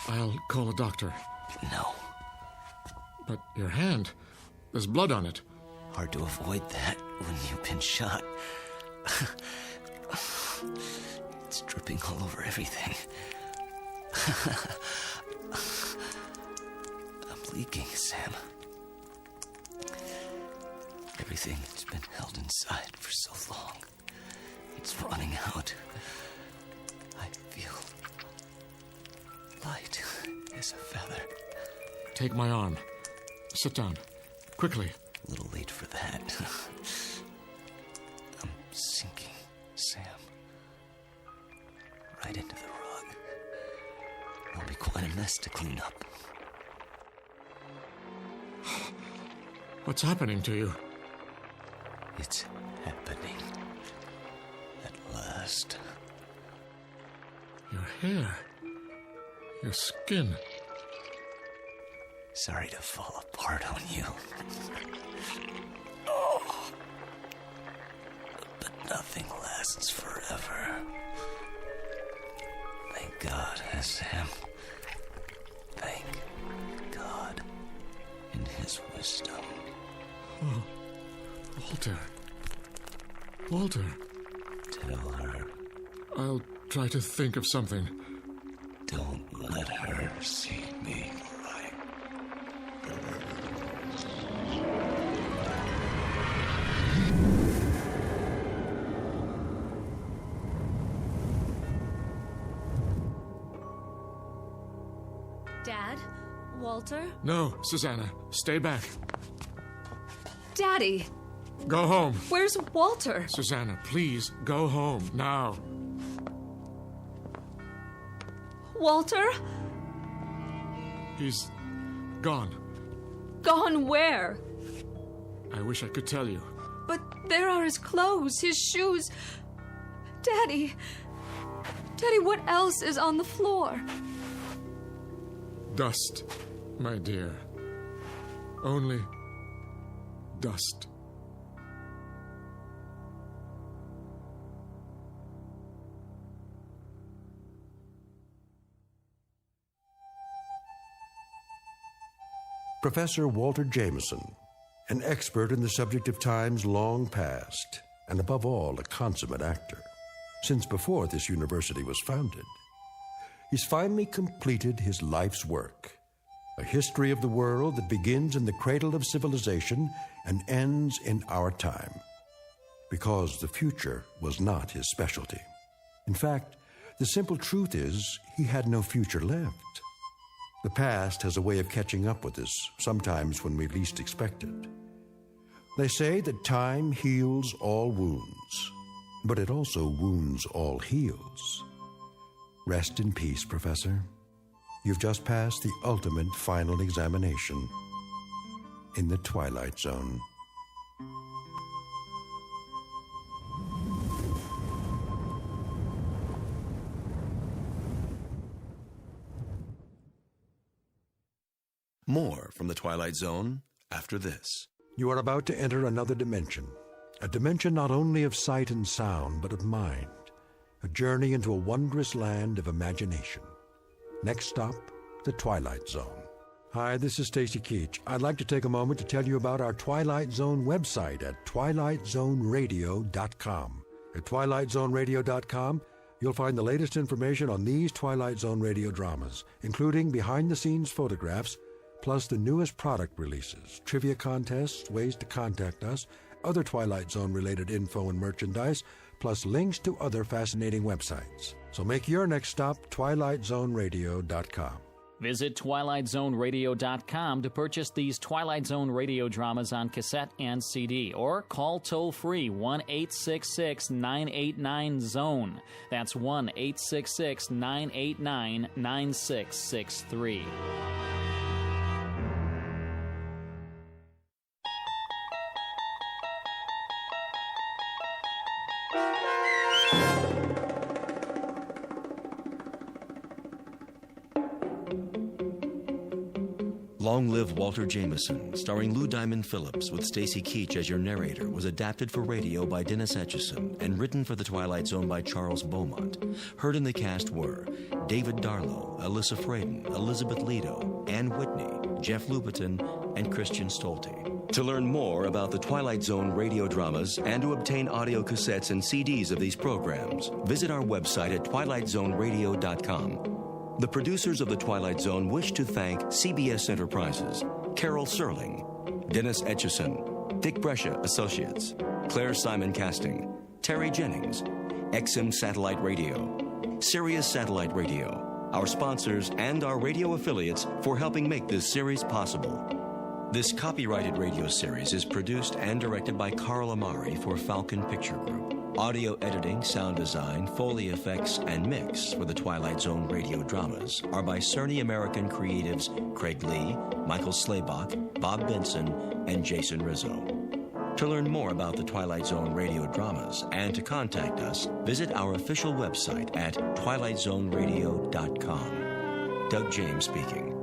I'll call a doctor. No. But your hand, there's blood on it. Hard to avoid that when you've been shot. It's dripping all over everything. I'm leaking, Sam. Everything that's been held inside for so long, it's running out. I feel light as a feather. Take my arm. Sit down. Quickly. A little late for that. I'm sinking, Sam. Right into the rug. It'll be quite a mess to clean up. What's happening to you? It's happening. At last. Your hair. Your skin. Sorry to fall apart on you. Oh. But nothing lasts forever. Thank God, Sam. Thank God in his wisdom. Oh, Walter. Walter. Tell her. I'll try to think of something. Don't let her see me. Dad? Walter? No, Susanna, stay back. Daddy! Go home. Where's Walter? Susanna, please, go home, now. Walter? He's gone. Gone where? I wish I could tell you. But there are his clothes, his shoes. Daddy! Daddy, what else is on the floor? Dust, my dear. Only dust. Professor Walter Jameson, an expert in the subject of times long past, and above all, a consummate actor, since before this university was founded. He's finally completed his life's work, a history of the world that begins in the cradle of civilization and ends in our time, because the future was not his specialty. In fact, the simple truth is he had no future left. The past has a way of catching up with us, sometimes when we least expect it. They say that time heals all wounds, but it also wounds all heals. Rest in peace, Professor. You've just passed the ultimate final examination in the Twilight Zone. More from the Twilight Zone after this. You are about to enter another dimension, a dimension not only of sight and sound, but of mind, a journey into a wondrous land of imagination. Next stop, the Twilight Zone. Hi, this is Stacy Keach. I'd like to take a moment to tell you about our Twilight Zone website at twilightzoneradio.com. At twilightzoneradio.com, you'll find the latest information on these Twilight Zone radio dramas, including behind-the-scenes photographs, plus the newest product releases, trivia contests, ways to contact us, other Twilight Zone-related info and merchandise, plus links to other fascinating websites. So make your next stop twilightzoneradio.com. Visit twilightzoneradio.com to purchase these Twilight Zone radio dramas on cassette and CD, or call toll-free 1-866-989-ZONE. That's 1-866-989-9663. Long Live Walter Jameson, starring Lou Diamond Phillips with Stacy Keach as your narrator, was adapted for radio by Dennis Etchison and written for The Twilight Zone by Charles Beaumont. Heard in the cast were David Darlow, Alyssa Fraden, Elizabeth Lido, Ann Whitney, Jeff Lupetin, and Christian Stolte. To learn more about the Twilight Zone radio dramas and to obtain audio cassettes and CDs of these programs, visit our website at twilightzoneradio.com. The producers of The Twilight Zone wish to thank CBS Enterprises, Carol Serling, Dennis Etchison, Dick Brescia Associates, Claire Simon Casting, Terry Jennings, XM Satellite Radio, Sirius Satellite Radio, our sponsors and our radio affiliates for helping make this series possible. This copyrighted radio series is produced and directed by Carl Amari for Falcon Picture Group. Audio editing, sound design, Foley effects, and mix for the Twilight Zone radio dramas are by Cerny American creatives Craig Lee, Michael Slaybach, Bob Benson, and Jason Rizzo. To learn more about the Twilight Zone radio dramas and to contact us, visit our official website at twilightzoneradio.com. Doug James speaking.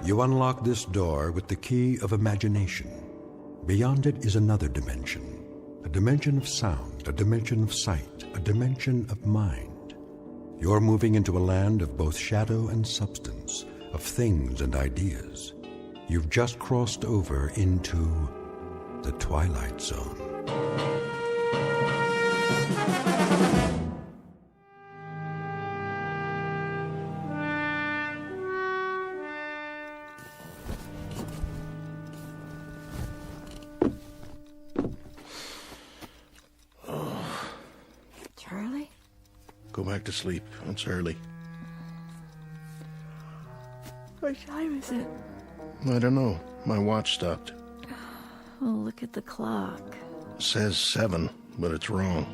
You unlock this door with the key of imagination. Beyond it is another dimension, a dimension of sound, a dimension of sight, a dimension of mind. You're moving into a land of both shadow and substance, of things and ideas. You've just crossed over into the Twilight Zone. Charlie? Go back to sleep. It's early. What time is it? I don't know. My watch stopped. Oh, look at the clock. It says 7, but it's wrong.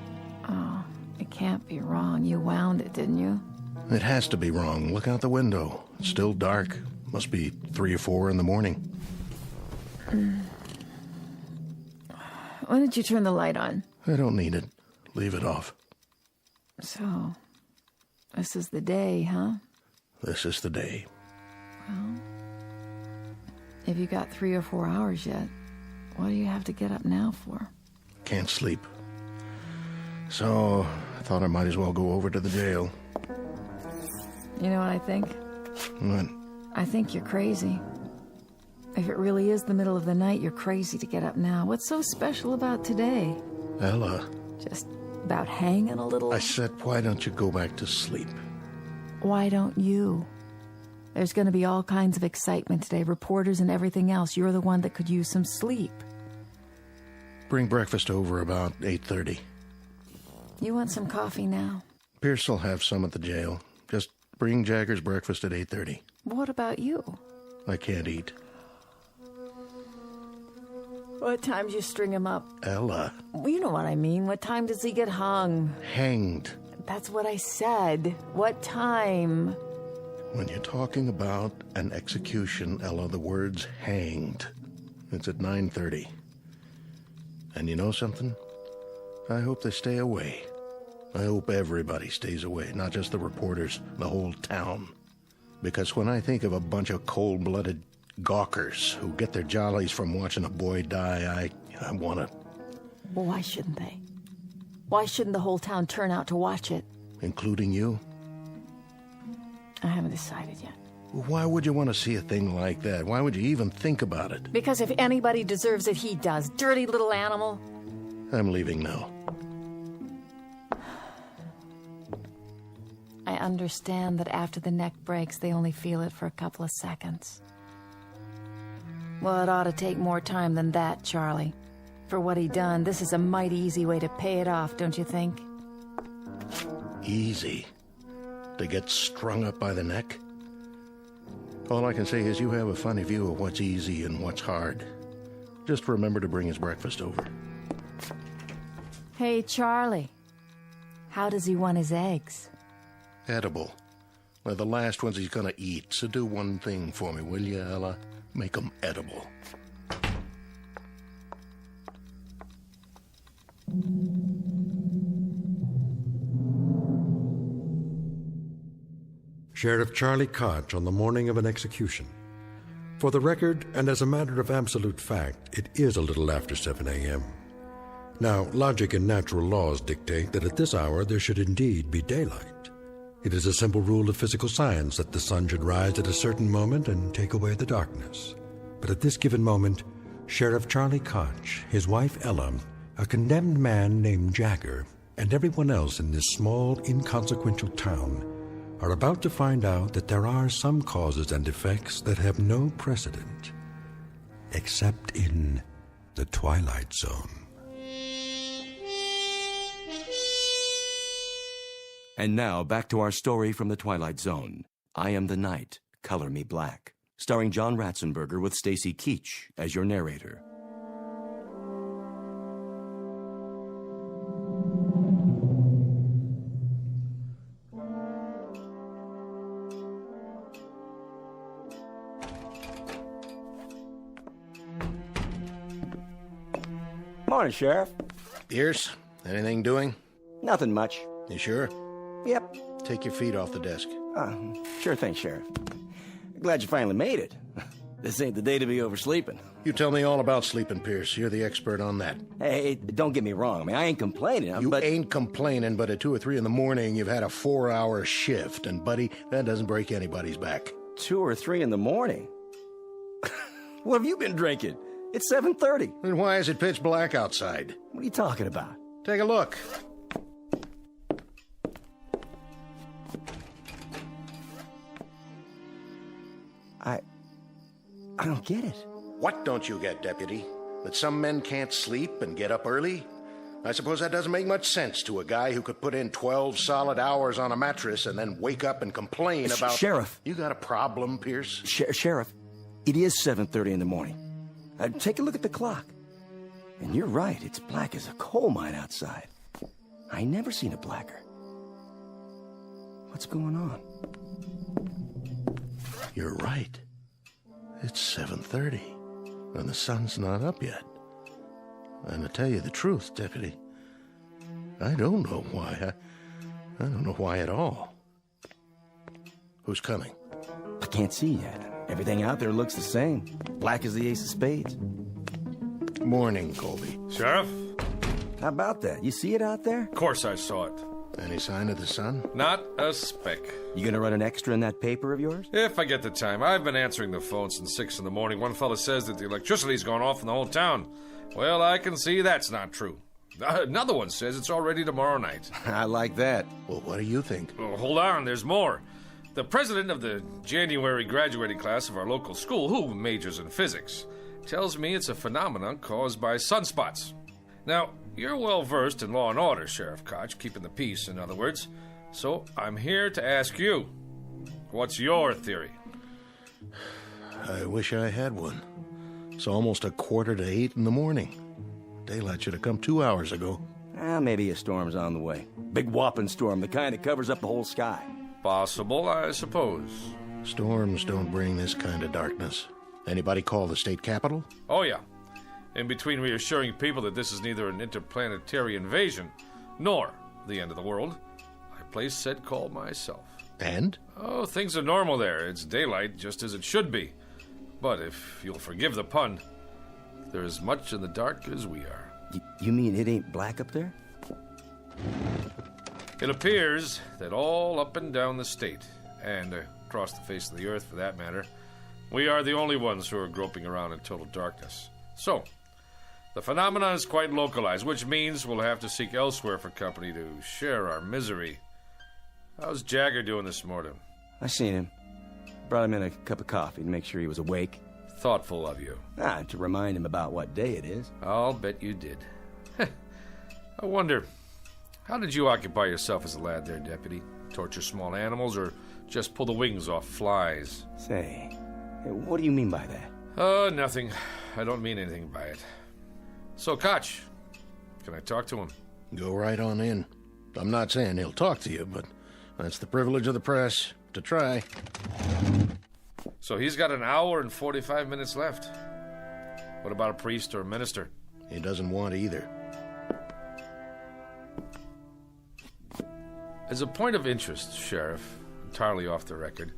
Oh, it can't be wrong. You wound it, didn't you? It has to be wrong. Look out the window. It's still dark. Must be 3 or 4 in the morning. When did you turn the light on? I don't need it. Leave it off. So, this is the day, huh? This is the day. Well, have you got 3 or 4 hours yet? What do you have to get up now for? Can't sleep. So, I thought I might as well go over to the jail. You know what I think? What? I think you're crazy. If it really is the middle of the night, you're crazy to get up now. What's so special about today? Ella. Just about hanging a little? I said, why don't you go back to sleep? Why don't you? There's going to be all kinds of excitement today, reporters and everything else. You're the one that could use some sleep. Bring breakfast over about 8:30. You want some coffee now? Pierce will have some at the jail. Just bring Jagger's breakfast at 8:30. What about you? I can't eat. What time do you string him up? Ella. Well, you know what I mean. What time does he get hung? Hanged. That's what I said. What time? When you're talking about an execution, Ella, the word's hanged. It's at 9:30. And you know something? I hope they stay away. I hope everybody stays away, not just the reporters, the whole town. Because when I think of a bunch of cold-blooded gawkers who get their jollies from watching a boy die, I want to... Well, why shouldn't they? Why shouldn't the whole town turn out to watch it? Including you? I haven't decided yet. Why would you want to see a thing like that? Why would you even think about it? Because if anybody deserves it, he does. Dirty little animal. I'm leaving now. I understand that after the neck breaks, they only feel it for a couple of seconds. Well, it ought to take more time than that, Charlie. For what he done, this is a mighty easy way to pay it off, don't you think? Easy? To get strung up by the neck? All I can say is you have a funny view of what's easy and what's hard. Just remember to bring his breakfast over. Hey, Charlie. How does he want his eggs? Edible. They're the last ones he's gonna eat, so do one thing for me, will you, Ella? Make them edible. Sheriff Charlie Koch on the morning of an execution. For the record, and as a matter of absolute fact, it is a little after 7 a.m. Now, logic and natural laws dictate that at this hour there should indeed be daylight. It is a simple rule of physical science that the sun should rise at a certain moment and take away the darkness. But at this given moment, Sheriff Charlie Koch, his wife Ella, a condemned man named Jagger, and everyone else in this small, inconsequential town are about to find out that there are some causes and effects that have no precedent, except in the Twilight Zone. And now, back to our story from the Twilight Zone. I Am the Night, Color Me Black, starring John Ratzenberger with Stacy Keach as your narrator. Morning, Sheriff. Pierce, anything doing? Nothing much. You sure? Yep. Take your feet off the desk. Sure thing, Sheriff. Glad you finally made it. This ain't the day to be oversleeping. You tell me all about sleeping, Pierce. You're the expert on that. Hey, don't get me wrong. I mean, I ain't complaining. You ain't complaining, but at 2 or 3 in the morning, you've had a 4-hour shift. And, buddy, that doesn't break anybody's back. 2 or 3 in the morning? What have you been drinking? It's 7:30. Then why is it pitch black outside? What are you talking about? Take a look. I don't get it. What don't you get, Deputy? That some men can't sleep and get up early? I suppose that doesn't make much sense to a guy who could put in 12 solid hours on a mattress and then wake up and complain about... Sheriff. You got a problem, Pierce? Sheriff, it is 7:30 in the morning. Take a look at the clock. And you're right, it's black as a coal mine outside. I never seen it blacker. What's going on? You're right. It's 7:30, and the sun's not up yet. And to tell you the truth, Deputy, I don't know why. I don't know why at all. Who's coming? I can't see yet. Everything out there looks the same. Black as the ace of spades. Morning, Colby. Sheriff? How about that? You see it out there? Of course I saw it. Any sign of the sun? Not a speck. You gonna run an extra in that paper of yours? If I get the time. I've been answering the phone since 6 in the morning. One fella says that the electricity's gone off in the whole town. Well, I can see that's not true. Another one says it's already tomorrow night. I like that. Well, what do you think? Oh, hold on, there's more. The president of the January graduating class of our local school, who majors in physics, tells me it's a phenomenon caused by sunspots. Now, you're well versed in law and order, Sheriff Koch, keeping the peace, in other words. So I'm here to ask you, what's your theory? I wish I had one. It's almost 7:45 in the morning. Daylight should have come 2 hours ago. Maybe a storm's on the way. Big whopping storm, the kind that covers up the whole sky. Possible, I suppose. Storms don't bring this kind of darkness. Anybody call the state capitol? Oh, yeah. In between reassuring people that this is neither an interplanetary invasion nor the end of the world, I placed said call myself. And? Oh, things are normal there. It's daylight, just as it should be. But if you'll forgive the pun, they're as much in the dark as we are. You mean it ain't black up there? It appears that all up and down the state, and across the face of the earth for that matter, we are the only ones who are groping around in total darkness. So, the phenomenon is quite localized, which means we'll have to seek elsewhere for company to share our misery. How's Jagger doing this morning? I seen him. Brought him in a cup of coffee to make sure he was awake. Thoughtful of you. To remind him about what day it is. I'll bet you did. I wonder, how did you occupy yourself as a lad there, Deputy? Torture small animals or just pull the wings off flies? Say, what do you mean by that? Nothing. I don't mean anything by it. So, Koch, can I talk to him? Go right on in. I'm not saying he'll talk to you, but that's the privilege of the press, to try. So he's got 1 hour and 45 minutes left. What about a priest or a minister? He doesn't want either. As a point of interest, Sheriff, entirely off the record,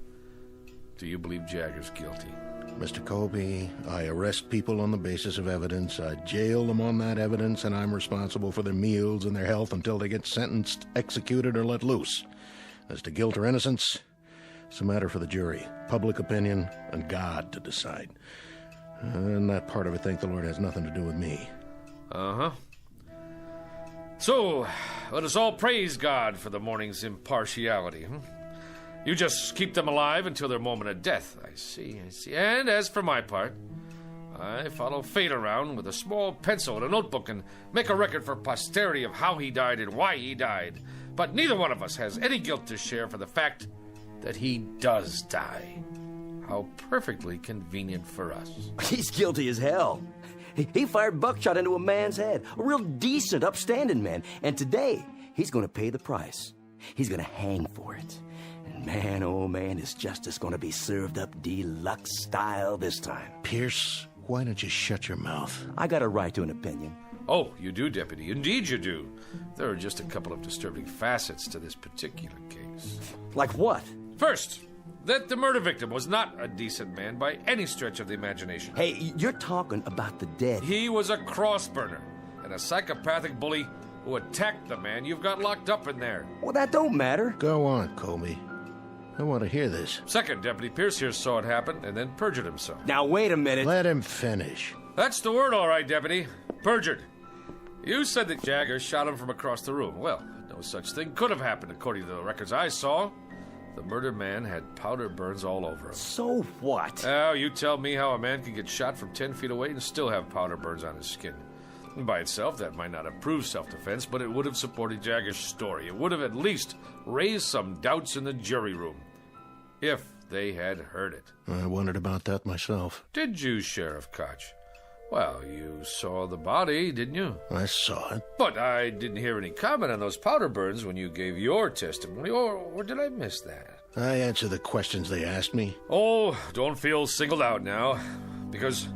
do you believe Jagger's guilty? Mr. Colby, I arrest people on the basis of evidence. I jail them on that evidence, and I'm responsible for their meals and their health until they get sentenced, executed, or let loose. As to guilt or innocence, it's a matter for the jury, public opinion, and God to decide. And that part of it, thank the Lord, has nothing to do with me. Uh-huh. So, let us all praise God for the morning's impartiality. You just keep them alive until their moment of death. I see. And as for my part, I follow fate around with a small pencil and a notebook and make a record for posterity of how he died and why he died. But neither one of us has any guilt to share for the fact that he does die. How perfectly convenient for us. He's guilty as hell. He fired buckshot into a man's head. A real decent, upstanding man. And today, he's going to pay the price. He's going to hang for it. And man, oh man, his justice going to be served up deluxe style this time. Pierce, why don't you shut your mouth? I got a right to an opinion. Oh, you do, Deputy. Indeed you do. There are just a couple of disturbing facets to this particular case. Like what? First, that the murder victim was not a decent man by any stretch of the imagination. Hey, you're talking about the dead. He was a cross-burner and a psychopathic bully who attacked the man you've got locked up in there. Well, that don't matter. Go on, Colby. I want to hear this. Second, Deputy Pierce here saw it happen and then perjured himself. Now, wait a minute. Let him finish. That's the word, all right, Deputy. Perjured. You said that Jagger shot him from across the room. Well, no such thing could have happened according to the records I saw. The murdered man had powder burns all over him. So what? Oh, you tell me how a man can get shot from 10 feet away and still have powder burns on his skin. By itself, that might not have proved self-defense, but it would have supported Jagger's story. It would have at least raised some doubts in the jury room. If they had heard it. I wondered about that myself. Did you, Sheriff Koch? Well, you saw the body, didn't you? I saw it. But I didn't hear any comment on those powder burns when you gave your testimony, or did I miss that? I answered the questions they asked me. Oh, don't feel singled out now, because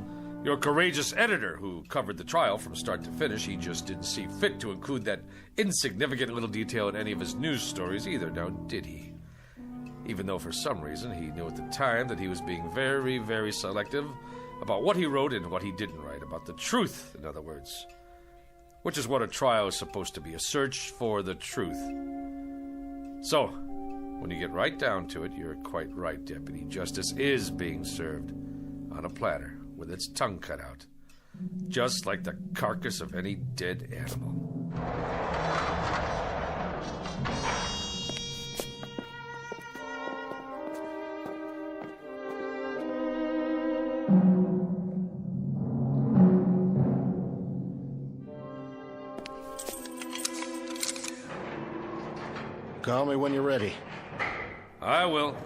your courageous editor who covered the trial from start to finish, he just didn't see fit to include that insignificant little detail in any of his news stories either, now did he? Even though for some reason he knew at the time that he was being very, very selective about what he wrote and what he didn't write, about the truth, in other words. Which is what a trial is supposed to be, a search for the truth. So, when you get right down to it, you're quite right, Deputy. Justice is being served on a platter with its tongue cut out, just like the carcass of any dead animal. Call me when you're ready. I will.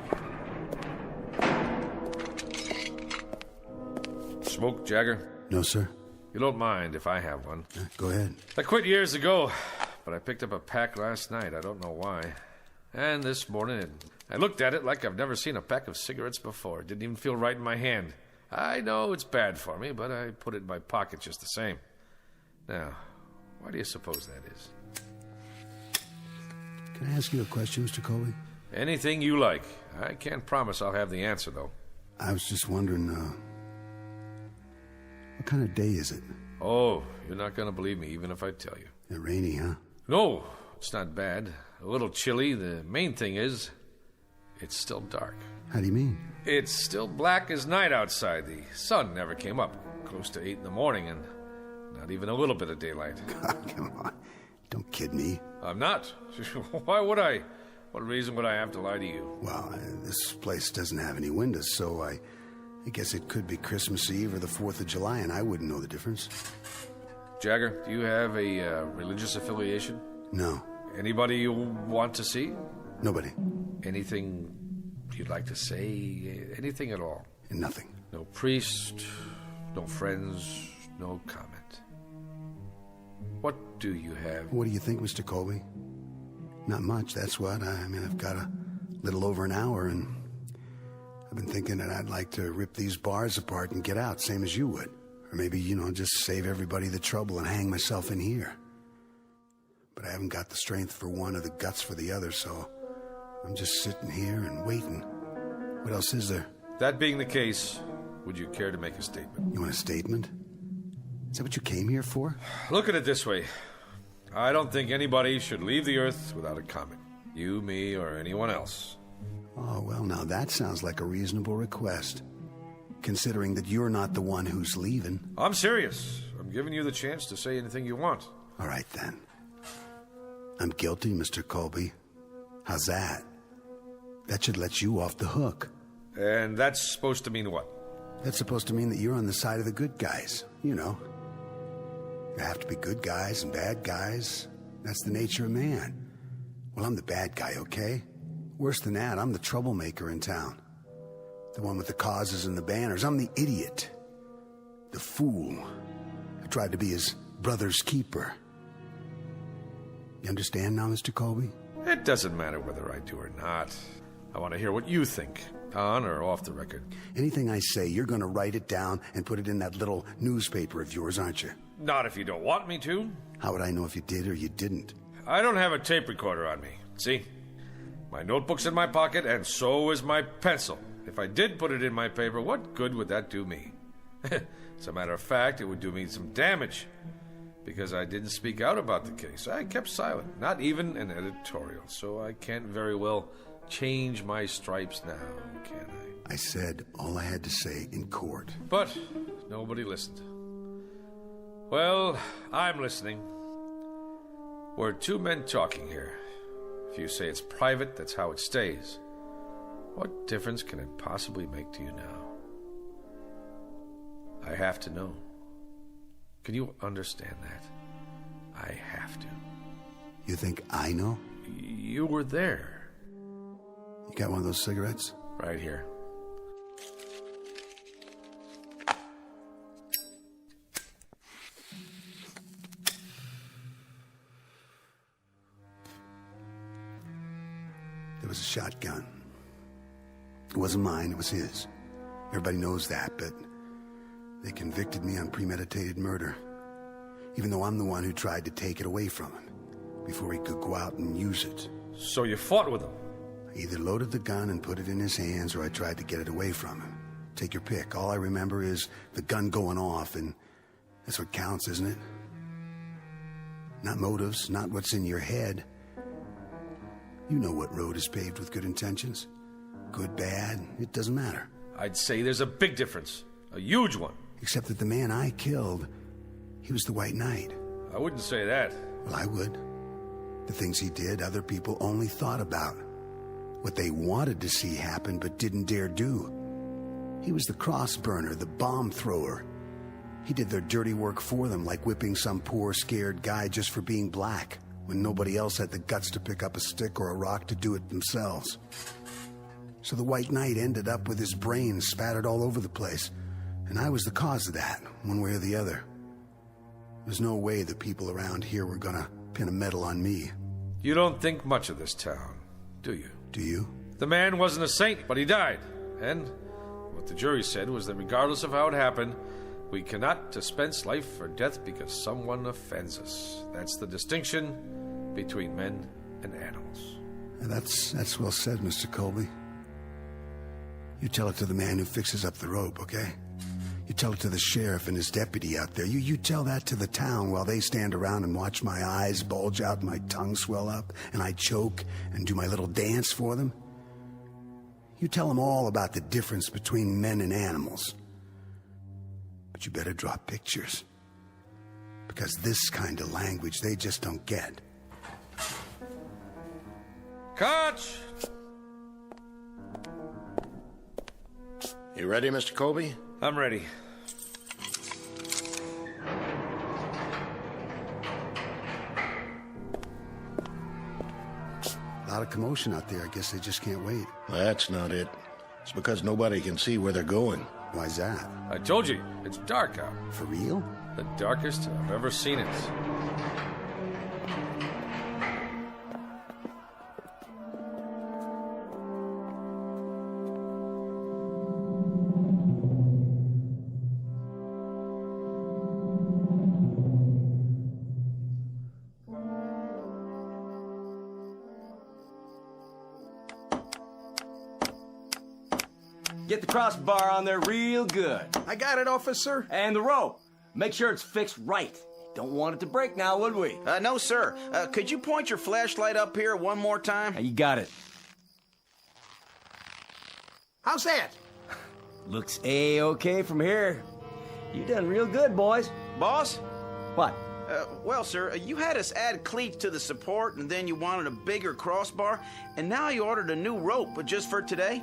Smoke, Jagger? No, sir. You don't mind if I have one? Go ahead. I quit years ago, but I picked up a pack last night. I don't know why. And this morning, I looked at it like I've never seen a pack of cigarettes before. It didn't even feel right in my hand. I know it's bad for me, but I put it in my pocket just the same. Now, why do you suppose that is? Can I ask you a question, Mr. Colby? Anything you like. I can't promise I'll have the answer, though. I was just wondering, what kind of day is it? Oh, you're not going to believe me, even if I tell you. It's rainy, huh? No, it's not bad. A little chilly. The main thing is, it's still dark. How do you mean? It's still black as night outside. The sun never came up. Close to 8 in the morning, and not even a little bit of daylight. God, come on. Don't kid me. I'm not. Why would I? What reason would I have to lie to you? Well, this place doesn't have any windows, so I guess it could be Christmas Eve or the 4th of July, and I wouldn't know the difference. Jagger, do you have a religious affiliation? No. Anybody you want to see? Nobody. Anything you'd like to say? Anything at all? Nothing. No priest, no friends, no comment. What do you have? What do you think, Mr. Colby? Not much, that's what. I mean, I've got a little over an hour, and I've been thinking that I'd like to rip these bars apart and get out, same as you would. Or maybe, just save everybody the trouble and hang myself in here. But I haven't got the strength for one or the guts for the other, so I'm just sitting here and waiting. What else is there? That being the case, would you care to make a statement? You want a statement? Is that what you came here for? Look at it this way. I don't think anybody should leave the Earth without a comment. You, me, or anyone else. Oh, well, now that sounds like a reasonable request. Considering that you're not the one who's leaving. I'm serious. I'm giving you the chance to say anything you want. All right, then. I'm guilty, Mr. Colby. How's that? That should let you off the hook. And that's supposed to mean what? That's supposed to mean that you're on the side of the good guys. You know. There have to be good guys and bad guys. That's the nature of man. Well, I'm the bad guy, okay? Worse than that, I'm the troublemaker in town. The one with the causes and the banners. I'm the idiot. The fool. I tried to be his brother's keeper. You understand now, Mr. Colby? It doesn't matter whether I do or not. I want to hear what you think, on or off the record. Anything I say, you're going to write it down and put it in that little newspaper of yours, aren't you? Not if you don't want me to. How would I know if you did or you didn't? I don't have a tape recorder on me. See? My notebook's in my pocket, and so is my pencil. If I did put it in my paper, what good would that do me? As a matter of fact, it would do me some damage, because I didn't speak out about the case. I kept silent, not even an editorial, so I can't very well change my stripes now, can I? I said all I had to say in court. But nobody listened. Well, I'm listening. We're two men talking here. If you say it's private, that's how it stays. What difference can it possibly make to you now? I have to know. Can you understand that? I have to. You think I know? You were there. You got one of those cigarettes? Right here. There was a shotgun. It wasn't mine, it was his. Everybody knows that, but they convicted me on premeditated murder, even though I'm the one who tried to take it away from him before he could go out and use it. So you fought with him? I either loaded the gun and put it in his hands, or I tried to get it away from him. Take your pick. All I remember is the gun going off, and that's what counts, isn't it? Not motives, not what's in your head. You know what road is paved with good intentions. Good, bad, it doesn't matter. I'd say there's a big difference. A huge one. Except that the man I killed, he was the White Knight. I wouldn't say that. Well, I would. The things he did, other people only thought about. What they wanted to see happen but didn't dare do. He was the cross burner, the bomb thrower. He did their dirty work for them, like whipping some poor, scared guy just for being black, when nobody else had the guts to pick up a stick or a rock to do it themselves. So the White Knight ended up with his brains spattered all over the place. And I was the cause of that, one way or the other. There's no way the people around here were gonna pin a medal on me. You don't think much of this town, do you? Do you? The man wasn't a saint, but he died. And what the jury said was that regardless of how it happened, we cannot dispense life or death because someone offends us. That's the distinction between men and animals. That's well said, Mr. Colby. You tell it to the man who fixes up the rope, okay? You tell it to the sheriff and his deputy out there. You tell that to the town while they stand around and watch my eyes bulge out and my tongue swell up and I choke and do my little dance for them. You tell them all about the difference between men and animals. But you better draw pictures. Because this kind of language they just don't get. Catch! You ready, Mr. Colby? I'm ready. A lot of commotion out there. I guess they just can't wait. That's not it. It's because nobody can see where they're going. Why's that? I told you, it's dark out. For real? The darkest I've ever seen it. Get the crossbar on there real good. I got it, officer. And the rope. Make sure it's fixed right. Don't want it to break now, would we? No, sir. Could you point your flashlight up here one more time? You got it. How's that? Looks A-okay from here. You done real good, boys. Boss? What? Well, sir, you had us add cleats to the support, and then you wanted a bigger crossbar, and now you ordered a new rope, but just for today?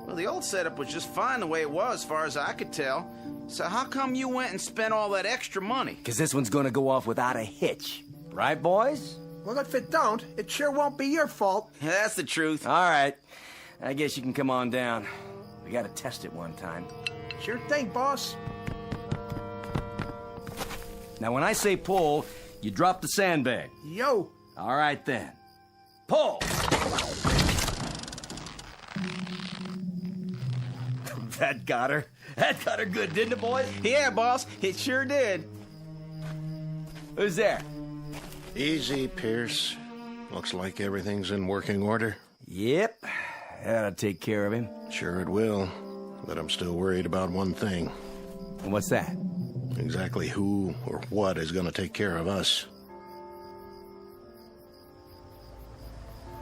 Well, the old setup was just fine the way it was, as far as I could tell. So how come you went and spent all that extra money? Because this one's gonna go off without a hitch. Right, boys? Well, if it don't, it sure won't be your fault. Yeah, that's the truth. All right. I guess you can come on down. We gotta test it one time. Sure thing, boss. Now, when I say pull, you drop the sandbag. Yo. All right, then. Pull! That got her. That got her good, didn't it, boys? Yeah, boss. It sure did. Who's there? Easy, Pierce. Looks like everything's in working order. Yep, that'll take care of him. Sure it will, but I'm still worried about one thing. What's that? Exactly who or what is going to take care of us.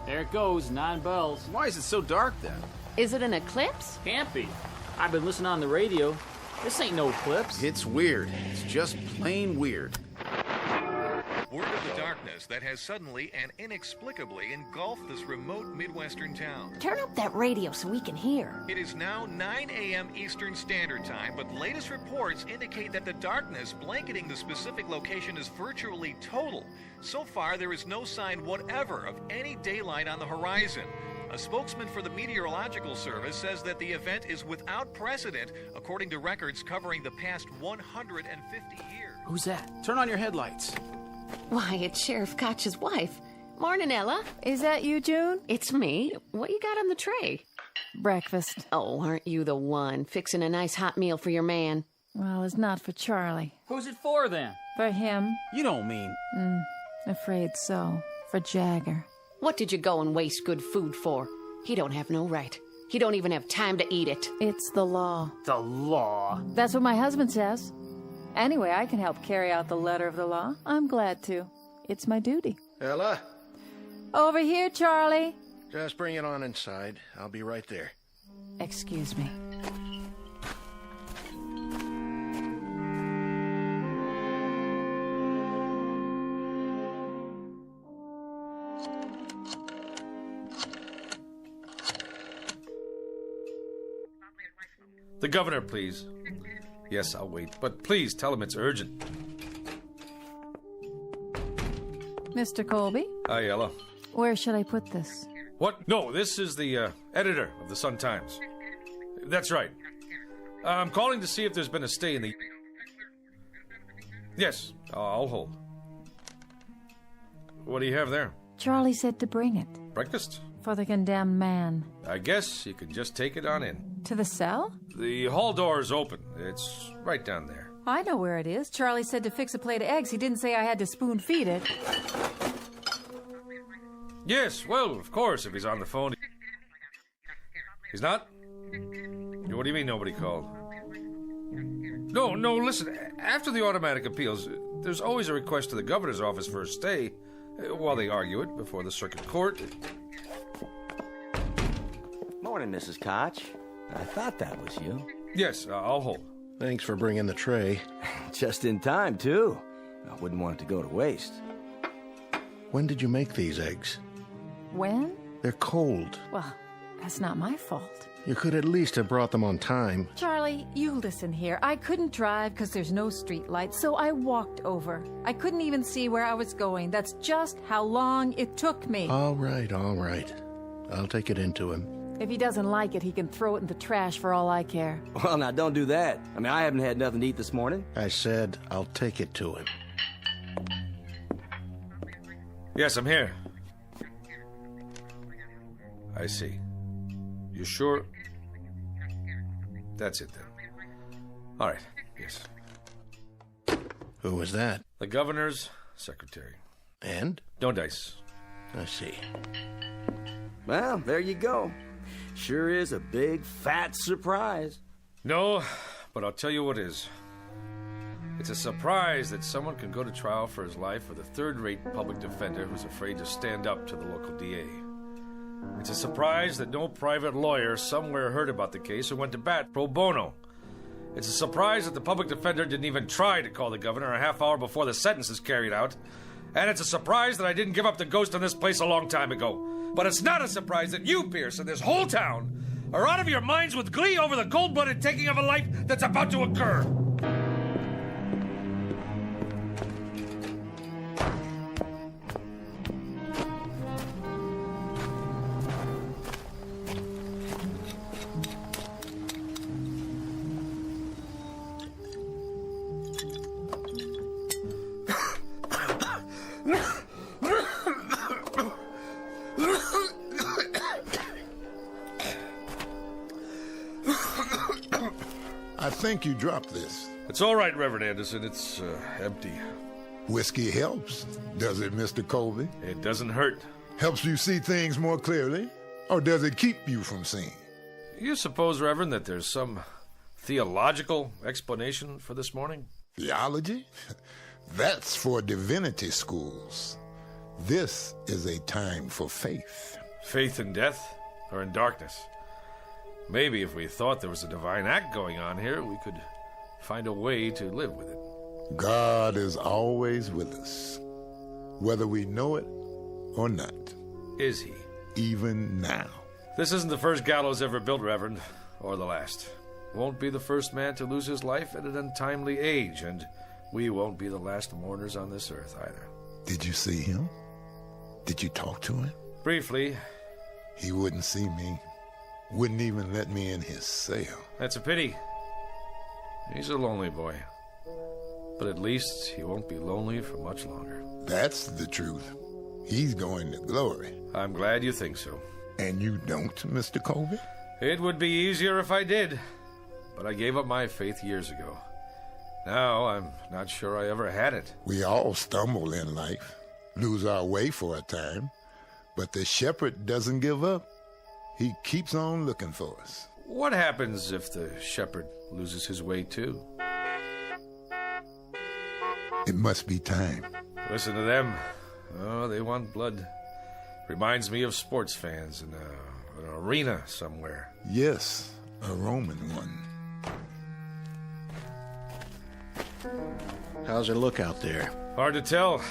There it goes, 9 bells. Why is it so dark then? Is it an eclipse? Can't be. I've been listening on the radio. This ain't no eclipse. It's weird. It's just plain weird. Word of the darkness that has suddenly and inexplicably engulfed this remote Midwestern town. Turn up that radio so we can hear. It is now 9 a.m. Eastern Standard Time, but latest reports indicate that the darkness blanketing the specific location is virtually total. So far, there is no sign whatever of any daylight on the horizon. A spokesman for the Meteorological Service says that the event is without precedent, according to records covering the past 150 years. Who's that? Turn on your headlights. Why, it's Sheriff Koch's wife. Morning, Ella. Is that you, June? It's me. What you got on the tray? Breakfast. Oh, aren't you the one fixing a nice hot meal for your man? Well, it's not for Charlie. Who's it for, then? For him. You don't mean... Afraid so. For Jagger. What did you go and waste good food for? He don't have no right. He don't even have time to eat it. It's the law. The law? That's what my husband says. Anyway, I can help carry out the letter of the law. I'm glad to. It's my duty. Ella? Over here, Charlie. Just bring it on inside. I'll be right there. Excuse me. The governor, please. Yes, I'll wait, but please tell him it's urgent. Mr. Colby? Hi, Ella. Where should I put this? What? No, this is the editor of the Sun-Times. That's right. I'm calling to see if there's been a stay in the... Yes, I'll hold. What do you have there? Charlie said to bring it. Breakfast? For the condemned man. I guess you can just take it on in. To the cell? The hall door is open. It's right down there. I know where it is. Charlie said to fix a plate of eggs. He didn't say I had to spoon feed it. Yes, well, of course, if he's on the phone. He's not? What do you mean nobody called? No, listen. After the automatic appeals, there's always a request to the governor's office for a stay while they argue it before the circuit court. Morning, Mrs. Koch. I thought that was you. Yes, I'll hold. Thanks for bringing the tray. Just in time, too. I wouldn't want it to go to waste. When did you make these eggs? When? They're cold. Well, that's not my fault. You could at least have brought them on time. Charlie, you listen here. I couldn't drive because there's no street lights, so I walked over. I couldn't even see where I was going. That's just how long it took me. All right. I'll take it into him. If he doesn't like it, he can throw it in the trash for all I care. Well, now, don't do that. I mean, I haven't had nothing to eat this morning. I said I'll take it to him. Yes, I'm here. I see. You sure? That's it, then. All right, yes. Who was that? The governor's secretary. And? No dice. I see. Well, there you go. Sure is a big, fat surprise. No, but I'll tell you what is. It's a surprise that someone can go to trial for his life with a third-rate public defender who's afraid to stand up to the local DA. It's a surprise that no private lawyer somewhere heard about the case and went to bat pro bono. It's a surprise that the public defender didn't even try to call the governor a half hour before the sentence is carried out. And it's a surprise that I didn't give up the ghost on this place a long time ago. But it's not a surprise that you, Pierce, and this whole town are out of your minds with glee over the cold-blooded taking of a life that's about to occur. I think you dropped this. It's all right, Reverend Anderson. It's empty. Whiskey helps, does it, Mr. Colby? It doesn't hurt. Helps you see things more clearly? Or does it keep you from seeing? You suppose, Reverend, that there's some theological explanation for this morning? Theology? That's for divinity schools. This is a time for faith. Faith in death or in darkness? Maybe if we thought there was a divine act going on here, we could find a way to live with it. God is always with us, whether we know it or not. Is he? Even now. This isn't the first gallows ever built, Reverend, or the last. Won't be the first man to lose his life at an untimely age, and we won't be the last mourners on this earth either. Did you see him? Did you talk to him? Briefly. He wouldn't see me. Wouldn't even let me in his cell. That's a pity. He's a lonely boy. But at least he won't be lonely for much longer. That's the truth. He's going to glory. I'm glad you think so. And you don't, Mr. Colby? It would be easier if I did. But I gave up my faith years ago. Now I'm not sure I ever had it. We all stumble in life, lose our way for a time. But the shepherd doesn't give up. He keeps on looking for us. What happens if the shepherd loses his way too? It must be time. Listen to them. Oh, they want blood. Reminds me of sports fans in an arena somewhere. Yes, a Roman one. How's it look out there? Hard to tell.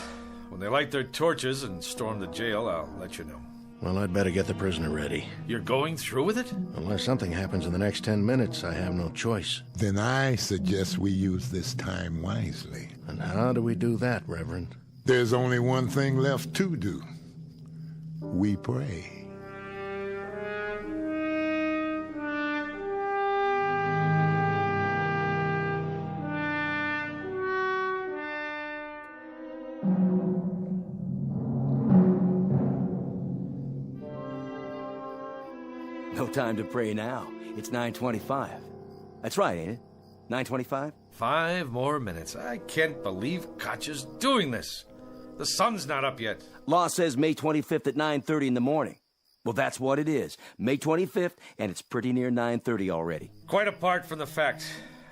When they light their torches and storm the jail, I'll let you know. Well, I'd better get the prisoner ready. You're going through with it? Unless something happens in the next 10 minutes, I have no choice. Then I suggest we use this time wisely. And how do we do that, Reverend? There's only one thing left to do. We pray. No time to pray now. It's 9:25. That's right, ain't it? 9:25? 5 more minutes. I can't believe Koch is doing this. The sun's not up yet. Law says May 25th at 9:30 in the morning. Well, that's what it is. May 25th, and it's pretty near 9:30 already. Quite apart from the fact,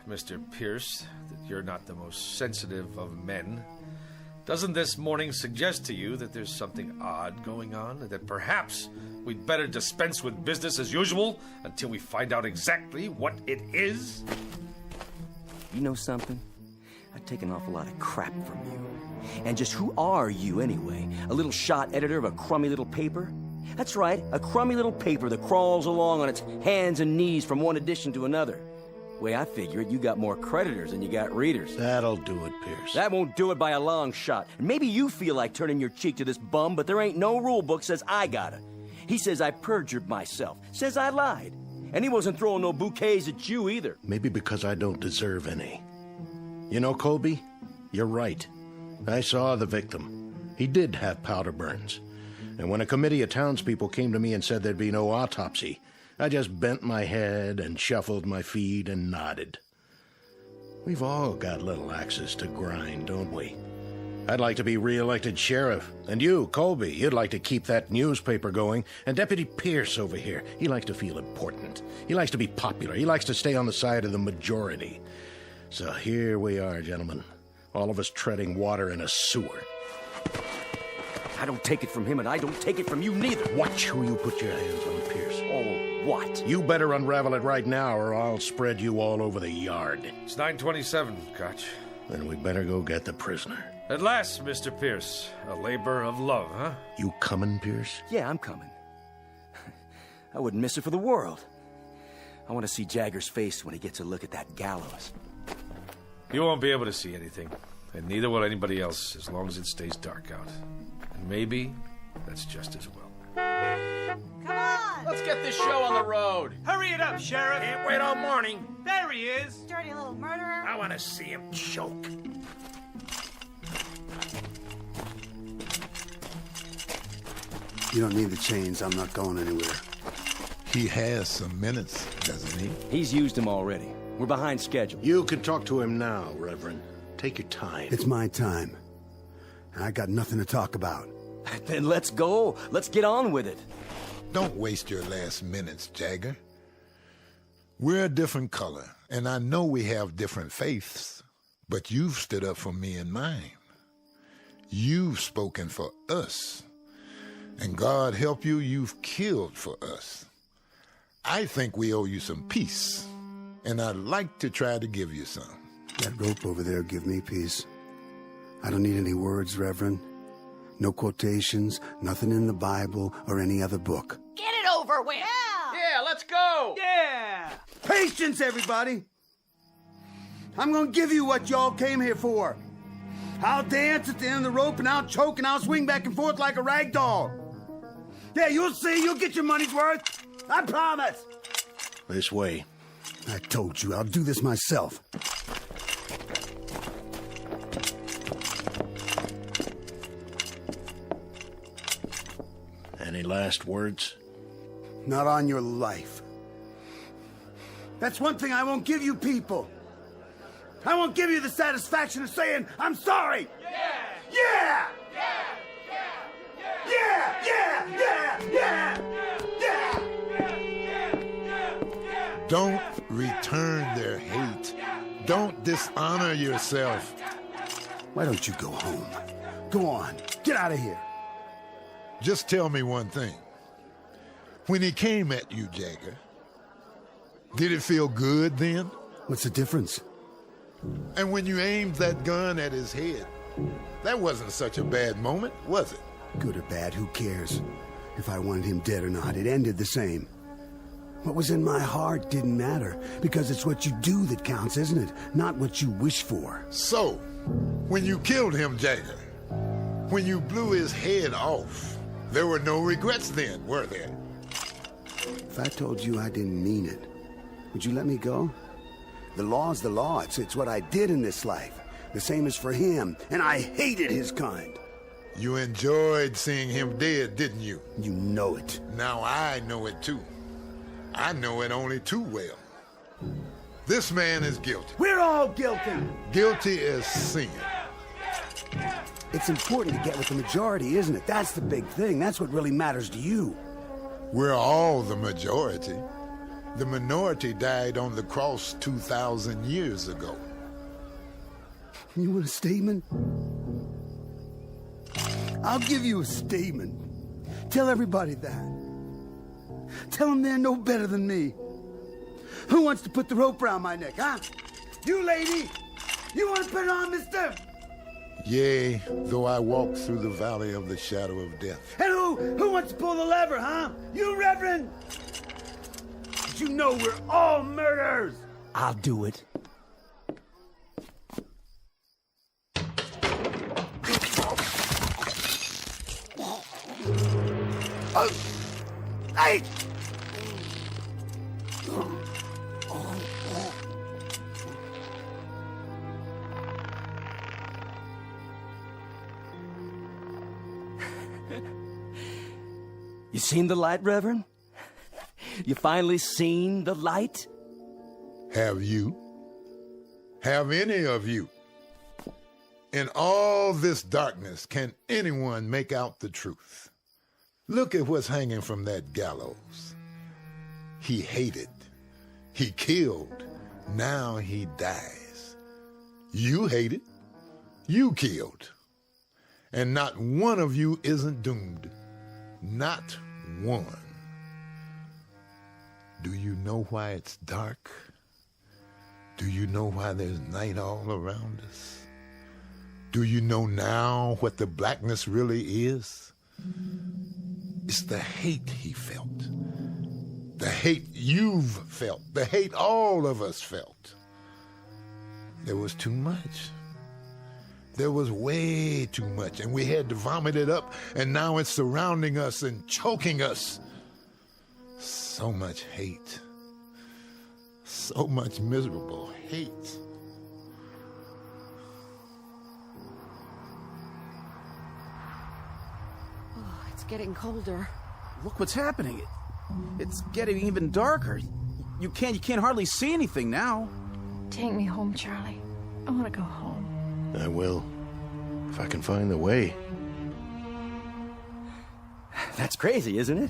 Mr. Pierce, that you're not the most sensitive of men, doesn't this morning suggest to you that there's something odd going on? That perhaps we'd better dispense with business as usual until we find out exactly what it is? You know something? I take an awful lot of crap from you. And just who are you, anyway? A little shot editor of a crummy little paper? That's right, a crummy little paper that crawls along on its hands and knees from one edition to another. The way I figure it, you got more creditors than you got readers. That'll do it, Pierce. That won't do it by a long shot. And maybe you feel like turning your cheek to this bum, but there ain't no rule book says I gotta. He says I perjured myself, says I lied. And he wasn't throwing no bouquets at you either. Maybe because I don't deserve any. You know, Colby, you're right. I saw the victim. He did have powder burns. And when a committee of townspeople came to me and said there'd be no autopsy, I just bent my head and shuffled my feet and nodded. We've all got little axes to grind, don't we? I'd like to be re-elected sheriff. And you, Colby, you'd like to keep that newspaper going. And Deputy Pierce over here, he likes to feel important. He likes to be popular. He likes to stay on the side of the majority. So here we are, gentlemen. All of us treading water in a sewer. I don't take it from him, and I don't take it from you neither. Watch who you put your hands on, Pierce. Oh, what? You better unravel it right now, or I'll spread you all over the yard. It's 9:27, Koch. Then we better go get the prisoner. At last, Mr. Pierce. A labor of love, huh? You coming, Pierce? Yeah, I'm coming. I wouldn't miss it for the world. I want to see Jagger's face when he gets a look at that gallows. You won't be able to see anything, and neither will anybody else as long as it stays dark out. And maybe that's just as well. Come on! Let's get this show on the road. Hurry it up, Sheriff! Can't wait all morning. There he is! Dirty little murderer. I want to see him choke. You don't need the chains. I'm not going anywhere. He has some minutes, doesn't he? He's used them already. We're behind schedule. You can talk to him now, Reverend. Take your time. It's my time. And I got nothing to talk about. Then let's go. Let's get on with it. Don't waste your last minutes, Jagger. We're a different color, and I know we have different faiths, but you've stood up for me and mine. You've spoken for us. And God help you, you've killed for us. I think we owe you some peace, and I'd like to try to give you some. That rope over there give me peace. I don't need any words, Reverend. No quotations, nothing in the Bible or any other book. Get it over with! Yeah, let's go! Yeah! Patience, everybody! I'm gonna give you what y'all came here for. I'll dance at the end of the rope, and I'll choke, and I'll swing back and forth like a rag doll. Yeah, you'll see. You'll get your money's worth. I promise. This way. I told you, I'll do this myself. Any last words? Not on your life. That's one thing I won't give you people. I won't give you the satisfaction of saying, I'm sorry. Yeah! Don't return their hate. Don't dishonor yourself. Why don't you go home? Go on. Get out of here. Just tell me one thing. When he came at you, Jagger, did it feel good then? What's the difference? And when you aimed that gun at his head, that wasn't such a bad moment, was it? Good or bad, who cares? If I wanted him dead or not, it ended the same. What was in my heart didn't matter, because it's what you do that counts, isn't it? Not what you wish for. So, when you killed him, Jagger, when you blew his head off, there were no regrets then, were there? If I told you I didn't mean it, would you let me go? The law's the law. It's what I did in this life. The same as for him, and I hated his kind. You enjoyed seeing him dead, didn't you? You know it. Now I know it too. I know it only too well. This man is guilty. We're all guilty. Guilty as sin. It's important to get with the majority, isn't it? That's the big thing. That's what really matters to you. We're all the majority. The minority died on the cross 2,000 years ago. You want a statement? I'll give you a statement. Tell everybody that. Tell them they're no better than me. Who wants to put the rope around my neck, huh? You, lady! You want to put it on, mister? Yea, though I walk through the valley of the shadow of death. And who wants to pull the lever, huh? You, Reverend? But you know we're all murderers. I'll do it. Hey! You seen the light, Reverend? You finally seen the light? Have you? Have any of you? In all this darkness, can anyone make out the truth? Look at what's hanging from that gallows. He hated. He killed. Now he dies. You hated. You killed. And not one of you isn't doomed. Not one. Do you know why it's dark? Do you know why there's night all around us? Do you know now what the blackness really is? It's the hate he felt. The hate you've felt. The hate all of us felt. There was too much. There was way too much, and we had to vomit it up, and now it's surrounding us and choking us. So much hate. So much miserable hate. Oh, it's getting colder. Look what's happening. It's getting even darker. You can't hardly see anything now. Take me home, Charlie. I want to go home. I will, if I can find the way. That's crazy, isn't it?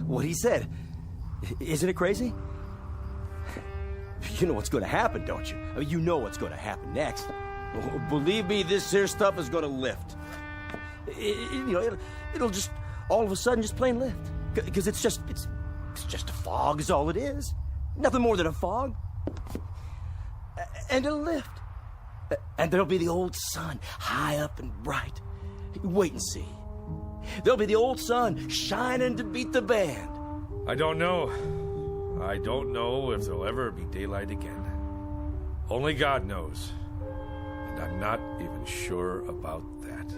what he said. Isn't it crazy? You know what's going to happen, don't you? I mean, you know what's going to happen next. Oh, believe me, this here stuff is going to lift. It'll just all of a sudden just plain lift. Because it's just a fog is all it is. Nothing more than a fog. And it'll lift. And there'll be the old sun high up and bright. Wait and see. There'll be the old sun shining to beat the band. I don't know. I don't know if there'll ever be daylight again. Only God knows. And I'm not even sure about that.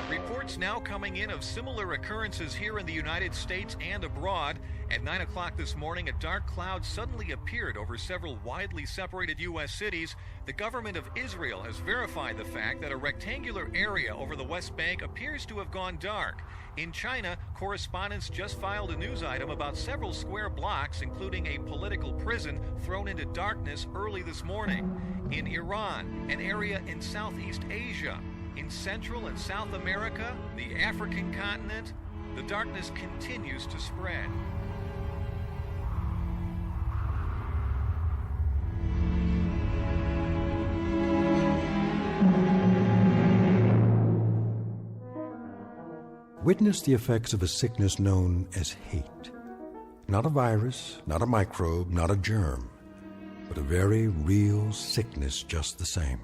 Reports now coming in of similar occurrences here in the United States and abroad. At 9 o'clock this morning, a dark cloud suddenly appeared over several widely separated U.S. cities. The government of Israel has verified the fact that a rectangular area over the West Bank appears to have gone dark. In China, correspondents just filed a news item about several square blocks, including a political prison, thrown into darkness early this morning. In Iran, an area in Southeast Asia, in Central and South America, the African continent, the darkness continues to spread. Witness the effects of a sickness known as hate. Not a virus, not a microbe, not a germ, but a very real sickness just the same.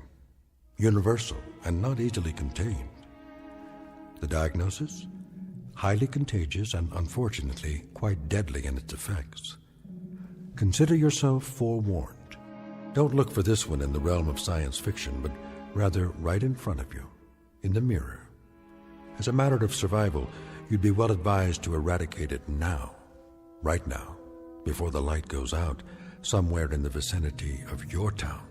Universal and not easily contained. The diagnosis? Highly contagious and unfortunately quite deadly in its effects. Consider yourself forewarned. Don't look for this one in the realm of science fiction, but rather right in front of you, in the mirror. As a matter of survival, you'd be well advised to eradicate it now, right now, before the light goes out, somewhere in the vicinity of your town.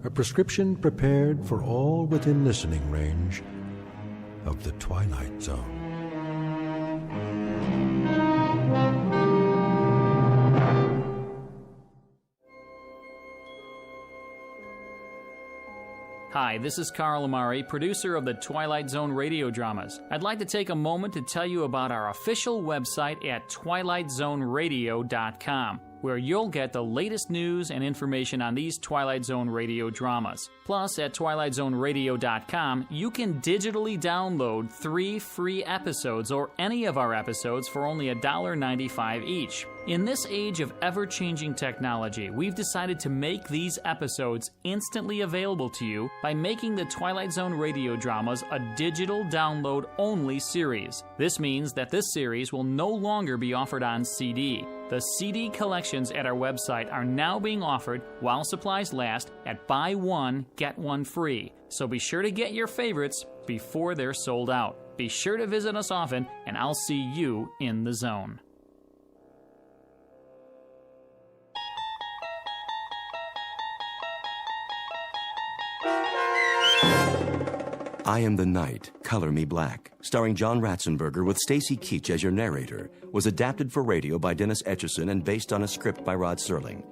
A prescription prepared for all within listening range of the Twilight Zone. Hi, this is Carl Amari, producer of the Twilight Zone Radio Dramas. I'd like to take a moment to tell you about our official website at twilightzoneradio.com, where you'll get the latest news and information on these Twilight Zone radio dramas. Plus, at twilightzoneradio.com, you can digitally download 3 free episodes or any of our episodes for only $1.95 each. In this age of ever-changing technology, we've decided to make these episodes instantly available to you by making the Twilight Zone radio dramas a digital download-only series. This means that this series will no longer be offered on CD. The CD collections at our website are now being offered while supplies last at buy one, get one free. So be sure to get your favorites before they're sold out. Be sure to visit us often, and I'll see you in the zone. I Am the Night, Color Me Black, starring John Ratzenberger with Stacy Keach as your narrator, was adapted for radio by Dennis Etchison and based on a script by Rod Serling.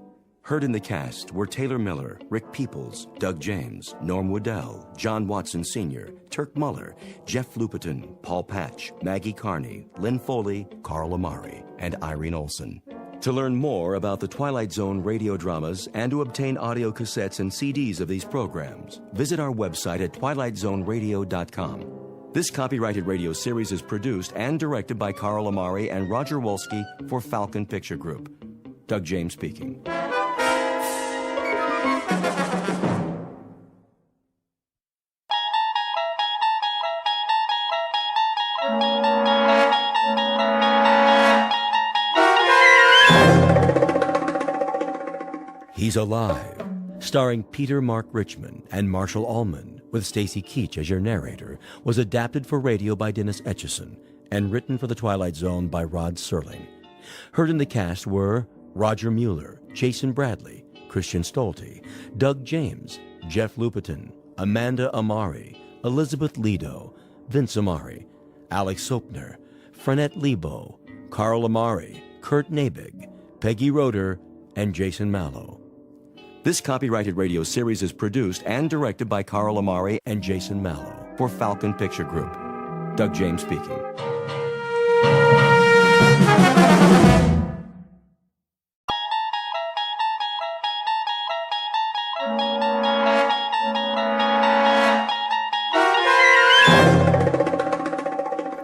Heard in the cast were Taylor Miller, Rick Peoples, Doug James, Norm Woodell, John Watson Sr., Turk Muller, Jeff Lupetin, Paul Patch, Maggie Carney, Lynn Foley, Carl Amari, and Irene Olson. To learn more about the Twilight Zone radio dramas and to obtain audio cassettes and CDs of these programs, visit our website at twilightzoneradio.com. This copyrighted radio series is produced and directed by Carl Amari and Roger Wolski for Falcon Picture Group. Doug James speaking. He's Alive, starring Peter Mark Richmond and Marshall Allman, with Stacy Keach as your narrator, was adapted for radio by Dennis Etchison and written for The Twilight Zone by Rod Serling. Heard in the cast were Roger Mueller, Jason Bradley, Christian Stolte, Doug James, Jeff Lupetin, Amanda Amari, Elizabeth Lido, Vince Amari, Alex Sopner, Frenette Lebo, Carl Amari, Kurt Nabig, Peggy Roeder, and Jason Mallow. This copyrighted radio series is produced and directed by Carl Amari and Jason Mallow for Falcon Picture Group. Doug James speaking.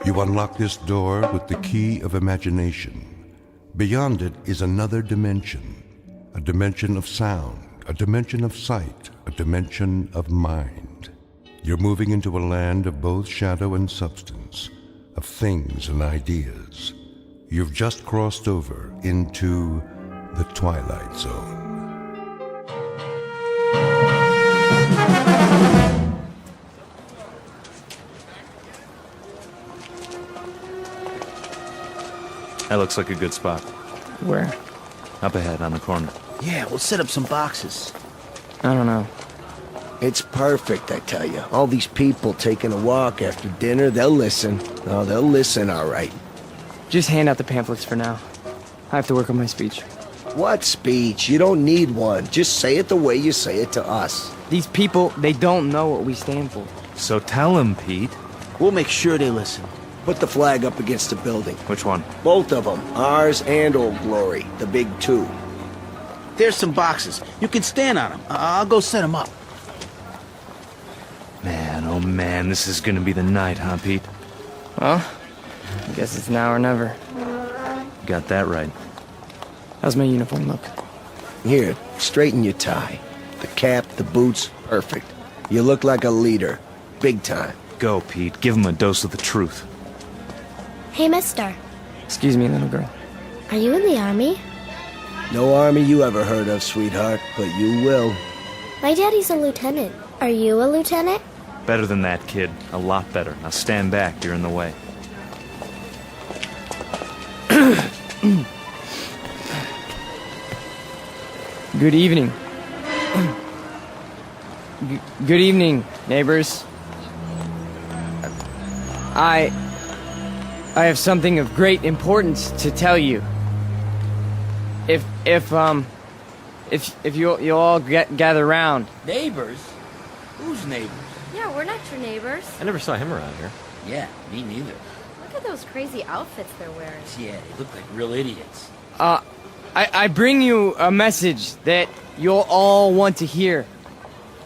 You unlock this door with the key of imagination. Beyond it is another dimension, a dimension of sound, a dimension of sight, a dimension of mind. You're moving into a land of both shadow and substance, of things and ideas. You've just crossed over into the Twilight Zone. That looks like a good spot. Where? Up ahead on the corner. Yeah, we'll set up some boxes. I don't know. It's perfect, I tell you. All these people taking a walk after dinner, they'll listen. Oh, they'll listen, all right. Just hand out the pamphlets for now. I have to work on my speech. What speech? You don't need one. Just say it the way you say it to us. These people, they don't know what we stand for. So tell them, Pete. We'll make sure they listen. Put the flag up against the building. Which one? Both of them. Ours and Old Glory. The big two. There's some boxes. You can stand on them. I'll go set them up. Man, oh man, this is gonna be the night, huh, Pete? Well, I guess it's now or never. Got that right. How's my uniform look? Here, straighten your tie. The cap, the boots, perfect. You look like a leader. Big time. Go, Pete. Give him a dose of the truth. Hey, mister. Excuse me, little girl. Are you in the army? No army you ever heard of, sweetheart, but you will. My daddy's a lieutenant. Are you a lieutenant? Better than that, kid. A lot better. Now stand back. You're in the way. Good evening. Good evening, neighbors. I have something of great importance to tell you. If you'll all gather round. Neighbors? Who's neighbors? Yeah, we're not your neighbors. I never saw him around here. Yeah, me neither. Look at those crazy outfits they're wearing. Yeah, they look like real idiots. I bring you a message that you'll all want to hear.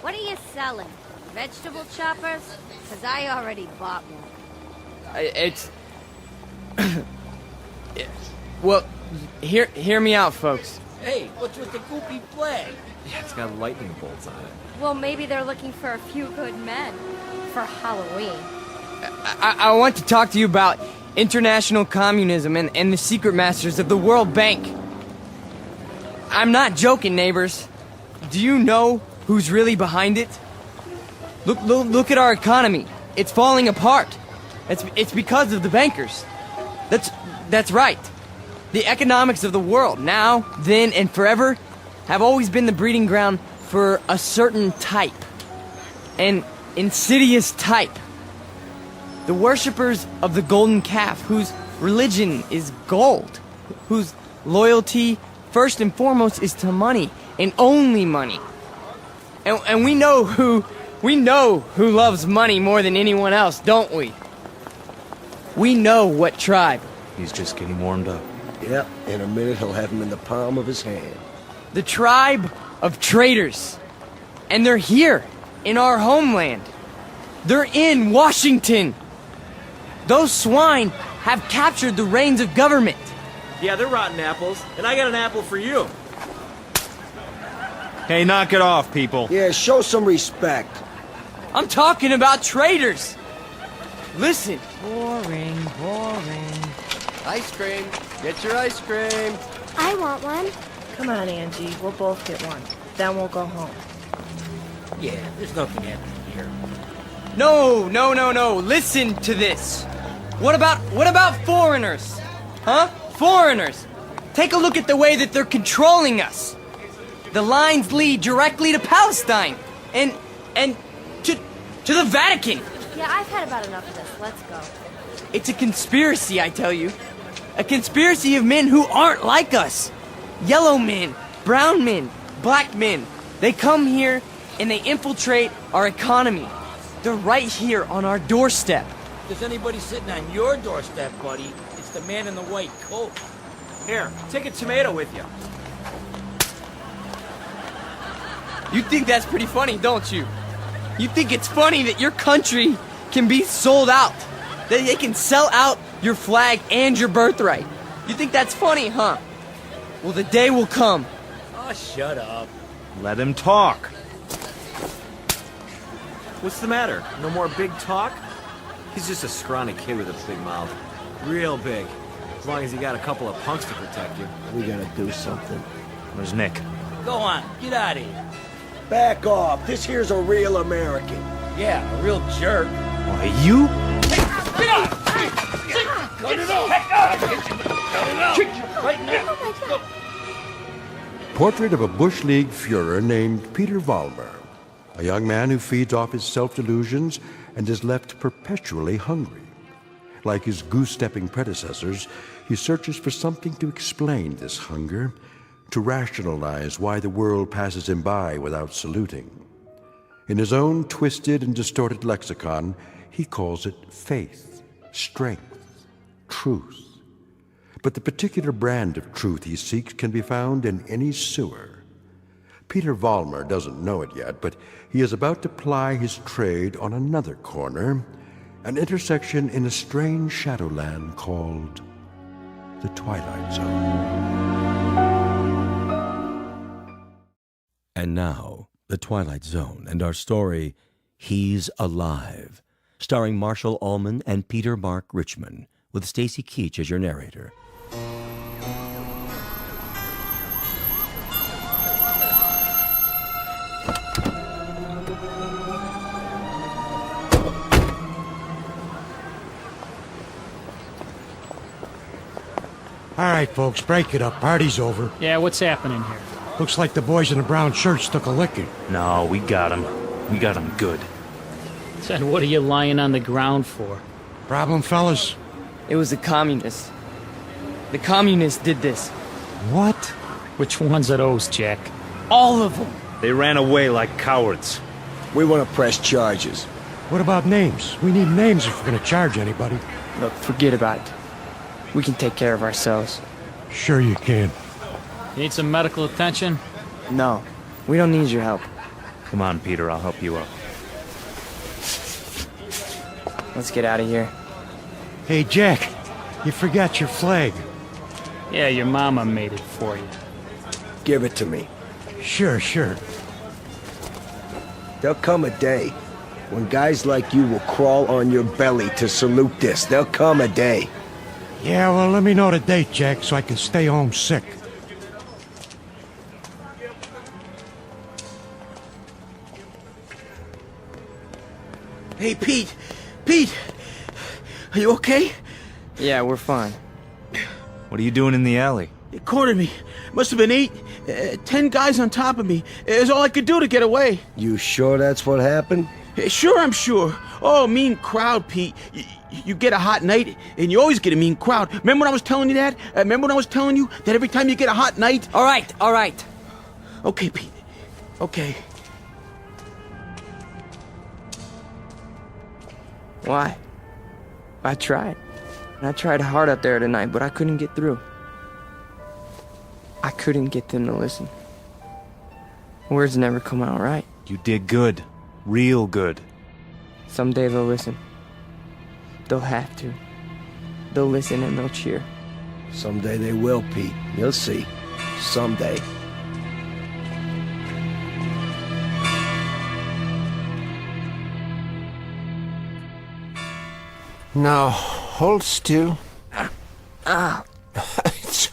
What are you selling? Vegetable choppers? Because I already bought one. It's... Well, hear me out, folks. Hey, what's with the goopy flag? Yeah, it's got lightning bolts on it. Well, maybe they're looking for a few good men for Halloween. I want to talk to you about international communism and the secret masters of the World Bank. I'm not joking, neighbors. Do you know who's really behind it? Look at our economy. It's falling apart. It's because of the bankers. That's right. The economics of the world, now, then, and forever, have always been the breeding ground for a certain type. An insidious type. The worshippers of the golden calf, whose religion is gold, whose loyalty, first and foremost, is to money, and only money. And we know who loves money more than anyone else, don't we? We know what tribe. He's just getting warmed up. Yep, in a minute he'll have him in the palm of his hand. The tribe of traitors. And they're here, in our homeland. They're in Washington. Those swine have captured the reins of government. Yeah, they're rotten apples, and I got an apple for you. Hey, knock it off, people. Yeah, show some respect. I'm talking about traitors. Listen. Boring. Ice cream. Get your ice cream. I want one. Come on, Angie. We'll both get one. Then we'll go home. Yeah, there's nothing happening here. No. Listen to this. What about foreigners? Huh? Foreigners. Take a look at the way that they're controlling us. The lines lead directly to Palestine and to the Vatican. Yeah, I've had about enough of this. Let's go. It's a conspiracy, I tell you. A conspiracy of men who aren't like us. Yellow men, brown men, black men. They come here and they infiltrate our economy. They're right here on our doorstep. If there's anybody sitting on your doorstep, buddy, it's the man in the white coat. Here, take a tomato with you. You think that's pretty funny, don't you? You think it's funny that your country can be sold out? That they can sell out your flag and your birthright? You think that's funny, huh? Well, the day will come. Oh, shut up. Let him talk. What's the matter? No more big talk? He's just a scrawny kid with a big mouth. Real big. As long as you got a couple of punks to protect you. We gotta do something. Where's Nick? Go on, get out of here. Back off. This here's a real American. Yeah, a real jerk. Why, you? Get out! Cut it off! Cut it off! Right now! Portrait of a Bush League Führer named Peter Vollmer, a young man who feeds off his self-delusions and is left perpetually hungry. Like his goose-stepping predecessors, he searches for something to explain this hunger, to rationalize why the world passes him by without saluting. In his own twisted and distorted lexicon, he calls it faith, strength, truth. But the particular brand of truth he seeks can be found in any sewer. Peter Vollmer doesn't know it yet, but he is about to ply his trade on another corner, an intersection in a strange shadowland called the Twilight Zone. And now, the Twilight Zone and our story, He's Alive, starring Marshall Allman and Peter Mark Richmond, with Stacy Keach as your narrator. All right, folks, break it up. Party's over. Yeah, what's happening here? Looks like the boys in the brown shirts took a licking. No, we got him. We got him good. Said, what are you lying on the ground for? Problem, fellas? It was the communists. The communists did this. What? Which ones are those, Jack? All of them. They ran away like cowards. We want to press charges. What about names? We need names if we're going to charge anybody. Look, forget about it. We can take care of ourselves. Sure you can. You need some medical attention? No, we don't need your help. Come on, Peter, I'll help you up. Let's get out of here. Hey, Jack, you forgot your flag. Yeah, your mama made it for you. Give it to me. Sure. There'll come a day when guys like you will crawl on your belly to salute this. There'll come a day. Yeah, well, let me know the date, Jack, so I can stay home sick. Hey, Pete! Pete! Are you okay? Yeah, we're fine. What are you doing in the alley? They cornered me. Must have been 10 guys on top of me. It was all I could do to get away. You sure that's what happened? Sure, I'm sure. Oh, mean crowd, Pete. You get a hot night, and you always get a mean crowd. Remember when I was telling you that? Remember when I was telling you that every time you get a hot night... All right. Okay, Pete. Okay. Why? I tried. And I tried hard out there tonight, but I couldn't get through. I couldn't get them to listen. Words never come out right. You did good. Real good. Someday they'll listen. They'll have to. They'll listen and they'll cheer. Someday they will, Pete. You'll see. Someday. Now, hold still. It's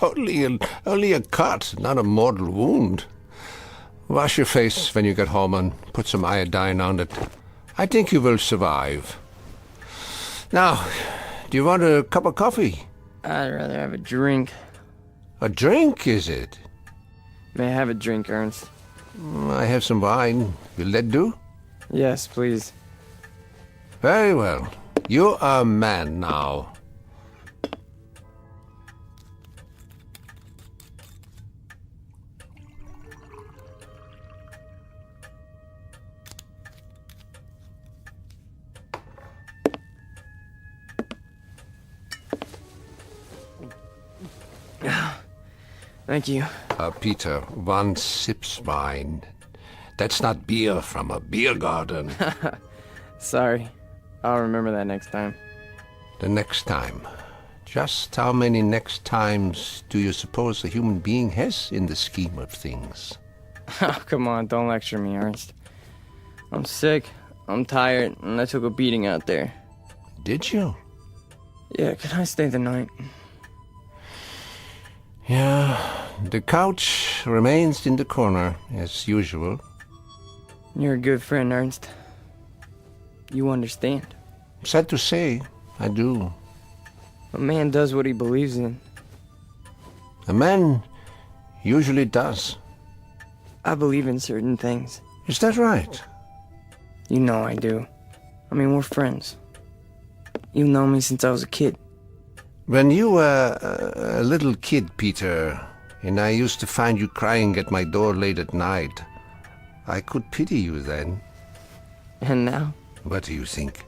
only a cut, not a mortal wound. Wash your face when you get home and put some iodine on it. I think you will survive. Now, do you want a cup of coffee? I'd rather have a drink. A drink, is it? May I have a drink, Ernst? I have some wine. Will that do? Yes, please. Very well. You are a man now. Thank you. Peter, one sips wine. That's not beer from a beer garden. Sorry. I'll remember that next time. The next time. Just how many next times do you suppose a human being has in the scheme of things? Oh, come on, don't lecture me, Ernst. I'm sick, I'm tired, and I took a beating out there. Did you? Yeah, can I stay the night? Yeah, the couch remains in the corner, as usual. You're a good friend, Ernst. You understand. Sad to say, I do. A man does what he believes in. A man usually does. I believe in certain things. Is that right? You know I do. I mean, we're friends. You've known me since I was a kid. When you were a little kid, Peter, and I used to find you crying at my door late at night, I could pity you then. And now? What do you think?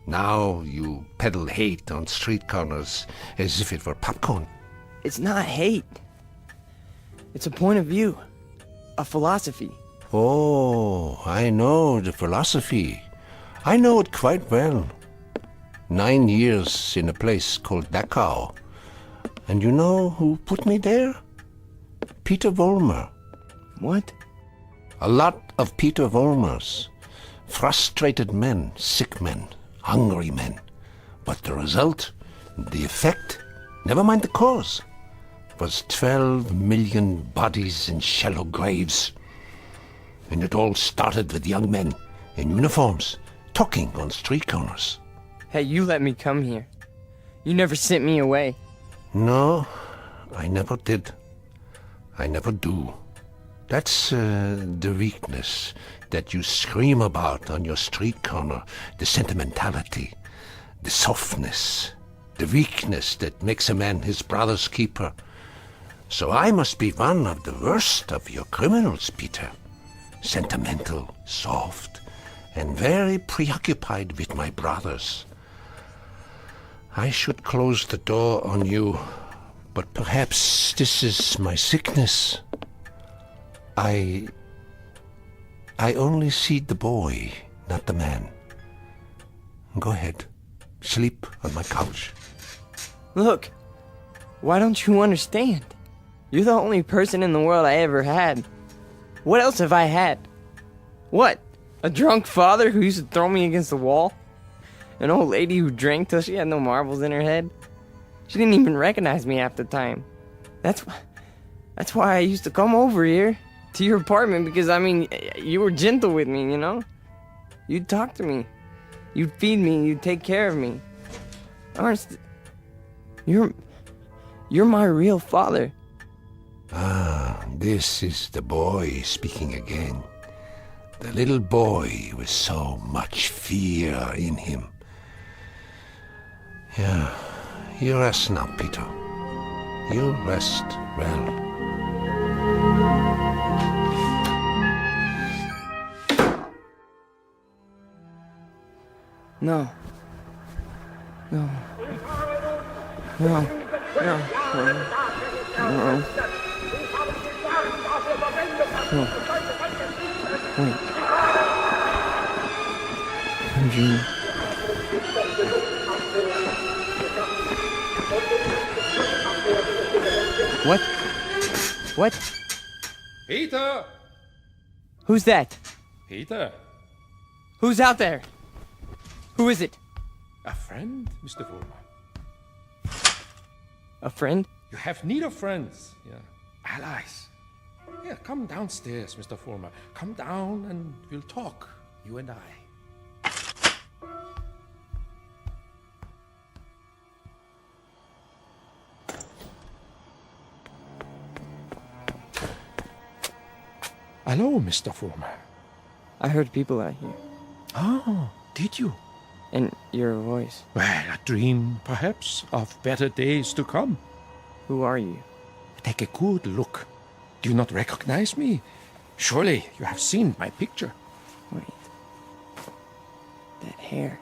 Now you peddle hate on street corners as if it were popcorn. It's not hate. It's a point of view. A philosophy. Oh, I know the philosophy. I know it quite well. 9 years in a place called Dachau. And you know who put me there? Peter Vollmer. What? A lot of Peter Vollmers. Frustrated men, sick men, hungry men. But the result, the effect, never mind the cause, was 12 million bodies in shallow graves. And it all started with young men in uniforms, talking on street corners. Hey, you let me come here. You never sent me away. No, I never did. I never do. That's the weakness that you scream about on your street corner, the sentimentality, the softness, the weakness that makes a man his brother's keeper. So I must be one of the worst of your criminals, Peter. Sentimental, soft, and very preoccupied with my brothers. I should close the door on you, but perhaps this is my sickness. I only see the boy, not the man. Go ahead. Sleep on my couch. Look, why don't you understand? You're the only person in the world I ever had. What else have I had? What? A drunk father who used to throw me against the wall? An old lady who drank till she had no marbles in her head? She didn't even recognize me half the time. That's why I used to come over here to your apartment, because, I mean, you were gentle with me, you know? You'd talk to me. You'd feed me. You'd take care of me. Ernst, you're my real father. Ah, this is the boy speaking again. The little boy with so much fear in him. Yeah, you rest now, Peter. You rest well. No. No. No. No. No. No. Wait. I'm dreaming. What? What? Peter! Who's that? Peter? Who's out there? Who is it? A friend, Mr. Vollmer. A friend? You have need of friends, yeah. Allies. Yeah, come downstairs, Mr. Vollmer. Come down and we'll talk, you and I. Hello, Mr. Vollmer. I heard people out here. Oh, did you? And your voice. Well, a dream, perhaps, of better days to come. Who are you? Take a good look. Do you not recognize me? Surely you have seen my picture. Wait. That hair.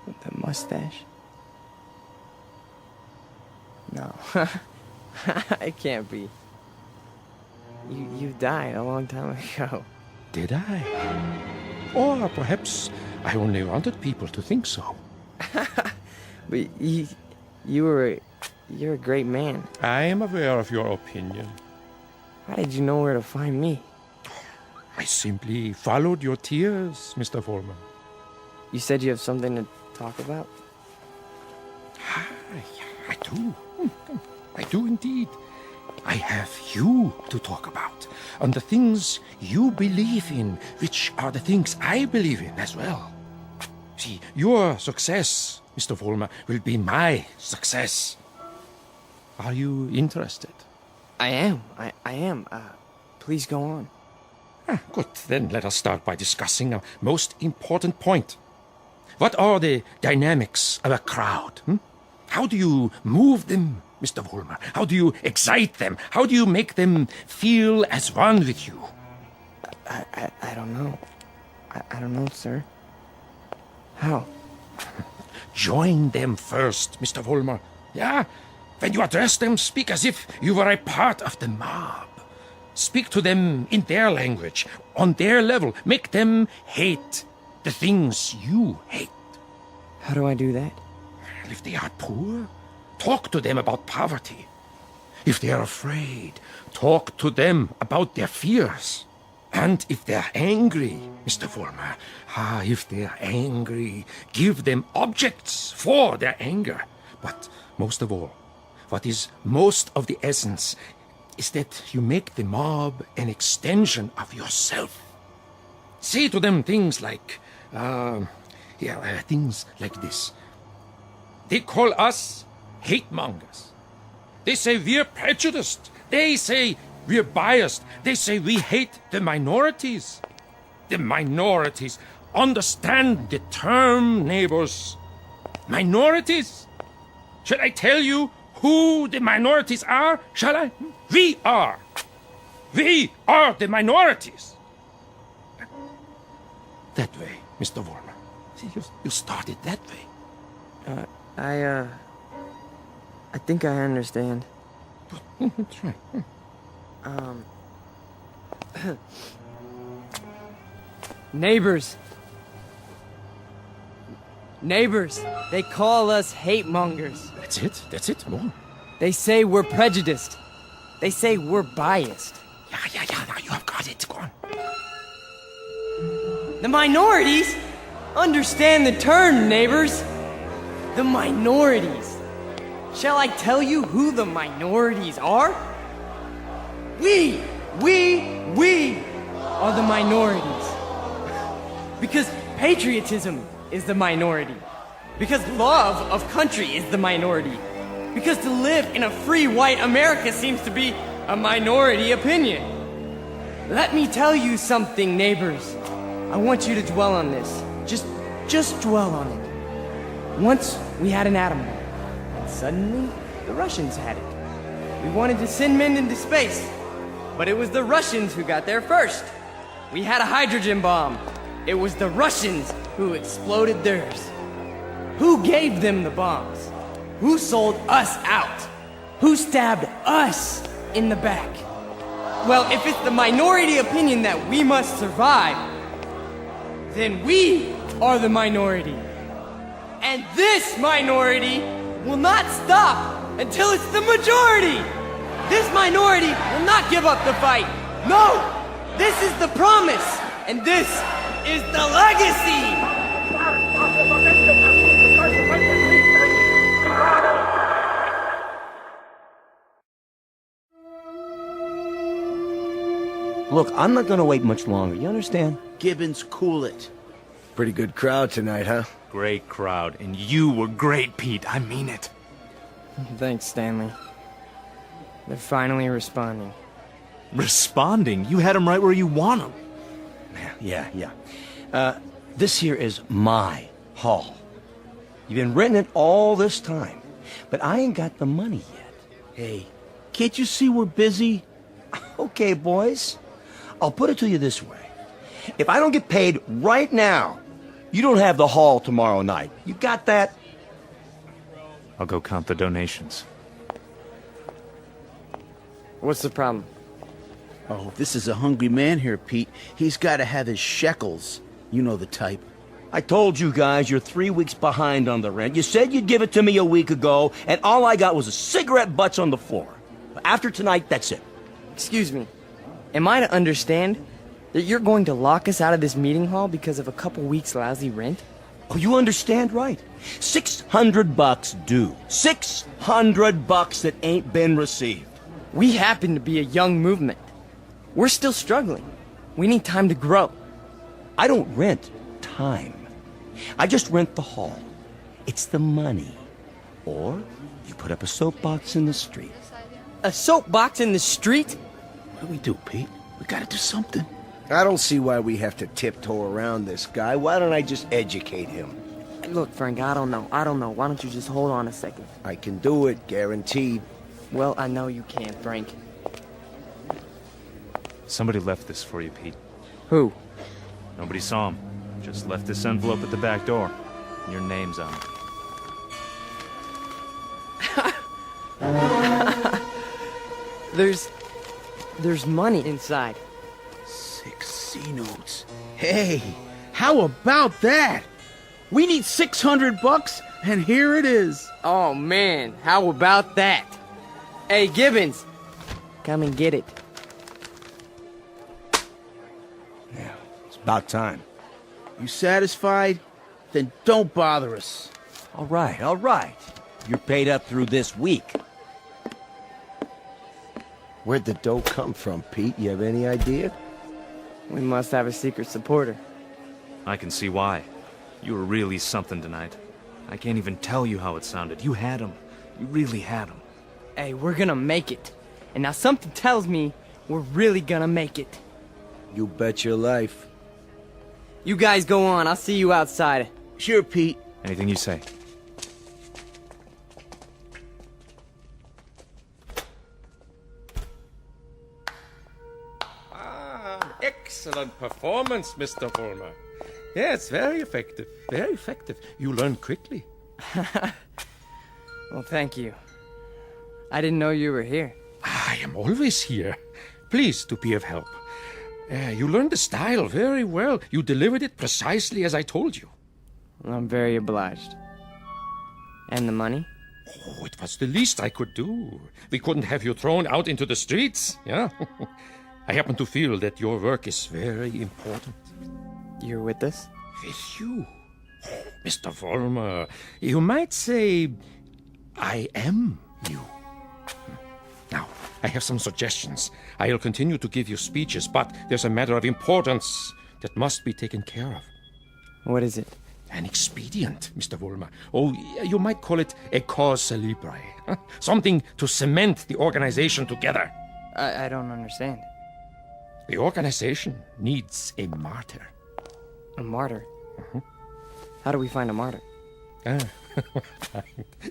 With the mustache. No. It can't be. You died a long time ago. Did I? Or perhaps I only wanted people to think so. But you're a great man. I am aware of your opinion. How did you know where to find me? I simply followed your tears, Mr. Foreman. You said you have something to talk about? I do. I do indeed. I have you to talk about, on the things you believe in, which are the things I believe in as well. See, your success, Mr. Vollmer, will be my success. Are you interested? I am. I am. Please go on. Good. Then let us start by discussing a most important point. What are the dynamics of a crowd? How do you move them, Mr. Vollmer? How do you excite them? How do you make them feel as one with you? I don't know. I don't know, sir. How? Join them first, Mr. Vollmer. Yeah? When you address them, speak as if you were a part of the mob. Speak to them in their language, on their level. Make them hate the things you hate. How do I do that? If they are poor, talk to them about poverty. If they are afraid, talk to them about their fears. And if they're angry, Mr. Vollmer, if they're angry, give them objects for their anger. But most of all, what is most of the essence is that you make the mob an extension of yourself. Say to them things like, things like this. They call us hate mongers. They say we're prejudiced. They say we're biased. They say we hate the minorities. The minorities. Understand the term, neighbors. Minorities. Should I tell you who the minorities are? Shall I? We are. We are the minorities. That way, Mr. Vollmer. See, you started that way. I think I understand. That's right. Neighbors. Neighbors. They call us hate mongers. That's it. More. They say we're prejudiced. They say we're biased. Yeah. Now you have got it. Go on. The minorities? Understand the term, neighbors. The minorities. Shall I tell you who the minorities are? We are the minorities. Because patriotism is the minority. Because love of country is the minority. Because to live in a free white America seems to be a minority opinion. Let me tell you something, neighbors. I want you to dwell on this. Just dwell on it. Once we had an atom bomb, and suddenly the Russians had it. We wanted to send men into space, but it was the Russians who got there first. We had a hydrogen bomb. It was the Russians who exploded theirs. Who gave them the bombs? Who sold us out? Who stabbed us in the back? Well, if it's the minority opinion that we must survive, then we are the minority. And this minority will not stop until it's the majority. This minority will not give up the fight. No, this is the promise, and this is the legacy. Look, I'm not gonna wait much longer, you understand? Gibbons, cool it. Pretty good crowd tonight, huh? Great crowd, and you were great, Pete. I mean it. Thanks, Stanley. They're finally responding. Responding? You had them right where you want them. Yeah. This here is my hall. You've been renting it all this time, but I ain't got the money yet. Hey, can't you see we're busy? Okay, boys. I'll put it to you this way. If I don't get paid right now, you don't have the hall tomorrow night. You got that? I'll go count the donations. What's the problem? Oh, this is a hungry man here, Pete. He's got to have his shekels. You know the type. I told you guys you're 3 weeks behind on the rent. You said you'd give it to me a week ago, and all I got was a cigarette butts on the floor. After tonight, that's it. Excuse me. Am I to understand that you're going to lock us out of this meeting hall because of a couple weeks' lousy rent? Oh, you understand right. $600 due. $600 that ain't been received. We happen to be a young movement. We're still struggling. We need time to grow. I don't rent time. I just rent the hall. It's the money. Or you put up a soapbox in the street. A soapbox in the street? What do we do, Pete? We gotta do something. I don't see why we have to tiptoe around this guy. Why don't I just educate him? Look, Frank, I don't know. Why don't you just hold on a second? I can do it, guaranteed. Well, I know you can, Frank. Somebody left this for you, Pete. Who? Nobody saw him. Just left this envelope at the back door. Your name's on it. There's money inside. 6 C-notes. Hey, how about that? We need $600, and here it is. Oh, man, how about that? Hey, Gibbons, come and get it. Yeah, it's about time. You satisfied? Then don't bother us. All right. You're paid up through this week. Where'd the dough come from, Pete? You have any idea? We must have a secret supporter. I can see why. You were really something tonight. I can't even tell you how it sounded. You had him. You really had him. Hey, we're gonna make it. And now something tells me we're really gonna make it. You bet your life. You guys go on. I'll see you outside. Sure, Pete. Anything you say. Excellent performance, Mr. Vollmer. Yes, very effective. Very effective. You learn quickly. Well, thank you. I didn't know you were here. I am always here. Pleased to be of help. You learned the style very well. You delivered it precisely as I told you. I'm very obliged. And the money? Oh, it was the least I could do. We couldn't have you thrown out into the streets, yeah? I happen to feel that your work is very important. You're with us? With you? Oh, Mr. Vollmer, you might say I am you. Now, I have some suggestions. I'll continue to give you speeches, but there's a matter of importance that must be taken care of. What is it? An expedient, Mr. Vollmer. Oh, you might call it a cause célèbre. Something to cement the organization together. I don't understand. The organization needs a martyr. A martyr? How do we find a martyr?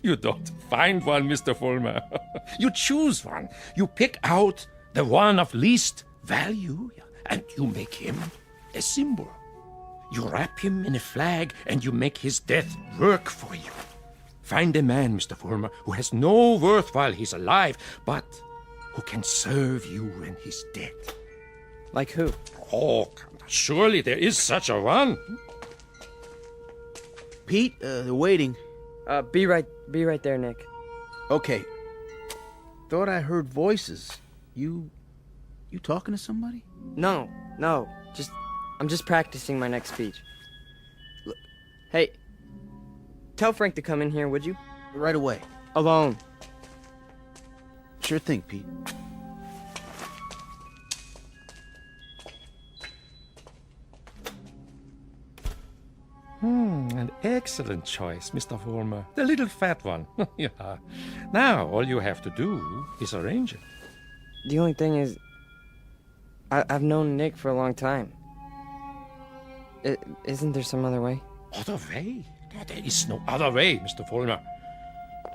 You don't find one, Mr. Vollmer. You choose one. You pick out the one of least value, and you make him a symbol. You wrap him in a flag, and you make his death work for you. Find a man, Mr. Vollmer, who has no worth while he's alive, but who can serve you when he's dead. Like who? Oh, surely there is such a one. Pete, they're waiting. Be right there, Nick. Okay. Thought I heard voices. You talking to somebody? No. I'm just practicing my next speech. Look, hey, tell Frank to come in here, would you? Right away. Alone. Sure thing, Pete. An excellent choice, Mr. Vollmer. The little fat one. Yeah. Now, all you have to do is arrange it. The only thing is, I've known Nick for a long time. Isn't there some other way? Other way? There is no other way, Mr. Vollmer.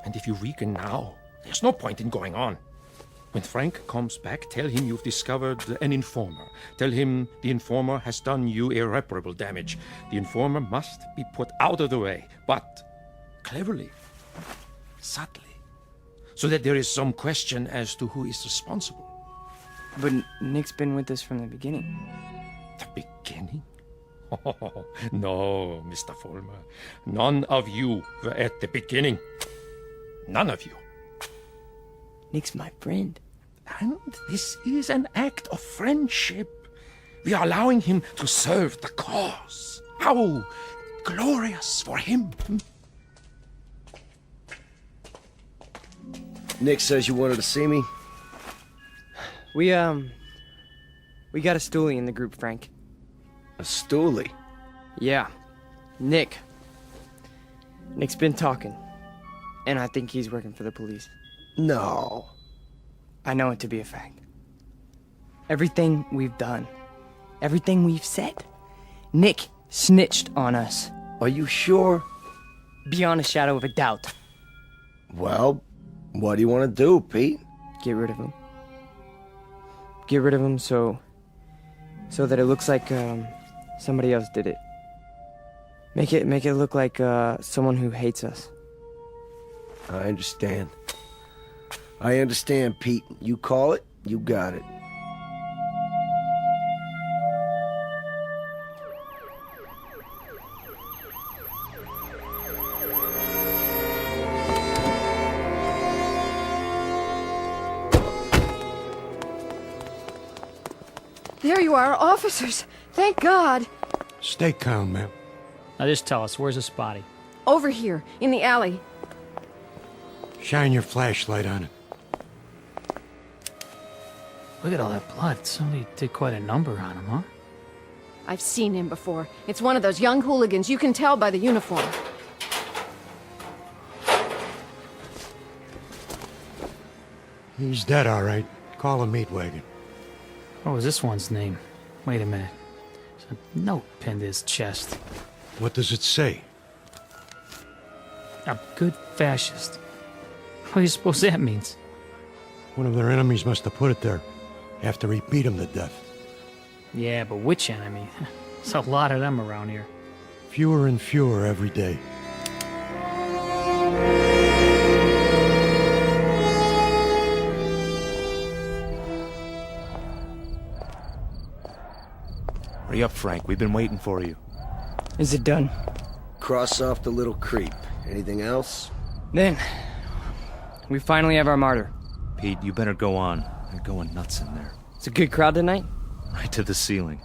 And if you weaken now, there's no point in going on. When Frank comes back, tell him you've discovered an informer. Tell him the informer has done you irreparable damage. The informer must be put out of the way, but cleverly, subtly, so that there is some question as to who is responsible. But Nick's been with us from the beginning. The beginning? Oh, no, Mr. Fulmer. None of you were at the beginning. None of you. Nick's my friend. And this is an act of friendship. We are allowing him to serve the cause. How glorious for him. Nick says you wanted to see me? We got a stoolie in the group, Frank. A stoolie? Yeah. Nick's been talking. And I think he's working for the police. No. I know it to be a fact. Everything we've done, everything we've said, Nick snitched on us. Are you sure? Beyond a shadow of a doubt. Well, what do you want to do, Pete? Get rid of him. Get rid of him so that it looks like somebody else did it. Make it look like someone who hates us. I understand. I understand, Pete. You call it, you got it. There you are, officers. Thank God. Stay calm, ma'am. Now just tell us, where's the spotty? Over here, in the alley. Shine your flashlight on it. Look at all that blood. Somebody did quite a number on him, huh? I've seen him before. It's one of those young hooligans. You can tell by the uniform. He's dead, all right. Call a meat wagon. What was this one's name? Wait a minute. There's a note pinned to his chest. What does it say? A good fascist. What do you suppose that means? One of their enemies must have put it there after he beat him to death. Yeah, but which enemy? There's a lot of them around here. Fewer and fewer every day. Hurry up, Frank. We've been waiting for you. Is it done? Cross off the little creep. Anything else? Then, we finally have our martyr. Pete, you better go on. They're going nuts in there. It's a good crowd tonight? Right to the ceiling.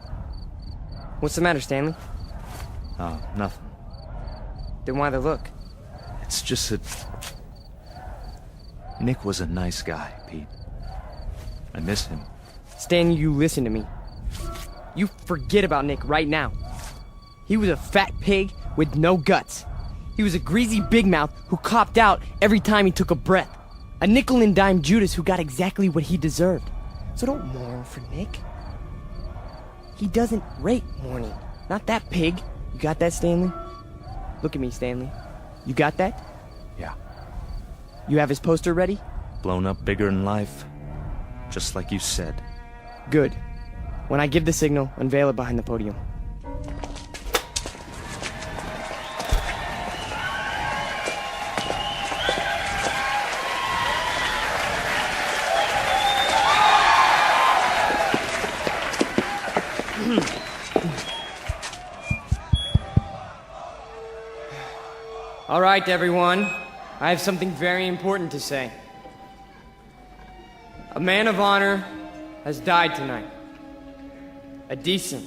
What's the matter, Stanley? Oh, nothing. Then why the look? It's just that... Nick was a nice guy, Pete. I miss him. Stan, you listen to me. You forget about Nick right now. He was a fat pig with no guts. He was a greasy big mouth who copped out every time he took a breath. A nickel and dime Judas who got exactly what he deserved. So don't mourn for Nick. He doesn't rate mourning. Not that pig. You got that, Stanley? Look at me, Stanley. You got that? Yeah. You have his poster ready? Blown up bigger than life. Just like you said. Good. When I give the signal, unveil it behind the podium. All right, everyone. I have something very important to say. A man of honor has died tonight. A decent,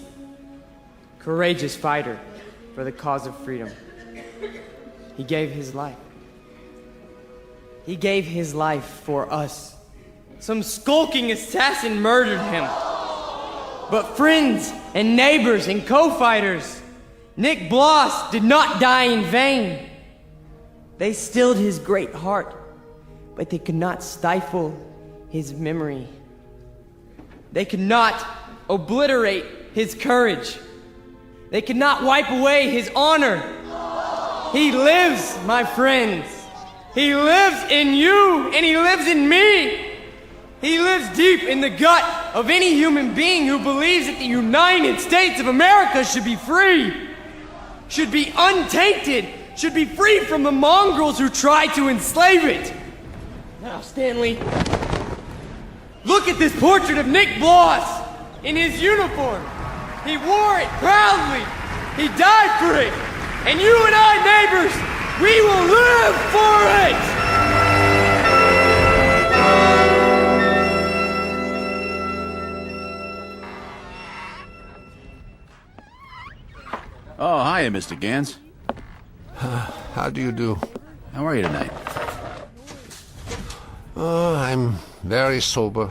courageous fighter for the cause of freedom. He gave his life. He gave his life for us. Some skulking assassin murdered him. But friends and neighbors and co-fighters, Nick Bloss did not die in vain. They stilled his great heart, but they could not stifle his memory. They could not obliterate his courage. They could not wipe away his honor. He lives, my friends. He lives in you, and he lives in me. He lives deep in the gut of any human being who believes that the United States of America should be free, should be untainted, should be free from the mongrels who try to enslave it. Now, Stanley, Look at this portrait of Nick Bloss in his uniform. He wore it proudly. He died for it. And you and I, neighbors, we will live for it! Oh, hiya, Mr. Gans. How do you do? How are you tonight? Oh, I'm very sober,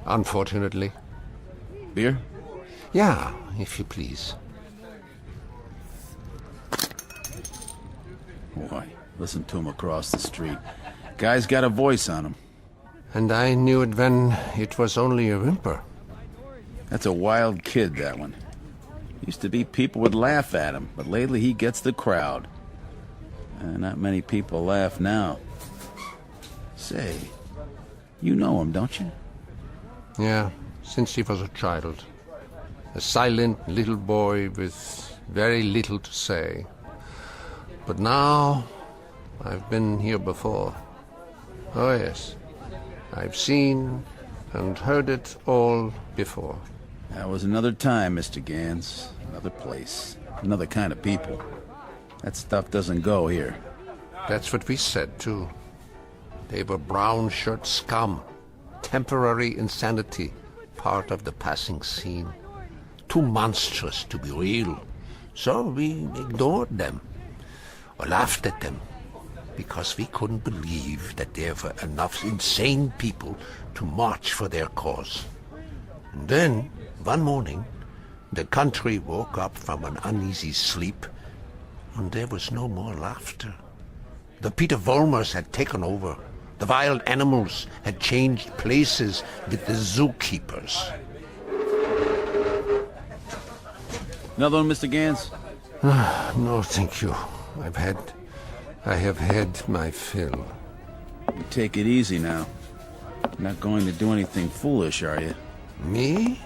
unfortunately. Beer? Yeah, if you please. Boy, listen to him across the street. Guy's got a voice on him. And I knew it when it was only a whimper. That's a wild kid, that one. Used to be people would laugh at him, but lately he gets the crowd. Not many people laugh now. Say, you know him, don't you? Yeah, since he was a child. A silent little boy with very little to say. But now, I've been here before. Oh yes, I've seen and heard it all before. That was another time, Mr. Gans. Another place. Another kind of people. That stuff doesn't go here. That's what we said, too. They were brown shirt scum. Temporary insanity. Part of the passing scene. Too monstrous to be real. So we ignored them. Or laughed at them. Because we couldn't believe that there were enough insane people to march for their cause. And then, one morning, the country woke up from an uneasy sleep, and there was no more laughter. The Peter Volmers had taken over. The wild animals had changed places with the zookeepers. Another one, Mr. Gans? No, thank you. I have had my fill. You take it easy now. You're not going to do anything foolish, are you? Me?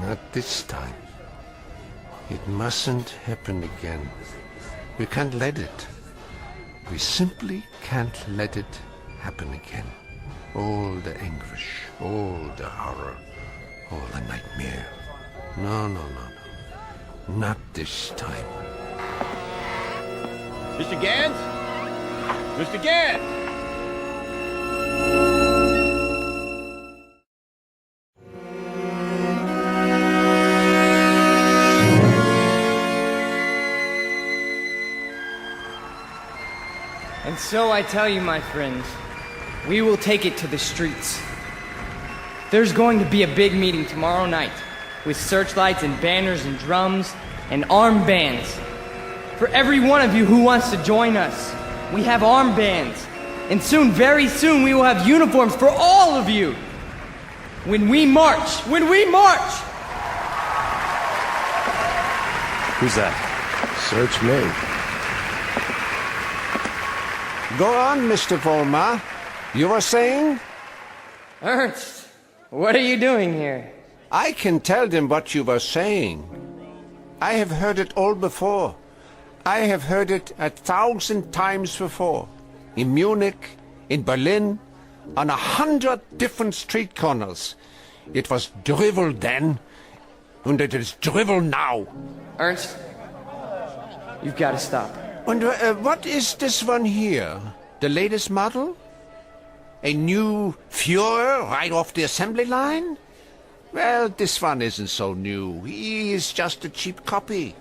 Not this time. It mustn't happen again. We can't let it. We simply can't let it happen again. All the anguish, all the horror, all the nightmare. No. Not this time. Mr. Gans? Mr. Gans! And so I tell you, my friends, we will take it to the streets. There's going to be a big meeting tomorrow night with searchlights and banners and drums and armbands. For every one of you who wants to join us, we have armbands. And soon, very soon, we will have uniforms for all of you. When we march! Who's that? Search me. Go on, Mr. Volmar. You were saying? Ernst, what are you doing here? I can tell them what you were saying. I have heard it all before. I have heard it 1,000 times before. In Munich, in Berlin, on 100 different street corners. It was drivel then, and it is drivel now. Ernst, you've got to stop. And what is this one here? The latest model? A new Führer right off the assembly line? Well, this one isn't so new. He is just a cheap copy.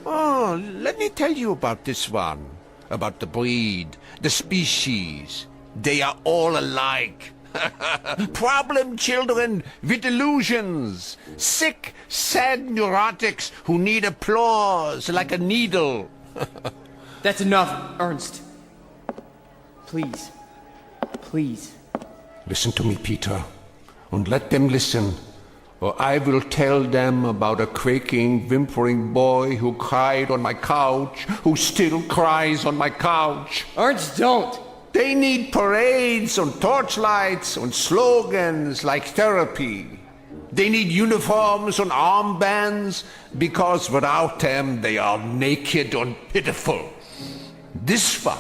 Oh, let me tell you about this one. About the breed, the species. They are all alike. Problem children with illusions. Sick, sad neurotics who need applause like a needle. That's enough, Ernst. Please. Listen to me, Peter, and let them listen, or I will tell them about a quaking, whimpering boy who cried on my couch, who still cries on my couch. Ernst, don't! They need parades and torchlights and slogans like therapy. They need uniforms and armbands, because without them they are naked and pitiful. This one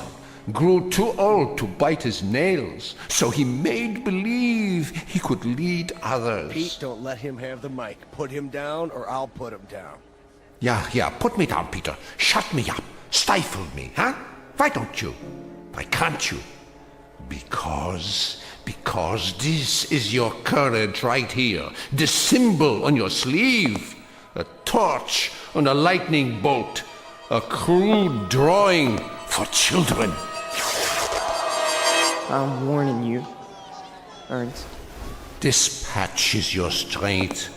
grew too old to bite his nails, so he made believe he could lead others. Pete, don't let him have the mic. Put him down or I'll put him down. Yeah, put me down, Peter. Shut me up. Stifle me, huh? Why don't you? Why can't you? Because this is your courage right here. The symbol on your sleeve. A torch on a lightning bolt. A crude drawing for children. I'm warning you, Ernst. This patch is your strength.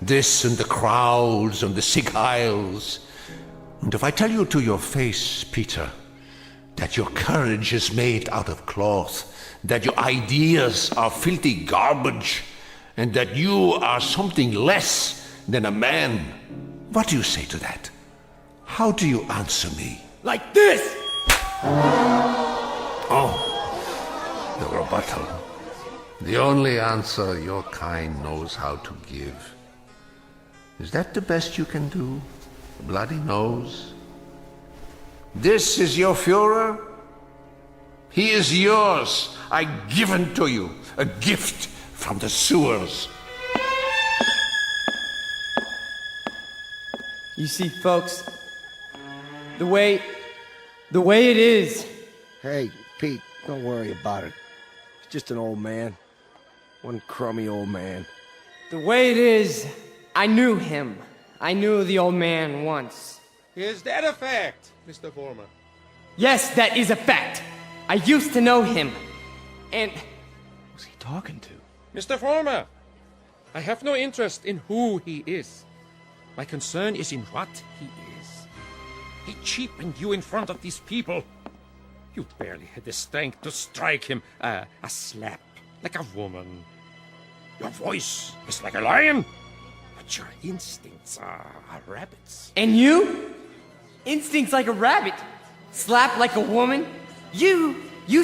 This and the crowds and the sick isles. And if I tell you to your face, Peter, that your courage is made out of cloth, that your ideas are filthy garbage, and that you are something less than a man, what do you say to that? How do you answer me? Like this! Oh, the rebuttal. The only answer your kind knows how to give. Is that the best you can do? Bloody nose? This is your Führer? He is yours. I give him to you. A gift from the sewers. You see, folks, the way it is. Hey, Pete, don't worry about it. He's just an old man. One crummy old man. The way it is, I knew him. I knew the old man once. Is that a fact, Mr. Former? Yes, that is a fact. I used to know him. And... Who's he talking to? Mr. Former, I have no interest in who he is. My concern is in what he is. He cheapened you in front of these people. You barely had the strength to strike him a slap, like a woman. Your voice is like a lion, but your instincts are rabbits. And you? Instincts like a rabbit. Slap like a woman. You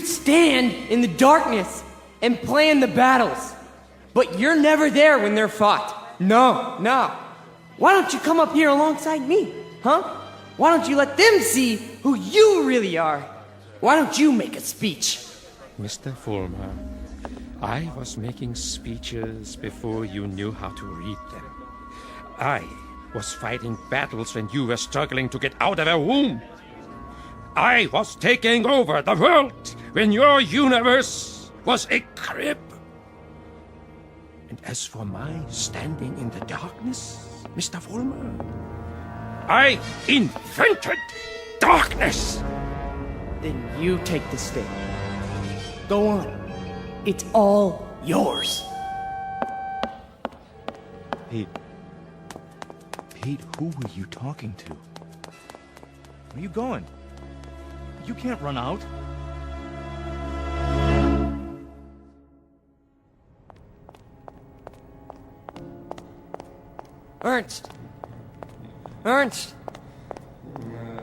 stand in the darkness and plan the battles. But you're never there when they're fought. No. Why don't you come up here alongside me, huh? Why don't you let them see who you really are? Why don't you make a speech? Mr. Fulmer, I was making speeches before you knew how to read them. I was fighting battles when you were struggling to get out of a womb. I was taking over the world when your universe was a crib. And as for my standing in the darkness, Mr. Fulmer, I invented darkness. Then you take the stage. Go on. It's all yours. Pete, who were you talking to? Where are you going? You can't run out. Ernst!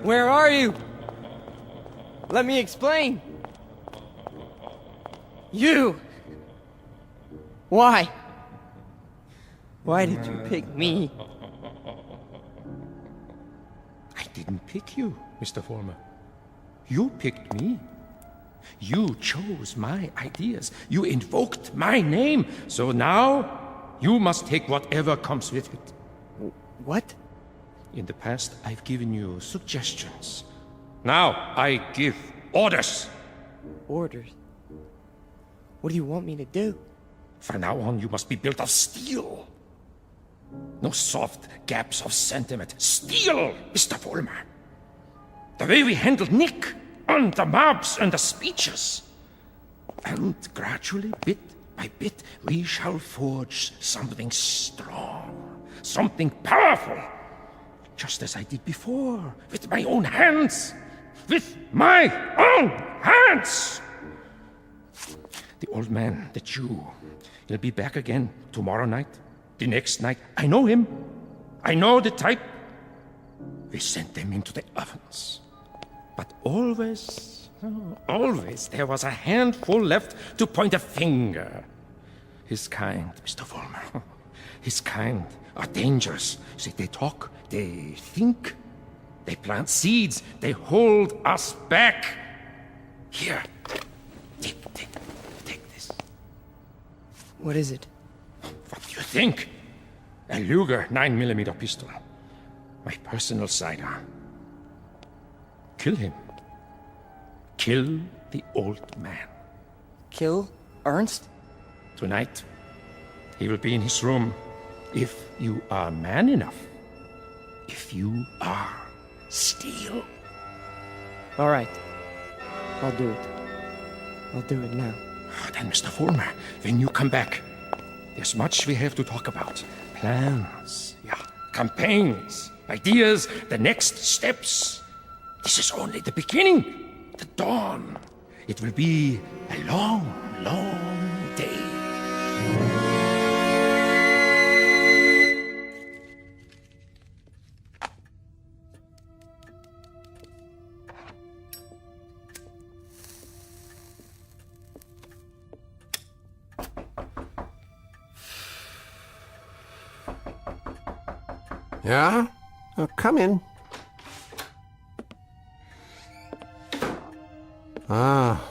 Where are you? Let me explain. You! Why? Why did you pick me? I didn't pick you, Mr. Former. You picked me. You chose my ideas. You invoked my name. So now, you must take whatever comes with it. What? In the past, I've given you suggestions. Now, I give orders. Orders? What do you want me to do? From now on, you must be built of steel. No soft gaps of sentiment. Steel, Mr. Fulmer. The way we handled Nick, and the mobs and the speeches. And gradually, bit by bit, we shall forge something strong, something powerful. Just as I did before, with my own hands. With my own hands! The old man, the Jew, he'll be back again tomorrow night, the next night. I know him. I know the type. We sent them into the ovens. But always, there was a handful left to point a finger. His kind, Mr. Fulmer, his kind are dangerous. See, they talk, they think, they plant seeds, they hold us back. Here. Take this. What is it? What do you think? A Luger 9mm pistol. My personal sidearm. Kill him. Kill the old man. Kill Ernst? Tonight, he will be in his room. If you are man enough. If you are steel. All right. I'll do it. I'll do it now. Then, Mr. Fulmer, when you come back, there's much we have to talk about. Plans, campaigns, ideas, the next steps. This is only the beginning, the dawn. It will be a long, long day. Yeah? Come in. Ah,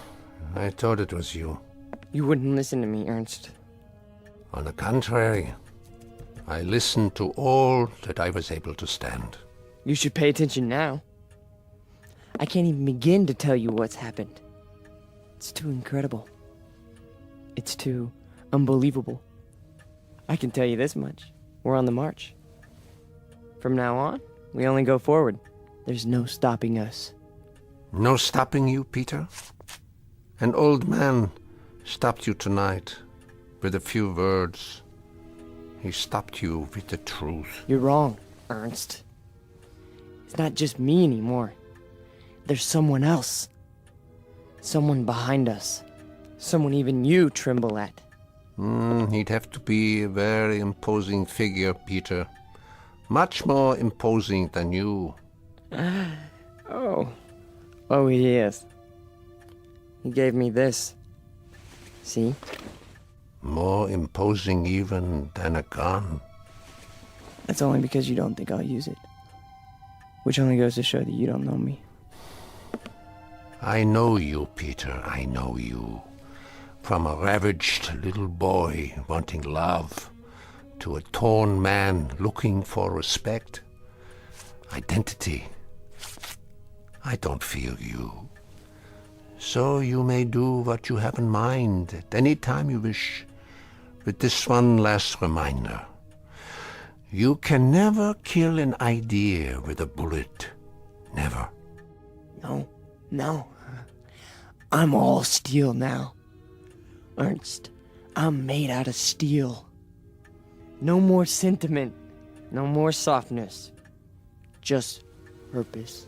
I thought it was you. You wouldn't listen to me, Ernst. On the contrary, I listened to all that I was able to stand. You should pay attention now. I can't even begin to tell you what's happened. It's too incredible. It's too unbelievable. I can tell you this much. We're on the march. From now on, we only go forward. There's no stopping us. No stopping you, Peter? An old man stopped you tonight with a few words. He stopped you with the truth. You're wrong, Ernst. It's not just me anymore. There's someone else. Someone behind us. Someone even you tremble at. He'd have to be a very imposing figure, Peter. Much more imposing than you. Oh, he is. He gave me this. See? More imposing even than a gun. That's only because you don't think I'll use it. Which only goes to show that you don't know me. I know you, Peter, I know you. From a ravaged little boy wanting love to a torn man looking for respect, identity. I don't fear you. So you may do what you have in mind at any time you wish. With this one last reminder. You can never kill an idea with a bullet. Never. No. I'm all steel now. Ernst, I'm made out of steel. No more sentiment. No more softness. Just purpose.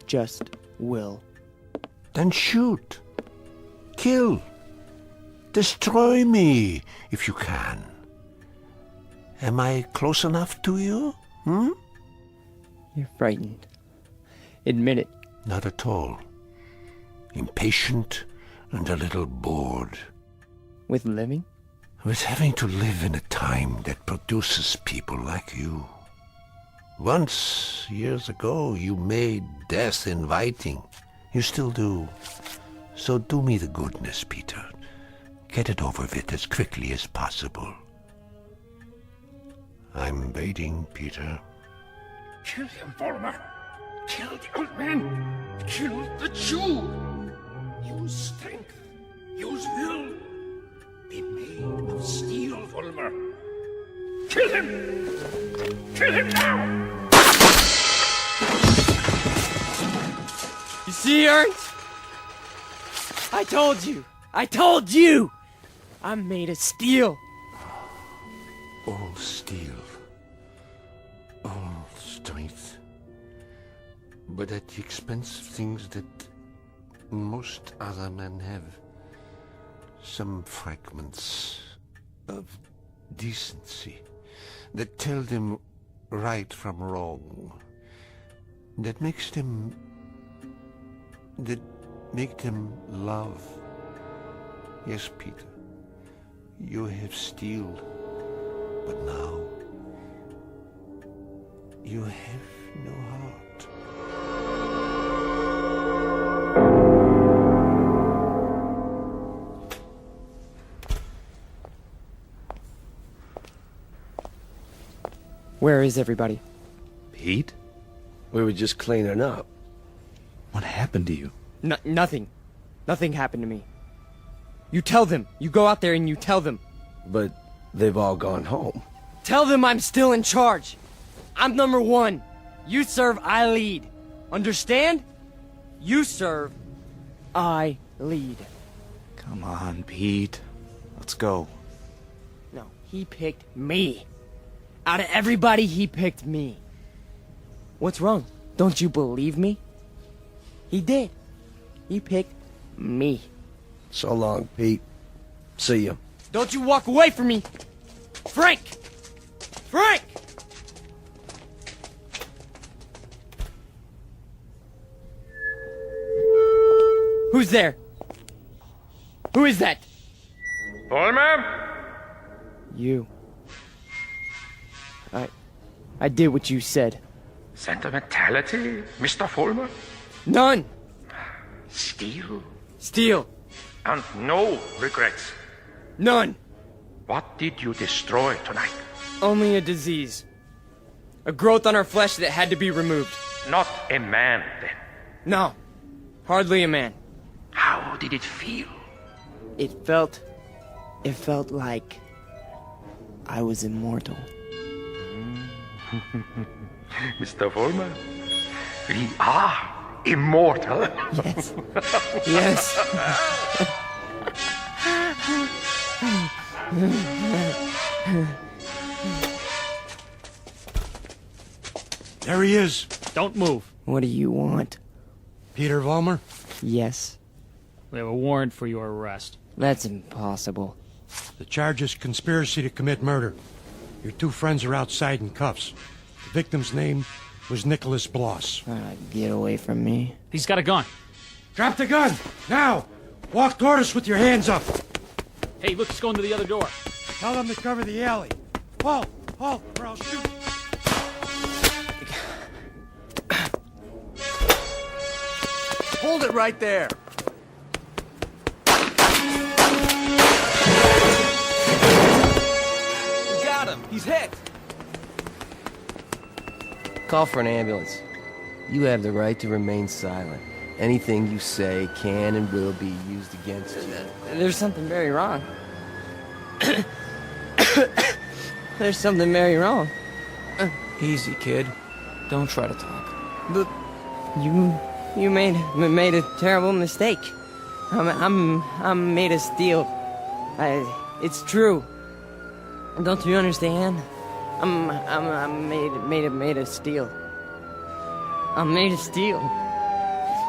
Just will. Then shoot. Kill. Destroy me, if you can. Am I close enough to you? You're frightened. Admit it. Not at all. Impatient and a little bored. With living? With having to live in a time that produces people like you. Once, years ago, you made death inviting. You still do. So do me the goodness, Peter. Get it over with as quickly as possible. I'm waiting, Peter. Kill him, Volmer. Kill the old man. Kill the Jew. Use strength. Use will. Be made of steel, Volmer. Kill him! Kill him now! You see, Ernst? I told you! I told you! I'm made of steel. All steel. All strength. But at the expense of things that most other men have. Some fragments of decency that tell them right from wrong. That make them love. Yes, Peter, you have steel, but now you have no heart. Where is everybody? Pete? We were just cleaning up. What happened to you? Nothing. Nothing happened to me. You tell them. You go out there and you tell them. But they've all gone home. Tell them I'm still in charge. I'm number one. You serve, I lead. Understand? You serve, I lead. Come on, Pete. Let's go. No, he picked me. Out of everybody, he picked me. What's wrong? Don't you believe me? He did. He picked me. So long, Pete. See ya. Don't you walk away from me! Frank! Frank! Who's there? Who is that? Fulmer? You. I did what you said. Sentimentality, Mr. Fulmer? None! Steal? Steal. And no regrets? None! What did you destroy tonight? Only a disease. A growth on our flesh that had to be removed. Not a man, then? No. Hardly a man. How did it feel? It felt like I was immortal. Mr. Fulmer, we are immortal. Yes. Yes. There he is. Don't move. What do you want? Peter Vollmer? Yes. We have a warrant for your arrest. That's impossible. The charge is conspiracy to commit murder. Your two friends are outside in cuffs. The victim's name was Nicholas Bloss. Get away from me. He's got a gun. Drop the gun! Now! Walk toward us with your hands up! Hey, look, he's going to the other door. Tell them to cover the alley. Halt! Halt, or I'll shoot! Hold it right there! We got him! He's hit! Call for an ambulance. You have the right to remain silent. Anything you say can and will be used against you. There's something very wrong. There's something very wrong. Easy, kid. Don't try to talk. But you made a terrible mistake. I'm made of steel. It's true. Don't you understand? I'm made of steel. I'm made of steel.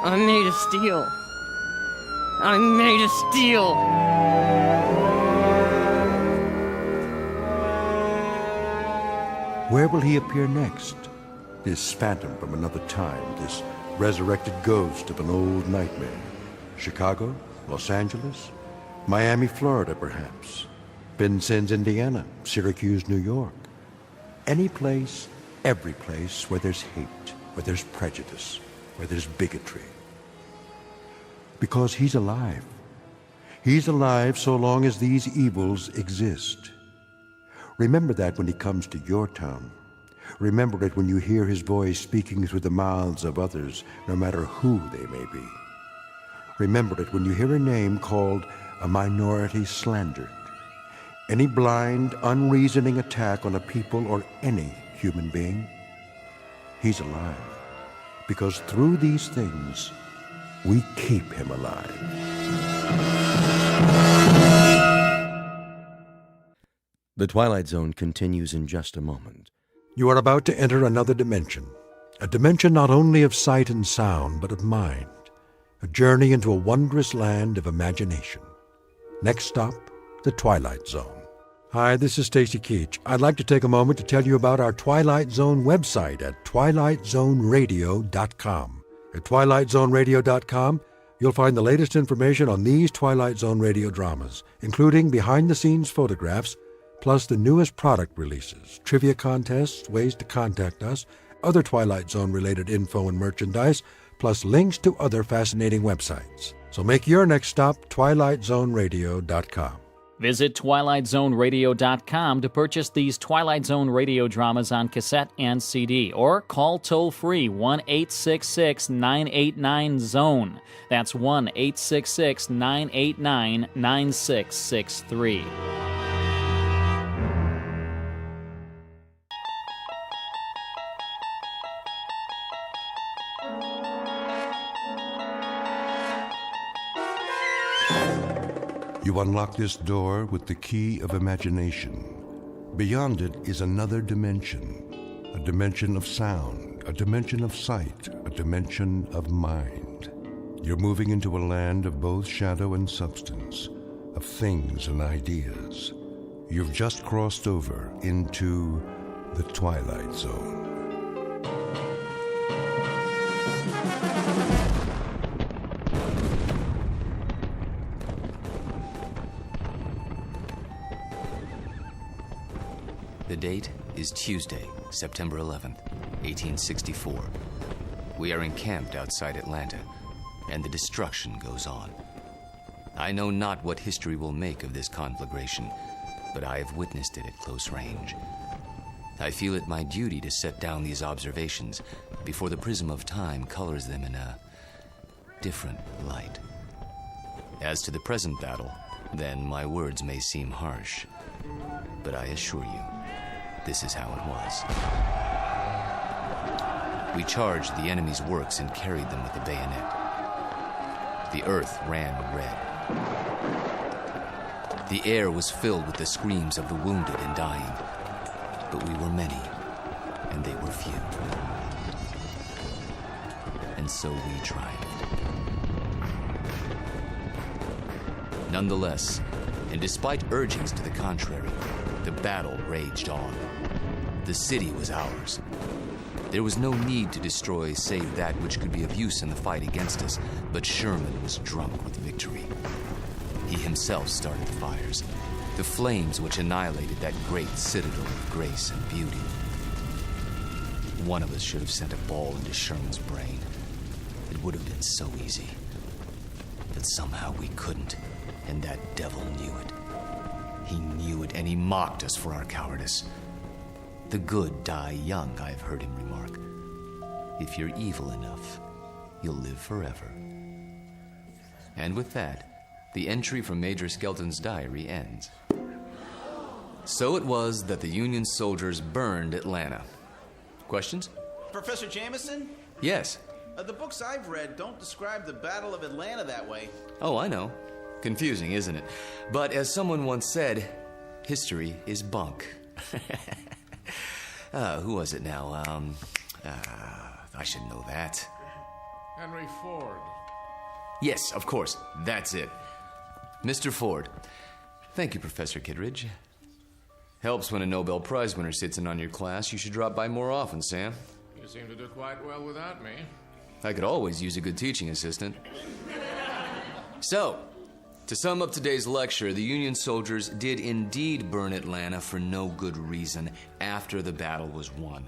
I'm made of steel. I'm made of steel. Where will he appear next? This phantom from another time, this resurrected ghost of an old nightmare. Chicago? Los Angeles? Miami, Florida, perhaps. Vincennes, Indiana. Syracuse, New York. Any place, every place where there's hate, where there's prejudice, where there's bigotry. Because he's alive. He's alive so long as these evils exist. Remember that when he comes to your town. Remember it when you hear his voice speaking through the mouths of others, no matter who they may be. Remember it when you hear a name called a minority slandered. Any blind, unreasoning attack on a people or any human being. He's alive. Because through these things, we keep him alive. The Twilight Zone continues in just a moment. You are about to enter another dimension. A dimension not only of sight and sound, but of mind. A journey into a wondrous land of imagination. Next stop, the Twilight Zone. Hi, this is Stacy Keach. I'd like to take a moment to tell you about our Twilight Zone website at twilightzoneradio.com. At twilightzoneradio.com, you'll find the latest information on these Twilight Zone radio dramas, including behind-the-scenes photographs, plus the newest product releases, trivia contests, ways to contact us, other Twilight Zone-related info and merchandise, plus links to other fascinating websites. So make your next stop twilightzoneradio.com. Visit TwilightZoneRadio.com to purchase these Twilight Zone radio dramas on cassette and CD, or call toll-free 1-866-989-ZONE. That's 1-866-989-9663. You unlock this door with the key of imagination. Beyond it is another dimension, a dimension of sound, a dimension of sight, a dimension of mind. You're moving into a land of both shadow and substance, of things and ideas. You've just crossed over into the Twilight Zone. The date is Tuesday, September 11th, 1864. We are encamped outside Atlanta, and the destruction goes on. I know not what history will make of this conflagration, but I have witnessed it at close range. I feel it my duty to set down these observations before the prism of time colors them in a different light. As to the present battle, then my words may seem harsh, but I assure you, this is how it was. We charged the enemy's works and carried them with the bayonet. The earth ran red. The air was filled with the screams of the wounded and dying. But we were many, and they were few. And so we triumphed. Nonetheless, and despite urgings to the contrary, the battle raged on. The city was ours. There was no need to destroy save that which could be of use in the fight against us, but Sherman was drunk with victory. He himself started the fires, the flames which annihilated that great citadel of grace and beauty. One of us should have sent a ball into Sherman's brain. It would have been so easy. But somehow we couldn't, and that devil knew it. He knew it, and he mocked us for our cowardice. The good die young, I've heard him remark. If you're evil enough, you'll live forever. And with that, the entry from Major Skelton's diary ends. So it was that the Union soldiers burned Atlanta. Questions? Professor Jameson? Yes. The books I've read don't describe the Battle of Atlanta that way. Oh, I know. Confusing, isn't it? But as someone once said, history is bunk. Who was it now? I should know that. Henry Ford. Yes, of course. That's it. Mr. Ford. Thank you, Professor Kittredge. Helps when a Nobel Prize winner sits in on your class. You should drop by more often, Sam. You seem to do quite well without me. I could always use a good teaching assistant. So, to sum up today's lecture, the Union soldiers did indeed burn Atlanta for no good reason after the battle was won.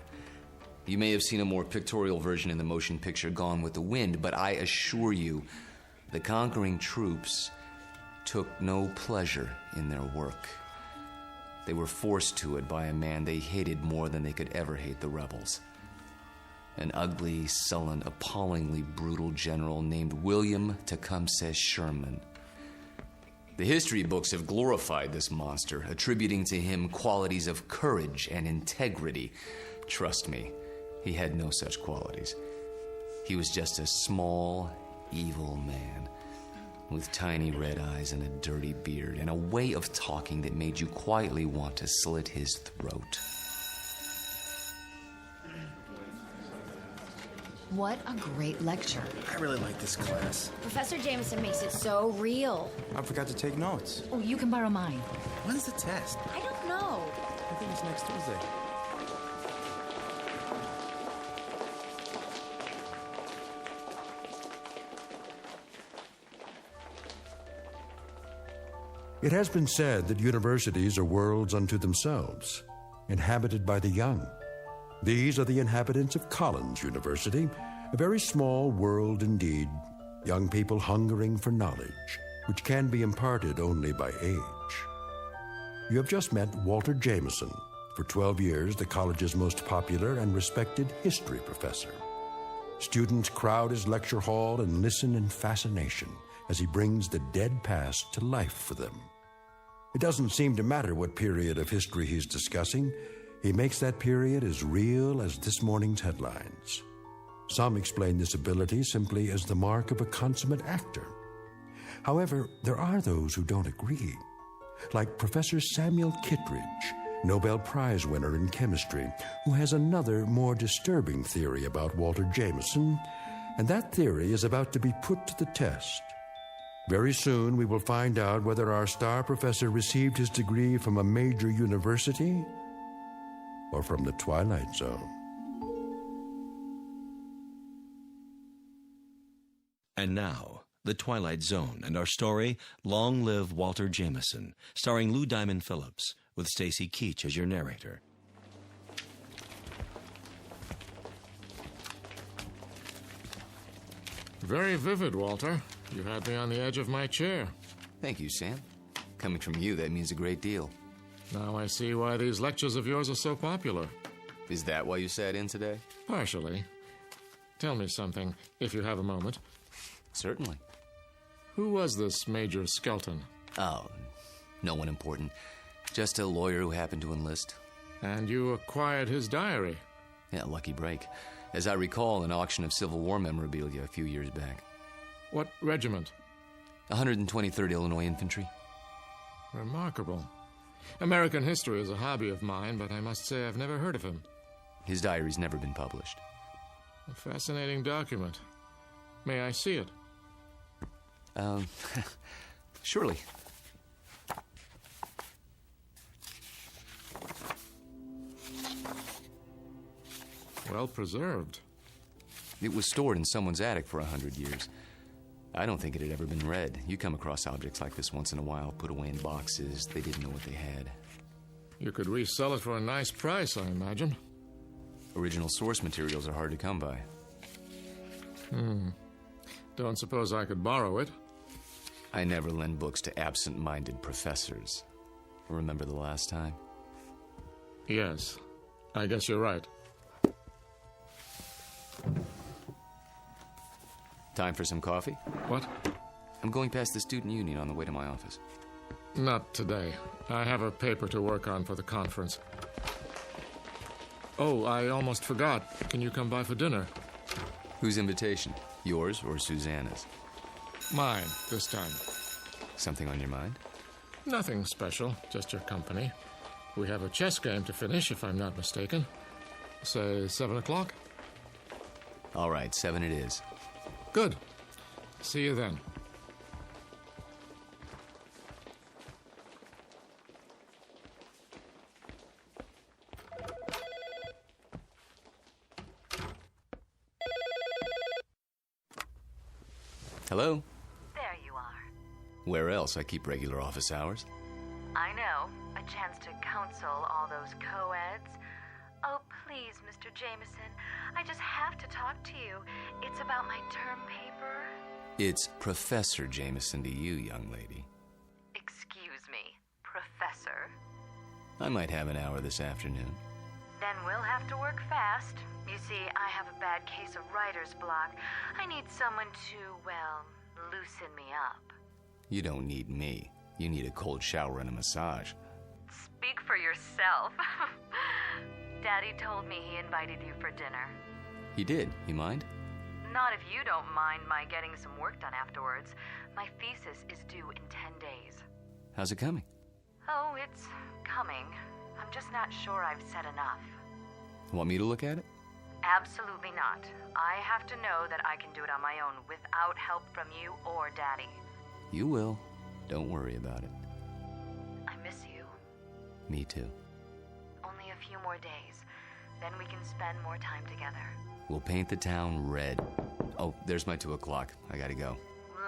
You may have seen a more pictorial version in the motion picture Gone with the Wind, but I assure you, the conquering troops took no pleasure in their work. They were forced to it by a man they hated more than they could ever hate the rebels. An ugly, sullen, appallingly brutal general named William Tecumseh Sherman. The history books have glorified this monster, attributing to him qualities of courage and integrity. Trust me, he had no such qualities. He was just a small, evil man with tiny red eyes and a dirty beard and a way of talking that made you quietly want to slit his throat. What a great lecture. I really like this class. Professor Jameson makes it so real. I forgot to take notes. Oh, you can borrow mine. When's the test? I don't know. I think it's next Tuesday. It has been said that universities are worlds unto themselves, inhabited by the young. These are the inhabitants of Collins University, a very small world indeed, young people hungering for knowledge, which can be imparted only by age. You have just met Walter Jameson, for 12 years the college's most popular and respected history professor. Students crowd his lecture hall and listen in fascination as he brings the dead past to life for them. It doesn't seem to matter what period of history he's discussing. He makes that period as real as this morning's headlines. Some explain this ability simply as the mark of a consummate actor. However, there are those who don't agree, like Professor Samuel Kittredge, Nobel Prize winner in chemistry, who has another, more disturbing theory about Walter Jameson, and that theory is about to be put to the test. Very soon we will find out whether our star professor received his degree from a major university or from the Twilight Zone. And now, The Twilight Zone and our story, Long Live Walter Jameson, starring Lou Diamond Phillips, with Stacy Keach as your narrator. Very vivid, Walter. You had me on the edge of my chair. Thank you, Sam. Coming from you, that means a great deal. Now I see why these lectures of yours are so popular. Is that why you sat in today? Partially. Tell me something, if you have a moment. Certainly. Who was this Major Skelton? Oh, no one important. Just a lawyer who happened to enlist. And you acquired his diary? Yeah, lucky break. As I recall, an auction of Civil War memorabilia a few years back. What regiment? 123rd Illinois Infantry. Remarkable. American history is a hobby of mine, but I must say I've never heard of him. His diary's never been published. A fascinating document. May I see it? Surely. Well preserved. It was stored in someone's attic for 100 years. I don't think it had ever been read. You come across objects like this once in a while, put away in boxes. They didn't know what they had. You could resell it for a nice price, I imagine. Original source materials are hard to come by. Don't suppose I could borrow it? I never lend books to absent-minded professors. Remember the last time? Yes. I guess you're right. Time for some coffee? What? I'm going past the student union on the way to my office. Not today. I have a paper to work on for the conference. Oh, I almost forgot. Can you come by for dinner? Whose invitation? Yours or Susanna's? Mine, this time. Something on your mind? Nothing special, just your company. We have a chess game to finish, if I'm not mistaken. Say 7 o'clock? All right, 7 it is. Good. See you then. Hello? There you are. Where else? I keep regular office hours. I know. A chance to counsel all those co-eds. Oh, please, Mr. Jameson. I just have to talk to you. It's about my term paper. It's Professor Jameson to you, young lady. Excuse me, Professor. I might have an hour this afternoon. Then we'll have to work fast. You see, I have a bad case of writer's block. I need someone to, well, loosen me up. You don't need me. You need a cold shower and a massage. Speak for yourself. Daddy told me he invited you for dinner. He did. You mind? Not if you don't mind my getting some work done afterwards. My thesis is due in 10 days. How's it coming? Oh, it's coming. I'm just not sure I've said enough. Want me to look at it? Absolutely not. I have to know that I can do it on my own without help from you or Daddy. You will. Don't worry about it. I miss you. Me too. Only a few more days. Then we can spend more time together. We'll paint the town red. Oh, there's my 2 o'clock. I gotta go.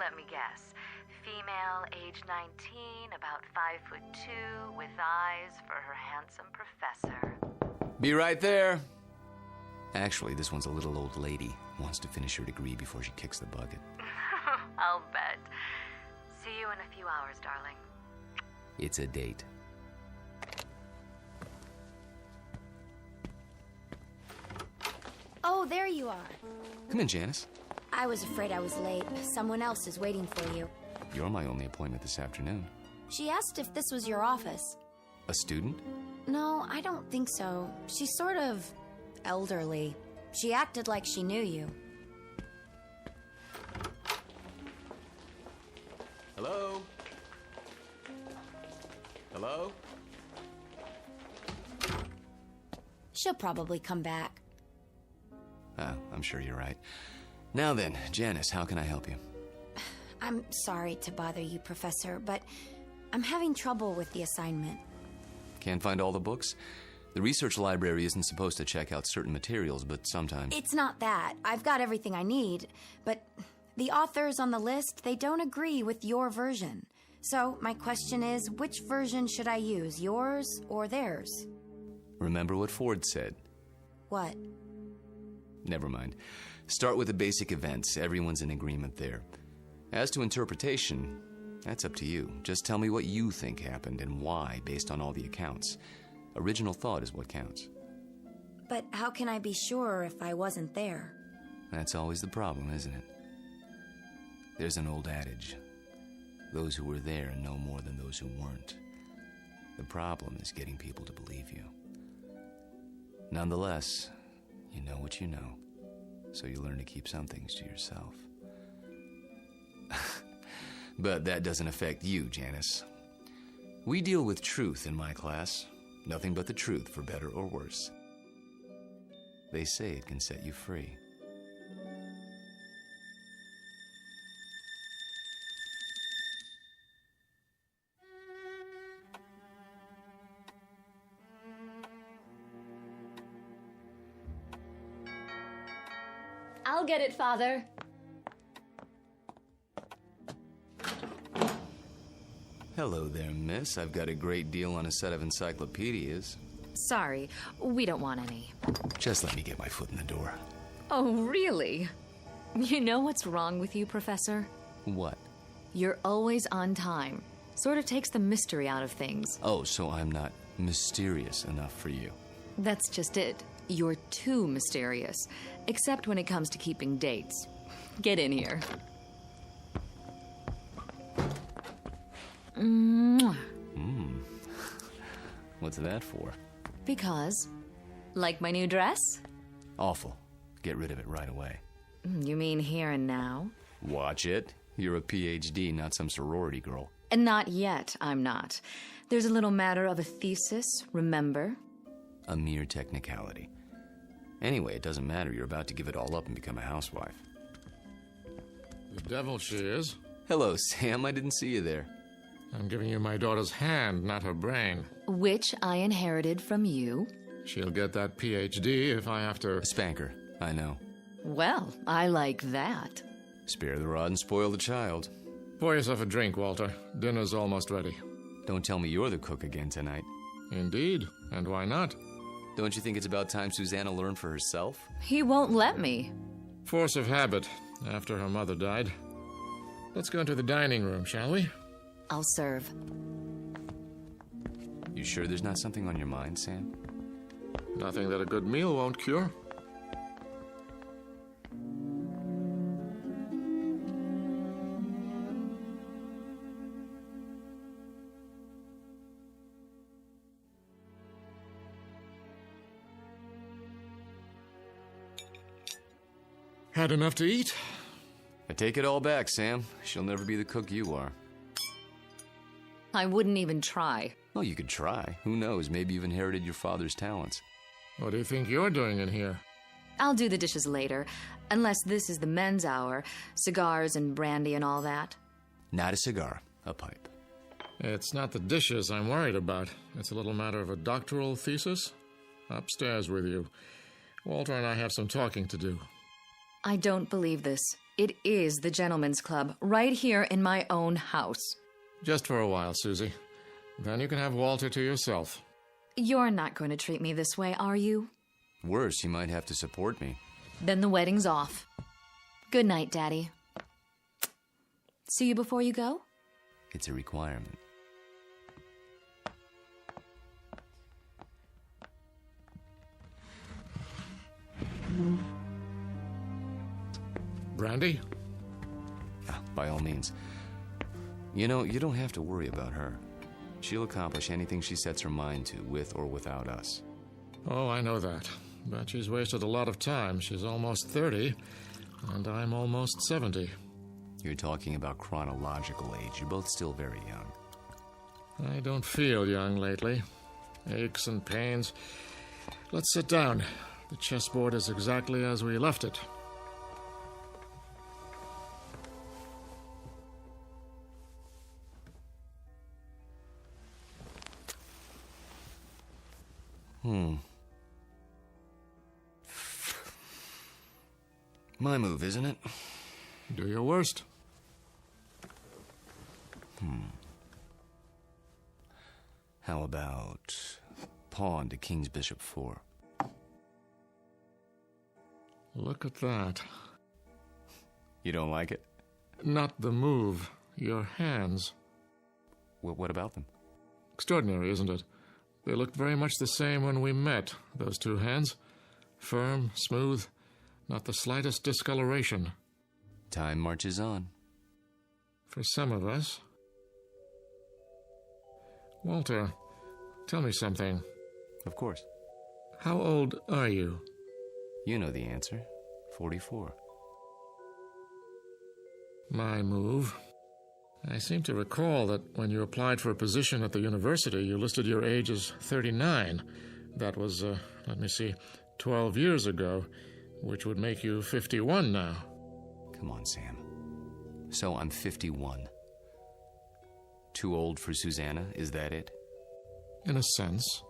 Let me guess. Female, age 19, about 5'2", with eyes for her handsome professor. Be right there. Actually, this one's a little old lady. Wants to finish her degree before she kicks the bucket. I'll bet. See you in a few hours, darling. It's a date. there you are. Come in, Janice. I was afraid I was late. Someone else is waiting for you. You're my only appointment this afternoon. She asked if this was your office. A student? No, I don't think so. She's sort of elderly. She acted like she knew you. Hello? Hello? She'll probably come back. Oh, I'm sure you're right. Now then, Janice, how can I help you? I'm sorry to bother you, Professor, but I'm having trouble with the assignment. Can't find all the books? The research library isn't supposed to check out certain materials, but sometimes... It's not that. I've got everything I need, but the authors on the list, they don't agree with your version. So my question is, which version should I use, yours or theirs? Remember what Ford said. What? Never mind. Start with the basic events. Everyone's in agreement there. As to interpretation, that's up to you. Just tell me what you think happened and why, based on all the accounts. Original thought is what counts. But how can I be sure if I wasn't there? That's always the problem, isn't it? There's an old adage. Those who were there know more than those who weren't. The problem is getting people to believe you. Nonetheless, you know what you know, so you learn to keep some things to yourself. But that doesn't affect you, Janice. We deal with truth in my class. Nothing but the truth, for better or worse. They say it can set you free. I'll get it, Father. Hello there, miss. I've got a great deal on a set of encyclopedias. Sorry, we don't want any. Just let me get my foot in the door. Oh, really? You know what's wrong with you, Professor? What? You're always on time. Sort of takes the mystery out of things. Oh, so I'm not mysterious enough for you. That's just it. You're too mysterious. Except when it comes to keeping dates. Get in here. Mwah. What's that for? Because, like my new dress? Awful. Get rid of it right away. You mean here and now? Watch it. You're a PhD, not some sorority girl. And not yet, I'm not. There's a little matter of a thesis, remember? A mere technicality. Anyway, it doesn't matter. You're about to give it all up and become a housewife. The devil she is. Hello, Sam. I didn't see you there. I'm giving you my daughter's hand, not her brain. Which I inherited from you. She'll get that PhD if I have to... Spank her. I know. Well, I like that. Spare the rod and spoil the child. Pour yourself a drink, Walter. Dinner's almost ready. Don't tell me you're the cook again tonight. Indeed. And why not? Don't you think it's about time Susanna learned for herself? He won't let me. Force of habit, after her mother died. Let's go into the dining room, shall we? I'll serve. You sure there's not something on your mind, Sam? Nothing that a good meal won't cure. Had enough to eat? I take it all back, Sam. She'll never be the cook you are. I wouldn't even try. Well, you could try. Who knows? Maybe you've inherited your father's talents. What do you think you're doing in here? I'll do the dishes later, unless this is the men's hour. Cigars and brandy and all that. Not a cigar, a pipe. It's not the dishes I'm worried about. It's a little matter of a doctoral thesis. Upstairs with you. Walter and I have some talking to do. I don't believe this. It is the gentleman's club, right here in my own house. Just for a while, Susie. Then you can have Walter to yourself. You're not going to treat me this way, are you? Worse, you might have to support me. Then the wedding's off. Good night, Daddy. See you before you go? It's a requirement. brandy? By all means. You know, you don't have to worry about her. She'll accomplish anything she sets her mind to, with or without us. Oh, I know that. But she's wasted a lot of time. She's almost 30, and I'm almost 70. You're talking about chronological age. You're both still very young. I don't feel young lately. Aches and pains. Let's sit down. The chessboard is exactly as we left it. My move, isn't it? Do your worst. How about pawn to king's bishop 4? Look at that. You don't like it? Not the move, your hands. What about them? Extraordinary, isn't it? They looked very much the same when we met, those two hands. Firm, smooth, not the slightest discoloration. Time marches on. For some of us. Walter, tell me something. Of course. How old are you? You know the answer. 44. My move. I seem to recall that when you applied for a position at the university, you listed your age as 39. That was, 12 years ago, which would make you 51 now. Come on, Sam. So I'm 51. Too old for Susanna, is that it? In a sense.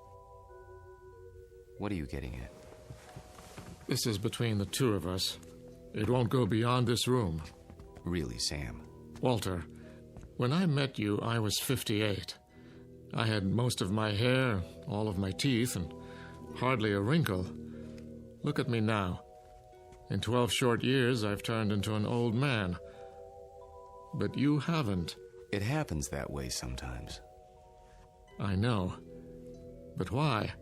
What are you getting at? This is between the two of us. It won't go beyond this room. Really, Sam? Walter, when I met you, I was 58. I had most of my hair, all of my teeth, and hardly a wrinkle. Look at me now. In 12 short years, I've turned into an old man. But you haven't. It happens that way sometimes. I know. But why?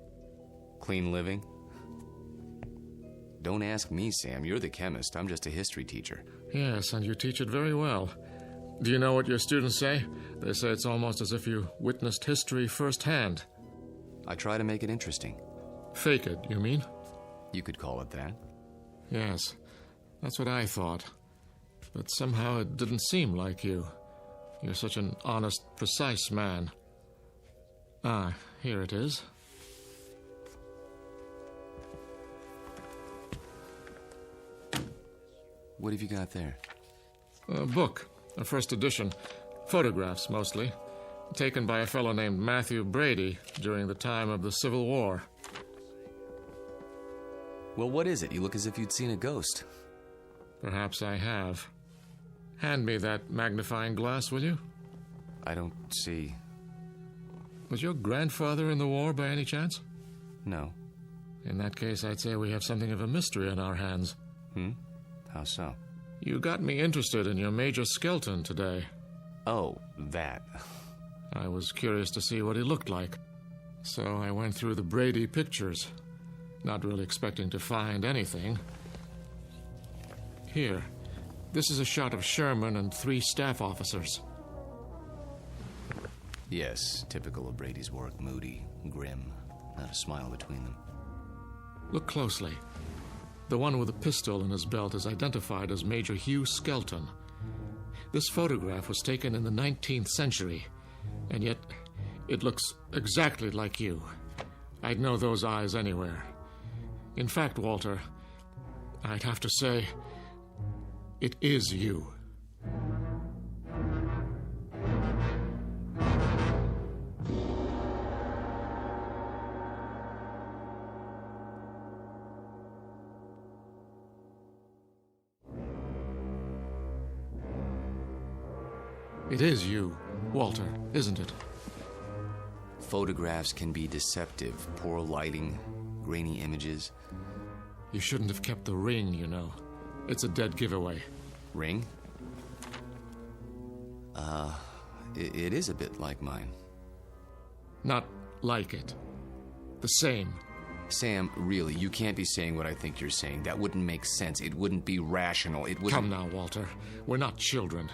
Clean living? Don't ask me, Sam. You're the chemist. I'm just a history teacher. Yes, and you teach it very well. Do you know what your students say? They say it's almost as if you witnessed history firsthand. I try to make it interesting. Fake it, you mean? You could call it that. Yes, that's what I thought. But somehow it didn't seem like you. You're such an honest, precise man. Ah, here it is. What have you got there? A book, a first edition. Photographs, mostly. Taken by a fellow named Matthew Brady during the time of the Civil War. Well, what is it? You look as if you'd seen a ghost. Perhaps I have. Hand me that magnifying glass, will you? I don't see. Was your grandfather in the war by any chance? No. In that case, I'd say we have something of a mystery on our hands. How so? You got me interested in your Major Skelton today. Oh, that. I was curious to see what he looked like. So I went through the Brady pictures, not really expecting to find anything. Here, this is a shot of Sherman and 3 staff officers. Yes, typical of Brady's work. Moody, grim, not a smile between them. Look closely. The one with a pistol in his belt is identified as Major Hugh Skelton. This photograph was taken in the 19th century, and yet it looks exactly like you. I'd know those eyes anywhere. In fact, Walter, I'd have to say, it is you. It is you, Walter, isn't it? Photographs can be deceptive. Poor lighting, grainy images. You shouldn't have kept the ring, you know. It's a dead giveaway. Ring? It is a bit like mine. Not like it. The same. Sam, really, you can't be saying what I think you're saying. That wouldn't make sense. It wouldn't be rational. It wouldn't... Come now, Walter. We're not children.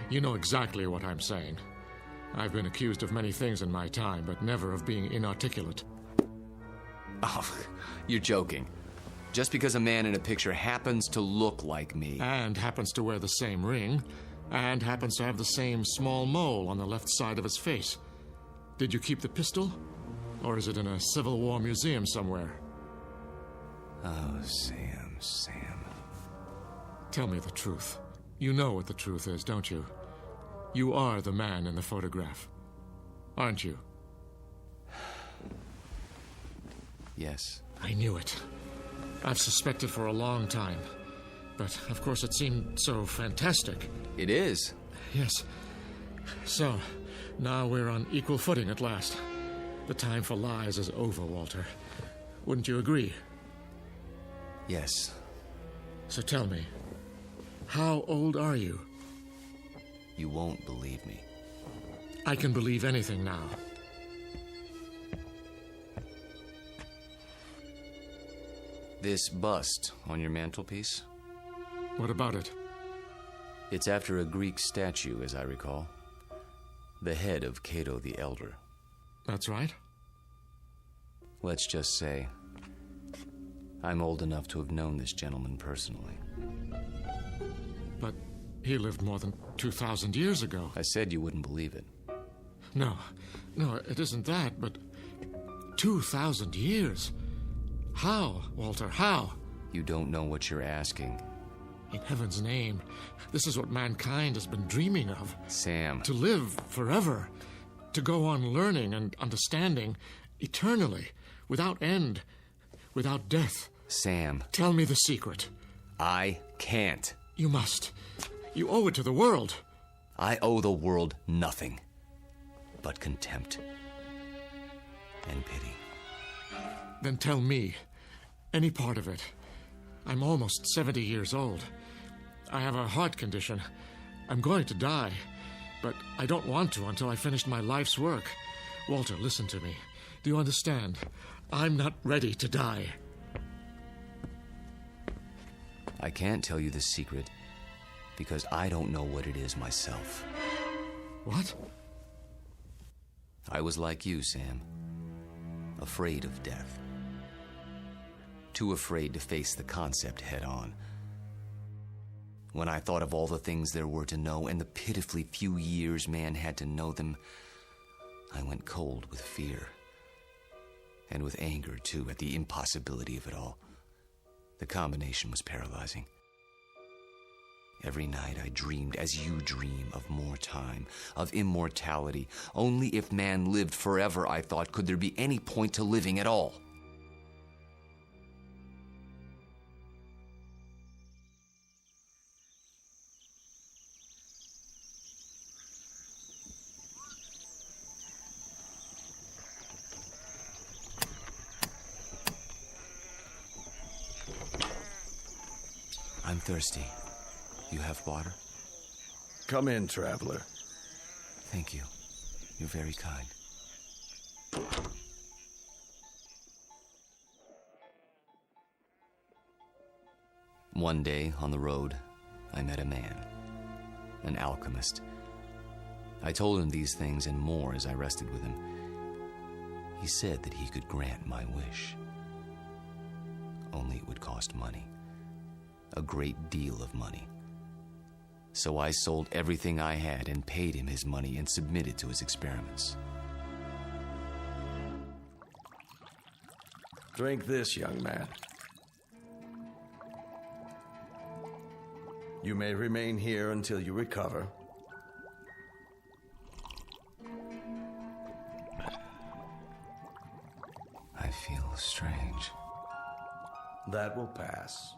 You know exactly what I'm saying. I've been accused of many things in my time, but never of being inarticulate. Oh, you're joking. Just because a man in a picture happens to look like me... And happens to wear the same ring, and happens to have the same small mole on the left side of his face. Did you keep the pistol? Or is it in a Civil War museum somewhere? Oh, Sam. Tell me the truth. You know what the truth is, don't you? You are the man in the photograph, aren't you? Yes. I knew it. I've suspected for a long time. But, of course, it seemed so fantastic. It is. Yes. So, now we're on equal footing at last. The time for lies is over, Walter. Wouldn't you agree? Yes. So tell me, how old are you? You won't believe me. I can believe anything now. This bust on your mantelpiece? What about it? It's after a Greek statue, as I recall. The head of Cato the Elder. That's right. Let's just say, I'm old enough to have known this gentleman personally. But he lived more than 2,000 years ago. I said you wouldn't believe it. No, it isn't that, but 2,000 years? How, Walter, how? You don't know what you're asking. In heaven's name, this is what mankind has been dreaming of. Sam. To live forever. To go on learning and understanding eternally, without end, without death. Sam. Tell me the secret. I can't. You must. You owe it to the world. I owe the world nothing but contempt and pity. Then tell me, any part of it. I'm almost 70 years old. I have a heart condition. I'm going to die, but I don't want to until I finish my life's work. Walter, listen to me. Do you understand? I'm not ready to die. I can't tell you the secret because I don't know what it is myself. What? I was like you, Sam. Afraid of death. Too afraid to face the concept head on. When I thought of all the things there were to know and the pitifully few years man had to know them, I went cold with fear. And with anger, too, at the impossibility of it all. The combination was paralyzing. Every night I dreamed, as you dream, of more time, of immortality. Only if man lived forever, I thought, could there be any point to living at all. I'm thirsty. You have water? Come in, traveler. Thank you. You're very kind. One day, on the road, I met a man. An alchemist. I told him these things and more as I rested with him. He said that he could grant my wish. Only it would cost money. A great deal of money. So I sold everything I had and paid him his money and submitted to his experiments. Drink this, young man. You may remain here until you recover. I feel strange. That will pass.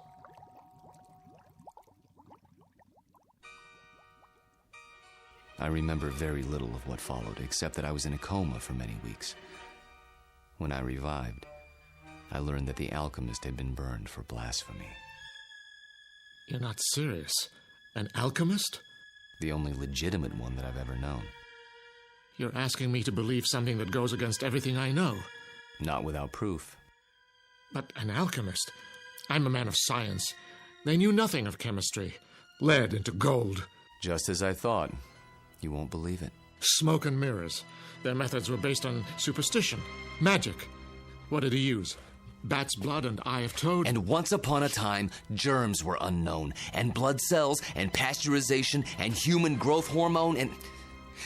I remember very little of what followed, except that I was in a coma for many weeks. When I revived, I learned that the alchemist had been burned for blasphemy. You're not serious? An alchemist? The only legitimate one that I've ever known. You're asking me to believe something that goes against everything I know. Not without proof. But an alchemist? I'm a man of science. They knew nothing of chemistry. Lead into gold. Just as I thought. You won't believe it. Smoke and mirrors. Their methods were based on superstition. Magic. What did he use? Bat's blood and eye of toad? And once upon a time, germs were unknown. And blood cells, and pasteurization, and human growth hormone, and...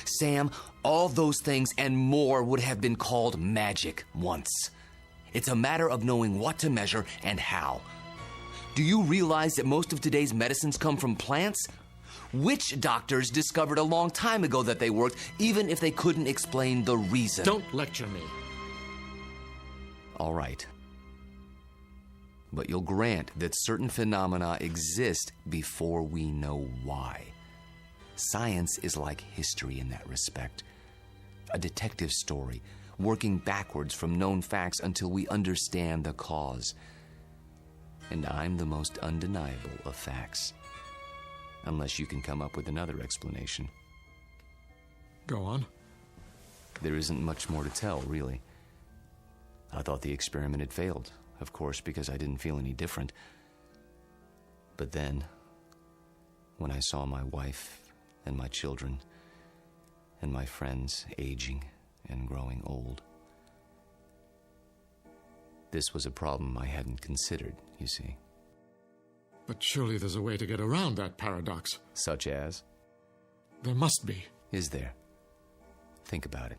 Sam, all those things and more would have been called magic once. It's a matter of knowing what to measure and how. Do you realize that most of today's medicines come from plants? Witch doctors discovered a long time ago that they worked, even if they couldn't explain the reason. Don't lecture me. All right. But you'll grant that certain phenomena exist before we know why. Science is like history in that respect. A detective story, working backwards from known facts until we understand the cause. And I'm the most undeniable of facts. Unless you can come up with another explanation. Go on. There isn't much more to tell, really. I thought the experiment had failed, of course, because I didn't feel any different. But then, when I saw my wife and my children and my friends aging and growing old, this was a problem I hadn't considered, you see. But surely there's a way to get around that paradox. Such as? There must be. Is there? Think about it.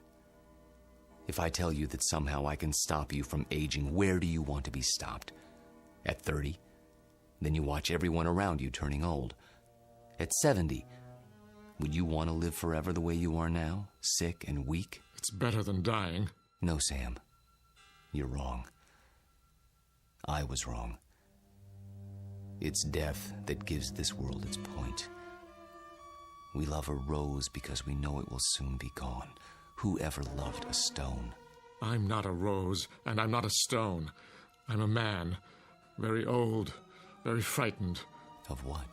If I tell you that somehow I can stop you from aging, where do you want to be stopped? At 30? Then you watch everyone around you turning old. At 70? Would you want to live forever the way you are now? Sick and weak? It's better than dying. No, Sam. You're wrong. I was wrong. It's death that gives this world its point. We love a rose because we know it will soon be gone. Who ever loved a stone? I'm not a rose, and I'm not a stone. I'm a man. Very old, very frightened. Of what?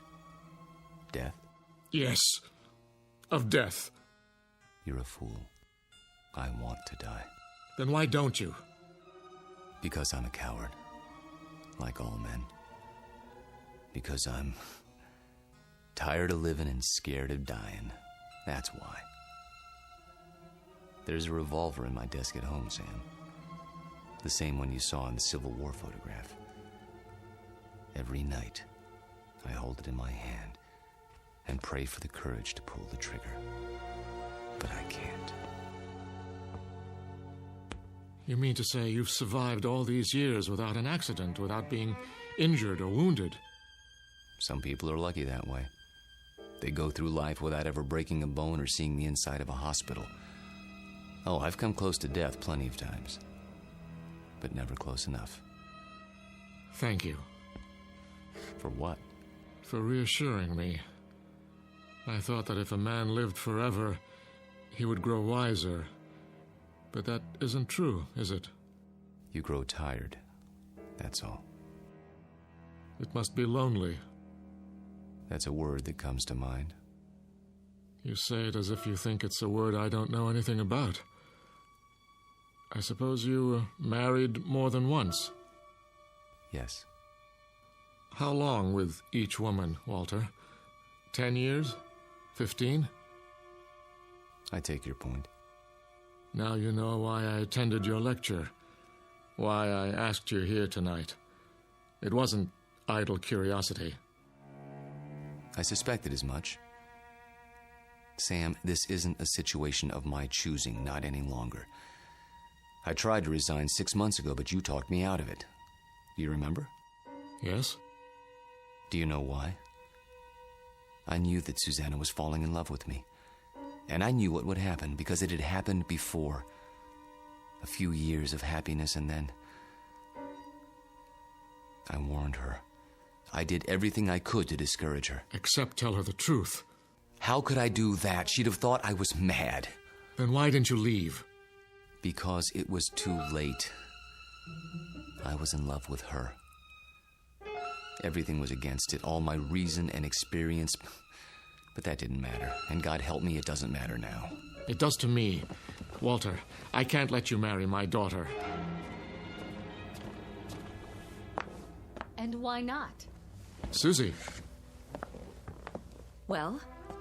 Death? Yes, of death. You're a fool. I want to die. Then why don't you? Because I'm a coward. Like all men. Because I'm tired of living and scared of dying. That's why. There's a revolver in my desk at home, Sam. The same one you saw in the Civil War photograph. Every night, I hold it in my hand and pray for the courage to pull the trigger. But I can't. You mean to say you've survived all these years without an accident, without being injured or wounded? Some people are lucky that way. They go through life without ever breaking a bone or seeing the inside of a hospital. Oh, I've come close to death plenty of times. But never close enough. Thank you. For what? For reassuring me. I thought that if a man lived forever, he would grow wiser. But that isn't true, is it? You grow tired. That's all. It must be lonely. That's a word that comes to mind. You say it as if you think it's a word I don't know anything about. I suppose you married more than once? Yes. How long with each woman, Walter? 10 years? 15? I take your point. Now you know why I attended your lecture. Why I asked you here tonight. It wasn't idle curiosity. I suspected as much. Sam, this isn't a situation of my choosing, not any longer. I tried to resign 6 months ago, but you talked me out of it. Do you remember? Yes. Do you know why? I knew that Susanna was falling in love with me. And I knew what would happen, because it had happened before. A few years of happiness, and then... I warned her. I did everything I could to discourage her. Except tell her the truth. How could I do that? She'd have thought I was mad. Then why didn't you leave? Because it was too late. I was in love with her. Everything was against it, all my reason and experience. But that didn't matter. And God help me, it doesn't matter now. It does to me. Walter, I can't let you marry my daughter. And why not? Susie. Well,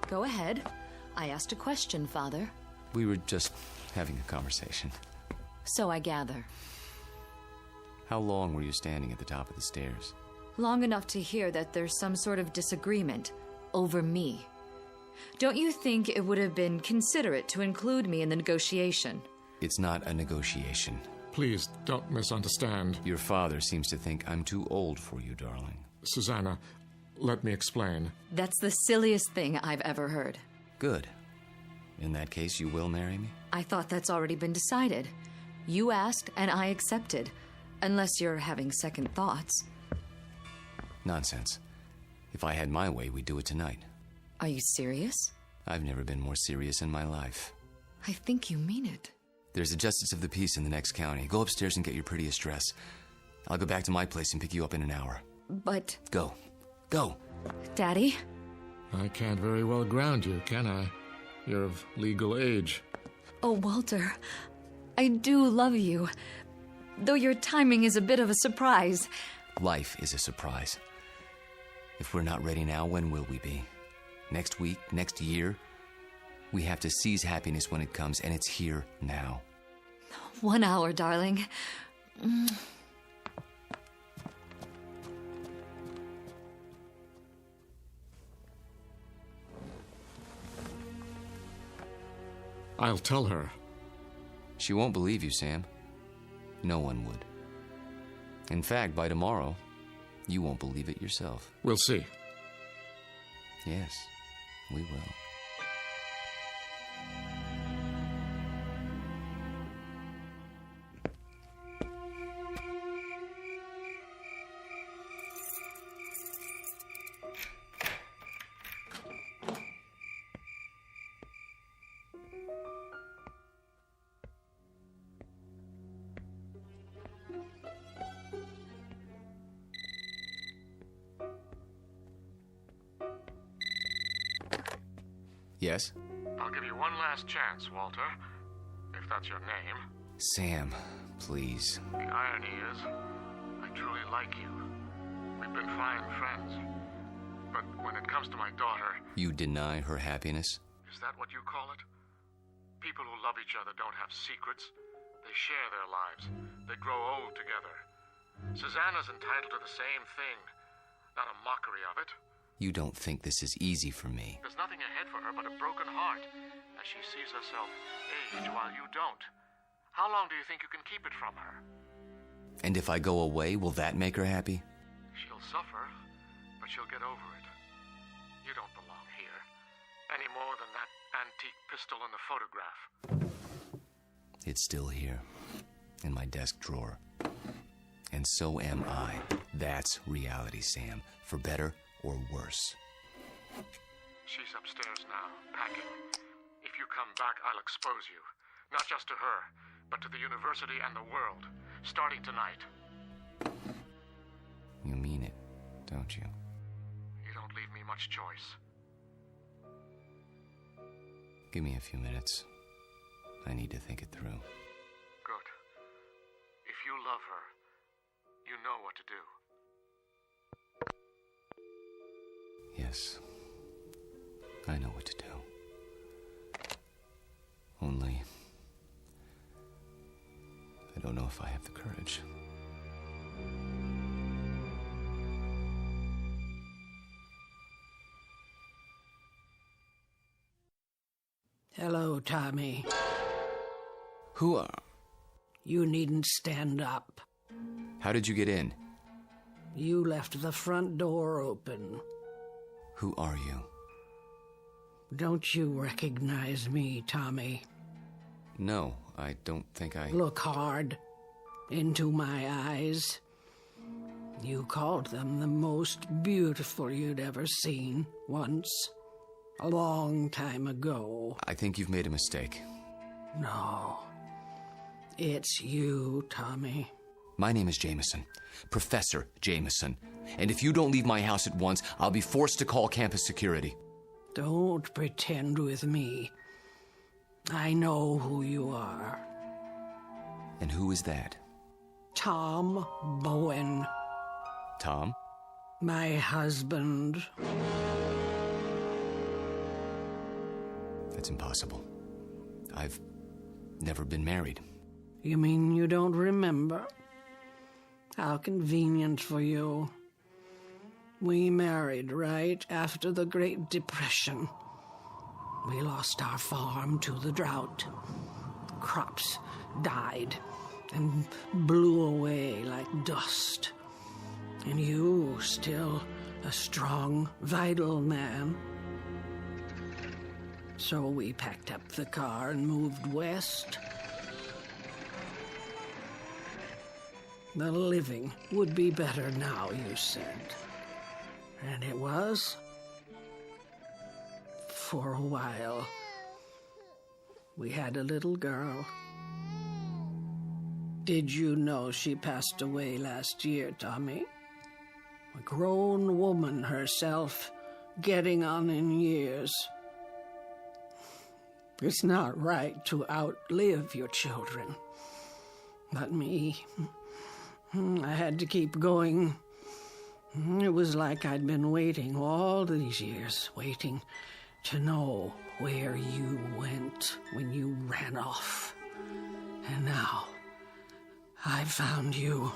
go ahead. I asked a question, Father. We were just having a conversation. So I gather. How long were you standing at the top of the stairs? Long enough to hear that there's some sort of disagreement over me. Don't you think it would have been considerate to include me in the negotiation? It's not a negotiation. Please, don't misunderstand. Your father seems to think I'm too old for you, darling. Susanna, let me explain. That's the silliest thing I've ever heard. Good. In that case, you will marry me? I thought that's already been decided. You asked, and I accepted. Unless you're having second thoughts. Nonsense. If I had my way, we'd do it tonight. Are you serious? I've never been more serious in my life. I think you mean it. There's a justice of the peace in the next county. Go upstairs and get your prettiest dress. I'll go back to my place and pick you up in an hour. But... Go. Go. Daddy? I can't very well ground you, can I? You're of legal age. Oh, Walter, I do love you. Though your timing is a bit of a surprise. Life is a surprise. If we're not ready now, when will we be? Next week? Next year? We have to seize happiness when it comes, and it's here now. 1 hour, darling. I'll tell her. She won't believe you, Sam. No one would. In fact, by tomorrow, you won't believe it yourself. We'll see. Yes, we will. Yes? I'll give you one last chance, Walter, if that's your name. Sam, please. The irony is, I truly like you. We've been fine friends. But when it comes to my daughter... You deny her happiness? Is that what you call it? People who love each other don't have secrets. They share their lives. They grow old together. Susanna's entitled to the same thing. Not a mockery of it. You don't think this is easy for me. There's nothing ahead for her but a broken heart, as she sees herself age while you don't. How long do you think you can keep it from her? And if I go away, will that make her happy? She'll suffer, but she'll get over it. You don't belong here, any more than that antique pistol in the photograph. It's still here, in my desk drawer. And so am I. That's reality, Sam, for better or worse. She's upstairs now, packing. If you come back, I'll expose you. Not just to her, but to the university and the world, starting tonight. You mean it, don't you? You don't leave me much choice. Give me a few minutes. I need to think it through. Good. If you love her, you know what to do. Yes, I know what to do. Only, I don't know if I have the courage. Hello, Tommy. Who are... You needn't stand up. How did you get in? You left the front door open. Who are you? Don't you recognize me, Tommy? No, I don't think I... Look hard into my eyes. You called them the most beautiful you'd ever seen once. A long time ago. I think you've made a mistake. No. It's you, Tommy. My name is Jameson. Professor Jameson. And if you don't leave my house at once, I'll be forced to call campus security. Don't pretend with me. I know who you are. And who is that? Tom Bowen. Tom? My husband. That's impossible. I've never been married. You mean you don't remember? How convenient for you. We married right after the Great Depression. We lost our farm to the drought. Crops died and blew away like dust. And you, still a strong, vital man. So we packed up the car and moved west. The living would be better now, you said. And it was. For a while. We had a little girl. Did you know she passed away last year, Tommy? A grown woman herself, getting on in years. It's not right to outlive your children. But me, I had to keep going. It was like I'd been waiting all these years, waiting to know where you went when you ran off. And now, I found you.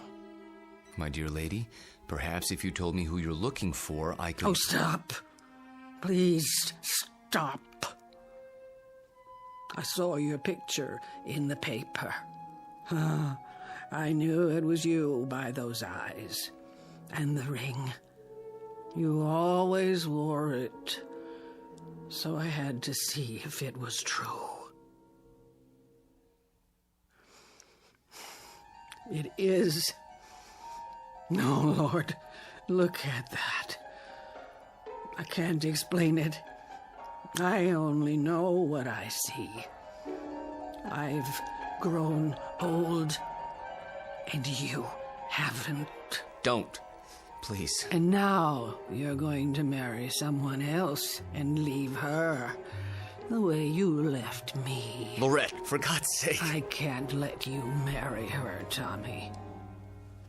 My dear lady, perhaps if you told me who you're looking for, I could... Oh, stop. Please, stop. I saw your picture in the paper. I knew it was you by those eyes. And the ring. You always wore it. So I had to see if it was true. It is. No, Lord, look at that. I can't explain it. I only know what I see. I've grown old, and you haven't. Don't. Please. And now you're going to marry someone else and leave her the way you left me. Lorette, for God's sake. I can't let you marry her, Tommy.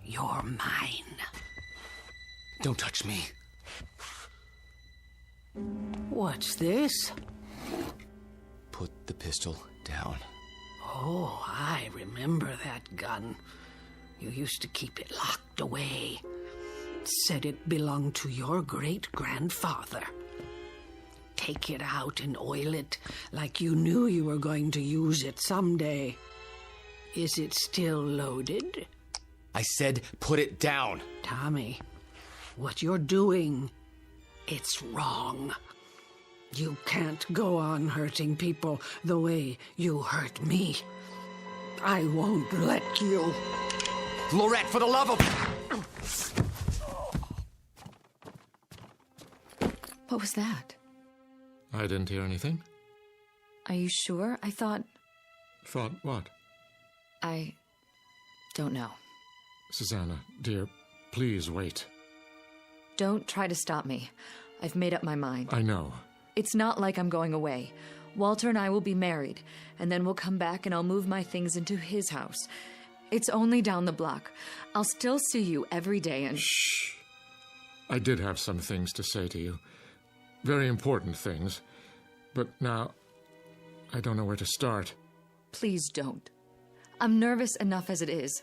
You're mine. Don't touch me. What's this? Put the pistol down. Oh, I remember that gun. You used to keep it locked away. Said it belonged to your great-grandfather. Take it out and oil it like you knew you were going to use it someday. Is it still loaded? I said put it down. Tommy, what you're doing, it's wrong. You can't go on hurting people the way you hurt me. I won't let you. Lorette, for the love of... What was that? I didn't hear anything. Are you sure? I thought... Thought what? I don't know. Susanna, dear, please wait. Don't try to stop me. I've made up my mind. I know. It's not like I'm going away. Walter and I will be married, and then we'll come back and I'll move my things into his house. It's only down the block. I'll still see you every day and... Shh. I did have some things to say to you. Very important things. But now, I don't know where to start. Please don't. I'm nervous enough as it is.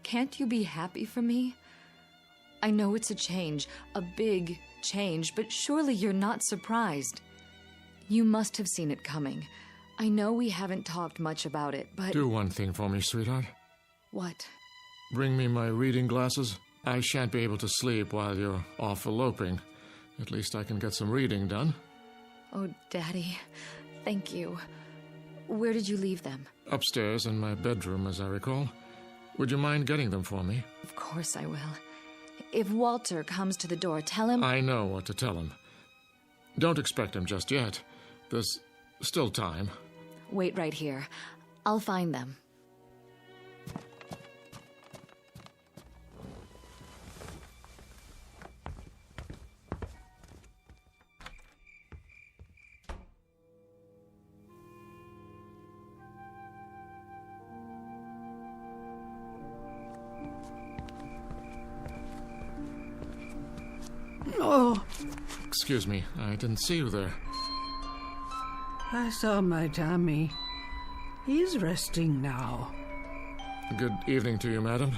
Can't you be happy for me? I know it's a change, a big change, but surely you're not surprised. You must have seen it coming. I know we haven't talked much about it, but... Do one thing for me, sweetheart. What? Bring me my reading glasses. I shan't be able to sleep while you're off eloping. At least I can get some reading done. Oh, Daddy, thank you. Where did you leave them? Upstairs in my bedroom, as I recall. Would you mind getting them for me? Of course I will. If Walter comes to the door, tell him... I know what to tell him. Don't expect him just yet. There's still time. Wait right here. I'll find them. Oh, Excuse me, I didn't see you there. I saw my Tommy. He's resting now. Good evening to you, madam.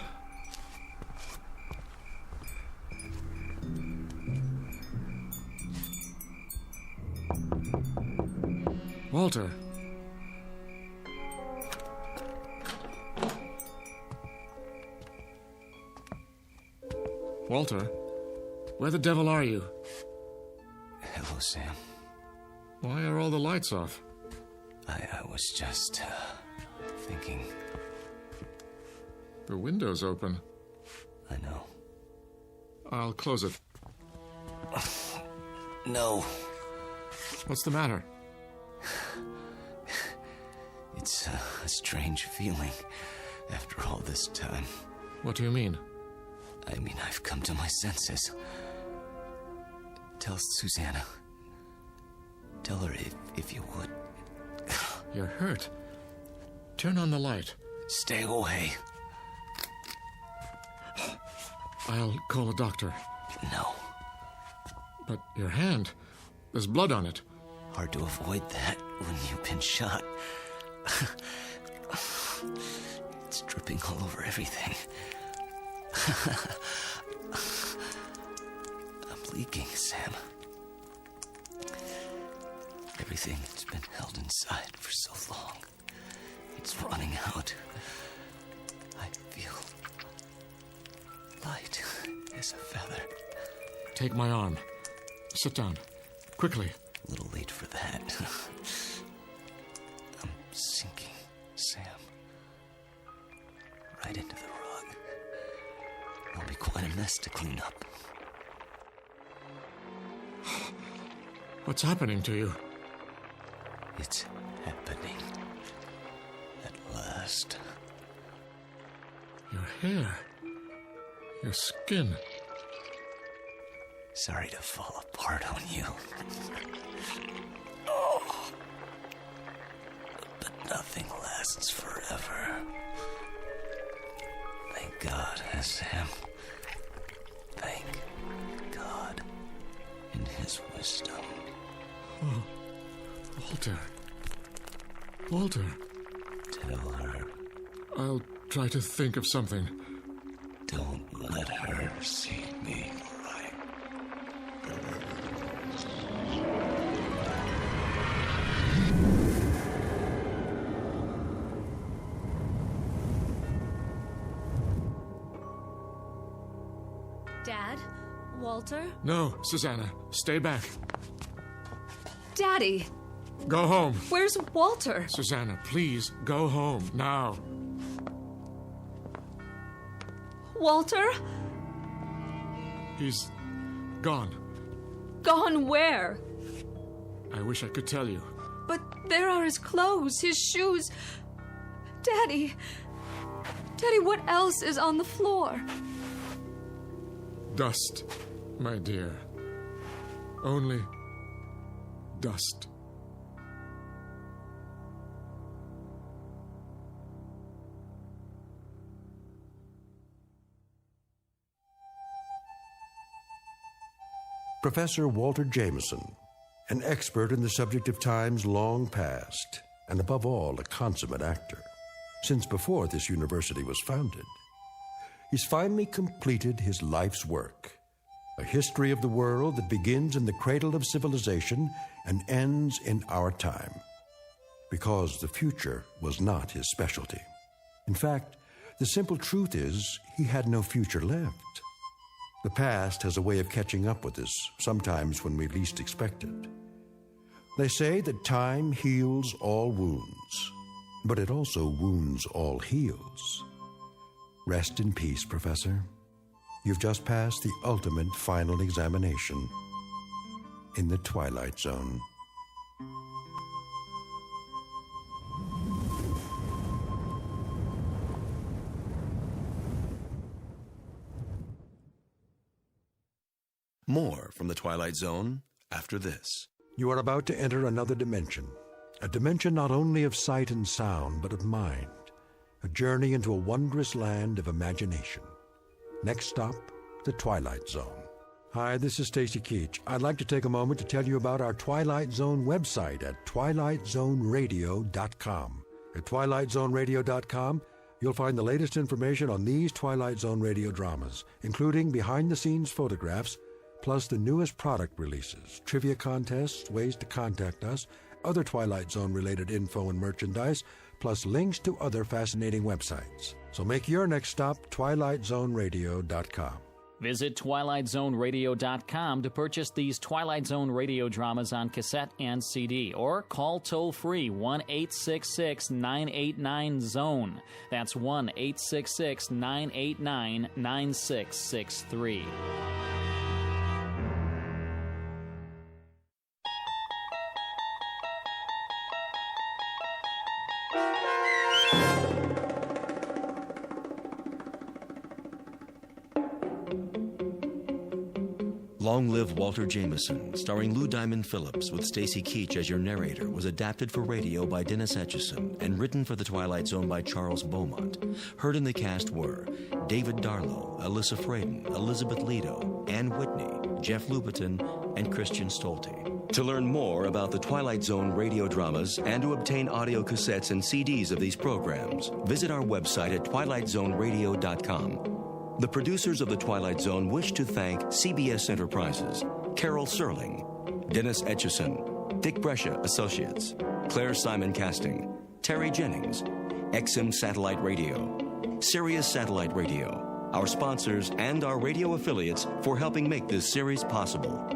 Walter. Walter, where the devil are you? Hello, Sam. Why are all the lights off? I was just, thinking. The window's open. I know. I'll close it. No. What's the matter? It's a strange feeling after all this time. What do you mean? I mean, I've come to my senses. Tell Susanna. Tell her if you would. You're hurt. Turn on the light. Stay away. I'll call a doctor. No. But your hand, there's blood on it. Hard to avoid that when you've been shot. It's dripping all over everything. I'm leaking, Sam. Everything that's been held inside for so long, it's running out. I feel light as a feather. Take my arm. Sit down. Quickly. A little late for that. I'm sinking, Sam. Right into the rug. It'll be quite a mess to clean up. What's happening to you? It's happening. At last. Your hair. Your skin. Sorry to fall apart on you. Oh. But nothing lasts forever. Thank God, Sam. Thank God in His wisdom. Oh, Walter. Walter. Tell her. I'll try to think of something. Don't let her see me. Dad? Walter? No, Susanna. Stay back. Daddy! Go home. Where's Walter? Susanna, please, go home, now. Walter? He's gone. Gone where? I wish I could tell you. But there are his clothes, his shoes. Daddy! Daddy, what else is on the floor? Dust, my dear. Only dust. Professor Walter Jameson, an expert in the subject of times long past, and above all, a consummate actor, since before this university was founded. He's finally completed his life's work, a history of the world that begins in the cradle of civilization and ends in our time, because the future was not his specialty. In fact, the simple truth is he had no future left. The past has a way of catching up with us, sometimes when we least expect it. They say that time heals all wounds, but it also wounds all heals. Rest in peace, Professor. You've just passed the ultimate final examination in the Twilight Zone. More from the Twilight Zone after this. You are about to enter another dimension, a dimension not only of sight and sound, but of mind, a journey into a wondrous land of imagination. Next stop, the Twilight Zone, Hi, this is Stacy Keach. I'd like to take a moment to tell you about our Twilight Zone website at twilightzoneradio.com. At twilightzoneradio.com, you'll find the latest information on these Twilight Zone radio dramas, including behind-the-scenes photographs, plus the newest product releases, trivia contests, ways to contact us, other Twilight Zone-related info and merchandise, plus links to other fascinating websites. So make your next stop twilightzoneradio.com. Visit twilightzoneradio.com to purchase these Twilight Zone radio dramas on cassette and CD, or call toll-free 1-866-989-ZONE. That's 1-866-989-9663. Long Live Walter Jameson, starring Lou Diamond Phillips with Stacy Keach as your narrator, was adapted for radio by Dennis Etchison and written for The Twilight Zone by Charles Beaumont. Heard in the cast were David Darlow, Alyssa Fraden, Elizabeth Lido, Ann Whitney, Jeff Lupetin, and Christian Stolte. To learn more about the Twilight Zone radio dramas and to obtain audio cassettes and CDs of these programs, visit our website at twilightzoneradio.com. The producers of The Twilight Zone wish to thank CBS Enterprises, Carol Serling, Dennis Etchison, Dick Brescia Associates, Claire Simon Casting, Terry Jennings, XM Satellite Radio, Sirius Satellite Radio, our sponsors and our radio affiliates for helping make this series possible.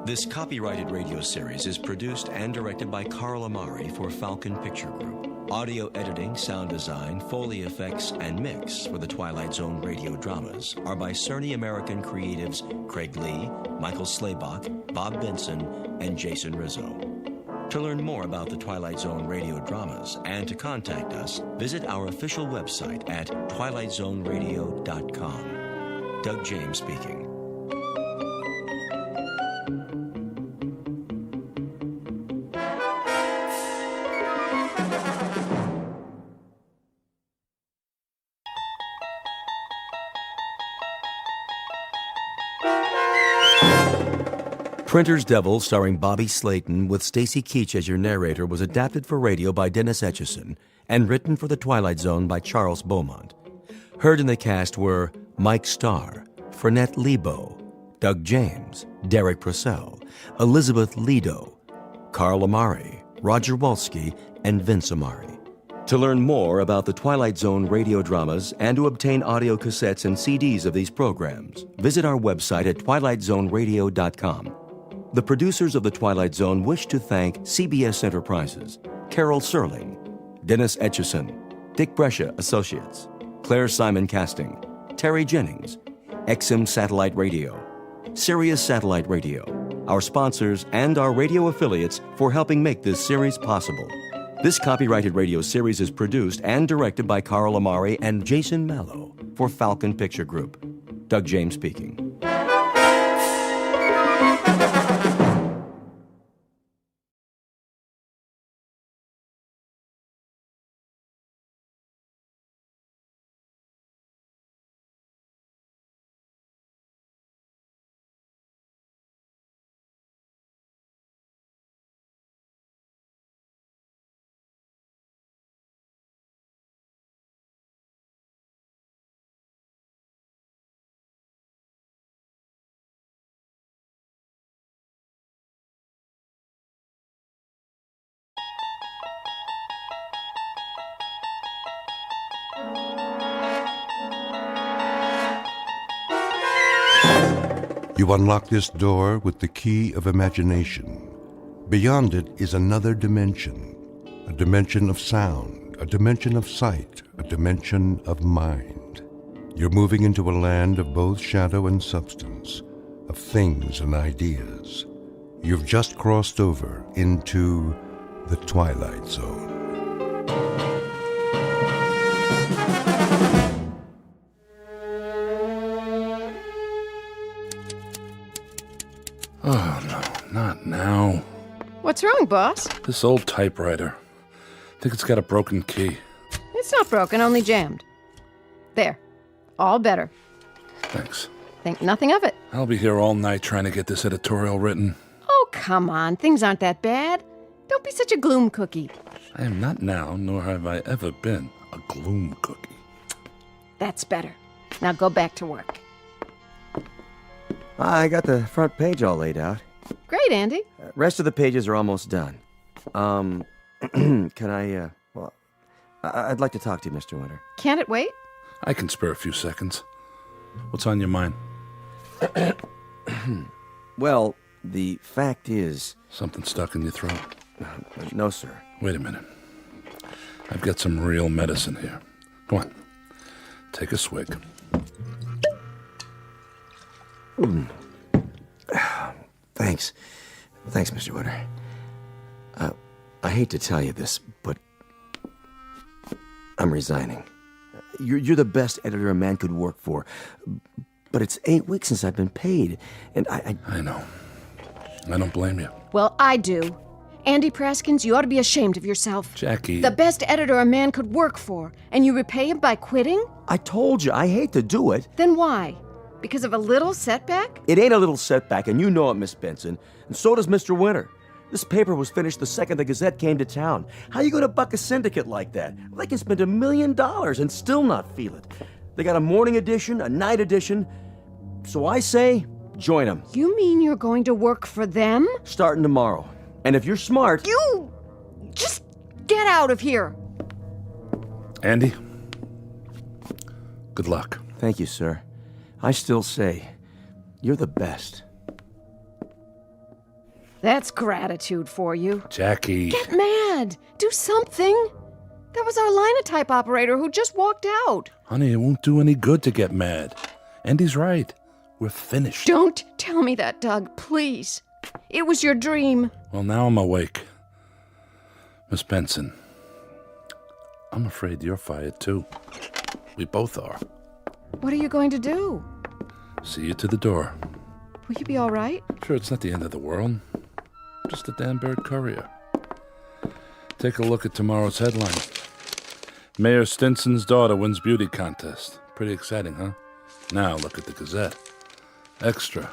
This copyrighted radio series is produced and directed by Carl Amari for Falcon Picture Group. Audio editing, sound design, Foley effects, and mix for the Twilight Zone radio dramas are by Cerny American creatives Craig Lee, Michael Slaybach, Bob Benson, and Jason Rizzo. To learn more about the Twilight Zone radio dramas and to contact us, visit our official website at twilightzoneradio.com. Doug James speaking. Printer's Devil, starring Bobby Slayton with Stacy Keach as your narrator, was adapted for radio by Dennis Etchison and written for The Twilight Zone by Charles Beaumont. Heard in the cast were Mike Starr, Fernette Lebo, Doug James, Derek Purcell, Elizabeth Lido, Carl Amari, Roger Wolski, and Vince Amari. To learn more about the Twilight Zone radio dramas and to obtain audio cassettes and CDs of these programs, visit our website at twilightzoneradio.com. The producers of The Twilight Zone wish to thank CBS Enterprises, Carol Serling, Dennis Etchison, Dick Brescia Associates, Claire Simon Casting, Terry Jennings, XM Satellite Radio, Sirius Satellite Radio, our sponsors and our radio affiliates for helping make this series possible. This copyrighted radio series is produced and directed by Carl Amari and Jason Mallow for Falcon Picture Group. Doug James speaking. You unlock this door with the key of imagination. Beyond it is another dimension, a dimension of sound, a dimension of sight, a dimension of mind. You're moving into a land of both shadow and substance, of things and ideas. You've just crossed over into the Twilight Zone. Oh, no, not now. What's wrong, boss? This old typewriter. I think it's got a broken key. It's not broken, only jammed. There. All better. Thanks. Think nothing of it. I'll be here all night trying to get this editorial written. Oh, come on. Things aren't that bad. Don't be such a gloom cookie. I am not now, nor have I ever been, a gloom cookie. That's better. Now go back to work. I got the front page all laid out. Great, Andy. Rest of the pages are almost done. Can I, I'd like to talk to you, Mr. Winter. Can't it wait? I can spare a few seconds. What's on your mind? Well, the fact is... Something stuck in your throat? No, sir. Wait a minute. I've got some real medicine here. Come on. Take a swig. Thanks. Thanks, Mr. Winter. I hate to tell you this, but I'm resigning. You're the best editor a man could work for. But it's 8 weeks since I've been paid, and I know. I don't blame you. Well, I do. Andy Praskins, you ought to be ashamed of yourself. Jackie... The best editor a man could work for, and you repay him by quitting? I told you, I hate to do it. Then why? Because of a little setback? It ain't a little setback, and you know it, Miss Benson. And so does Mr. Winter. This paper was finished the second the Gazette came to town. How you gonna buck a syndicate like that? They can spend $1 million and still not feel it. They got a morning edition, a night edition. So I say, join them. You mean you're going to work for them? Starting tomorrow. And if you're smart... You... just get out of here. Andy, good luck. Thank you, sir. I still say, you're the best. That's gratitude for you. Jackie. Get mad. Do something. That was our linotype operator who just walked out. Honey, it won't do any good to get mad. Andy's right. We're finished. Don't tell me that, Doug, please. It was your dream. Well, now I'm awake. Miss Benson, I'm afraid you're fired, too. We both are. What are you going to do? See you to the door. Will you be all right? Sure, it's not the end of the world. Just a Danbury Courier. Take a look at tomorrow's headline. Mayor Stinson's daughter wins beauty contest. Pretty exciting, huh? Now look at the Gazette. Extra.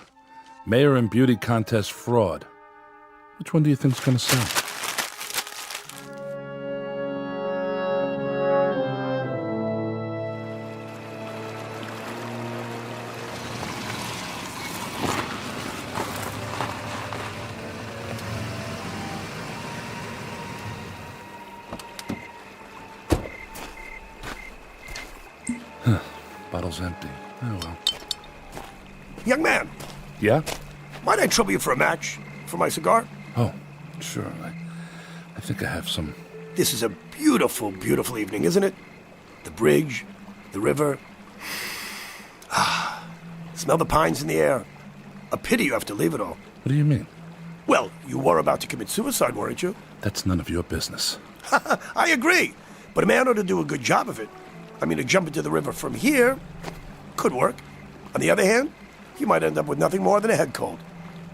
Mayor and beauty contest fraud. Which one do you think's going to sell? Bottle's empty. Oh, well. Young man. Yeah? Might I trouble you for a match? For my cigar? Oh, sure. I think I have some. This is a beautiful, beautiful evening, isn't it? The bridge, the river. Smell the pines in the air. A pity you have to leave it all. What do you mean? Well, you were about to commit suicide, weren't you? That's none of your business. I agree. But a man ought to do a good job of it. I mean, to jump into the river from here could work. On the other hand, you might end up with nothing more than a head cold.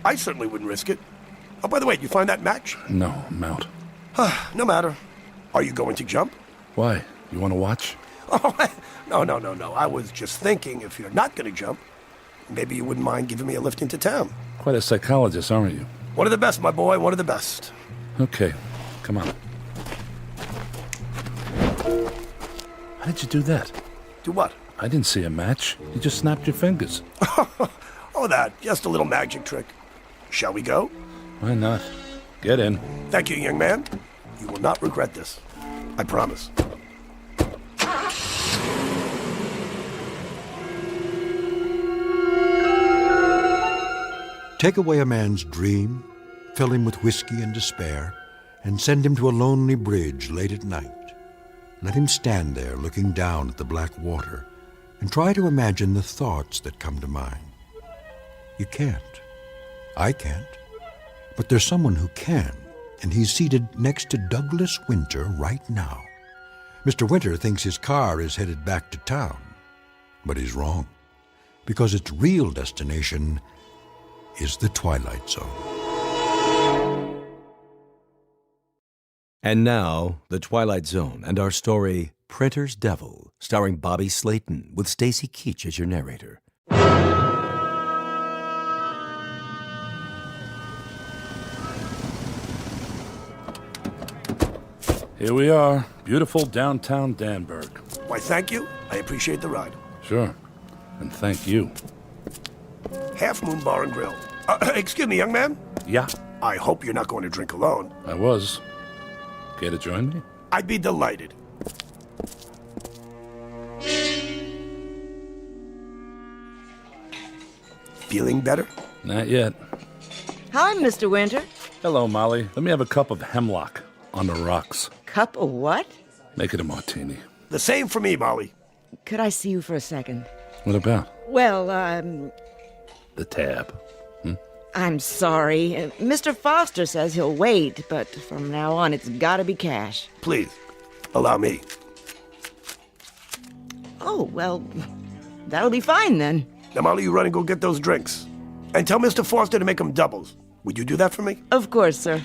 I certainly wouldn't risk it. Oh, by the way, did you find that match? No, I'm out. No matter. Are you going to jump? Why? You want to watch? Oh, no. I was just thinking if you're not going to jump, maybe you wouldn't mind giving me a lift into town. Quite a psychologist, aren't you? One of the best, my boy, one of the best. Okay, come on. How did you do that? Do what? I didn't see a match. You just snapped your fingers. Oh, that. Just a little magic trick. Shall we go? Why not? Get in. Thank you, young man. You will not regret this. I promise. Take away a man's dream, fill him with whiskey and despair, and send him to a lonely bridge late at night. Let him stand there looking down at the black water and try to imagine the thoughts that come to mind. You can't. I can't. But there's someone who can, and he's seated next to Douglas Winter right now. Mr. Winter thinks his car is headed back to town, but he's wrong, because its real destination is the Twilight Zone. And now, The Twilight Zone and our story, Printer's Devil, starring Bobby Slayton, with Stacy Keach as your narrator. Here we are, beautiful downtown Danburg. Why, thank you. I appreciate the ride. Sure. And thank you. Half Moon Bar and Grill. Excuse me, young man. Yeah? I hope you're not going to drink alone. I was. Care to join me? I'd be delighted. Feeling better? Not yet. Hi, Mr. Winter. Hello, Molly. Let me have a cup of hemlock on the rocks. Cup of what? Make it a martini. The same for me, Molly. Could I see you for a second? What about? Well, The tab. I'm sorry. Mr. Foster says he'll wait, but from now on it's gotta be cash. Please, allow me. Oh, well, that'll be fine then. Now, Molly, you run and go get those drinks. And tell Mr. Foster to make them doubles. Would you do that for me? Of course, sir.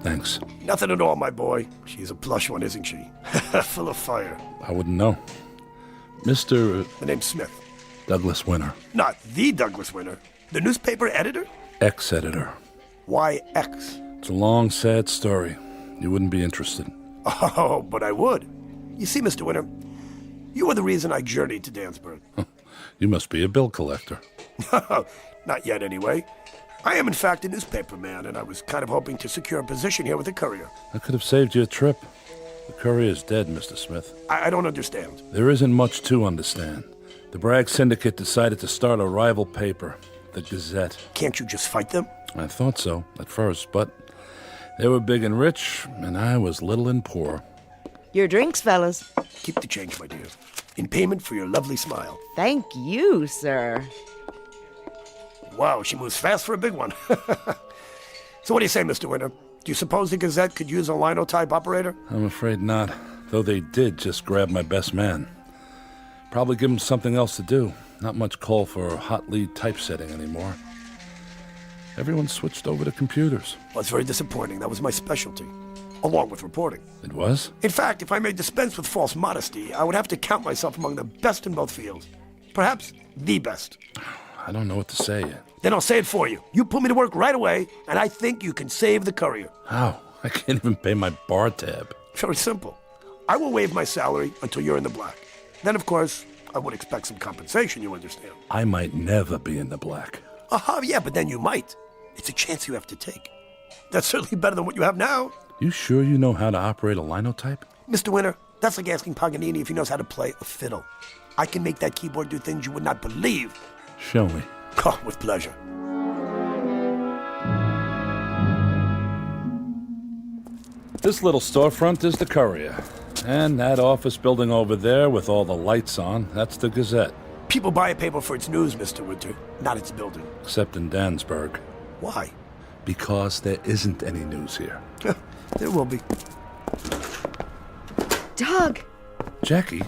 Thanks. Nothing at all, my boy. She's a plush one, isn't she? Full of fire. I wouldn't know. Mr. The name's Smith. Douglas Winter. Not the Douglas Winter. The newspaper editor? Ex-editor. Why X? It's a long, sad story. You wouldn't be interested. Oh, but I would. You see, Mr. Winter, you are the reason I journeyed to Danburg. You must be a bill collector. Not yet, anyway. I am, in fact, a newspaper man, and I was kind of hoping to secure a position here with the Courier. I could have saved you a trip. The Courier's dead, Mr. Smith. I don't understand. There isn't much to understand. The Bragg Syndicate decided to start a rival paper, the Gazette. Can't you just fight them? I thought so, at first, but they were big and rich, and I was little and poor. Your drinks, fellas. Keep the change, my dear. In payment for your lovely smile. Thank you, sir. Wow, she moves fast for a big one. So what do you say, Mr. Winter? Do you suppose the Gazette could use a linotype operator? I'm afraid not, though they did just grab my best man. Probably give him something else to do. Not much call for hot lead typesetting anymore. Everyone switched over to computers. Well, it's very disappointing. That was my specialty, along with reporting. It was? In fact, if I may dispense with false modesty, I would have to count myself among the best in both fields. Perhaps the best. I don't know what to say yet. Then I'll say it for you. You put me to work right away, and I think you can save the Courier. How? I can't even pay my bar tab. Very simple. I will waive my salary until you're in the black. Then, of course, I would expect some compensation, you understand. I might never be in the black. Yeah, but then you might. It's a chance you have to take. That's certainly better than what you have now. You sure you know how to operate a linotype? Mr. Winter, that's like asking Paganini if he knows how to play a fiddle. I can make that keyboard do things you would not believe. Show me. Oh, with pleasure. This little storefront is the Courier. And that office building over there with all the lights on, that's the Gazette. People buy a paper for its news, Mr. Winter, not its building. Except in Danburg. Why? Because there isn't any news here. There will be. Doug! Jackie,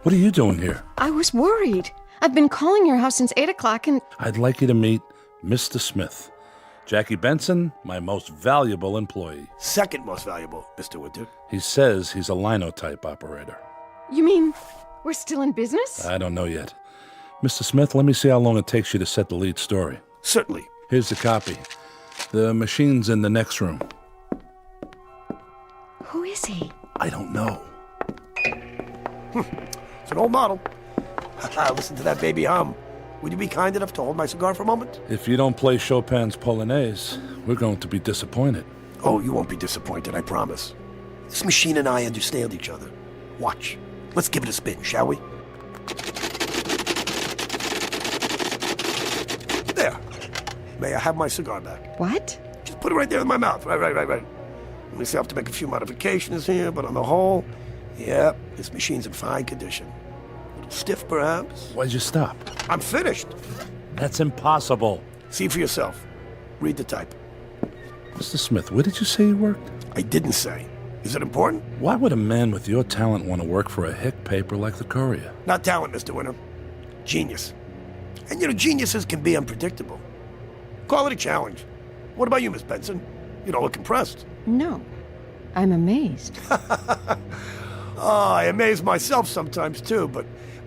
what are you doing here? I was worried. I've been calling your house since 8 o'clock and... I'd like you to meet Mr. Smith. Jackie Benson, my most valuable employee. Second most valuable, Mr. Winter. He says he's a linotype operator. You mean we're still in business? I don't know yet. Mr. Smith, let me see how long it takes you to set the lead story. Certainly. Here's the copy. The machine's in the next room. Who is he? I don't know. It's an old model. Listen to that baby hum. Would you be kind enough to hold my cigar for a moment? If you don't play Chopin's Polonaise, we're going to be disappointed. Oh, you won't be disappointed, I promise. This machine and I understand each other. Watch. Let's give it a spin, shall we? There. May I have my cigar back? What? Just put it right there in my mouth. Right. Let me see, I have to make a few modifications here, but on the whole, yeah, this machine's in fine condition. A little stiff, perhaps. Why'd you stop? I'm finished. That's impossible. See for yourself. Read the type. Mr. Smith, where did you say you worked? I didn't say. Is it important? Why would a man with your talent want to work for a hick paper like the Courier? Not talent, Mr. Winter. Genius. And geniuses can be unpredictable. Call it a challenge. What about you, Miss Benson? You don't look impressed. No. I'm amazed. I amaze myself sometimes, too, but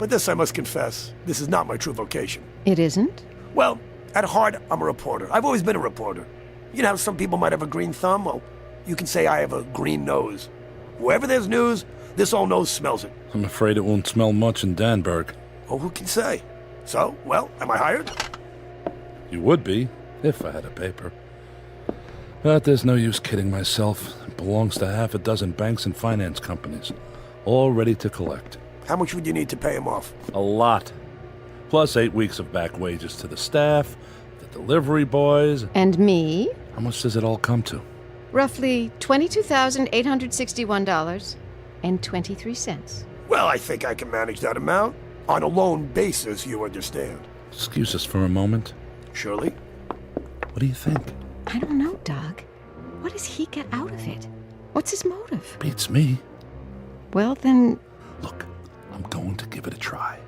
this I must confess, this is not my true vocation. It isn't? Well, at heart, I'm a reporter. I've always been a reporter. You know how some people might have a green thumb? Well, you can say I have a green nose. Wherever there's news, this old nose smells it. I'm afraid it won't smell much in Danburg. Oh, who can say? So, well, am I hired? You would be, if I had a paper. But there's no use kidding myself. It belongs to half a dozen banks and finance companies, all ready to collect. How much would you need to pay him off? A lot. Plus 8 weeks of back wages to the staff, the delivery boys. And me? How much does it all come to? Roughly $22,861.23. Well, I think I can manage that amount. On a loan basis, you understand. Excuse us for a moment. Shirley? What do you think? I don't know, Doug. What does he get out of it? What's his motive? Beats me. Well, then... Look, I'm going to give it a try.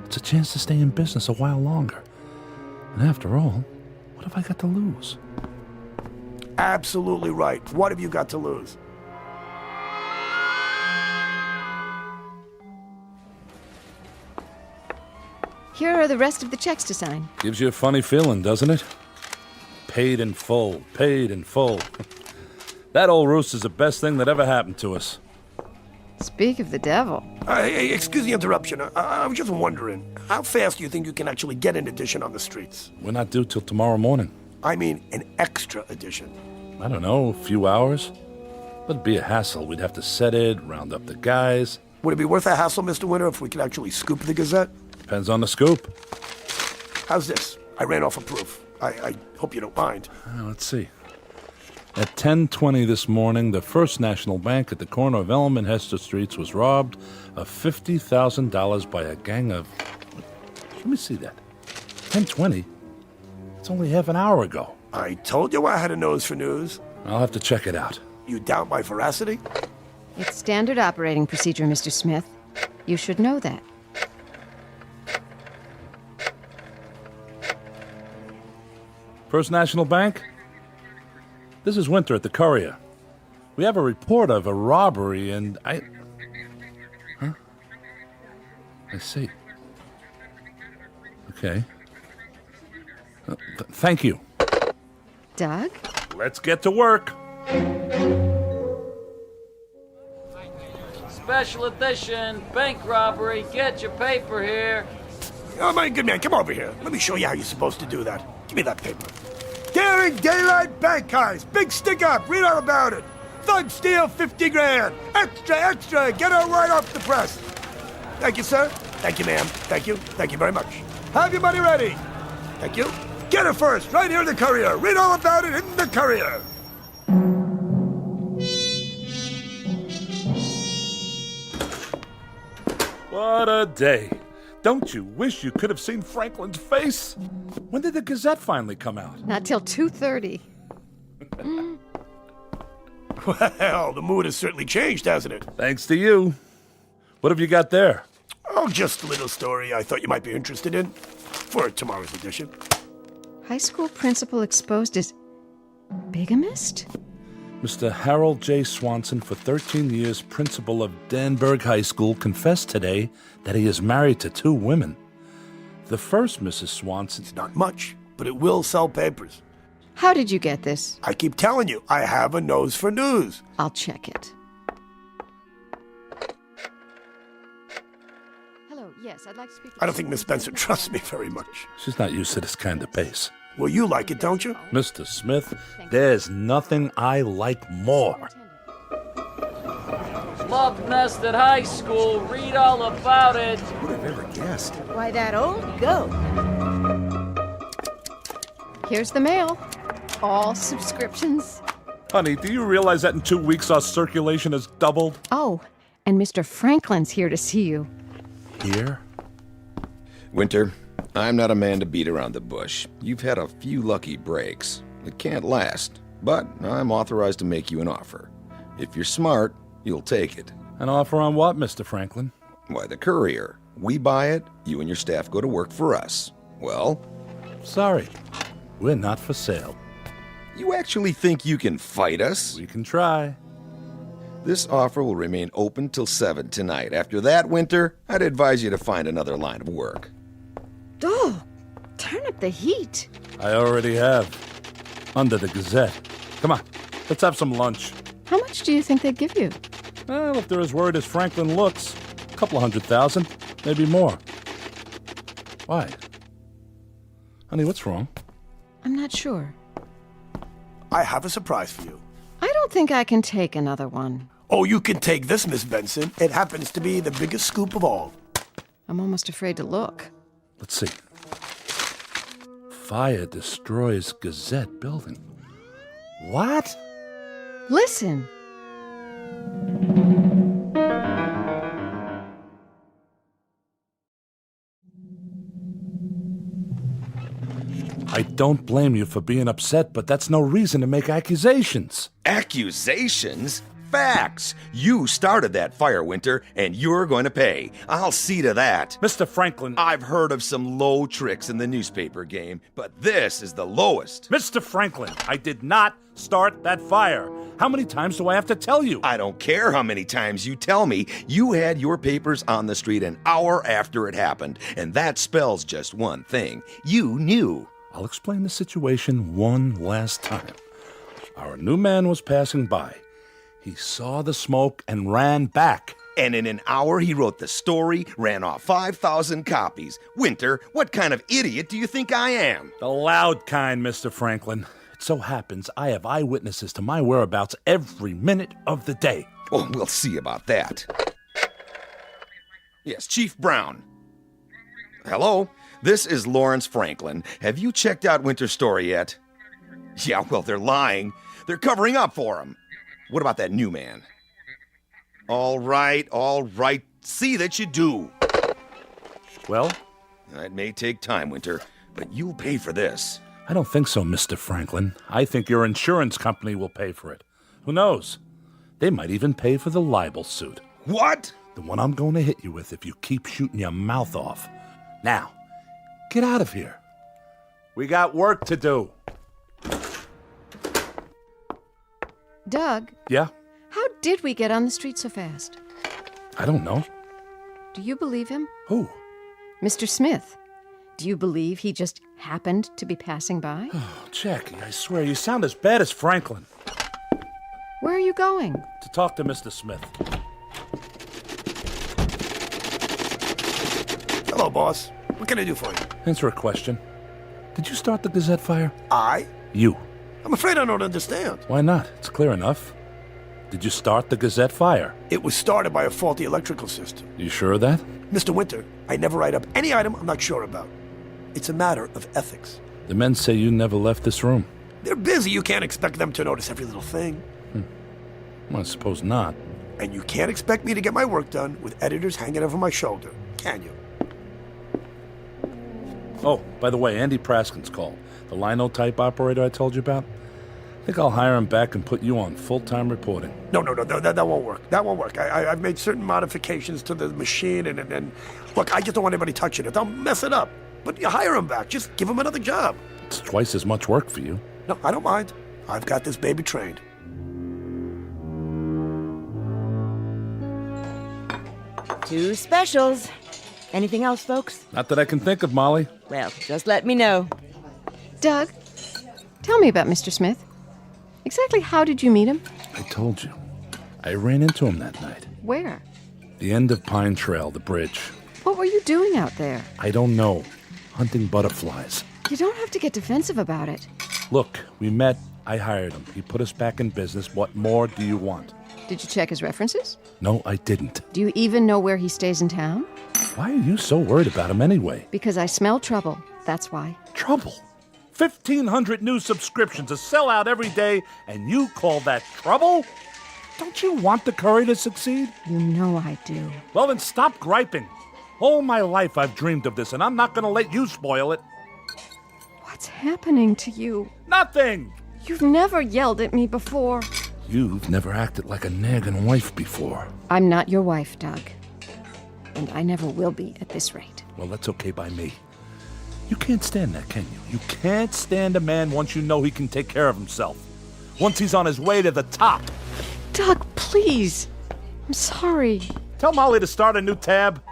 It's a chance to stay in business a while longer. And after all, what have I got to lose? Absolutely right. What have you got to lose? Here are the rest of the checks to sign. Gives you a funny feeling, doesn't it? Paid in full, paid in full. That old roost is the best thing that ever happened to us. Speak of the devil. Hey, excuse the interruption. I was just wondering, how fast do you think you can actually get an edition on the streets? We're not due till tomorrow morning. I mean, an extra edition. I don't know, a few hours? But it'd be a hassle. We'd have to set it, round up the guys. Would it be worth a hassle, Mr. Winter, if we could actually scoop the Gazette? Depends on the scoop. How's this? I ran off a proof. I hope you don't mind. Let's see. At 10:20 this morning, the First National Bank at the corner of Elm and Hester Streets was robbed of $50,000 by a gang of... Let me see that. 10:20? It's only half an hour ago. I told you I had a nose for news. I'll have to check it out. You doubt my veracity? It's standard operating procedure, Mr. Smith. You should know that. First National Bank? This is Winter at the Courier. We have a report of a robbery and Huh? I see. Okay. Thank you. Doug? Let's get to work. Special edition, bank robbery, get your paper here. Oh, my good man, come over here. Let me show you how you're supposed to do that. Give me that paper. Daring Daylight Bank Heist. Big stick up. Read all about it. Thug steal 50 grand. Extra, extra. Get her right off the press. Thank you, sir. Thank you, ma'am. Thank you. Thank you very much. Have your money ready. Thank you. Get it first. Right here in the Courier. Read all about it in the Courier. What a day. Don't you wish you could have seen Franklin's face? When did the Gazette finally come out? Not till 2:30. Well, the mood has certainly changed, hasn't it? Thanks to you. What have you got there? Oh, just a little story I thought you might be interested in for tomorrow's edition. High school principal exposed as bigamist? Mr. Harold J. Swanson, for 13 years principal of Danburg High School, confessed today that he is married to 2 women. The first Mrs. Swanson... It's not much, but it will sell papers. How did you get this? I keep telling you, I have a nose for news. I'll check it. Hello, yes, I'd like to speak to... I don't think Miss Spencer trusts me very much. She's not used to this kind of pace. Well, you like it, don't you? Mr. Smith, there's nothing I like more. Love Nest at High School, read all about it. Who'd have ever guessed? Why, that old goat. Here's the mail. All subscriptions. Honey, do you realize that in 2 weeks our circulation has doubled? Oh, and Mr. Franklin's here to see you. Here? Winter, I'm not a man to beat around the bush. You've had a few lucky breaks. It can't last, but I'm authorized to make you an offer. If you're smart, you'll take it. An offer on what, Mr. Franklin? Why, the Courier. We buy it, you and your staff go to work for us. Well? Sorry, we're not for sale. You actually think you can fight us? We can try. This offer will remain open till 7 tonight. After that, Winter, I'd advise you to find another line of work. Oh, turn up the heat. I already have. Under the Gazette. Come on, let's have some lunch. How much do you think they'd give you? Well, if they're as worried as Franklin looks, a couple of 100,000, maybe more. Why? Honey, what's wrong? I'm not sure. I have a surprise for you. I don't think I can take another one. Oh, you can take this, Miss Benson. It happens to be the biggest scoop of all. I'm almost afraid to look. Let's see. Fire destroys Gazette building. What? Listen. I don't blame you for being upset, but that's no reason to make accusations. Accusations? Facts! You started that fire, Winter, and you're going to pay. I'll see to that. Mr. Franklin. I've heard of some low tricks in the newspaper game, but this is the lowest. Mr. Franklin, I did not start that fire. How many times do I have to tell you? I don't care how many times you tell me. You had your papers on the street an hour after it happened, and that spells just one thing. You knew. I'll explain the situation one last time. Our new man was passing by. He saw the smoke and ran back. And in an hour, he wrote the story, ran off 5,000 copies. Winter, what kind of idiot do you think I am? The loud kind, Mr. Franklin. It so happens I have eyewitnesses to my whereabouts every minute of the day. Oh, we'll see about that. Yes, Chief Brown. Hello, this is Lawrence Franklin. Have you checked out Winter's story yet? Yeah, well, they're lying. They're covering up for him. What about that new man? All right. See that you do. Well? It may take time, Winter, but you'll pay for this. I don't think so, Mr. Franklin. I think your insurance company will pay for it. Who knows? They might even pay for the libel suit. What? The one I'm going to hit you with if you keep shooting your mouth off. Now, get out of here. We got work to do. Doug? Yeah? How did we get on the street so fast? I don't know. Do you believe him? Who? Mr. Smith. Do you believe he just happened to be passing by? Oh, Jackie, I swear, you sound as bad as Franklin. Where are you going? To talk to Mr. Smith. Hello, boss. What can I do for you? Answer a question. Did you start the Gazette fire? I? You. I'm afraid I don't understand. Why not? It's clear enough. Did you start the Gazette fire? It was started by a faulty electrical system. You sure of that? Mr. Winter, I never write up any item I'm not sure about. It's a matter of ethics. The men say you never left this room. They're busy. You can't expect them to notice every little thing. Well, I suppose not. And you can't expect me to get my work done with editors hanging over my shoulder, can you? Oh, by the way, Andy Praskin's called. The linotype operator I told you about. I think I'll hire him back and put you on full-time reporting. No, that won't work. That won't work. I've made certain modifications to the machine, and look, I just don't want anybody touching it. They'll mess it up. But you hire him back. Just give him another job. It's twice as much work for you. No, I don't mind. I've got this baby trained. Two specials. Anything else, folks? Not that I can think of, Molly. Well, just let me know. Doug, tell me about Mr. Smith. Exactly how did you meet him? I told you. I ran into him that night. Where? The end of Pine Trail, the bridge. What were you doing out there? I don't know. Hunting butterflies. You don't have to get defensive about it. Look, we met. I hired him. He put us back in business. What more do you want? Did you check his references? No, I didn't. Do you even know where he stays in town? Why are you so worried about him anyway? Because I smell trouble. That's why. Trouble? 1,500 new subscriptions, a sellout every day, and you call that trouble? Don't you want the Curry to succeed? You know I do. Well, then stop griping. All my life I've dreamed of this, and I'm not going to let you spoil it. What's happening to you? Nothing! You've never yelled at me before. You've never acted like a nagging wife before. I'm not your wife, Doug. And I never will be at this rate. Well, that's okay by me. You can't stand that, can you? You can't stand a man once you know he can take care of himself. Once he's on his way to the top. Doug, please. I'm sorry. Tell Molly to start a new tab.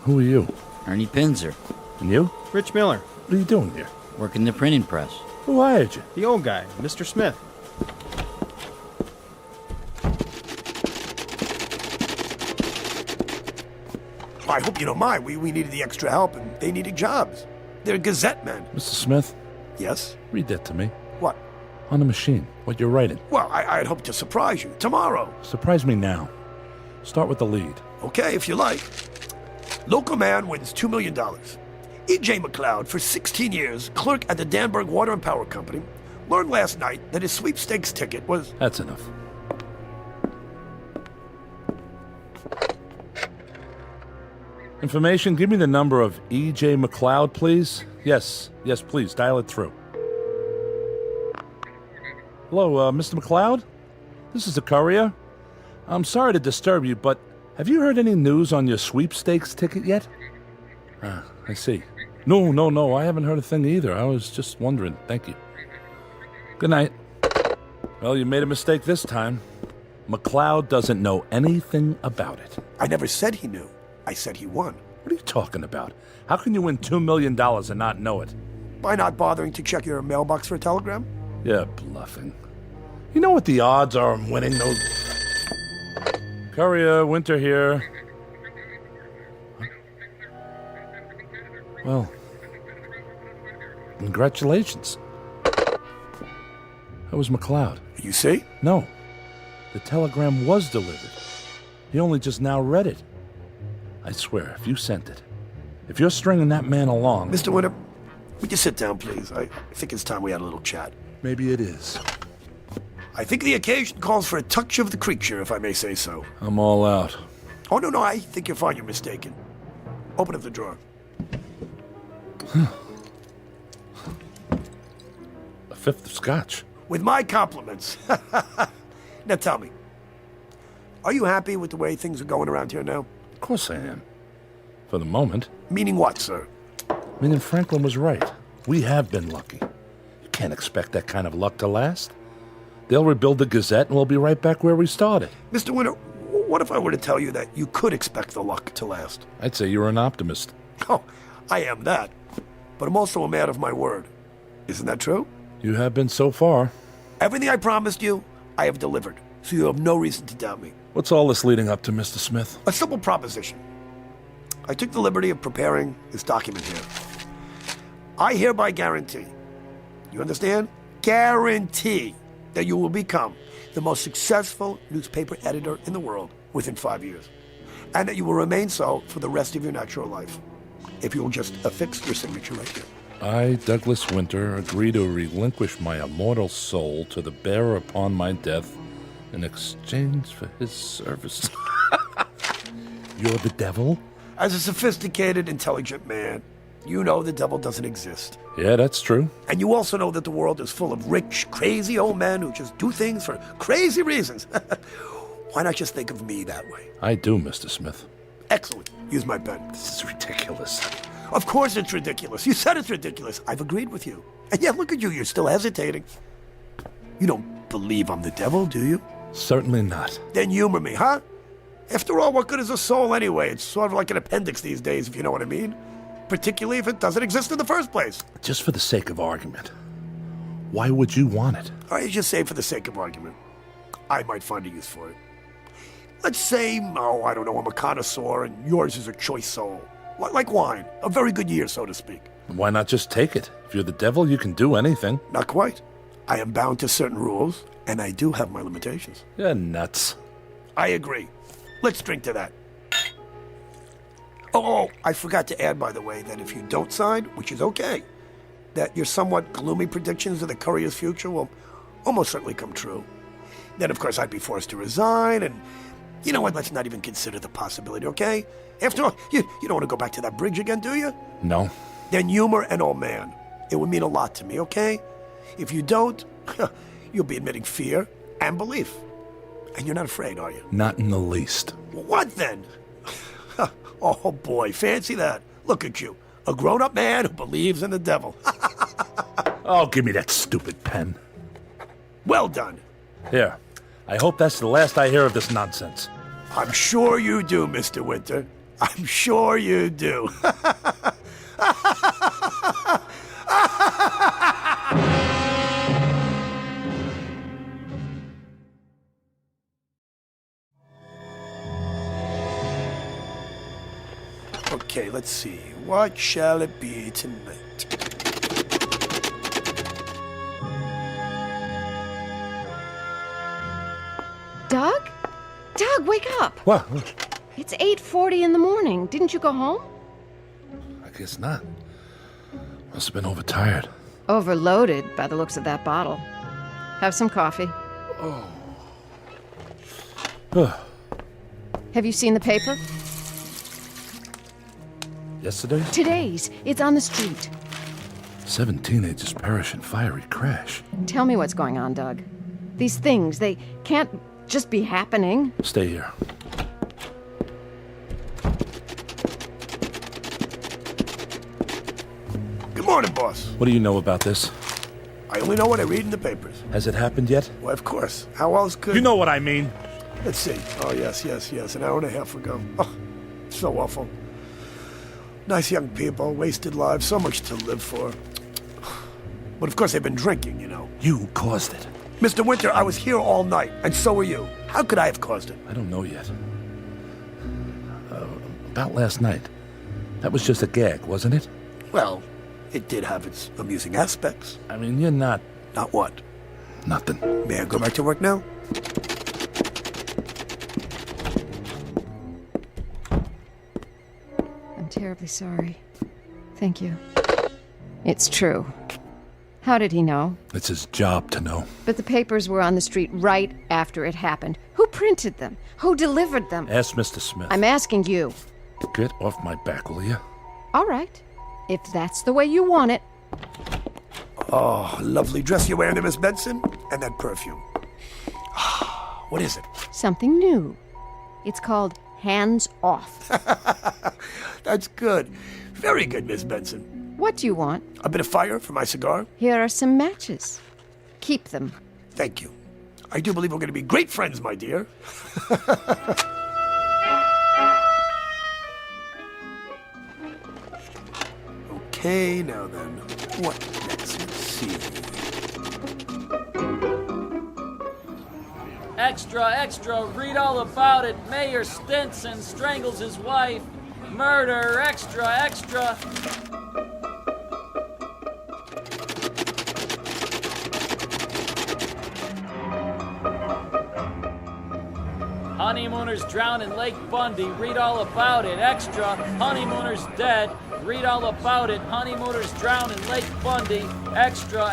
Who are you? Ernie Pinzer. And you? Rich Miller. What are you doing here? Working the printing press. Who hired you? The old guy, Mr. Smith. I hope you don't mind. We needed the extra help, and they needed jobs. They're Gazette men. Mr. Smith? Yes? Read that to me. What? On the machine, what you're writing. Well, I'd hope to surprise you. Tomorrow. Surprise me now. Start with the lead. Okay, if you like. Local man wins $2 million. E.J. McLeod, for 16 years, clerk at the Danburg Water and Power Company, learned last night that his sweepstakes ticket was... That's enough. Information, give me the number of E.J. McLeod, please. Yes, please, dial it through. Hello, Mr. McLeod? This is the courier. I'm sorry to disturb you, but have you heard any news on your sweepstakes ticket yet? I see. No, I haven't heard a thing either. I was just wondering. Thank you. Good night. Well, you made a mistake this time. McLeod doesn't know anything about it. I never said he knew. I said he won. What are you talking about? How can you win $2 million and not know it? By not bothering to check your mailbox for a telegram? You're bluffing. You know what the odds are of winning those... Courier, Winter here. Well, congratulations. That was McLeod. You see? No. The telegram was delivered. He only just now read it. I swear, if you sent it, if you're stringing that man along... Mr. Winter, would you sit down, please? I think it's time we had a little chat. Maybe it is. I think the occasion calls for a touch of the creature, if I may say so. I'm all out. Oh, no, I think you're fine. You're mistaken. Open up the drawer. A fifth of scotch. With my compliments. Now tell me, are you happy with the way things are going around here now? Of course I am. For the moment. Meaning what, sir? Meaning Franklin was right. We have been lucky. You can't expect that kind of luck to last. They'll rebuild the Gazette and we'll be right back where we started. Mr. Winter, what if I were to tell you that you could expect the luck to last? I'd say you're an optimist. Oh, I am that. But I'm also a man of my word. Isn't that true? You have been so far. Everything I promised you, I have delivered. So you have no reason to doubt me. What's all this leading up to, Mr. Smith? A simple proposition. I took the liberty of preparing this document here. I hereby guarantee, you understand? Guarantee that you will become the most successful newspaper editor in the world within 5 years. And that you will remain so for the rest of your natural life. If you will just affix your signature right here. I, Douglas Winter, agree to relinquish my immortal soul to the bearer upon my death in exchange for his service. You're the devil? As a sophisticated, intelligent man, you know the devil doesn't exist. Yeah, that's true. And you also know that the world is full of rich, crazy old men who just do things for crazy reasons. Why not just think of me that way? I do, Mr. Smith. Excellent. Use my pen. This is ridiculous. Of course it's ridiculous. You said it's ridiculous. I've agreed with you. And yet, look at you. You're still hesitating. You don't believe I'm the devil, do you? Certainly not. Then humor me, huh? After all, what good is a soul anyway? It's sort of like an appendix these days, if you know what I mean. Particularly if it doesn't exist in the first place. Just for the sake of argument. Why would you want it? All right, just say for the sake of argument. I might find a use for it. Let's say, I don't know, I'm a connoisseur and yours is a choice soul. Like wine. A very good year, so to speak. Why not just take it? If you're the devil, you can do anything. Not quite. I am bound to certain rules, and I do have my limitations. You're nuts. I agree. Let's drink to that. Oh, I forgot to add, by the way, that if you don't sign, which is okay, that your somewhat gloomy predictions of the courier's future will almost certainly come true. Then, of course, I'd be forced to resign, and you know what? Let's not even consider the possibility, okay? After all, you don't want to go back to that bridge again, do you? No. Then humor an old man. It would mean a lot to me, okay? If you don't, you'll be admitting fear and belief. And you're not afraid, are you? Not in the least. What then? Oh, boy, fancy that. Look at you. A grown-up man who believes in the devil. Oh, give me that stupid pen. Well done. Here. I hope that's the last I hear of this nonsense. I'm sure you do, Mr. Winter. I'm sure you do. Okay, let's see. What shall it be tonight? Doug? Doug, wake up! What? It's 8:40 in the morning. Didn't you go home? I guess not. Must have been overtired. Overloaded by the looks of that bottle. Have some coffee. Oh. Have you seen the paper? Yesterday? Today's. It's on the street. 7 teenagers perish in fiery crash. Tell me what's going on, Doug. These things, they can't just be happening. Stay here. Good morning, boss. What do you know about this? I only know what I read in the papers. Has it happened yet? Well, of course. How else could... You know what I mean. Let's see. Oh, yes. An hour and a half ago. Oh, so awful. Nice young people, wasted lives, so much to live for. But of course they've been drinking, you know. You caused it. Mr. Winter, I was here all night, and so were you. How could I have caused it? I don't know yet. About last night. That was just a gag, wasn't it? Well, it did have its amusing aspects. I mean, you're not... Not what? Nothing. May I go back to work now? I'm terribly sorry. Thank you. It's true. How did he know? It's his job to know. But the papers were on the street right after it happened. Who printed them? Who delivered them? Ask Mr. Smith. I'm asking you. Get off my back, will you? All right. If that's the way you want it. Oh, lovely dress you're wearing there, Miss Benson. And that perfume. What is it? Something new. It's called Hands Off. That's good. Very good, Miss Benson. What do you want? A bit of fire for my cigar? Here are some matches. Keep them. Thank you. I do believe we're going to be great friends, my dear. Okay, now then. What next? Let's see. Extra, read all about it. Mayor Stinson strangles his wife. Murder, extra. Honeymooners drowned in Lake Bundy. Read all about it. Extra. Honeymooners dead. Read all about it. Honeymooners drowned in Lake Bundy. Extra.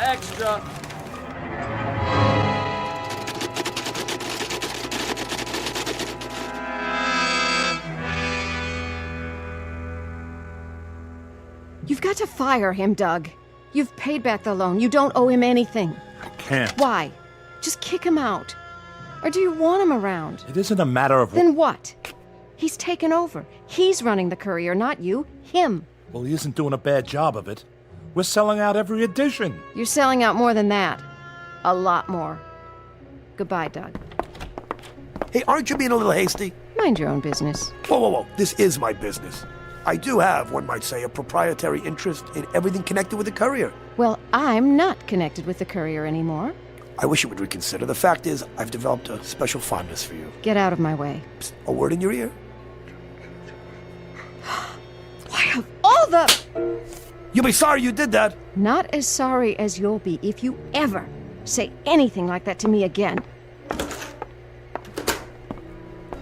You've got to fire him, Doug. You've paid back the loan. You don't owe him anything. I can't. Why? Just kick him out. Or do you want him around? It isn't a matter of... Then what? He's taken over. He's running the Courier, not you. Him. Well, he isn't doing a bad job of it. We're selling out every edition. You're selling out more than that. A lot more. Goodbye, Doug. Hey, aren't you being a little hasty? Mind your own business. Whoa. This is my business. I do have, one might say, a proprietary interest in everything connected with the Courier. Well, I'm not connected with the Courier anymore. I wish you would reconsider. The fact is, I've developed a special fondness for you. Get out of my way. Psst, a word in your ear? Why, of all the... You'll be sorry you did that. Not as sorry as you'll be if you ever say anything like that to me again.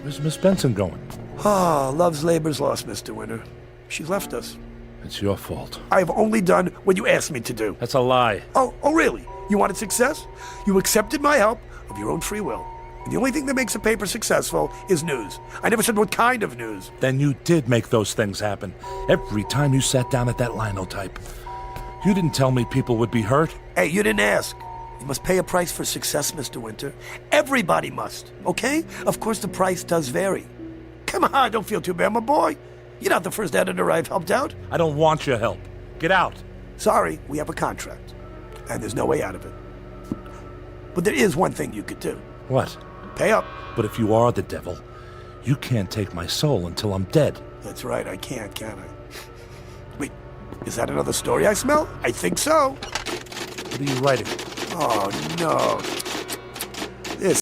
Where's Miss Benson going? Love's labor's lost, Mr. Winter. She's left us. It's your fault. I've only done what you asked me to do. That's a lie. Oh, really? You wanted success? You accepted my help of your own free will. And the only thing that makes a paper successful is news. I never said what kind of news. Then you did make those things happen. Every time you sat down at that linotype. You didn't tell me people would be hurt. Hey, you didn't ask. You must pay a price for success, Mr. Winter. Everybody must, okay? Of course, the price does vary. Come on, don't feel too bad, my boy. You're not the first editor I've helped out. I don't want your help. Get out. Sorry, we have a contract. And there's no way out of it. But there is one thing you could do. What? Pay up. But if you are the devil, you can't take my soul until I'm dead. That's right, I can't, can I? Wait, is that another story I smell? I think so. What are you writing? Oh, no.